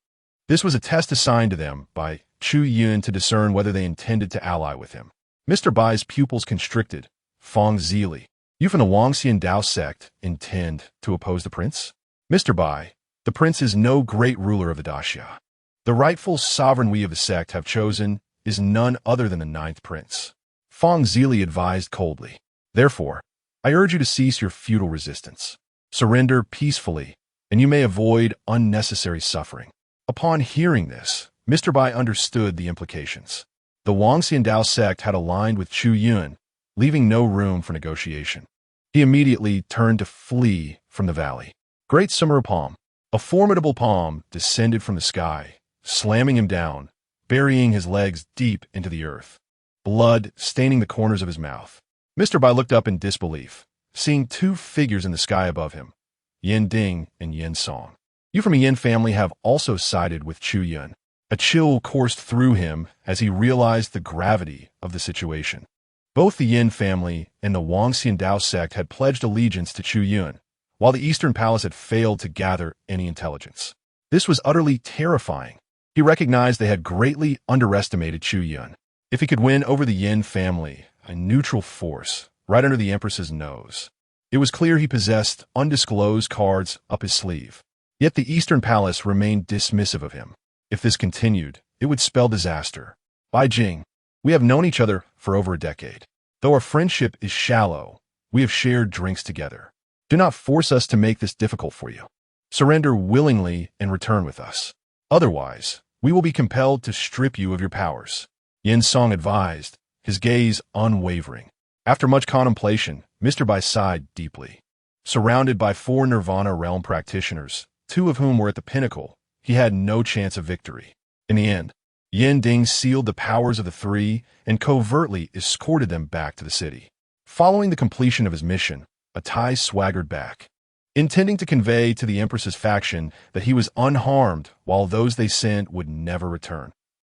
This was a test assigned to them by Chu Yun to discern whether they intended to ally with him. Mr. Bai's pupils constricted. Fong Zili, you from the Wangxian Dao sect intend to oppose the prince? Mr. Bai, the prince is no great ruler of the Daxia. The rightful sovereign we of the sect have chosen is none other than the 9th prince. Fong Zili advised coldly. Therefore, I urge you to cease your futile resistance. Surrender peacefully, and you may avoid unnecessary suffering. Upon hearing this, Mr. Bai understood the implications. The Wangxian Dao sect had aligned with Chu Yun, leaving no room for negotiation. He immediately turned to flee from the valley. Great Summer Palm, a formidable palm, descended from the sky, slamming him down, burying his legs deep into the earth, blood staining the corners of his mouth. Mr. Bai looked up in disbelief, seeing 2 figures in the sky above him, Yin Ding and Yin Song. You from the Yin family have also sided with Chu Yun. A chill coursed through him as he realized the gravity of the situation. Both the Yin family and the Wangxian Dao sect had pledged allegiance to Chu Yun, while the Eastern Palace had failed to gather any intelligence. This was utterly terrifying. He recognized they had greatly underestimated Chu Yun. If he could win over the Yin family, a neutral force, right under the Empress's nose, it was clear he possessed undisclosed cards up his sleeve. Yet the Eastern Palace remained dismissive of him. If this continued, it would spell disaster. Bai Jing, we have known each other for over a decade. Though our friendship is shallow, we have shared drinks together. Do not force us to make this difficult for you. Surrender willingly and return with us. Otherwise, we will be compelled to strip you of your powers. Yin Song advised, his gaze unwavering. After much contemplation, Mr. Bai sighed deeply. Surrounded by 4 Nirvana realm practitioners, 2 of whom were at the pinnacle, he had no chance of victory. In the end, Yin Ding sealed the powers of the 3 and covertly escorted them back to the city. Following the completion of his mission, Atai swaggered back, intending to convey to the Empress's faction that he was unharmed while those they sent would never return.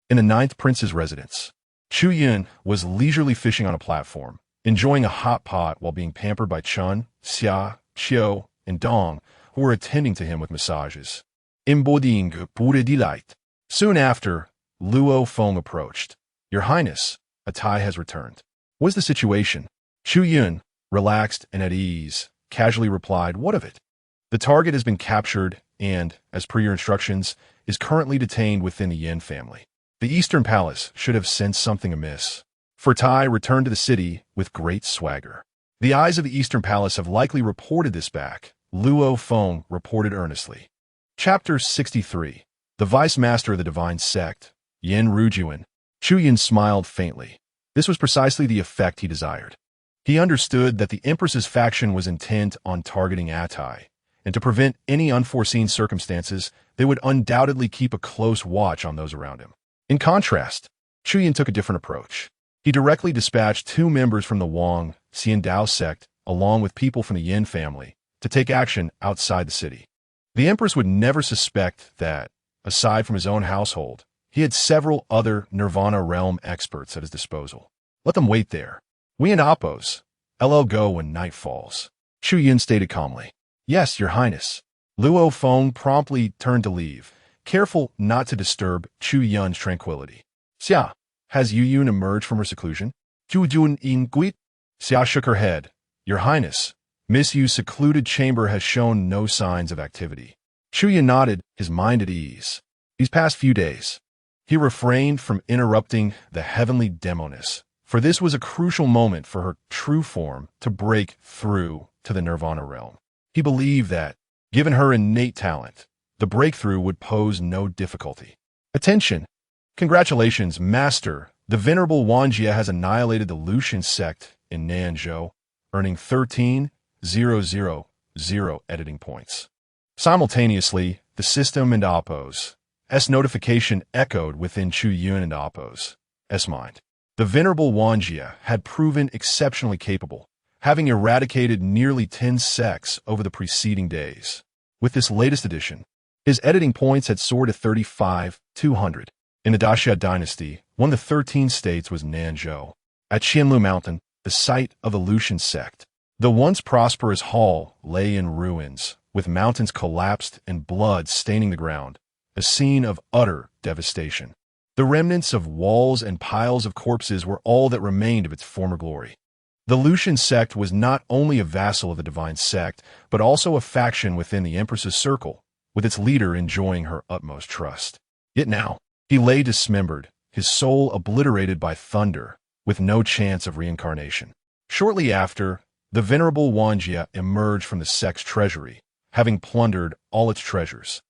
In the 9th prince's residence, Chu Yun was leisurely fishing on a platform, enjoying a hot pot while being pampered by Chun, Xia, Qiu, and Dong, who were attending to him with massages, embodying pure delight. Soon after, Luo Feng approached. Your Highness, Atai has returned. What's the situation? Chu Yun, relaxed and at ease, casually replied, what of it? The target has been captured and, as per your instructions, is currently detained within the Yin family. The Eastern Palace should have sensed something amiss, for Tai returned to the city with great swagger. The eyes of the Eastern Palace have likely reported this back, Luo Feng reported earnestly. Chapter 63. The Vice Master of the Divine Sect, Yin Rujuan. Chu Yun smiled faintly. This was precisely the effect he desired. He understood that the Empress's faction was intent on targeting Atai, and to prevent any unforeseen circumstances, they would undoubtedly keep a close watch on those around him. In contrast, Chu Yun took a different approach. He directly dispatched 2 members from the Wang Xiandao sect, along with people from the Yin family, to take action outside the city. The Empress would never suspect that, aside from his own household, he had several other Nirvana realm experts at his disposal. Let them wait there. We and Oppos, LL go when night falls. Chu Yun stated calmly. Yes, Your Highness. Luo Feng promptly turned to leave, careful not to disturb Chu Yun's tranquility. Xia, has Yu Yun emerged from her seclusion? Chu Yun in Guit? Xia shook her head. Your Highness, Miss Yu's secluded chamber has shown no signs of activity. Chu Yun nodded, his mind at ease. These past few days, he refrained from interrupting the heavenly demoness, for this was a crucial moment for her true form to break through to the Nirvana realm. He believed that, given her innate talent, the breakthrough would pose no difficulty. Attention! Congratulations, Master! The Venerable Wanjia has annihilated the Lucian sect in Nanzhou, earning 13,000 editing points. Simultaneously, the system and Oppos' notification echoed within Chu Yun and Oppos' mind. The Venerable Wanjia had proven exceptionally capable, having eradicated nearly 10 sects over the preceding days. With this latest addition, his editing points had soared to 35,200. In the Xia Dynasty, one of the 13 states was Nanzhou. At Qianlu Mountain, the site of the Lucian sect, the once prosperous hall lay in ruins, with mountains collapsed and blood staining the ground, a scene of utter devastation. The remnants of walls and piles of corpses were all that remained of its former glory. The Lucian sect was not only a vassal of the divine sect, but also a faction within the Empress's circle, with its leader enjoying her utmost trust. Yet now, he lay dismembered, his soul obliterated by thunder, with no chance of reincarnation. Shortly after, the Venerable Wanjia emerged from the sect's treasury, having plundered all its treasures.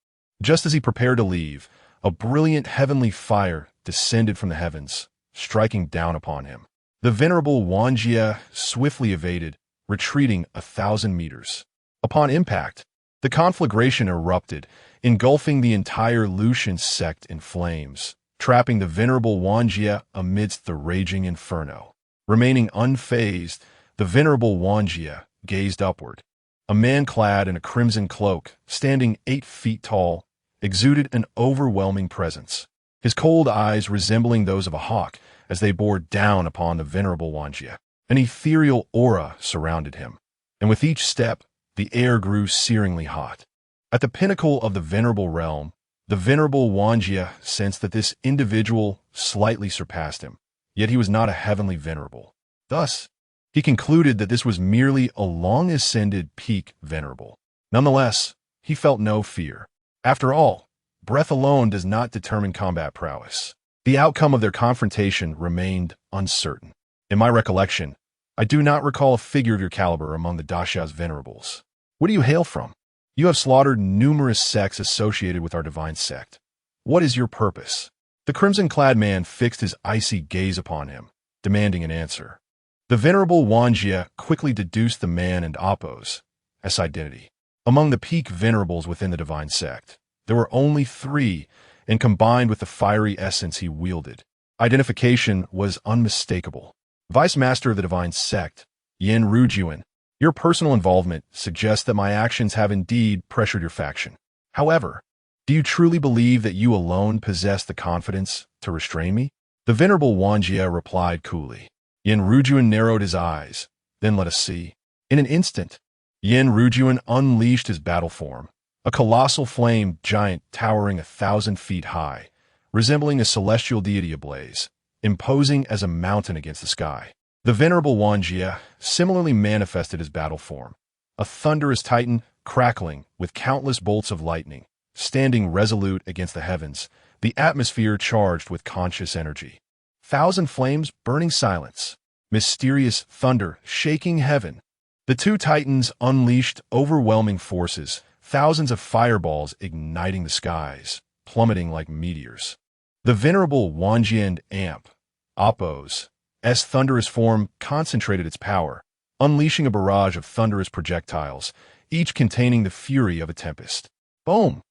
Just as he prepared to leave, a brilliant heavenly fire descended from the heavens, striking down upon him. The Venerable Wanjia swiftly evaded, retreating 1,000 meters. Upon impact, the conflagration erupted, engulfing the entire Lucian sect in flames, trapping the Venerable Wanjia amidst the raging inferno. Remaining unfazed, the Venerable Wanjia gazed upward. A man clad in a crimson cloak, standing 8 feet tall, exuded an overwhelming presence, his cold eyes resembling those of a hawk as they bore down upon the Venerable Wanjia. An ethereal aura surrounded him, and with each step, the air grew searingly hot. At the pinnacle of the Venerable realm, the Venerable Wanjia sensed that this individual slightly surpassed him, yet he was not a heavenly venerable. Thus, he concluded that this was merely a long-ascended peak venerable. Nonetheless, he felt no fear. After all, breath alone does not determine combat prowess. The outcome of their confrontation remained uncertain. In my recollection, I do not recall a figure of your caliber among the Daxia's venerables. Where do you hail from? You have slaughtered numerous sects associated with our divine sect. What is your purpose? The crimson-clad man fixed his icy gaze upon him, demanding an answer. The Venerable Wanjia quickly deduced the man and Oppos' identity. Among the peak venerables within the divine sect, there were only 3, and combined with the fiery essence he wielded, identification was unmistakable. Vice Master of the divine sect, Yin Rujuan, your personal involvement suggests that my actions have indeed pressured your faction. However, do you truly believe that you alone possess the confidence to restrain me? The Venerable Wanjia replied coolly. Yin Rujuan narrowed his eyes. Then let us see. In an instant, Yin Rujuan unleashed his battle form, a colossal flame giant towering 1,000 feet high, resembling a celestial deity ablaze, imposing as a mountain against the sky. The Venerable Wanjia similarly manifested his battle form, a thunderous titan crackling with countless bolts of lightning, standing resolute against the heavens, the atmosphere charged with conscious energy. Thousand flames burning silence, mysterious thunder shaking heaven. The two titans unleashed overwhelming forces, thousands of fireballs igniting the skies, plummeting like meteors. The venerable Wanjian Amp, Appo's thunderous form concentrated its power, unleashing a barrage of thunderous projectiles, each containing the fury of a tempest. Boom!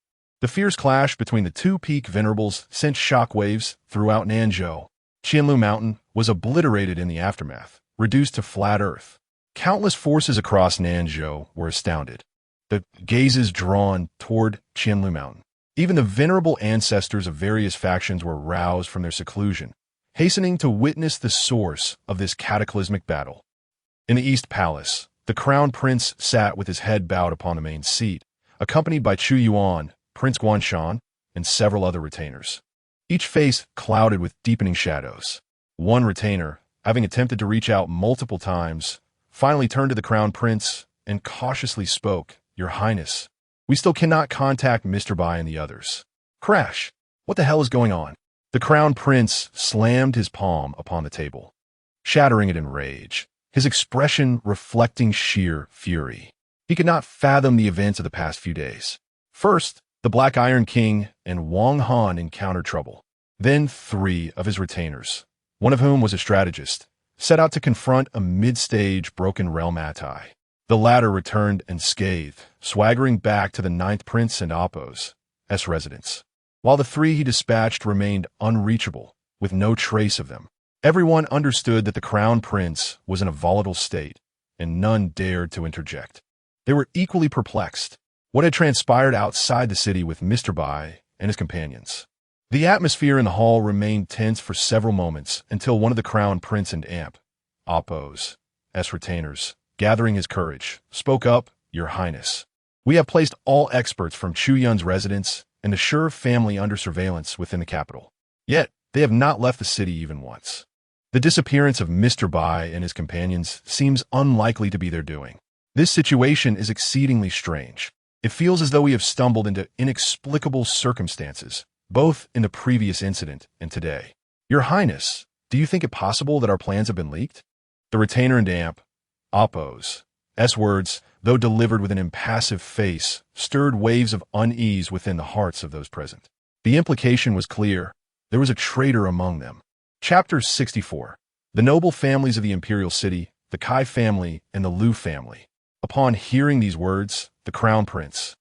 The fierce clash between the two peak venerables sent shockwaves throughout Nanzhou. Qianlu Mountain was obliterated in the aftermath, reduced to flat earth. Countless forces across Nanzhou were astounded, the gazes drawn toward Qianlu Mountain. Even the venerable ancestors of various factions were roused from their seclusion, hastening to witness the source of this cataclysmic battle. In the East Palace, the crown prince sat with his head bowed upon the main seat, accompanied by Chu Yun, Prince Guanshan, and several other retainers. Each face clouded with deepening shadows. One retainer, having attempted to reach out multiple times, finally turned to the crown prince and cautiously spoke, "Your Highness, we still cannot contact Mr. Bai and the others." Crash! What the hell is going on? The crown prince slammed his palm upon the table, shattering it in rage, his expression reflecting sheer fury. He could not fathom the events of the past few days. First, the Black Iron King and Wang Han encountered trouble. Then 3 of his retainers, one of whom was a strategist, set out to confront a mid-stage broken realm Atai. The latter returned unscathed, swaggering back to the 9th Prince and Appo's residence, while the 3 he dispatched remained unreachable, with no trace of them. Everyone understood that the crown prince was in a volatile state, and none dared to interject. They were equally perplexed. What had transpired outside the city with Mr. Bai and his companions? The atmosphere in the hall remained tense for several moments until one of the crown prince and Appo's retainers, gathering his courage, spoke up, "Your Highness, we have placed all experts from Chu Yun's residence and the Sure family under surveillance within the capital. Yet, they have not left the city even once. The disappearance of Mr. Bai and his companions seems unlikely to be their doing. This situation is exceedingly strange. It feels as though we have stumbled into inexplicable circumstances, both in the previous incident and today. Your Highness, do you think it possible that our plans have been leaked?" The retainer and Appo's words, though delivered with an impassive face, stirred waves of unease within the hearts of those present. The implication was clear. There was a traitor among them. Chapter 64. The noble families of the imperial city, the Kai family and the Lu family. Upon hearing these words, the crown prince,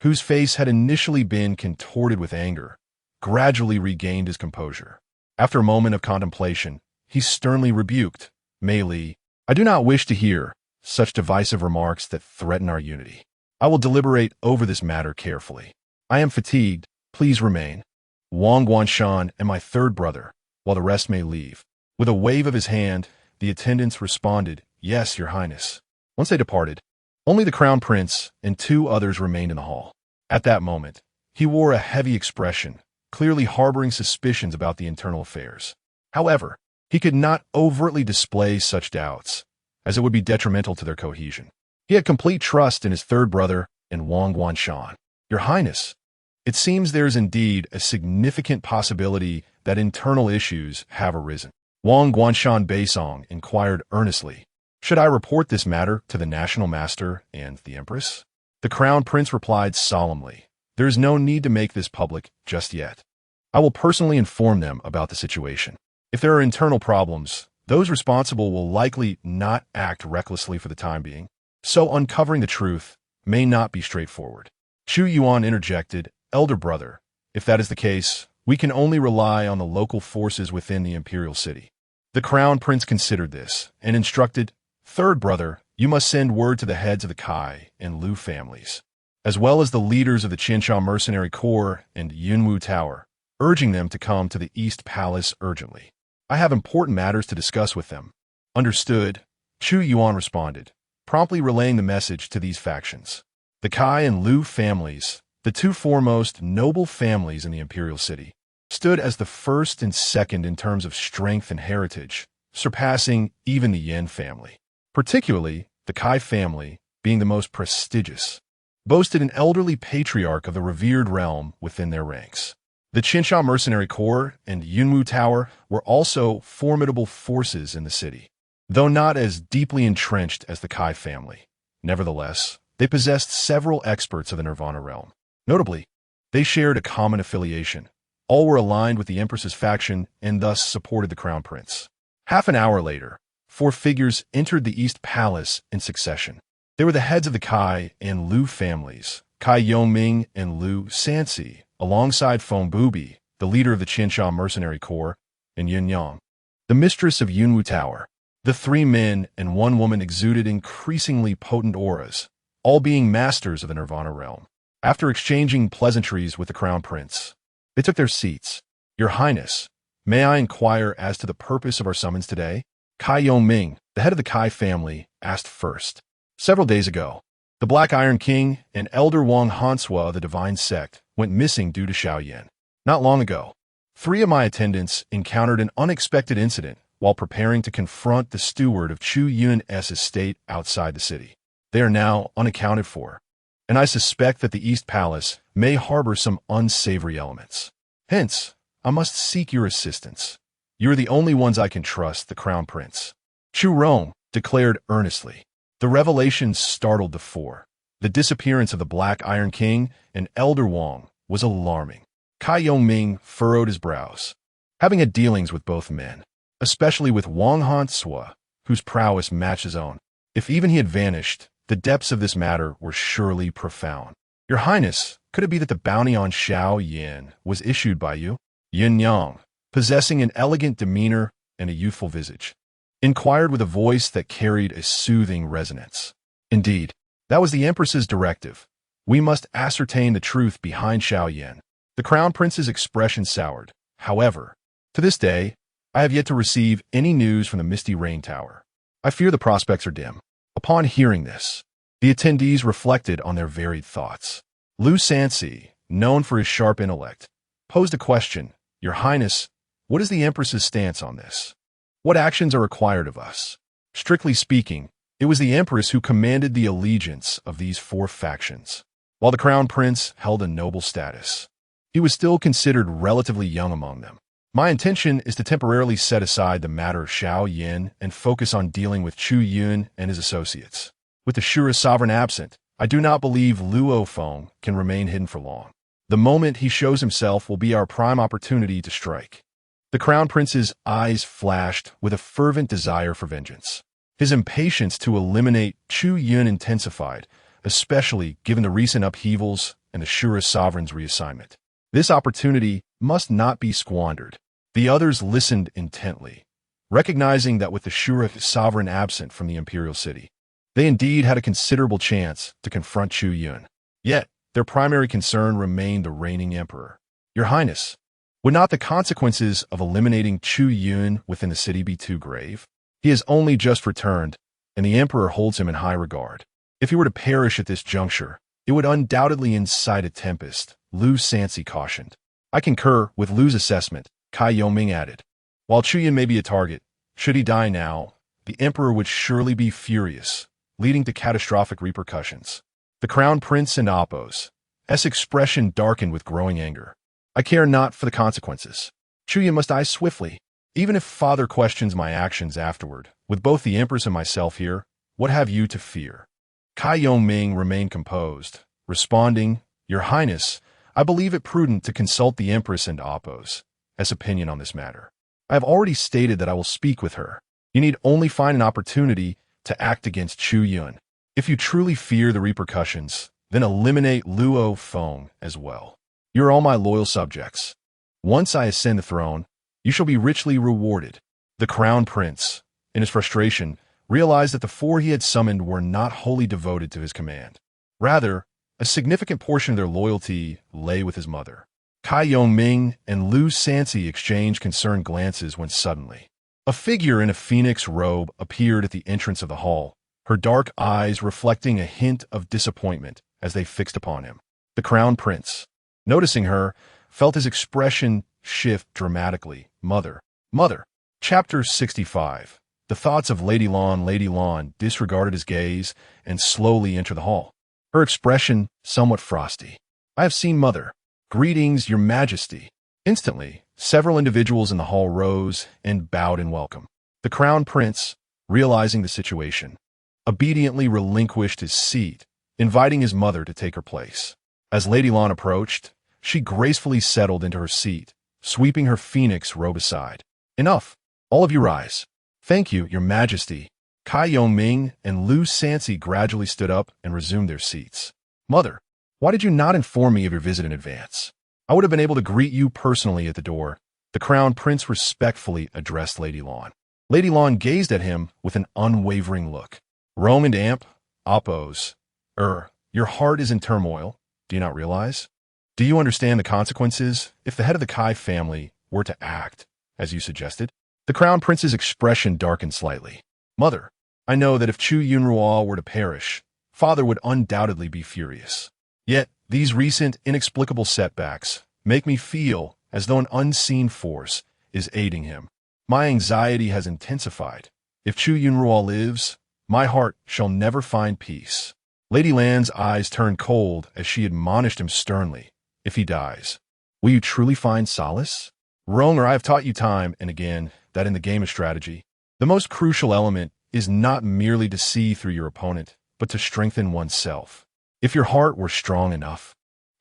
whose face had initially been contorted with anger, gradually regained his composure. After a moment of contemplation, he sternly rebuked, "Mei Li, I do not wish to hear such divisive remarks that threaten our unity. I will deliberate over this matter carefully. I am fatigued. Please remain. Wang Guanshan and my 3rd brother, while the rest may leave." With a wave of his hand, the attendants responded, "Yes, Your Highness." Once they departed, only the crown prince and 2 others remained in the hall. At that moment, he wore a heavy expression, clearly harboring suspicions about the internal affairs. However, he could not overtly display such doubts, as it would be detrimental to their cohesion. He had complete trust in his 3rd brother and Wang Guanshan. "Your Highness, it seems there is indeed a significant possibility that internal issues have arisen." Wang Guanshan Baisong inquired earnestly, "Should I report this matter to the national master and the empress?" The crown prince replied solemnly, "There is no need to make this public just yet. I will personally inform them about the situation. If there are internal problems, those responsible will likely not act recklessly for the time being, so uncovering the truth may not be straightforward." Chu Yun interjected, "Elder brother, if that is the case, we can only rely on the local forces within the imperial city." The crown prince considered this and instructed, "Third brother, you must send word to the heads of the Kai and Lu families, as well as the leaders of the Qinsha Mercenary Corps and Yunwu Tower, urging them to come to the East Palace urgently. I have important matters to discuss with them." "Understood," Chu Yuan responded, promptly relaying the message to these factions. The Kai and Lu families, the 2 foremost noble families in the imperial city, stood as the first and second in terms of strength and heritage, surpassing even the Yin family. Particularly, the Kai family being the most prestigious. boasted an elderly patriarch of the revered realm within their ranks. The Qinsha Mercenary Corps and Yunwu Tower were also formidable forces in the city, though not as deeply entrenched as the Kai family. Nevertheless, they possessed several experts of the Nirvana realm. Notably, they shared a common affiliation. All were aligned with the Empress's faction and thus supported the Crown Prince. Half an hour later, 4 figures entered the East Palace in succession. They were the heads of the Kai and Lu families, Kai Yongming and Lu Sansi, alongside Feng Bubi, the leader of the Qinsha Mercenary Corps, and Yun Yang, the mistress of Yunwu Tower. The 3 men and 1 woman exuded increasingly potent auras, all being masters of the Nirvana realm. After exchanging pleasantries with the Crown Prince, they took their seats. "Your Highness, may I inquire as to the purpose of our summons today?" Kai Yongming, the head of the Kai family, asked first. "Several days ago, the Black Iron King and Elder Wang Hansua of the Divine Sect went missing due to Xiaoyan. Not long ago, 3 of my attendants encountered an unexpected incident while preparing to confront the steward of Chu Yun's estate outside the city. They are now unaccounted for, and I suspect that the East Palace may harbor some unsavory elements. Hence, I must seek your assistance. You are the only ones I can trust," the Crown Prince, Chu Yun, declared earnestly. The revelation startled the 4. The disappearance of the Black Iron King and Elder Wang was alarming. Kai Yongming furrowed his brows. Having had dealings with both men, especially with Wang Hansua, whose prowess matched his own, if even he had vanished, the depths of this matter were surely profound. "Your Highness, could it be that the bounty on Xiaoyan was issued by you?" Yun Yang, possessing an elegant demeanor and a youthful visage, inquired with a voice that carried a soothing resonance. "Indeed, that was the Empress's directive. We must ascertain the truth behind Xiaoyan." The Crown Prince's expression soured. "However, to this day, I have yet to receive any news from the Misty Rain Tower. I fear the prospects are dim." Upon hearing this, the attendees reflected on their varied thoughts. Lu Sansi, known for his sharp intellect, posed a question. "Your Highness, what is the Empress's stance on this? What actions are required of us?" Strictly speaking, it was the Empress who commanded the allegiance of these 4 factions, while the Crown Prince held a noble status. He was still considered relatively young among them. "My intention is to temporarily set aside the matter of Xiaoyan and focus on dealing with Chu Yun and his associates. With the Shura sovereign absent, I do not believe Luo Feng can remain hidden for long. The moment he shows himself will be our prime opportunity to strike." The Crown Prince's eyes flashed with a fervent desire for vengeance. His impatience to eliminate Chu Yun intensified, especially given the recent upheavals and the Shura sovereign's reassignment. This opportunity must not be squandered. The others listened intently, recognizing that with the Shura sovereign absent from the imperial city, they indeed had a considerable chance to confront Chu Yun. Yet, their primary concern remained the reigning emperor. "Your Highness, would not the consequences of eliminating Chu Yun within the city be too grave? He has only just returned, and the emperor holds him in high regard. If he were to perish at this juncture, it would undoubtedly incite a tempest," Lu Sansi cautioned. "I concur with Lu's assessment," Kai Yongming added. "While Chu Yun may be a target, should he die now, the emperor would surely be furious, leading to catastrophic repercussions." The Crown Prince and Appo's expression darkened with growing anger. "I care not for the consequences. Chu Yun must die swiftly. Even if Father questions my actions afterward, with both the Empress and myself here, what have you to fear?" Kai Yongming remained composed, responding, "Your Highness, I believe it prudent to consult the Empress and Appo's opinion on this matter. I have already stated that I will speak with her. You need only find an opportunity to act against Chu Yun. If you truly fear the repercussions, then eliminate Luo Feng as well. You are all my loyal subjects. Once I ascend the throne, you shall be richly rewarded." The Crown Prince, in his frustration, realized that the 4 he had summoned were not wholly devoted to his command. Rather, a significant portion of their loyalty lay with his mother. Kai Yongming and Lu Sansi exchanged concerned glances when suddenly a figure in a phoenix robe appeared at the entrance of the hall, her dark eyes reflecting a hint of disappointment as they fixed upon him. The Crown Prince, noticing her, felt his expression shift dramatically. Mother. Chapter 65. The thoughts of Lady Lawn disregarded his gaze and slowly entered the hall. her expression somewhat frosty. "I have seen Mother. Greetings, Your Majesty." Instantly, several individuals in the hall rose and bowed in welcome. The Crown Prince, realizing the situation, obediently relinquished his seat, inviting his mother to take her place. As Lady Lan approached, she gracefully settled into her seat, sweeping her phoenix robe aside. "Enough! All of you rise." "Thank you, Your Majesty." Cai Yongming and Lu Sansi gradually stood up and resumed their seats. "Mother, why did you not inform me of your visit in advance? I would have been able to greet you personally at the door." The Crown Prince respectfully addressed Lady Lan. Lady Lan gazed at him with an unwavering look. "Rome and Amp, oppose. Your heart is in turmoil. Do you not realize? Do you understand the consequences if the head of the Kai family were to act as you suggested?" The Crown Prince's expression darkened slightly. "Mother, I know that if Chu Yun were to perish, Father would undoubtedly be furious. Yet, these recent inexplicable setbacks make me feel as though an unseen force is aiding him. My anxiety has intensified. If Chu Yun lives, my heart shall never find peace." Lady Lan's eyes turned cold as she admonished him sternly. "If he dies, will you truly find solace? Ronger, I have taught you time and again that in the game of strategy, the most crucial element is not merely to see through your opponent, but to strengthen oneself. If your heart were strong enough,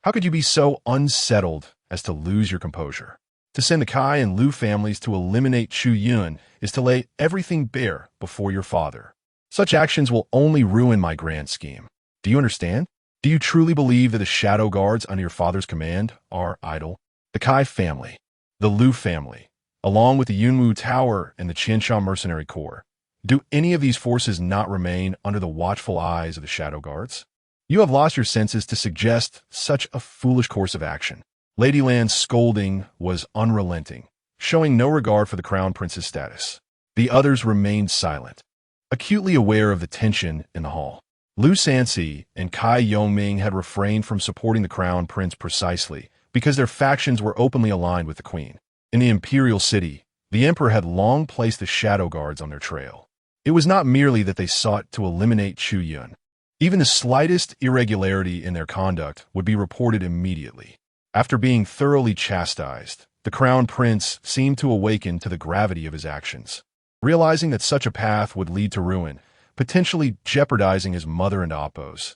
how could you be so unsettled as to lose your composure? To send the Kai and Lu families to eliminate Chu Yun is to lay everything bare before your father. Such actions will only ruin my grand scheme. Do you understand? Do you truly believe that the shadow guards under your father's command are idle? The Kai family, the Lu family, along with the Yunwu Tower and the Qiansha Mercenary Corps, do any of these forces not remain under the watchful eyes of the shadow guards? You have lost your senses to suggest such a foolish course of action." Lady Lan's scolding was unrelenting, showing no regard for the Crown Prince's status. The others remained silent, acutely aware of the tension in the hall. Lu Sansi and Cai Yongming had refrained from supporting the Crown Prince precisely because their factions were openly aligned with the Queen. In the Imperial City, the Emperor had long placed the shadow guards on their trail. It was not merely that they sought to eliminate Chu Yun. Even the slightest irregularity in their conduct would be reported immediately. After being thoroughly chastised, the Crown Prince seemed to awaken to the gravity of his actions. Realizing that such a path would lead to ruin, potentially jeopardizing his mother and Appo's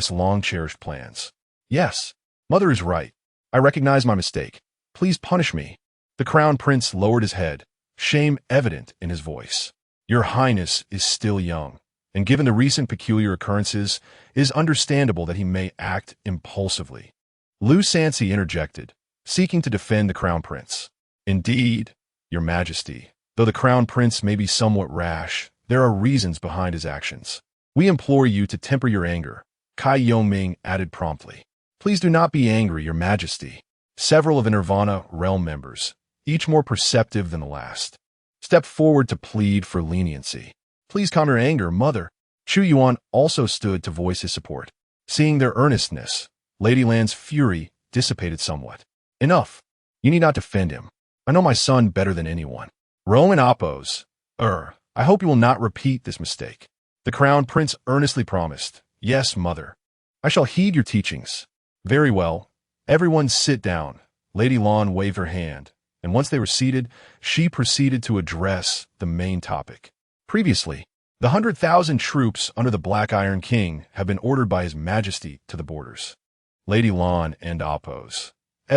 long-cherished plans. "Yes, Mother is right. I recognize my mistake. Please punish me." The Crown Prince lowered his head, shame evident in his voice. "Your Highness is still young, and given the recent peculiar occurrences, it is understandable that he may act impulsively." Lu Sansi interjected, seeking to defend the Crown Prince. "Indeed, Your Majesty, though the Crown Prince may be somewhat rash, there are reasons behind his actions. We implore you to temper your anger," Cai Yongming added promptly. "Please do not be angry, Your Majesty." Several of the Nirvana realm members, each more perceptive than the last, stepped forward to plead for leniency. "Please calm your anger, Mother." Chu Yuan also stood to voice his support. Seeing their earnestness, Lady Lan's fury dissipated somewhat. "Enough. You need not defend him. I know my son better than anyone. Rome and Appo's. I hope you will not repeat this mistake." The Crown Prince earnestly promised. "Yes, Mother. I shall heed your teachings." "Very well. Everyone sit down." Lady Lan waved her hand, and once they were seated, she proceeded to address the main topic. Previously, the 100,000 troops under the Black Iron King have been ordered by His Majesty to the borders. Lady Lan and Appo's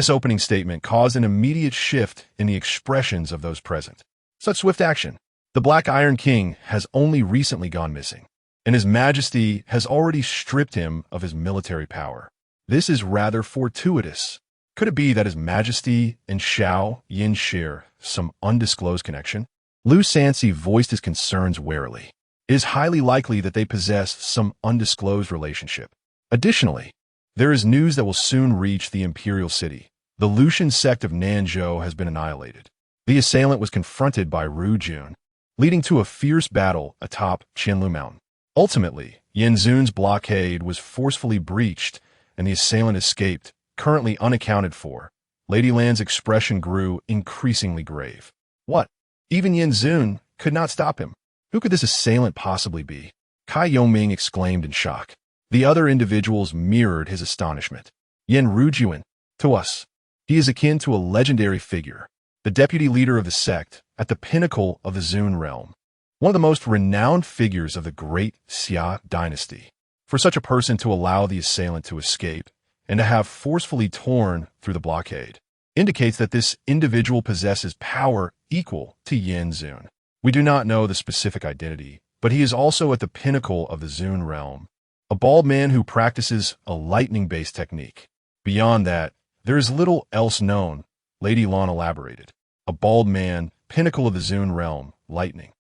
opening statement caused an immediate shift in the expressions of those present. Such swift action. The Black Iron King has only recently gone missing, and His Majesty has already stripped him of his military power. This is rather fortuitous. Could it be that His Majesty and Xiao Yin share some undisclosed connection? Lu Sansi voiced his concerns warily. It is highly likely that they possess some undisclosed relationship. Additionally, there is news that will soon reach the Imperial City. The Lucian sect of Nanzhou has been annihilated. The assailant was confronted by Ru Jun, leading to a fierce battle atop Qianlu Mountain. Ultimately, Yanzun's blockade was forcefully breached, and the assailant escaped, currently unaccounted for. Lady Lan's expression grew increasingly grave. What? Even Yanzun could not stop him? Who could this assailant possibly be? Cai Yongming exclaimed in shock. The other individuals mirrored his astonishment. Yen Rujuan, to us, he is akin to a legendary figure, the deputy leader of the sect at the pinnacle of the Zun realm, one of the most renowned figures of the Great Xia Dynasty. For such a person to allow the assailant to escape and to have forcefully torn through the blockade indicates that this individual possesses power equal to Yin Zun. We do not know the specific identity, but he is also at the pinnacle of the Zun realm, a bald man who practices a lightning-based technique. Beyond that, there is little else known, Lady Lan elaborated. A bald man, pinnacle of the Zun realm, lightning.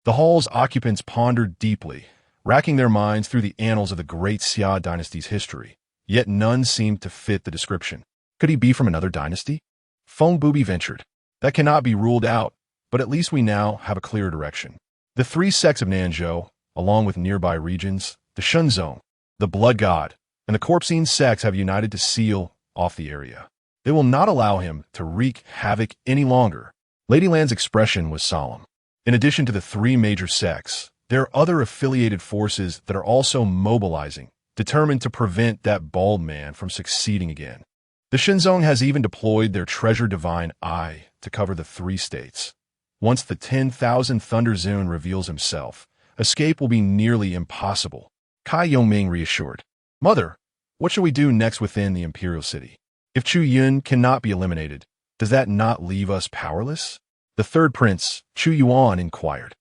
The hall's occupants pondered deeply, racking their minds through the annals of the Great Xia Dynasty's history, yet none seemed to fit the description. Could he be from another dynasty? Feng Bubi ventured. That cannot be ruled out, but at least we now have a clear direction. The three sects of Nanzhou, along with nearby regions, the Shenzong, the Blood God, and the Corpsine sects have united to seal off the area. They will not allow him to wreak havoc any longer. Lady Lan's expression was solemn. In addition to the three major sects, there are other affiliated forces that are also mobilizing, determined to prevent that bald man from succeeding again. The Shenzong has even deployed their treasure divine eye to cover the three states. Once the 10,000 Thunder Zun reveals himself, escape will be nearly impossible. Kai Yongming reassured. Mother, what shall we do next within the imperial city? If Chu Yun cannot be eliminated, does that not leave us powerless? The third prince, Chu Yun, inquired.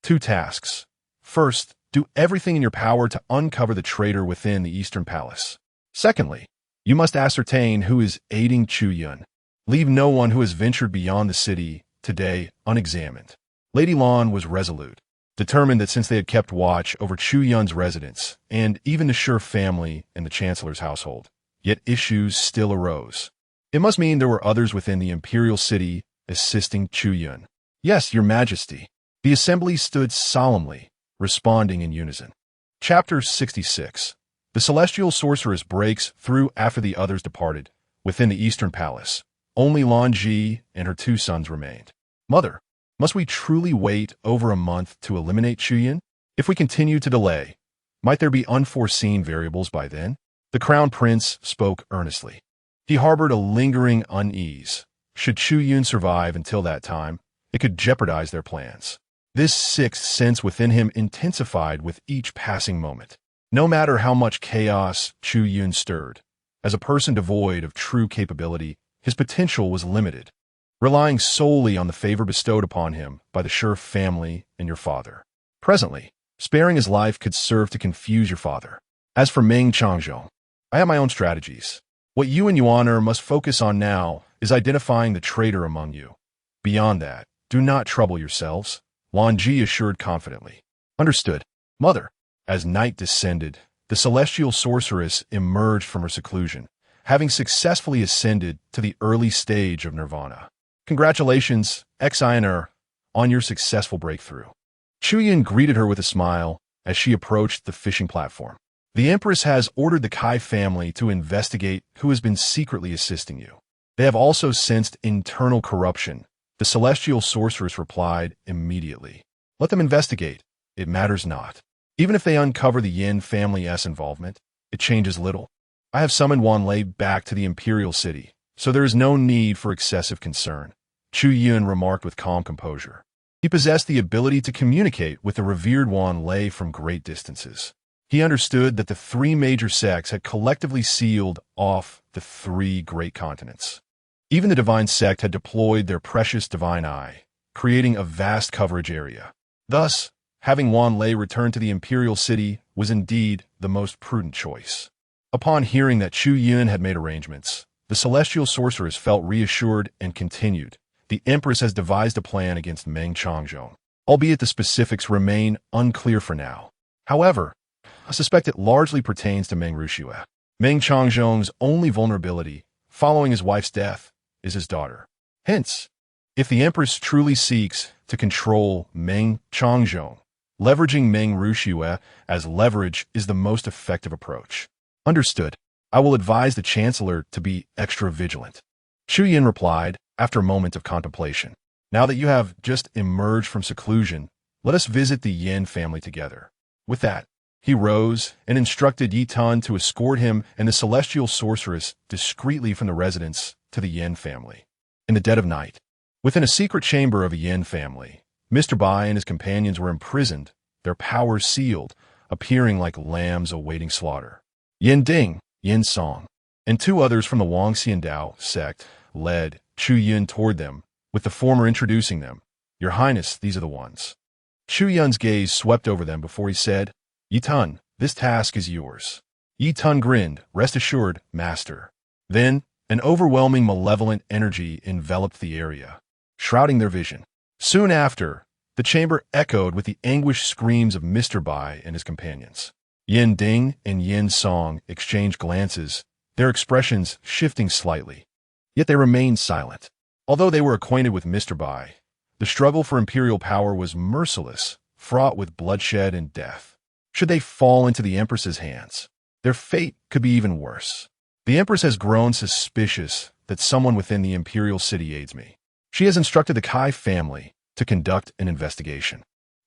2 tasks. First, do everything in your power to uncover the traitor within the Eastern Palace. Secondly, you must ascertain who is aiding Chu Yun. Leave no one who has ventured beyond the city today unexamined. Lady Lan was resolute, determined that since they had kept watch over Chu Yun's residence and even the Sher family and the Chancellor's household, yet issues still arose. It must mean there were others within the imperial city assisting Chu Yun. Yes, your majesty. The assembly stood solemnly, responding in unison. Chapter 66. The celestial sorceress breaks through after the others departed. Within the Eastern Palace, only Lan Ji and her 2 sons remained. Mother, must we truly wait over a month to eliminate Chu Yun? If we continue to delay, might there be unforeseen variables by then? The crown prince spoke earnestly. He harbored a lingering unease. Should Chu Yun survive until that time, it could jeopardize their plans. This sixth sense within him intensified with each passing moment. No matter how much chaos Chu Yun stirred, as a person devoid of true capability, his potential was limited, relying solely on the favor bestowed upon him by the Sher family and your father. Presently, sparing his life could serve to confuse your father. As for Meng Changzhou, I have my own strategies. What you and Yuan must focus on now is identifying the traitor among you. Beyond that, do not trouble yourselves, Lan Ji assured confidently. Understood. Mother. As night descended, the celestial sorceress emerged from her seclusion, having successfully ascended to the early stage of nirvana. Congratulations, Xia, on your successful breakthrough. Chu Yun greeted her with a smile as she approached the fishing platform. The Empress has ordered the Kai family to investigate who has been secretly assisting you. They have also sensed internal corruption. The celestial sorceress replied immediately. Let them investigate. It matters not. Even if they uncover the Yin family's involvement, it changes little. I have summoned Wan Lei back to the imperial city, so there is no need for excessive concern, Chu Yun remarked with calm composure. He possessed the ability to communicate with the revered Wan Lei from great distances. He understood that the 3 major sects had collectively sealed off the 3 great continents. Even the divine sect had deployed their precious divine eye, creating a vast coverage area. Thus, having Wan Lei return to the imperial city was indeed the most prudent choice. Upon hearing that Chu Yun had made arrangements, the celestial sorceress felt reassured and continued. The Empress has devised a plan against Meng Changzhou, albeit the specifics remain unclear for now. However, I suspect it largely pertains to Meng Ruxue. Meng Changzhou's only vulnerability, following his wife's death, is his daughter. Hence, if the Empress truly seeks to control Meng Changzhou, leveraging Meng Ruxue as leverage is the most effective approach. Understood. I will advise the Chancellor to be extra vigilant. Chu Yun replied, after a moment of contemplation. Now that you have just emerged from seclusion, let us visit the Yin family together. With that, He rose and instructed Yi Tun to escort him and the celestial sorceress discreetly from the residence to the Yin family. In the dead of night, within a secret chamber of a Yin family, Mr. Bai and his companions were imprisoned, their powers sealed, appearing like lambs awaiting slaughter. Yin Ding, Yin Song, and two others from the Dao sect led Chu Yun toward them, with the former introducing them. "Your Highness, these are the ones." Chu Yun's gaze swept over them before he said, "Yi Tun, this task is yours." Yi Tun grinned, "Rest assured, Master." Then, an overwhelming malevolent energy enveloped the area, shrouding their vision. Soon after, the chamber echoed with the anguished screams of Mr. Bai and his companions. Yin Ding and Yin Song exchanged glances, their expressions shifting slightly. Yet they remained silent. Although they were acquainted with Mr. Bai, the struggle for imperial power was merciless, fraught with bloodshed and death. Should they fall into the Empress's hands, their fate could be even worse. The Empress has grown suspicious that someone within the imperial city aids me. She has instructed the Kai family to conduct an investigation.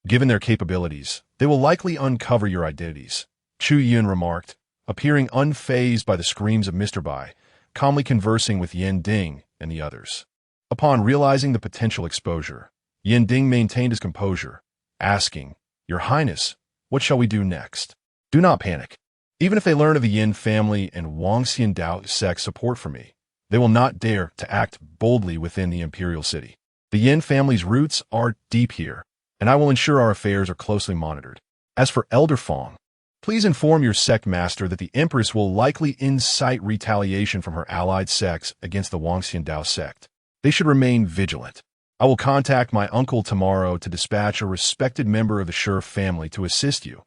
Given their capabilities, they will likely uncover your identities, Chu Yun remarked, appearing unfazed by the screams of Mr. Bai, calmly conversing with Yin Ding and the others. Upon realizing the potential exposure, Yin Ding maintained his composure, asking, "Your Highness, what shall we do next?" "Do not panic. Even if they learn of the Yin family and Dao sect support for me, they will not dare to act boldly within the imperial city. The Yin family's roots are deep here, and I will ensure our affairs are closely monitored. As for Elder Fong, please inform your sect master that the Empress will likely incite retaliation from her allied sects against the Dao sect. They should remain vigilant. I will contact my uncle tomorrow to dispatch a respected member of the Shi family to assist you,"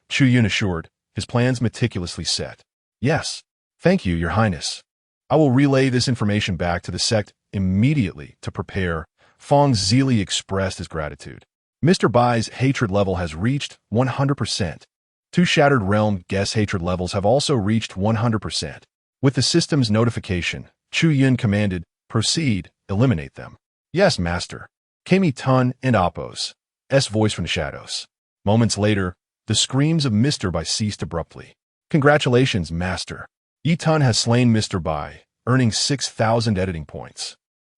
Chu Yun assured, his plans meticulously set. "Yes, thank you, Your Highness. I will relay this information back to the sect immediately to prepare." Fong zeally expressed his gratitude. Mr. Bai's hatred level has reached 100%. Two Shattered Realm guest hatred levels have also reached 100%. With the system's notification, Chu Yun commanded, "Proceed, eliminate them." "Yes, Master," came Yi Tun and Appo's voice from the shadows. Moments later, the screams of Mr. Bai ceased abruptly. "Congratulations, Master. Yi Tun has slain Mr. Bai, earning 6,000 editing points.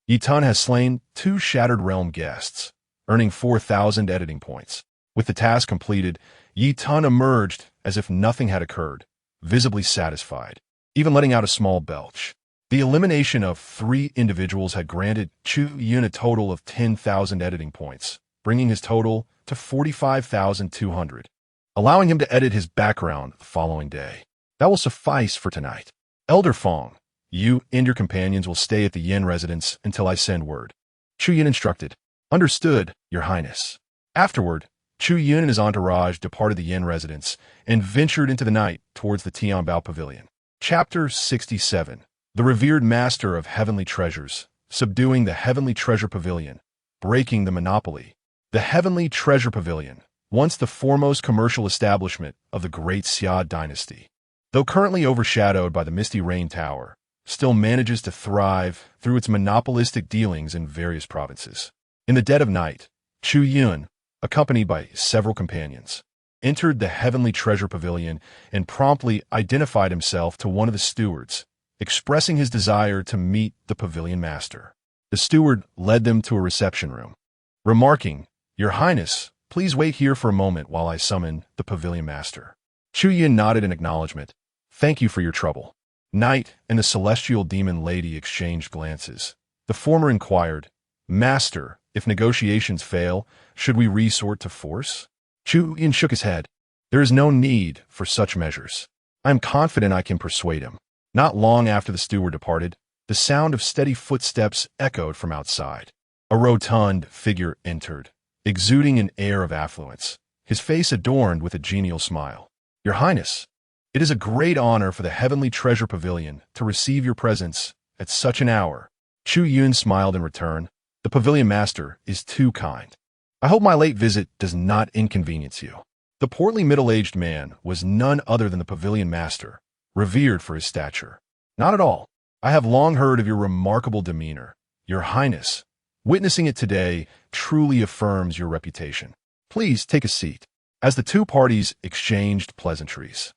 Yi Tun has slain two Shattered Realm guests, earning 4,000 editing points." With the task completed, Yi Tun emerged as if nothing had occurred, visibly satisfied, even letting out a small belch. The elimination of 3 individuals had granted Chu Yun a total of 10,000 editing points, bringing his total to 45,200, allowing him to edit his background the following day. That will suffice for tonight. Elder Fong, you and your companions will stay at the Yin residence until I send word, Chu Yun instructed. "Understood, Your Highness." Afterward, Chu Yun and his entourage departed the Yin residence and ventured into the night towards the Tianbao Pavilion. Chapter 67. The Revered Master of Heavenly Treasures, subduing the Heavenly Treasure Pavilion, breaking the monopoly. The Heavenly Treasure Pavilion, once the foremost commercial establishment of the Great Xia Dynasty, though currently overshadowed by the Misty Rain Tower, still manages to thrive through its monopolistic dealings in various provinces. In the dead of night, Chu Yun, accompanied by several companions, entered the Heavenly Treasure Pavilion and promptly identified himself to one of the stewards, expressing his desire to meet the pavilion master. The steward led them to a reception room, remarking, "Your Highness, please wait here for a moment while I summon the pavilion master." Chu Yun nodded in acknowledgement. "Thank you for your trouble." Knight and the celestial demon lady exchanged glances. The former inquired, "Master, if negotiations fail, should we resort to force?" Chu Yun shook his head. "There is no need for such measures. I am confident I can persuade him." Not long after the steward departed, the sound of steady footsteps echoed from outside. A rotund figure entered, exuding an air of affluence, his face adorned with a genial smile. "Your Highness, it is a great honor for the Heavenly Treasure Pavilion to receive your presence at such an hour." Chu Yun smiled in return. "The pavilion master is too kind. I hope my late visit does not inconvenience you." The portly middle-aged man was none other than the pavilion master, revered for his stature. "Not at all. I have long heard of your remarkable demeanor, Your Highness. Witnessing it today truly affirms your reputation. Please take a seat." as the two parties exchanged pleasantries.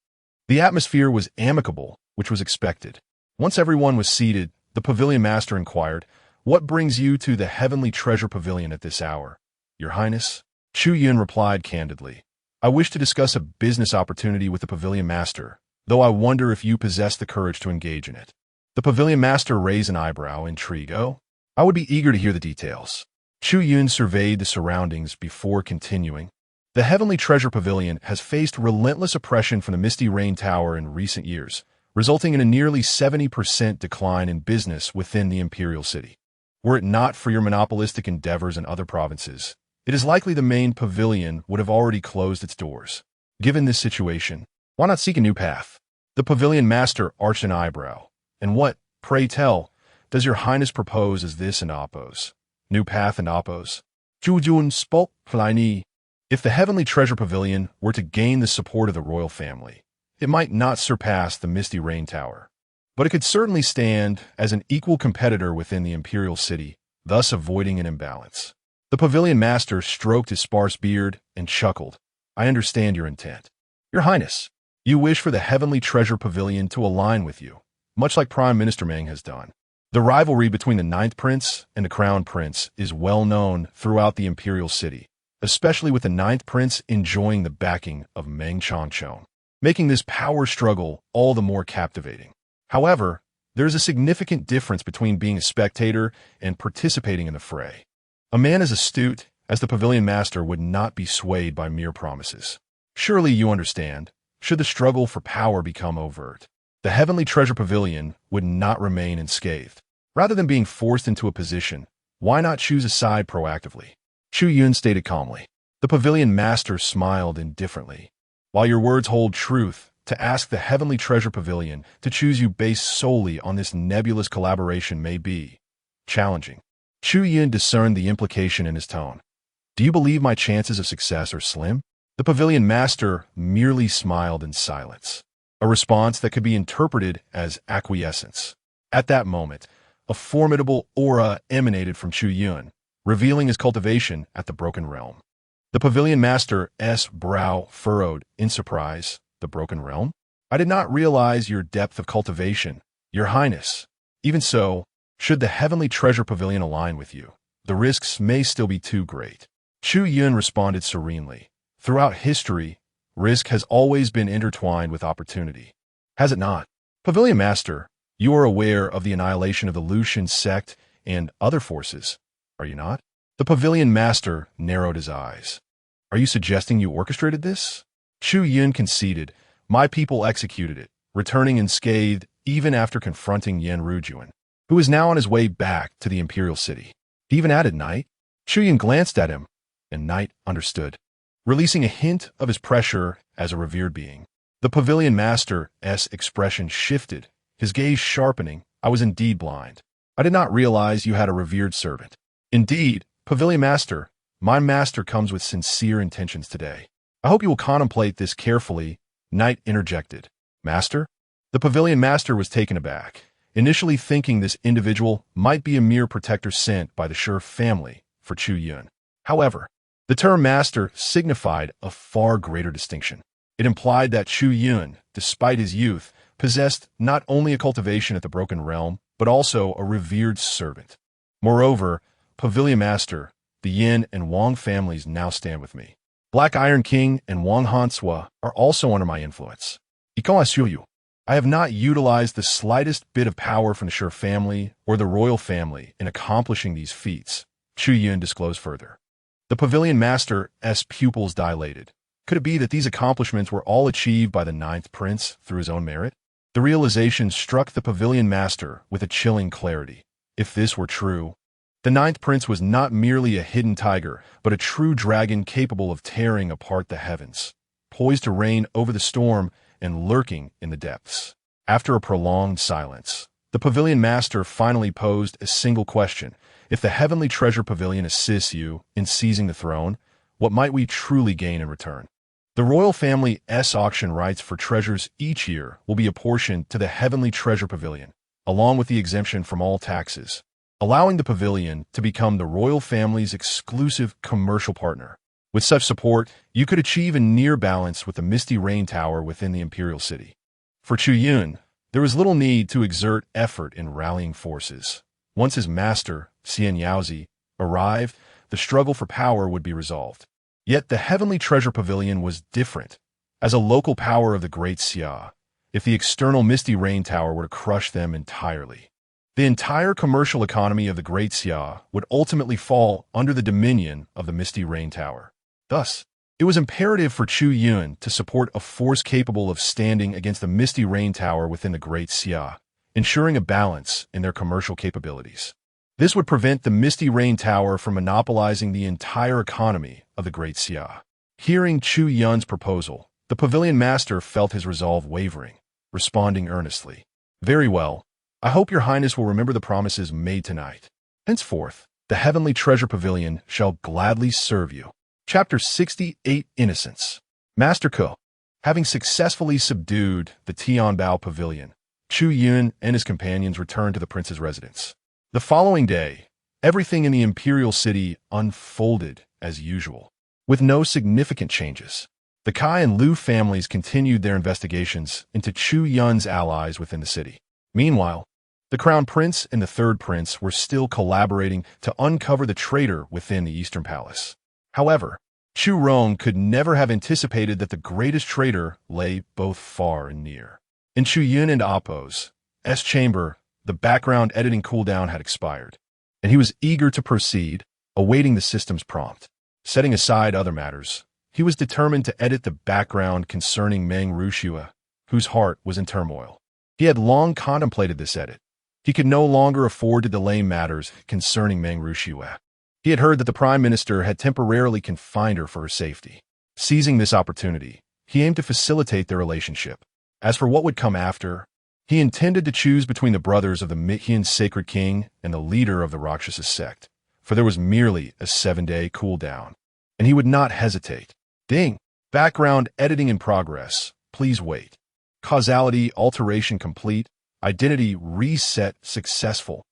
The atmosphere was amicable, which was expected. Once everyone was seated, the pavilion master inquired, "What brings you to the Heavenly Treasure Pavilion at this hour, Your Highness?" Chu Yun replied candidly, "I wish to discuss a business opportunity with the pavilion master, though I wonder if you possess the courage to engage in it." The pavilion master raised an eyebrow, intrigued. "Oh, I would be eager to hear the details." Chu Yun surveyed the surroundings before continuing. The Heavenly Treasure Pavilion has faced relentless oppression from the Misty Rain Tower in recent years, resulting in a nearly 70% decline in business within the imperial city. Were it not for your monopolistic endeavors in other provinces, it is likely the main pavilion would have already closed its doors. Given this situation, why not seek a new path? The pavilion master arched an eyebrow. "And what, pray tell, does your highness propose as this and oppose? New path and oppose?" Chu Yun spoke plainly. If the Heavenly Treasure Pavilion were to gain the support of the royal family, it might not surpass the Misty Rain Tower, but it could certainly stand as an equal competitor within the imperial city, thus avoiding an imbalance. The pavilion master stroked his sparse beard and chuckled. "I understand your intent. Your Highness, you wish for the Heavenly Treasure Pavilion to align with you, much like Prime Minister Meng has done. The rivalry between the Ninth Prince and the Crown Prince is well known throughout the imperial city, especially with the Ninth Prince enjoying the backing of Meng Changchong, making this power struggle all the more captivating. However, there is a significant difference between being a spectator and participating in the fray. A man as astute as the pavilion master would not be swayed by mere promises. Surely you understand, should the struggle for power become overt, the Heavenly Treasure Pavilion would not remain unscathed. Rather than being forced into a position, why not choose a side proactively?" Chu Yun stated calmly. The pavilion master smiled indifferently. "While your words hold truth, to ask the Heavenly Treasure Pavilion to choose you based solely on this nebulous collaboration may be challenging." Chu Yun discerned the implication in his tone. "Do you believe my chances of success are slim?" The pavilion master merely smiled in silence, a response that could be interpreted as acquiescence. At that moment, a formidable aura emanated from Chu Yun, revealing his cultivation at the Broken Realm. The pavilion master's brow furrowed in surprise. "The Broken Realm? I did not realize your depth of cultivation, Your Highness. Even so, should the Heavenly Treasure Pavilion align with you, the risks may still be too great." Chu Yun responded serenely. Throughout history, risk has always been intertwined with opportunity. Has it not? Pavilion Master, you are aware of the annihilation of the Lucian sect and other forces, are you not? The pavilion master narrowed his eyes. "Are you suggesting you orchestrated this?" Chu Yun conceded. "My people executed it, returning unscathed even after confronting Yan Rujuan, who is now on his way back to the imperial city." He even added Knight. Chu Yun glanced at him, and Knight understood, releasing a hint of his pressure as a revered being. The pavilion master's expression shifted, his gaze sharpening. "I was indeed blind. I did not realize you had a revered servant." "Indeed, Pavilion Master, my master comes with sincere intentions today. I hope you will contemplate this carefully," Knight interjected. "Master?" The Pavilion Master was taken aback, initially thinking this individual might be a mere protector sent by the Sher family for Chu Yun. However, the term master signified a far greater distinction. It implied that Chu Yun, despite his youth, possessed not only a cultivation at the Broken Realm, but also a revered servant. Moreover, Pavilion Master, the Yin and Wang families now stand with me. Black Iron King and Wang Hansua are also under my influence. I assure you, I have not utilized the slightest bit of power from the Sher family or the royal family in accomplishing these feats, Chu Yun disclosed further. The Pavilion Master's pupils dilated. Could it be that these accomplishments were all achieved by the Ninth Prince through his own merit? The realization struck the Pavilion Master with a chilling clarity. If this were true, the Ninth Prince was not merely a hidden tiger, but a true dragon capable of tearing apart the heavens, poised to reign over the storm and lurking in the depths. After a prolonged silence, the Pavilion Master finally posed a single question. If the Heavenly Treasure Pavilion assists you in seizing the throne, what might we truly gain in return? The royal family's auction rights for treasures each year will be apportioned to the Heavenly Treasure Pavilion, along with the exemption from all taxes, allowing the pavilion to become the royal family's exclusive commercial partner. With such support, you could achieve a near balance with the Misty Rain Tower within the imperial city. For Chu Yun, there was little need to exert effort in rallying forces. Once his master, Xian Yaozi, arrived, the struggle for power would be resolved. Yet the Heavenly Treasure Pavilion was different. As a local power of the Great Xia, if the external Misty Rain Tower were to crush them entirely, the entire commercial economy of the Great Xia would ultimately fall under the dominion of the Misty Rain Tower. Thus, it was imperative for Chu Yun to support a force capable of standing against the Misty Rain Tower within the Great Xia, ensuring a balance in their commercial capabilities. This would prevent the Misty Rain Tower from monopolizing the entire economy of the Great Xia. Hearing Chu Yun's proposal, the pavilion master felt his resolve wavering, responding earnestly. "Very well. I hope your highness will remember the promises made tonight. Henceforth, the Heavenly Treasure Pavilion shall gladly serve you." Chapter 68 Innocence. Master Ko. Having successfully subdued the Tianbao Pavilion, Chu Yun and his companions returned to the prince's residence. The following day, everything in the imperial city unfolded as usual, with no significant changes. The Kai and Liu families continued their investigations into Chu Yun's allies within the city. Meanwhile, the Crown Prince and the Third Prince were still collaborating to uncover the traitor within the Eastern Palace. However, Chu Rong could never have anticipated that the greatest traitor lay both far and near. In Chu Yun and Appo's chamber, the background editing cooldown had expired, and he was eager to proceed, awaiting the system's prompt. Setting aside other matters, he was determined to edit the background concerning Meng Rushua, whose heart was in turmoil. He had long contemplated this edit. He could no longer afford to delay matters concerning Meng Rushua. He had heard that the Prime Minister had temporarily confined her for her safety. Seizing this opportunity, he aimed to facilitate their relationship. As for what would come after, he intended to choose between the brothers of the Mithian Sacred King and the leader of the Rakshasa sect, for there was merely a 7-day cooldown, and he would not hesitate. Ding! Background editing in progress. Please wait. Causality alteration complete. Identity reset successful.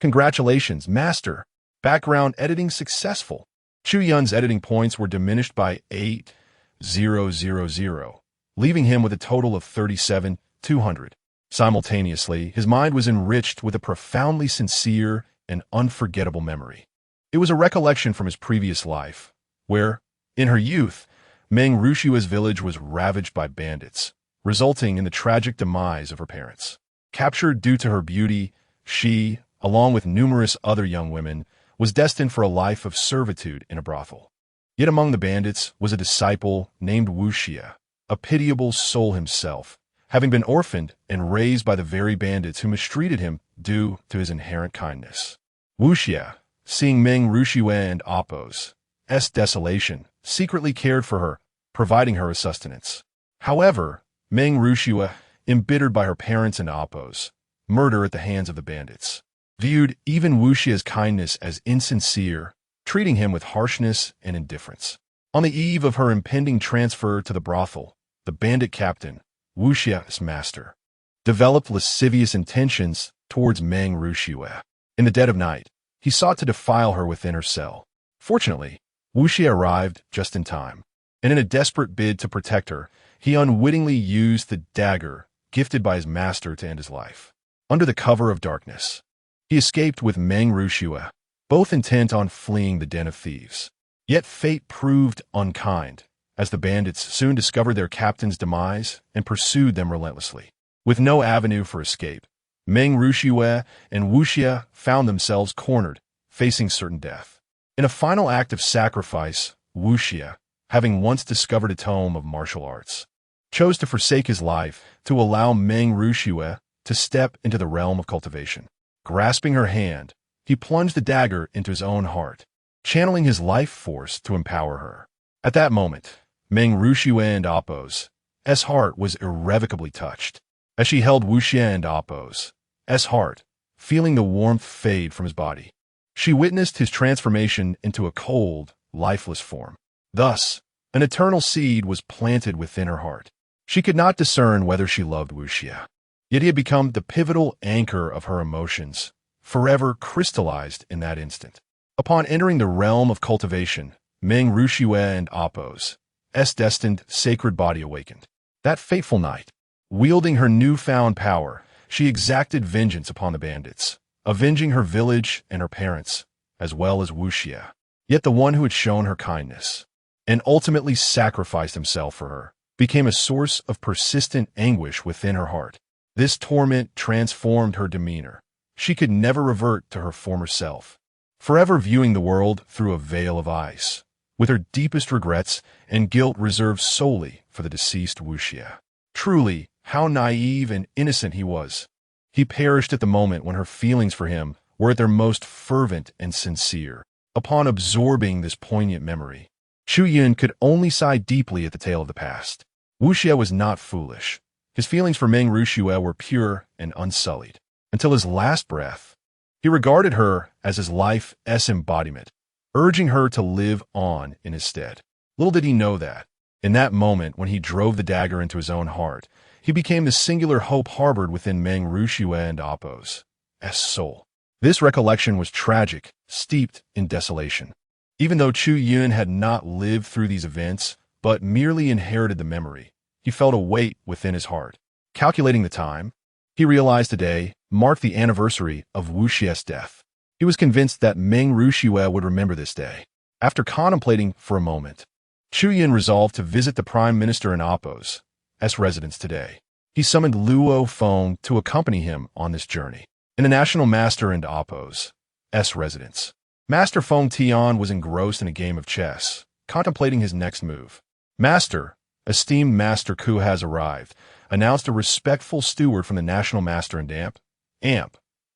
Congratulations, Master! Background editing successful. Chu Yun's editing points were diminished by 8,000, leaving him with a total of 37,200. Simultaneously, his mind was enriched with a profoundly sincere and unforgettable memory. It was a recollection from his previous life, where, in her youth, Meng Rushua's village was ravaged by bandits, resulting in the tragic demise of her parents. Captured due to her beauty, she, along with numerous other young women, was destined for a life of servitude in a brothel. Yet among the bandits was a disciple named Wuxia, a pitiable soul himself, having been orphaned and raised by the very bandits who mistreated him due to his inherent kindness. Wuxia, seeing Meng Rushua and Appo's desolation, secretly cared for her, providing her a sustenance. However, Meng Rushua, embittered by her parents and Appo's murder at the hands of the bandits, viewed even Wuxia's kindness as insincere, treating him with harshness and indifference. On the eve of her impending transfer to the brothel, the bandit captain, Wuxia's master, developed lascivious intentions towards Meng Rushua. In the dead of night, he sought to defile her within her cell. Fortunately, Wuxia arrived just in time, and in a desperate bid to protect her, he unwittingly used the dagger gifted by his master to end his life. Under the cover of darkness, he escaped with Meng Rushua, both intent on fleeing the den of thieves. Yet fate proved unkind, as the bandits soon discovered their captain's demise and pursued them relentlessly. With no avenue for escape, Meng Rushua and Wuxia found themselves cornered, facing certain death. In a final act of sacrifice, Wuxia, having once discovered a tome of martial arts, chose to forsake his life to allow Meng Rushua to step into the realm of cultivation. Grasping her hand, he plunged the dagger into his own heart, channeling his life force to empower her. At that moment, Meng Rushua and Appo's heart was irrevocably touched. As she held Wuxia and Appo's heart, feeling the warmth fade from his body, she witnessed his transformation into a cold, lifeless form. Thus, an eternal seed was planted within her heart. She could not discern whether she loved Wuxia, yet he had become the pivotal anchor of her emotions, forever crystallized in that instant. Upon entering the realm of cultivation, Meng Rushue and Appo's destined sacred body awakened. That fateful night, wielding her newfound power, she exacted vengeance upon the bandits, avenging her village and her parents, as well as Wuxia. Yet the one who had shown her kindness and ultimately sacrificed himself for her became a source of persistent anguish within her heart. This torment transformed her demeanor. She could never revert to her former self, forever viewing the world through a veil of ice, with her deepest regrets and guilt reserved solely for the deceased Wuxia. Truly, how naive and innocent he was. He perished at the moment when her feelings for him were at their most fervent and sincere. Upon absorbing this poignant memory, Chu Yun could only sigh deeply at the tale of the past. Wuxia was not foolish. His feelings for Meng Rushue were pure and unsullied. Until his last breath, he regarded her as his life's embodiment, urging her to live on in his stead. Little did he know that, in that moment when he drove the dagger into his own heart, he became the singular hope harbored within Meng Rushue and Appo's soul. This recollection was tragic, steeped in desolation. Even though Chu Yun had not lived through these events, but merely inherited the memory, he felt a weight within his heart. Calculating the time, he realized today marked the anniversary of Wuxia's death. He was convinced that Meng Rushue would remember this day. After contemplating for a moment, Chu Yun resolved to visit the Prime Minister and Appo's residence today. He summoned Luo Feng to accompany him on this journey. In the National Master and Appo's residence, Master Feng Tian was engrossed in a game of chess, contemplating his next move. Master, esteemed Master Ku has arrived, announced a respectful steward from the National Master and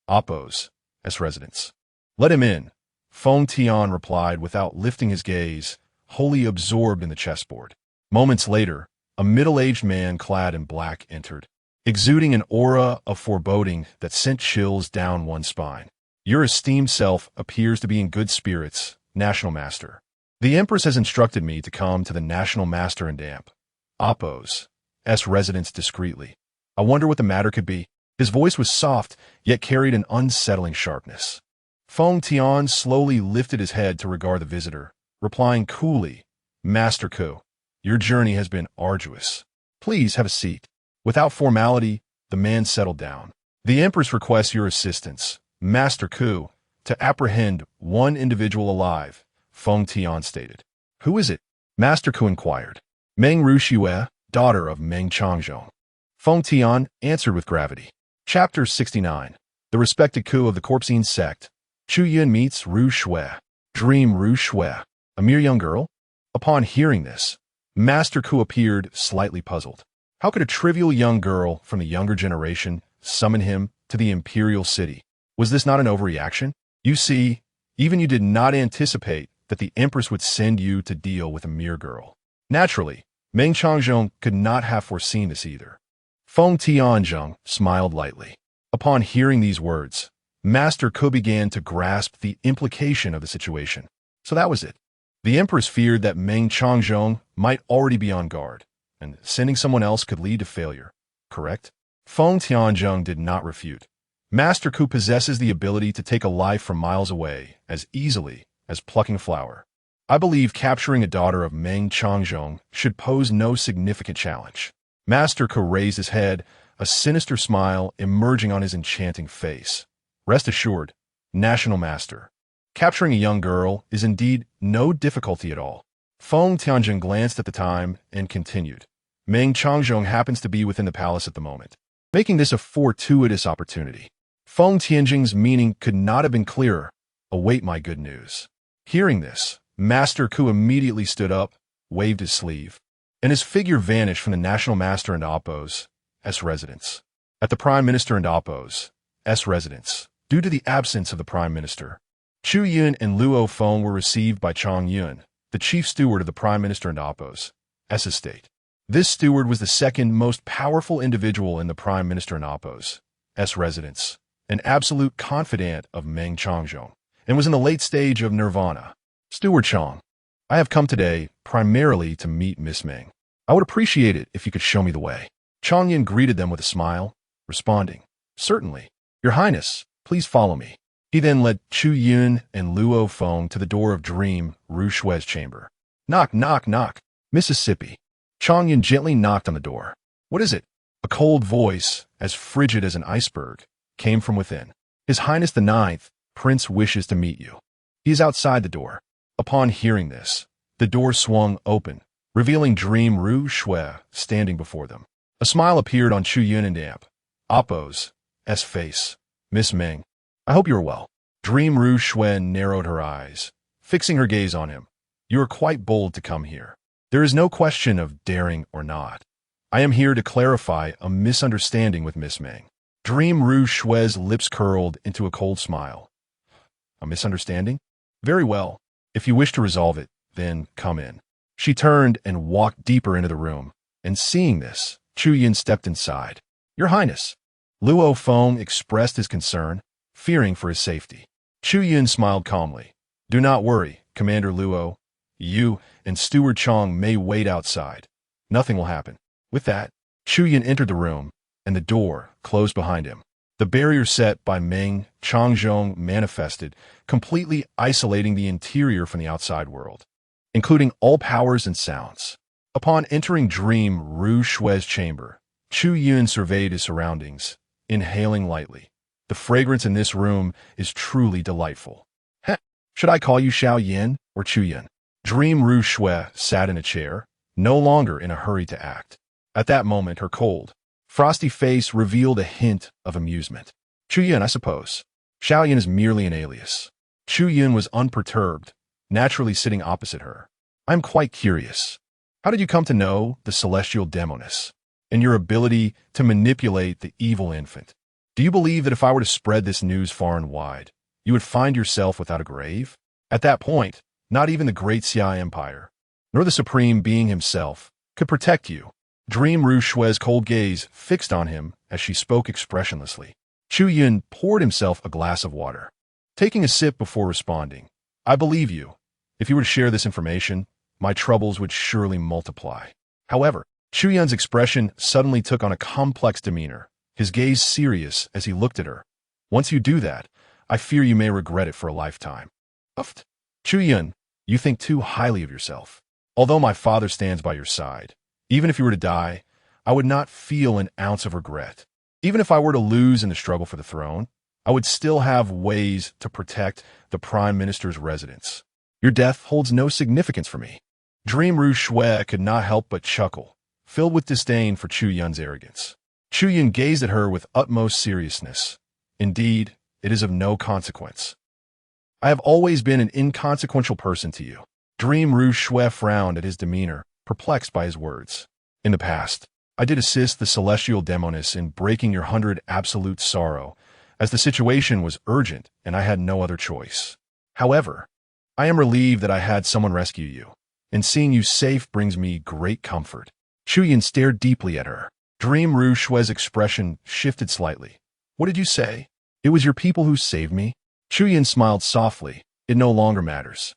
Appo's residence. Let him in, Feng Tian replied without lifting his gaze, wholly absorbed in the chessboard. Moments later, a middle-aged man clad in black entered, exuding an aura of foreboding that sent chills down one's spine. Your esteemed self appears to be in good spirits, National Master. The Empress has instructed me to come to the National Master and Appo's residence discreetly. I wonder what the matter could be. His voice was soft, yet carried an unsettling sharpness. Feng Tian slowly lifted his head to regard the visitor, replying coolly, Master Ku, your journey has been arduous. Please have a seat. Without formality, the man settled down. The Empress requests your assistance, Master Ku, to apprehend one individual alive, Feng Tian stated. Who is it? Master Ku inquired. Meng Rushue, daughter of Meng Changzhong. Feng Tian answered with gravity. Chapter 69. The respected Ku of the Corpsine sect. Chu Yun meets Rushue. Dream Rushue. A mere young girl? Upon hearing this, Master Ku appeared slightly puzzled. How could a trivial young girl from the younger generation summon him to the imperial city? Was this not an overreaction? You see, even you did not anticipate that the Empress would send you to deal with a mere girl. Naturally, Meng Changzhong could not have foreseen this either. Feng Tianzhong smiled lightly. Upon hearing these words, Master Ku began to grasp the implication of the situation. So that was it. The Empress feared that Meng Changzhong might already be on guard, and sending someone else could lead to failure, correct? Feng Tianzhong did not refute. Master Ku possesses the ability to take a life from miles away as easily as plucking a flower. I believe capturing a daughter of Meng Changzhong should pose no significant challenge. Master Ku raised his head, a sinister smile emerging on his enchanting face. Rest assured, National Master, capturing a young girl is indeed no difficulty at all. Feng Tianzhong glanced at the time and continued. Meng Changzhong happens to be within the palace at the moment, making this a fortuitous opportunity. Feng Tianzhong's meaning could not have been clearer. Await my good news. Hearing this, Master Ku immediately stood up, waved his sleeve, and his figure vanished from the National Master and Appo's residence. At the Prime Minister and Appo's residence, due to the absence of the Prime Minister, Chu Yun and Luo Feng were received by Chu Yun, the chief steward of the Prime Minister and Appo's estate. This steward was the second most powerful individual in the Prime Minister and Appo's residence, an absolute confidant of Meng Changzhong, and was in the late stage of nirvana. Steward Chang, I have come today primarily to meet Miss Meng. I would appreciate it if you could show me the way. Chang Yun greeted them with a smile, responding, Certainly. Your Highness, please follow me. He then led Chu Yun and Luo Feng to the door of Dream Rushue's chamber. Knock, knock, knock. Mississippi. Chong Yun gently knocked on the door. What is it? A cold voice, as frigid as an iceberg, came from within. His Highness the Ninth, Prince wishes to meet you. He is outside the door. Upon hearing this, the door swung open, revealing Dream Rushue standing before them. A smile appeared on Chu Yun and Oppo's face. Miss Meng, I hope you are well. Dream Rushue narrowed her eyes, fixing her gaze on him. You are quite bold to come here. There is no question of daring or not. I am here to clarify a misunderstanding with Miss Meng. Dream Rushue's lips curled into a cold smile. A misunderstanding? Very well. If you wish to resolve it, then come in. She turned and walked deeper into the room, and seeing this, Chu Yun stepped inside. Your Highness. Luo Feng expressed his concern, fearing for his safety. Chu Yun smiled calmly. Do not worry, Commander Luo. You and Steward Chong may wait outside. Nothing will happen. With that, Chu Yun entered the room, and the door closed behind him. The barrier set by Meng Changzhong manifested, completely isolating the interior from the outside world, including all powers and sounds. Upon entering Dream Rushue's chamber, Chu Yun surveyed his surroundings, inhaling lightly. The fragrance in this room is truly delightful. Heh, should I call you Xiao Yin or Chu Yun? Dream Rushue sat in a chair, no longer in a hurry to act. At that moment, her cold, frosty face revealed a hint of amusement. Chu Yun, I suppose. Xiao Yin is merely an alias. Chu Yun was unperturbed, naturally sitting opposite her. I'm quite curious. How did you come to know the celestial demoness and your ability to manipulate the evil infant? Do you believe that if I were to spread this news far and wide, you would find yourself without a grave? At that point, not even the Great Xia Empire, nor the Supreme Being himself, could protect you. Dream Rushue's cold gaze fixed on him as she spoke expressionlessly. Chu Yun poured himself a glass of water, taking a sip before responding. I believe you. If you were to share this information, my troubles would surely multiply. However, Chu Yun's expression suddenly took on a complex demeanor, his gaze serious as he looked at her. Once you do that, I fear you may regret it for a lifetime. Uft. Chu Yun, you think too highly of yourself. Although my father stands by your side, even if you were to die, I would not feel an ounce of regret. Even if I were to lose in the struggle for the throne, I would still have ways to protect the Prime Minister's residence. Your death holds no significance for me. Dream Rushue could not help but chuckle, filled with disdain for Chu Yun's arrogance. Chu Yun gazed at her with utmost seriousness. Indeed, it is of no consequence. I have always been an inconsequential person to you. Dream Rushue frowned at his demeanor, perplexed by his words. In the past, I did assist the celestial demoness in breaking your 100 absolute sorrow, as the situation was urgent and I had no other choice. However, I am relieved that I had someone rescue you, and seeing you safe brings me great comfort. Chu Yun stared deeply at her. Dream Rushue's expression shifted slightly. What did you say? It was your people who saved me? Chu Yun smiled softly. It no longer matters.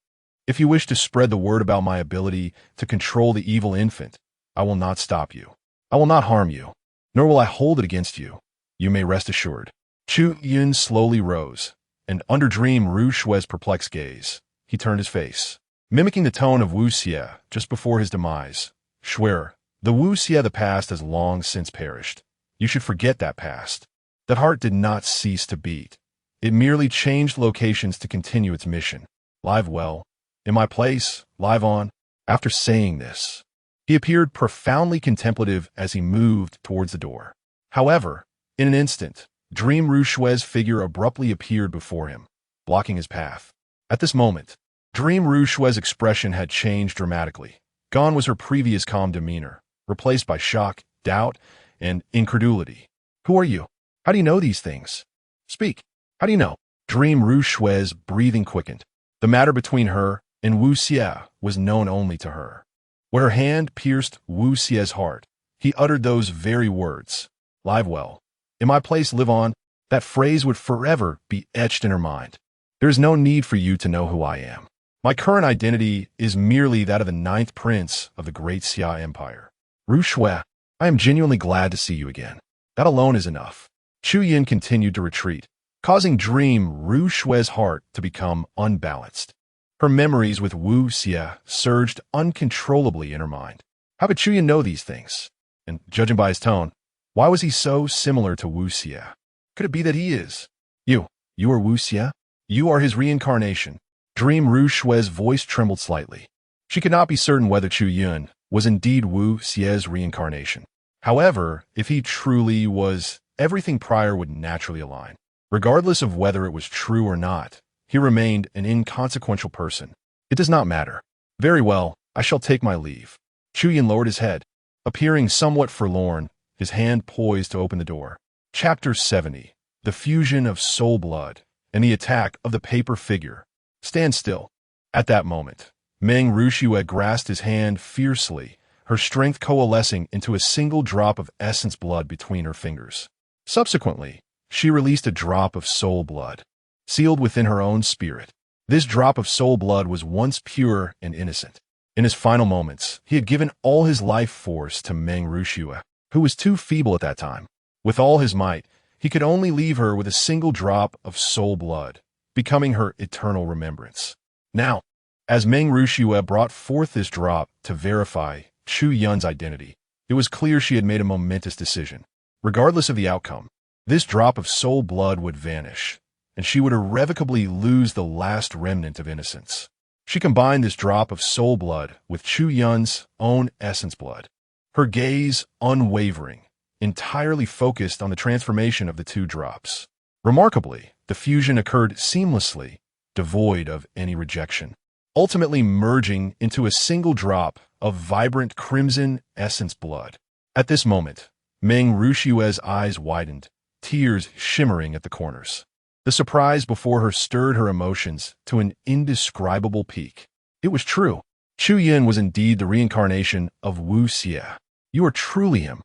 If you wish to spread the word about my ability to control the evil infant, I will not stop you. I will not harm you, nor will I hold it against you. You may rest assured. Chu Yun slowly rose, and under Dream Rushue's perplexed gaze, he turned his face, mimicking the tone of Wu Xie just before his demise. Schwer, the Wu Xie of the past has long since perished. You should forget that past. That heart did not cease to beat. It merely changed locations to continue its mission. Live well. In my place, live on. After saying this, he appeared profoundly contemplative as he moved towards the door. However, in an instant, Dream Rushue's figure abruptly appeared before him, blocking his path. At this moment, Dream Rushue's expression had changed dramatically. Gone was her previous calm demeanor, replaced by shock, doubt, and incredulity. Who are you? How do you know these things? Speak. How do you know? Dream Rushue's breathing quickened. The matter between her and Wu Xie was known only to her. When her hand pierced Wu Xie's heart, he uttered those very words. Live well. In my place, live on. That phrase would forever be etched in her mind. There is no need for you to know who I am. My current identity is merely that of the 9th prince of the Great Xia Empire. Rushue, I am genuinely glad to see you again. That alone is enough. Chu Yun continued to retreat, causing Dream Ru Shui's heart to become unbalanced. Her memories with Wu Xia surged uncontrollably in her mind. How could Chu Yun know these things? And judging by his tone, why was he so similar to Wu Xia? Could it be that he is? You are Wu Xia? You are his reincarnation. Dream Ru Shui's voice trembled slightly. She could not be certain whether Chu Yun was indeed Wu Xia's reincarnation. However, if he truly was, everything prior would naturally align. Regardless of whether it was true or not, he remained an inconsequential person. It does not matter. Very well, I shall take my leave. Chu Yun lowered his head, appearing somewhat forlorn, his hand poised to open the door. Chapter 70. The Fusion of Soul Blood and the Attack of the Paper Figure. Stand still. At that moment, Meng Rushue grasped his hand fiercely, her strength coalescing into a single drop of essence blood between her fingers. Subsequently, she released a drop of soul blood, sealed within her own spirit. This drop of soul blood was once pure and innocent. In his final moments, he had given all his life force to Meng Rushue, who was too feeble at that time. With all his might, he could only leave her with a single drop of soul blood, becoming her eternal remembrance. Now, as Meng Rushue brought forth this drop to verify Chu Yun's identity, it was clear she had made a momentous decision. Regardless of the outcome, this drop of soul blood would vanish, and she would irrevocably lose the last remnant of innocence. She combined this drop of soul blood with Chu Yun's own essence blood, her gaze unwavering, entirely focused on the transformation of the two drops. Remarkably, the fusion occurred seamlessly, devoid of any rejection, ultimately merging into a single drop of vibrant crimson essence blood. At this moment, Meng Rushue's eyes widened, tears shimmering at the corners. The surprise before her stirred her emotions to an indescribable peak. It was true. Chu Yun was indeed the reincarnation of Wu Xia. You are truly him.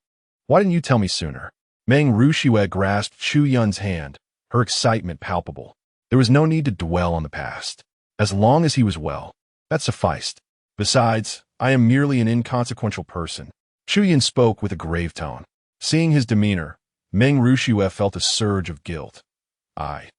Why didn't you tell me sooner? Meng Rushue grasped Chu Yun's hand, her excitement palpable. There was no need to dwell on the past. As long as he was well, that sufficed. Besides, I am merely an inconsequential person. Chu Yun spoke with a grave tone. Seeing his demeanor, Meng Rushue felt a surge of guilt. I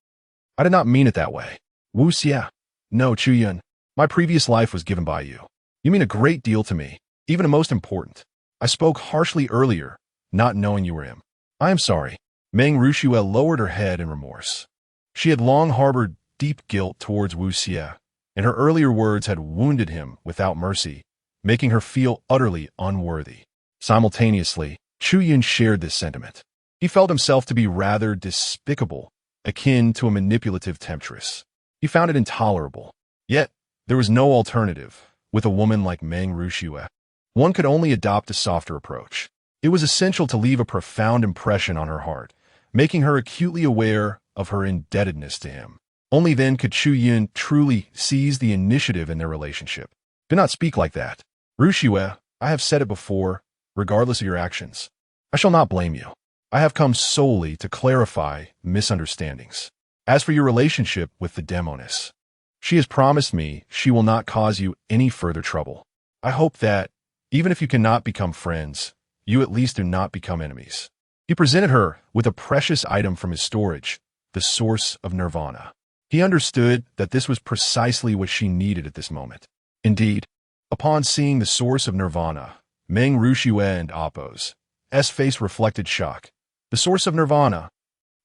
did not mean it that way. Wu Xia. No, Chu Yun. My previous life was given by you. You mean a great deal to me, even the most important. I spoke harshly earlier, not knowing you were him. I am sorry. Meng Rushue lowered her head in remorse. She had long harbored deep guilt towards Wu Xia, and her earlier words had wounded him without mercy, making her feel utterly unworthy. Simultaneously, Chu Yun shared this sentiment. He felt himself to be rather despicable, akin to a manipulative temptress. He found it intolerable. Yet, there was no alternative. With a woman like Meng Rushue, one could only adopt a softer approach. It was essential to leave a profound impression on her heart, making her acutely aware of her indebtedness to him. Only then could Chu Yun truly seize the initiative in their relationship. Do not speak like that. Rushue, I have said it before, regardless of your actions. I shall not blame you. I have come solely to clarify misunderstandings. As for your relationship with the demoness, she has promised me she will not cause you any further trouble. I hope that, even if you cannot become friends, you at least do not become enemies. He presented her with a precious item from his storage, the source of nirvana. He understood that this was precisely what she needed at this moment. Indeed, upon seeing the source of nirvana, Meng Rushue and Appo's face reflected shock. The source of nirvana.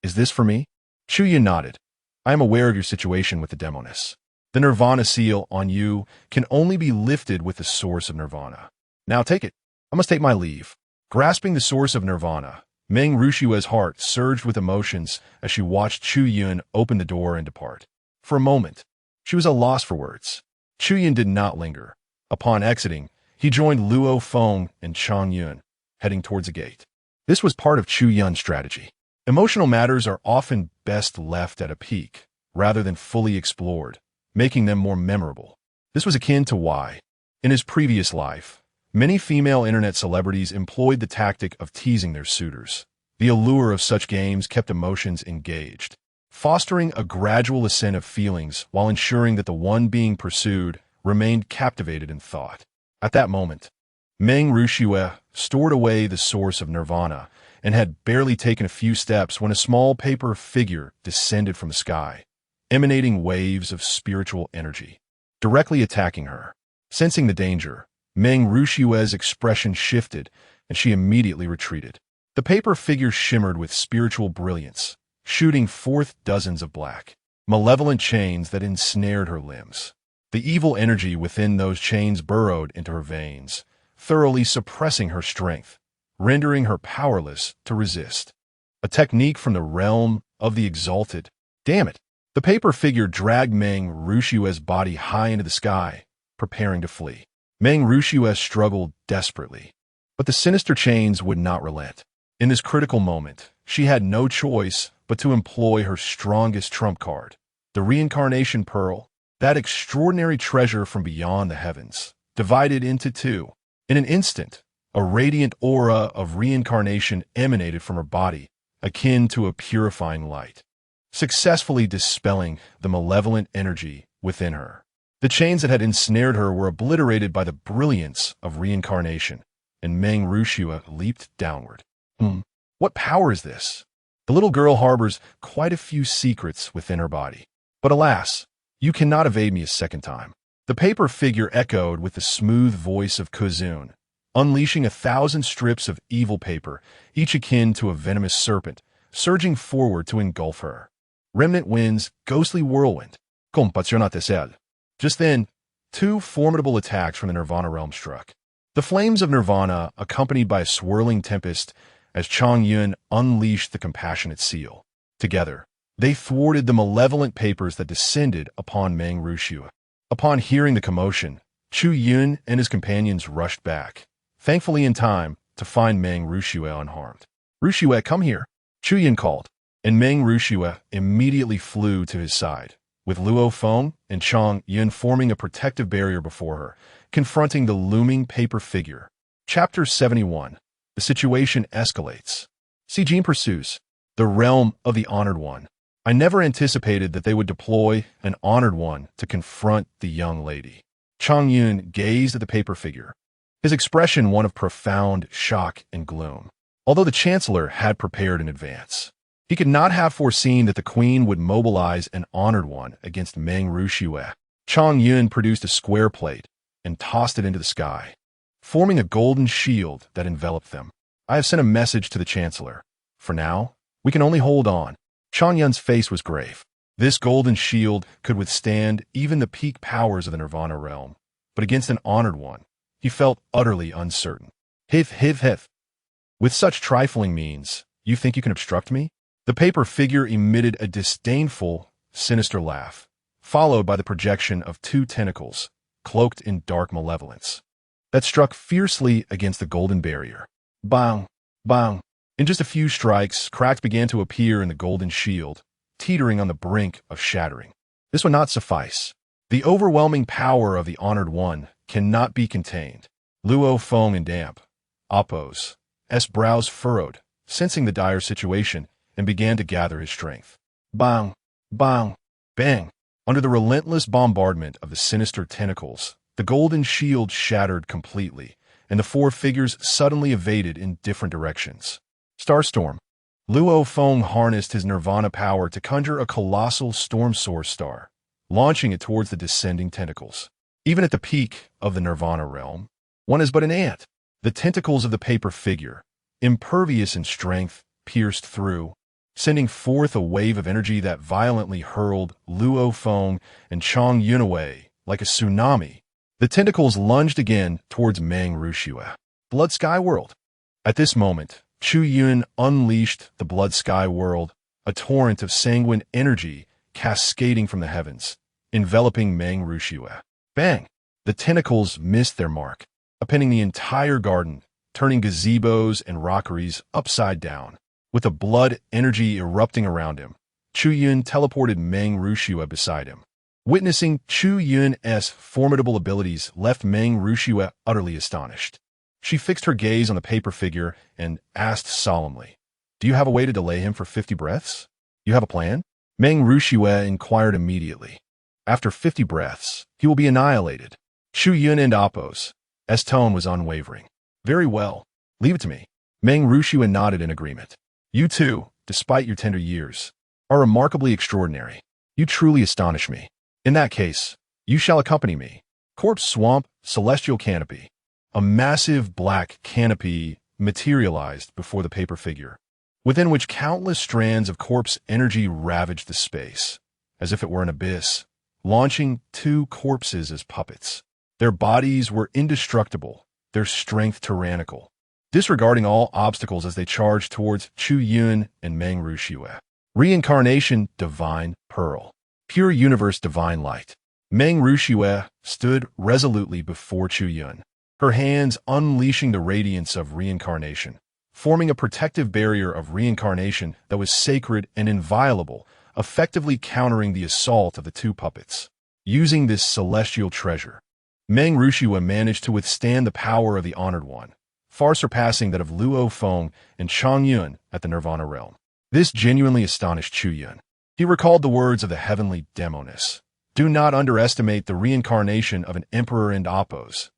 Is this for me? Chu Yun nodded. I am aware of your situation with the demoness. The nirvana seal on you can only be lifted with the source of nirvana. Now take it. I must take my leave. Grasping the source of nirvana, Meng Rushue's heart surged with emotions as she watched Chu Yun open the door and depart. For a moment, she was at a loss for words. Chu Yun did not linger. Upon exiting, he joined Luo Feng and Chang Yun, heading towards the gate. This was part of Chu Yun's strategy. Emotional matters are often best left at a peak, rather than fully explored, making them more memorable. This was akin to why, in his previous life, many female internet celebrities employed the tactic of teasing their suitors. The allure of such games kept emotions engaged, fostering a gradual ascent of feelings while ensuring that the one being pursued remained captivated in thought. At that moment, Meng Rushue stored away the source of nirvana and had barely taken a few steps when a small paper figure descended from the sky, emanating waves of spiritual energy, directly attacking her. Sensing the danger, Meng Rushue's expression shifted, and she immediately retreated. The paper figure shimmered with spiritual brilliance, shooting forth dozens of black, malevolent chains that ensnared her limbs. The evil energy within those chains burrowed into her veins, thoroughly suppressing her strength, rendering her powerless to resist. A technique from the realm of the exalted. Damn it! The paper figure dragged Meng Rushue's body high into the sky, preparing to flee. Meng Rushue struggled desperately, but the sinister chains would not relent. In this critical moment, she had no choice but to employ her strongest trump card, the reincarnation pearl, that extraordinary treasure from beyond the heavens, divided into two. In an instant, a radiant aura of reincarnation emanated from her body, akin to a purifying light, successfully dispelling the malevolent energy within her. The chains that had ensnared her were obliterated by the brilliance of reincarnation, and Meng Rushue leaped downward. What power is this? The little girl harbors quite a few secrets within her body. But alas, you cannot evade me a second time. The paper figure echoed with the smooth voice of Chu Yun, unleashing 1,000 strips of evil paper, each akin to a venomous serpent, surging forward to engulf her. Remnant winds, ghostly whirlwind. Just then, two formidable attacks from the Nirvana realm struck. The flames of Nirvana, accompanied by a swirling tempest, as Chu Yun unleashed the compassionate seal. Together, they thwarted the malevolent papers that descended upon Meng Rushue. Upon hearing the commotion, Chu Yun and his companions rushed back, thankfully in time to find Meng Rushue unharmed. "Rushue, come here," Chu Yun called, and Meng Rushue immediately flew to his side, with Luo Feng and Chu Yun forming a protective barrier before her, confronting the looming paper figure. Chapter 71. The situation escalates. Si Jin pursues. The realm of the Honored One. I never anticipated that they would deploy an Honored One to confront the young lady. Chu Yun gazed at the paper figure, his expression one of profound shock and gloom. Although the Chancellor had prepared in advance, he could not have foreseen that the Queen would mobilize an Honored One against Meng Rushue. Chu Yun produced a square plate and tossed it into the sky, forming a golden shield that enveloped them. I have sent a message to the Chancellor. For now, we can only hold on. Chu Yun's face was grave. This golden shield could withstand even the peak powers of the Nirvana realm, but against an Honored One, he felt utterly uncertain. Hif. With such trifling means, you think you can obstruct me? The paper figure emitted a disdainful, sinister laugh, followed by the projection of two tentacles, cloaked in dark malevolence, that struck fiercely against the golden barrier. Bang! Bang! In just a few strikes, cracks began to appear in the golden shield, teetering on the brink of shattering. This would not suffice. The overwhelming power of the Honored One cannot be contained. Luo Feng and Damp, Oppos, S brows furrowed, sensing the dire situation, and began to gather his strength. Bang! Bang! Bang! Under the relentless bombardment of the sinister tentacles, the golden shield shattered completely, and the four figures suddenly evaded in different directions. Starstorm. Luo Feng harnessed his Nirvana power to conjure a colossal storm source star, launching it towards the descending tentacles. Even at the peak of the Nirvana realm, one is but an ant. The tentacles of the paper figure, impervious in strength, pierced through, sending forth a wave of energy that violently hurled Luo Feng and Chu Yun away like a tsunami. The tentacles lunged again towards Meng Rushue. Blood Sky World. At this moment, Chu Yun unleashed the Blood Sky World, a torrent of sanguine energy cascading from the heavens, enveloping Meng Rushue. Bang! The tentacles missed their mark, upending the entire garden, turning gazebos and rockeries upside down. With the blood energy erupting around him, Chu Yun teleported Meng Rushue beside him. Witnessing Chu Yun's formidable abilities left Meng Rushue utterly astonished. She fixed her gaze on the paper figure and asked solemnly, "Do you have a way to delay him for 50 breaths? You have a plan?" Meng Rushue inquired immediately. "After 50 breaths, he will be annihilated." Chu Yun and Oppos' tone was unwavering. "Very well. Leave it to me." Meng Ruxue nodded in agreement. You too, despite your tender years, are remarkably extraordinary. You truly astonish me. In that case, you shall accompany me. Corpse Swamp, Celestial Canopy. A massive black canopy materialized before the paper figure, within which countless strands of corpse energy ravaged the space, as if it were an abyss, launching two corpses as puppets. Their bodies were indestructible, their strength tyrannical, disregarding all obstacles as they charged towards Chu Yun and Meng Ruxue. Reincarnation, Divine Pearl. Pure Universe, Divine Light. Meng Ruxue stood resolutely before Chu Yun, her hands unleashing the radiance of reincarnation, forming a protective barrier of reincarnation that was sacred and inviolable, effectively countering the assault of the two puppets. Using this celestial treasure, Meng Ruxue managed to withstand the power of the Honored One, far surpassing that of Luo Feng and Chu Yun at the Nirvana realm. This genuinely astonished Chu Yun. He recalled the words of the heavenly demoness. Do not underestimate the reincarnation of an emperor in Appo's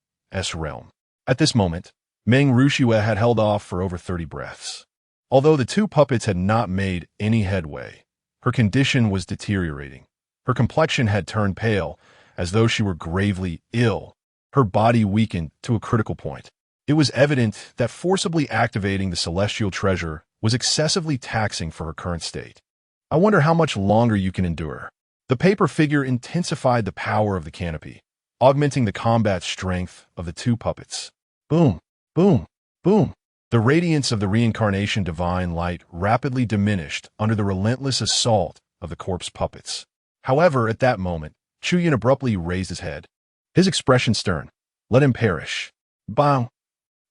realm. At this moment, Meng Ruxue had held off for over 30 breaths. Although the two puppets had not made any headway, her condition was deteriorating. Her complexion had turned pale, as though she were gravely ill. Her body weakened to a critical point. It was evident that forcibly activating the celestial treasure was excessively taxing for her current state. I wonder how much longer you can endure. The paper figure intensified the power of the canopy, augmenting the combat strength of the two puppets. Boom, boom, boom. The radiance of the reincarnation divine light rapidly diminished under the relentless assault of the corpse puppets. However, at that moment, Chu Yun abruptly raised his head. His expression stern. Let him perish. Bang!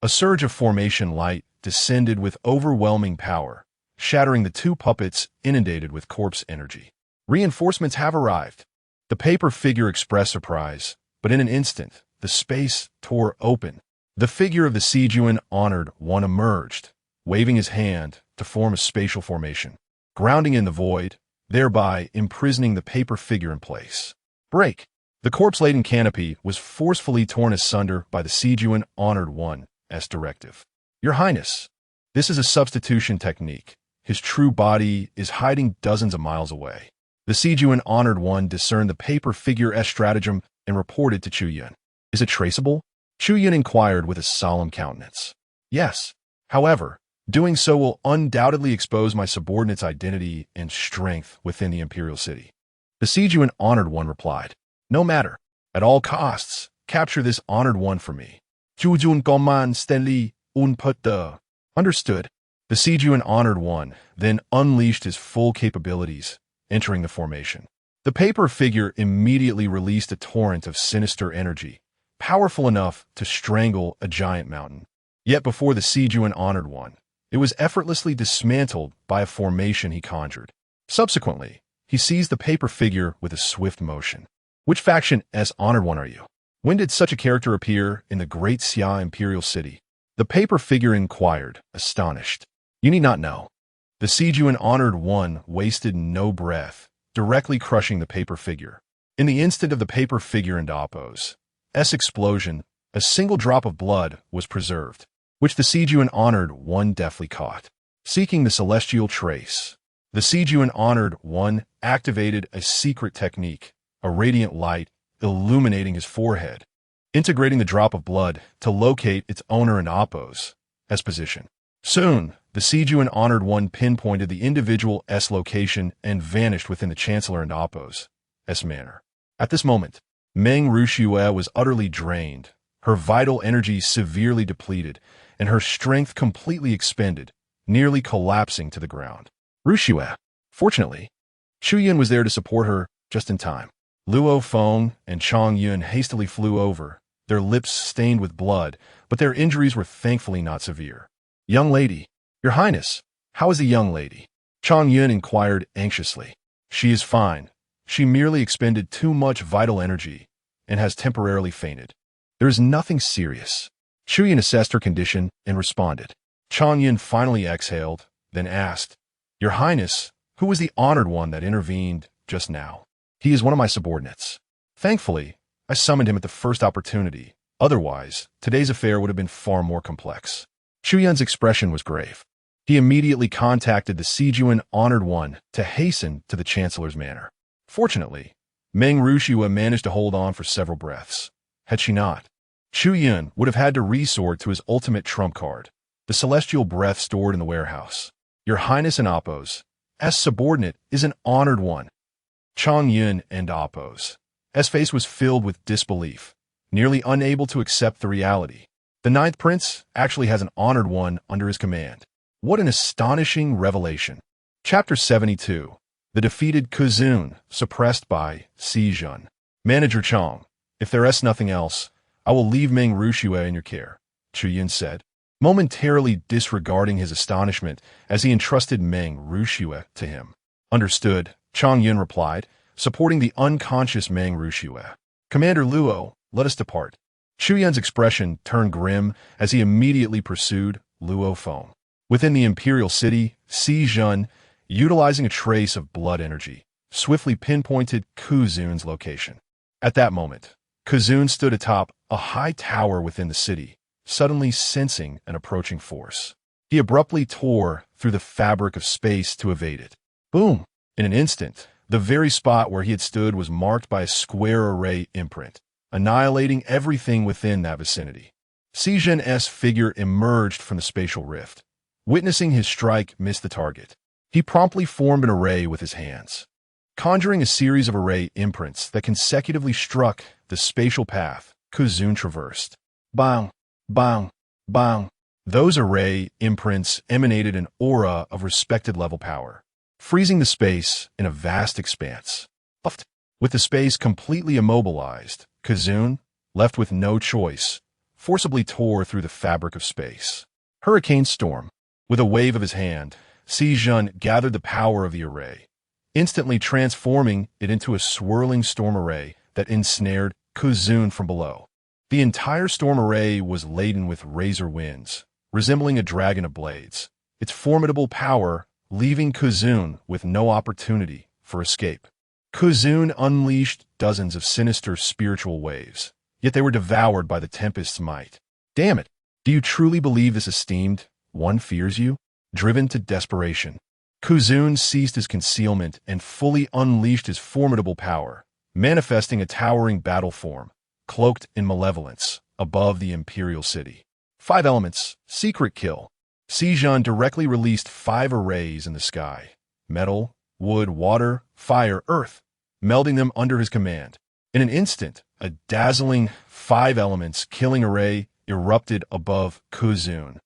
A surge of formation light descended with overwhelming power, shattering the two puppets inundated with corpse energy. Reinforcements have arrived. The paper figure expressed surprise, but in an instant, the space tore open. The figure of the Sijuan Honored One emerged, waving his hand to form a spatial formation, grounding in the void, thereby imprisoning the paper figure in place. Break! The corpse-laden canopy was forcefully torn asunder by the Sijuan Honored One's directive. Your Highness, this is a substitution technique. His true body is hiding dozens of miles away. The Sijuan Honored One discerned the paper figure's stratagem and reported to Chu Yun. Is it traceable? Chu Yun inquired with a solemn countenance. Yes. However, doing so will undoubtedly expose my subordinate's identity and strength within the imperial city. The Sijuan Honored One replied. No matter. At all costs, capture this Honored One for me. Jujun Goman Stanley Unputta. Understood. The Sijuan Honored One then unleashed his full capabilities, entering the formation. The paper figure immediately released a torrent of sinister energy, powerful enough to strangle a giant mountain. Yet before the Sijuan Honored One, it was effortlessly dismantled by a formation he conjured. Subsequently, he seized the paper figure with a swift motion. Which faction's Honored One are you? When did such a character appear in the Great Xia Imperial City? The paper figure inquired, astonished. You need not know. The Sijuan Honored One wasted no breath, directly crushing the paper figure. In the instant of the paper figure and Appo's explosion, a single drop of blood was preserved, which the Sijuan Honored One deftly caught. Seeking the celestial trace, the Sijuan Honored One activated a secret technique, a radiant light illuminating his forehead, integrating the drop of blood to locate its owner in Appo's position. Soon, the Sijuan Honored One pinpointed the individual's location and vanished within the Chancellor and Appo's manor. At this moment, Meng Ruxue was utterly drained, her vital energy severely depleted, and her strength completely expended, nearly collapsing to the ground. Ruxue. Fortunately, Chu Yun was there to support her just in time. Luo Feng and Chu Yun hastily flew over, their lips stained with blood, but their injuries were thankfully not severe. Young lady, Your Highness, how is the young lady? Chu Yun inquired anxiously. She is fine. She merely expended too much vital energy and has temporarily fainted. There is nothing serious. Chu Yun assessed her condition and responded. Chu Yun finally exhaled, then asked, Your Highness, who was the Honored One that intervened just now? He is one of my subordinates. Thankfully, I summoned him at the first opportunity. Otherwise, today's affair would have been far more complex. Chu Yun's expression was grave. He immediately contacted the Sijuan Honored One to hasten to the Chancellor's manor. Fortunately, Meng Rushua managed to hold on for several breaths. Had she not, Chu Yun would have had to resort to his ultimate trump card, the celestial breath stored in the warehouse. Your Highness and Oppos, S subordinate, is an honored one. Chang Yun and Oppos. S face was filled with disbelief, nearly unable to accept the reality. The ninth prince actually has an honored one under his command. What an astonishing revelation. Chapter 72. The defeated Kuzun, suppressed by Si Jun. Manager Chang, if there is nothing else, I will leave Meng Rushua in your care, Chu Yun said, momentarily disregarding his astonishment as he entrusted Meng Rushua to him. Understood, Chang Yun replied, supporting the unconscious Meng Rushua. Commander Luo, let us depart. Chu Yun's expression turned grim as he immediately pursued Luo Feng. Within the imperial city, Si Jun, utilizing a trace of blood energy, swiftly pinpointed Kuzun's location. At that moment, Kuzun stood atop a high tower within the city, suddenly sensing an approaching force. He abruptly tore through the fabric of space to evade it. Boom! In an instant, the very spot where he had stood was marked by a square array imprint, annihilating everything within that vicinity. Si Jun's figure emerged from the spatial rift. Witnessing his strike miss the target, he promptly formed an array with his hands, conjuring a series of array imprints that consecutively struck the spatial path Kuzun traversed. Bang! Bang! Bang! Those array imprints emanated an aura of respected level power, freezing the space in a vast expanse. With the space completely immobilized, Kuzun, left with no choice, forcibly tore through the fabric of space. Hurricane Storm. With a wave of his hand, Si Jun gathered the power of the array, instantly transforming it into a swirling storm array that ensnared Kuzun from below. The entire storm array was laden with razor winds, resembling a dragon of blades, its formidable power leaving Kuzun with no opportunity for escape. Kuzun unleashed dozens of sinister spiritual waves, yet they were devoured by the tempest's might. Damn it! Do you truly believe this esteemed one fears you? Driven to desperation, Kuzun ceased his concealment and fully unleashed his formidable power, manifesting a towering battle form, cloaked in malevolence, above the imperial city. 5 elements, secret kill. Si Jun directly released 5 arrays in the sky: metal, wood, water, fire, earth, melding them under his command. In an instant, a dazzling 5 elements killing array erupted above Kuzun.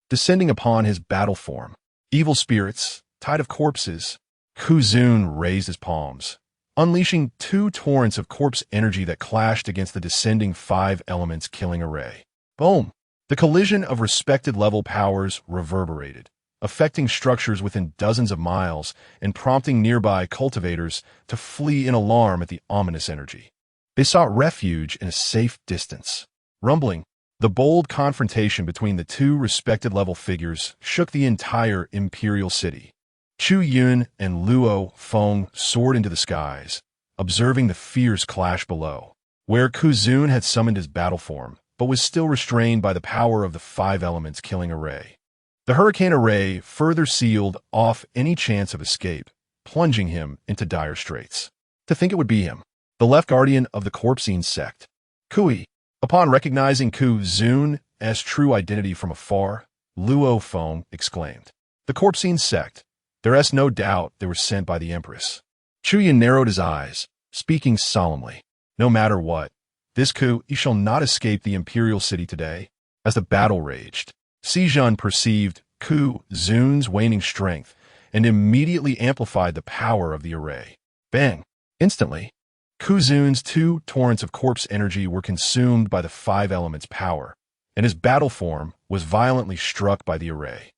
Descending upon his battle form, evil spirits, tide of corpses, Kuzun raised his palms, unleashing 2 torrents of corpse energy that clashed against the descending 5 elements killing array. Boom! The collision of respected level powers reverberated, affecting structures within dozens of miles and prompting nearby cultivators to flee in alarm at the ominous energy. They sought refuge in a safe distance. Rumbling, the bold confrontation between the 2 respected level figures shook the entire imperial city. Chu Yun and Luo Feng soared into the skies, observing the fierce clash below, where Kuzun had summoned his battle form, but was still restrained by the power of the 5 elements killing array. The hurricane array further sealed off any chance of escape, plunging him into dire straits. To think it would be him, the left guardian of the Corpsine sect. Kui. Upon recognizing Kuzun's true identity from afar, Luo Feng exclaimed, "The Corpsine sect. There is no doubt they were sent by the Empress." Chu Yun narrowed his eyes, speaking solemnly. "No matter what, this coup shall not escape the imperial city today." As the battle raged, Si Jun perceived Kuzun's waning strength and immediately amplified the power of the array. Bang! Instantly, Kuzun's 2 torrents of corpse energy were consumed by the 5 elements' power, and his battle form was violently struck by the array.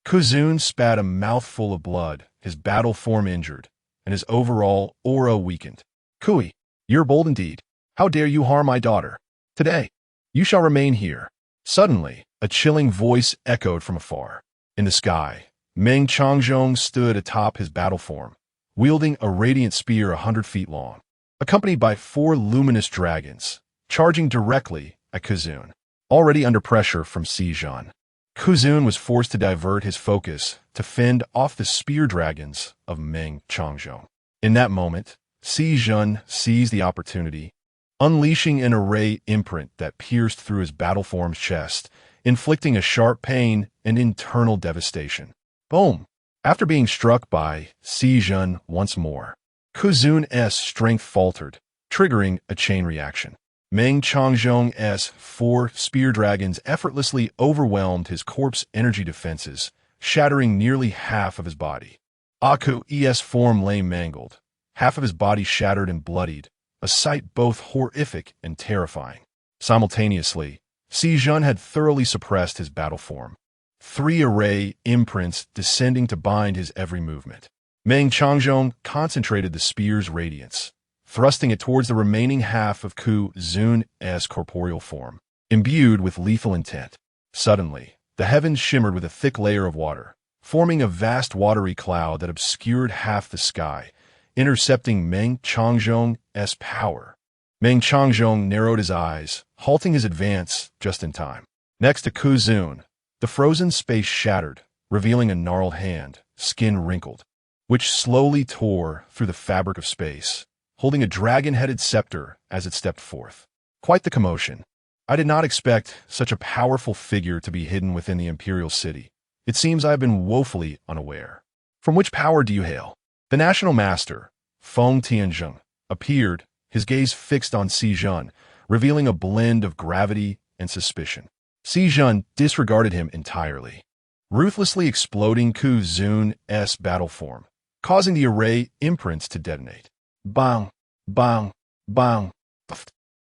Kuzun spat a mouthful of blood, his battle form injured, and his overall aura weakened. "Kui, you're bold indeed. How dare you harm my daughter? Today, you shall remain here." Suddenly, a chilling voice echoed from afar. In the sky, Meng Changjong stood atop his battle form, wielding a radiant spear 100 feet long, accompanied by 4 luminous dragons, charging directly at Kuzun, already under pressure from Si Jun. Chu Yun was forced to divert his focus to fend off the spear dragons of Meng Changzhong. In that moment, Xi Yun seized the opportunity, unleashing an array imprint that pierced through his battle-form's chest, inflicting a sharp pain and internal devastation. Boom! After being struck by Xi Yun once more, Chu Yun's strength faltered, triggering a chain reaction. Meng Changzhong's 4 spear dragons effortlessly overwhelmed his corpse's energy defenses, shattering nearly half of his body. Aku's form lay mangled, half of his body shattered and bloodied, a sight both horrific and terrifying. Simultaneously, Xi Yun had thoroughly suppressed his battle form, 3 array imprints descending to bind his every movement. Meng Changzhong concentrated the spear's radiance, thrusting it towards the remaining half of Chu Yun's corporeal form, imbued with lethal intent. Suddenly, the heavens shimmered with a thick layer of water, forming a vast watery cloud that obscured half the sky, intercepting Meng Changzhong's power. Meng Changzhong narrowed his eyes, halting his advance just in time. Next to Chu Yun, the frozen space shattered, revealing a gnarled hand, skin wrinkled, which slowly tore through the fabric of space, holding a dragon-headed scepter as it stepped forth. Quite the commotion. I did not expect such a powerful figure to be hidden within the imperial city. It seems I have been woefully unaware. From which power do you hail? The national master, Feng Tianzheng, appeared, his gaze fixed on Xi Yun, revealing a blend of gravity and suspicion. Xi Yun disregarded him entirely, ruthlessly exploding Chu Yun's battle form, causing the array imprints to detonate. Bang, bang, bang.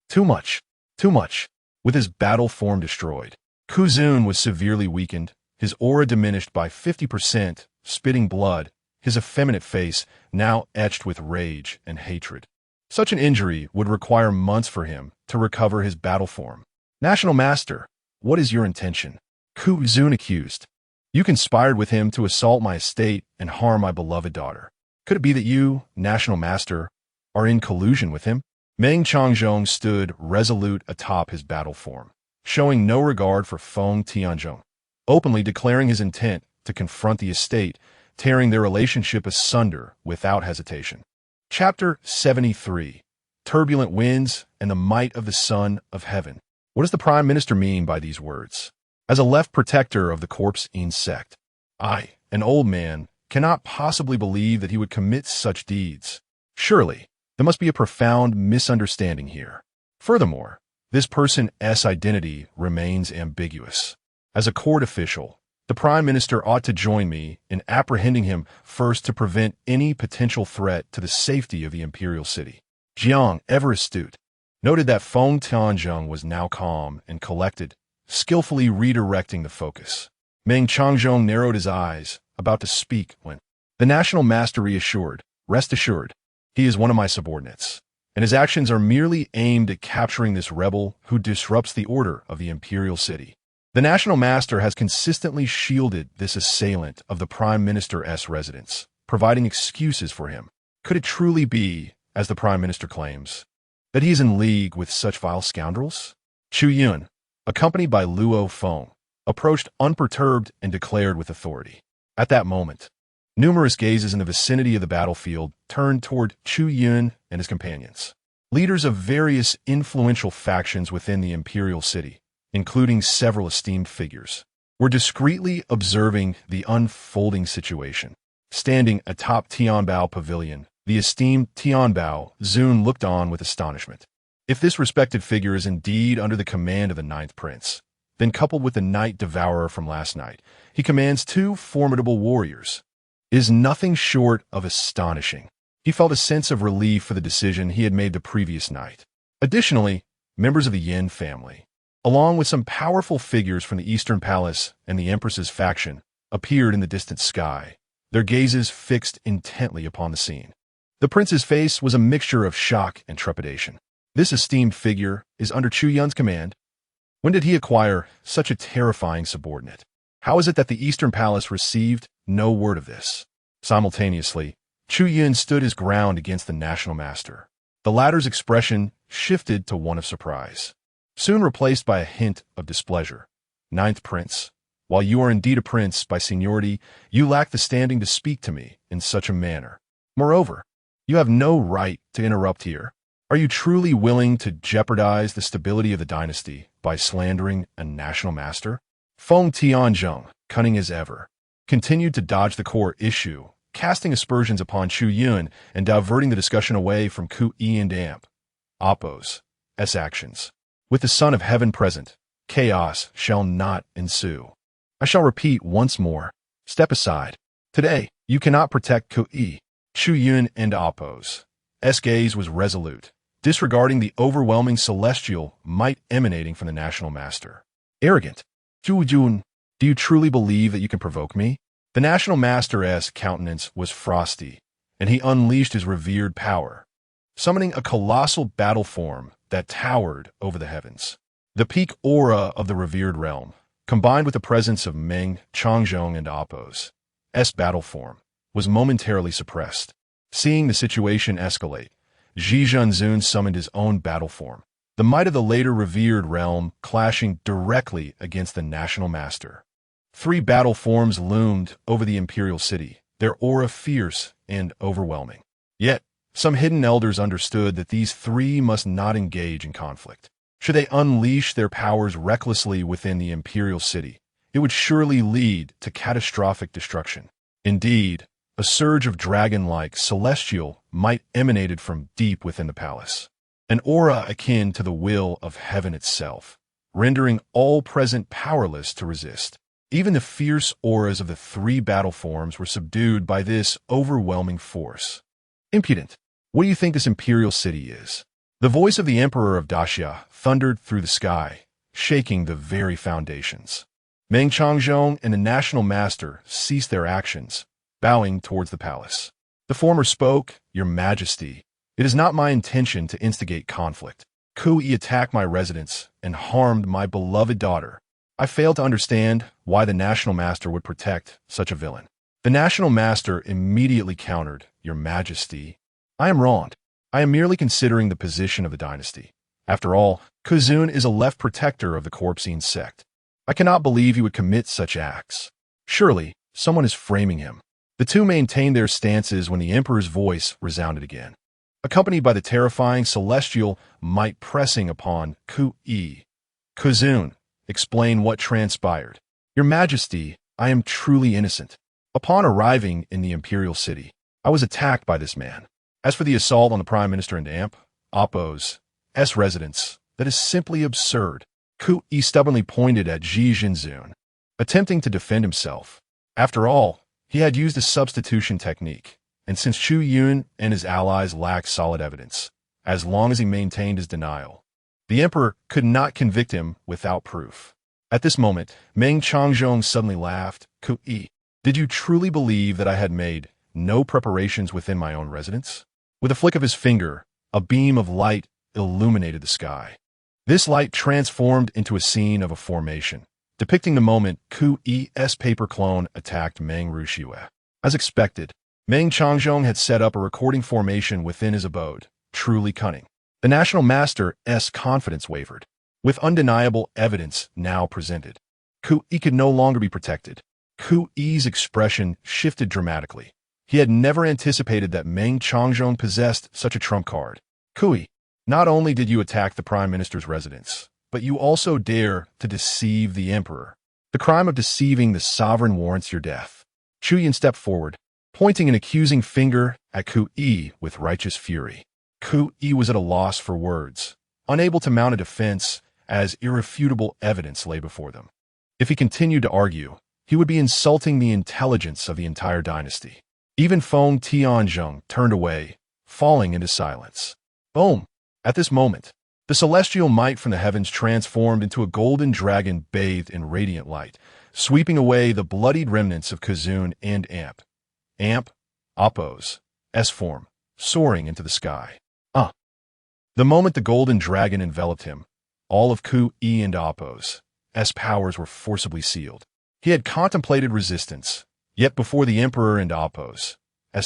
Too much, too much. With his battle form destroyed, Chu Yun was severely weakened, his aura diminished by 50%, spitting blood, his effeminate face now etched with rage and hatred. Such an injury would require months for him to recover his battle form. National Master, what is your intention? Chu Yun accused. You conspired with him to assault my estate and harm my beloved daughter. Could it be that you, National Master, are in collusion with him? Meng Changzhong stood resolute atop his battle form, showing no regard for Feng Tianzhong, openly declaring his intent to confront the estate, tearing their relationship asunder without hesitation. Chapter 73. Turbulent Winds and the Might of the Son of Heaven. What does the Prime Minister mean by these words? As a left protector of the Corpse in sect, I, an old man, cannot possibly believe that he would commit such deeds. Surely, there must be a profound misunderstanding here. Furthermore, this person's identity remains ambiguous. As a court official, the Prime Minister ought to join me in apprehending him first to prevent any potential threat to the safety of the imperial city. Jiang, ever astute, noted that Feng Tianzhong was now calm and collected, skillfully redirecting the focus. Meng Changzhong narrowed his eyes, about to speak when the National Master reassured, rest assured, he is one of my subordinates, and his actions are merely aimed at capturing this rebel who disrupts the order of the imperial city. The National Master has consistently shielded this assailant of the Prime Minister's residence, providing excuses for him. Could it truly be, as the Prime Minister claims, that he is in league with such vile scoundrels? Chu Yun, accompanied by Luo Feng, approached unperturbed and declared with authority. At that moment, numerous gazes in the vicinity of the battlefield turned toward Chu Yun and his companions. Leaders of various influential factions within the imperial city, including several esteemed figures, were discreetly observing the unfolding situation. Standing atop Tianbao Pavilion, the esteemed Tianbao Zun looked on with astonishment. If this respected figure is indeed under the command of the Ninth Prince, then coupled with the Night Devourer from last night, he commands 2 formidable warriors. It is nothing short of astonishing. He felt a sense of relief for the decision he had made the previous night. Additionally, members of the Yin family, along with some powerful figures from the Eastern Palace and the Empress's faction, appeared in the distant sky, their gazes fixed intently upon the scene. The prince's face was a mixture of shock and trepidation. This esteemed figure is under Chu Yun's command. When did he acquire such a terrifying subordinate? How is it that the Eastern Palace received no word of this? Simultaneously, Chu Yun stood his ground against the National Master. The latter's expression shifted to one of surprise, soon replaced by a hint of displeasure. Ninth Prince, While you are indeed a prince by seniority, you lack the standing to speak to me in such a manner. Moreover, you have no right to interrupt here. Are you truly willing to jeopardize the stability of the dynasty by slandering a national master? Feng Tianzhong, cunning as ever, continued to dodge the core issue, casting aspersions upon Chu Yun and diverting the discussion away from Ku Yi and Amp. Oppo's actions. With the Son of Heaven present, chaos shall not ensue. I shall repeat once more, step aside. Today, you cannot protect Ku Yi. Chu Yun and Oppo's gaze was resolute, disregarding the overwhelming celestial might emanating from the national master. Arrogant. Chu Yun, do you truly believe that you can provoke me? The national master's countenance was frosty, and he unleashed his revered power, summoning a colossal battle form that towered over the heavens. The peak aura of the revered realm, combined with the presence of Meng, Changzhong, and Oppo's battle form, was momentarily suppressed. Seeing the situation escalate, Zhi Zhenzun summoned his own battle form, the might of the later revered realm clashing directly against the national master. 3 battle forms loomed over the imperial city, their aura fierce and overwhelming. Yet, some hidden elders understood that these 3 must not engage in conflict. Should they unleash their powers recklessly within the imperial city, it would surely lead to catastrophic destruction. Indeed, a surge of dragon-like celestial might emanated from deep within the palace, an aura akin to the will of heaven itself, rendering all present powerless to resist. Even the fierce auras of the 3 battle forms were subdued by this overwhelming force. Impudent! What do you think this imperial city is? The voice of the Emperor of Daxia thundered through the sky, shaking the very foundations. Meng Changzhong and the national master ceased their actions, bowing towards the palace. The former spoke, "Your Majesty, it is not my intention to instigate conflict. Ku Yi attacked my residence and harmed my beloved daughter. I fail to understand why the national master would protect such a villain." The national master immediately countered, "Your Majesty, I am wronged. I am merely considering the position of the dynasty. After all, Kuzun is a left protector of the Corpsine sect. I cannot believe he would commit such acts. Surely, someone is framing him." The 2 maintained their stances when the Emperor's voice resounded again, accompanied by the terrifying celestial might pressing upon Ku Yi. "Kuzun, explain what transpired." "Your Majesty, I am truly innocent. Upon arriving in the imperial city, I was attacked by this man. As for the assault on the Prime Minister and Amp, Oppo's residence, that is simply absurd." Ku Yi stubbornly pointed at Zhi Zhenzun, attempting to defend himself. After all, he had used a substitution technique, and since Chu Yun and his allies lacked solid evidence, as long as he maintained his denial, the Emperor could not convict him without proof. At this moment, Meng Changzhong suddenly laughed. "Ku Yi, did you truly believe that I had made no preparations within my own residence?" With a flick of his finger, a beam of light illuminated the sky. This light transformed into a scene of a formation, depicting the moment Ku Yi's paper clone attacked Meng Ruxiue. As expected, Meng Changzhong had set up a recording formation within his abode, truly cunning. The national master's confidence wavered. With undeniable evidence now presented, Ku Yi could no longer be protected. Ku Yi's expression shifted dramatically. He had never anticipated that Meng Changzhong possessed such a trump card. "Ku Yi, not only did you attack the Prime Minister's residence, but you also dare to deceive the Emperor. The crime of deceiving the sovereign warrants your death." Chu Yun stepped forward, pointing an accusing finger at Ku Yi with righteous fury. Ku Yi was at a loss for words, unable to mount a defense as irrefutable evidence lay before them. If he continued to argue, he would be insulting the intelligence of the entire dynasty. Even Feng Tianzhong turned away, falling into silence. Boom! At this moment, the celestial might from the heavens transformed into a golden dragon bathed in radiant light, sweeping away the bloodied remnants of Kuzun and Amp, Oppo's form, soaring into the sky. The moment the golden dragon enveloped him, all of Ku Yi and Oppo's powers were forcibly sealed. He had contemplated resistance, yet before the Emperor and Oppo's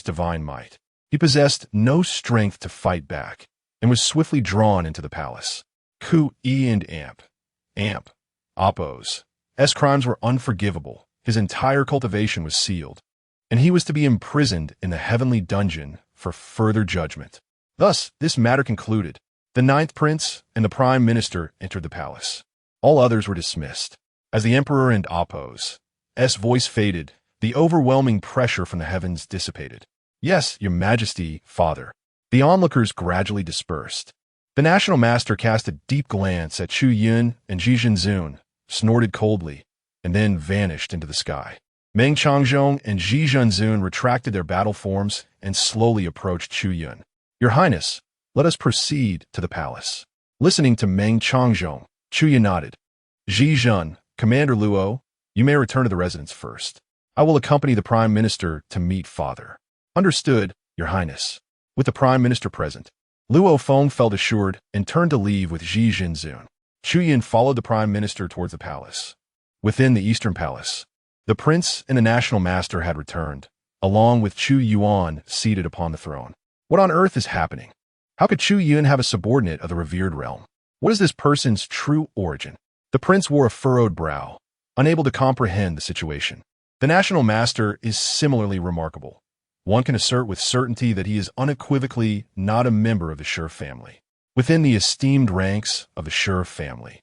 divine might, he possessed no strength to fight back, and was swiftly drawn into the palace. Ku Yi and Amp, Oppo's crimes were unforgivable. His entire cultivation was sealed, and he was to be imprisoned in the heavenly dungeon for further judgment. Thus, this matter concluded. The ninth prince and the prime minister entered the palace. All others were dismissed. As the emperor and Appo's voice faded, the overwhelming pressure from the heavens dissipated. Yes, your majesty, father. The onlookers gradually dispersed. The national master cast a deep glance at Chu Yun and Ji Zhenzun, snorted coldly, and then vanished into the sky. Meng Changzhong and Ji Zhenzun retracted their battle forms and slowly approached Chu Yun. Your Highness, let us proceed to the palace. Listening to Meng Changzhong, Chu Yun nodded. Ji Zhen, Commander Luo, you may return to the residence first. I will accompany the Prime Minister to meet Father. Understood, Your Highness. With the Prime Minister present, Luo Feng felt assured and turned to leave with Ji Zhenzun. Chu Yun followed the Prime Minister towards the palace. Within the Eastern Palace, the Prince and the National Master had returned, along with Chu Yuan seated upon the throne. What on earth is happening? How could Chu Yun have a subordinate of the revered realm? What is this person's true origin? The prince wore a furrowed brow, unable to comprehend the situation. The National Master is similarly remarkable. One can assert with certainty that he is unequivocally not a member of the Shi family. Within the esteemed ranks of the Shi family,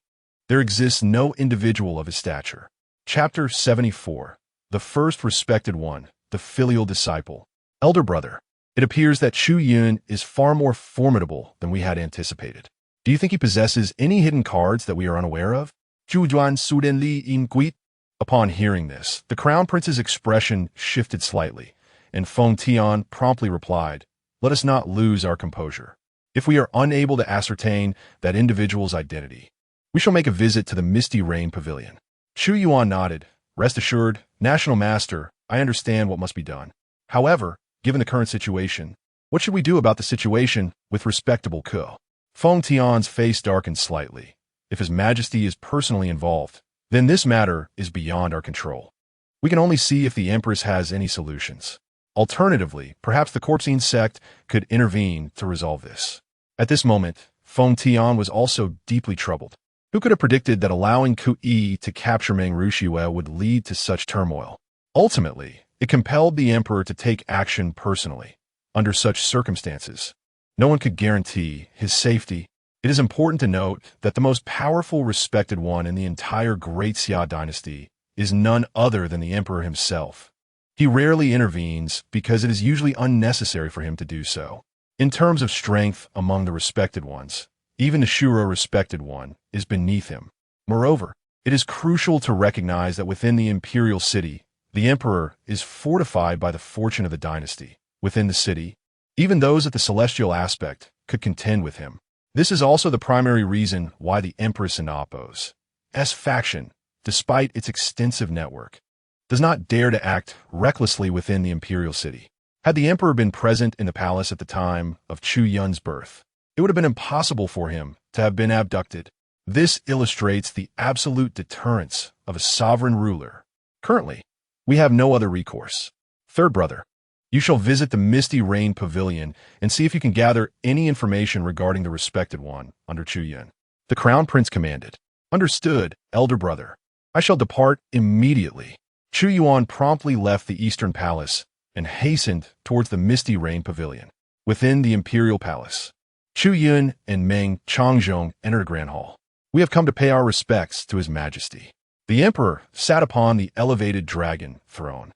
there exists no individual of his stature. Chapter 74. The First Respected One, the Filial Disciple. Elder Brother. It appears that Chu Yun is far more formidable than we had anticipated. Do you think he possesses any hidden cards that we are unaware of? Zhu Juan Suden Li In Guit. Upon hearing this, the Crown Prince's expression shifted slightly, and Feng Tian promptly replied, let us not lose our composure. If we are unable to ascertain that individual's identity, we shall make a visit to the Misty Rain Pavilion. Chu Yuan nodded. Rest assured, National Master, I understand what must be done. However, given the current situation, what should we do about the situation with respectable Ko? Feng Tian's face darkened slightly. If His Majesty is personally involved, then this matter is beyond our control. We can only see if the Empress has any solutions. Alternatively, perhaps the Corpsine sect could intervene to resolve this. At this moment, Feng Tian was also deeply troubled. Who could have predicted that allowing Ku Yi to capture Meng Ruxue would lead to such turmoil? Ultimately, it compelled the emperor to take action personally. Under such circumstances, no one could guarantee his safety. It is important to note that the most powerful respected one in the entire Great Xia Dynasty is none other than the emperor himself. He rarely intervenes because it is usually unnecessary for him to do so. In terms of strength among the respected ones, even the Shura respected one is beneath him. Moreover, it is crucial to recognize that within the imperial city, the emperor is fortified by the fortune of the dynasty. Within the city, even those at the celestial aspect could contend with him. This is also the primary reason why the Empress and Appo's faction, despite its extensive network, does not dare to act recklessly within the imperial city. Had the emperor been present in the palace at the time of Chu Yun's birth, it would have been impossible for him to have been abducted. This illustrates the absolute deterrence of a sovereign ruler. Currently, we have no other recourse. Third brother, you shall visit the Misty Rain Pavilion and see if you can gather any information regarding the respected one under Chu Yun. The Crown Prince commanded. Understood, elder brother. I shall depart immediately. Chu Yuan promptly left the Eastern Palace and hastened towards the Misty Rain Pavilion. Within the Imperial Palace, Chu Yun and Meng Changzhong entered a grand hall. We have come to pay our respects to His Majesty. The Emperor sat upon the elevated dragon throne,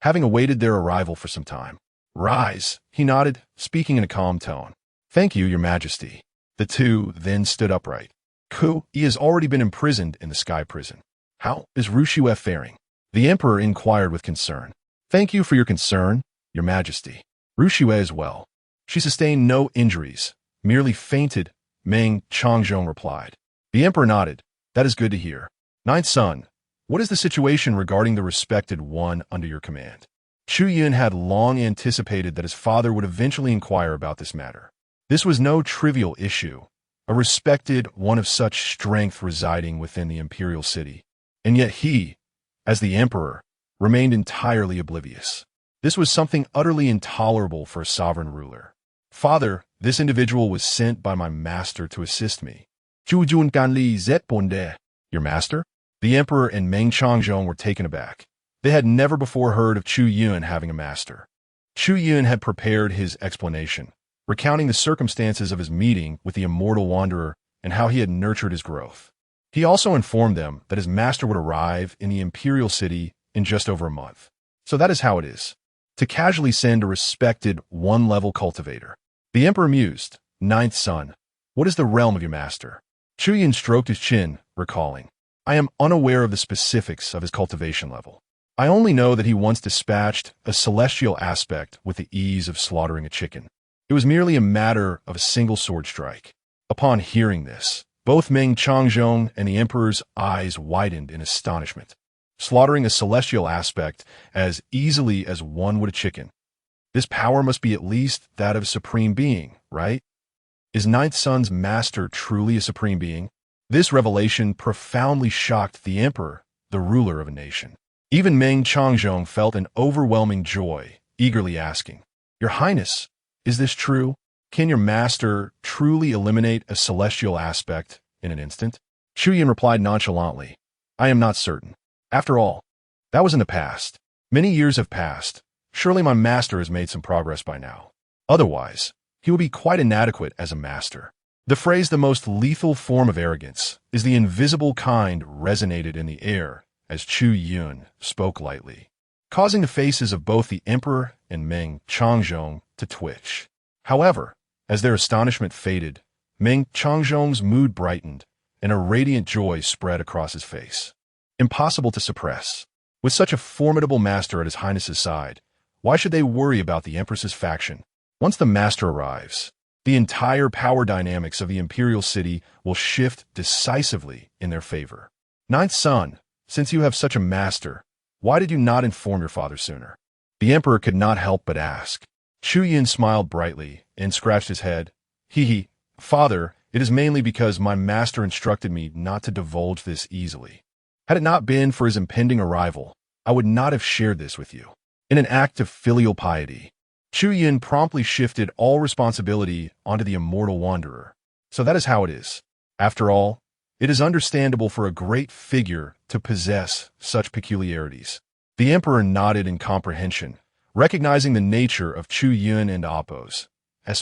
having awaited their arrival for some time. Rise, he nodded, speaking in a calm tone. Thank you, Your Majesty. The two then stood upright. Ku Yi has already been imprisoned in the Sky Prison. How is Ruxue faring? The Emperor inquired with concern. Thank you for your concern, Your Majesty. Ruxue is well. She sustained no injuries, merely fainted, Meng Changzhong replied. The Emperor nodded. That is good to hear. Ninth son, what is the situation regarding the respected one under your command? Chu Yun had long anticipated that his father would eventually inquire about this matter. This was no trivial issue, a respected one of such strength residing within the imperial city. And yet he, as the emperor, remained entirely oblivious. This was something utterly intolerable for a sovereign ruler. Father, this individual was sent by my master to assist me. Chu Jun Gan Li Zet Bonde. Your master? The emperor and Meng Changjong were taken aback. They had never before heard of Chu Yun having a master. Chu Yun had prepared his explanation, recounting the circumstances of his meeting with the immortal wanderer and how he had nurtured his growth. He also informed them that his master would arrive in the imperial city in just over a month. So that is how it is to casually send a respected one-level cultivator. The emperor mused, "Ninth son, what is the realm of your master?" Chu Yun stroked his chin, recalling, "I am unaware of the specifics of his cultivation level. I only know that he once dispatched a celestial aspect with the ease of slaughtering a chicken. It was merely a matter of a single sword strike." Upon hearing this, both Meng Changjong and the emperor's eyes widened in astonishment. Slaughtering a celestial aspect as easily as one would a chicken. This power must be at least that of a supreme being, right? Is Ninth Son's master truly a supreme being? This revelation profoundly shocked the emperor, the ruler of a nation. Even Meng Changjong felt an overwhelming joy, eagerly asking, "Your Highness, is this true? Can your master truly eliminate a celestial aspect in an instant?" Chu Yun replied nonchalantly, "I am not certain. After all, that was in the past. Many years have passed. Surely my master has made some progress by now. Otherwise, he will be quite inadequate as a master." The phrase "the most lethal form of arrogance" is the invisible kind resonated in the air as Chu Yun spoke lightly, causing the faces of both the emperor and Meng Changjong to twitch. However, as their astonishment faded, Meng Changjong's mood brightened, and a radiant joy spread across his face. Impossible to suppress. With such a formidable master at his highness's side, why should they worry about the empress's faction? Once the master arrives, the entire power dynamics of the imperial city will shift decisively in their favor. Ninth son, since you have such a master, why did you not inform your father sooner? The emperor could not help but ask. Chu Yun smiled brightly and scratched his head. He, "Father, it is mainly because my master instructed me not to divulge this easily. Had it not been for his impending arrival, I would not have shared this with you." In an act of filial piety, Chu Yun promptly shifted all responsibility onto the immortal wanderer. So that is how it is. After all, it is understandable for a great figure to possess such peculiarities. The emperor nodded in comprehension, recognizing the nature of Chu Yun and Appo's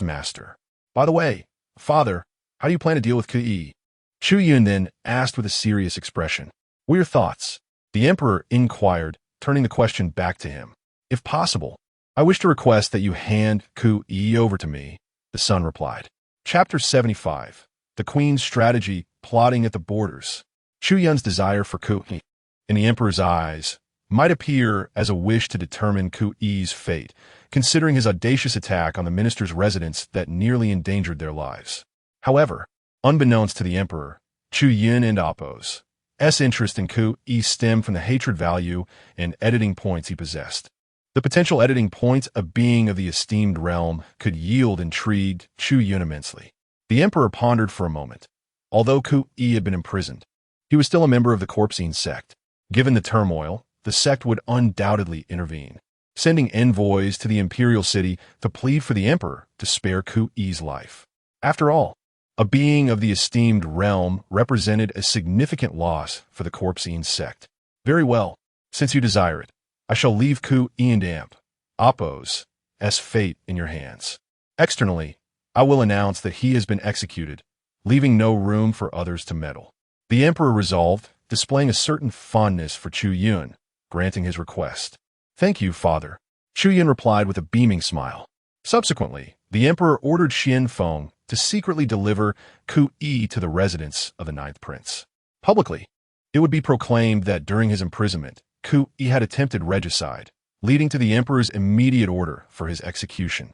master. "By the way, father, how do you plan to deal with Kui?" Chu Yun then asked with a serious expression. "What are your thoughts?" The emperor inquired, turning the question back to him. "If possible, I wish to request that you hand Kui over to me," the son replied. Chapter 75. The Queen's Strategy Plotting at the Borders. Chu Yun's desire for Kui, in the emperor's eyes, might appear as a wish to determine Kui's fate, considering his audacious attack on the minister's residence that nearly endangered their lives. However, unbeknownst to the emperor, Chu Yun and Appo's interest in Kui stemmed from the hatred value and editing points he possessed. The potential editing points a being of the esteemed realm could yield intrigued Chu Yun immensely. The emperor pondered for a moment. Although Kui had been imprisoned, he was still a member of the Corpsine sect. Given the turmoil, the sect would undoubtedly intervene, sending envoys to the imperial city to plead for the emperor to spare Kui's life. After all, a being of the esteemed realm represented a significant loss for the Corpsine sect. "Very well, since you desire it, I shall leave Kui and Appo's fate in your hands. Externally, I will announce that he has been executed, leaving no room for others to meddle." The emperor resolved, displaying a certain fondness for Chu Yun, granting his request. "Thank you, father," Chu Yun replied with a beaming smile. Subsequently, the emperor ordered Xian Feng to secretly deliver Kui to the residence of the ninth prince. Publicly, it would be proclaimed that during his imprisonment, Kui had attempted regicide, leading to the emperor's immediate order for his execution.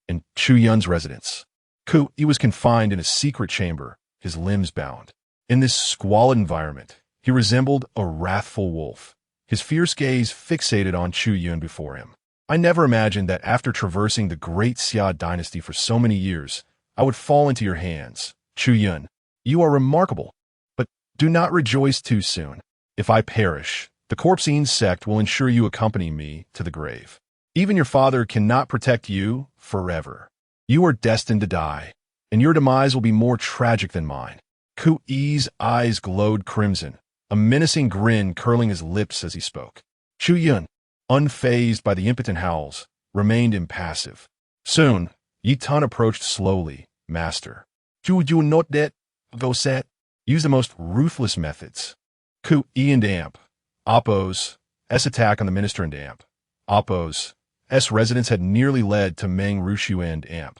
In Chu Yun's residence, Kui was confined in a secret chamber, his limbs bound. In this squalid environment, he resembled a wrathful wolf, his fierce gaze fixated on Chu Yun before him. "I never imagined that after traversing the Great Xia Dynasty for so many years, I would fall into your hands. Chu Yun, you are remarkable, but do not rejoice too soon. If I perish, the Corpsine sect will ensure you accompany me to the grave. Even your father cannot protect you forever. You are destined to die, and your demise will be more tragic than mine." Kui's eyes glowed crimson, a menacing grin curling his lips as he spoke. Chu Yun, unfazed by the impotent howls, remained impassive. Soon, Yi Tun approached slowly. Master. Chu Yun not that, go set. Use the most ruthless methods. Ku E and Amp. Oppo's S attack on the minister and Amp. Oppo's S residence had nearly led to Meng Rushu and Amp.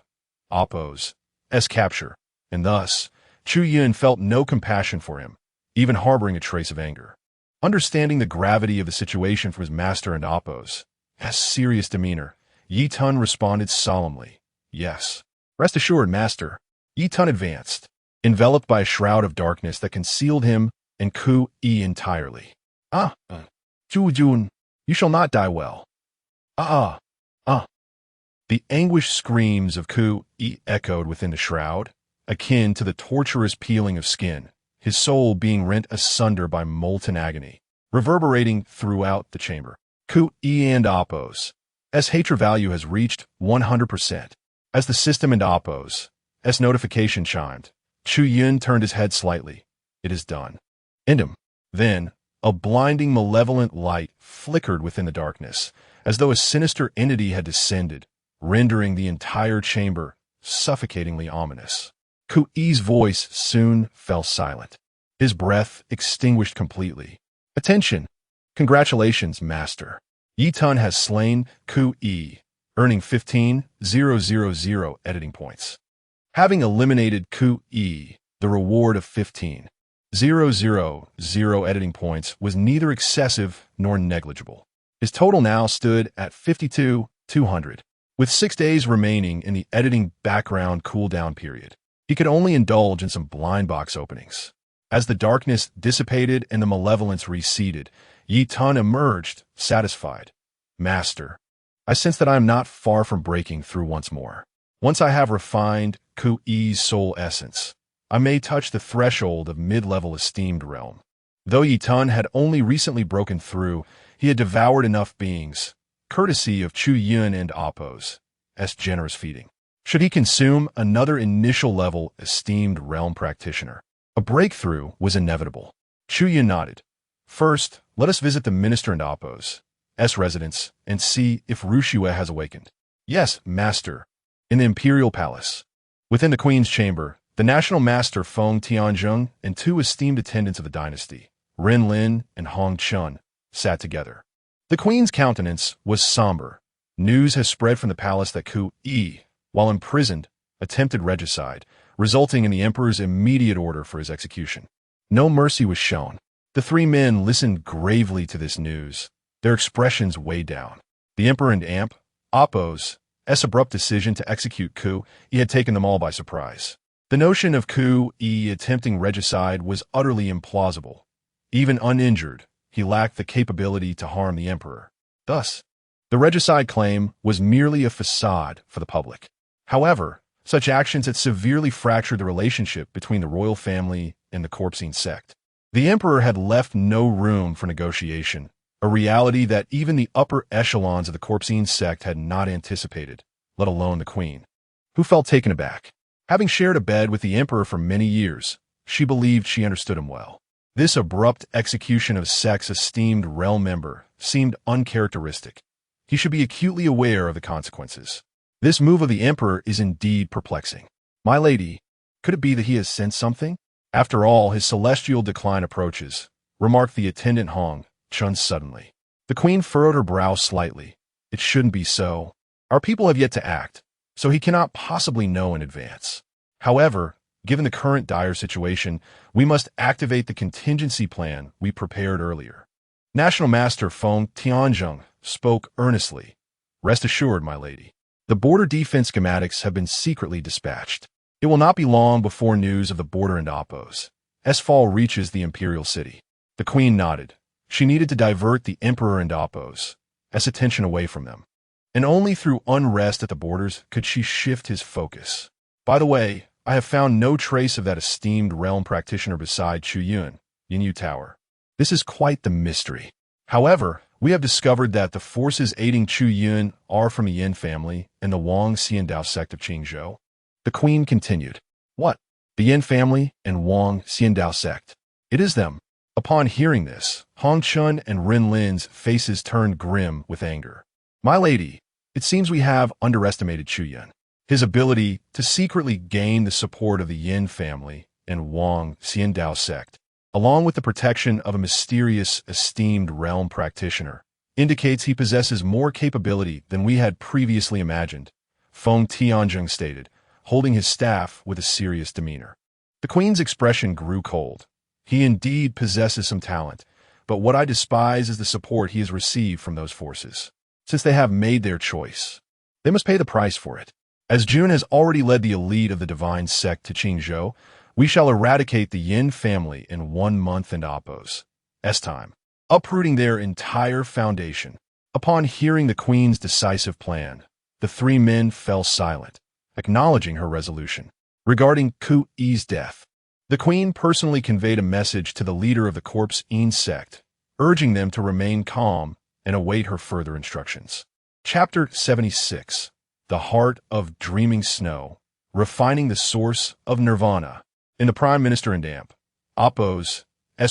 Oppo's S capture, and thus, Chu Yun felt no compassion for him, even harboring a trace of anger. Understanding the gravity of the situation from his master and Oppo's serious demeanor, Yi Tun responded solemnly, yes. Rest assured, master. Yi Tun advanced, enveloped by a shroud of darkness that concealed him and Ku E entirely. Chu Yun, you shall not die well. The anguished screams of Ku E echoed within the shroud, akin to the torturous peeling of skin, his soul being rent asunder by molten agony, reverberating throughout the chamber. Ku E and Oppo's S hatred value has reached 100%. As the system and Oppo's S notification chimed, Chu Yun turned his head slightly. It is done. End him. Then, a blinding malevolent light flickered within the darkness, as though a sinister entity had descended, rendering the entire chamber suffocatingly ominous. Ku E's voice soon fell silent, his breath extinguished completely. Attention! Congratulations, master. Yi Tun has slain Ku E, earning 15,000 editing points. Having eliminated Ku E, the reward of 15,000 editing points was neither excessive nor negligible. His total now stood at 52,200. With 6 days remaining in the editing background cooldown period, he could only indulge in some blind box openings. As the darkness dissipated and the malevolence receded, Yi Tun emerged, satisfied. Master, I sense that I am not far from breaking through once more. Once I have refined Ku E's soul essence, I may touch the threshold of mid-level esteemed realm. Though Yi Tun had only recently broken through, he had devoured enough beings, courtesy of Chu Yun and Oppo's generous feeding. Should he consume another initial level esteemed realm practitioner, a breakthrough was inevitable. Chu Yun nodded. First, let us visit the minister and Oppo's residence and see if Rushua has awakened. Yes, master. In the imperial palace. Within the queen's chamber, the national master Feng Tianzheng and 2 esteemed attendants of the dynasty, Ren Lin and Hong Chun, sat together. The queen's countenance was somber. News has spread from the palace that Ku E, while imprisoned, attempted regicide, resulting in the emperor's immediate order for his execution. No mercy was shown. The 3 men listened gravely to this news, their expressions weighed down. The emperor and Amp, Oppo's abrupt decision to execute Ku E had taken them all by surprise. The notion of Ku E attempting regicide was utterly implausible. Even uninjured, he lacked the capability to harm the emperor. Thus, the regicide claim was merely a facade for the public. However, such actions had severely fractured the relationship between the royal family and the Corpsine sect. The emperor had left no room for negotiation, a reality that even the upper echelons of the Corpsine sect had not anticipated, let alone the queen, who felt taken aback. Having shared a bed with the emperor for many years, she believed she understood him well. This abrupt execution of sect's esteemed realm member seemed uncharacteristic. He should be acutely aware of the consequences. This move of the emperor is indeed perplexing. My lady, could it be that he has sensed something? After all, his celestial decline approaches, remarked the attendant Hong Chun suddenly. The queen furrowed her brow slightly. It shouldn't be so. Our people have yet to act, so he cannot possibly know in advance. However, given the current dire situation, we must activate the contingency plan we prepared earlier. National Master Feng Tianzheng spoke earnestly. Rest assured, my lady. The border defense schematics have been secretly dispatched. It will not be long before news of the border and Oppo's fall reaches the imperial city. The queen nodded. She needed to divert the emperor and Oppo's attention away from them. And only through unrest at the borders could she shift his focus. By the way, I have found no trace of that esteemed realm practitioner beside Chu Yun, Yin Tower. This is quite the mystery. However, we have discovered that the forces aiding Chu Yun are from the Yin family and the Wang Xiandao sect of Qingzhou. The queen continued. What? The Yin family and Wang Xiandao sect. It is them. Upon hearing this, Hong Chun and Rin Lin's faces turned grim with anger. My lady, it seems we have underestimated Chu Yun. His ability to secretly gain the support of the Yin family and Wang Xiandao sect, along with the protection of a mysterious, esteemed realm practitioner, indicates he possesses more capability than we had previously imagined, Feng Tianzheng stated, holding his staff with a serious demeanor. The queen's expression grew cold. He indeed possesses some talent, but what I despise is the support he has received from those forces. Since they have made their choice, they must pay the price for it. As Jun has already led the elite of the divine sect to Qingzhou, we shall eradicate the Yin family in 1 month and Appo's time, uprooting their entire foundation. Upon hearing the queen's decisive plan, the 3 men fell silent, acknowledging her resolution. Regarding Chu Yi's death, the queen personally conveyed a message to the leader of the Corpse Yin sect, urging them to remain calm and await her further instructions. Chapter 76. The Heart of Dreaming Snow, Refining the Source of Nirvana. In the Prime Minister and Appo's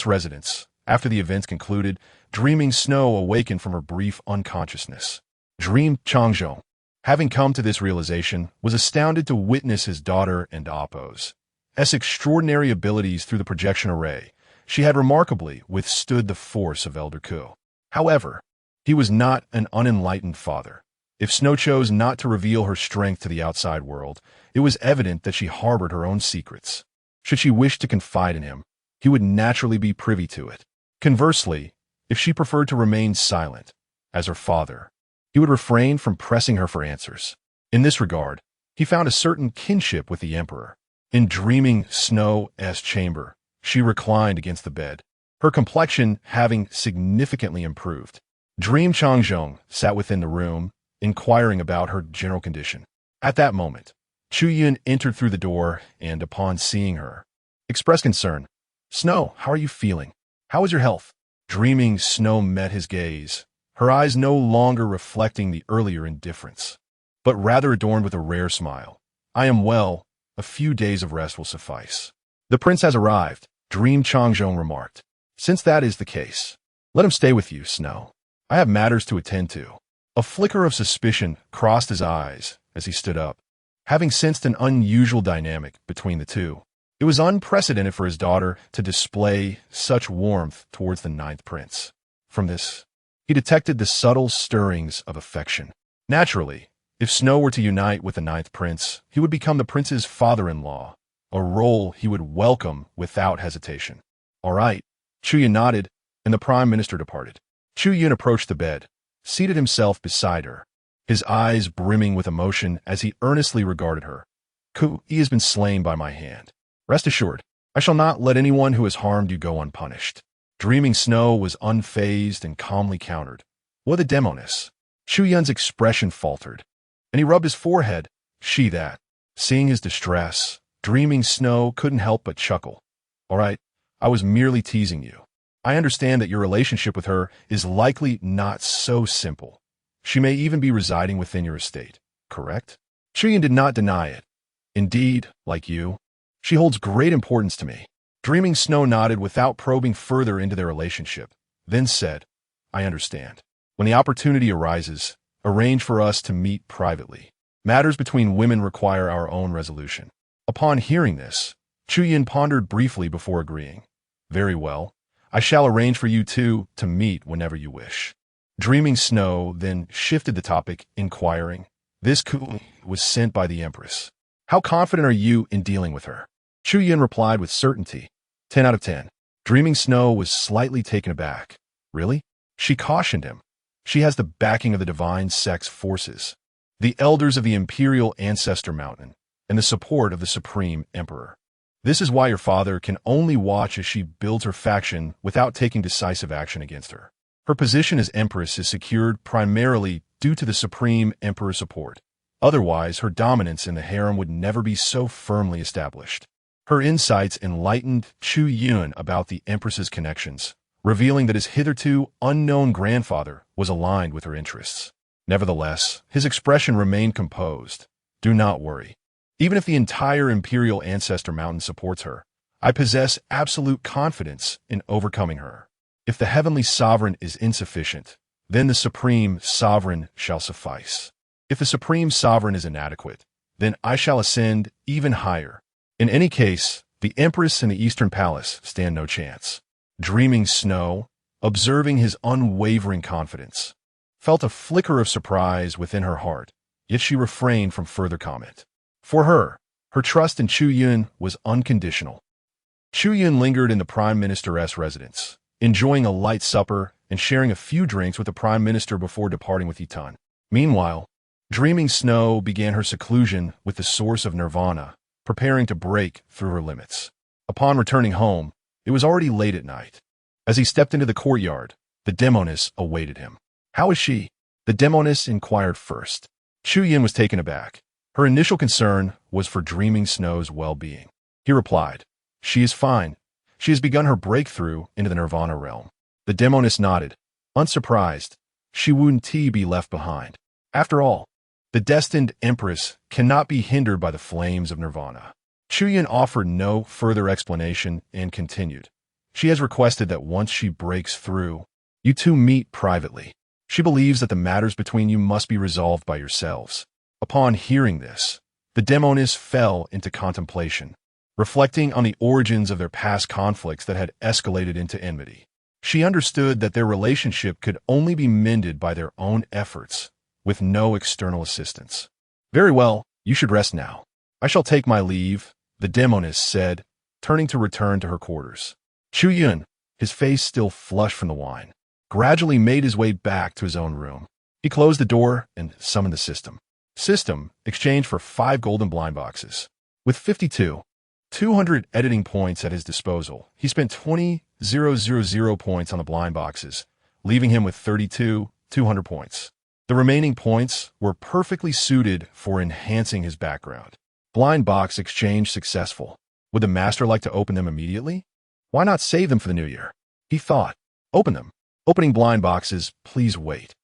residence, after the events concluded, Dreaming Snow awakened from her brief unconsciousness. Dream Changzhou, having come to this realization, was astounded to witness his daughter and Appo's extraordinary abilities through the projection array. She had remarkably withstood the force of Elder Ku. However, he was not an unenlightened father. If Snow chose not to reveal her strength to the outside world, it was evident that she harbored her own secrets. Should she wish to confide in him, he would naturally be privy to it. Conversely, if she preferred to remain silent, as her father, he would refrain from pressing her for answers. In this regard, he found a certain kinship with the Emperor. In Dreaming Snow's chamber, she reclined against the bed, her complexion having significantly improved. Dream Changzhou sat within the room, inquiring about her general condition. At that moment, Chu Yun entered through the door and, upon seeing her, expressed concern. "Snow, how are you feeling? How is your health?" Dreaming Snow met his gaze, her eyes no longer reflecting the earlier indifference, but rather adorned with a rare smile. "I am well. A few days of rest will suffice." "The prince has arrived," Dream Changzhou remarked. "Since that is the case, let him stay with you, Snow. I have matters to attend to." A flicker of suspicion crossed his eyes as he stood up, having sensed an unusual dynamic between the two. It was unprecedented for his daughter to display such warmth towards the 9th prince. From this, he detected the subtle stirrings of affection. Naturally, if Snow were to unite with the 9th prince, he would become the prince's father-in-law, a role he would welcome without hesitation. "All right." Chu Yun nodded, and the prime minister departed. Chu Yun approached the bed, seated himself beside her, his eyes brimming with emotion as he earnestly regarded her. "Chu, he has been slain by my hand. Rest assured, I shall not let anyone who has harmed you go unpunished." Dreaming Snow was unfazed and calmly countered. "What a demoness." Chu Yun's expression faltered, and he rubbed his forehead. "She that." Seeing his distress, Dreaming Snow couldn't help but chuckle. "All right, I was merely teasing you. I understand that your relationship with her is likely not so simple. She may even be residing within your estate, correct?" Chu Yun did not deny it. "Indeed, like you, she holds great importance to me." Dreaming Snow nodded without probing further into their relationship, then said, "I understand. When the opportunity arises, arrange for us to meet privately. Matters between women require our own resolution." Upon hearing this, Chu Yun pondered briefly before agreeing. "Very well. I shall arrange for you two to meet whenever you wish." Dreaming Snow then shifted the topic, inquiring, "This coup was sent by the Empress. How confident are you in dealing with her?" Chu Yun replied with certainty, 10 out of 10. Dreaming Snow was slightly taken aback. "Really?" She cautioned him. "She has the backing of the divine sect's forces, the elders of the Imperial Ancestor Mountain, and the support of the Supreme Emperor. This is why your father can only watch as she builds her faction without taking decisive action against her. Her position as Empress is secured primarily due to the Supreme Emperor's support. Otherwise, her dominance in the harem would never be so firmly established." Her insights enlightened Chu Yun about the Empress's connections, revealing that his hitherto unknown grandfather was aligned with her interests. Nevertheless, his expression remained composed. "Do not worry. Even if the entire Imperial Ancestor Mountain supports her, I possess absolute confidence in overcoming her. If the heavenly sovereign is insufficient, then the supreme sovereign shall suffice. If the supreme sovereign is inadequate, then I shall ascend even higher. In any case, the empress in the eastern palace stand no chance. Dreaming Snow, observing his unwavering confidence, felt a flicker of surprise within her heart, yet she refrained from further comment. For her trust in Chu Yun was unconditional. Chu Yun lingered in the Prime Minister's residence, enjoying a light supper and sharing a few drinks with the Prime Minister before departing with Yitan. Meanwhile, Dreaming Snow began her seclusion with the source of nirvana, preparing to break through her limits. Upon returning home, it was already late at night. As he stepped into the courtyard, the demoness awaited him. How is she? The demoness inquired first. Chu Yun was taken aback. Her initial concern was for Dreaming Snow's well-being. He replied, "She is fine. She has begun her breakthrough into the nirvana realm." The demoness nodded. Unsurprised, she wouldn't be left behind. After all, the destined empress cannot be hindered by the flames of nirvana. Chu Yun offered no further explanation and continued. She has requested that once she breaks through, you two meet privately. She believes that the matters between you must be resolved by yourselves. Upon hearing this, the demoness fell into contemplation, reflecting on the origins of their past conflicts that had escalated into enmity. She understood that their relationship could only be mended by their own efforts, with no external assistance. "Very well, you should rest now. I shall take my leave," the demoness said, turning to return to her quarters. Chu Yun, his face still flushed from the wine, gradually made his way back to his own room. He closed the door and summoned the system. System exchanged for 5 golden blind boxes. With 200 editing points at his disposal, he spent 20,000 points on the blind boxes, leaving him with 200 points. The remaining points were perfectly suited for enhancing his background. Blind box exchange successful. Would the master like to open them immediately? Why not save them for the new year? He thought. Open them. Opening blind boxes, please wait.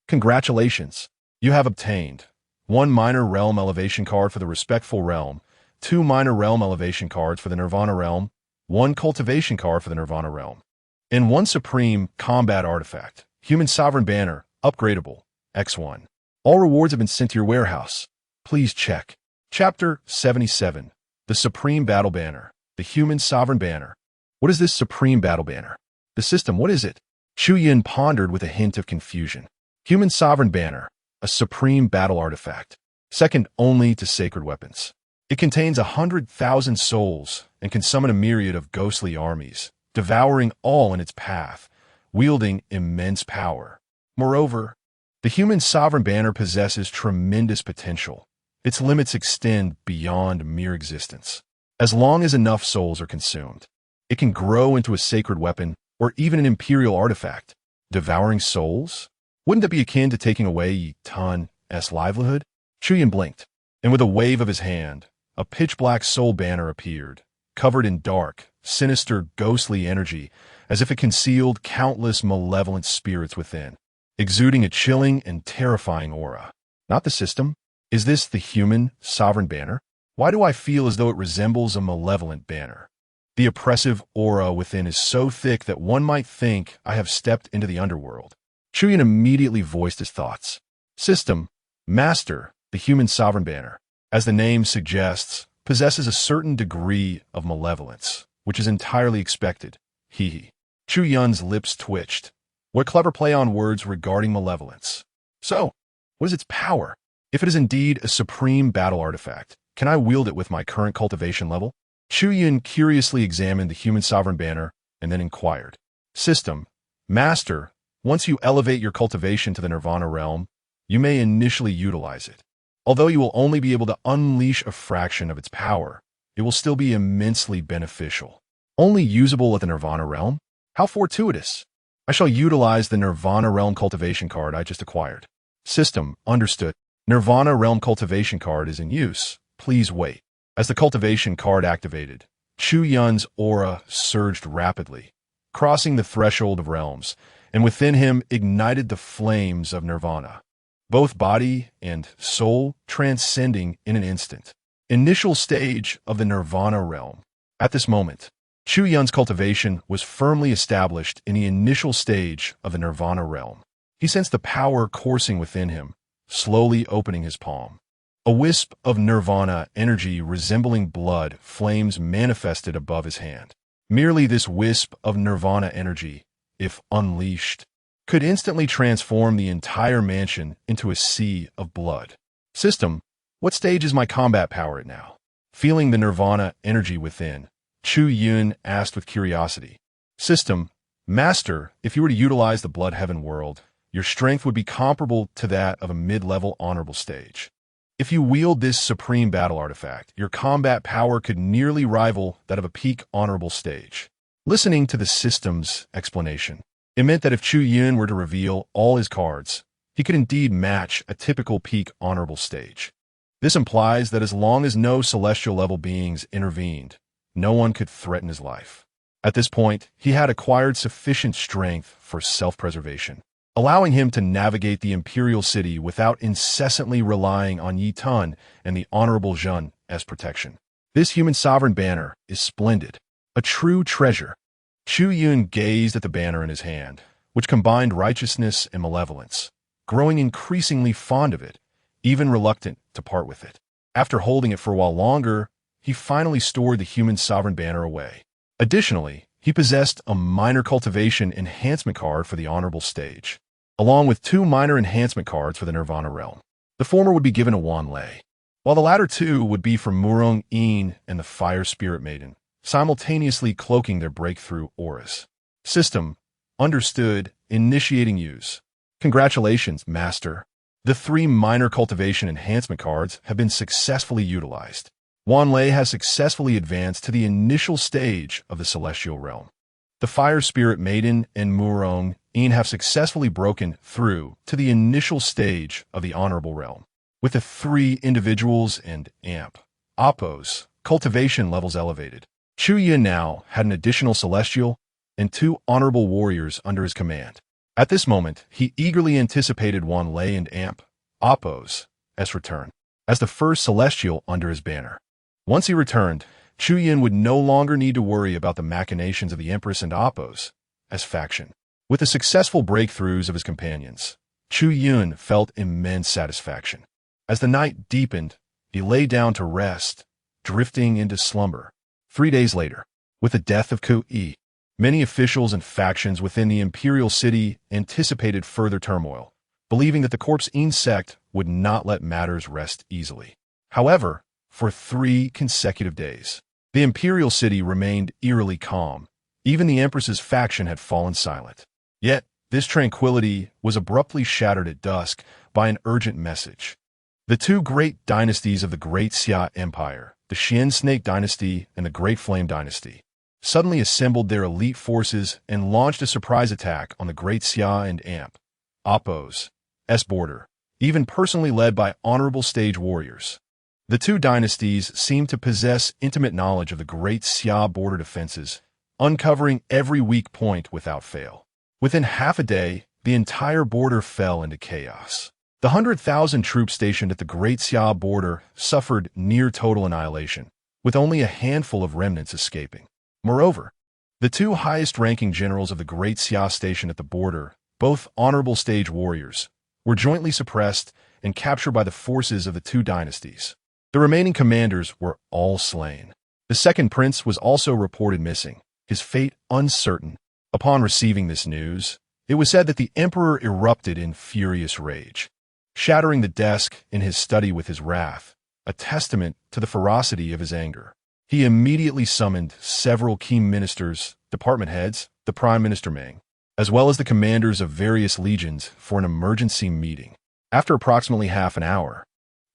Congratulations. You have obtained 1 minor realm elevation card for the respectful realm, 2 minor realm elevation cards for the nirvana realm, 1 cultivation card for the nirvana realm, and 1 supreme combat artifact, human sovereign banner, upgradable, X1. All rewards have been sent to your warehouse. Please check. Chapter 77. The Supreme Battle Banner. The Human Sovereign Banner. What is this Supreme Battle Banner? The system, what is it? Chu Yun pondered with a hint of confusion. Human Sovereign Banner. A supreme battle artifact, second only to sacred weapons. It contains 100,000 souls and can summon a myriad of ghostly armies, devouring all in its path, wielding immense power. Moreover, the Human Sovereign Banner possesses tremendous potential. Its limits extend beyond mere existence. As long as enough souls are consumed, it can grow into a sacred weapon or even an imperial artifact. Devouring souls? Wouldn't that be akin to taking away Yitan's livelihood? Chu Yun blinked, and with a wave of his hand, a pitch-black soul banner appeared, covered in dark, sinister, ghostly energy, as if it concealed countless malevolent spirits within, exuding a chilling and terrifying aura. Not the system? Is this the Human Sovereign Banner? Why do I feel as though it resembles a malevolent banner? The oppressive aura within is so thick that one might think I have stepped into the underworld. Chu Yun immediately voiced his thoughts. System, Master, the Human Sovereign Banner, as the name suggests, possesses a certain degree of malevolence, which is entirely expected. Hee. Chu Yun's lips twitched. What clever play on words regarding malevolence. So, what is its power? If it is indeed a supreme battle artifact, can I wield it with my current cultivation level? Chu Yun curiously examined the Human Sovereign Banner and then inquired. System, Master, once you elevate your cultivation to the nirvana realm, you may initially utilize it. Although you will only be able to unleash a fraction of its power, it will still be immensely beneficial. Only usable at the nirvana realm? How fortuitous. I shall utilize the nirvana realm cultivation card I just acquired. System, understood. Nirvana realm cultivation card is in use. Please wait. As the cultivation card activated, Chu Yun's aura surged rapidly, crossing the threshold of realms, and within him ignited the flames of nirvana, both body and soul transcending in an instant. Initial stage of the nirvana realm. At this moment, Chu Yun's cultivation was firmly established in the initial stage of the Nirvana realm. He sensed the power coursing within him, slowly opening his palm. A wisp of Nirvana energy resembling blood flames manifested above his hand. Merely this wisp of Nirvana energy, if unleashed, could instantly transform the entire mansion into a sea of blood. System, what stage is my combat power at now? Feeling the Nirvana energy within, Chu Yun asked with curiosity. System, Master, if you were to utilize the Blood Heaven world, your strength would be comparable to that of a mid-level honorable stage. If you wield this supreme battle artifact, your combat power could nearly rival that of a peak honorable stage. Listening to the system's explanation, it meant that if Chu Yun were to reveal all his cards, he could indeed match a typical peak honorable stage. This implies that as long as no celestial level beings intervened, no one could threaten his life. At this point, he had acquired sufficient strength for self-preservation, allowing him to navigate the imperial city without incessantly relying on Yi Tun and the Honorable Zhun as protection. This human sovereign banner is splendid, a true treasure. Chu Yun gazed at the banner in his hand, which combined righteousness and malevolence, growing increasingly fond of it, even reluctant to part with it. After holding it for a while longer, he finally stored the human sovereign banner away. Additionally, he possessed a minor cultivation enhancement card for the honorable stage, along with 2 minor enhancement cards for the Nirvana realm. The former would be given to Wan Lei, while the latter 2 would be for Murong Yin and the Fire Spirit Maiden, simultaneously cloaking their breakthrough auras. System, understood, initiating use. Congratulations, Master. The 3 minor cultivation enhancement cards have been successfully utilized. Wan Lei has successfully advanced to the initial stage of the Celestial Realm. The Fire Spirit Maiden and Murong Yin have successfully broken through to the initial stage of the Honorable Realm. With the 3 individuals and Amp, Oppos, cultivation levels elevated, Chu Yun now had an additional Celestial and 2 Honorable Warriors under his command. At this moment, he eagerly anticipated Wan Lei and Amp, Oppos, as return, as the first Celestial under his banner. Once he returned, Chu Yun would no longer need to worry about the machinations of the Empress and Oppos as faction. With the successful breakthroughs of his companions, Chu Yun felt immense satisfaction. As the night deepened, he lay down to rest, drifting into slumber. 3 days later, with the death of Ku Yi, many officials and factions within the imperial city anticipated further turmoil, believing that the Corpse Yin sect would not let matters rest easily. However, for 3 consecutive days, the imperial city remained eerily calm. Even the Empress's faction had fallen silent. Yet, this tranquility was abruptly shattered at dusk by an urgent message. The 2 great dynasties of the Great Xia Empire, the Xian Snake Dynasty and the Great Flame Dynasty, suddenly assembled their elite forces and launched a surprise attack on the Great Xia and Amp, Oppos, border, even personally led by honorable stage warriors. The 2 dynasties seemed to possess intimate knowledge of the Great Xia border defenses, uncovering every weak point without fail. Within half a day, the entire border fell into chaos. The 100,000 troops stationed at the Great Xia border suffered near total annihilation, with only a handful of remnants escaping. Moreover, the 2 highest-ranking generals of the Great Xia station at the border, both honorable stage warriors, were jointly suppressed and captured by the forces of the 2 dynasties. The remaining commanders were all slain. The second prince was also reported missing, his fate uncertain. Upon receiving this news, it was said that the emperor erupted in furious rage, shattering the desk in his study with his wrath, a testament to the ferocity of his anger. He immediately summoned several key ministers, department heads, the Prime Minister Meng, as well as the commanders of various legions for an emergency meeting. After approximately half an hour,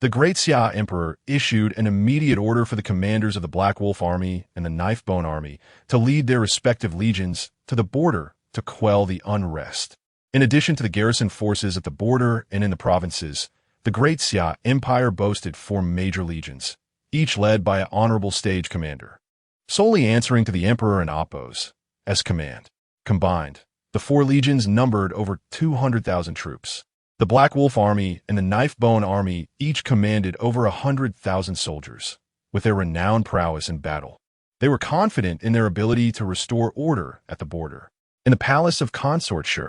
the Great Xia Emperor issued an immediate order for the commanders of the Black Wolf Army and the Knifebone Army to lead their respective legions to the border to quell the unrest. In addition to the garrison forces at the border and in the provinces, the Great Xia Empire boasted 4 major legions, each led by an honorable stage commander, solely answering to the Emperor and Oppos as command. Combined, the 4 legions numbered over 200,000 troops. The Black Wolf Army and the Knifebone Army each commanded over 100,000 soldiers, with their renowned prowess in battle. They were confident in their ability to restore order at the border. In the palace of Consort Shi,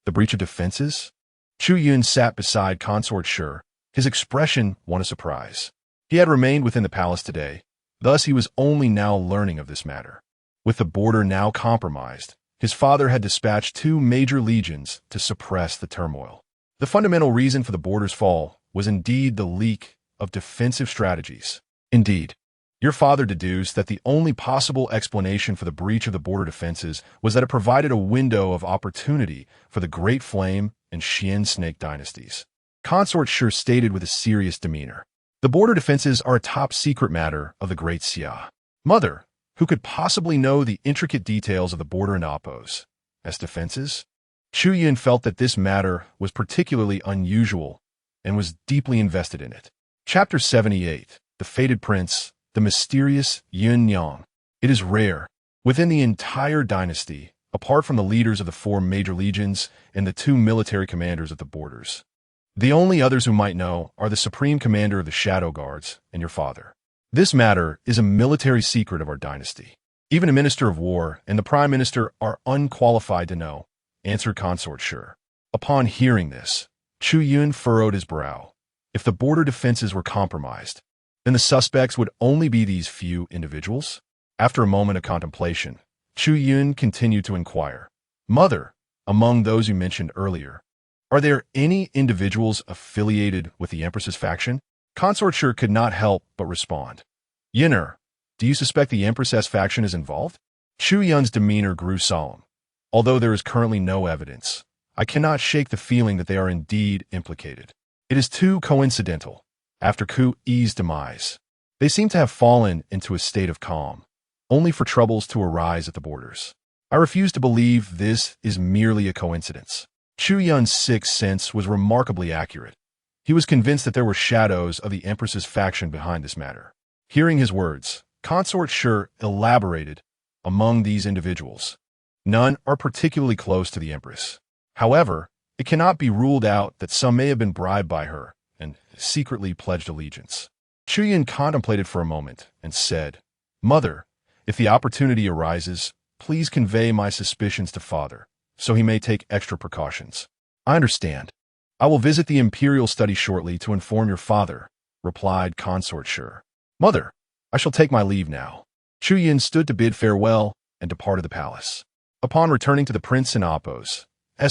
the breach of defenses? Chu Yun sat beside Consort Shi, his expression one of surprise. He had remained within the palace today, thus he was only now learning of this matter. With the border now compromised, his father had dispatched 2 major legions to suppress the turmoil. The fundamental reason for the border's fall was indeed the leak of defensive strategies. Indeed, your father deduced that the only possible explanation for the breach of the border defenses was that it provided a window of opportunity for the Great Flame and Xian Snake dynasties. Consort Shi stated with a serious demeanor. The border defenses are a top-secret matter of the Great Xia. Mother, who could possibly know the intricate details of the border and oppos as defenses? Chu Yun felt that this matter was particularly unusual and was deeply invested in it. Chapter 78, The Fated Prince, the mysterious Yun Yang. It is rare, within the entire dynasty, apart from the leaders of the 4 major legions and the 2 military commanders of the borders. The only others who might know are the supreme commander of the Shadow Guards and your father. This matter is a military secret of our dynasty. Even a minister of war and the prime minister are unqualified to know, answered Consort Shi. Upon hearing this, Chu Yun furrowed his brow. If the border defenses were compromised, then the suspects would only be these few individuals? After a moment of contemplation, Chu Yun continued to inquire. Mother, among those you mentioned earlier, are there any individuals affiliated with the Empress's faction? Consort Shi could not help but respond. Yin'er, do you suspect the Empress's faction is involved? Chu Yun's demeanor grew solemn. Although there is currently no evidence, I cannot shake the feeling that they are indeed implicated. It is too coincidental. After Ku Yi's demise, they seem to have fallen into a state of calm, only for troubles to arise at the borders. I refuse to believe this is merely a coincidence. Chu Yun's sixth sense was remarkably accurate. He was convinced that there were shadows of the Empress's faction behind this matter. Hearing his words, Consort Shi elaborated. Among these individuals, none are particularly close to the Empress. However, it cannot be ruled out that some may have been bribed by her and secretly pledged allegiance. Chu Yun contemplated for a moment and said, Mother, if the opportunity arises, please convey my suspicions to father, so he may take extra precautions. I understand. I will visit the Imperial study shortly to inform your father, replied Consort Shi. Mother, I shall take my leave now. Chu Yun stood to bid farewell and departed the palace. Upon returning to the Prince and Appo's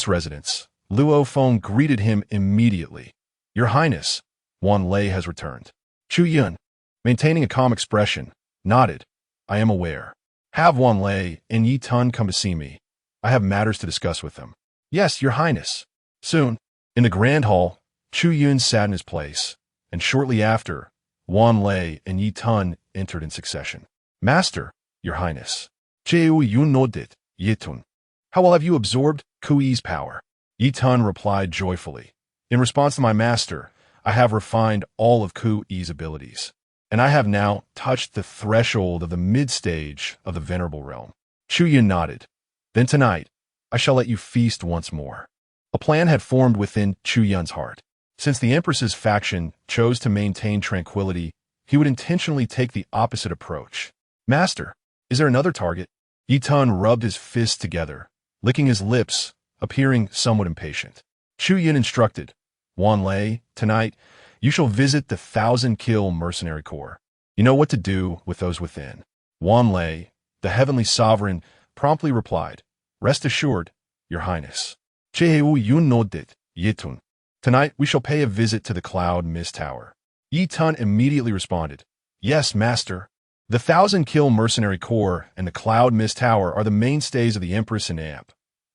residence, Luo Feng greeted him immediately. Your Highness, Wan Lei has returned. Chu Yun, maintaining a calm expression, nodded. I am aware. Have Wan Lei and Yi Tun come to see me. I have matters to discuss with them. Yes, Your Highness. Soon, in the Grand Hall, Chu Yun sat in his place, and shortly after, Wan Lei and Yi Tun entered in succession. Master, Your Highness. Chu Yun nodded. Yi Tun. How well have you absorbed Ku Yi's power? Yi Tun replied joyfully. In response to my master, I have refined all of Ku Yi's abilities, and I have now touched the threshold of the mid-stage of the Venerable Realm. Chu Yun nodded. Then tonight, I shall let you feast once more. A plan had formed within Chu Yun's heart. Since the Empress's faction chose to maintain tranquility, he would intentionally take the opposite approach. Master, is there another target? Yi Tun rubbed his fists together, licking his lips, appearing somewhat impatient. Chu Yun instructed, Wan Lei, tonight, you shall visit the 1,000-kill mercenary corps. You know what to do with those within. Wan Lei, the heavenly sovereign, promptly replied, Rest assured, Your Highness. Chu Yun nodded. Yi Tun. Tonight we shall pay a visit to the Cloud Mist Tower. Yi Tun immediately responded, Yes, Master. The 1,000-kill mercenary corps and the Cloud Mist Tower are the mainstays of the Empress and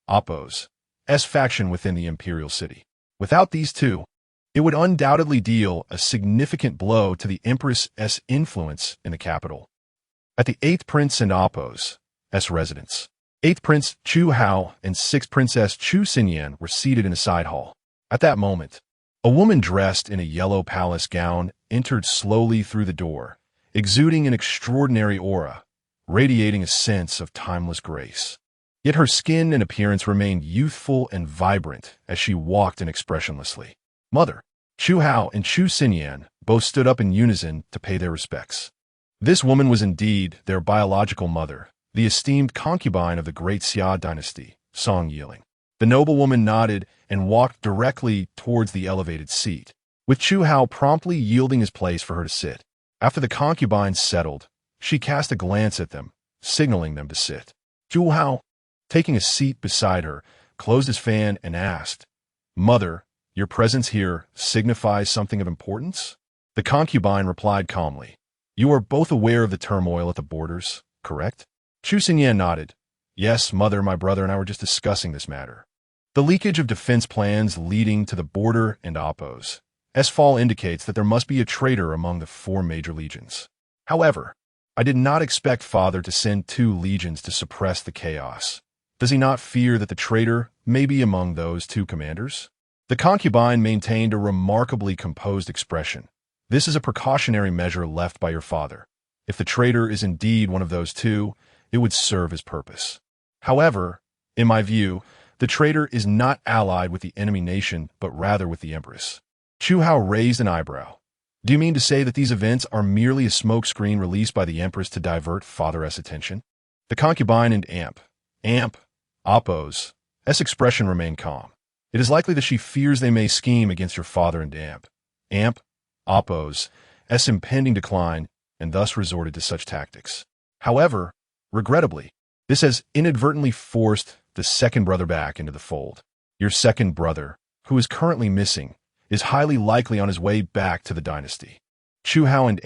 Appo's faction within the Imperial City. Without these two, it would undoubtedly deal a significant blow to the Empress's influence in the capital. At the 8th Prince and Appo's residence, 8th Prince Chu Hao and 6th Princess Chu Xinyan were seated in a side hall. At that moment, a woman dressed in a yellow palace gown entered slowly through the door, exuding an extraordinary aura, radiating a sense of timeless grace. Yet her skin and appearance remained youthful and vibrant as she walked inexpressionlessly. Mother, Chu Hao and Chu Xinyan both stood up in unison to pay their respects. This woman was indeed their biological mother, the esteemed concubine of the Great Xia Dynasty, Song Yiling. The noblewoman nodded and walked directly towards the elevated seat, with Chu Hao promptly yielding his place for her to sit. After the concubines settled, she cast a glance at them, signaling them to sit. Chu Hao, taking a seat beside her, closed his fan and asked, "Mother, your presence here signifies something of importance?" The concubine replied calmly, "You are both aware of the turmoil at the borders, correct?" Chu Xinyan nodded. "Yes, mother, my brother and I were just discussing this matter. The leakage of defense plans leading to the border and oppos. S-Fall indicates that there must be a traitor among the 4 major legions. However, I did not expect father to send 2 legions to suppress the chaos. Does he not fear that the traitor may be among those 2 commanders?" The concubine maintained a remarkably composed expression. "This is a precautionary measure left by your father. If the traitor is indeed one of those 2, it would serve his purpose. However, in my view, the traitor is not allied with the enemy nation, but rather with the empress." Chu Hao raised an eyebrow. "Do you mean to say that these events are merely a smokescreen released by the empress to divert father's attention?" The concubine and Oppos' expression remained calm. "It is likely that she fears they may scheme against your father and Oppos' impending decline, and thus resorted to such tactics. However, regrettably, this has inadvertently forced the second brother back into the fold. Your second brother, who is currently missing, is highly likely on his way back to the dynasty." Chu Hao and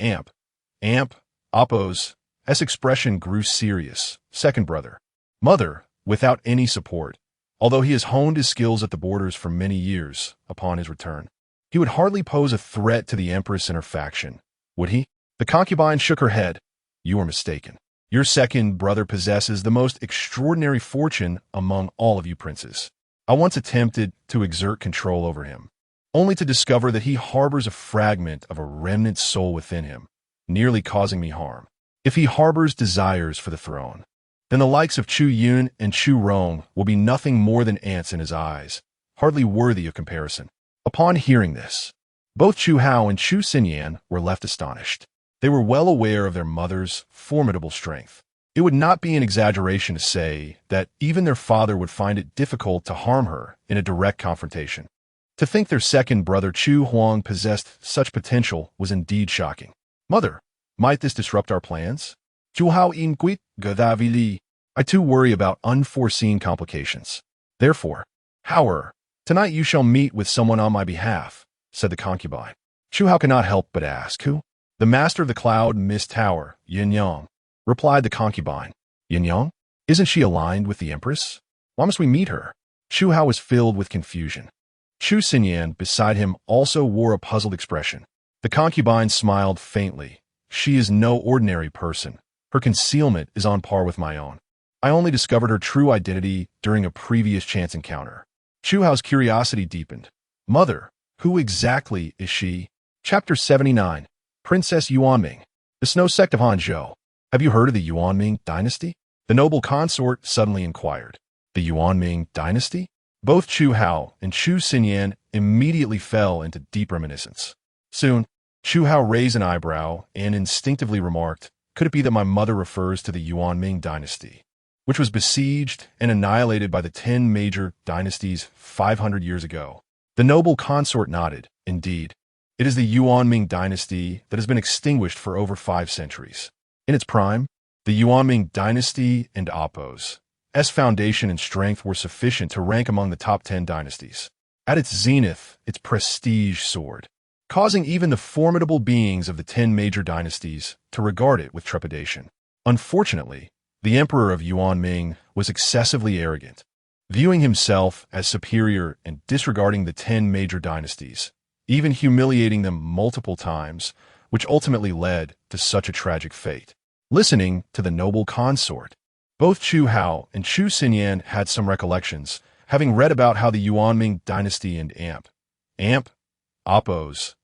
Oppos' expression grew serious. "Second brother. Mother, without any support, although he has honed his skills at the borders for many years, upon his return, he would hardly pose a threat to the empress and her faction, would he?" The concubine shook her head. "You are mistaken. Your second brother possesses the most extraordinary fortune among all of you princes. I once attempted to exert control over him, only to discover that he harbors a fragment of a remnant soul within him, nearly causing me harm. If he harbors desires for the throne, then the likes of Chu Yun and Chu Rong will be nothing more than ants in his eyes, hardly worthy of comparison." Upon hearing this, both Chu Hao and Chu Xinyan were left astonished. They were well aware of their mother's formidable strength. It would not be an exaggeration to say that even their father would find it difficult to harm her in a direct confrontation. To think their second brother Chu Huang possessed such potential was indeed shocking. "Mother, might this disrupt our plans?" Chu Hao inquit Gadavili. "I too worry about unforeseen complications. Therefore, however, tonight you shall meet with someone on my behalf," said the concubine. Chu Hao could not help but ask, "Who?" "The master of the Cloud Mist Tower, Yin Yang," replied the concubine. "Yin Yang? Isn't she aligned with the empress? Why must we meet her?" Chu Hao was filled with confusion. Chu Xinyan, beside him, also wore a puzzled expression. The concubine smiled faintly. "She is no ordinary person. Her concealment is on par with my own. I only discovered her true identity during a previous chance encounter." Chu Hao's curiosity deepened. "Mother, who exactly is she?" Chapter 79. Princess Yuanming. The Snow Sect of Hanzhou. "Have you heard of the Yuanming dynasty?" the noble consort suddenly inquired. The Yuanming dynasty? Both Chu Hao and Chu Xinyan immediately fell into deep reminiscence. Soon, Chu Hao raised an eyebrow and instinctively remarked, "Could it be that my mother refers to the Yuanming dynasty, which was besieged and annihilated by the 10 major dynasties 500 years ago?" The noble consort nodded. "Indeed. It is the Yuanming dynasty that has been extinguished for over 5 centuries. In its prime, the Yuanming dynasty and Oppos' foundation and strength were sufficient to rank among the top 10 dynasties. At its zenith, its prestige soared, causing even the formidable beings of the 10 major dynasties to regard it with trepidation. Unfortunately, the emperor of Yuanming was excessively arrogant, viewing himself as superior and disregarding the 10 major dynasties, even humiliating them multiple times, which ultimately led to such a tragic fate." Listening to the noble consort, both Chu Hao and Chu Xinyan had some recollections, having read about how the Yuanming dynasty and Oppos'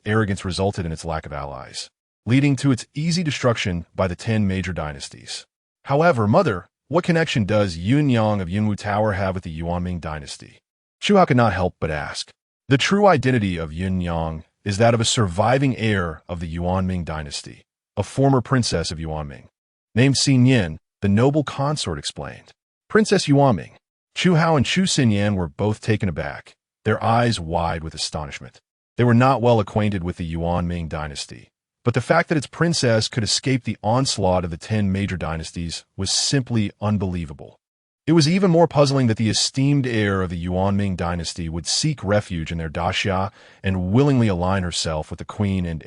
arrogance resulted in its lack of allies, leading to its easy destruction by the 10 major dynasties. "However, mother, what connection does Yun Yang of Yunwu Tower have with the Yuanming dynasty?" Chu Hao could not help but ask. The true identity of Yun Yang is that of a surviving heir of the Yuanming dynasty. a former princess of Yuanming. Named Xinyan, the noble consort explained. Princess Yuanming. Chu Hao and Chu Xinyan were both taken aback, their eyes wide with astonishment. They were not well acquainted with the Yuanming dynasty, but the fact that its princess could escape the onslaught of the 10 major dynasties was simply unbelievable. It was even more puzzling that the esteemed heir of the Yuanming dynasty would seek refuge in their daxia and willingly align herself with the queen and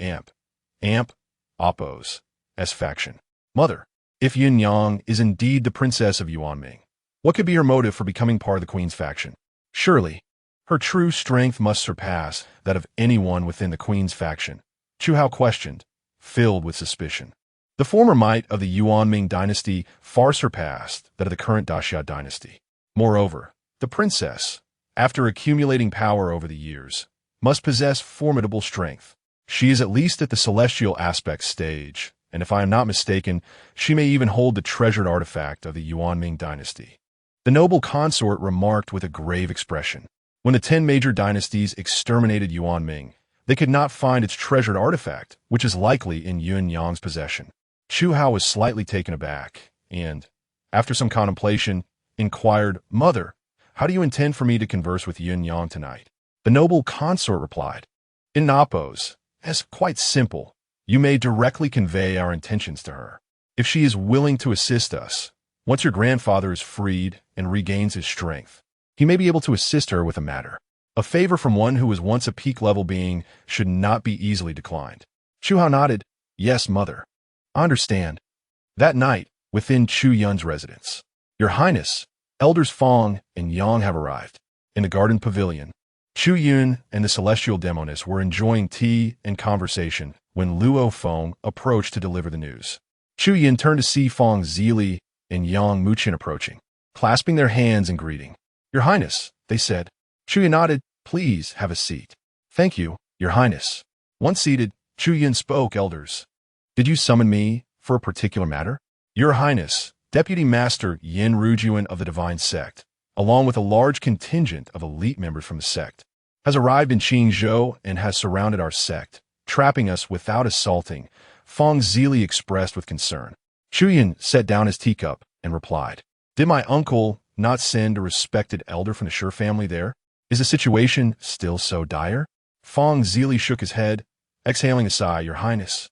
Oppos, S faction. Mother, if Yin Yang is indeed the princess of Yuanming, what could be her motive for becoming part of the queen's faction? Surely, her true strength must surpass that of anyone within the queen's faction. Chu Hao questioned, filled with suspicion. The former might of the Yuanming dynasty far surpassed that of the current Daxia dynasty. Moreover, the princess, after accumulating power over the years, must possess formidable strength. She is at least at the celestial aspect stage, and if I am not mistaken, she may even hold the treasured artifact of the Yuanming dynasty. The noble consort remarked with a grave expression. When the 10 major dynasties exterminated Yuanming, they could not find its treasured artifact, which is likely in Yun Yang's possession. Chu Hao was slightly taken aback, and, after some contemplation, inquired, Mother, how do you intend for me to converse with Yun Yang tonight? The noble consort replied, In Oppos, as quite simple, you may directly convey our intentions to her. If she is willing to assist us, once your grandfather is freed and regains his strength, he may be able to assist her with a matter. A favor from one who was once a peak-level being should not be easily declined. Chu Hao nodded, Yes, Mother. I understand. That night, within Chu Yun's residence, Your Highness, Elders Fong and Yang have arrived. In the garden pavilion, Chu Yun and the celestial demoness were enjoying tea and conversation when Luo Feng approached to deliver the news. Chu Yun turned to see Fong Zili and Yang Muqian approaching, clasping their hands in greeting. Your Highness, they said. Chu Yun nodded, Please have a seat. Thank you, Your Highness. Once seated, Chu Yun spoke, Elders. Did you summon me for a particular matter? Your Highness, Deputy Master Yin Rujuan of the Divine Sect, along with a large contingent of elite members from the sect, has arrived in Qingzhou and has surrounded our sect, trapping us without assaulting, Fong Zili expressed with concern. Chu Yun set down his teacup and replied, Did my uncle not send a respected elder from the Shi family there? Is the situation still so dire? Fong Zili shook his head, exhaling a sigh, Your Highness.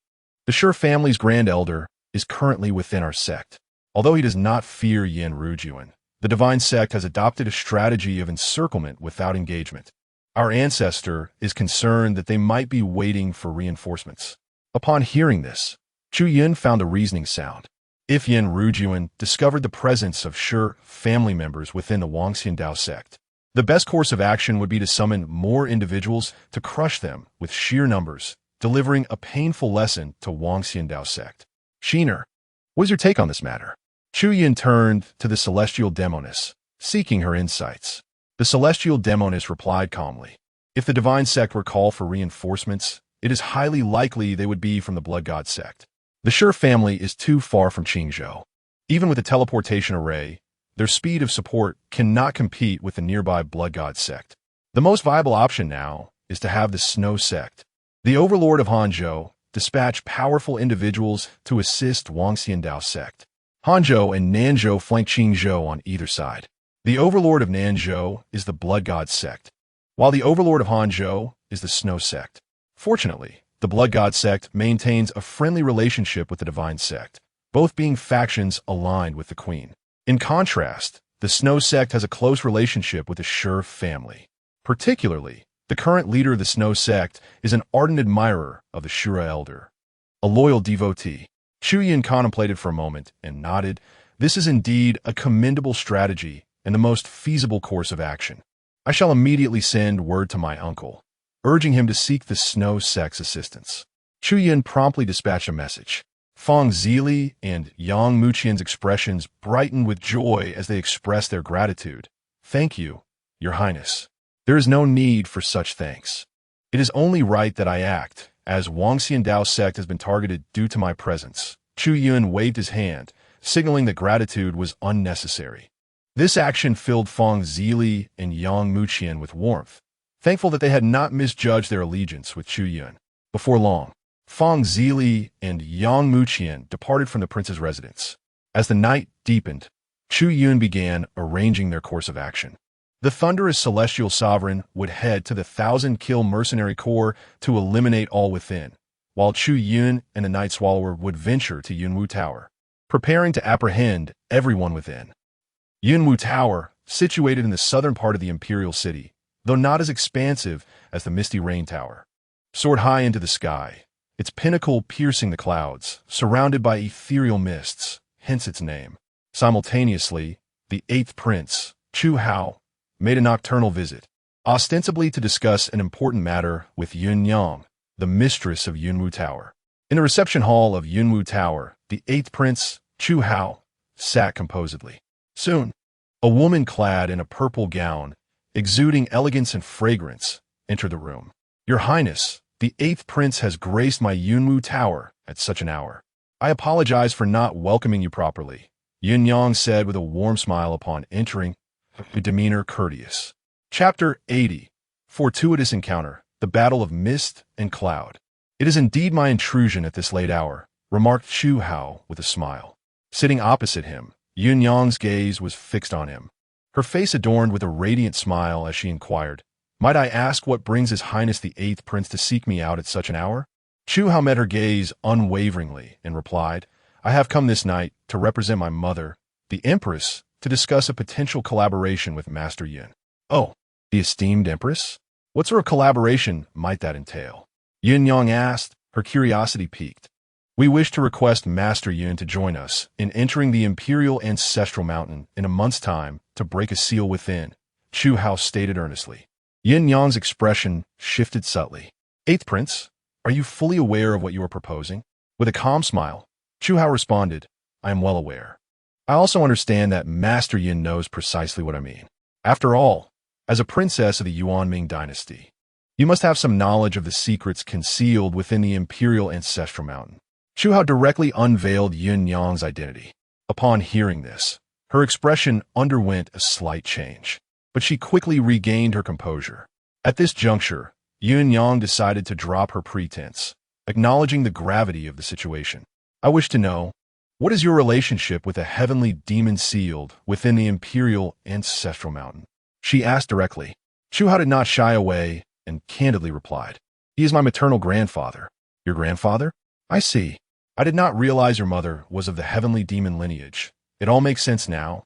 The Shi family's grand elder is currently within our sect. Although he does not fear Yin Rujuan, the Divine Sect has adopted a strategy of encirclement without engagement. Our ancestor is concerned that they might be waiting for reinforcements. Upon hearing this, Chu Yun found the reasoning sound. If Yin Rujuan discovered the presence of Shi family members within the Wangxiandao sect, the best course of action would be to summon more individuals to crush them with sheer numbers, delivering a painful lesson to Wangxiandao sect. Shiner, what is your take on this matter? Chu Yun turned to the celestial demoness, seeking her insights. The celestial demoness replied calmly, If the Divine Sect were called for reinforcements, it is highly likely they would be from the Blood God sect. The Shi family is too far from Qingzhou. Even with the teleportation array, their speed of support cannot compete with the nearby Blood God sect. The most viable option now is to have the Snow sect, the overlord of Hanzhou, dispatch powerful individuals to assist Wangxiandao sect. Hanzhou and Nanzhou flank Qingzhou on either side. The overlord of Nanzhou is the Blood God sect, while the overlord of Hanzhou is the Snow sect. Fortunately, the Blood God sect maintains a friendly relationship with the Divine Sect, both being factions aligned with the Queen. In contrast, the Snow sect has a close relationship with the Shi family. Particularly, the current leader of the Snow sect is an ardent admirer of the Shura elder, a loyal devotee. Chu Yun contemplated for a moment and nodded. This is indeed a commendable strategy and the most feasible course of action. I shall immediately send word to my uncle, urging him to seek the Snow sect's assistance. Chu Yun promptly dispatched a message. Fong Zili and Yang Muqian's expressions brightened with joy as they expressed their gratitude. Thank you, Your Highness. There is no need for such thanks. It is only right that I act, as Wangxiandao sect has been targeted due to my presence. Chu Yun waved his hand, signaling that gratitude was unnecessary. This action filled Fong Zili and Yang Muqian with warmth, thankful that they had not misjudged their allegiance with Chu Yun. Before long, Fang Zili and Yang Muqian departed from the prince's residence. As the night deepened, Chu Yun began arranging their course of action. The thunderous celestial sovereign would head to the 1,000-kill mercenary corps to eliminate all within, while Chu Yun and the Night Swallower would venture to Yunwu Tower, preparing to apprehend everyone within. Yunwu Tower, situated in the southern part of the imperial city, though not as expansive as the Misty Rain Tower, soared high into the sky, its pinnacle piercing the clouds, surrounded by ethereal mists, hence its name. Simultaneously, the 8th prince, Chu Hao, made a nocturnal visit, ostensibly to discuss an important matter with Yun Yang, the mistress of Yunwu Tower. In the reception hall of Yunwu Tower, the 8th prince, Chu Hao, sat composedly. Soon, a woman clad in a purple gown, exuding elegance and fragrance, entered the room. Your Highness, the 8th prince has graced my Yunwu Tower at such an hour. I apologize for not welcoming you properly, Yun Yang said with a warm smile upon entering, a demeanor courteous. Chapter 80. Fortuitous Encounter, the Battle of Mist and Cloud. It is indeed my intrusion at this late hour, remarked Chu Hao with a smile. Sitting opposite him, Yun Yang's gaze was fixed on him, her face adorned with a radiant smile as she inquired, Might I ask what brings His Highness the 8th Prince to seek me out at such an hour? Chu Hao met her gaze unwaveringly and replied, I have come this night to represent my mother, the Empress, to discuss a potential collaboration with Master Yun. Oh, the esteemed Empress? What sort of collaboration might that entail? Yun Yang asked, her curiosity piqued. We wish to request Master Yun to join us in entering the Imperial Ancestral Mountain in a month's time to break a seal within, Chu Hao stated earnestly. Yun Yang's expression shifted subtly. 8th Prince, are you fully aware of what you are proposing? With a calm smile, Chu Hao responded, I am well aware. I also understand that Master Yin knows precisely what I mean. After all, as a princess of the Yuan Ming dynasty, you must have some knowledge of the secrets concealed within the Imperial Ancestral Mountain. Chu Hao directly unveiled Yun Yang's identity. Upon hearing this, her expression underwent a slight change, but she quickly regained her composure. At this juncture, Yun Yang decided to drop her pretense, acknowledging the gravity of the situation. I wish to know, what is your relationship with a heavenly demon sealed within the Imperial Ancestral Mountain? She asked directly. Chu Hao did not shy away and candidly replied, He is my maternal grandfather. Your grandfather? I see. I did not realize your mother was of the heavenly demon lineage. It all makes sense now.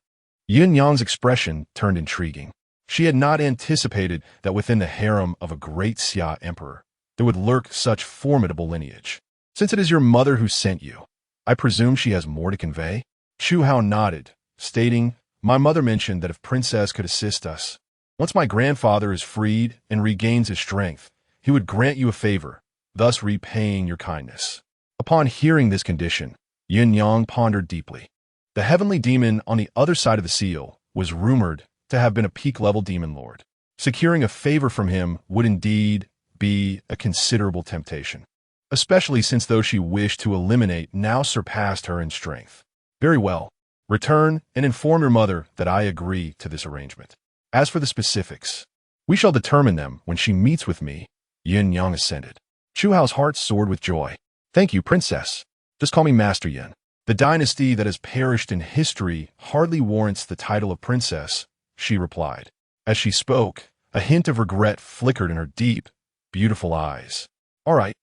Yun Yang's expression turned intriguing. She had not anticipated that within the harem of a Great Xia Emperor, there would lurk such formidable lineage. Since it is your mother who sent you, I presume she has more to convey? Chu Hao nodded, stating, My mother mentioned that if Princess could assist us, once my grandfather is freed and regains his strength, he would grant you a favor, thus repaying your kindness. Upon hearing this condition, Yun Yang pondered deeply. The heavenly demon on the other side of the seal was rumored to have been a peak-level demon lord. Securing a favor from him would indeed be a considerable temptation, especially since those she wished to eliminate now surpassed her in strength. Very well. Return and inform your mother that I agree to this arrangement. As for the specifics, we shall determine them when she meets with me, Yun Yang assented. Chu Hao's heart soared with joy. Thank you, Princess. Just call me Master Yin. The dynasty that has perished in history hardly warrants the title of princess, she replied. As she spoke, a hint of regret flickered in her deep, beautiful eyes. All right,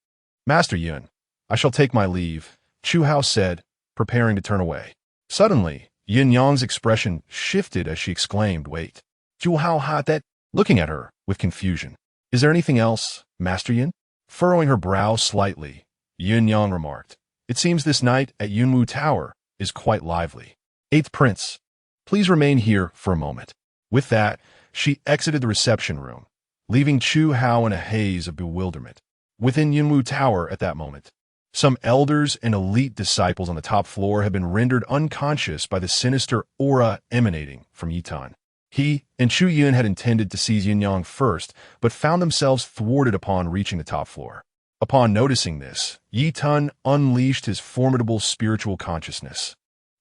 Master Yun, I shall take my leave, Chu Hao said, preparing to turn away. Suddenly, Yin Yang's expression shifted as she exclaimed, Wait. Chu Hao had that, looking at her with confusion. Is there anything else, Master Yin? Furrowing her brow slightly, Yin Yang remarked, It seems this night at Yunwu Tower is quite lively. 8th Prince, please remain here for a moment. With that, she exited the reception room, leaving Chu Hao in a haze of bewilderment. Within Yunwu Tower at that moment, some elders and elite disciples on the top floor had been rendered unconscious by the sinister aura emanating from Yitan. He and Chu Yun had intended to seize Yin Yang first, but found themselves thwarted upon reaching the top floor. Upon noticing this, Yitan unleashed his formidable spiritual consciousness,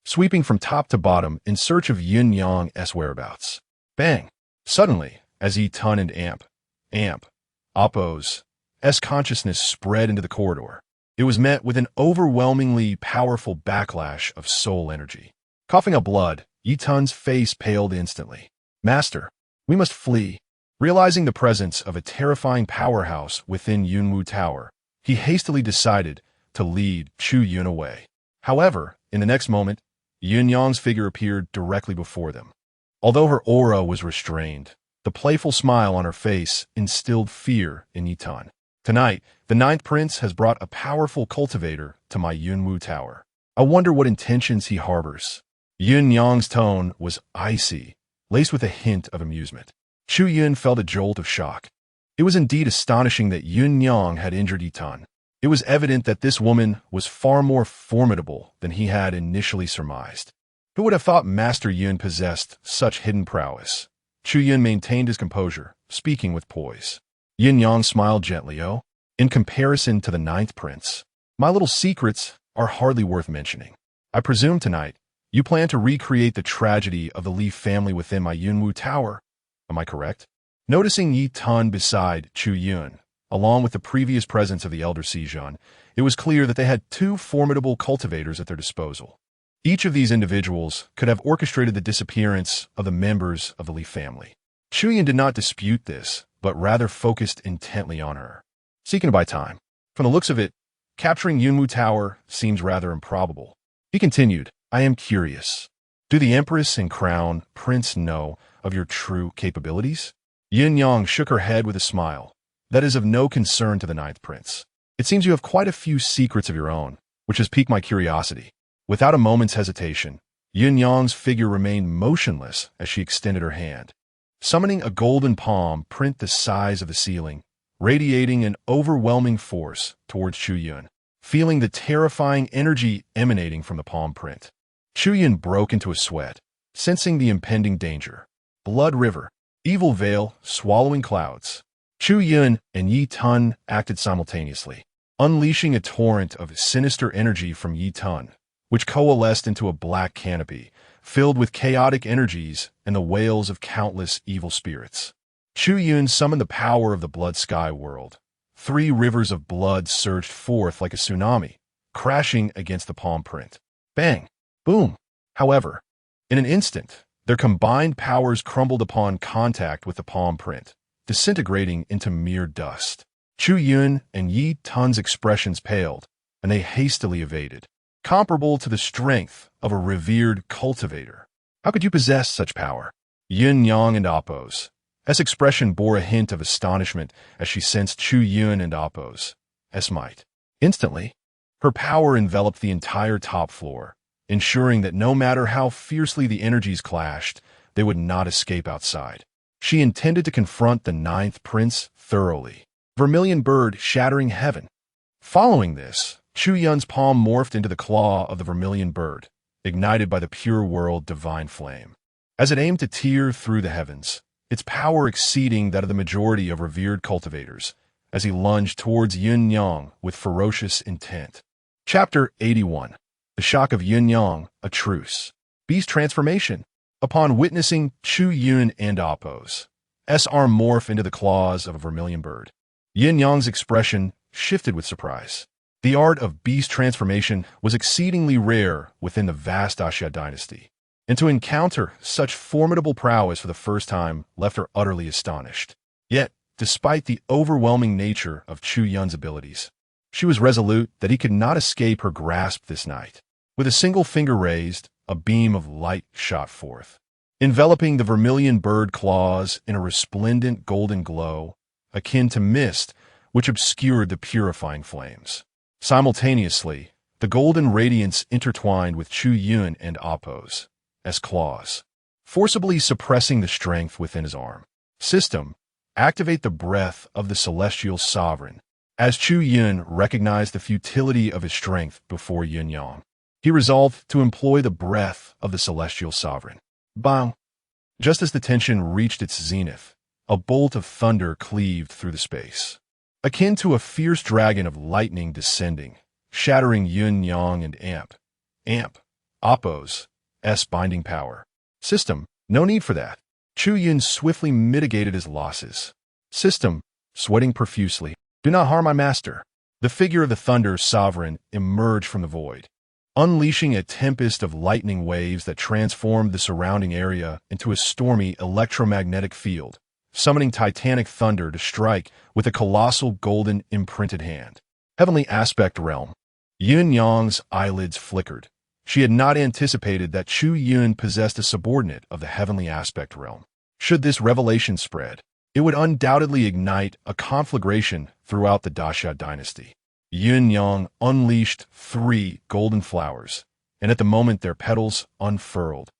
sweeping from top to bottom in search of Yin Yang's whereabouts. Bang! Suddenly, as Yitan and Appo's consciousness spread into the corridor, it was met with an overwhelmingly powerful backlash of soul energy. Coughing up blood, Yi Tun's face paled instantly. Master, we must flee. Realizing the presence of a terrifying powerhouse within Yunwu Tower, he hastily decided to lead Chu Yun away. However, in the next moment, Yun Yang's figure appeared directly before them. Although her aura was restrained, the playful smile on her face instilled fear in Yi Tun. Tonight, the ninth prince has brought a powerful cultivator to my Yunwu Tower. I wonder what intentions he harbors. Yun Yang's tone was icy, laced with a hint of amusement. Chu Yun felt a jolt of shock. It was indeed astonishing that Yun Yang had injured Yi Tun. It was evident that this woman was far more formidable than he had initially surmised. Who would have thought Master Yun possessed such hidden prowess? Chu Yun maintained his composure, speaking with poise. Yin Yang smiled gently. Oh, in comparison to the ninth prince, my little secrets are hardly worth mentioning. I presume tonight, you plan to recreate the tragedy of the Li family within my Yunwu Tower. Am I correct? Noticing Yi Tun beside Chu Yun, along with the previous presence of the elder Xijun, it was clear that they had two formidable cultivators at their disposal. Each of these individuals could have orchestrated the disappearance of the members of the Li family. Chu Yun did not dispute this, but rather focused intently on her, seeking to buy time. From the looks of it, capturing Yunwu Tower seems rather improbable. He continued, I am curious. Do the Empress and Crown Prince know of your true capabilities? Yin Yang shook her head with a smile. That is of no concern to the ninth prince. It seems you have quite a few secrets of your own, which has piqued my curiosity. Without a moment's hesitation, Yin Yang's figure remained motionless as she extended her hand, summoning a golden palm print the size of the ceiling, radiating an overwhelming force towards Chu Yun. Feeling the terrifying energy emanating from the palm print, Chu Yun broke into a sweat, sensing the impending danger. Blood river, evil veil, swallowing clouds. Chu Yun and Yi Tun acted simultaneously, unleashing a torrent of sinister energy from Yi Tun, which coalesced into a black canopy, filled with chaotic energies and the wails of countless evil spirits. Chu Yun summoned the power of the blood sky world. 3 rivers of blood surged forth like a tsunami, crashing against the palm print. Bang! Boom! However, in an instant, their combined powers crumbled upon contact with the palm print, disintegrating into mere dust. Chu Yun and Yi Tun's expressions paled, and they hastily evaded, comparable to the strength of a revered cultivator. How could you possess such power? Yin Yang and Appo's expression bore a hint of astonishment as she sensed Chu Yun and Appo's might. Instantly, her power enveloped the entire top floor, ensuring that no matter how fiercely the energies clashed, they would not escape outside. She intended to confront the ninth prince thoroughly. Vermilion bird shattering heaven. Following this, Chu Yun's palm morphed into the claw of the vermilion bird, ignited by the pure world divine flame. As it aimed to tear through the heavens, its power exceeding that of the majority of revered cultivators, as he lunged towards Yin Yang with ferocious intent. Chapter 81. The Shock of Yin Yang, a Truce. Beast Transformation. Upon witnessing Chu Yun and Appo's arm morph into the claws of a vermilion bird, Yin Yang's expression shifted with surprise. The art of beast transformation was exceedingly rare within the vast Xia Dynasty, and to encounter such formidable prowess for the first time left her utterly astonished. Yet, despite the overwhelming nature of Chu Yun's abilities, she was resolute that he could not escape her grasp this night. With a single finger raised, a beam of light shot forth, enveloping the vermilion bird claws in a resplendent golden glow, akin to mist, which obscured the purifying flames. Simultaneously, the golden radiance intertwined with Chu Yun and Appo's claws, forcibly suppressing the strength within his arm. System, activate the breath of the celestial sovereign. As Chu Yun recognized the futility of his strength before Yin Yang, he resolved to employ the breath of the celestial sovereign. Bang! Just as the tension reached its zenith, a bolt of thunder cleaved through the space, akin to a fierce dragon of lightning descending, shattering Yin Yang and Appo's binding power. System, no need for that. Chu Yun swiftly mitigated his losses. System, sweating profusely. Do not harm my master. The figure of the Thunder Sovereign emerged from the void, unleashing a tempest of lightning waves that transformed the surrounding area into a stormy electromagnetic field, summoning titanic thunder to strike with a colossal golden imprinted hand. Heavenly Aspect Realm. Yun Yang's eyelids flickered. She had not anticipated that Chu Yun possessed a subordinate of the Heavenly Aspect Realm. Should this revelation spread, it would undoubtedly ignite a conflagration throughout the Xia Dynasty. Yun Yang unleashed 3 golden flowers, and at the moment their petals unfurled,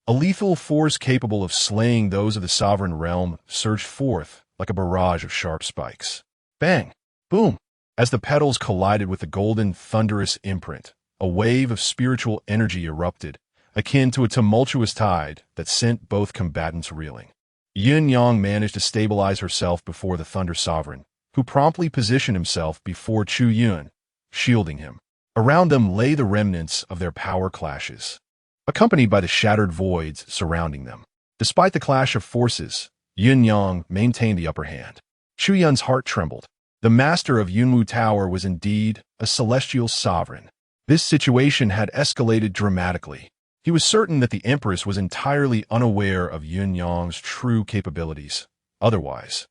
a lethal force capable of slaying those of the sovereign realm surged forth like a barrage of sharp spikes. Bang! Boom! As the petals collided with the golden, thunderous imprint, a wave of spiritual energy erupted, akin to a tumultuous tide that sent both combatants reeling. Yun Yang managed to stabilize herself before the Thunder Sovereign, who promptly positioned himself before Chu Yun, shielding him. Around them lay the remnants of their power clashes, accompanied by the shattered voids surrounding them. Despite the clash of forces, Yun Yang maintained the upper hand. Chu Yun's heart trembled. The master of Yunwu Tower was indeed a celestial sovereign. This situation had escalated dramatically. He was certain that the Empress was entirely unaware of Yun Yang's true capabilities. Otherwise,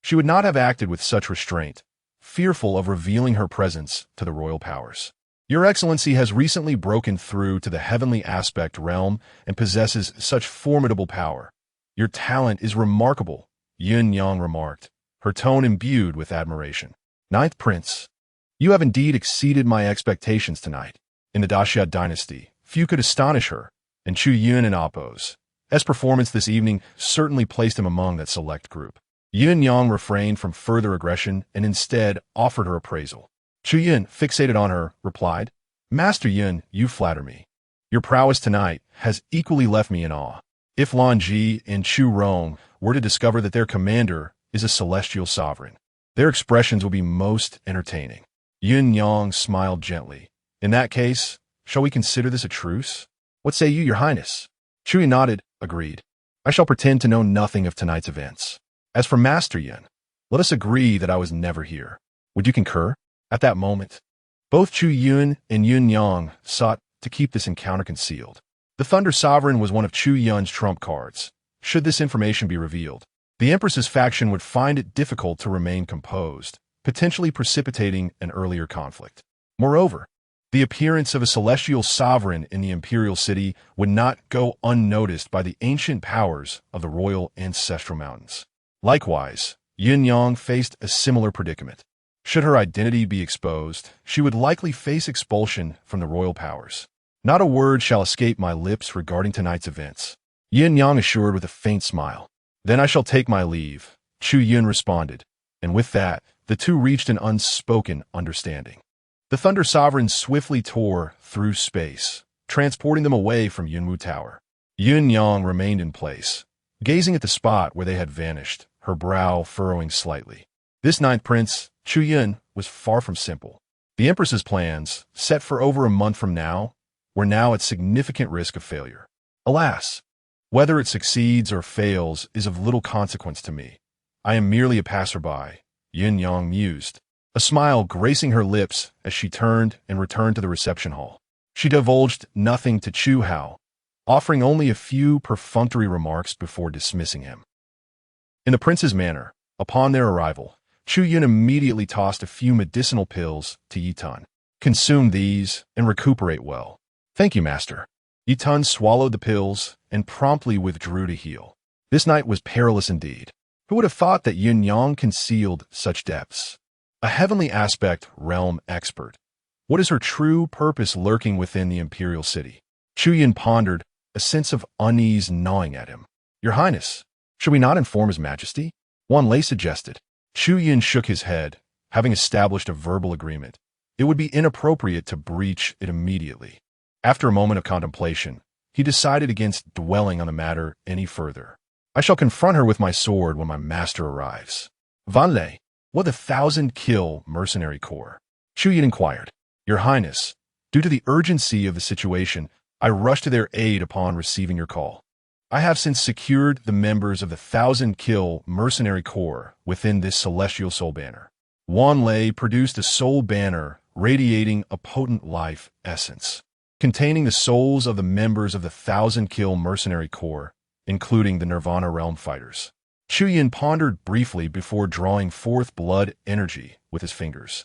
she would not have acted with such restraint, fearful of revealing her presence to the royal powers. Your Excellency has recently broken through to the Heavenly Aspect Realm and possesses such formidable power. Your talent is remarkable, Yun Yang remarked, her tone imbued with admiration. Ninth Prince, you have indeed exceeded my expectations tonight. In the Xia Dynasty, few could astonish her, and Chu Yun and Appo's performance this evening certainly placed him among that select group. Yun Yang refrained from further aggression and instead offered her appraisal. Chu Yun, fixated on her, replied, Master Yun, you flatter me. Your prowess tonight has equally left me in awe. If Lan Ji and Chu Rong were to discover that their commander is a celestial sovereign, their expressions will be most entertaining. Yun Yang smiled gently. In that case, shall we consider this a truce? What say you, Your Highness? Chu Yun nodded, agreed. I shall pretend to know nothing of tonight's events. As for Master Yun, let us agree that I was never here. Would you concur? At that moment, both Chu Yun and Yun Yang sought to keep this encounter concealed. The Thunder Sovereign was one of Chu Yun's trump cards. Should this information be revealed, the Empress's faction would find it difficult to remain composed, potentially precipitating an earlier conflict. Moreover, the appearance of a celestial sovereign in the imperial city would not go unnoticed by the ancient powers of the royal ancestral mountains. Likewise, Yun Yang faced a similar predicament. Should her identity be exposed, she would likely face expulsion from the royal powers. Not a word shall escape my lips regarding tonight's events, Yun Yang assured with a faint smile. Then I shall take my leave, Chu Yun responded, and with that, the two reached an unspoken understanding. The Thunder Sovereign swiftly tore through space, transporting them away from Yunwu Tower. Yun Yang remained in place, gazing at the spot where they had vanished, her brow furrowing slightly. This ninth prince, Chu Yun, was far from simple. The Empress's plans, set for over a month from now, were now at significant risk of failure. Alas, whether it succeeds or fails is of little consequence to me. I am merely a passerby, Yun Yang mused, a smile gracing her lips as she turned and returned to the reception hall. She divulged nothing to Chu Hao, offering only a few perfunctory remarks before dismissing him. In the prince's manner, upon their arrival, Chu Yun immediately tossed a few medicinal pills to Yi Tun. Consume these and recuperate well. Thank you, master. Yi Tun swallowed the pills and promptly withdrew to heal. This night was perilous indeed. Who would have thought that Yun Yang concealed such depths? A heavenly aspect realm expert. What is her true purpose lurking within the imperial city? Chu Yun pondered, a sense of unease gnawing at him. Your Highness, should we not inform His Majesty? Wan Lei suggested. Chu Yun shook his head, having established a verbal agreement. It would be inappropriate to breach it immediately. After a moment of contemplation, he decided against dwelling on the matter any further. I shall confront her with my sword when my master arrives. Van Lei, what the 1,000-kill mercenary corps? Chu Yun inquired. Your Highness, due to the urgency of the situation, I rushed to their aid upon receiving your call. I have since secured the members of the 1,000-kill mercenary corps within this celestial soul banner. Wan Lei produced a soul banner radiating a potent life essence, containing the souls of the members of the 1,000-kill mercenary corps, including the Nirvana Realm fighters. Chu Yun pondered briefly before drawing forth blood energy with his fingers,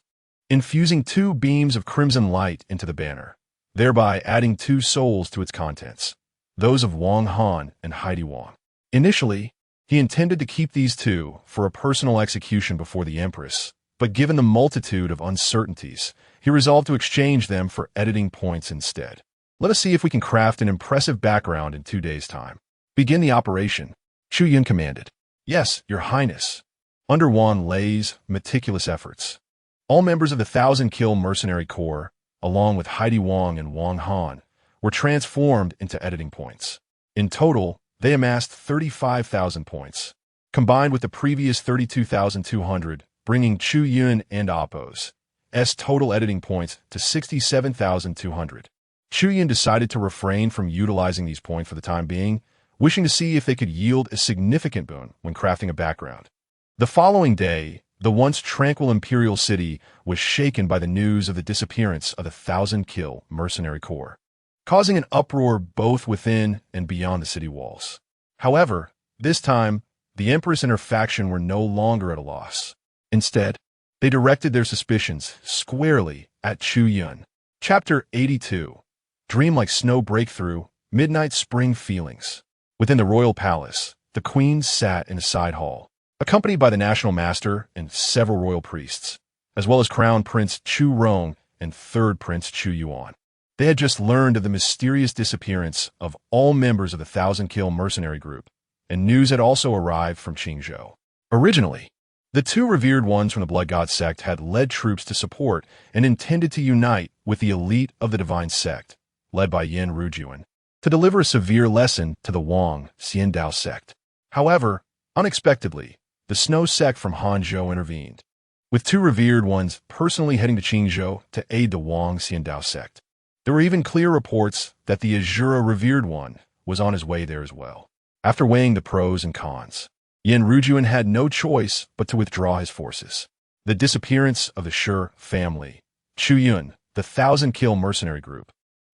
infusing 2 beams of crimson light into the banner, thereby adding 2 souls to its contents, those of Wang Han and Heidi Wang. Initially, he intended to keep these 2 for a personal execution before the Empress, but given the multitude of uncertainties, he resolved to exchange them for editing points instead. Let us see if we can craft an impressive background in 2 days' time. Begin the operation, Chu Yun commanded. Yes, Your Highness. Under Wan Lei's meticulous efforts, all members of the 1,000-kill mercenary corps, along with Heidi Wang and Wang Han, were transformed into editing points. In total, they amassed 35,000 points, combined with the previous 32,200, bringing Chu Yun and Appo's total editing points to 67,200. Chu Yun decided to refrain from utilizing these points for the time being, wishing to see if they could yield a significant boon when crafting a background. The following day, the once tranquil imperial city was shaken by the news of the disappearance of the 1,000-kill mercenary corps, causing an uproar both within and beyond the city walls. However, this time, the Empress and her faction were no longer at a loss. Instead, they directed their suspicions squarely at Chu Yun. Chapter 82. Dream Like Snow Breakthrough, Midnight Spring Feelings. Within the royal palace, the queen sat in a side hall, accompanied by the national master and several royal priests, as well as Crown Prince Chu Rong and Third Prince Chu Yuan. They had just learned of the mysterious disappearance of all members of the 1,000-kill mercenary group, and news had also arrived from Qingzhou. Originally, the 2 revered ones from the Blood God sect had led troops to support and intended to unite with the elite of the Divine Sect, led by Yin Rujuan, to deliver a severe lesson to the Wang Xiandao sect. However, unexpectedly, the Snow sect from Hanzhou intervened, with 2 revered ones personally heading to Qingzhou to aid the Wang Xiandao sect. There were even clear reports that the Azura revered one was on his way there as well. After weighing the pros and cons, Yin Rujuan had no choice but to withdraw his forces. The disappearance of the Shi family, Chu Yun, the 1,000-kill mercenary group,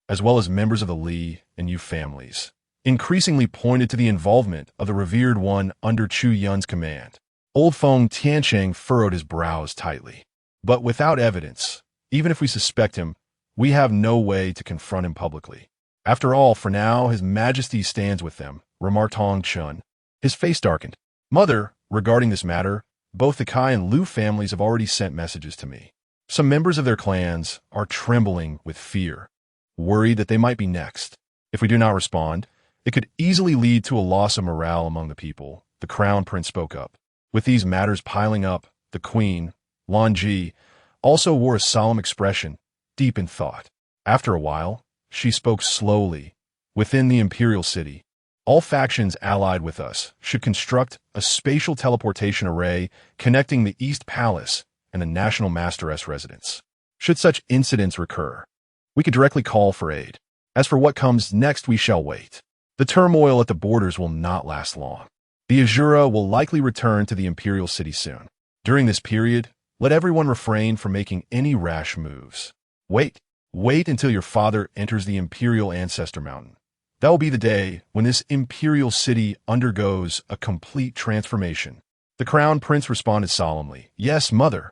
as well as members of the Li and Yu families, increasingly pointed to the involvement of the revered one under Chu Yun's command. Old Feng Tiancheng furrowed his brows tightly. But without evidence, even if we suspect him, we have no way to confront him publicly. After all, for now, His Majesty stands with them, remarked Hong Chun. His face darkened. Mother, regarding this matter, both the Kai and Lu families have already sent messages to me. Some members of their clans are trembling with fear, worried that they might be next. If we do not respond, it could easily lead to a loss of morale among the people, the Crown Prince spoke up. With these matters piling up, the Queen, Lan Ji, also wore a solemn expression, deep in thought. After a while, she spoke slowly. Within the imperial city, all factions allied with us should construct a spatial teleportation array connecting the East Palace and the National Masteress residence. Should such incidents recur, we could directly call for aid. As for what comes next, we shall wait. The turmoil at the borders will not last long. The Azura will likely return to the imperial city soon. During this period, let everyone refrain from making any rash moves. Wait until your father enters the imperial ancestor mountain. That will be the day when this imperial city undergoes a complete transformation. The Crown Prince responded solemnly, Yes, Mother.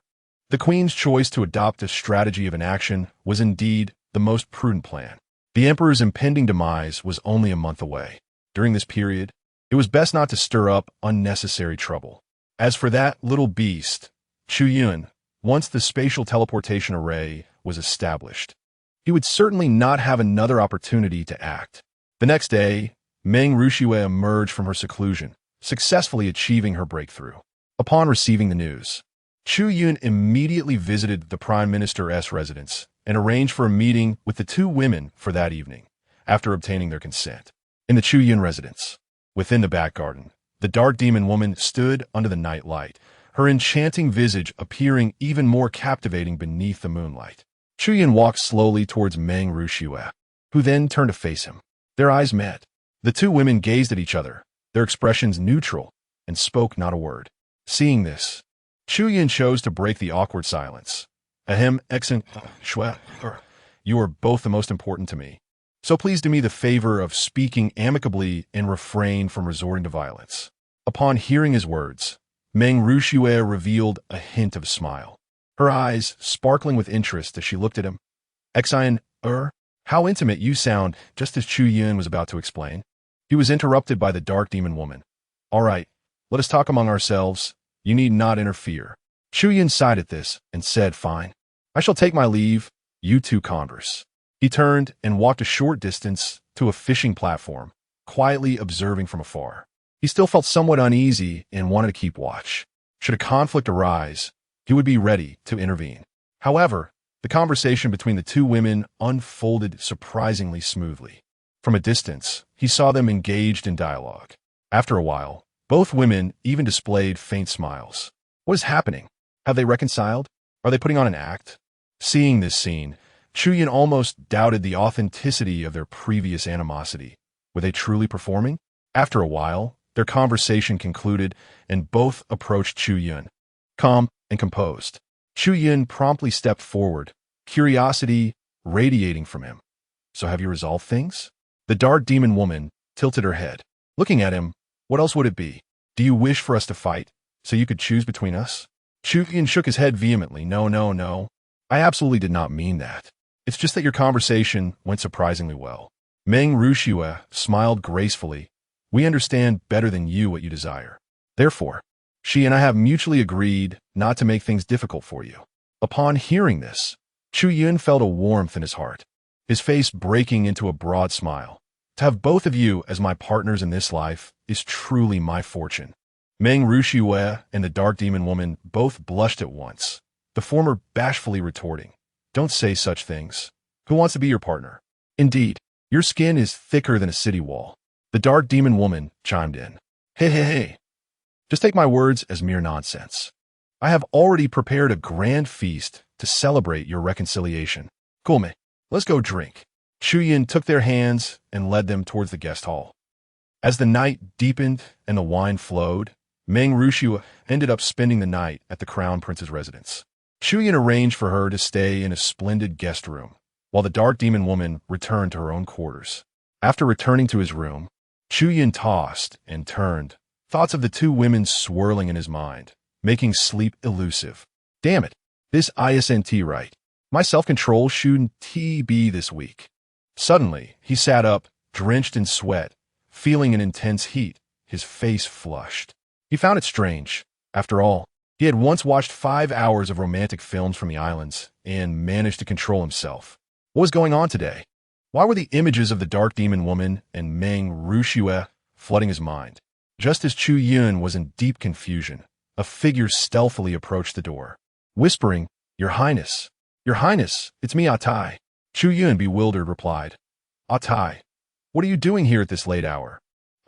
The Queen's choice to adopt a strategy of inaction was indeed the most prudent plan. The Emperor's impending demise was only a month away. During this period, it was best not to stir up unnecessary trouble. As for that little beast, Chu Yun, once the spatial teleportation array was established, he would certainly not have another opportunity to act. The next day, Meng Rushue emerged from her seclusion, successfully achieving her breakthrough. Upon receiving the news, Chu Yun immediately visited the Prime Minister's residence and arranged for a meeting with the 2 women for that evening, after obtaining their consent. In the Chu Yun residence, within the back garden, the dark demon woman stood under the night light, her enchanting visage appearing even more captivating beneath the moonlight. Chu Yun walked slowly towards Meng Rushue, who then turned to face him. Their eyes met. The 2 women gazed at each other, their expressions neutral, and spoke not a word. Seeing this, Chu Yun chose to break the awkward silence. Ahem, Exen, Shue, you are both the most important to me. So please do me the favor of speaking amicably and refrain from resorting to violence. Upon hearing his words, Meng Rushue revealed a hint of a smile, her eyes sparkling with interest as she looked at him. Exine, how intimate you sound, just as Chu Yun was about to explain. He was interrupted by the dark demon woman. All right, let us talk among ourselves. You need not interfere. Chu Yun sighed at this and said, fine. I shall take my leave. You two converse. He turned and walked a short distance to a fishing platform, quietly observing from afar. He still felt somewhat uneasy and wanted to keep watch. Should a conflict arise, he would be ready to intervene. However, the conversation between the two women unfolded surprisingly smoothly. From a distance, he saw them engaged in dialogue. After a while, both women even displayed faint smiles. What is happening? Have they reconciled? Are they putting on an act? Seeing this scene, Chu Yun almost doubted the authenticity of their previous animosity. Were they truly performing? After a while, their conversation concluded, and both approached Chu Yun, calm and composed. Chu Yun promptly stepped forward, curiosity radiating from him. So have you resolved things? The dark demon woman tilted her head. Looking at him, what else would it be? Do you wish for us to fight, so you could choose between us? Chu Yun shook his head vehemently. No. I absolutely did not mean that. It's just that your conversation went surprisingly well. Meng Rushue smiled gracefully. We understand better than you what you desire. Therefore, she and I have mutually agreed not to make things difficult for you. Upon hearing this, Chu Yun felt a warmth in his heart, his face breaking into a broad smile. To have both of you as my partners in this life is truly my fortune. Meng Rushue and the dark demon woman both blushed at once, the former bashfully retorting, Don't say such things. Who wants to be your partner? Indeed, your skin is thicker than a city wall. The dark demon woman chimed in. Hey. Just take my words as mere nonsense. I have already prepared a grand feast to celebrate your reconciliation. Come, let's go drink. Chu Yun took their hands and led them towards the guest hall. As the night deepened and the wine flowed, Meng Rushue ended up spending the night at the Crown Prince's residence. Chu Yun arranged for her to stay in a splendid guest room, while the dark demon woman returned to her own quarters. After returning to his room, Chu Yun tossed and turned, thoughts of the two women swirling in his mind, making sleep elusive. Damn it, this isn't right. My self-control shouldn't be this weak. Suddenly, he sat up, drenched in sweat, feeling an intense heat, his face flushed. He found it strange. After all, he had once watched 5 hours of romantic films from the islands and managed to control himself. What was going on today? Why were the images of the dark demon woman and Meng Rushue flooding his mind? Just as Chu Yun was in deep confusion, a figure stealthily approached the door, whispering, Your Highness, it's me, Atai. Chu Yun, bewildered, replied, Atai, what are you doing here at this late hour?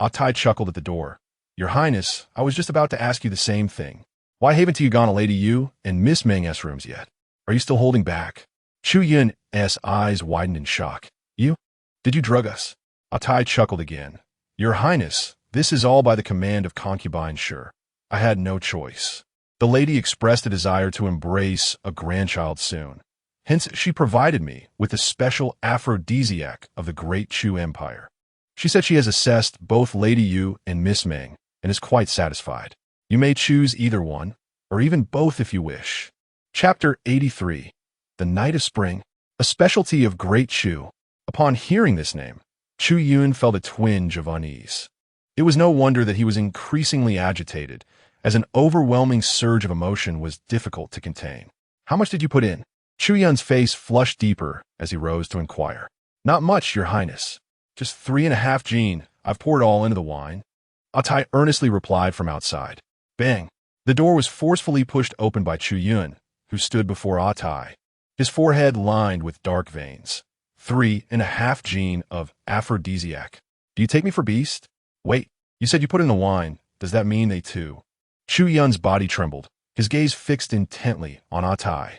Atai chuckled at the door. Your Highness, I was just about to ask you the same thing. Why haven't you gone to Lady Yu and Miss Meng's rooms yet? Are you still holding back? Chu Yun's eyes widened in shock. You? Did you drug us? Atai chuckled again. Your Highness, this is all by the command of concubine Sure. I had no choice. The lady expressed a desire to embrace a grandchild soon. Hence, she provided me with the special aphrodisiac of the Great Xia Empire. She said she has assessed both Lady Yu and Miss Meng and is quite satisfied. You may choose either one, or even both if you wish. Chapter 83. The Night of Spring, a specialty of Great Xia. Upon hearing this name, Chu Yun felt a twinge of unease. It was no wonder that he was increasingly agitated, as an overwhelming surge of emotion was difficult to contain. How much did you put in? Chu Yun's face flushed deeper as he rose to inquire. Not much, Your Highness. Just 3.5 jin. I've poured all into the wine. Atai earnestly replied from outside. Bang! The door was forcefully pushed open by Chu Yun, who stood before Atai, his forehead lined with dark veins. 3.5 jin of aphrodisiac. Do you take me for beast? Wait, you said you put in the wine. Does that mean they too? Chu Yun's body trembled, his gaze fixed intently on Atai.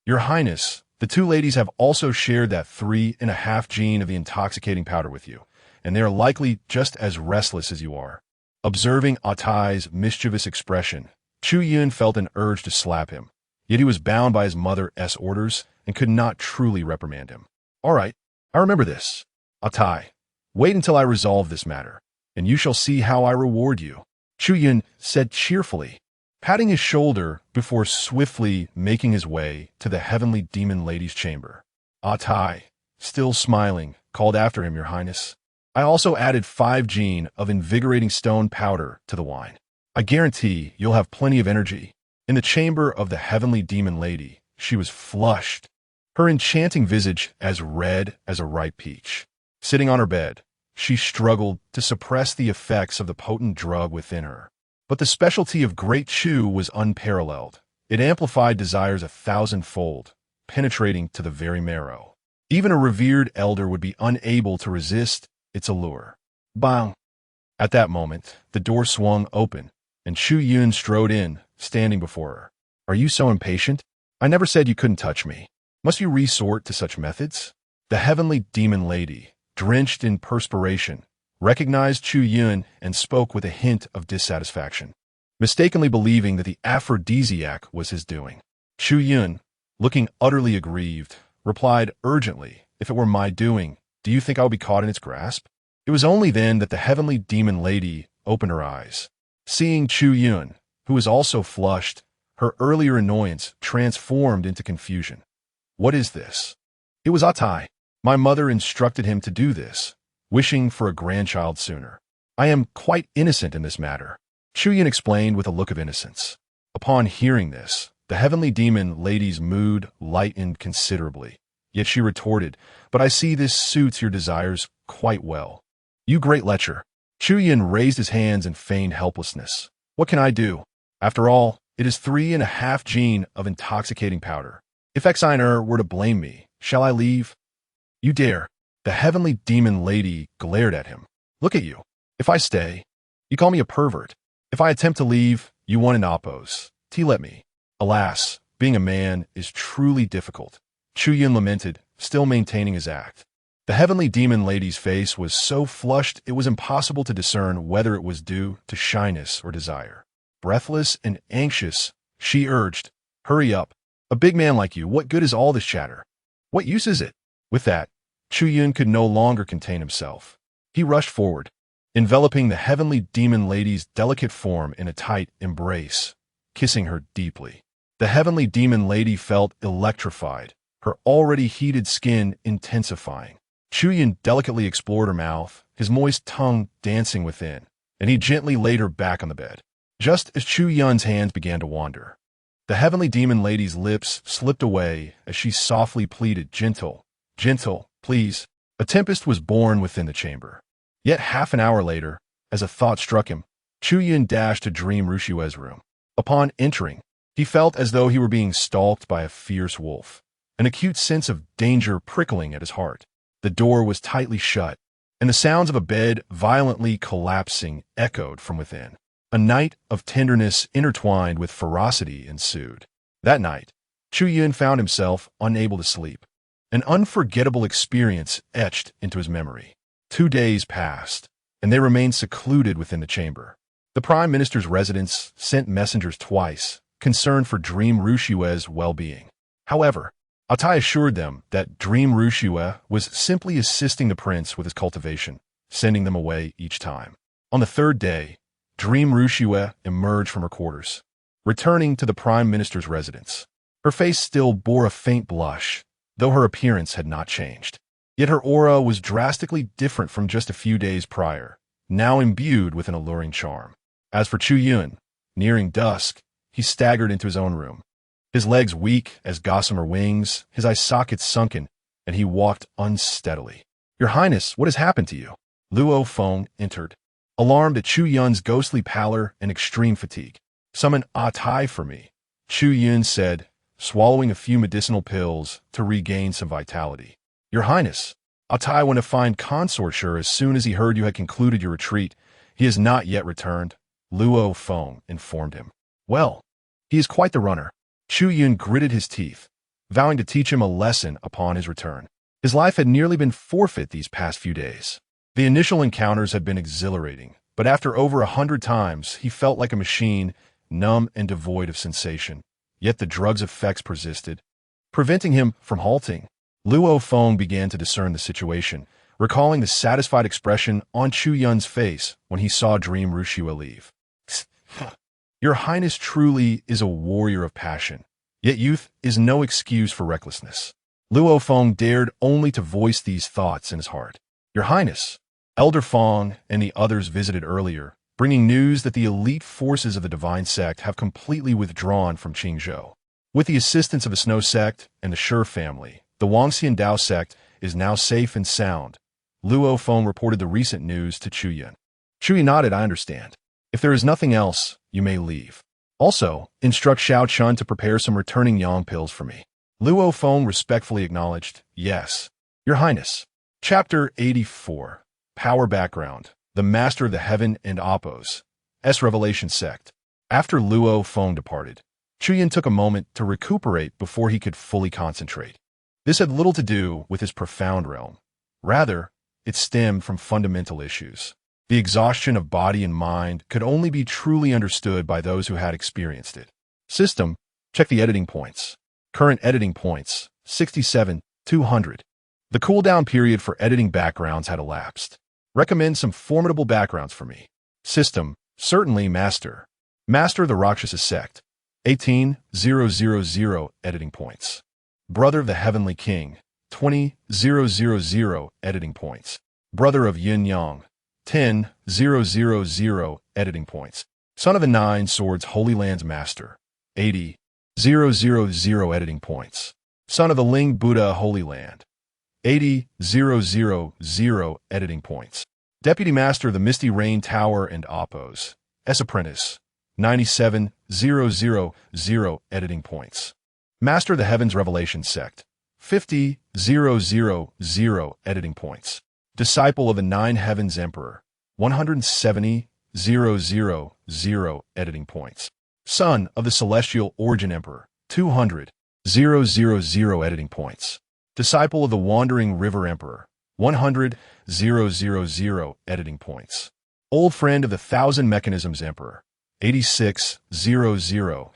Your Highness, the two ladies have also shared that 3.5 jin of the intoxicating powder with you, and they are likely just as restless as you are. Observing Atai's mischievous expression, Chu Yun felt an urge to slap him, yet he was bound by his mother's orders and could not truly reprimand him. All right, I remember this. Atai, wait until I resolve this matter, and you shall see how I reward you, Chu Yun said cheerfully, patting his shoulder before swiftly making his way to the heavenly demon lady's chamber. Atai, still smiling, called after him, Your Highness. I also added 5 gene of invigorating stone powder to the wine. I guarantee you'll have plenty of energy. In the chamber of the heavenly demon lady, she was flushed, her enchanting visage as red as a ripe peach. Sitting on her bed, she struggled to suppress the effects of the potent drug within her. But the specialty of Great Chu was unparalleled. It amplified desires 1,000-fold, penetrating to the very marrow. Even a revered elder would be unable to resist its allure. Bang! At that moment, the door swung open, and Chu Yun strode in, standing before her. Are you so impatient? I never said you couldn't touch me. Must you resort to such methods? The heavenly demon lady, drenched in perspiration, recognized Chu Yun and spoke with a hint of dissatisfaction, mistakenly believing that the aphrodisiac was his doing. Chu Yun, looking utterly aggrieved, replied urgently, If it were my doing, do you think I would be caught in its grasp? It was only then that the heavenly demon lady opened her eyes. Seeing Chu Yun, who was also flushed, her earlier annoyance transformed into confusion. What is this? It was Atai. My mother instructed him to do this, wishing for a grandchild sooner. I am quite innocent in this matter, Chu Yun explained with a look of innocence. Upon hearing this, the heavenly demon lady's mood lightened considerably. Yet she retorted, But I see this suits your desires quite well. You great lecher. Chu Yun raised his hands in feigned helplessness. What can I do? After all, it is 3.5 gene of intoxicating powder. If Xiner were to blame me, shall I leave? You dare. The heavenly demon lady glared at him. Look at you. If I stay, you call me a pervert. If I attempt to leave, you want an oppose. Let me. Alas, being a man is truly difficult, Chu Yun lamented, still maintaining his act. The heavenly demon lady's face was so flushed it was impossible to discern whether it was due to shyness or desire. Breathless and anxious, she urged, Hurry up. A big man like you, what good is all this chatter? What use is it? With that, Chu Yun could no longer contain himself. He rushed forward, enveloping the heavenly demon lady's delicate form in a tight embrace, kissing her deeply. The heavenly demon lady felt electrified, her already heated skin intensifying. Chu Yun delicately explored her mouth, his moist tongue dancing within, and he gently laid her back on the bed. Just as Chu Yun's hands began to wander, the heavenly demon lady's lips slipped away as she softly pleaded, Gentle, please. A tempest was born within the chamber. Yet half an hour later, as a thought struck him, Chu Yun dashed to Dream Rushue's room. Upon entering, he felt as though he were being stalked by a fierce wolf, an acute sense of danger prickling at his heart. The door was tightly shut, and the sounds of a bed violently collapsing echoed from within. A night of tenderness intertwined with ferocity ensued. That night, Chu Yun found himself unable to sleep. An unforgettable experience etched into his memory. 2 days passed, and they remained secluded within the chamber. The Prime Minister's residence sent messengers twice, concerned for Dream Rushue's well-being. However, Atai assured them that Dream Rushue was simply assisting the prince with his cultivation, sending them away each time. On the 3rd day, Dream Rushue emerged from her quarters, returning to the Prime Minister's residence. Her face still bore a faint blush, though her appearance had not changed. Yet her aura was drastically different from just a few days prior, now imbued with an alluring charm. As for Chu Yun, nearing dusk, he staggered into his own room. His legs weak as gossamer wings, his eye sockets sunken, and he walked unsteadily. Your Highness, what has happened to you? Luo Feng entered, alarmed at Chu Yun's ghostly pallor and extreme fatigue. Summon Atai for me, Chu Yun said, swallowing a few medicinal pills to regain some vitality. Your Highness, Atai went to find consorture as soon as he heard you had concluded your retreat. He has not yet returned, Luo Feng informed him. Well, he is quite the runner. Chu Yun gritted his teeth, vowing to teach him a lesson upon his return. His life had nearly been forfeit these past few days. The initial encounters had been exhilarating, but after over 100 times, he felt like a machine numb and devoid of sensation. Yet the drug's effects persisted, preventing him from halting. Luo Feng began to discern the situation, recalling the satisfied expression on Chu Yun's face when he saw Dream Rushua leave. Your Highness truly is a warrior of passion, yet youth is no excuse for recklessness. Luo Feng dared only to voice these thoughts in his heart. Your Highness, Elder Feng and the others visited earlier, bringing news that the elite forces of the Divine Sect have completely withdrawn from Qingzhou. With the assistance of the Snow Sect and the Shi family, the Wangxian Dao Sect is now safe and sound. Luo Feng reported the recent news to Chu Yun. Chu Yun nodded, I understand. If there is nothing else, you may leave. Also, instruct Xiao Chun to prepare some returning yang pills for me. Luo Feng respectfully acknowledged, yes, Your Highness. Chapter 84. Power Background. The Master of the Heaven and Oppos. Revelation Sect. After Luo Feng departed, Chu Yun took a moment to recuperate before he could fully concentrate. This had little to do with his profound realm. Rather, it stemmed from fundamental issues. The exhaustion of body and mind could only be truly understood by those who had experienced it. System, check the editing points. Current editing points, 67, 200. The cooldown period for editing backgrounds had elapsed. Recommend some formidable backgrounds for me. System, certainly Master. Master of the Rakshasa Sect, 18,000 editing points. Brother of the Heavenly King, 20,000 editing points. Brother of Yin Yang, 10,000 editing points. Son of the Nine Swords Holy Lands Master, 80,000 editing points. Son of the Ling Buddha Holy Land, 80,000 editing points. Deputy Master of the Misty Rain Tower and Oppos, Apprentice, 97,000 editing points. Master of the Heavens Revelation Sect, 50,000 editing points. Disciple of the Nine Heavens Emperor, 170,000 editing points. Son of the Celestial Origin Emperor, 200,000 editing points. Disciple of the Wandering River Emperor, 100,000 editing points. Old friend of the Thousand Mechanisms Emperor, 86,000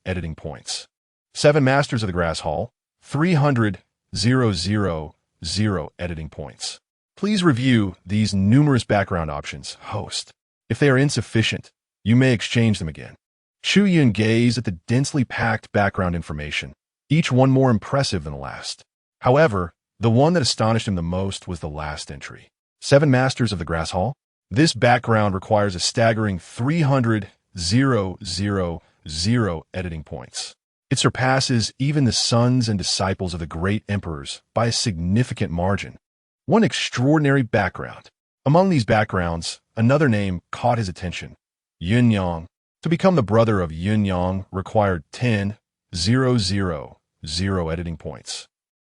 editing points. Seven Masters of the Grass Hall, 300,000 editing points. Please review these numerous background options, host. If they are insufficient, you may exchange them again. Chu Yun gazed at the densely packed background information, each one more impressive than the last. However, the one that astonished him the most was the last entry. Seven Masters of the Grass Hall? This background requires a staggering 300,000 editing points. It surpasses even the sons and disciples of the great emperors by a significant margin. One extraordinary background. Among these backgrounds, another name caught his attention. Yun Yang. To become the brother of Yun Yang required 10,000 editing points.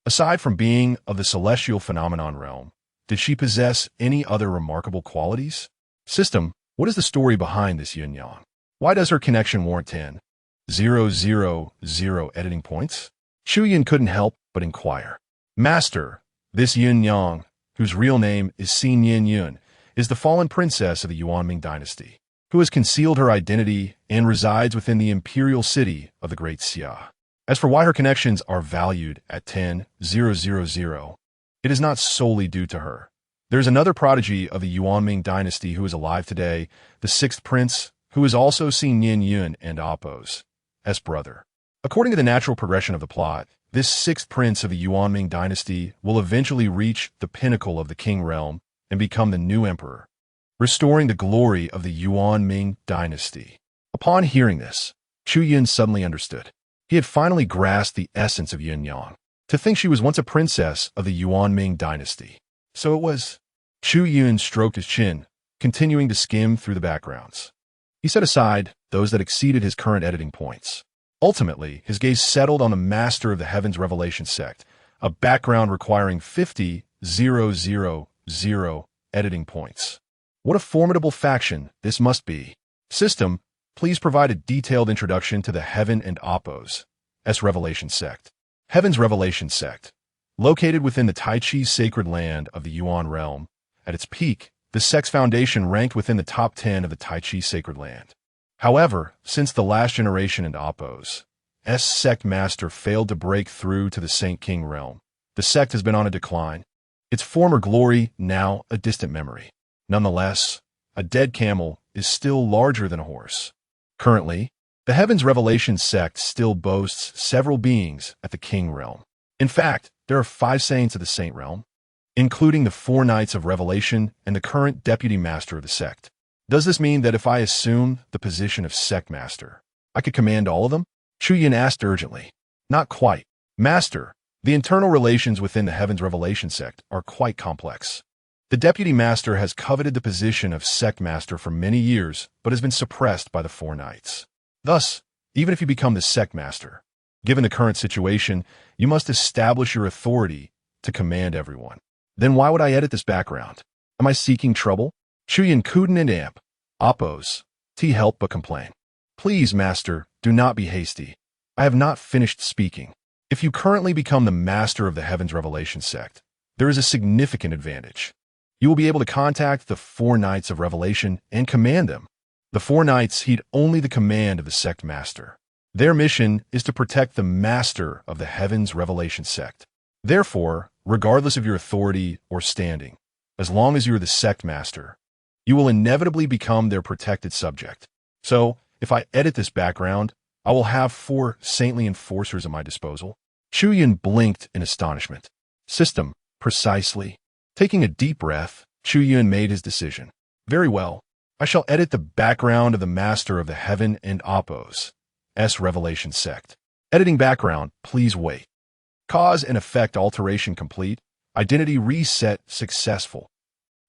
Aside from being of the celestial phenomenon realm, did she possess any other remarkable qualities? System, what is the story behind this Yun Yang? Why does her connection warrant 10,000 editing points? Chu Yun couldn't help but inquire. Master, this Yun Yang, whose real name is Xin Yin Yun, is the fallen princess of the Yuanming dynasty, who has concealed her identity and resides within the imperial city of the Great Xia. As for why her connections are valued at 10,000, it is not solely due to her. There is another prodigy of the Yuanming dynasty who is alive today, the sixth prince, who is also Xin Yin Yun and Oppos' brother. According to the natural progression of the plot, this sixth prince of the Yuanming dynasty will eventually reach the pinnacle of the king realm and become the new emperor, restoring the glory of the Yuanming dynasty. Upon hearing this, Chu Yun suddenly understood. He had finally grasped the essence of Yun Yang. To think she was once a princess of the Yuanming dynasty. So it was. Chu Yun stroked his chin, continuing to skim through the backgrounds. He set aside those that exceeded his current editing points. Ultimately, his gaze settled on the Master of the Heavens Revelation Sect, a background requiring 50,000 editing points. What a formidable faction this must be. System, please provide a detailed introduction to the Heaven and Oppos' Revelation Sect. Heaven's Revelation Sect. Located within the Tai Chi sacred land of the Yuan realm, at its peak, the sect's foundation ranked within the top 10 of the Tai Chi sacred land. However, since the last generation in Apos, sect master failed to break through to the Saint King realm, the sect has been on a decline. Its former glory now a distant memory. Nonetheless, a dead camel is still larger than a horse. Currently, the Heavens Revelation sect still boasts several beings at the King realm. In fact, there are 5 saints of the Saint realm, including the 4 Knights of Revelation and the current deputy master of the sect. Does this mean that if I assume the position of sect master, I could command all of them? Chu Yun asked urgently. Not quite. Master, the internal relations within the Heavens Revelation sect are quite complex. The deputy master has coveted the position of sect master for many years, but has been suppressed by the 4 Knights. Thus, even if you become the sect master, given the current situation, you must establish your authority to command everyone. Then why would I edit this background? Am I seeking trouble? Chu Yun couldn't and amp. Oppose. T help but complain. Please, master, do not be hasty. I have not finished speaking. If you currently become the master of the Heavens Revelation sect, there is a significant advantage. You will be able to contact the 4 Knights of Revelation and command them. The 4 Knights heed only the command of the sect master. Their mission is to protect the master of the Heavens Revelation sect. Therefore, regardless of your authority or standing, as long as you are the sect master, you will inevitably become their protected subject. So, if I edit this background, I will have 4 saintly enforcers at my disposal. Chu Yun blinked in astonishment. System, precisely. Taking a deep breath, Chu Yun made his decision. Very well. I shall edit the background of the master of the Heaven and Apos, Revelation sect. Editing background, please wait. Cause and effect alteration complete. Identity reset successful.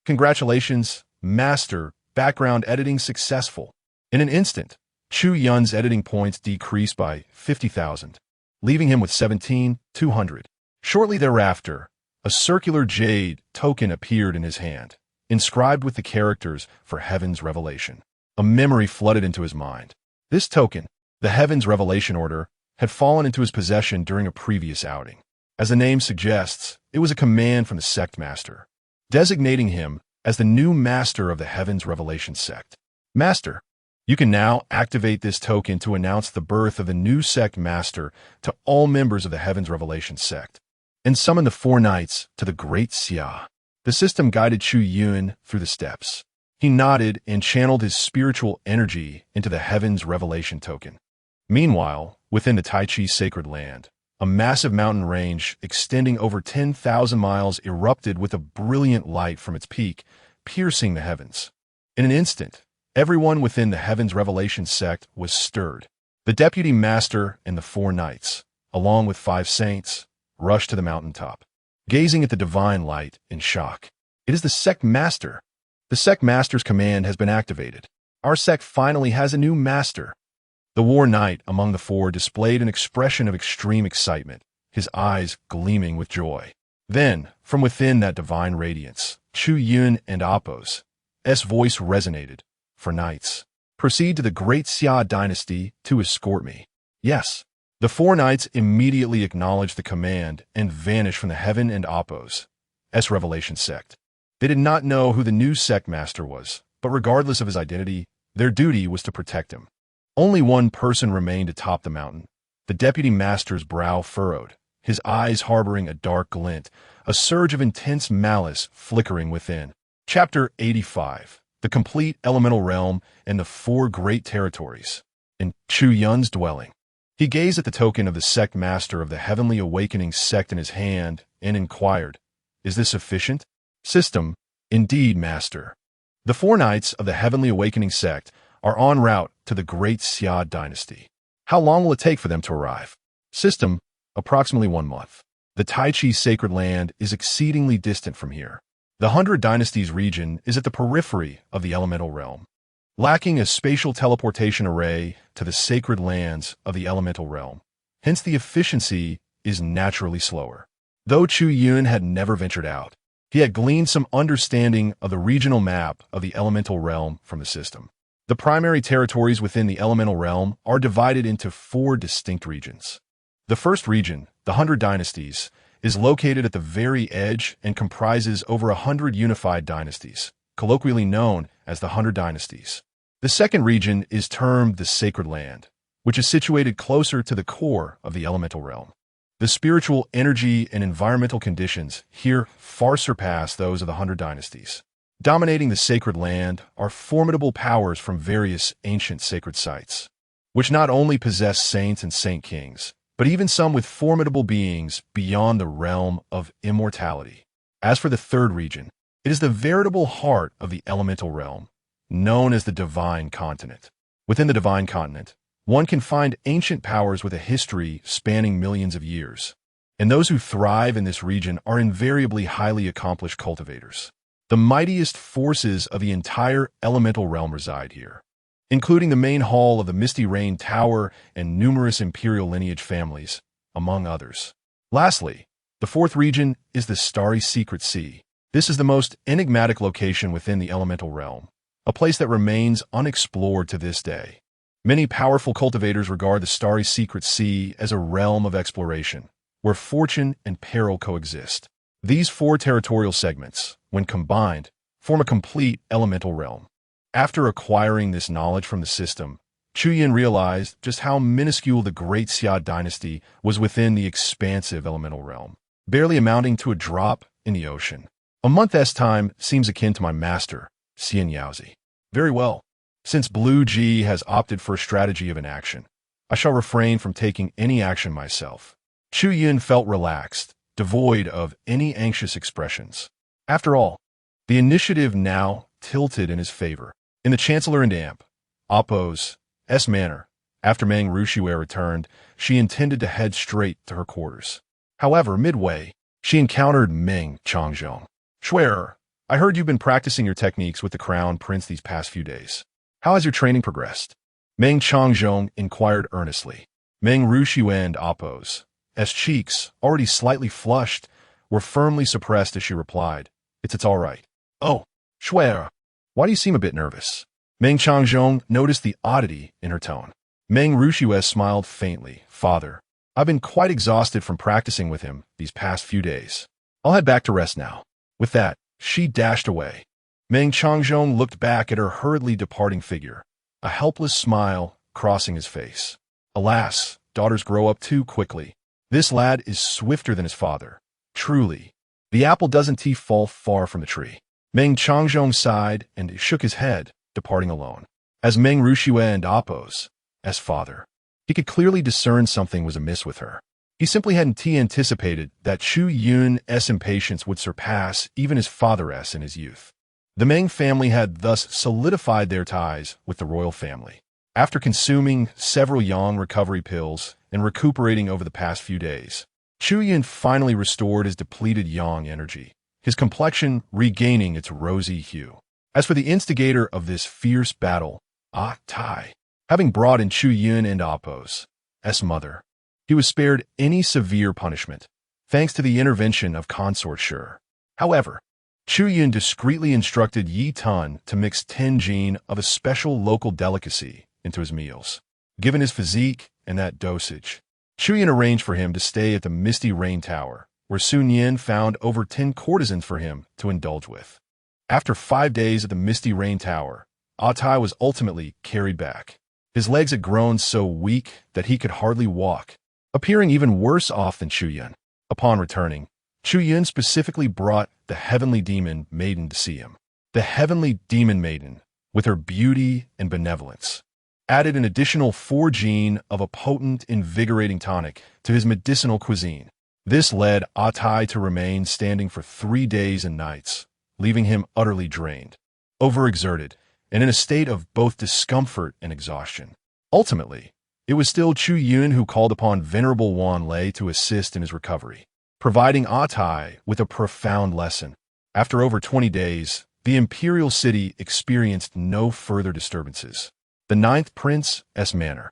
Congratulations, master. Background editing successful. In an instant, Chu Yun's editing points decreased by 50,000, leaving him with 17,200. Shortly thereafter, a circular jade token appeared in his hand, inscribed with the characters for Heaven's Revelation. A memory flooded into his mind. This token, the Heaven's Revelation Order, had fallen into his possession during a previous outing. As the name suggests, it was a command from the sect master, designating him as the new master of the Heaven's Revelation sect. Master, you can now activate this token to announce the birth of the new sect master to all members of the Heaven's Revelation sect, and summon the 4 Knights to the Great Xia. The system guided Chu Yun through the steps. He nodded and channeled his spiritual energy into the Heaven's Revelation token. Meanwhile, within the Tai Chi sacred land, a massive mountain range extending over 10,000 miles erupted with a brilliant light from its peak, piercing the heavens. In an instant, everyone within the Heaven's Revelation sect was stirred. The deputy master and the 4 Knights, along with 5 saints, rushed to the mountaintop, gazing at the divine light in shock. It is the sect master. The sect master's command has been activated. Our sect finally has a new master. The war knight among the 4 displayed an expression of extreme excitement, his eyes gleaming with joy. Then, from within that divine radiance, Chu Yun and Apos' voice resonated. For knights, proceed to the Great Xia Dynasty to escort me. Yes. The 4 Knights immediately acknowledged the command and vanished from the Heaven and Apos' Revelation sect. They did not know who the new sect master was, but regardless of his identity, their duty was to protect him. Only one person remained atop the mountain. The deputy master's brow furrowed, his eyes harboring a dark glint, a surge of intense malice flickering within. Chapter 85. The Complete Elemental Realm and the 4 Great Territories. In Chu Yun's dwelling, he gazed at the token of the sect master of the Heavenly Awakening sect in his hand and inquired, "Is this sufficient?" System, indeed, master. The 4 Knights of the Heavenly Awakening sect are en route to the Great Xia Dynasty. How long will it take for them to arrive? System, approximately 1 month. The Tai Chi sacred land is exceedingly distant from here. The 100 Dynasties region is at the periphery of the elemental realm, lacking a spatial teleportation array to the sacred lands of the elemental realm. Hence the efficiency is naturally slower. Though Chu Yun had never ventured out, he had gleaned some understanding of the regional map of the elemental realm from the system. The primary territories within the elemental realm are divided into 4 distinct regions. The first region, the 100 Dynasties, is located at the very edge and comprises over 100 unified dynasties, colloquially known as the 100 Dynasties. The second region is termed the Sacred Land, which is situated closer to the core of the elemental realm. The spiritual energy and environmental conditions here far surpass those of the 100 dynasties. Dominating the Sacred Land are formidable powers from various ancient sacred sites, which not only possess saints and saint kings, but even some with formidable beings beyond the realm of immortality. As for the third region, it is the veritable heart of the elemental realm, known as the Divine Continent. Within the Divine Continent, one can find ancient powers with a history spanning millions of years, and those who thrive in this region are invariably highly accomplished cultivators. The mightiest forces of the entire elemental realm reside here, including the main hall of the Misty Rain Tower and numerous imperial lineage families, among others. Lastly, the fourth region is the Starry Secret Sea. This is the most enigmatic location within the elemental realm, a place that remains unexplored to this day. Many powerful cultivators regard the Starry Secret Sea as a realm of exploration, where fortune and peril coexist. These four territorial segments, when combined, form a complete elemental realm. After acquiring this knowledge from the system, Chu Yun realized just how minuscule the Great Xia Dynasty was within the expansive elemental realm, barely amounting to a drop in the ocean. A month's time seems akin to my master, Xian Yaozi. Very well. Since Blue Ji has opted for a strategy of inaction, I shall refrain from taking any action myself. Chu Yun felt relaxed, devoid of any anxious expressions. After all, the initiative now tilted in his favor. In the Chancellor and Amp, Appo's manor, after Meng Rushue returned, she intended to head straight to her quarters. However, midway, she encountered Meng Changzhong. Shuer, I heard you've been practicing your techniques with the Crown Prince these past few days. How has your training progressed? Meng Changzhong inquired earnestly. Meng Rushue and Appo's cheeks, already slightly flushed, were firmly suppressed as she replied, It's all right. Oh, Shuer, why do you seem a bit nervous? Meng Changzhong noticed the oddity in her tone. Meng Rushue smiled faintly. Father, I've been quite exhausted from practicing with him these past few days. I'll head back to rest now. With that, she dashed away. Meng Changzhong looked back at her hurriedly departing figure, a helpless smile crossing his face. Alas, daughters grow up too quickly. This lad is swifter than his father. Truly, the apple doesn't fall far from the tree. Meng Changzhong sighed and shook his head, departing alone. As Meng Rushue and Appo's father, he could clearly discern something was amiss with her. He simply hadn't anticipated that Chu Yun's impatience would surpass even his father's in his youth. The Meng family had thus solidified their ties with the royal family. After consuming several yang recovery pills and recuperating over the past few days, Chu Yun finally restored his depleted yang energy, his complexion regaining its rosy hue. As for the instigator of this fierce battle, Tai, having brought in Chu Yun and Appo's mother, he was spared any severe punishment, thanks to the intervention of Consort Sure. However, Chu Yun discreetly instructed Yi Tun to mix 10 jin of a special local delicacy into his meals. Given his physique and that dosage, Chu Yun arranged for him to stay at the Misty Rain Tower, where Sun Yin found over 10 courtesans for him to indulge with. After 5 days at the Misty Rain Tower, Tai was ultimately carried back. His legs had grown so weak that he could hardly walk, appearing even worse off than Chu Yun. Upon returning, Chu Yun specifically brought the Heavenly Demon Maiden to see him. The Heavenly Demon Maiden, with her beauty and benevolence, added an additional 4 jin of a potent, invigorating tonic to his medicinal cuisine. This led Tai to remain standing for 3 days and nights, leaving him utterly drained, overexerted, and in a state of both discomfort and exhaustion. Ultimately, it was still Chu Yun who called upon Venerable Wan Lei to assist in his recovery, providing Tai with a profound lesson. After over 20 days, the imperial city experienced no further disturbances. The 9th Prince's manor,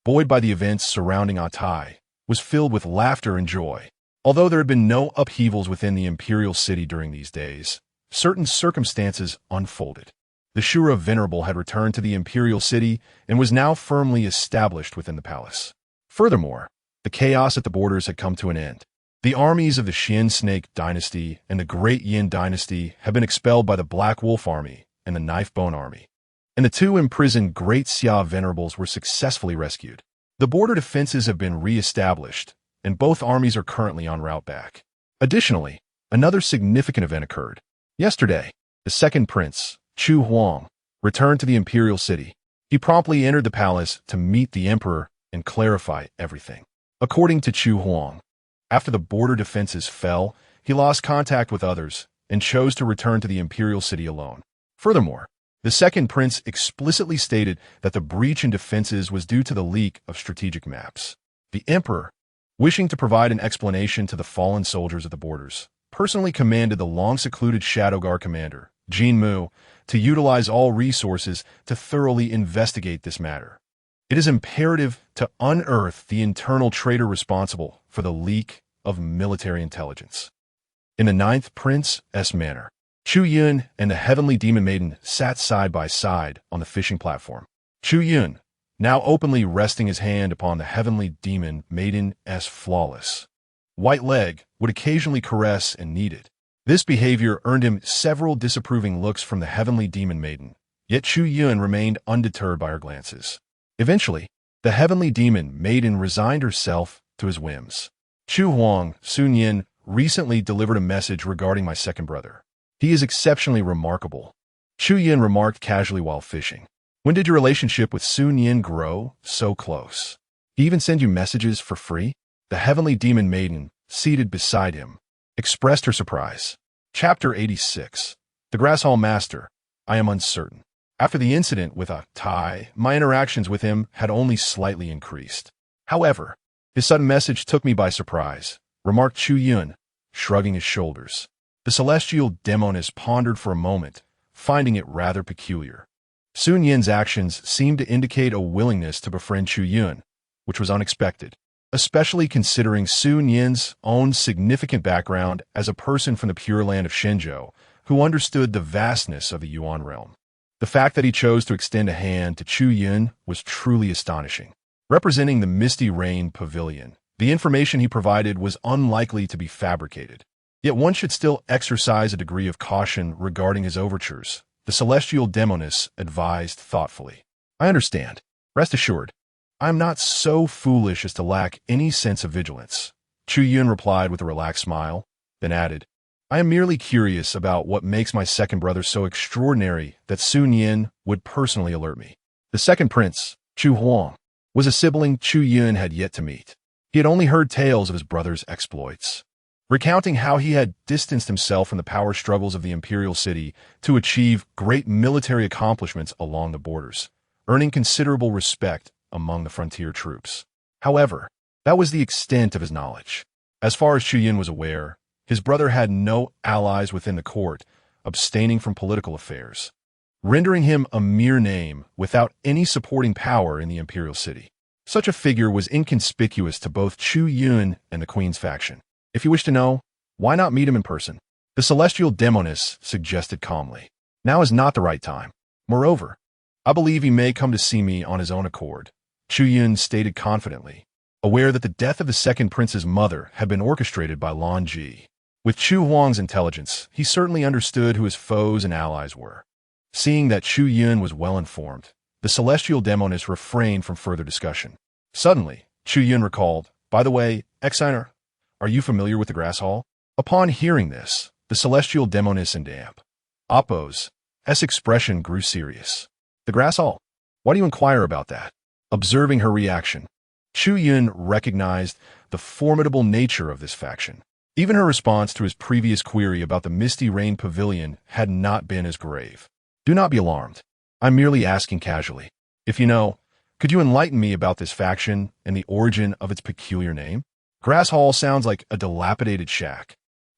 buoyed by the events surrounding Tai, was filled with laughter and joy. Although there had been no upheavals within the imperial city during these days, certain circumstances unfolded. The Shura Venerable had returned to the imperial city and was now firmly established within the palace. Furthermore, the chaos at the borders had come to an end. The armies of the Xian Snake Dynasty and the Great Yin Dynasty had been expelled by the Black Wolf Army and the Knife Bone Army. and the two imprisoned Great Xia venerables were successfully rescued. The border defenses have been re-established, and both armies are currently en route back. Additionally, another significant event occurred. Yesterday, the second prince, Chu Yun, returned to the imperial city. He promptly entered the palace to meet the emperor and clarify everything. According to Chu Yun, after the border defenses fell, he lost contact with others and chose to return to the imperial city alone. Furthermore, the second prince explicitly stated that the breach in defenses was due to the leak of strategic maps. The emperor, wishing to provide an explanation to the fallen soldiers at the borders, personally commanded the long-secluded Shadow Guard commander, Jin Mu, to utilize all resources to thoroughly investigate this matter. It is imperative to unearth the internal traitor responsible for the leak of military intelligence. In the ninth prince's manor, Chu Yun and the heavenly demon maiden sat side by side on the fishing platform. Chu Yun, now openly resting his hand upon the heavenly demon maiden's flawless white leg, would occasionally caress and knead it. This behavior earned him several disapproving looks from the heavenly demon maiden, yet Chu Yun remained undeterred by her glances. Eventually, the heavenly demon maiden resigned herself to his whims. Chu Yun recently delivered a message regarding my second brother. He is exceptionally remarkable, Chu Yun remarked casually while fishing. When did your relationship with Sun Yin grow so close? He even send you messages for free? The heavenly demon maiden, seated beside him, expressed her surprise. Chapter 86. The Grass Hall Master. I am uncertain. After the incident with a Tai, my interactions with him had only slightly increased. However, his sudden message took me by surprise, remarked Chu Yun, shrugging his shoulders. The celestial demoness pondered for a moment, finding it rather peculiar. Sun Yin's actions seemed to indicate a willingness to befriend Chu Yun, which was unexpected, especially considering Sun Yin's own significant background as a person from the Pure Land of Shenzhou, who understood the vastness of the Yuan realm. The fact that he chose to extend a hand to Chu Yun was truly astonishing. Representing the Misty Rain Pavilion, the information he provided was unlikely to be fabricated. Yet one should still exercise a degree of caution regarding his overtures, the celestial demoness advised thoughtfully. I understand. Rest assured, I am not so foolish as to lack any sense of vigilance. Chu Yun replied with a relaxed smile, then added, I am merely curious about what makes my second brother so extraordinary that Sun Yin would personally alert me. The second prince, Chu Yun, was a sibling Chu Yun had yet to meet. He had only heard tales of his brother's exploits, recounting how he had distanced himself from the power struggles of the imperial city to achieve great military accomplishments along the borders, earning considerable respect among the frontier troops. However, that was the extent of his knowledge. As far as Chu Yun was aware, his brother had no allies within the court, abstaining from political affairs, rendering him a mere name without any supporting power in the imperial city. Such a figure was inconspicuous to both Chu Yun and the Queen's faction. If you wish to know, why not meet him in person? The celestial demoness suggested calmly. Now is not the right time. Moreover, I believe he may come to see me on his own accord, Chu Yun stated confidently, aware that the death of the second prince's mother had been orchestrated by Lan Ji. With Chu Huang's intelligence, he certainly understood who his foes and allies were. Seeing that Chu Yun was well informed, the celestial demoness refrained from further discussion. Suddenly, Chu Yun recalled, by the way, Exiner, are you familiar with the Grass Hall? Upon hearing this, the celestial demoness and Amp Oppo's expression grew serious. The Grass Hall? Why do you inquire about that? Observing her reaction, Chu Yun recognized the formidable nature of this faction. Even her response to his previous query about the Misty Rain Pavilion had not been as grave. Do not be alarmed. I'm merely asking casually. If you know, could you enlighten me about this faction and the origin of its peculiar name? Grass Hall sounds like a dilapidated shack.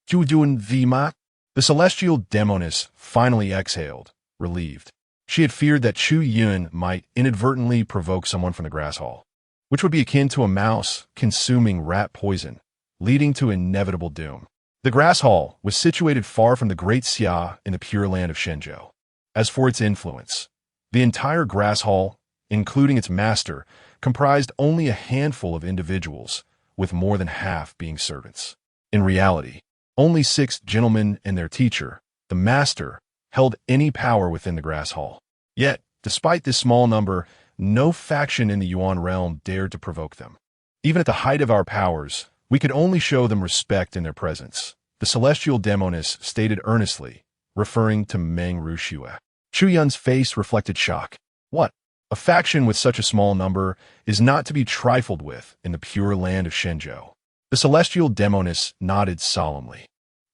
Chu Yun Vima? The celestial demoness finally exhaled, relieved. She had feared that Chu Yun might inadvertently provoke someone from the Grass Hall, which would be akin to a mouse consuming rat poison, leading to inevitable doom. The Grass Hall was situated far from the Great Xia in the Pure Land of Shenzhou. As for its influence, the entire Grass Hall, including its master, comprised only a handful of individuals, with more than half being servants. In reality, only 6 gentlemen and their teacher, the master, held any power within the Grass Hall. Yet, Despite this small number, no faction in the Yuan realm dared to provoke them. Even at the height of our powers, we could only show them respect in their presence, the celestial demoness stated earnestly, referring to Meng Ruxue. Chu Yun's face reflected shock. What? A faction with such a small number is not to be trifled with in the pure land of Shenzhou. The celestial demoness nodded solemnly.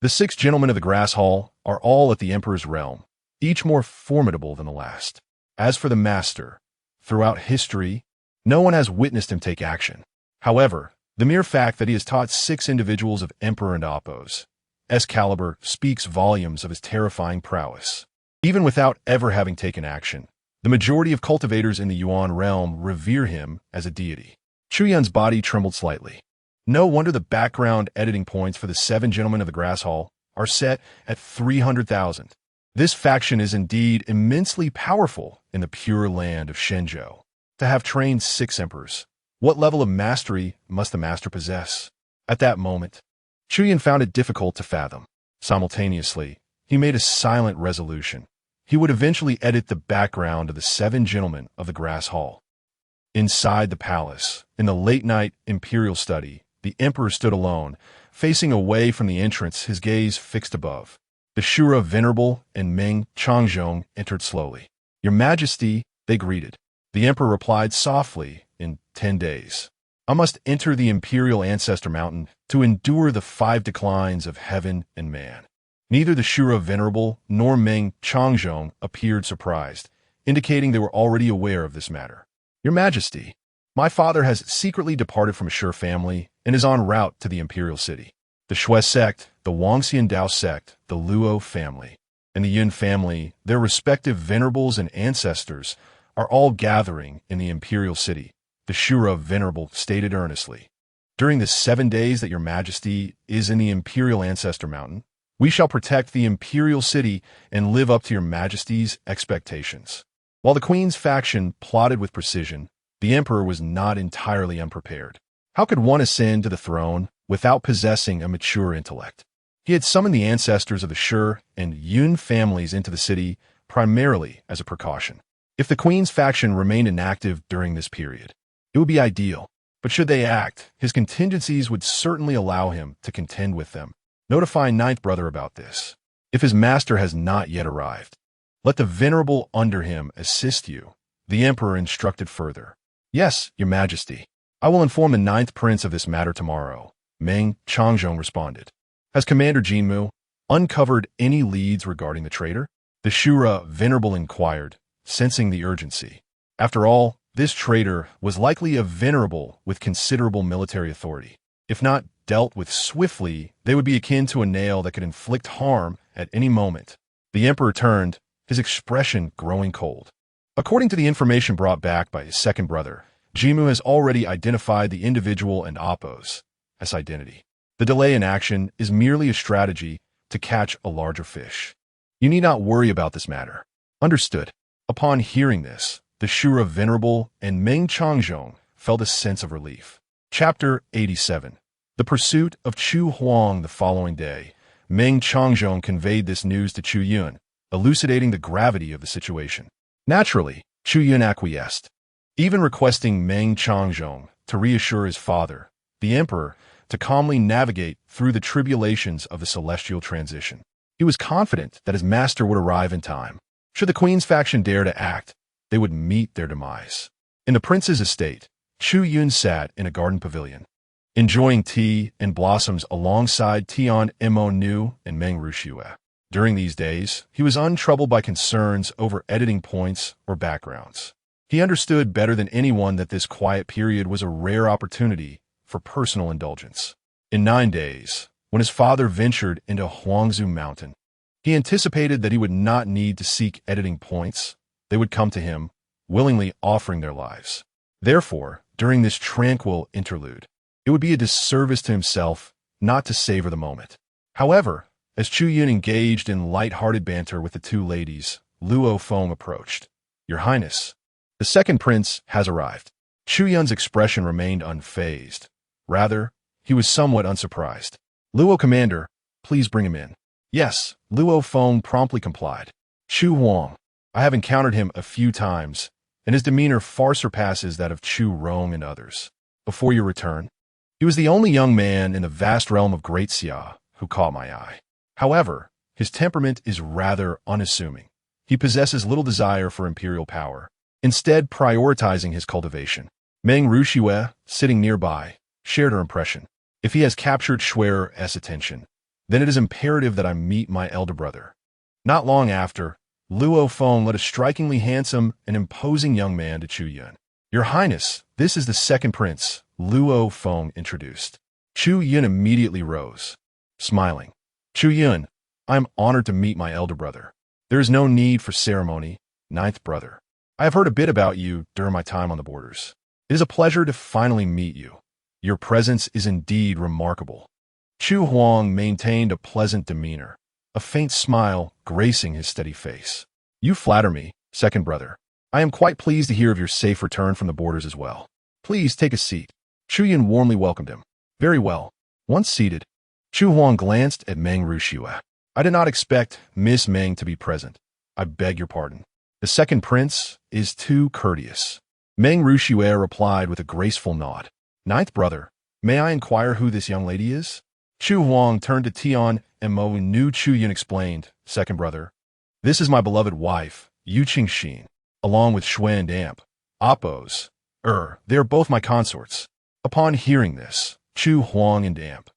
The 6 gentlemen of the Grass Hall are all at the Emperor's realm, each more formidable than the last. As for the Master, throughout history, no one has witnessed him take action. However, the mere fact that he has taught 6 individuals of Emperor and Appo's caliber speaks volumes of his terrifying prowess. Even without ever having taken action, the majority of cultivators in the Yuan realm revere him as a deity. Chu Yun's body trembled slightly. No wonder the background editing points for the 7 gentlemen of the Grass Hall are set at 300,000. This faction is indeed immensely powerful in the pure land of Shenzhou. To have trained 6 emperors, what level of mastery must the master possess? At that moment, Chu Yun found it difficult to fathom. Simultaneously, he made a silent resolution. He would eventually edit the background of the 7 gentlemen of the Grass Hall. Inside the palace, in the late-night imperial study, the emperor stood alone, facing away from the entrance, his gaze fixed above. The Shura Venerable and Meng Changzhong entered slowly. "Your Majesty," they greeted. The emperor replied softly, "In 10 days. I must enter the imperial ancestor mountain to endure the 5 declines of heaven and man." Neither the Shura Venerable nor Meng Changzhong appeared surprised, indicating they were already aware of this matter. "Your Majesty, my father has secretly departed from a Shur family and is en route to the imperial city. The Shui sect, the Wangxian Dao sect, the Luo family, and the Yun family, their respective venerables and ancestors, are all gathering in the imperial city," the Shura Venerable stated earnestly. "During the 7 days that your Majesty is in the imperial ancestor mountain, we shall protect the imperial city and live up to your Majesty's expectations." While the Queen's faction plotted with precision, the Emperor was not entirely unprepared. How could one ascend to the throne without possessing a mature intellect? He had summoned the ancestors of the Shur and Yun families into the city primarily as a precaution. If the Queen's faction remained inactive during this period, it would be ideal. But should they act, his contingencies would certainly allow him to contend with them. Notify Ninth Brother about this. If his master has not yet arrived, let the venerable under him assist you, the Emperor instructed further. "Yes, your Majesty. I will inform the 9th Prince of this matter tomorrow," Meng Changzhong responded. "Has Commander Jinmu uncovered any leads regarding the traitor?" the Shura Venerable inquired, sensing the urgency. After all, this traitor was likely a venerable with considerable military authority. If not dealt with swiftly, they would be akin to a nail that could inflict harm at any moment. The Emperor turned, his expression growing cold. According to the information brought back by his second brother, Jimu has already identified the individual and Appo's identity. The delay in action is merely a strategy to catch a larger fish. You need not worry about this matter. Understood. Upon hearing this, the Shura Venerable and Meng Changzhong felt a sense of relief. Chapter 87. The pursuit of Chu Huang. The following day, Meng Changzhong conveyed this news to Chu Yun, elucidating the gravity of the situation. Naturally, Chu Yun acquiesced, even requesting Meng Changzhong to reassure his father, the Emperor, to calmly navigate through the tribulations of the celestial transition. He was confident that his master would arrive in time. Should the Queen's faction dare to act, they would meet their demise. In the prince's estate, Chu Yun sat in a garden pavilion, enjoying tea and blossoms alongside Tian Mo Nu and Meng Ruxue. During these days, he was untroubled by concerns over editing points or backgrounds. He understood better than anyone that this quiet period was a rare opportunity for personal indulgence. In 9 days, when his father ventured into Huangzu Mountain, he anticipated that he would not need to seek editing points. They would come to him, willingly offering their lives. Therefore, during this tranquil interlude, it would be a disservice to himself not to savor the moment. However, as Chu Yun engaged in light-hearted banter with the 2 ladies, Luo Feng approached. "Your Highness, the second prince has arrived." Chu Yun's expression remained unfazed. Rather, he was somewhat unsurprised. "Luo Commander, please bring him in." "Yes," Luo Feng promptly complied. "Chu Huang, I have encountered him a few times, and his demeanor far surpasses that of Chu Rong and others. Before your return, he was the only young man in the vast realm of Great Xia who caught my eye. However, his temperament is rather unassuming. He possesses little desire for imperial power, instead prioritizing his cultivation. Meng Ruxue, sitting nearby, shared her impression. If he has captured Shui's attention, then it is imperative that I meet my elder brother. Not long after, Luo Feng led a strikingly handsome and imposing young man to Chu Yun. Your Highness, this is the second prince, Luo Feng introduced. Chu Yun immediately rose, smiling. Chu Yun, I am honored to meet my elder brother. There is no need for ceremony, ninth brother. I have heard a bit about you during my time on the borders. It is a pleasure to finally meet you. Your presence is indeed remarkable. Chu Huang maintained a pleasant demeanor, a faint smile gracing his steady face. You flatter me, second brother. I am quite pleased to hear of your safe return from the borders as well. Please take a seat. Chu Yun warmly welcomed him. Very well. Once seated, Chu Huang glanced at Meng Ruxue. I did not expect Miss Meng to be present. I beg your pardon. The second prince is too courteous. Meng Ruxue replied with a graceful nod. Ninth brother, may I inquire who this young lady is? Chu Huang turned to Tian and Mo and knew Chu Yun explained, second brother. This is my beloved wife, Yu Qingxin, along with Xue and Amp. Oppos. They are both my consorts. Upon hearing this, Chu Huang and Amp.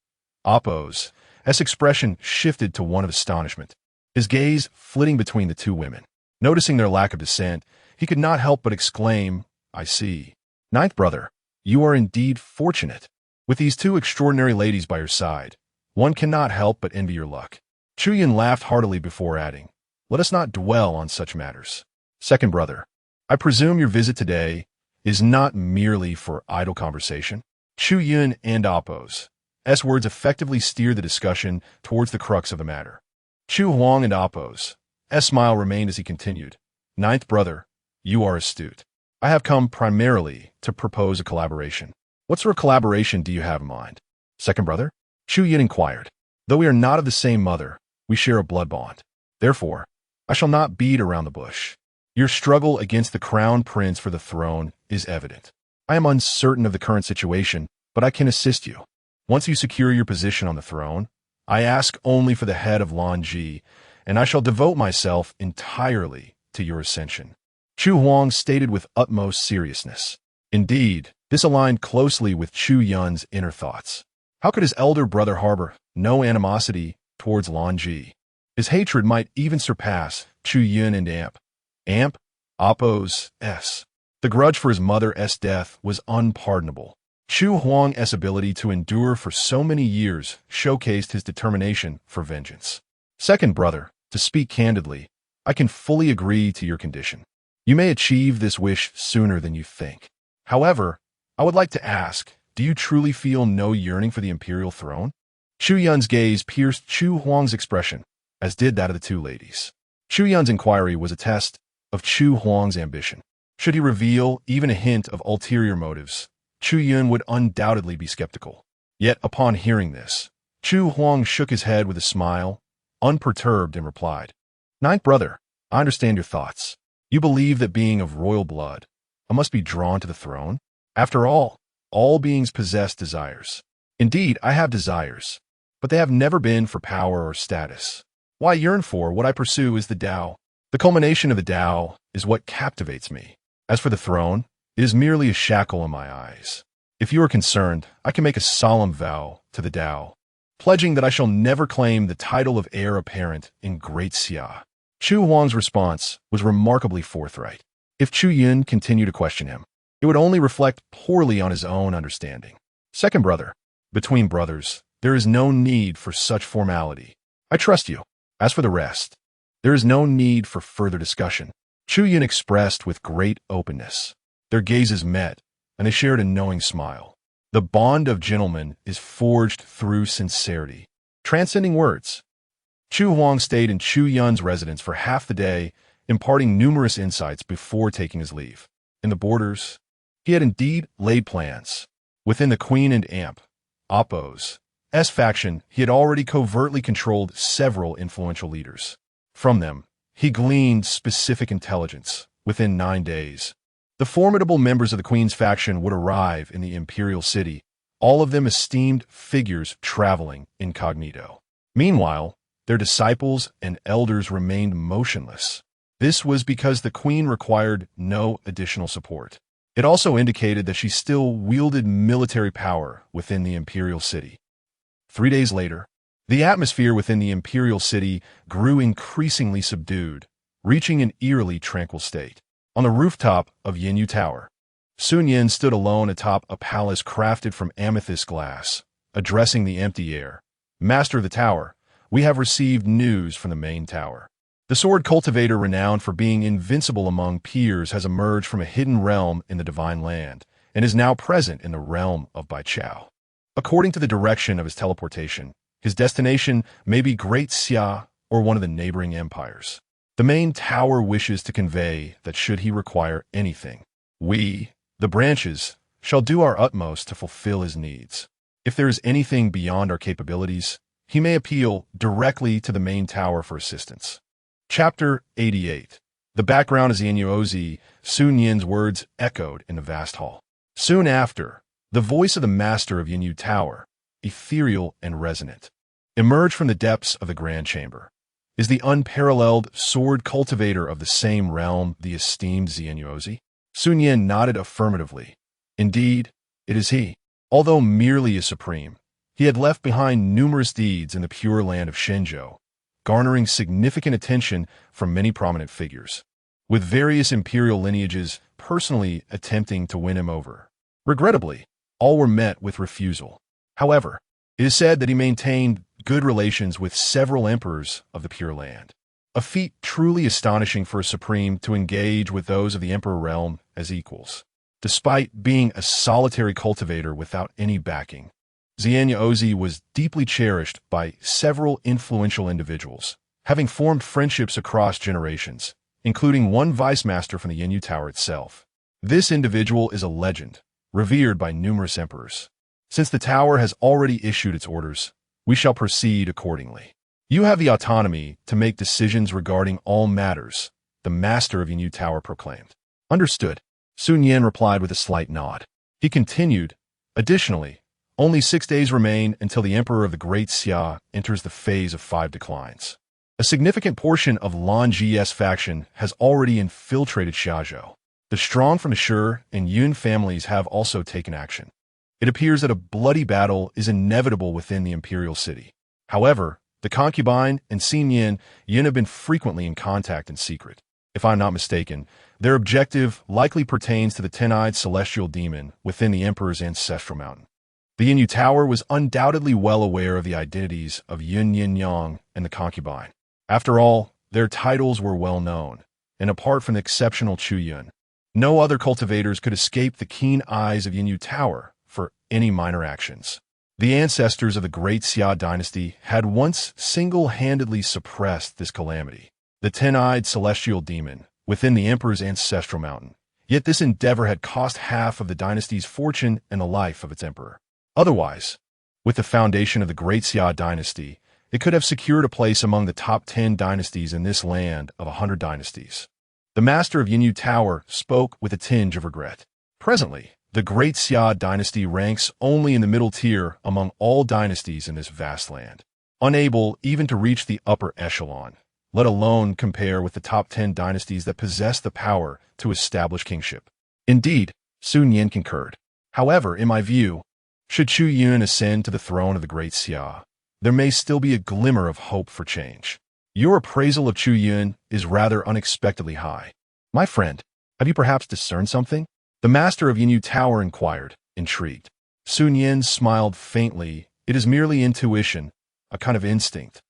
Oppos. S expression shifted to one of astonishment, his gaze flitting between the two women. Noticing their lack of dissent, he could not help but exclaim, I see. Ninth brother, you are indeed fortunate. With these two extraordinary ladies by your side, one cannot help but envy your luck. Chu Yun laughed heartily before adding, let us not dwell on such matters. Second brother, I presume your visit today is not merely for idle conversation? Chu Yun and Oppos. S words effectively steered the discussion towards the crux of the matter. Chu Huang and Oppos. S smile remained as he continued. Ninth brother, you are astute. I have come primarily to propose a collaboration. What sort of collaboration do you have in mind? Second brother? Chu Yun inquired. Though we are not of the same mother, we share a blood bond. Therefore, I shall not beat around the bush. Your struggle against the crown prince for the throne is evident. I am uncertain of the current situation, but I can assist you. Once you secure your position on the throne, I ask only for the head of Lanji, and I shall devote myself entirely to your ascension. Chu Huang stated with utmost seriousness. Indeed, this aligned closely with Chu Yun's inner thoughts. How could his elder brother harbor no animosity towards Lanji? His hatred might even surpass Chu Yun and Amp. Amp, Oppos, S. The grudge for his mother's death was unpardonable. Chu Huang's ability to endure for so many years showcased his determination for vengeance. Second brother, to speak candidly, I can fully agree to your condition. You may achieve this wish sooner than you think. However, I would like to ask, do you truly feel no yearning for the imperial throne? Chu Yun's gaze pierced Chu Huang's expression, as did that of the two ladies. Chu Yun's inquiry was a test of Chu Huang's ambition. Should he reveal even a hint of ulterior motives, Chu Yun would undoubtedly be skeptical. Yet upon hearing this, Chu Huang shook his head with a smile, unperturbed, and replied, Ninth brother, I understand your thoughts. You believe that being of royal blood, I must be drawn to the throne? After all beings possess desires. Indeed, I have desires, but they have never been for power or status. What I yearn for, what I pursue, is the Tao. The culmination of the Tao is what captivates me. As for the throne, it is merely a shackle in my eyes. If you are concerned, I can make a solemn vow to the Tao, pledging that I shall never claim the title of heir apparent in Great Xia. Chu Huang's response was remarkably forthright. If Chu Yun continued to question him, it would only reflect poorly on his own understanding. Second brother, between brothers, there is no need for such formality. I trust you. As for the rest, there is no need for further discussion. Chu Yun expressed with great openness. Their gazes met, and they shared a knowing smile. The bond of gentlemen is forged through sincerity, transcending words. Chu Huang stayed in Chu Yun's residence for half the day, imparting numerous insights before taking his leave. In the borders, he had indeed laid plans. Within the Queen and Amp, Oppos, S faction, he had already covertly controlled several influential leaders. From them, he gleaned specific intelligence within 9 days. The formidable members of the Queen's faction would arrive in the imperial city, all of them esteemed figures traveling incognito. Meanwhile, their disciples and elders remained motionless. This was because the Queen required no additional support. It also indicated that she still wielded military power within the imperial city. 3 days later, the atmosphere within the imperial city grew increasingly subdued, reaching an eerily tranquil state. On the rooftop of Yinyu Tower, Chu Yun stood alone atop a palace crafted from amethyst glass, addressing the empty air. "Master of the tower, we have received news from the main tower. The sword cultivator renowned for being invincible among peers has emerged from a hidden realm in the Divine Land and is now present in the realm of Baichao. According to the direction of his teleportation, his destination may be Great Xia or one of the neighboring empires. The main tower wishes to convey that should he require anything, we, the branches, shall do our utmost to fulfill his needs. If there is anything beyond our capabilities, he may appeal directly to the main tower for assistance." Chapter 88. The background is Yanyu. Sun Yin's words echoed in the vast hall. Soon after, the voice of the master of Yinyu Tower, ethereal and resonant, emerged from the depths of the grand chamber. "Is the unparalleled sword cultivator of the same realm the esteemed Yanyu?" Sun Yin nodded affirmatively. Indeed, it is he. Although merely a supreme, he had left behind numerous deeds in the pure land of Shenzhou, garnering significant attention from many prominent figures, with various imperial lineages personally attempting to win him over. Regrettably, all were met with refusal. However, it is said that he maintained good relations with several emperors of the Pure Land, a feat truly astonishing for a supreme to engage with those of the emperor realm as equals, despite being a solitary cultivator without any backing. Yanyu was deeply cherished by several influential individuals, having formed friendships across generations, including one vice master from the Yinyu Tower itself. This individual is a legend, revered by numerous emperors. Since the tower has already issued its orders, we shall proceed accordingly. You have the autonomy to make decisions regarding all matters, the master of Yinyu Tower proclaimed. Understood, Sun Yin replied with a slight nod. He continued, additionally, only 6 days remain until the Emperor of the Great Xia enters the phase of 5 declines. A significant portion of Lan Ji's faction has already infiltrated Xiazhou. The strong from the Shi and Yun families have also taken action. It appears that a bloody battle is inevitable within the imperial city. However, the concubine and Yun have been frequently in contact in secret. If I'm not mistaken, their objective likely pertains to the ten-eyed celestial demon within the Emperor's ancestral mountain. The Yinyu Tower was undoubtedly well aware of the identities of Yun Yin-yang and the concubine. After all, their titles were well known, and apart from the exceptional Chu Yun, no other cultivators could escape the keen eyes of Yinyu Tower for any minor actions. The ancestors of the Great Xia Dynasty had once single-handedly suppressed this calamity, the ten-eyed celestial demon, within the Emperor's ancestral mountain. Yet this endeavor had cost half of the dynasty's fortune and the life of its emperor. Otherwise, with the foundation of the Great Xia Dynasty, it could have secured a place among the top 10 dynasties in this land of 100 dynasties. The master of Yinyu Tower spoke with a tinge of regret. Presently, the Great Xia Dynasty ranks only in the middle tier among all dynasties in this vast land, unable even to reach the upper echelon, let alone compare with the top 10 dynasties that possess the power to establish kingship. Indeed, Sun Yin concurred. However, in my view, should Chu Yun ascend to the throne of the Great Xia, there may still be a glimmer of hope for change. Your appraisal of Chu Yun is rather unexpectedly high. My friend, have you perhaps discerned something? The master of Yinyu Tower inquired, intrigued. Sun Yin smiled faintly. It is merely intuition, a kind of instinct.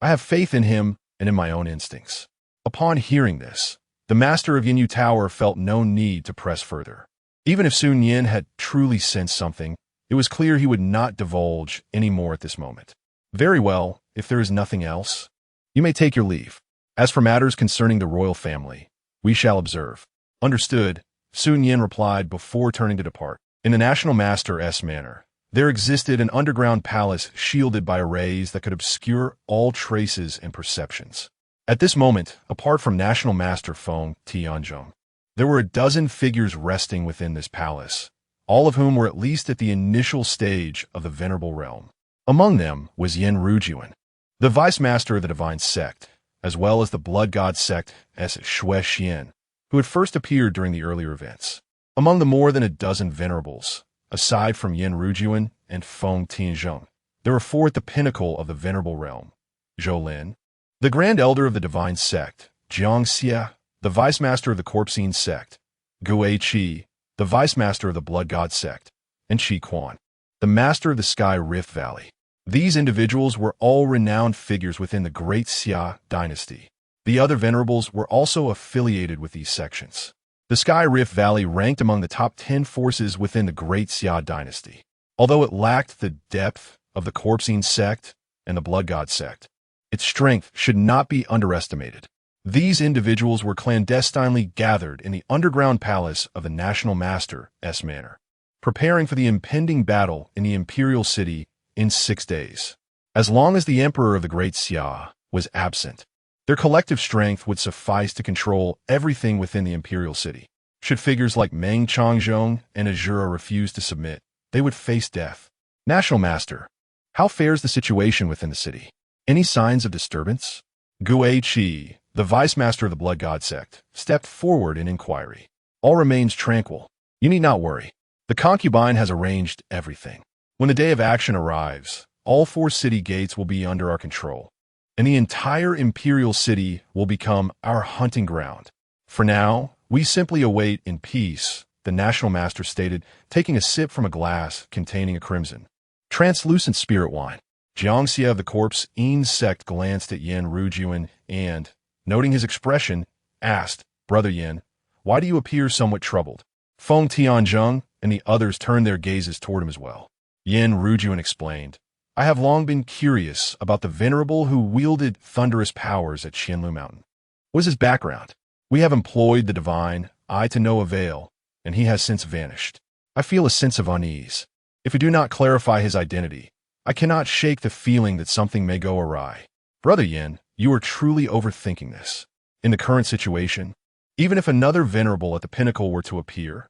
I have faith in him and in my own instincts. Upon hearing this, the master of Yinyu Tower felt no need to press further. Even if Sun Yin had truly sensed something, it was clear he would not divulge any more at this moment. Very well, if there is nothing else, you may take your leave. As for matters concerning the royal family, we shall observe. Understood, Sun Yin replied before turning to depart. In the National Master's manor, there existed an underground palace shielded by arrays that could obscure all traces and perceptions. At this moment, apart from National Master Feng Tianzhong, there were a dozen figures resting within this palace, all of whom were at least at the initial stage of the Venerable Realm. Among them was Yin Rujuan, the Vice Master of the Divine Sect, as well as the Blood God Sect as Shui Xian, who had first appeared during the earlier events. Among the more than a dozen venerables, aside from Yin Rujuan and Feng Tianzhong, there were 4 at the pinnacle of the Venerable Realm: Zhou Lin, the Grand Elder of the Divine Sect; Great Xia, the Vice Master of the Corpsine Sect; Great Xia, the Vice Master of the Blood God Sect; and Qi Quan, the Master of the Sky Rift Valley. These individuals were all renowned figures within the Great Xia Dynasty. The other venerables were also affiliated with these sections. The Sky Rift Valley ranked among the top 10 forces within the Great Xia Dynasty. Although it lacked the depth of the Corpsine Sect and the Blood God Sect, its strength should not be underestimated. These individuals were clandestinely gathered in the underground palace of the National Master's manor, preparing for the impending battle in the Imperial City in 6 days. As long as the Emperor of the Great Xia was absent, their collective strength would suffice to control everything within the Imperial City. Should figures like Meng Changzhong and Azura refuse to submit, they would face death. National Master, how fares the situation within the city? Any signs of disturbance? Great Xia, the Vice Master of the Blood God Sect, stepped forward in inquiry. All remains tranquil. You need not worry. The concubine has arranged everything. When the day of action arrives, all 4 city gates will be under our control, and the entire Imperial City will become our hunting ground. For now, we simply await in peace, the National Master stated, taking a sip from a glass containing a crimson, translucent spirit wine. Great Xia of the Corpsine Sect glanced at Yin Rujuan and, noting his expression, asked, "Brother Yin, why do you appear somewhat troubled?" Feng Tianzhong and the others turned their gazes toward him as well. Yin Rujuan explained, "I have long been curious about the venerable who wielded thunderous powers at Qianlu Mountain. What is his background? We have employed the divine eye to no avail, and he has since vanished. I feel a sense of unease. If we do not clarify his identity, I cannot shake the feeling that something may go awry. Brother Yin, you are truly overthinking this. In the current situation, even if another venerable at the pinnacle were to appear,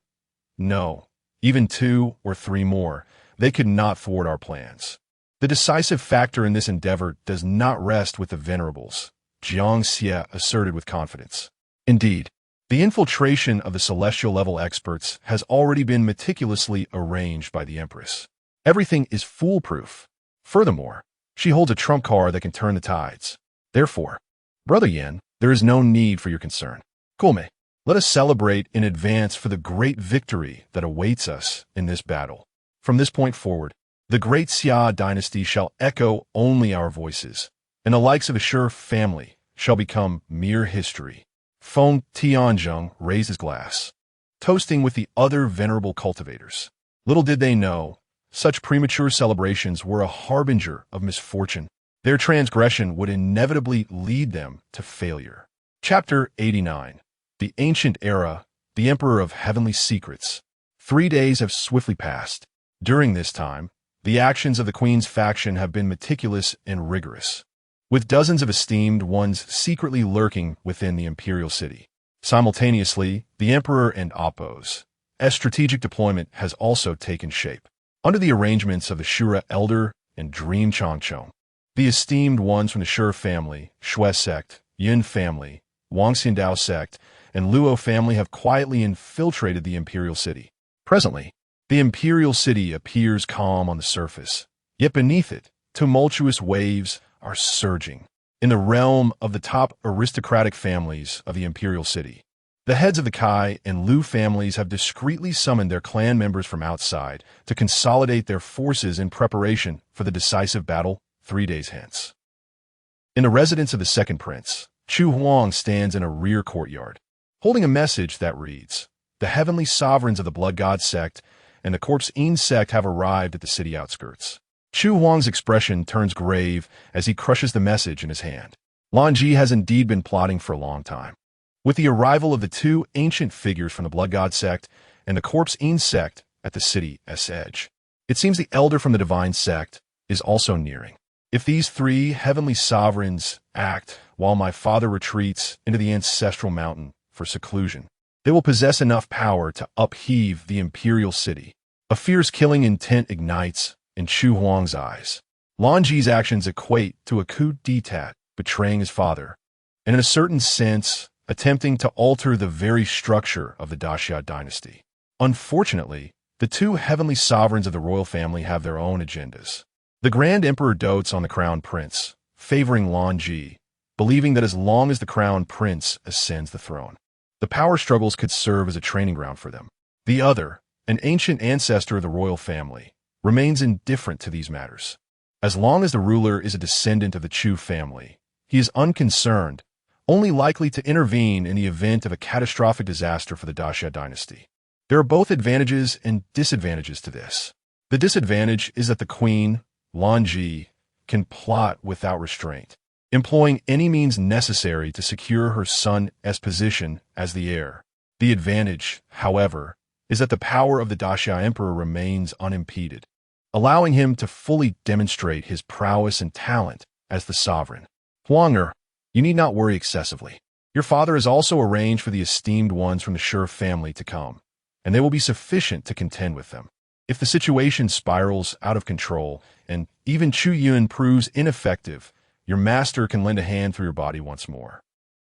no, even 2 or 3 more, they could not thwart our plans. The decisive factor in this endeavor does not rest with the venerables," Great Xia asserted with confidence. Indeed, the infiltration of the celestial level experts has already been meticulously arranged by the Empress. Everything is foolproof. Furthermore, she holds a trump card that can turn the tides. Therefore, Brother Yin, there is no need for your concern. Kulme, let us celebrate in advance for the great victory that awaits us in this battle. From this point forward, the Great Xia Dynasty shall echo only our voices, and the likes of the Shu family shall become mere history." Feng Tianzhong raised his glass, toasting with the other venerable cultivators. Little did they know, such premature celebrations were a harbinger of misfortune. Their transgression would inevitably lead them to failure. Chapter 89. The Ancient Era, the Emperor of Heavenly Secrets. 3 days have swiftly passed. During this time, the actions of the Queen's faction have been meticulous and rigorous, with dozens of esteemed ones secretly lurking within the Imperial City. Simultaneously, the Emperor and Oppo's strategic deployment has also taken shape. Under the arrangements of the Shura Elder and Dream Changchong, the esteemed ones from the Shu family, Shui Sect, Yin family, Wang Xindao Sect, and Luo family have quietly infiltrated the Imperial City. Presently, the Imperial City appears calm on the surface, yet beneath it, tumultuous waves are surging. In the realm of the top aristocratic families of the Imperial City, the heads of the Kai and Lu families have discreetly summoned their clan members from outside to consolidate their forces in preparation for the decisive battle 3 days hence. In the residence of the second prince, Chu Huang stands in a rear courtyard, holding a message that reads, "The heavenly sovereigns of the Blood God Sect and the Corpsine Sect have arrived at the city outskirts." Chu Huang's expression turns grave as he crushes the message in his hand. Lan Ji has indeed been plotting for a long time. With the arrival of the 2 ancient figures from the Blood God Sect and the Corpsine Sect at the city's edge, it seems the elder from the Divine Sect is also nearing. If these 3 heavenly sovereigns act while my father retreats into the ancestral mountain for seclusion. They will possess enough power to upheave the imperial city. A fierce killing intent ignites in Chu Huang's eyes. Lan Ji's actions equate to a coup d'etat, betraying his father, and in a certain sense, attempting to alter the very structure of the Xia Dynasty. Unfortunately, the two heavenly sovereigns of the royal family have their own agendas. The Grand Emperor dotes on the Crown Prince, favoring Lan Ji, believing that as long as the Crown Prince ascends the throne, the power struggles could serve as a training ground for them. The other, an ancient ancestor of the royal family, remains indifferent to these matters. As long as the ruler is a descendant of the Chu family, he is unconcerned, only likely to intervene in the event of a catastrophic disaster for the Xia Dynasty. There are both advantages and disadvantages to this. The disadvantage is that the queen, Lan Ji, can plot without restraint, employing any means necessary to secure her son's position as the heir. The advantage, however, is that the power of the Xia Emperor remains unimpeded, allowing him to fully demonstrate his prowess and talent as the sovereign. Huang, you need not worry excessively. Your father has also arranged for the esteemed ones from the Shi family to come, and they will be sufficient to contend with them. If the situation spirals out of control, and even Chu Yun proves ineffective, your master can lend a hand through your body once more.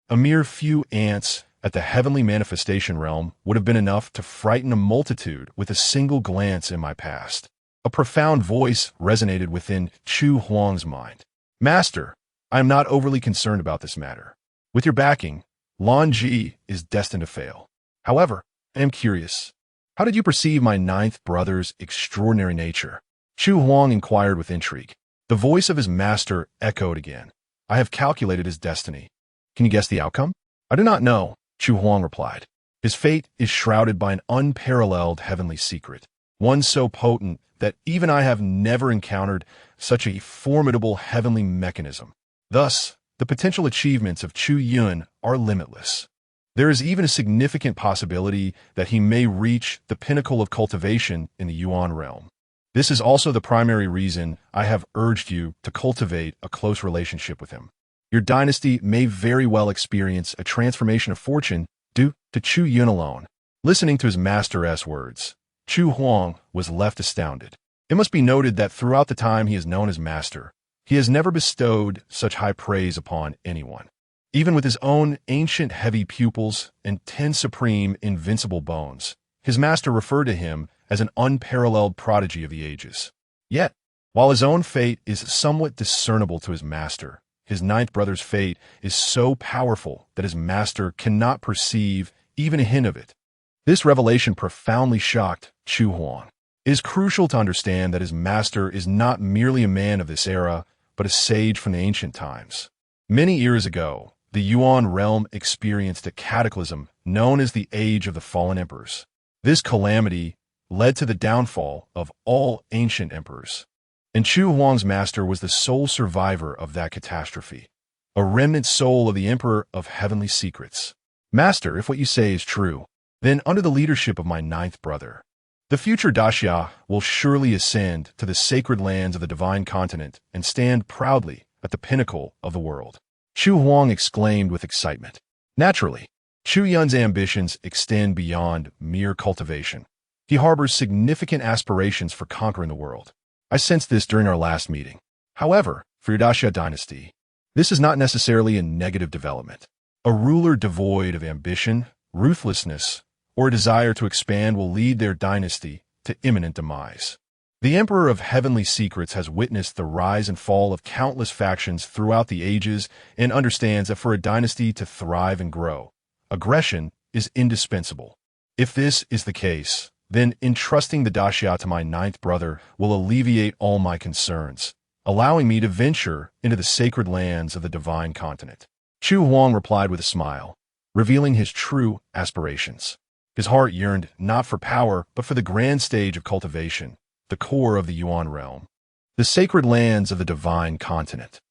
A mere few ants at the heavenly manifestation realm would have been enough to frighten a multitude with a single glance in my past. A profound voice resonated within Chu Huang's mind. Master, I am not overly concerned about this matter. With your backing, Lan Ji is destined to fail. However, I am curious. How did you perceive my ninth brother's extraordinary nature? Chu Huang inquired with intrigue. The voice of his master echoed again. I have calculated his destiny. Can you guess the outcome? I do not know, Chu Huang replied. His fate is shrouded by an unparalleled heavenly secret, one so potent that even I have never encountered such a formidable heavenly mechanism. Thus, the potential achievements of Chu Yun are limitless. There is even a significant possibility that he may reach the pinnacle of cultivation in the Yuan realm. This is also the primary reason I have urged you to cultivate a close relationship with him. Your dynasty may very well experience a transformation of fortune due to Chu Yun alone. Listening to his master's words, Chu Huang was left astounded. It must be noted that throughout the time he is known as master, he has never bestowed such high praise upon anyone. Even with his own ancient heavy pupils and 10 supreme invincible bones, his master referred to him as an unparalleled prodigy of the ages. Yet, while his own fate is somewhat discernible to his master, his ninth brother's fate is so powerful that his master cannot perceive even a hint of it. This revelation profoundly shocked Chu Huang. It is crucial to understand that his master is not merely a man of this era, but a sage from the ancient times. Many years ago, the Yuan realm experienced a cataclysm known as the Age of the Fallen Emperors. This calamity led to the downfall of all ancient emperors. And Chu Huang's master was the sole survivor of that catastrophe, a remnant soul of the Emperor of Heavenly Secrets. Master, if what you say is true, then under the leadership of my ninth brother, the future Xia will surely ascend to the sacred lands of the divine continent and stand proudly at the pinnacle of the world. Chu Huang exclaimed with excitement. Naturally, Chu Yun's ambitions extend beyond mere cultivation. He harbors significant aspirations for conquering the world. I sensed this during our last meeting. However, for your Xia dynasty, this is not necessarily a negative development. A ruler devoid of ambition, ruthlessness, or a desire to expand will lead their dynasty to imminent demise. The Emperor of Heavenly Secrets has witnessed the rise and fall of countless factions throughout the ages and understands that for a dynasty to thrive and grow, aggression is indispensable. If this is the case, then entrusting the Xia to my ninth brother will alleviate all my concerns, allowing me to venture into the sacred lands of the divine continent. Chu Huang replied with a smile, revealing his true aspirations. His heart yearned not for power, but for the grand stage of cultivation, the core of the Yuan realm, the sacred lands of the divine continent.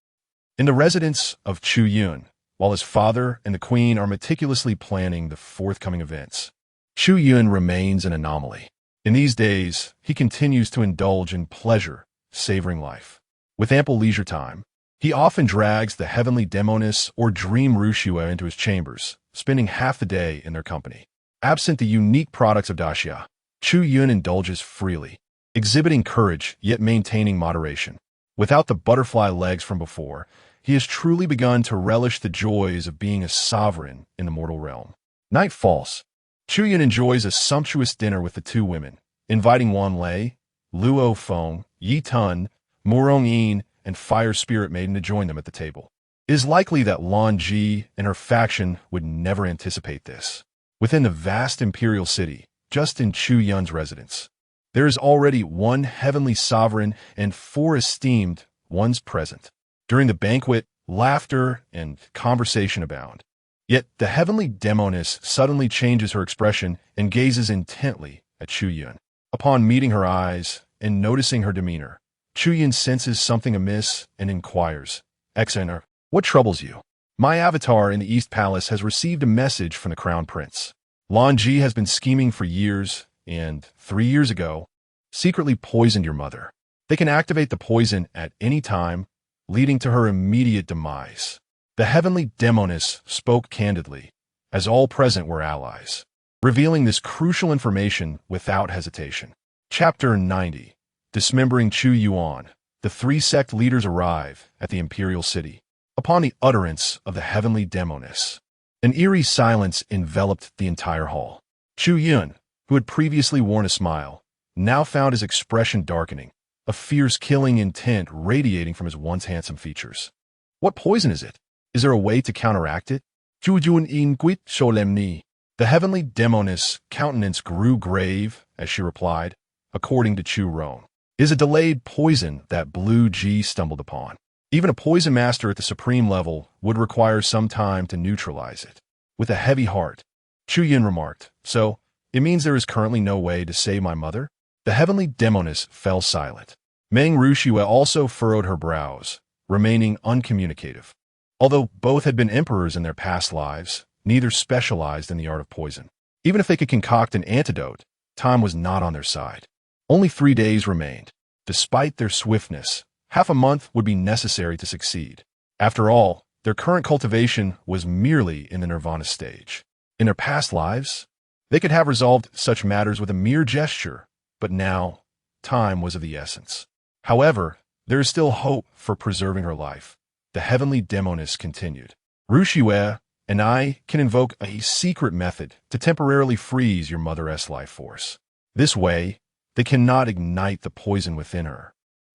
In the residence of Chu Yun, while his father and the queen are meticulously planning the forthcoming events, Chu Yun remains an anomaly. In these days, he continues to indulge in pleasure, savoring life. With ample leisure time, He often drags the heavenly demoness or dream Rushua into his chambers, spending half the day in their company. Absent the unique products of Daxia, Chu Yun indulges freely, exhibiting courage yet maintaining moderation. Without the butterfly legs from before, he has truly begun to relish the joys of being a sovereign in the mortal realm. Night falls. Chu Yun enjoys a sumptuous dinner with the two women, inviting Wan Lei, Luo Feng, Yi Tun, Murong Yin, and Fire Spirit Maiden to join them at the table. It is likely that Lan Ji and her faction would never anticipate this. Within the vast imperial city, just in Chu Yun's residence, there is already one heavenly sovereign and 4 esteemed ones present. During the banquet, laughter and conversation abound. Yet the heavenly demoness suddenly changes her expression and gazes intently at Chu Yun. Upon meeting her eyes and noticing her demeanor, Chu Yun senses something amiss and inquires, "Exeter, what troubles you?" "My avatar in the East Palace has received a message from the Crown Prince. Lan Ji has been scheming for years, and 3 years ago, secretly poisoned your mother. They can activate the poison at any time, leading to her immediate demise." The heavenly demoness spoke candidly, as all present were allies, revealing this crucial information without hesitation. Chapter 90. Dismembering Chu Yuan. The 3 sect leaders arrive at the imperial city. Upon the utterance of the heavenly demoness, an eerie silence enveloped the entire hall. Chu Yun, who had previously worn a smile, now found his expression darkening, a fierce killing intent radiating from his once handsome features. "What poison is it? Is there a way to counteract it?" Chu Yun inquit solemnly. The heavenly demoness' countenance grew grave as she replied, according to Chu Ron. "Is a delayed poison that Blue G stumbled upon. Even a poison master at the supreme level would require some time to neutralize it." With a heavy heart, Chu Yun remarked, "So, it means there is currently no way to save my mother?" The heavenly demoness fell silent. Meng Rushua also furrowed her brows, remaining uncommunicative. Although both had been emperors in their past lives, neither specialized in the art of poison. Even if they could concoct an antidote, time was not on their side. Only 3 days remained. Despite their swiftness, half a month would be necessary to succeed. After all, their current cultivation was merely in the nirvana stage. In their past lives, they could have resolved such matters with a mere gesture, but now, time was of the essence. However, there is still hope for preserving her life. The heavenly demoness continued. "Rushua and I can invoke a secret method to temporarily freeze your mother's life force. This way, they cannot ignite the poison within her.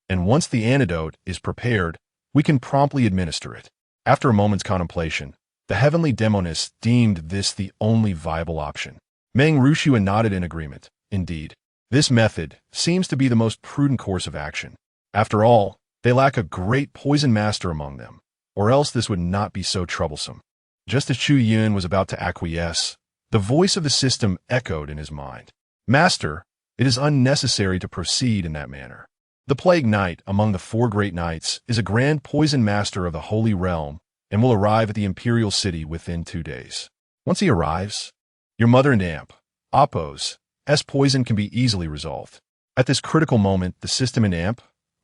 And once the antidote is prepared, we can promptly administer it." After a moment's contemplation, the heavenly demoness deemed this the only viable option. Meng Rushua nodded in agreement. Indeed, this method seems to be the most prudent course of action. After all, they lack a great poison master among them, or else this would not be so troublesome. Just as Chu Yun was about to acquiesce, the voice of the system echoed in his mind. "Master, it is unnecessary to proceed in that manner. The Plague Knight among the 4 great knights is a grand poison master of the Holy Realm and will arrive at the imperial city within 2 days. Once he arrives, your mother and Appo's poison can be easily resolved." At this critical moment, the system in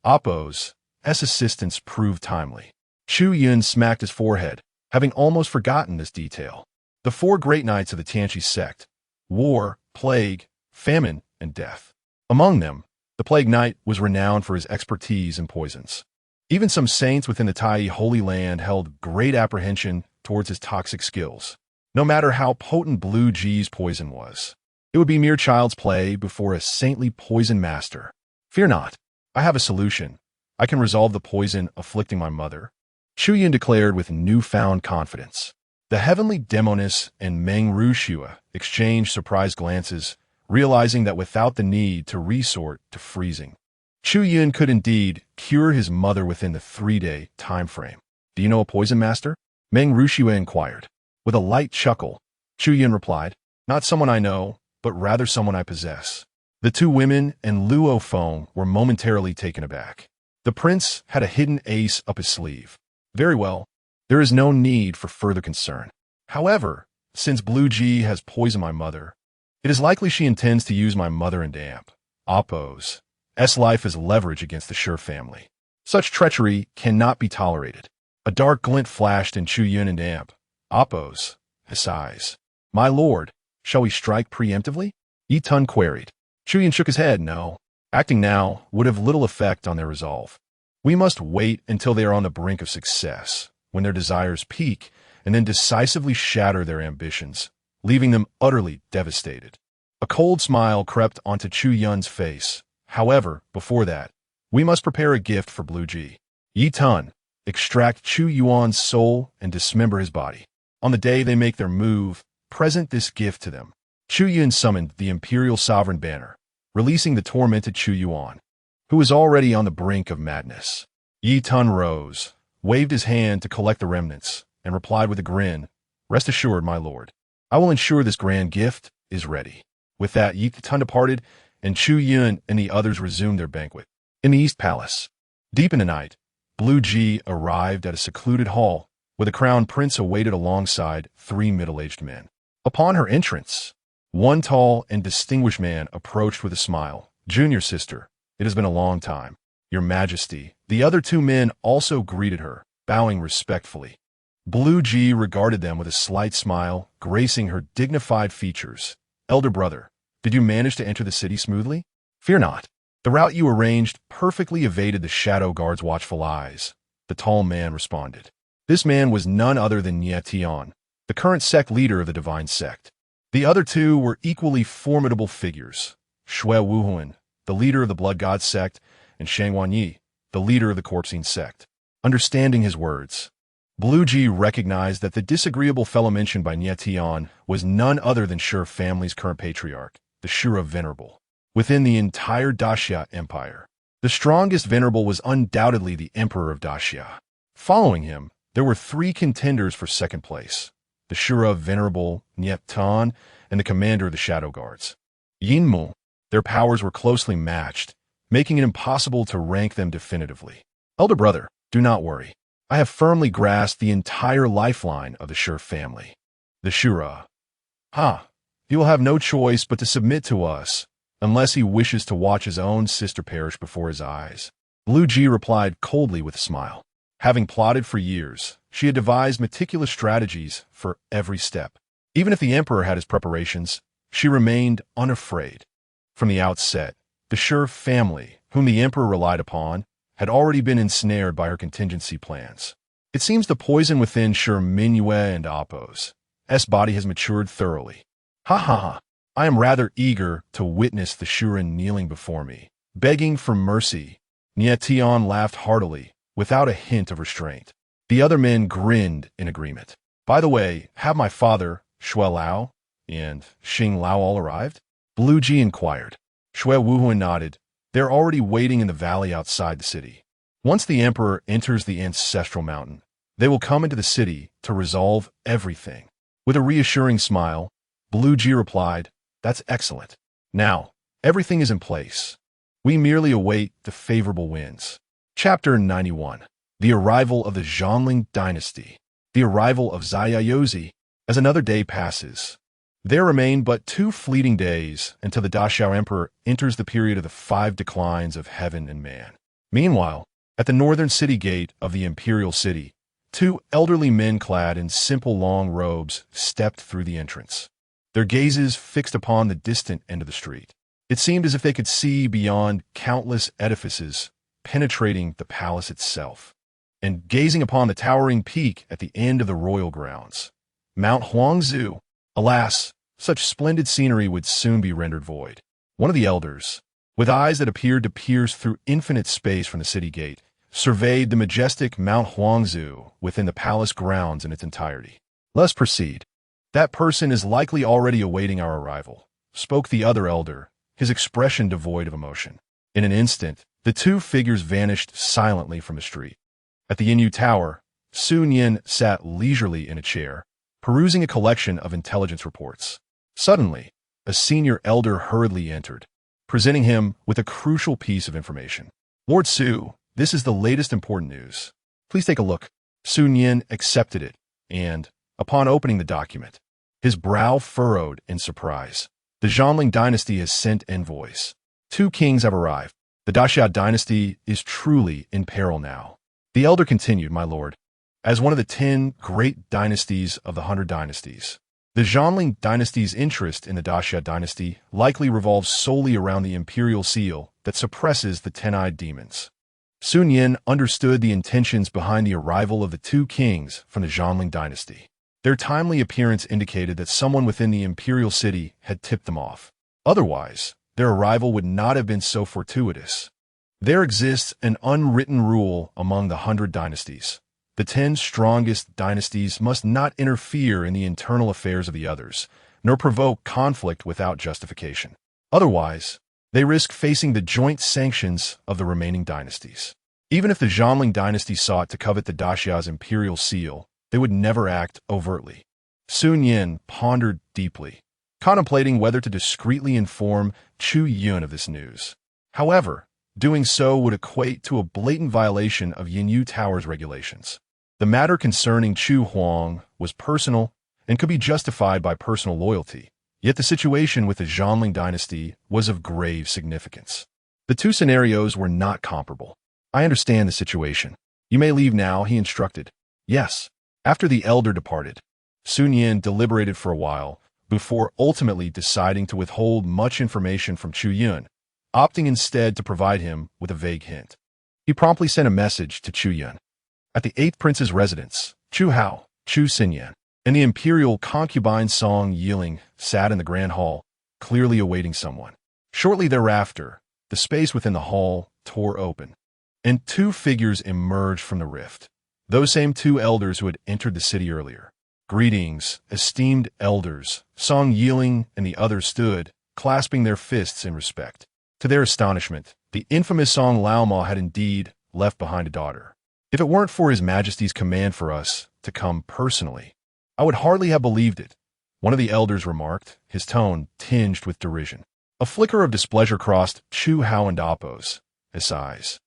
Appo's assistance proved timely. Chu Yun smacked his forehead, having almost forgotten this detail. The 4 great knights of the Tianqi sect: war, plague, famine, and death. Among them, the Plague Knight was renowned for his expertise in poisons. Even some saints within the Tai Holy Land held great apprehension towards his toxic skills. No matter how potent Blue G's poison was, it would be mere child's play before a saintly poison master. "Fear not, I have a solution. I can resolve the poison afflicting my mother," Chu Yun declared with newfound confidence. The heavenly demoness and Meng Rushua exchanged surprised glances, realizing that without the need to resort to freezing, Chu Yun could indeed cure his mother within the 3-day time frame. "Do you know a poison master?" Meng Rushua inquired. With a light chuckle, Chu Yun replied, "Not someone I know, but rather someone I possess." The 2 women and Luo Feng were momentarily taken aback. The prince had a hidden ace up his sleeve. Very well, there is no need for further concern. However, since Blue G has poisoned my mother, it is likely she intends to use my mother and Appo's life as leverage against the Sure family. Such treachery cannot be tolerated. A dark glint flashed in Chu Yun and Appo's eyes. My lord, shall we strike preemptively? Yi Tun queried. Chu Yun shook his head. No. Acting now would have little effect on their resolve. We must wait until they are on the brink of success, when their desires peak, and then decisively shatter their ambitions, leaving them utterly devastated. A cold smile crept onto Chu Yun's face. However, before that, we must prepare a gift for Blue Ji. Yi Tun, extract Chu Yuan's soul and dismember his body. On the day they make their move, present this gift to them. Chu Yun summoned the imperial sovereign banner, releasing the tormented Chu Yuan, who was already on the brink of madness. Yi Tun rose, waved his hand to collect the remnants, and replied with a grin, Rest assured, my lord, I will ensure this grand gift is ready. With that, Yi Tun departed, and Chu Yun and the others resumed their banquet. In the East Palace, deep in the night, Blue Ji arrived at a secluded hall, where the crown prince awaited alongside 3 middle-aged men. Upon her entrance, one tall and distinguished man approached with a smile. Junior sister, it has been a long time. Your Majesty. The other 2 men also greeted her, bowing respectfully. Blue Ji regarded them with a slight smile, gracing her dignified features. Elder brother, did you manage to enter the city smoothly? Fear not. The route you arranged perfectly evaded the shadow guard's watchful eyes, the tall man responded. This man was none other than Tian, the current sect leader of the divine sect. The other 2 were equally formidable figures. Shui Wuhuan, the leader of the blood god sect, and Shang Wanyi, the leader of the corpsine sect. Understanding his words, Blue Ji recognized that the disagreeable fellow mentioned by Tian was none other than Shi family's current patriarch, the Shura Venerable. Within the entire Daxia Empire, the strongest venerable was undoubtedly the Emperor of Daxia. Following him, there were 3 contenders for second place, the Shura Venerable Tan and the commander of the Shadow Guards, Yinmu. Their powers were closely matched, making it impossible to rank them definitively. Elder brother, do not worry. I have firmly grasped the entire lifeline of the Shi family. The Shura. He will have no choice but to submit to us, unless he wishes to watch his own sister perish before his eyes. Blue Ji replied coldly with a smile. Having plotted for years, she had devised meticulous strategies for every step. Even if the emperor had his preparations, she remained unafraid. From the outset, the Shi family, whom the emperor relied upon, had already been ensnared by her contingency plans. It seems the poison within Shi Mingyue and Appo's body has matured thoroughly. I am rather eager to witness the Shuren kneeling before me, begging for mercy. Tian laughed heartily, without a hint of restraint. The other men grinned in agreement. By the way, have my father, Shui Lao, and Xing Lao all arrived? Blue Ji inquired. Shui Wuhuan nodded. They're already waiting in the valley outside the city. Once the emperor enters the ancestral mountain, they will come into the city to resolve everything. With a reassuring smile, Blue Ji replied, That's excellent. Now, everything is in place. We merely await the favorable winds. Chapter 91. The Arrival of the Zhongling Dynasty. The Arrival of Zaya. As another day passes, there remain but 2 fleeting days until the Daxia Emperor enters the period of the 5 declines of heaven and man. Meanwhile, at the northern city gate of the imperial city, 2 elderly men clad in simple long robes stepped through the entrance, their gazes fixed upon the distant end of the street. It seemed as if they could see beyond countless edifices, penetrating the palace itself, and gazing upon the towering peak at the end of the royal grounds, Mount Huangzu. Alas, such splendid scenery would soon be rendered void. One of the elders, with eyes that appeared to pierce through infinite space from the city gate, surveyed the majestic Mount Huangzu within the palace grounds in its entirety. Let's proceed. That person is likely already awaiting our arrival, spoke the other elder, his expression devoid of emotion. In an instant, the 2 figures vanished silently from the street. At the Yinyu Tower, Sun Yin sat leisurely in a chair, perusing a collection of intelligence reports. Suddenly, a senior elder hurriedly entered, presenting him with a crucial piece of information. Lord Su, this is the latest important news. Please take a look. Sun Yin accepted it, and, upon opening the document, his brow furrowed in surprise. The Zhongling Dynasty has sent envoys. 2 kings have arrived. The Daxia dynasty is truly in peril now. The elder continued, my lord. As one of the 10 great dynasties of the 100 dynasties, the Zhanling dynasty's interest in the Daxia dynasty likely revolves solely around the imperial seal that suppresses the 10-eyed demons. Chu Yun understood the intentions behind the arrival of the 2 kings from the Zhanling dynasty. Their timely appearance indicated that someone within the imperial city had tipped them off. Otherwise, their arrival would not have been so fortuitous. There exists an unwritten rule among the 100 dynasties. The 10 strongest dynasties must not interfere in the internal affairs of the others, nor provoke conflict without justification. Otherwise, they risk facing the joint sanctions of the remaining dynasties. Even if the Zhanling dynasty sought to covet the Daxia's imperial seal, they would never act overtly. Chu Yun pondered deeply, contemplating whether to discreetly inform Chu Yun of this news. However, doing so would equate to a blatant violation of Yinyu Tower's regulations. The matter concerning Chu Huang was personal and could be justified by personal loyalty, yet the situation with the Zhanling dynasty was of grave significance. The 2 scenarios were not comparable. I understand the situation. You may leave now, he instructed. Yes. After the elder departed, Chu Yun deliberated for a while before ultimately deciding to withhold much information from Chu Yun, opting instead to provide him with a vague hint. He promptly sent a message to Chu Yun. At the 8th prince's residence, Chu Hao, Chu Xinyan, and the imperial concubine Song Yiling sat in the grand hall, clearly awaiting someone. Shortly thereafter, the space within the hall tore open, and 2 figures emerged from the rift. Those same 2 elders who had entered the city earlier. Greetings, esteemed elders. Song Yiling and the others stood, clasping their fists in respect. To their astonishment, the infamous Song Laoma had indeed left behind a daughter. If it weren't for His Majesty's command for us to come personally, I would hardly have believed it, one of the elders remarked, his tone tinged with derision. A flicker of displeasure crossed Chu Hao and Appo's eyes.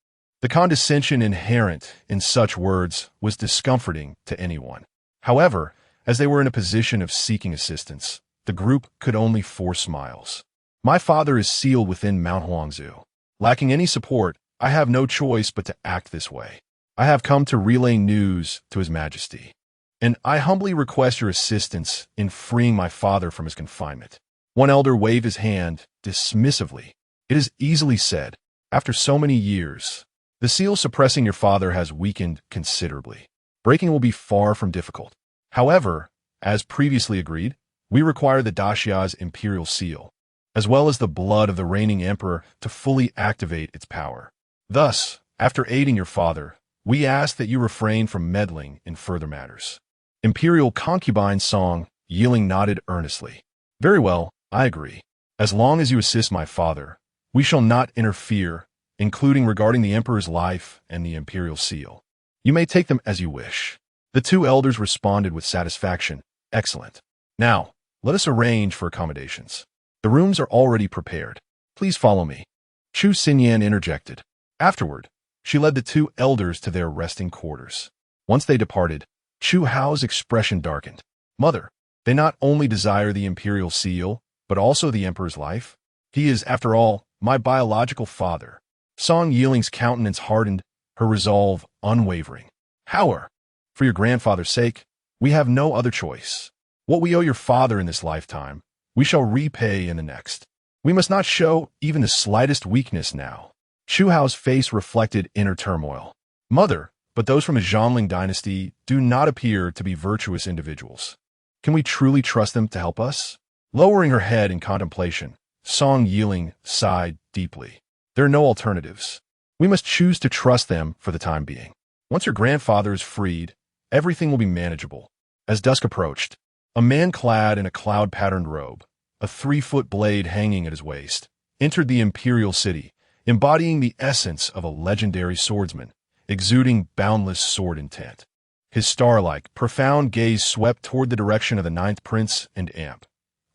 The condescension inherent in such words was discomforting to anyone. However, as they were in a position of seeking assistance, the group could only force smiles. My father is sealed within Mount Huangzu. Lacking any support, I have no choice but to act this way. I have come to relay news to His Majesty, and I humbly request your assistance in freeing my father from his confinement. One elder waved his hand dismissively. It is easily said, after so many years, the seal suppressing your father has weakened considerably. Breaking will be far from difficult. However, as previously agreed, we require the Daxia's imperial seal, as well as the blood of the reigning emperor to fully activate its power. Thus, after aiding your father, we ask that you refrain from meddling in further matters. Imperial concubine Song Yiling nodded earnestly. Very well, I agree. As long as you assist my father, we shall not interfere, including regarding the emperor's life and the imperial seal. You may take them as you wish. The 2 elders responded with satisfaction. Excellent. Now, let us arrange for accommodations. The rooms are already prepared. Please follow me. Chu Xinyan interjected. Afterward, she led the 2 elders to their resting quarters. Once they departed, Chu Hao's expression darkened. Mother, they not only desire the imperial seal, but also the emperor's life. He is, after all, my biological father. Song Yiling's countenance hardened, her resolve unwavering. However, for your grandfather's sake, we have no other choice. What we owe your father in this lifetime, we shall repay in the next. We must not show even the slightest weakness now. Chu Hao's face reflected inner turmoil. Mother, but those from the Zhanling dynasty do not appear to be virtuous individuals. Can we truly trust them to help us? Lowering her head in contemplation, Song Yiling sighed deeply. There are no alternatives. We must choose to trust them for the time being. Once your grandfather is freed, everything will be manageable. As dusk approached, a man clad in a cloud-patterned robe, a 3-foot blade hanging at his waist, entered the imperial city, embodying the essence of a legendary swordsman, exuding boundless sword intent. His star-like, profound gaze swept toward the direction of the 9th prince and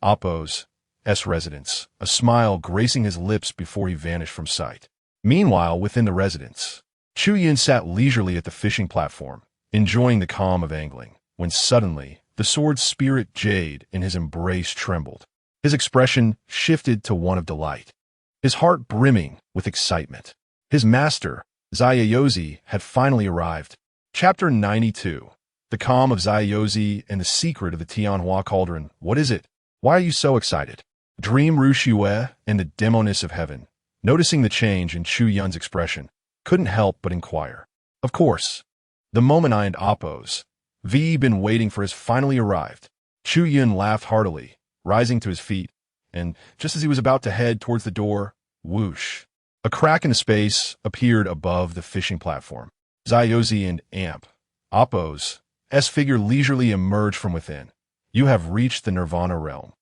Appo's residence, a smile gracing his lips before he vanished from sight. Meanwhile, within the residence, Chu Yun sat leisurely at the fishing platform, enjoying the calm of angling, when suddenly the sword's spirit jade in his embrace trembled. His expression shifted to one of delight. his heart brimming with excitement. His master, Zhao had finally arrived. Chapter 92. The Calm of Zhao and the Secret of the Tianhua Cauldron. What is it? Why are you so excited? Dream Rushue and the Demoness of Heaven, noticing the change in Chu Yun's expression, couldn't help but inquire. Of course. The moment I and Oppos, V been waiting for has finally arrived. Chu Yun laughed heartily, rising to his feet, and just as he was about to head towards the door, whoosh. A crack in the space appeared above the fishing platform. Zhao and Amp, Oppos, S figure leisurely emerged from within. You have reached the Nirvana realm.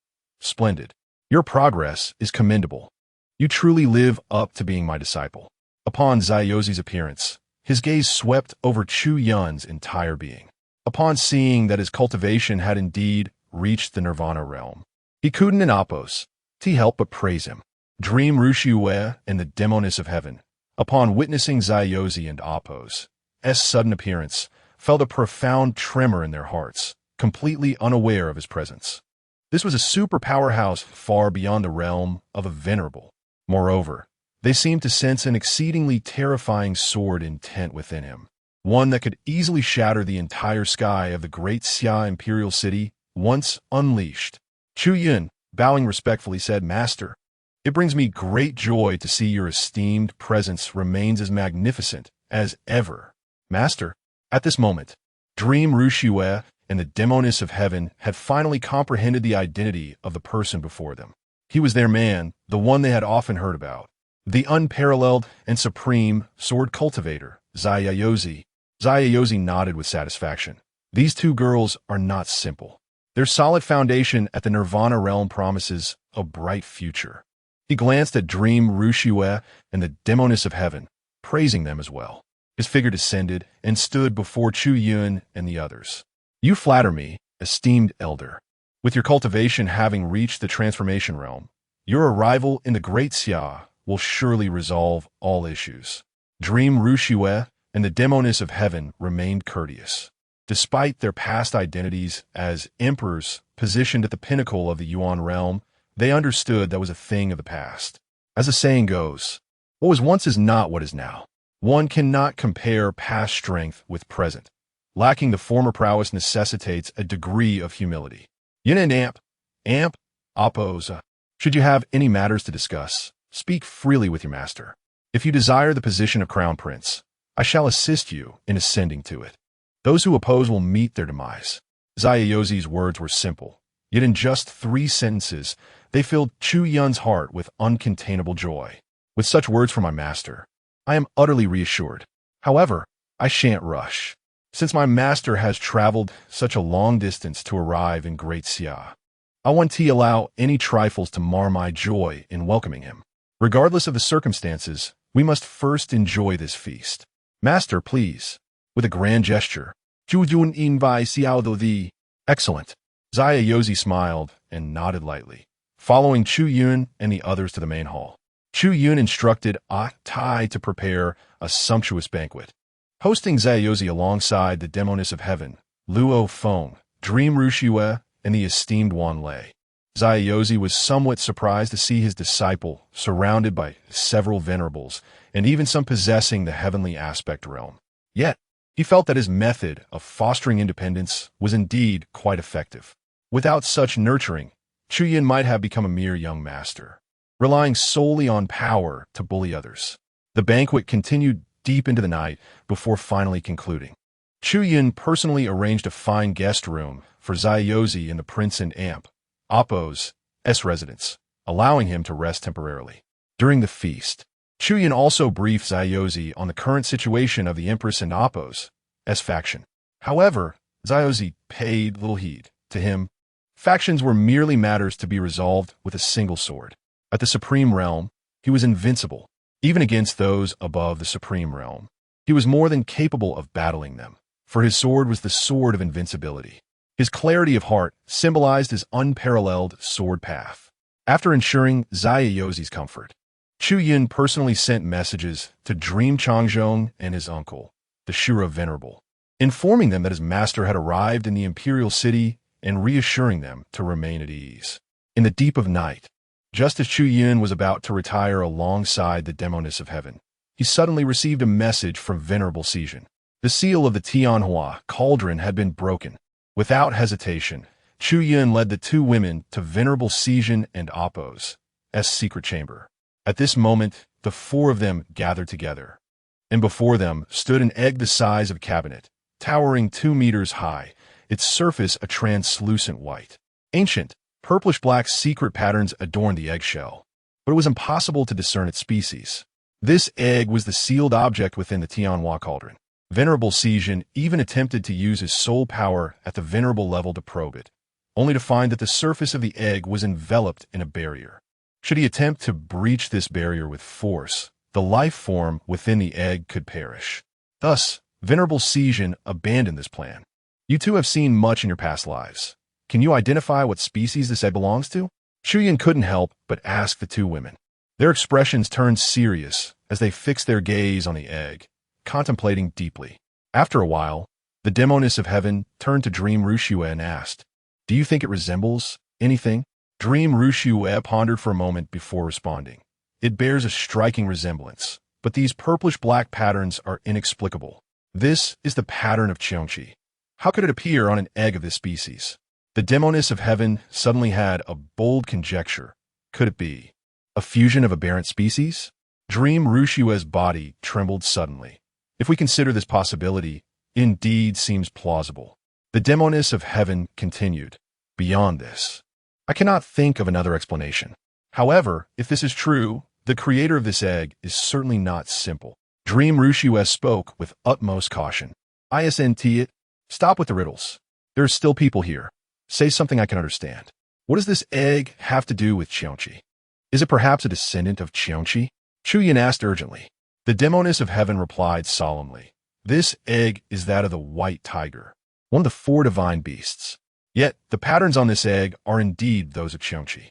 Splendid. Your progress is commendable. You truly live up to being my disciple. Upon Zhao appearance, his gaze swept over Chu Yun's entire being. Upon seeing that his cultivation had indeed reached the Nirvana realm, he couldn't and Oppos, he helped but praise him. Dream Rushue and the Demoness of Heaven, upon witnessing Zhao and Oppos' sudden appearance, felt a profound tremor in their hearts, completely unaware of his presence. This was a super powerhouse far beyond the realm of a venerable. Moreover, they seemed to sense an exceedingly terrifying sword intent within him, one that could easily shatter the entire sky of the Great Xia Imperial City once unleashed. Chu Yun, bowing respectfully, said, Master, it brings me great joy to see your esteemed presence remains as magnificent as ever. Master, at this moment, Dream Rushue and the Demoness of Heaven had finally comprehended the identity of the person before them. He was their man, the one they had often heard about, the unparalleled and supreme sword cultivator, Zhao. Zhao nodded with satisfaction. These two girls are not simple. Their solid foundation at the Nirvana realm promises a bright future. He glanced at Dream Rushue and the Demoness of Heaven, praising them as well. His figure descended and stood before Chu Yun and the others. You flatter me, esteemed elder. With your cultivation having reached the transformation realm, your arrival in the Great Xia will surely resolve all issues. Dream Rushue and the Demoness of Heaven remained courteous. Despite their past identities as emperors positioned at the pinnacle of the Yuan realm, they understood that was a thing of the past. As the saying goes, what was once is not what is now. One cannot compare past strength with present. Lacking the former prowess necessitates a degree of humility. Yin and Amp, Oppos, should you have any matters to discuss, speak freely with your master. If you desire the position of Crown Prince, I shall assist you in ascending to it. Those who oppose will meet their demise. Zhao's words were simple, yet in just 3 sentences, they filled Chu Yun's heart with uncontainable joy. With such words from my master, I am utterly reassured. However, I shan't rush. Since my master has traveled such a long distance to arrive in Great Xia, I won't allow any trifles to mar my joy in welcoming him. Regardless of the circumstances, we must first enjoy this feast. Master, please. With a grand gesture, Chu Yun invite Xiao the. Excellent. Zhao smiled and nodded lightly, following Chu Yun and the others to the main hall. Chu Yun instructed Tai to prepare a sumptuous banquet. Hosting Zhao alongside the Demoness of Heaven, Luo Feng, Dream Rushue, and the esteemed Wan Lei. Zhao was somewhat surprised to see his disciple surrounded by several venerables and even some possessing the heavenly aspect realm. Yet, he felt that his method of fostering independence was indeed quite effective. Without such nurturing, Chu Yun might have become a mere young master, relying solely on power to bully others. The banquet continued deep into the night before finally concluding. Chu Yun personally arranged a fine guest room for Zhao and the Prince and Amp, Oppos' residence, allowing him to rest temporarily. During the feast, Chu Yun also briefed Zhao on the current situation of the Empress and Oppos' faction. However, Zhao paid little heed. To him, factions were merely matters to be resolved with a single sword. At the Supreme Realm, he was invincible, even against those above the Supreme Realm. He was more than capable of battling them, for his sword was the sword of invincibility. His clarity of heart symbolized his unparalleled sword path. After ensuring Zhao's comfort, Chu Yun personally sent messages to Dream Changzhong and his uncle, the Shura Venerable, informing them that his master had arrived in the imperial city and reassuring them to remain at ease. In the deep of night, Just as Chu Yun was about to retire alongside the demoness of heaven, he suddenly received a message from Venerable Xia Dynasty. The seal of the Tianhua cauldron had been broken. Without hesitation, Chu Yun led the two women to Venerable Xia Dynasty and Appo's secret chamber. At this moment, the four of them gathered together, and before them stood an egg the size of a cabinet, towering 2 meters high, its surface a translucent white. Ancient, purplish-black secret patterns adorned the eggshell, but it was impossible to discern its species. This egg was the sealed object within the Tianhua cauldron. Venerable Xia Dynasty even attempted to use his soul power at the venerable level to probe it, only to find that the surface of the egg was enveloped in a barrier. Should he attempt to breach this barrier with force, the life form within the egg could perish. Thus, Venerable Xia Dynasty abandoned this plan. You two have seen much in your past lives. Can you identify what species this egg belongs to? Chu Yun couldn't help but ask the two women. Their expressions turned serious as they fixed their gaze on the egg, contemplating deeply. After a while, the demoness of heaven turned to Dream Rushue and asked, "Do you think it resembles anything?" Dream Rushue pondered for a moment before responding. "It bears a striking resemblance, but these purplish-black patterns are inexplicable. This is the pattern of Cheongqi. How could it appear on an egg of this species?" The demoness of heaven suddenly had a bold conjecture. Could it be a fusion of aberrant species? Dream Rushue's body trembled suddenly. If we consider this possibility, it indeed seems plausible. The demoness of heaven continued, "Beyond this, I cannot think of another explanation. However, if this is true, the creator of this egg is certainly not simple." Dream Rushue spoke with utmost caution. "Isnt it? Stop with the riddles. There are still people here. Say something I can understand. What does this egg have to do with Cheongqi? Is it perhaps a descendant of Cheongqi?" Chu Yun asked urgently. The demoness of heaven replied solemnly, "This egg is that of the white tiger, one of the 4 divine beasts. Yet, the patterns on this egg are indeed those of Cheongqi.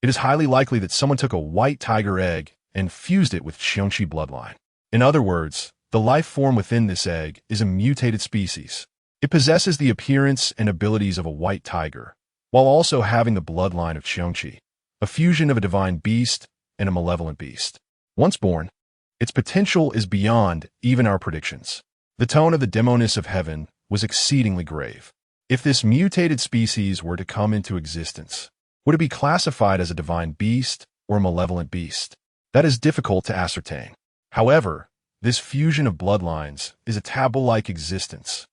It is highly likely that someone took a white tiger egg and fused it with Cheongqi bloodline. In other words, the life form within this egg is a mutated species. It possesses the appearance and abilities of a white tiger, while also having the bloodline of Cheongqi, a fusion of a divine beast and a malevolent beast. Once born, its potential is beyond even our predictions." The tone of the demoness of heaven was exceedingly grave. If this mutated species were to come into existence, would it be classified as a divine beast or a malevolent beast? That is difficult to ascertain. However, this fusion of bloodlines is a taboo-like existence.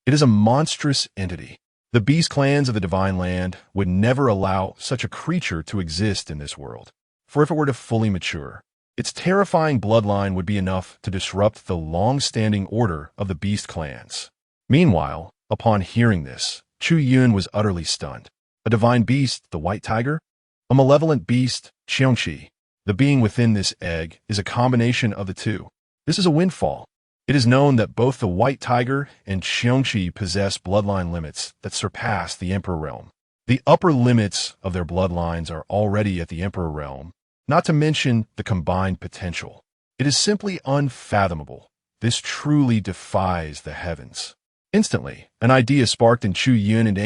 It is a monstrous entity. The beast clans of the divine land would never allow such a creature to exist in this world, for if it were to fully mature, its terrifying bloodline would be enough to disrupt the long-standing order of the beast clans. Meanwhile, upon hearing this, Chu Yun was utterly stunned. A divine beast, the white tiger? A malevolent beast, Cheongqi. The being within this egg is a combination of the two. This is a windfall. It is known that both the white tiger and Cheongqi possess bloodline limits that surpass the Emperor realm. The upper limits of their bloodlines are already at the Emperor realm, not to mention the combined potential. It is simply unfathomable. This truly defies the heavens. Instantly, an idea sparked in Chu Yun and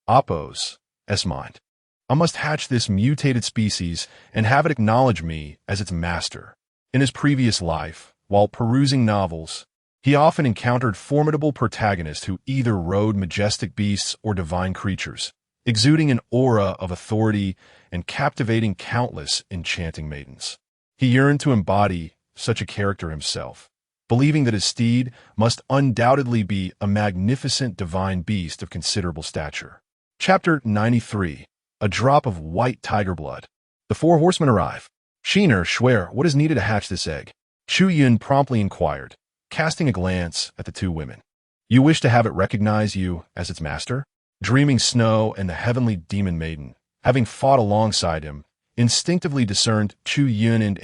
Appo's mind. I must hatch this mutated species and have it acknowledge me as its master. In his previous life, while perusing novels, he often encountered formidable protagonists who either rode majestic beasts or divine creatures, exuding an aura of authority and captivating countless enchanting maidens. He yearned to embody such a character himself, believing that his steed must undoubtedly be a magnificent divine beast of considerable stature. Chapter 93. A Drop of White Tiger Blood. The 4 horsemen arrive. "Shiner, Schwer, what is needed to hatch this egg?" Chu Yun promptly inquired, casting a glance at the two women. "You wish to have it recognize you as its master?" Dreaming Snow and the heavenly demon maiden, having fought alongside him, instinctively discerned Chu Yun and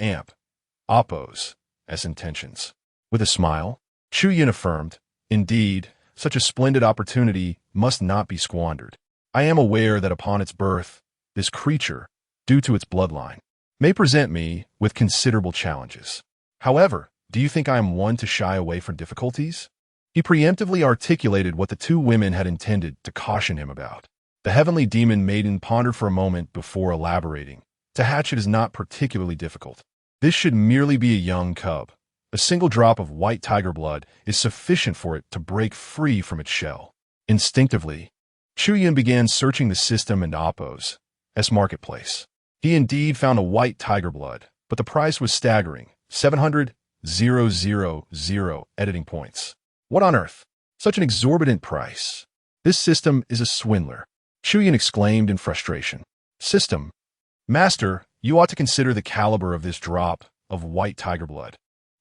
Appo's intentions. With a smile, Chu Yun affirmed, "Indeed, such a splendid opportunity must not be squandered. I am aware that upon its birth, this creature, due to its bloodline, may present me with considerable challenges. However, do you think I am one to shy away from difficulties?" He preemptively articulated what the two women had intended to caution him about. The heavenly demon maiden pondered for a moment before elaborating, To hatch it is not particularly difficult. This should merely be a young cub. A single drop of white tiger blood is sufficient for it to break free from its shell. Instinctively, Chu Yun began searching the system and Oppo's marketplace. He indeed found a white tiger blood, but the price was staggering, 700,000 editing points. What on earth? Such an exorbitant price. This system is a swindler, Chu Yun exclaimed in frustration. System. Master, you ought to consider the caliber of this drop of white tiger blood.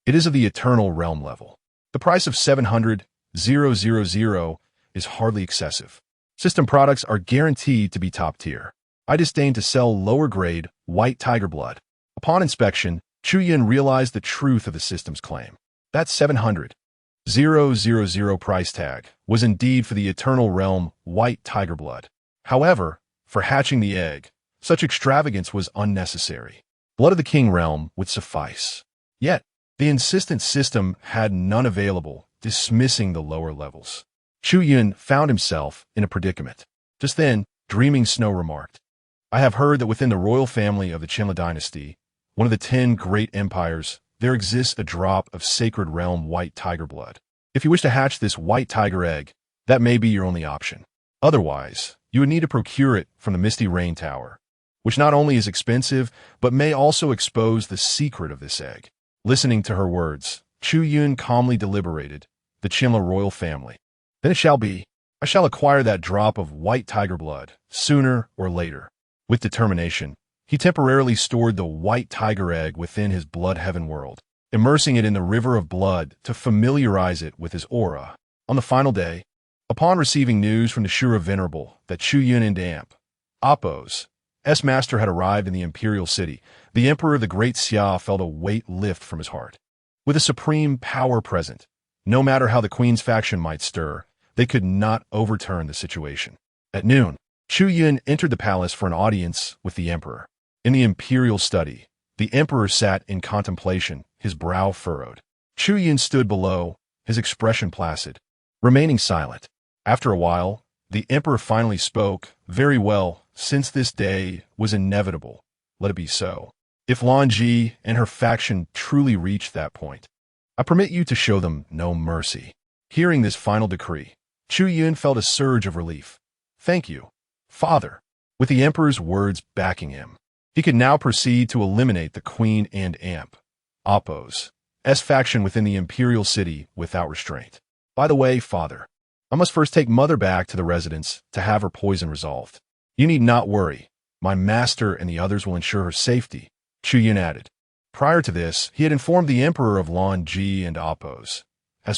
It is of the eternal realm level. The price of 700,000 is hardly excessive. System products are guaranteed to be top tier. I disdain to sell lower-grade, white tiger blood. Upon inspection, Chu Yun realized the truth of the system's claim. That 700,000 price tag was indeed for the eternal realm white tiger blood. However, for hatching the egg, such extravagance was unnecessary. Blood of the king realm would suffice. Yet, the insistent system had none available, dismissing the lower levels. Chu Yun found himself in a predicament. Just then, Dreaming Snow remarked, I have heard that within the royal family of the Xia Dynasty, one of the 10 great empires, there exists a drop of sacred realm white tiger blood. If you wish to hatch this white tiger egg, that may be your only option. Otherwise, you would need to procure it from the Misty Rain Tower, which not only is expensive, but may also expose the secret of this egg. Listening to her words, Chu Yun calmly deliberated, the Xia royal family. Then it shall be. I shall acquire that drop of white tiger blood, sooner or later. With determination, he temporarily stored the white tiger egg within his blood heaven world, immersing it in the river of blood to familiarize it with his aura. On the final day, upon receiving news from the Shura Venerable that Chu Yun and Oppo's master had arrived in the imperial city, the emperor of the Great Xia felt a weight lift from his heart. With a supreme power present, no matter how the queen's faction might stir, they could not overturn the situation. At noon, Chu Yun entered the palace for an audience with the emperor. In the imperial study, the emperor sat in contemplation, his brow furrowed. Chu Yun stood below, his expression placid, remaining silent. After a while, the emperor finally spoke. Very well, since this day was inevitable, let it be so. If Lan Ji and her faction truly reach that point, I permit you to show them no mercy. Hearing this final decree, Chu Yun felt a surge of relief. Thank you, Father. With the emperor's words backing him, he could now proceed to eliminate the queen and Oppo's faction within the imperial city without restraint. By the way, Father, I must first take Mother back to the residence to have her poison resolved. You need not worry. My master and the others will ensure her safety, Chu Yun added. Prior to this, he had informed the emperor of Lan Ji and Oppo's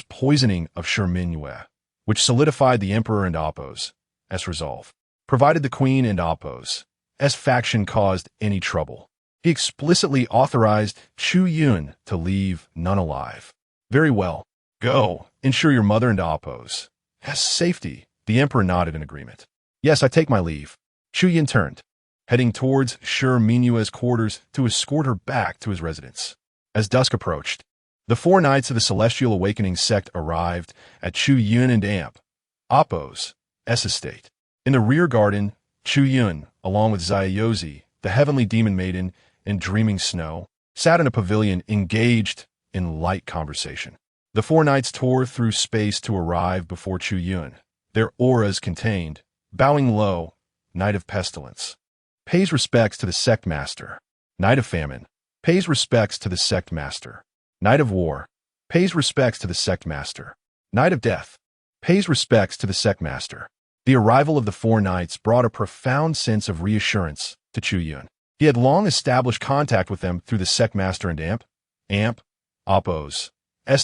poisoning of Sherminue, which solidified the emperor and Oppo's resolve. Provided the queen and Oppo's faction caused any trouble, he explicitly authorized Chu Yun to leave none alive. Very well. Go, ensure your mother and Oppo's safety. The emperor nodded in agreement. Yes, I take my leave. Chu Yun turned, heading towards Sherminue's quarters to escort her back to his residence. As dusk approached, the 4 knights of the Celestial Awakening sect arrived at Chu Yun and Oppo's estate. In the rear garden, Chu Yun, along with Xiaozi, the heavenly demon maiden, and Dreaming Snow, sat in a pavilion engaged in light conversation. The 4 knights tore through space to arrive before Chu Yun, their auras contained. Bowing low, Knight of Pestilence pays respects to the sect master. Knight of Famine pays respects to the sect master. Knight of War pays respects to the sect master. Knight of Death pays respects to the sect master. The arrival of the 4 knights brought a profound sense of reassurance to Chu Yun. He had long established contact with them through the sect master and Oppo's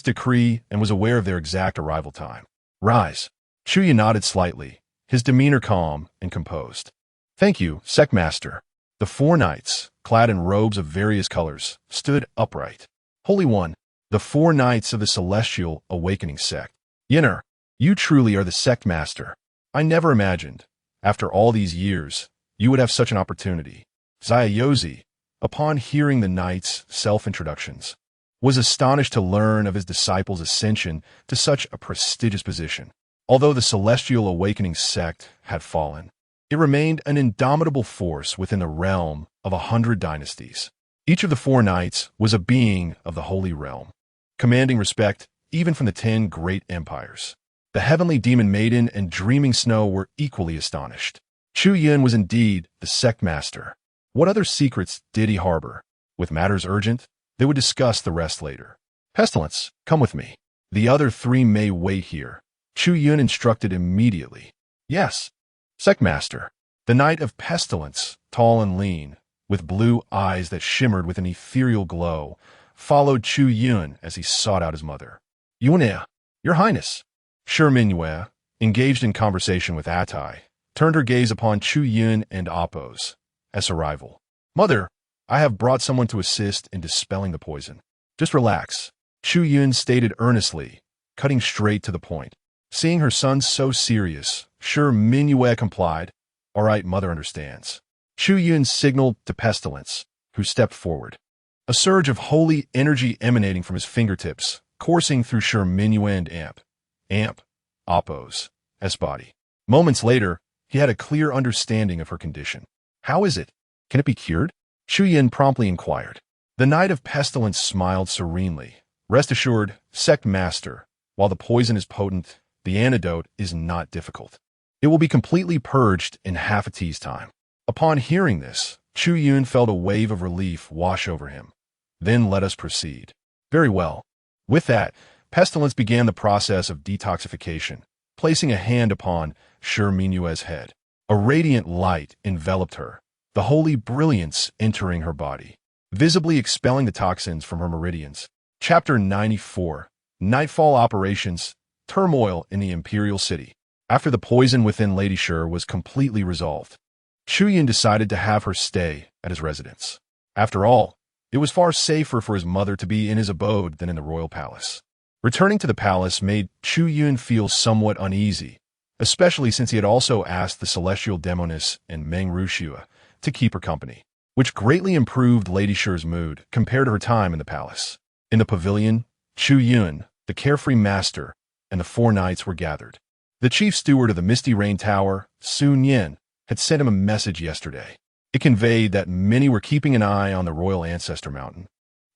decree and was aware of their exact arrival time. Rise. Chu Yun nodded slightly, his demeanor calm and composed. Thank you, sect master. The 4 knights, clad in robes of various colors, stood upright. Holy One, the 4 knights of the Celestial Awakening sect. Yinner, you truly are the sect master. I never imagined, after all these years, you would have such an opportunity. Xiaozi, upon hearing the knights' self-introductions, was astonished to learn of his disciple's ascension to such a prestigious position. Although the Celestial Awakening sect had fallen, it remained an indomitable force within the realm of 100 dynasties. Each of the 4 knights was a being of the Holy Realm, commanding respect even from the 10 great empires. The heavenly demon maiden and dreaming snow were equally astonished. Chu Yun was indeed the sect master. What other secrets did he harbor? With matters urgent, they would discuss the rest later. Pestilence, come with me. The other 3 may wait here. Chu Yun instructed immediately. Yes, sect master. The knight of pestilence, tall and lean, with blue eyes that shimmered with an ethereal glow, followed Chu Yun as he sought out his mother. Yunea, your highness. Shi Mingyue, engaged in conversation with Atai, turned her gaze upon Chu Yun and Appos as her rival. Mother, I have brought someone to assist in dispelling the poison. Just relax, Chu Yun stated earnestly, cutting straight to the point. Seeing her son so serious, Shi Mingyue complied. All right, mother understands. Chu Yun signaled to Pestilence, who stepped forward. A surge of holy energy emanating from his fingertips, coursing through Shi Mingyue and Amp, Appos, body. Moments later, he had a clear understanding of her condition. How is it? Can it be cured? Chu Yun promptly inquired. The Knight of Pestilence smiled serenely. Rest assured, sect master, while the poison is potent, the antidote is not difficult. It will be completely purged in half a tea's time. Upon hearing this, Chu Yun felt a wave of relief wash over him. Then let us proceed. Very well. With that, Pestilence began the process of detoxification, placing a hand upon Shi Mingyue's head. A radiant light enveloped her, the holy brilliance entering her body, visibly expelling the toxins from her meridians. Chapter 94. Nightfall Operations. Turmoil in the Imperial City. After the poison within Lady Shi was completely resolved, Chu Yun decided to have her stay at his residence. After all, it was far safer for his mother to be in his abode than in the royal palace. Returning to the palace made Chu Yun feel somewhat uneasy, especially since he had also asked the celestial demoness and Meng Ruxua to keep her company, which greatly improved Lady Shi's mood compared to her time in the palace. In the pavilion, Chu Yun, the carefree master, and the 4 knights were gathered. The chief steward of the Misty Rain Tower, Sun Yin, had sent him a message yesterday. It conveyed that many were keeping an eye on the Royal Ancestor Mountain,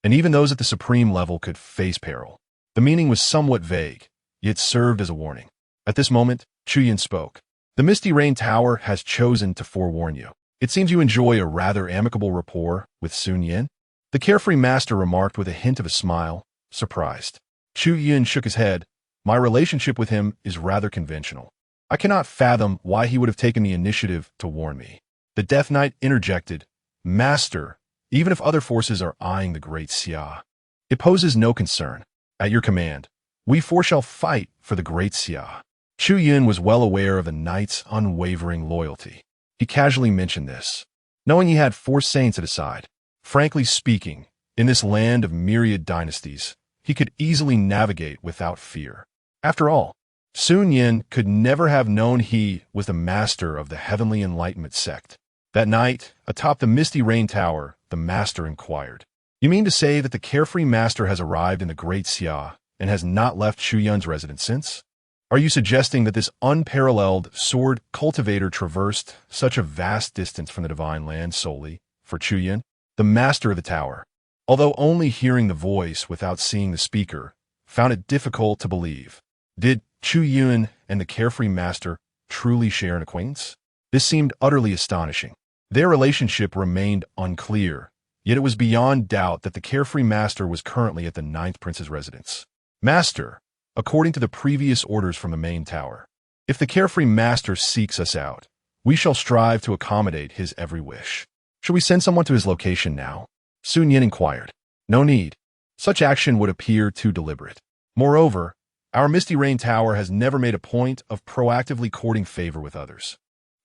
and even those at the supreme level could face peril. The meaning was somewhat vague, yet served as a warning. At this moment, Chu Yun spoke. The Misty Rain Tower has chosen to forewarn you. It seems you enjoy a rather amicable rapport with Sun Yin. The carefree master remarked with a hint of a smile, surprised. Chu Yun shook his head. My relationship with him is rather conventional. I cannot fathom why he would have taken the initiative to warn me. The Death Knight interjected, Master, even if other forces are eyeing the Great Xia, it poses no concern. At your command, we 4 shall fight for the Great Xia. Chu Yun was well aware of the knight's unwavering loyalty. He casually mentioned this, knowing he had 4 saints at his side. Frankly speaking, in this land of myriad dynasties, he could easily navigate without fear. After all, Sun Yin could never have known he was the master of the Heavenly Enlightenment sect. That night, atop the Misty Rain Tower, the master inquired, You mean to say that the carefree master has arrived in the Great Xia and has not left Chu Yun's residence since? Are you suggesting that this unparalleled sword cultivator traversed such a vast distance from the divine land solely for Chu Yun, the master of the tower? Although only hearing the voice without seeing the speaker, found it difficult to believe. Did Chu Yun and the carefree master truly share an acquaintance? This seemed utterly astonishing. Their relationship remained unclear, yet it was beyond doubt that the carefree master was currently at the 9th prince's residence. Master, according to the previous orders from the main tower, if the carefree master seeks us out, we shall strive to accommodate his every wish. Shall we send someone to his location now? Sun Yin inquired. No need. Such action would appear too deliberate. Moreover, our Misty Rain Tower has never made a point of proactively courting favor with others.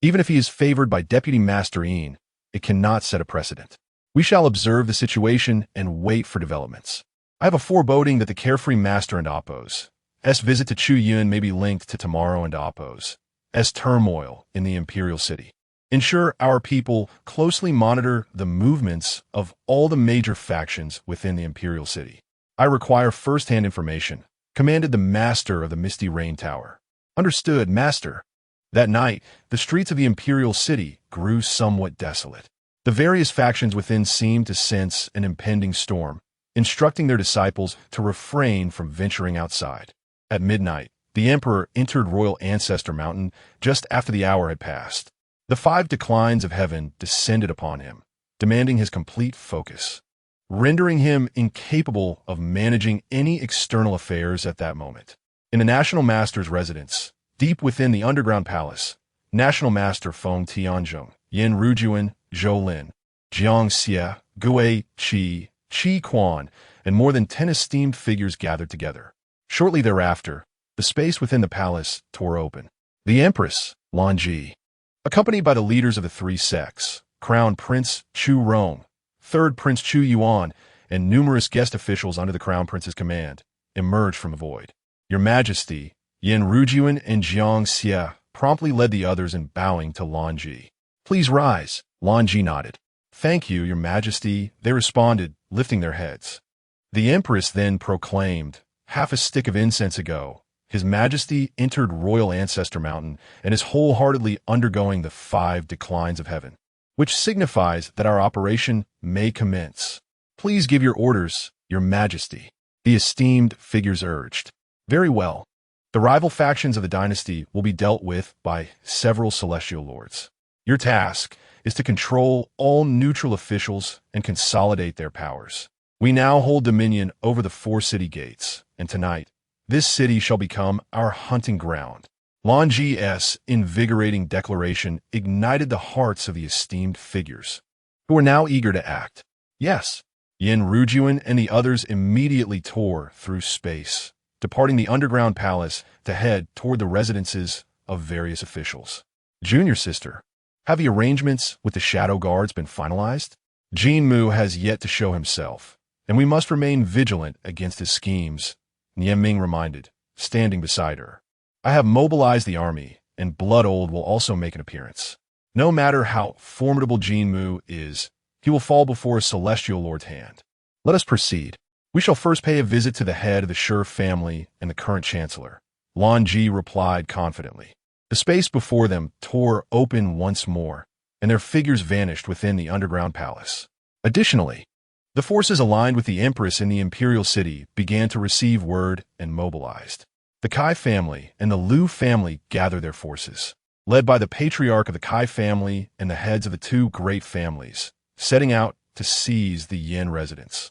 Even if he is favored by Deputy Master Yin, it cannot set a precedent. We shall observe the situation and wait for developments. I have a foreboding that the carefree master and Appos' visit to Chu Yun may be linked to tomorrow and Appos' turmoil in the Imperial City. Ensure our people closely monitor the movements of all the major factions within the Imperial City. I require first-hand information, commanded the master of the Misty Rain Tower. Understood, master. That night, the streets of the Imperial City grew somewhat desolate. The various factions within seemed to sense an impending storm, instructing their disciples to refrain from venturing outside. At midnight, the emperor entered royal ancestor mountain just after the hour had passed. The 5 declines of heaven descended upon him, demanding his complete focus, rendering him incapable of managing any external affairs at that moment. In the National Master's residence, deep within the underground palace, National Master Feng Tianzhong, Yin Rujuan, Zhou Lin, Jiang Xie, Gui Qi, Qi Quan, and more than 10 esteemed figures gathered together. Shortly thereafter, the space within the palace tore open. The Empress, Lan Ji, accompanied by the leaders of the 3 sects, Crown Prince Chu Yun, 3rd Prince Chu Yun, and numerous guest officials under the Crown Prince's command, emerged from the void. Your Majesty, Yin Rujuan and Jiang Xie promptly led the others in bowing to Lan Ji. Please rise, Lan Ji nodded. Thank you, Your Majesty, they responded, lifting their heads. The Empress then proclaimed, half a stick of incense ago, His Majesty entered royal ancestor mountain and is wholeheartedly undergoing the 5 declines of heaven, which signifies that our operation may commence. Please give your orders, Your Majesty, the esteemed figures urged. Very well. The rival factions of the dynasty will be dealt with by several celestial lords. Your task is to control all neutral officials and consolidate their powers. We now hold dominion over the 4 city gates, and tonight, this city shall become our hunting ground. Lan Ji's invigorating declaration ignited the hearts of the esteemed figures, who were now eager to act. Yes, Yin Rujuan and the others immediately tore through space, departing the underground palace to head toward the residences of various officials. Junior sister, have the arrangements with the shadow guards been finalized? Jin Mu has yet to show himself, and we must remain vigilant against his schemes, Nian Ming reminded, standing beside her. I have mobilized the army, and Blood Old will also make an appearance. No matter how formidable Jin Mu is, he will fall before a celestial lord's hand. Let us proceed. We shall first pay a visit to the head of the Shi family and the current chancellor. Lan Ji replied confidently. The space before them tore open once more, and their figures vanished within the underground palace. Additionally, the forces aligned with the Empress in the imperial city began to receive word and mobilized. The Kai family and the Liu family gathered their forces, led by the patriarch of the Kai family and the heads of the 2 great families, setting out to seize the Yin residence.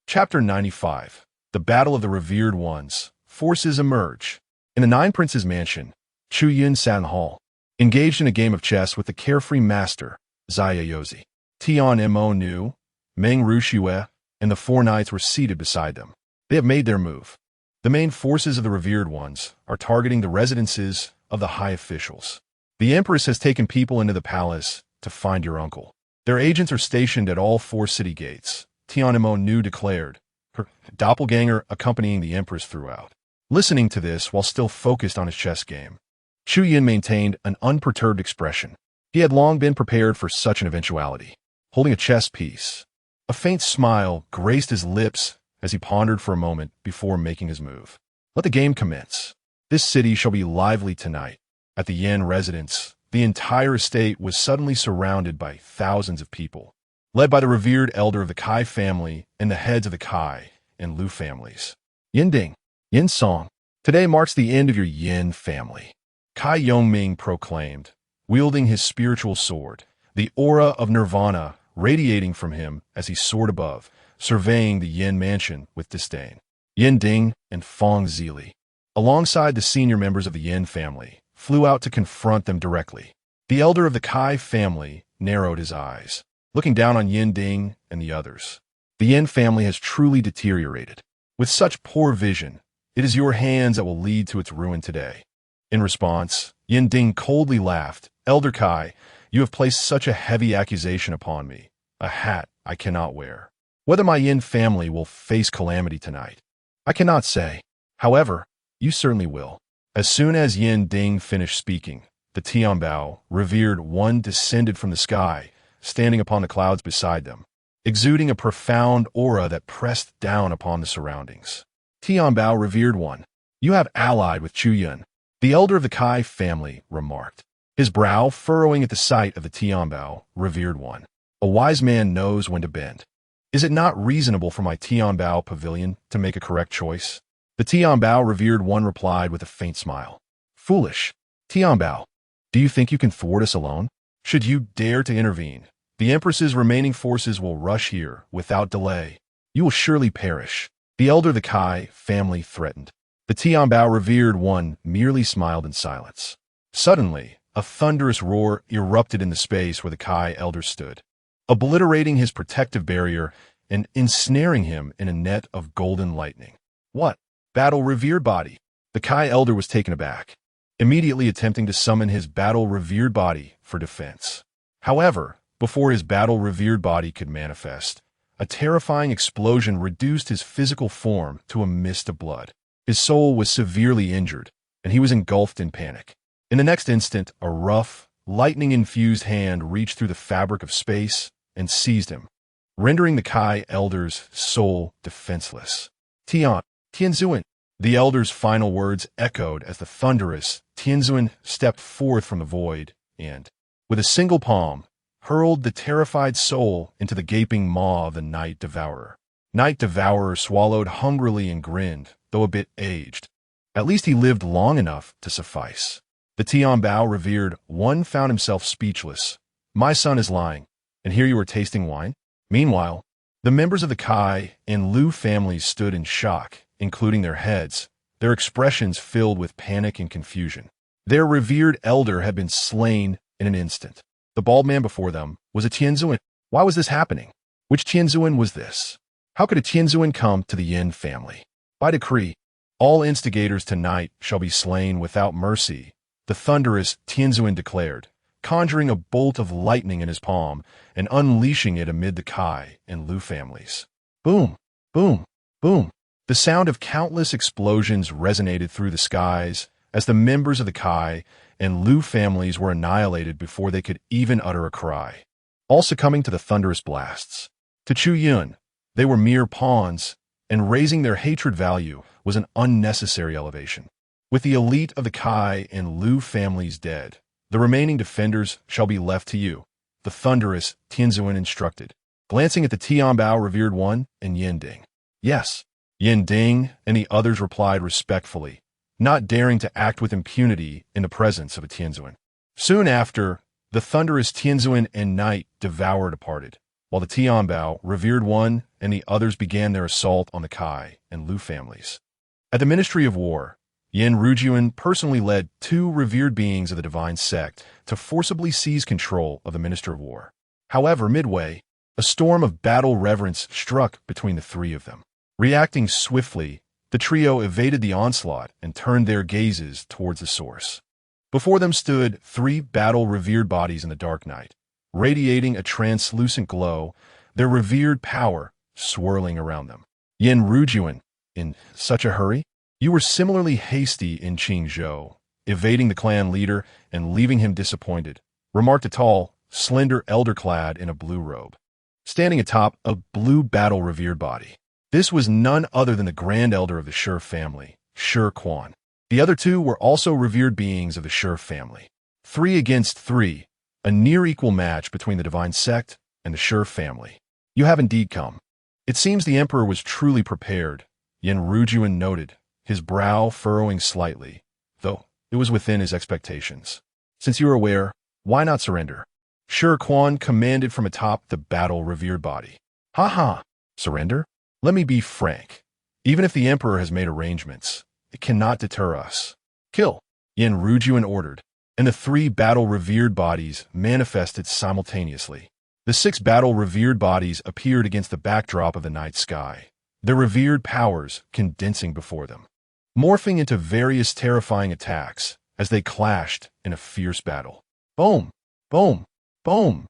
Chapter 95. The Battle of the Revered Ones. Forces emerge. In the 9 Princes' mansion, Chu Yun sat in the hall, engaged in a game of chess with the carefree master, Xia Yozi. Tian Mo Nu, Meng Rushue, and the 4 knights were seated beside them. They have made their move. The main forces of the Revered Ones are targeting the residences of the high officials. The Empress has taken people into the palace to find your uncle. Their agents are stationed at all 4 city gates, Tian Mo Nu declared, her doppelganger accompanying the Empress throughout. Listening to this while still focused on his chess game, Chu Yun maintained an unperturbed expression. He had long been prepared for such an eventuality. Holding a chess piece, a faint smile graced his lips as he pondered for a moment before making his move. Let the game commence. This city shall be lively tonight. At the Yin residence, the entire estate was suddenly surrounded by thousands of people, led by the revered elder of the Kai family and the heads of the Kai and Liu families. Yin Ding, Yin Song, today marks the end of your Yin family, Kai Yongming proclaimed, wielding his spiritual sword, the aura of nirvana radiating from him as he soared above, surveying the Yin mansion with disdain. Yin Ding and Fong Zili, alongside the senior members of the Yin family, flew out to confront them directly. The elder of the Kai family narrowed his eyes, looking down on Yin Ding and the others. The Yin family has truly deteriorated. With such poor vision, it is your hands that will lead to its ruin today. In response, Yin Ding coldly laughed. Elder Kai, you have placed such a heavy accusation upon me, a hat I cannot wear. Whether my Yin family will face calamity tonight, I cannot say. However, you certainly will. As soon as Yin Ding finished speaking, the Tianbao, revered one, descended from the sky, standing upon the clouds beside them, exuding a profound aura that pressed down upon the surroundings. Tianbao, revered one, you have allied with Chu Yun, the elder of the Kai family remarked, his brow furrowing at the sight of the Tianbao, revered one. A wise man knows when to bend. Is it not reasonable for my Tianbao pavilion to make a correct choice? The Tianbao revered one replied with a faint smile. Foolish. Tianbao, do you think you can thwart us alone? Should you dare to intervene, the Empress's remaining forces will rush here without delay. You will surely perish. The elder the Kai family threatened. The Tianbao revered one merely smiled in silence. Suddenly, a thunderous roar erupted in the space where the Kai elder stood, obliterating his protective barrier and ensnaring him in a net of golden lightning. What? Battle-revered body. The Kai elder was taken aback, immediately attempting to summon his battle-revered body for defense. However, before his battle-revered body could manifest, a terrifying explosion reduced his physical form to a mist of blood. His soul was severely injured, and he was engulfed in panic. In the next instant, a rough, lightning-infused hand reached through the fabric of space and seized him, rendering the Kai elder's soul defenseless. Tianzuan. The elder's final words echoed as the thunderous Tianzuan stepped forth from the void and, with a single palm, hurled the terrified soul into the gaping maw of the Night Devourer. Night Devourer swallowed hungrily and grinned, though a bit aged. At least he lived long enough to suffice. The Tianbao revered one found himself speechless. My son is lying, and here you are tasting wine? Meanwhile, the members of the Kai and Lu families stood in shock, including their heads, their expressions filled with panic and confusion. Their revered elder had been slain in an instant. The bald man before them was a Tianzuan. Why was this happening? Which Tianzuan was this? How could a Tianzuan come to the Yin family? By decree, all instigators tonight shall be slain without mercy, the thunderous Tianzuan declared, conjuring a bolt of lightning in his palm and unleashing it amid the Kai and Lu families. Boom, boom, boom. The sound of countless explosions resonated through the skies as the members of the Kai and Lu families were annihilated before they could even utter a cry, all succumbing to the thunderous blasts. To Chu Yun, they were mere pawns, and raising their hatred value was an unnecessary elevation. With the elite of the Kai and Lu families dead, the remaining defenders shall be left to you, the thunderous Tianzuan instructed, glancing at the Tianbao revered one and Yin Ding. Yes, Yin Ding and the others replied respectfully, not daring to act with impunity in the presence of a Tianzuan. Soon after, the thunderous Tianzuan and Night Devourer departed, while the Tianbao revered one and the others began their assault on the Kai and Lu families. At the Ministry of War, Yin Rujuan personally led two revered beings of the divine sect to forcibly seize control of the Minister of War. However, midway, a storm of battle reverence struck between the three of them. Reacting swiftly, the trio evaded the onslaught and turned their gazes towards the source. Before them stood three battle-revered bodies in the dark night, radiating a translucent glow, their revered power swirling around them. Yin Rujuan, in such a hurry? You were similarly hasty in Qingzhou, evading the clan leader and leaving him disappointed, remarked a tall, slender elder clad in a blue robe, standing atop a blue battle-revered body. This was none other than the grand elder of the Shi family, Shi Quan. The other two were also revered beings of the Shi family. 3 against 3, a near-equal match between the divine sect and the Shi family. You have indeed come. It seems the emperor was truly prepared, Yin Rujuan noted, his brow furrowing slightly, though it was within his expectations. Since you are aware, why not surrender? Shi Quan commanded from atop the battle-revered body. Ha ha! Surrender? Let me be frank. Even if the emperor has made arrangements, it cannot deter us. Kill, Yin Rujuan ordered, and the 3 battle-revered bodies manifested simultaneously. The 6 battle-revered bodies appeared against the backdrop of the night sky, their revered powers condensing before them, morphing into various terrifying attacks as they clashed in a fierce battle. Boom! Boom! Boom!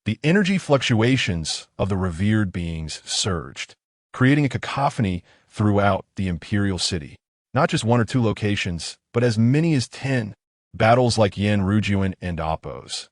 The energy fluctuations of the revered beings surged, creating a cacophony throughout the imperial city. Not just 1 or 2 locations, but as many as 10. Battles like Yin Rujuan and Appos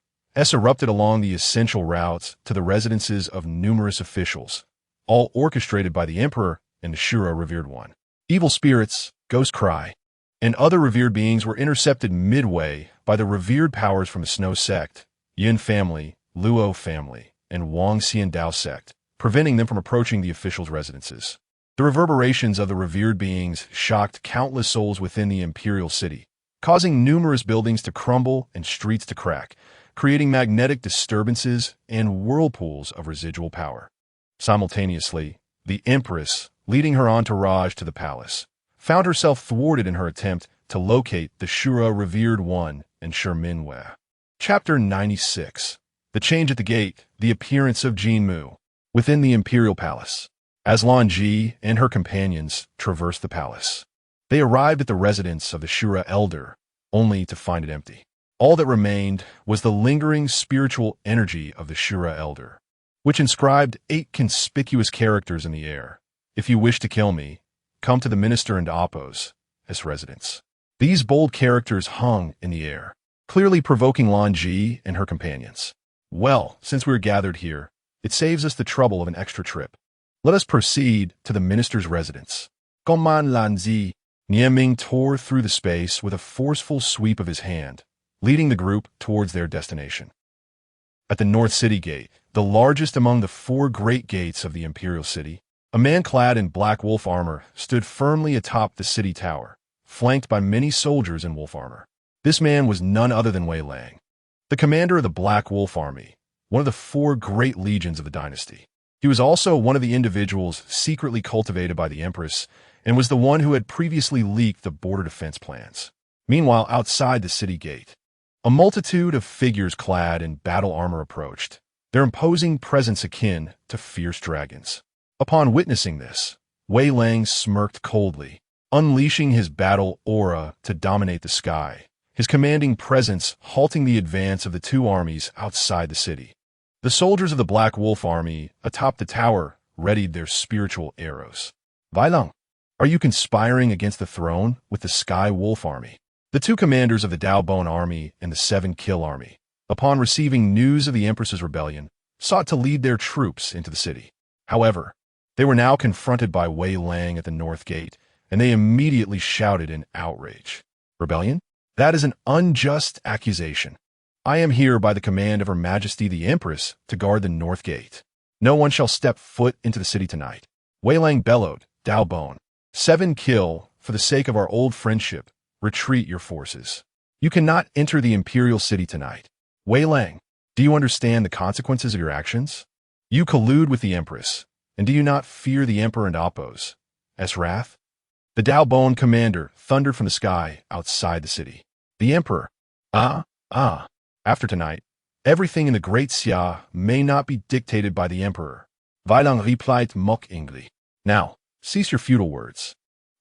erupted along the essential routes to the residences of numerous officials, all orchestrated by the emperor and the Shura revered one. Evil spirits, Ghost Cry, and other revered beings were intercepted midway by the revered powers from the Snow sect, Yin family, Luo family, and Wang Xiandao sect, preventing them from approaching the officials' residences. The reverberations of the revered beings shocked countless souls within the imperial city, causing numerous buildings to crumble and streets to crack, creating magnetic disturbances and whirlpools of residual power. Simultaneously, the Empress, leading her entourage to the palace, found herself thwarted in her attempt to locate the Shura Revered One and Sherminwe. Chapter 96. The Change at the Gate, the Appearance of Jinmu. Within the Imperial Palace, as Lan Ji and her companions traversed the palace, they arrived at the residence of the Shura Elder, only to find it empty. All that remained was the lingering spiritual energy of the Shura Elder, which inscribed 8 conspicuous characters in the air. If you wish to kill me, come to the Minister and Appo's residence. These bold characters hung in the air, clearly provoking Lan Ji and her companions. Well, since we're gathered here, it saves us the trouble of an extra trip. Let us proceed to the minister's residence. Goman Lan Ji. Nieming tore through the space with a forceful sweep of his hand, leading the group towards their destination. At the North City Gate, the largest among the 4 great gates of the imperial city, a man clad in black wolf armor stood firmly atop the city tower, flanked by many soldiers in wolf armor. This man was none other than Wei Lang, the commander of the Black Wolf Army, one of the 4 great legions of the dynasty. He was also one of the individuals secretly cultivated by the Empress and was the one who had previously leaked the border defense plans. Meanwhile, outside the city gate, a multitude of figures clad in battle armor approached, their imposing presence akin to fierce dragons. Upon witnessing this, Wei Lang smirked coldly, unleashing his battle aura to dominate the sky, his commanding presence halting the advance of the 2 armies outside the city. The soldiers of the Black Wolf Army atop the tower readied their spiritual arrows. Wei Lang, are you conspiring against the throne with the Sky Wolf Army? The 2 commanders of the Dao Bone Army and the 7 Kill Army, upon receiving news of the Empress's rebellion, sought to lead their troops into the city. However, they were now confronted by Wei Lang at the North Gate, and they immediately shouted in outrage. Rebellion? That is an unjust accusation. I am here by the command of Her Majesty the Empress to guard the North Gate. No one shall step foot into the city tonight. Wei Lang bellowed, Dao Bone. 7 Kill, for the sake of our old friendship, retreat your forces. You cannot enter the imperial city tonight. Wei Lang, do you understand the consequences of your actions? You collude with the Empress, and do you not fear the Emperor and Appo's wrath? The Dao Bone commander thundered from the sky outside the city. The Emperor. After tonight, everything in the Great Xia may not be dictated by the Emperor. Wei Lang replied mockingly. Now, cease your futile words.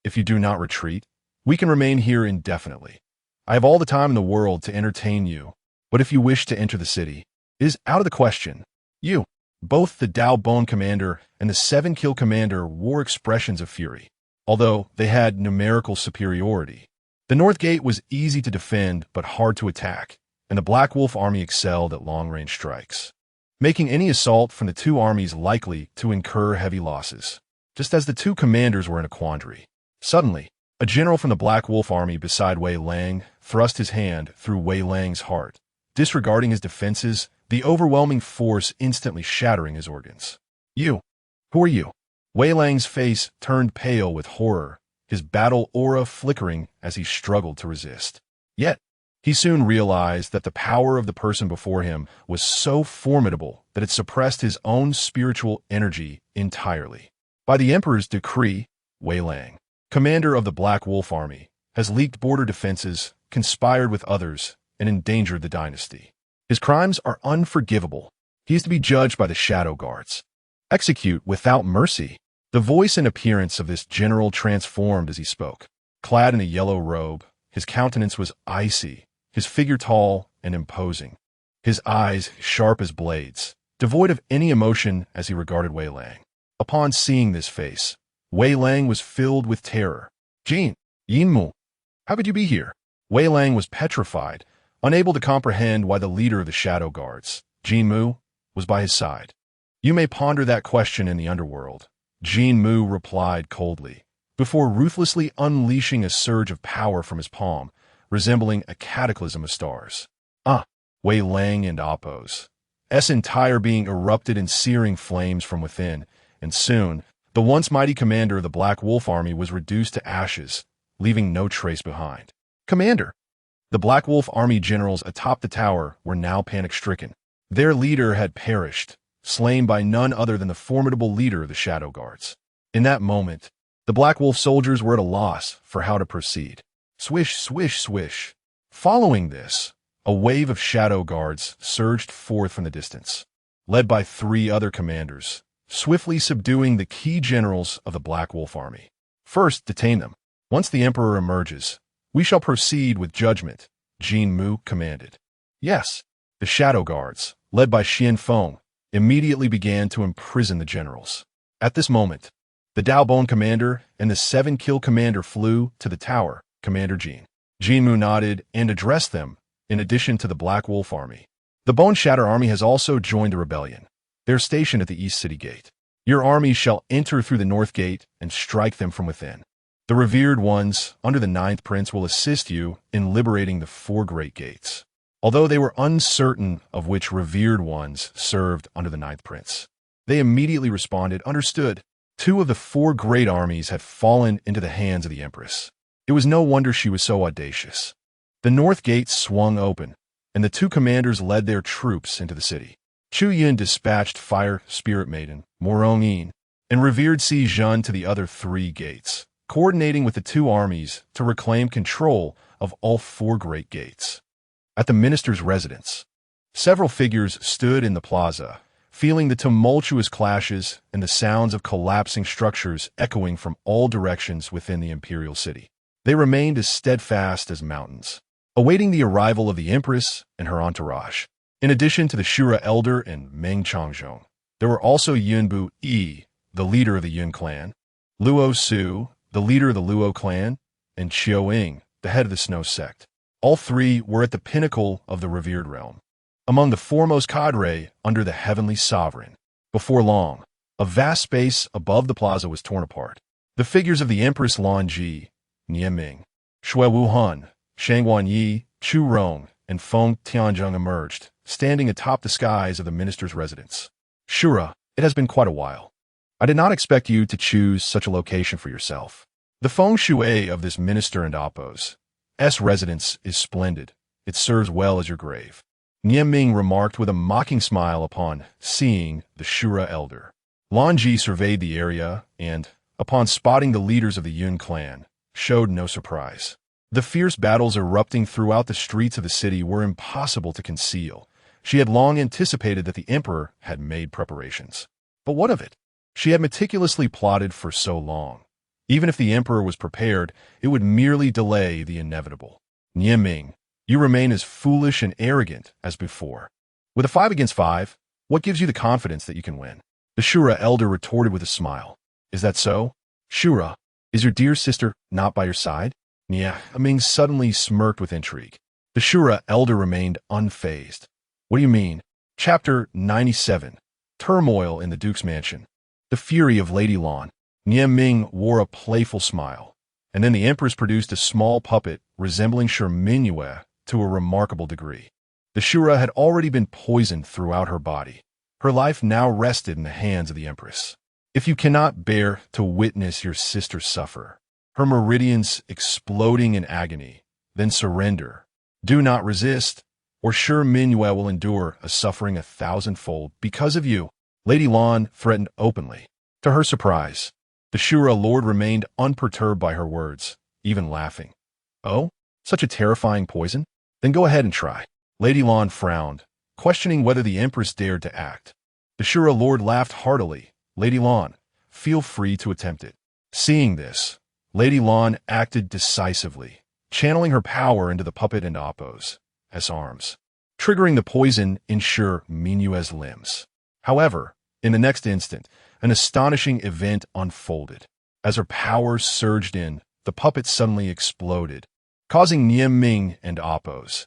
If you do not retreat, we can remain here indefinitely. I have all the time in the world to entertain you, but if you wish to enter the city, it is out of the question. You, both the Dao Bone commander and the 7 Kill commander wore expressions of fury, although they had numerical superiority. The North Gate was easy to defend but hard to attack, and the Black Wolf Army excelled at long-range strikes, making any assault from the 2 armies likely to incur heavy losses. Just as the 2 commanders were in a quandary, suddenly, a general from the Black Wolf Army beside Wei Lang thrust his hand through Wei Lang's heart, disregarding his defenses, the overwhelming force instantly shattering his organs. You! Who are you? Wei Lang's face turned pale with horror, his battle aura flickering as he struggled to resist. Yet, he soon realized that the power of the person before him was so formidable that it suppressed his own spiritual energy entirely. By the Emperor's decree, Wei Lang, commander of the Black Wolf Army, has leaked border defenses, conspired with others, and endangered the dynasty. His crimes are unforgivable. He is to be judged by the Shadow Guards. Execute without mercy. The voice and appearance of this general transformed as he spoke. Clad in a yellow robe, his countenance was icy, his figure tall and imposing, his eyes sharp as blades, devoid of any emotion as he regarded Wei Lang. Upon seeing this face, Wei Lang was filled with terror. Yinmu, how could you be here? Wei Lang was petrified, unable to comprehend why the leader of the Shadow Guards, Jinmu, was by his side. You may ponder that question in the underworld, Jinmu replied coldly, before ruthlessly unleashing a surge of power from his palm, resembling a cataclysm of stars. Wei Lang and Appo's. entire being erupted in searing flames from within, and soon, the once mighty commander of the Black Wolf Army was reduced to ashes, leaving no trace behind. Commander! The Black Wolf Army generals atop the tower were now panic-stricken. Their leader had perished, slain by none other than the formidable leader of the Shadow Guards. In that moment, the Black Wolf soldiers were at a loss for how to proceed. Swish, swish, swish. Following this, a wave of Shadow Guards surged forth from the distance, led by 3 other commanders, swiftly subduing the key generals of the Black Wolf Army. First, detain them. Once the Emperor emerges, we shall proceed with judgment, Jin Mu commanded. Yes, the Shadow Guards, led by Xian Feng, immediately began to imprison the generals. At this moment, the Daobon commander and the 7-kill commander flew to the tower, Commander Jin. Jin Mu nodded and addressed them, in addition to the Black Wolf Army. The Bone Shatter Army has also joined the rebellion. They're stationed at the East City Gate. Your army shall enter through the North Gate and strike them from within. The revered ones, under the 9th Prince, will assist you in liberating the 4 Great Gates. Although they were uncertain of which revered ones served under the 9th Prince, they immediately responded, understood. 2 of the 4 great armies had fallen into the hands of the Empress. It was no wonder she was so audacious. The North Gate swung open, and the 2 commanders led their troops into the city. Chu Yun dispatched Fire Spirit Maiden, Morong Yin, and revered Si Zhen to the other 3 gates, coordinating with the 2 armies to reclaim control of all 4 great gates. At the minister's residence, several figures stood in the plaza, feeling the tumultuous clashes and the sounds of collapsing structures echoing from all directions within the imperial city. They remained as steadfast as mountains, awaiting the arrival of the Empress and her entourage. In addition to the Shura Elder and Meng Changzhong, there were also Yunbu Yi, the leader of the Yun clan, Luo Su, the leader of the Luo clan, and Qiu Ying, the head of the Snow sect. All 3 were at the pinnacle of the revered realm, among the foremost cadre under the heavenly sovereign. Before long, a vast space above the plaza was torn apart. The figures of the Empress Lan Ji, Nieming, Shui Wuhan, Shangguan Yi, Chu Rong, and Feng Tianzheng emerged, standing atop the skies of the minister's residence. Shura, it has been quite a while. I did not expect you to choose such a location for yourself. The feng shui of this minister and Appo's residence is splendid. It serves well as your grave. Nieming remarked with a mocking smile upon seeing the Shura elder. Lan Ji surveyed the area and, upon spotting the leaders of the Yun clan, showed no surprise. The fierce battles erupting throughout the streets of the city were impossible to conceal. She had long anticipated that the emperor had made preparations. But what of it? She had meticulously plotted for so long. Even if the emperor was prepared, it would merely delay the inevitable. Nieming, you remain as foolish and arrogant as before. With a 5 against 5, what gives you the confidence that you can win? The Shura elder retorted with a smile. Is that so? Shura, is your dear sister not by your side? Nieming suddenly smirked with intrigue. The Shura elder remained unfazed. What do you mean? Chapter 97. Turmoil in the Duke's Mansion. The fury of Lady Lan. Nieming wore a playful smile, and then the Empress produced a small puppet resembling Mingyue to a remarkable degree. The Shura had already been poisoned throughout her body. Her life now rested in the hands of the Empress. If you cannot bear to witness your sister suffer, her meridians exploding in agony, then surrender. Do not resist, or Mingyue will endure a suffering 1,000-fold because of you. Lady Lan threatened openly. To her surprise, the Shura lord remained unperturbed by her words, even laughing. Oh, such a terrifying poison? Then go ahead and try. Lady Lan frowned, questioning whether the Empress dared to act. The Shura lord laughed heartily. Lady Lan, feel free to attempt it. Seeing this, Lady Lan acted decisively, channeling her power into the puppet and Appo's arms, triggering the poison in Mingyue's limbs. However, in the next instant, an astonishing event unfolded. As her power surged in, the puppet suddenly exploded, causing Nieming and Appo's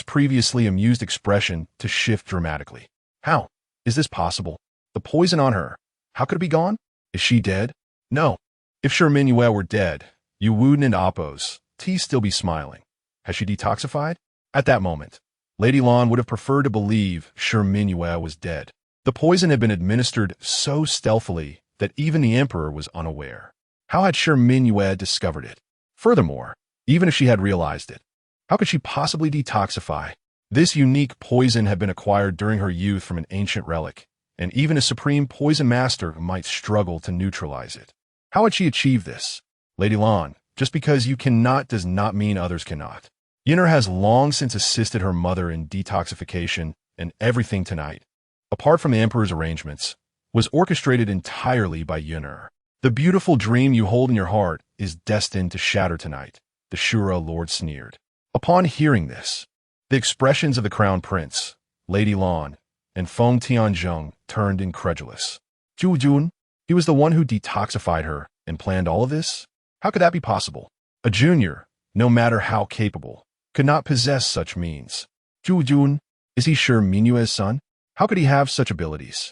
previously amused expression to shift dramatically. How? Is this possible? The poison on her. How could it be gone? Is she dead? No. If Mingyue were dead, Yu Wuden and Appo's still be smiling. Has she detoxified? At that moment, Lady Lan would have preferred to believe Shi Mingyue was dead. The poison had been administered so stealthily that even the emperor was unaware. How had Shi Mingyue discovered it? Furthermore, even if she had realized it, how could she possibly detoxify? This unique poison had been acquired during her youth from an ancient relic, and even a supreme poison master might struggle to neutralize it. How had she achieved this? Lady Lan, just because you cannot does not mean others cannot. Yun'er has long since assisted her mother in detoxification, and everything tonight, apart from the emperor's arrangements, was orchestrated entirely by Yun'er. The beautiful dream you hold in your heart is destined to shatter tonight, the Shura Lord sneered. Upon hearing this, the expressions of the crown prince, Lady Lan, and Feng Tianzhong turned incredulous. Chu Yun, he was the one who detoxified her and planned all of this? How could that be possible? A junior, no matter how capable, could not possess such means. Chu Yun, is he Shi Mingyue's son? How could he have such abilities?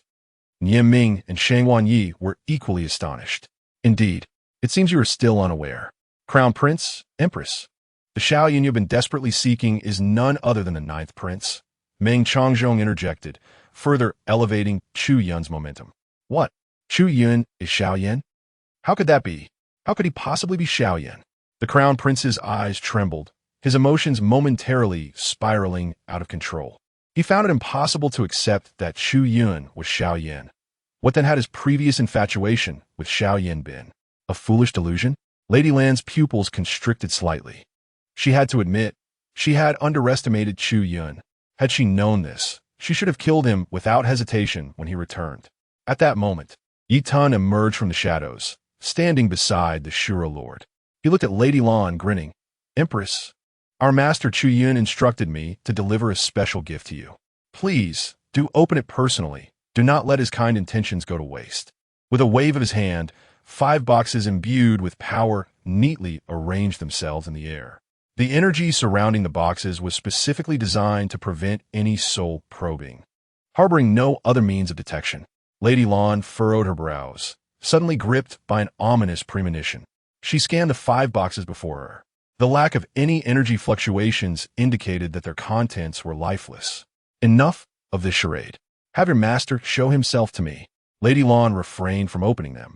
Nie Ming and Shang Wanyi were equally astonished. Indeed, it seems you are still unaware. Crown Prince, Empress. The Xiaoyan you've been desperately seeking is none other than the ninth prince. Meng Changzhong interjected, further elevating Chu Yun's momentum. What? Chu Yun is Xiaoyan? How could that be? How could he possibly be Xiaoyan? The crown prince's eyes trembled, his emotions momentarily spiraling out of control. He found it impossible to accept that Chu Yun was Xiaoyan. What then had his previous infatuation with Xiaoyan been? A foolish delusion? Lady Lan's pupils constricted slightly. She had to admit, she had underestimated Chu Yun. Had she known this, she should have killed him without hesitation when he returned. At that moment, Yi Tun emerged from the shadows, standing beside the Shura Lord. He looked at Lady Lan, grinning. Empress, our master Chu Yun instructed me to deliver a special gift to you. Please, do open it personally. Do not let his kind intentions go to waste. With a wave of his hand, 5 boxes imbued with power neatly arranged themselves in the air. The energy surrounding the boxes was specifically designed to prevent any soul probing. Harboring no other means of detection, Lady Lan furrowed her brows, suddenly gripped by an ominous premonition. She scanned the 5 boxes before her. The lack of any energy fluctuations indicated that their contents were lifeless. Enough of this charade. Have your master show himself to me. Lady Lan refrained from opening them,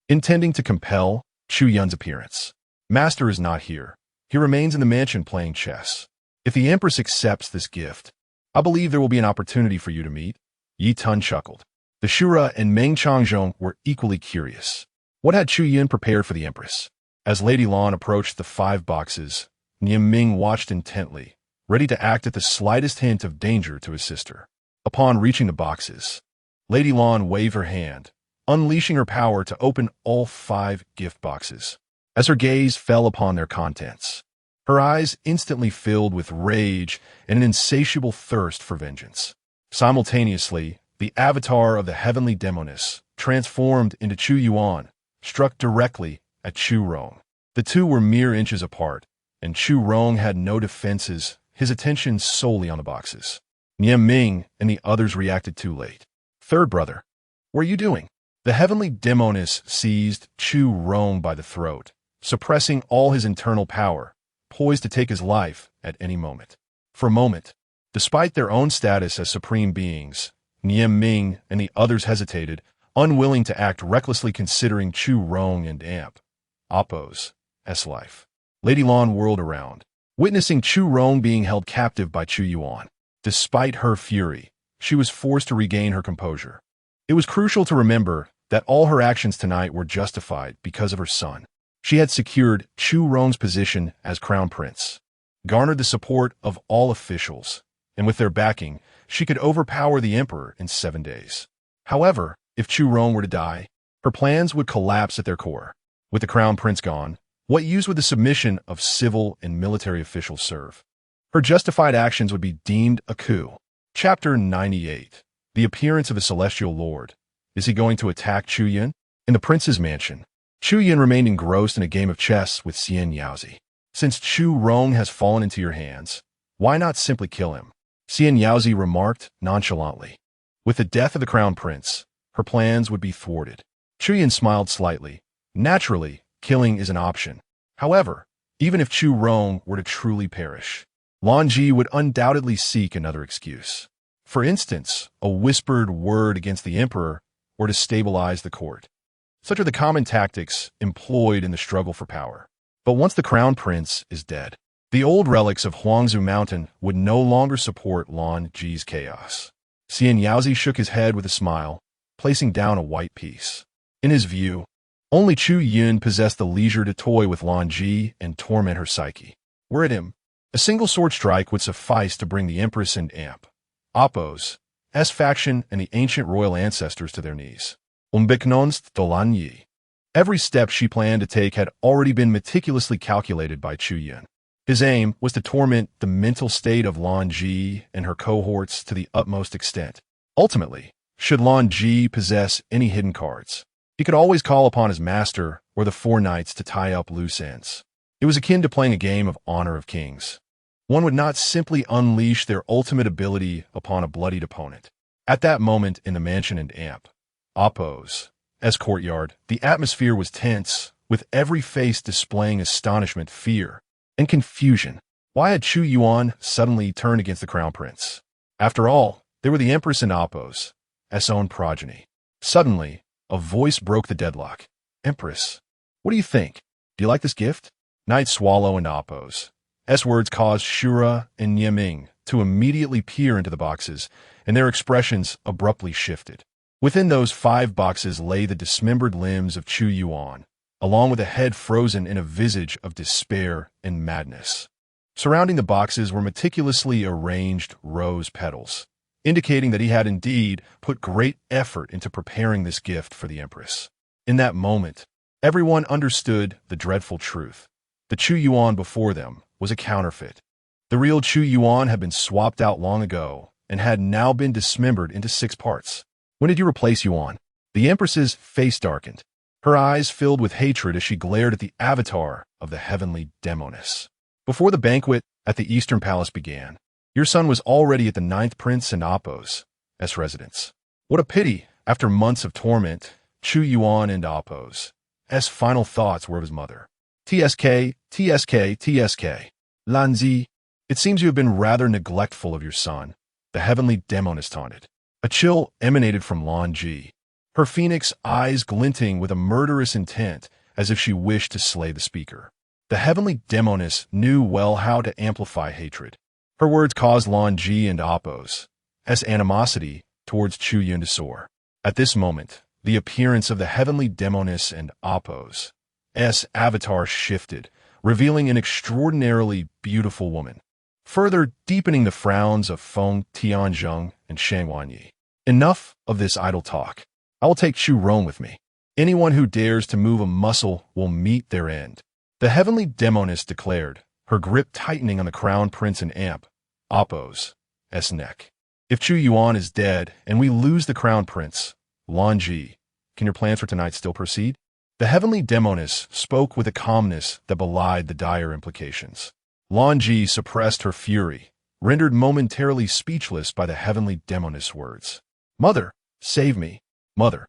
intending to compel Chu Yun's appearance. Master is not here. He remains in the mansion playing chess. If the Empress accepts this gift, I believe there will be an opportunity for you to meet. Yi Tun chuckled. The Shura and Meng Changzhong were equally curious. What had Chu Yun prepared for the Empress? As Lady Lan approached the 5 boxes, Nie Ming watched intently, ready to act at the slightest hint of danger to his sister. Upon reaching the boxes, Lady Lan waved her hand, unleashing her power to open all 5 gift boxes. As her gaze fell upon their contents, her eyes instantly filled with rage and an insatiable thirst for vengeance. Simultaneously, the avatar of the heavenly demoness, transformed into Chu Yuan, struck directly at Chu Rong. The two were mere inches apart, and Chu Rong had no defenses, his attention solely on the boxes. Nie Ming and the others reacted too late. Third brother, what are you doing? The heavenly demoness seized Chu Rong by the throat, suppressing all his internal power, poised to take his life at any moment. For a moment, despite their own status as supreme beings, Nie Ming and the others hesitated, unwilling to act recklessly considering Chu Rong and Appo's life. Lady Lan whirled around, witnessing Chu Rong being held captive by Chu Yuan. Despite her fury, she was forced to regain her composure. It was crucial to remember that all her actions tonight were justified because of her son. She had secured Chu Rong's position as crown prince, garnered the support of all officials, and with their backing, she could overpower the emperor in 7 days. However, if Chu Rong were to die, her plans would collapse at their core. With the crown prince gone, what use would the submission of civil and military officials serve? Her justified actions would be deemed a coup. Chapter 98. The appearance of a celestial lord. Is he going to attack Chu Yun? In the prince's mansion, Chu Yun remained engrossed in a game of chess with Xian Yaozi. Since Chu Rong has fallen into your hands, why not simply kill him? Xian Yaozi remarked nonchalantly. With the death of the crown prince, her plans would be thwarted. Chu Yun smiled slightly. Naturally, killing is an option. However, even if Chu Rong were to truly perish, Lan Ji would undoubtedly seek another excuse. For instance, a whispered word against the emperor or to stabilize the court. Such are the common tactics employed in the struggle for power. But once the crown prince is dead, the old relics of Huangzu Mountain would no longer support Lan Ji's chaos. Xian Yaozi shook his head with a smile, placing down a white piece. In his view, only Chu Yun possessed the leisure to toy with Lan Ji and torment her psyche. Were it him, a single sword strike would suffice to bring the empress and Appo's faction and the ancient royal ancestors to their knees. Unbeknownst to Lan Yi, every step she planned to take had already been meticulously calculated by Chu Yun. His aim was to torment the mental state of Lan Ji and her cohorts to the utmost extent. Ultimately, should Lan Ji possess any hidden cards, he could always call upon his master or the four knights to tie up loose ends. It was akin to playing a game of honor of kings. One would not simply unleash their ultimate ability upon a bloodied opponent. At that moment in the mansion and Appo's courtyard, the atmosphere was tense, with every face displaying astonishment, fear, and confusion. Why had Chu Yun suddenly turned against the crown prince? After all, they were the empress and Appo's own progeny. Suddenly, a voice broke the deadlock. "Empress, what do you think? Do you like this gift?" Night Swallow and Appo's words caused Shura and Yeming to immediately peer into the boxes, and their expressions abruptly shifted. Within those 5 boxes lay the dismembered limbs of Chu Yun, along with a head frozen in a visage of despair and madness. Surrounding the boxes were meticulously arranged rose petals, indicating that he had indeed put great effort into preparing this gift for the empress. In that moment, everyone understood the dreadful truth. The Chu Yun before them was a counterfeit. The real Chu Yun had been swapped out long ago and had now been dismembered into 6 parts. "When did you replace Yuan?" The empress's face darkened. Her eyes filled with hatred as she glared at the avatar of the heavenly demoness. "Before the banquet at the Eastern Palace began, your son was already at the 9th Prince and Appo's residence. What a pity, after months of torment, Chu Yun and Appo's final thoughts were of his mother. TSK, TSK, TSK. Lan Ji, it seems you have been rather neglectful of your son," the heavenly demoness taunted. A chill emanated from Lan Ji, her phoenix eyes glinting with a murderous intent as if she wished to slay the speaker. The heavenly demoness knew well how to amplify hatred. Her words caused Lan Ji and Appo's animosity towards Chu Yun to soar. At this moment, the appearance of the heavenly demoness and Appo's avatar shifted, revealing an extraordinarily beautiful woman, further deepening the frowns of Feng Tianzheng and Shang Wanyi. "Enough of this idle talk. I will take Chu Rong with me. Anyone who dares to move a muscle will meet their end," the heavenly demoness declared, her grip tightening on the crown prince and Appo's neck. "If Chu Yun is dead and we lose the crown prince, Lan Ji, can your plans for tonight still proceed?" The heavenly demoness spoke with a calmness that belied the dire implications. Lan Ji suppressed her fury, rendered momentarily speechless by the heavenly demoness words. "Mother, save me, mother."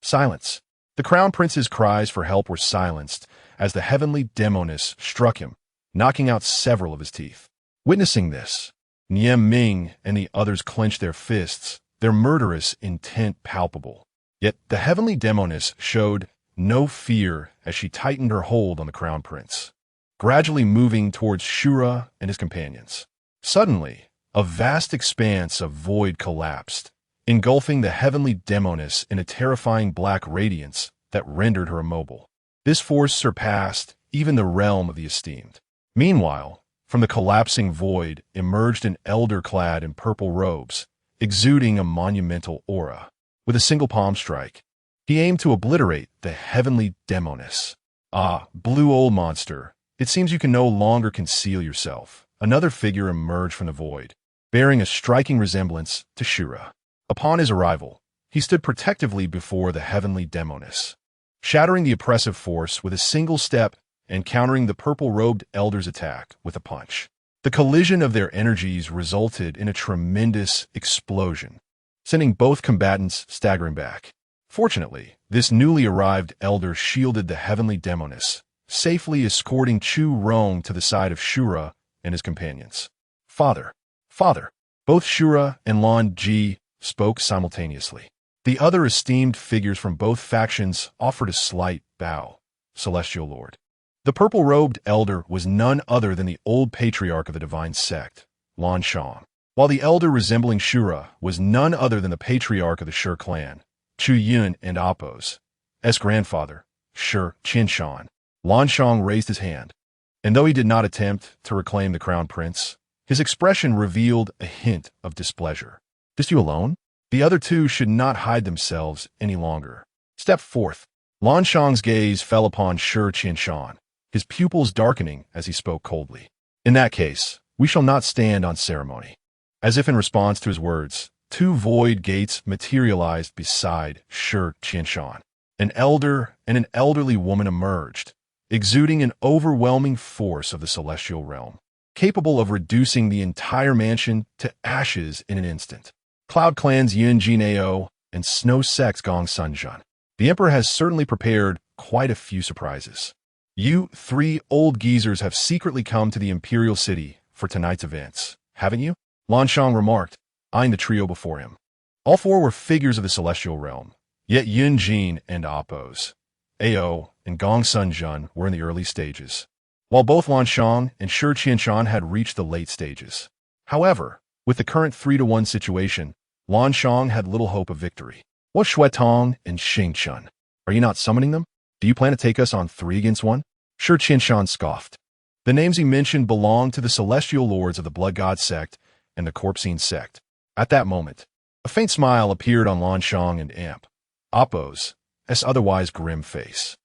Silence. The crown prince's cries for help were silenced as the heavenly demoness struck him, knocking out several of his teeth. Witnessing this, Nian Ming and the others clenched their fists, their murderous intent palpable. Yet the heavenly demoness showed no fear as she tightened her hold on the crown prince, gradually moving towards Shura and his companions. Suddenly, a vast expanse of void collapsed, engulfing the heavenly demoness in a terrifying black radiance that rendered her immobile. This force surpassed even the realm of the esteemed. Meanwhile, from the collapsing void emerged an elder clad in purple robes, exuding a monumental aura. With a single palm strike, he aimed to obliterate the heavenly demoness. "Ah, blue old monster, it seems you can no longer conceal yourself." Another figure emerged from the void, bearing a striking resemblance to Shura. Upon his arrival, he stood protectively before the heavenly demoness, shattering the oppressive force with a single step and countering the purple-robed elder's attack with a punch. The collision of their energies resulted in a tremendous explosion, sending both combatants staggering back. Fortunately, this newly arrived elder shielded the heavenly demoness, safely escorting Chu Rong to the side of Shura and his companions. Father, father. Both Shura and Lan Ji spoke simultaneously. The other esteemed figures from both factions offered a slight bow. Celestial Lord. The purple-robed elder was none other than the old patriarch of the divine sect, Lan Shang, while the elder resembling Shura was none other than the patriarch of the Shi clan, Chu Yun and Appo's grandfather, Shi Qinshan. Lan Shang raised his hand, and though he did not attempt to reclaim the crown prince, his expression revealed a hint of displeasure. Just you alone? The other two should not hide themselves any longer. Step forth. Lan Shang's gaze fell upon Shi Qinshan, his pupils darkening as he spoke coldly. In that case, we shall not stand on ceremony. As if in response to his words, two void gates materialized beside Shi Qinshan. An elder and an elderly woman emerged, exuding an overwhelming force of the celestial realm, capable of reducing the entire mansion to ashes in an instant. Cloud Clan's Yun Jinao and Snow Sect's Gong Sunjun. The Emperor has certainly prepared quite a few surprises. You three old geezers have secretly come to the Imperial City for tonight's events, haven't you? Lan Shang remarked, eyeing the trio before him. All four were figures of the celestial realm, yet Yun Jin and Appo's Ao and Gong Sunjun were in the early stages, while both Lan Shang and Shi Qinshan had reached the late stages. However, with the current 3-1 situation, Lan Shang had little hope of victory. What Shui Tong and Xing Chun? Are you not summoning them? Do you plan to take us on 3 against 1? Shi Qinshan scoffed. The names he mentioned belonged to the celestial lords of the Blood God sect and the Corpsine sect. At that moment, a faint smile appeared on Lan Shang and Appo's otherwise grim face.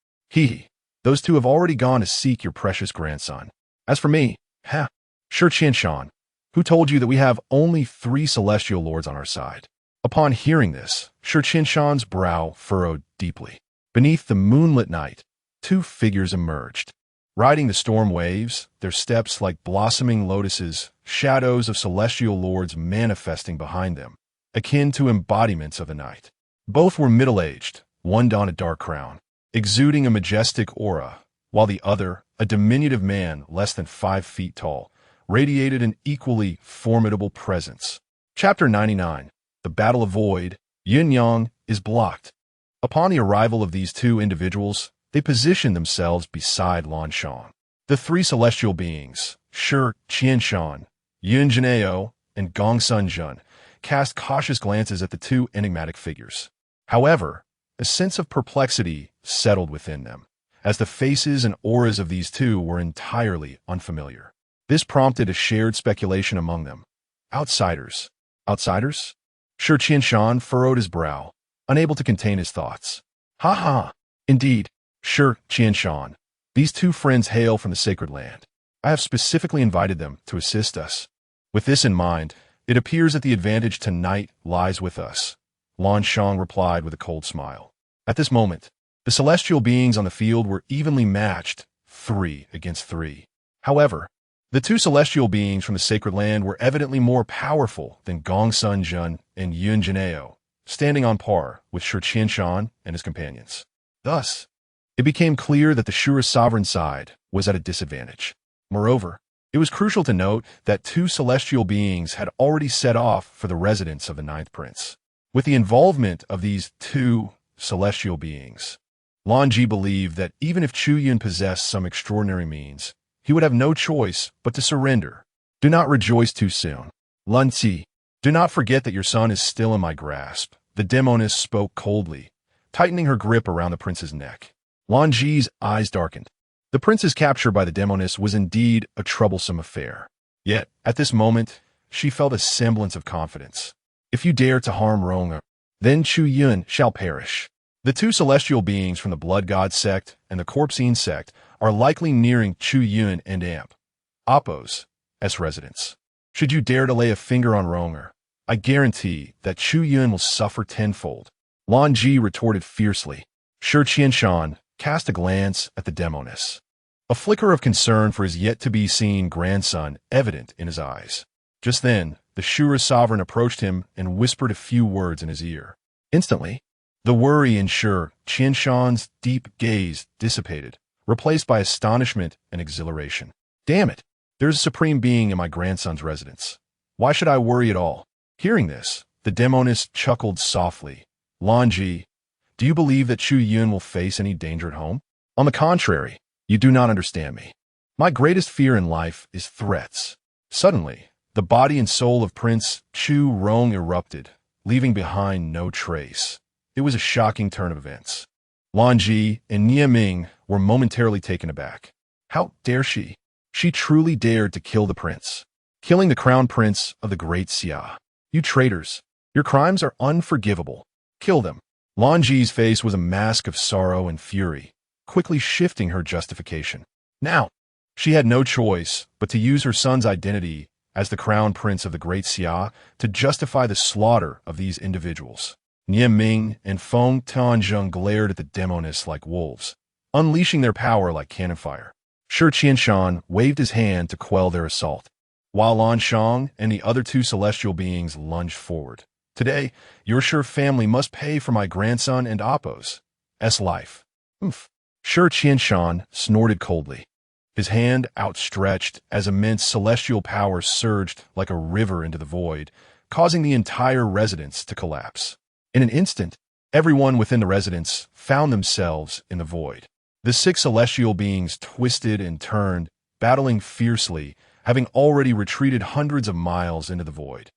Those two have already gone to seek your precious grandson. As for me, Shi Qinshan, who told you that we have only 3 celestial lords on our side? Upon hearing this, Shi Qinshan's brow furrowed deeply. Beneath the moonlit night, 2 figures emerged. Riding the storm waves, their steps like blossoming lotuses, shadows of celestial lords manifesting behind them, akin to embodiments of the night. Both were middle-aged, one donned a dark crown, exuding a majestic aura, while the other, a diminutive man less than 5 feet tall, radiated an equally formidable presence. Chapter 99. The Battle of Void. Yin Yang is blocked. Upon the arrival of these 2 individuals, they positioned themselves beside Lan Shang. The 3 celestial beings, Shi Qinshan, Yun Jinao, and Gong Sunjun, cast cautious glances at the 2 enigmatic figures. However, a sense of perplexity settled within them, as the faces and auras of these 2 were entirely unfamiliar. This prompted a shared speculation among them. Outsiders. Outsiders? Shi Qinshan furrowed his brow, unable to contain his thoughts. Indeed, Shi Qinshan. These 2 friends hail from the sacred land. I have specifically invited them to assist us. With this in mind, it appears that the advantage tonight lies with us. Lan Shang replied with a cold smile. At this moment, the celestial beings on the field were evenly matched, 3 against 3. However, the 2 celestial beings from the sacred land were evidently more powerful than Gong Sunjun and Yun Jinao, standing on par with Shi Qinshan and his companions. Thus, it became clear that the Shura sovereign side was at a disadvantage. Moreover, it was crucial to note that 2 celestial beings had already set off for the residence of the 9th prince. With the involvement of these 2 celestial beings, Lan Ji believed that even if Chu Yun possessed some extraordinary means, he would have no choice but to surrender. Do not rejoice too soon. Lan Ji, do not forget that your son is still in my grasp. The demoness spoke coldly, tightening her grip around the prince's neck. Lan Ji's eyes darkened. The prince's capture by the demoness was indeed a troublesome affair. Yet, at this moment, she felt a semblance of confidence. If you dare to harm Rong'er, then Chu Yun shall perish. The 2 celestial beings from the Blood God sect and the Corpsine sect are likely nearing Chu Yun and Appo's residence. Should you dare to lay a finger on Rong'er, I guarantee that Chu Yun will suffer tenfold. Lan Ji retorted fiercely. Shi Qinshan cast a glance at the demoness, a flicker of concern for his yet-to-be-seen grandson evident in his eyes. Just then, the Shura sovereign approached him and whispered a few words in his ear. Instantly, the worry in Shi Qinshan's deep gaze dissipated, replaced by astonishment and exhilaration. Damn it! There's a supreme being in my grandson's residence. Why should I worry at all? Hearing this, the demoness chuckled softly. Lanji, do you believe that Chu Yun will face any danger at home? On the contrary, you do not understand me. My greatest fear in life is threats. Suddenly, the body and soul of Prince Chu Rong erupted, leaving behind no trace. It was a shocking turn of events. Lanji and Nie Ming were momentarily taken aback. How dare she? She truly dared to kill the prince, killing the crown prince of the Great Xia. You traitors, your crimes are unforgivable. Kill them. Lanji's face was a mask of sorrow and fury, quickly shifting her justification. Now, she had no choice but to use her son's identity as the crown prince of the Great Xia to justify the slaughter of these individuals. Nie Ming and Feng Tianzheng glared at the demoness like wolves, unleashing their power like cannon fire. Shi Qianshan waved his hand to quell their assault, while Lan Shang and the other two celestial beings lunged forward. Today, your Shi family must pay for my grandson and Appo's life. Oof. Shi Qianshan snorted coldly, his hand outstretched as immense celestial power surged like a river into the void, causing the entire residence to collapse. In an instant, everyone within the residence found themselves in the void. The 6 celestial beings twisted and turned, battling fiercely, having already retreated hundreds of miles into the void.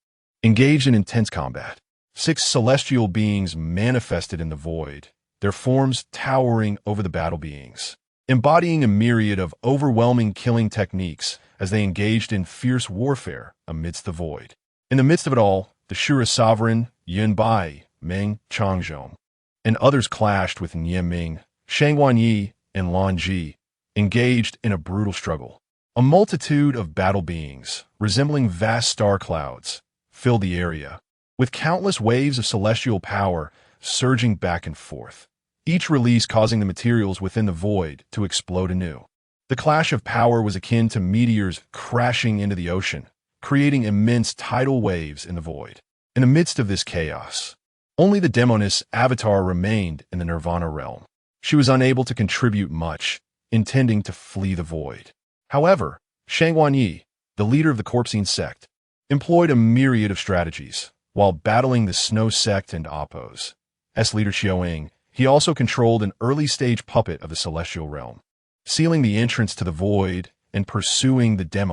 Engaged in intense combat, 6 celestial beings manifested in the void, their forms towering over the battle beings, embodying a myriad of overwhelming killing techniques as they engaged in fierce warfare amidst the void. In the midst of it all, the Shura sovereign, Yun Bai, Meng Changzhong, and others clashed with Nie Ming, Shang Wanyi, and Lan Ji, engaged in a brutal struggle. A multitude of battle beings, resembling vast star clouds, filled the area, with countless waves of celestial power surging back and forth, each release causing the materials within the void to explode anew. The clash of power was akin to meteors crashing into the ocean, creating immense tidal waves in the void. In the midst of this chaos, only the demoness Avatar remained in the Nirvana realm. She was unable to contribute much, intending to flee the void. However, Shang Wanyi, the leader of the Corpsine sect, employed a myriad of strategies. While battling the Snow sect and Appo's leader Xiaoying, he also controlled an early-stage puppet of the celestial realm, sealing the entrance to the void and pursuing the demon.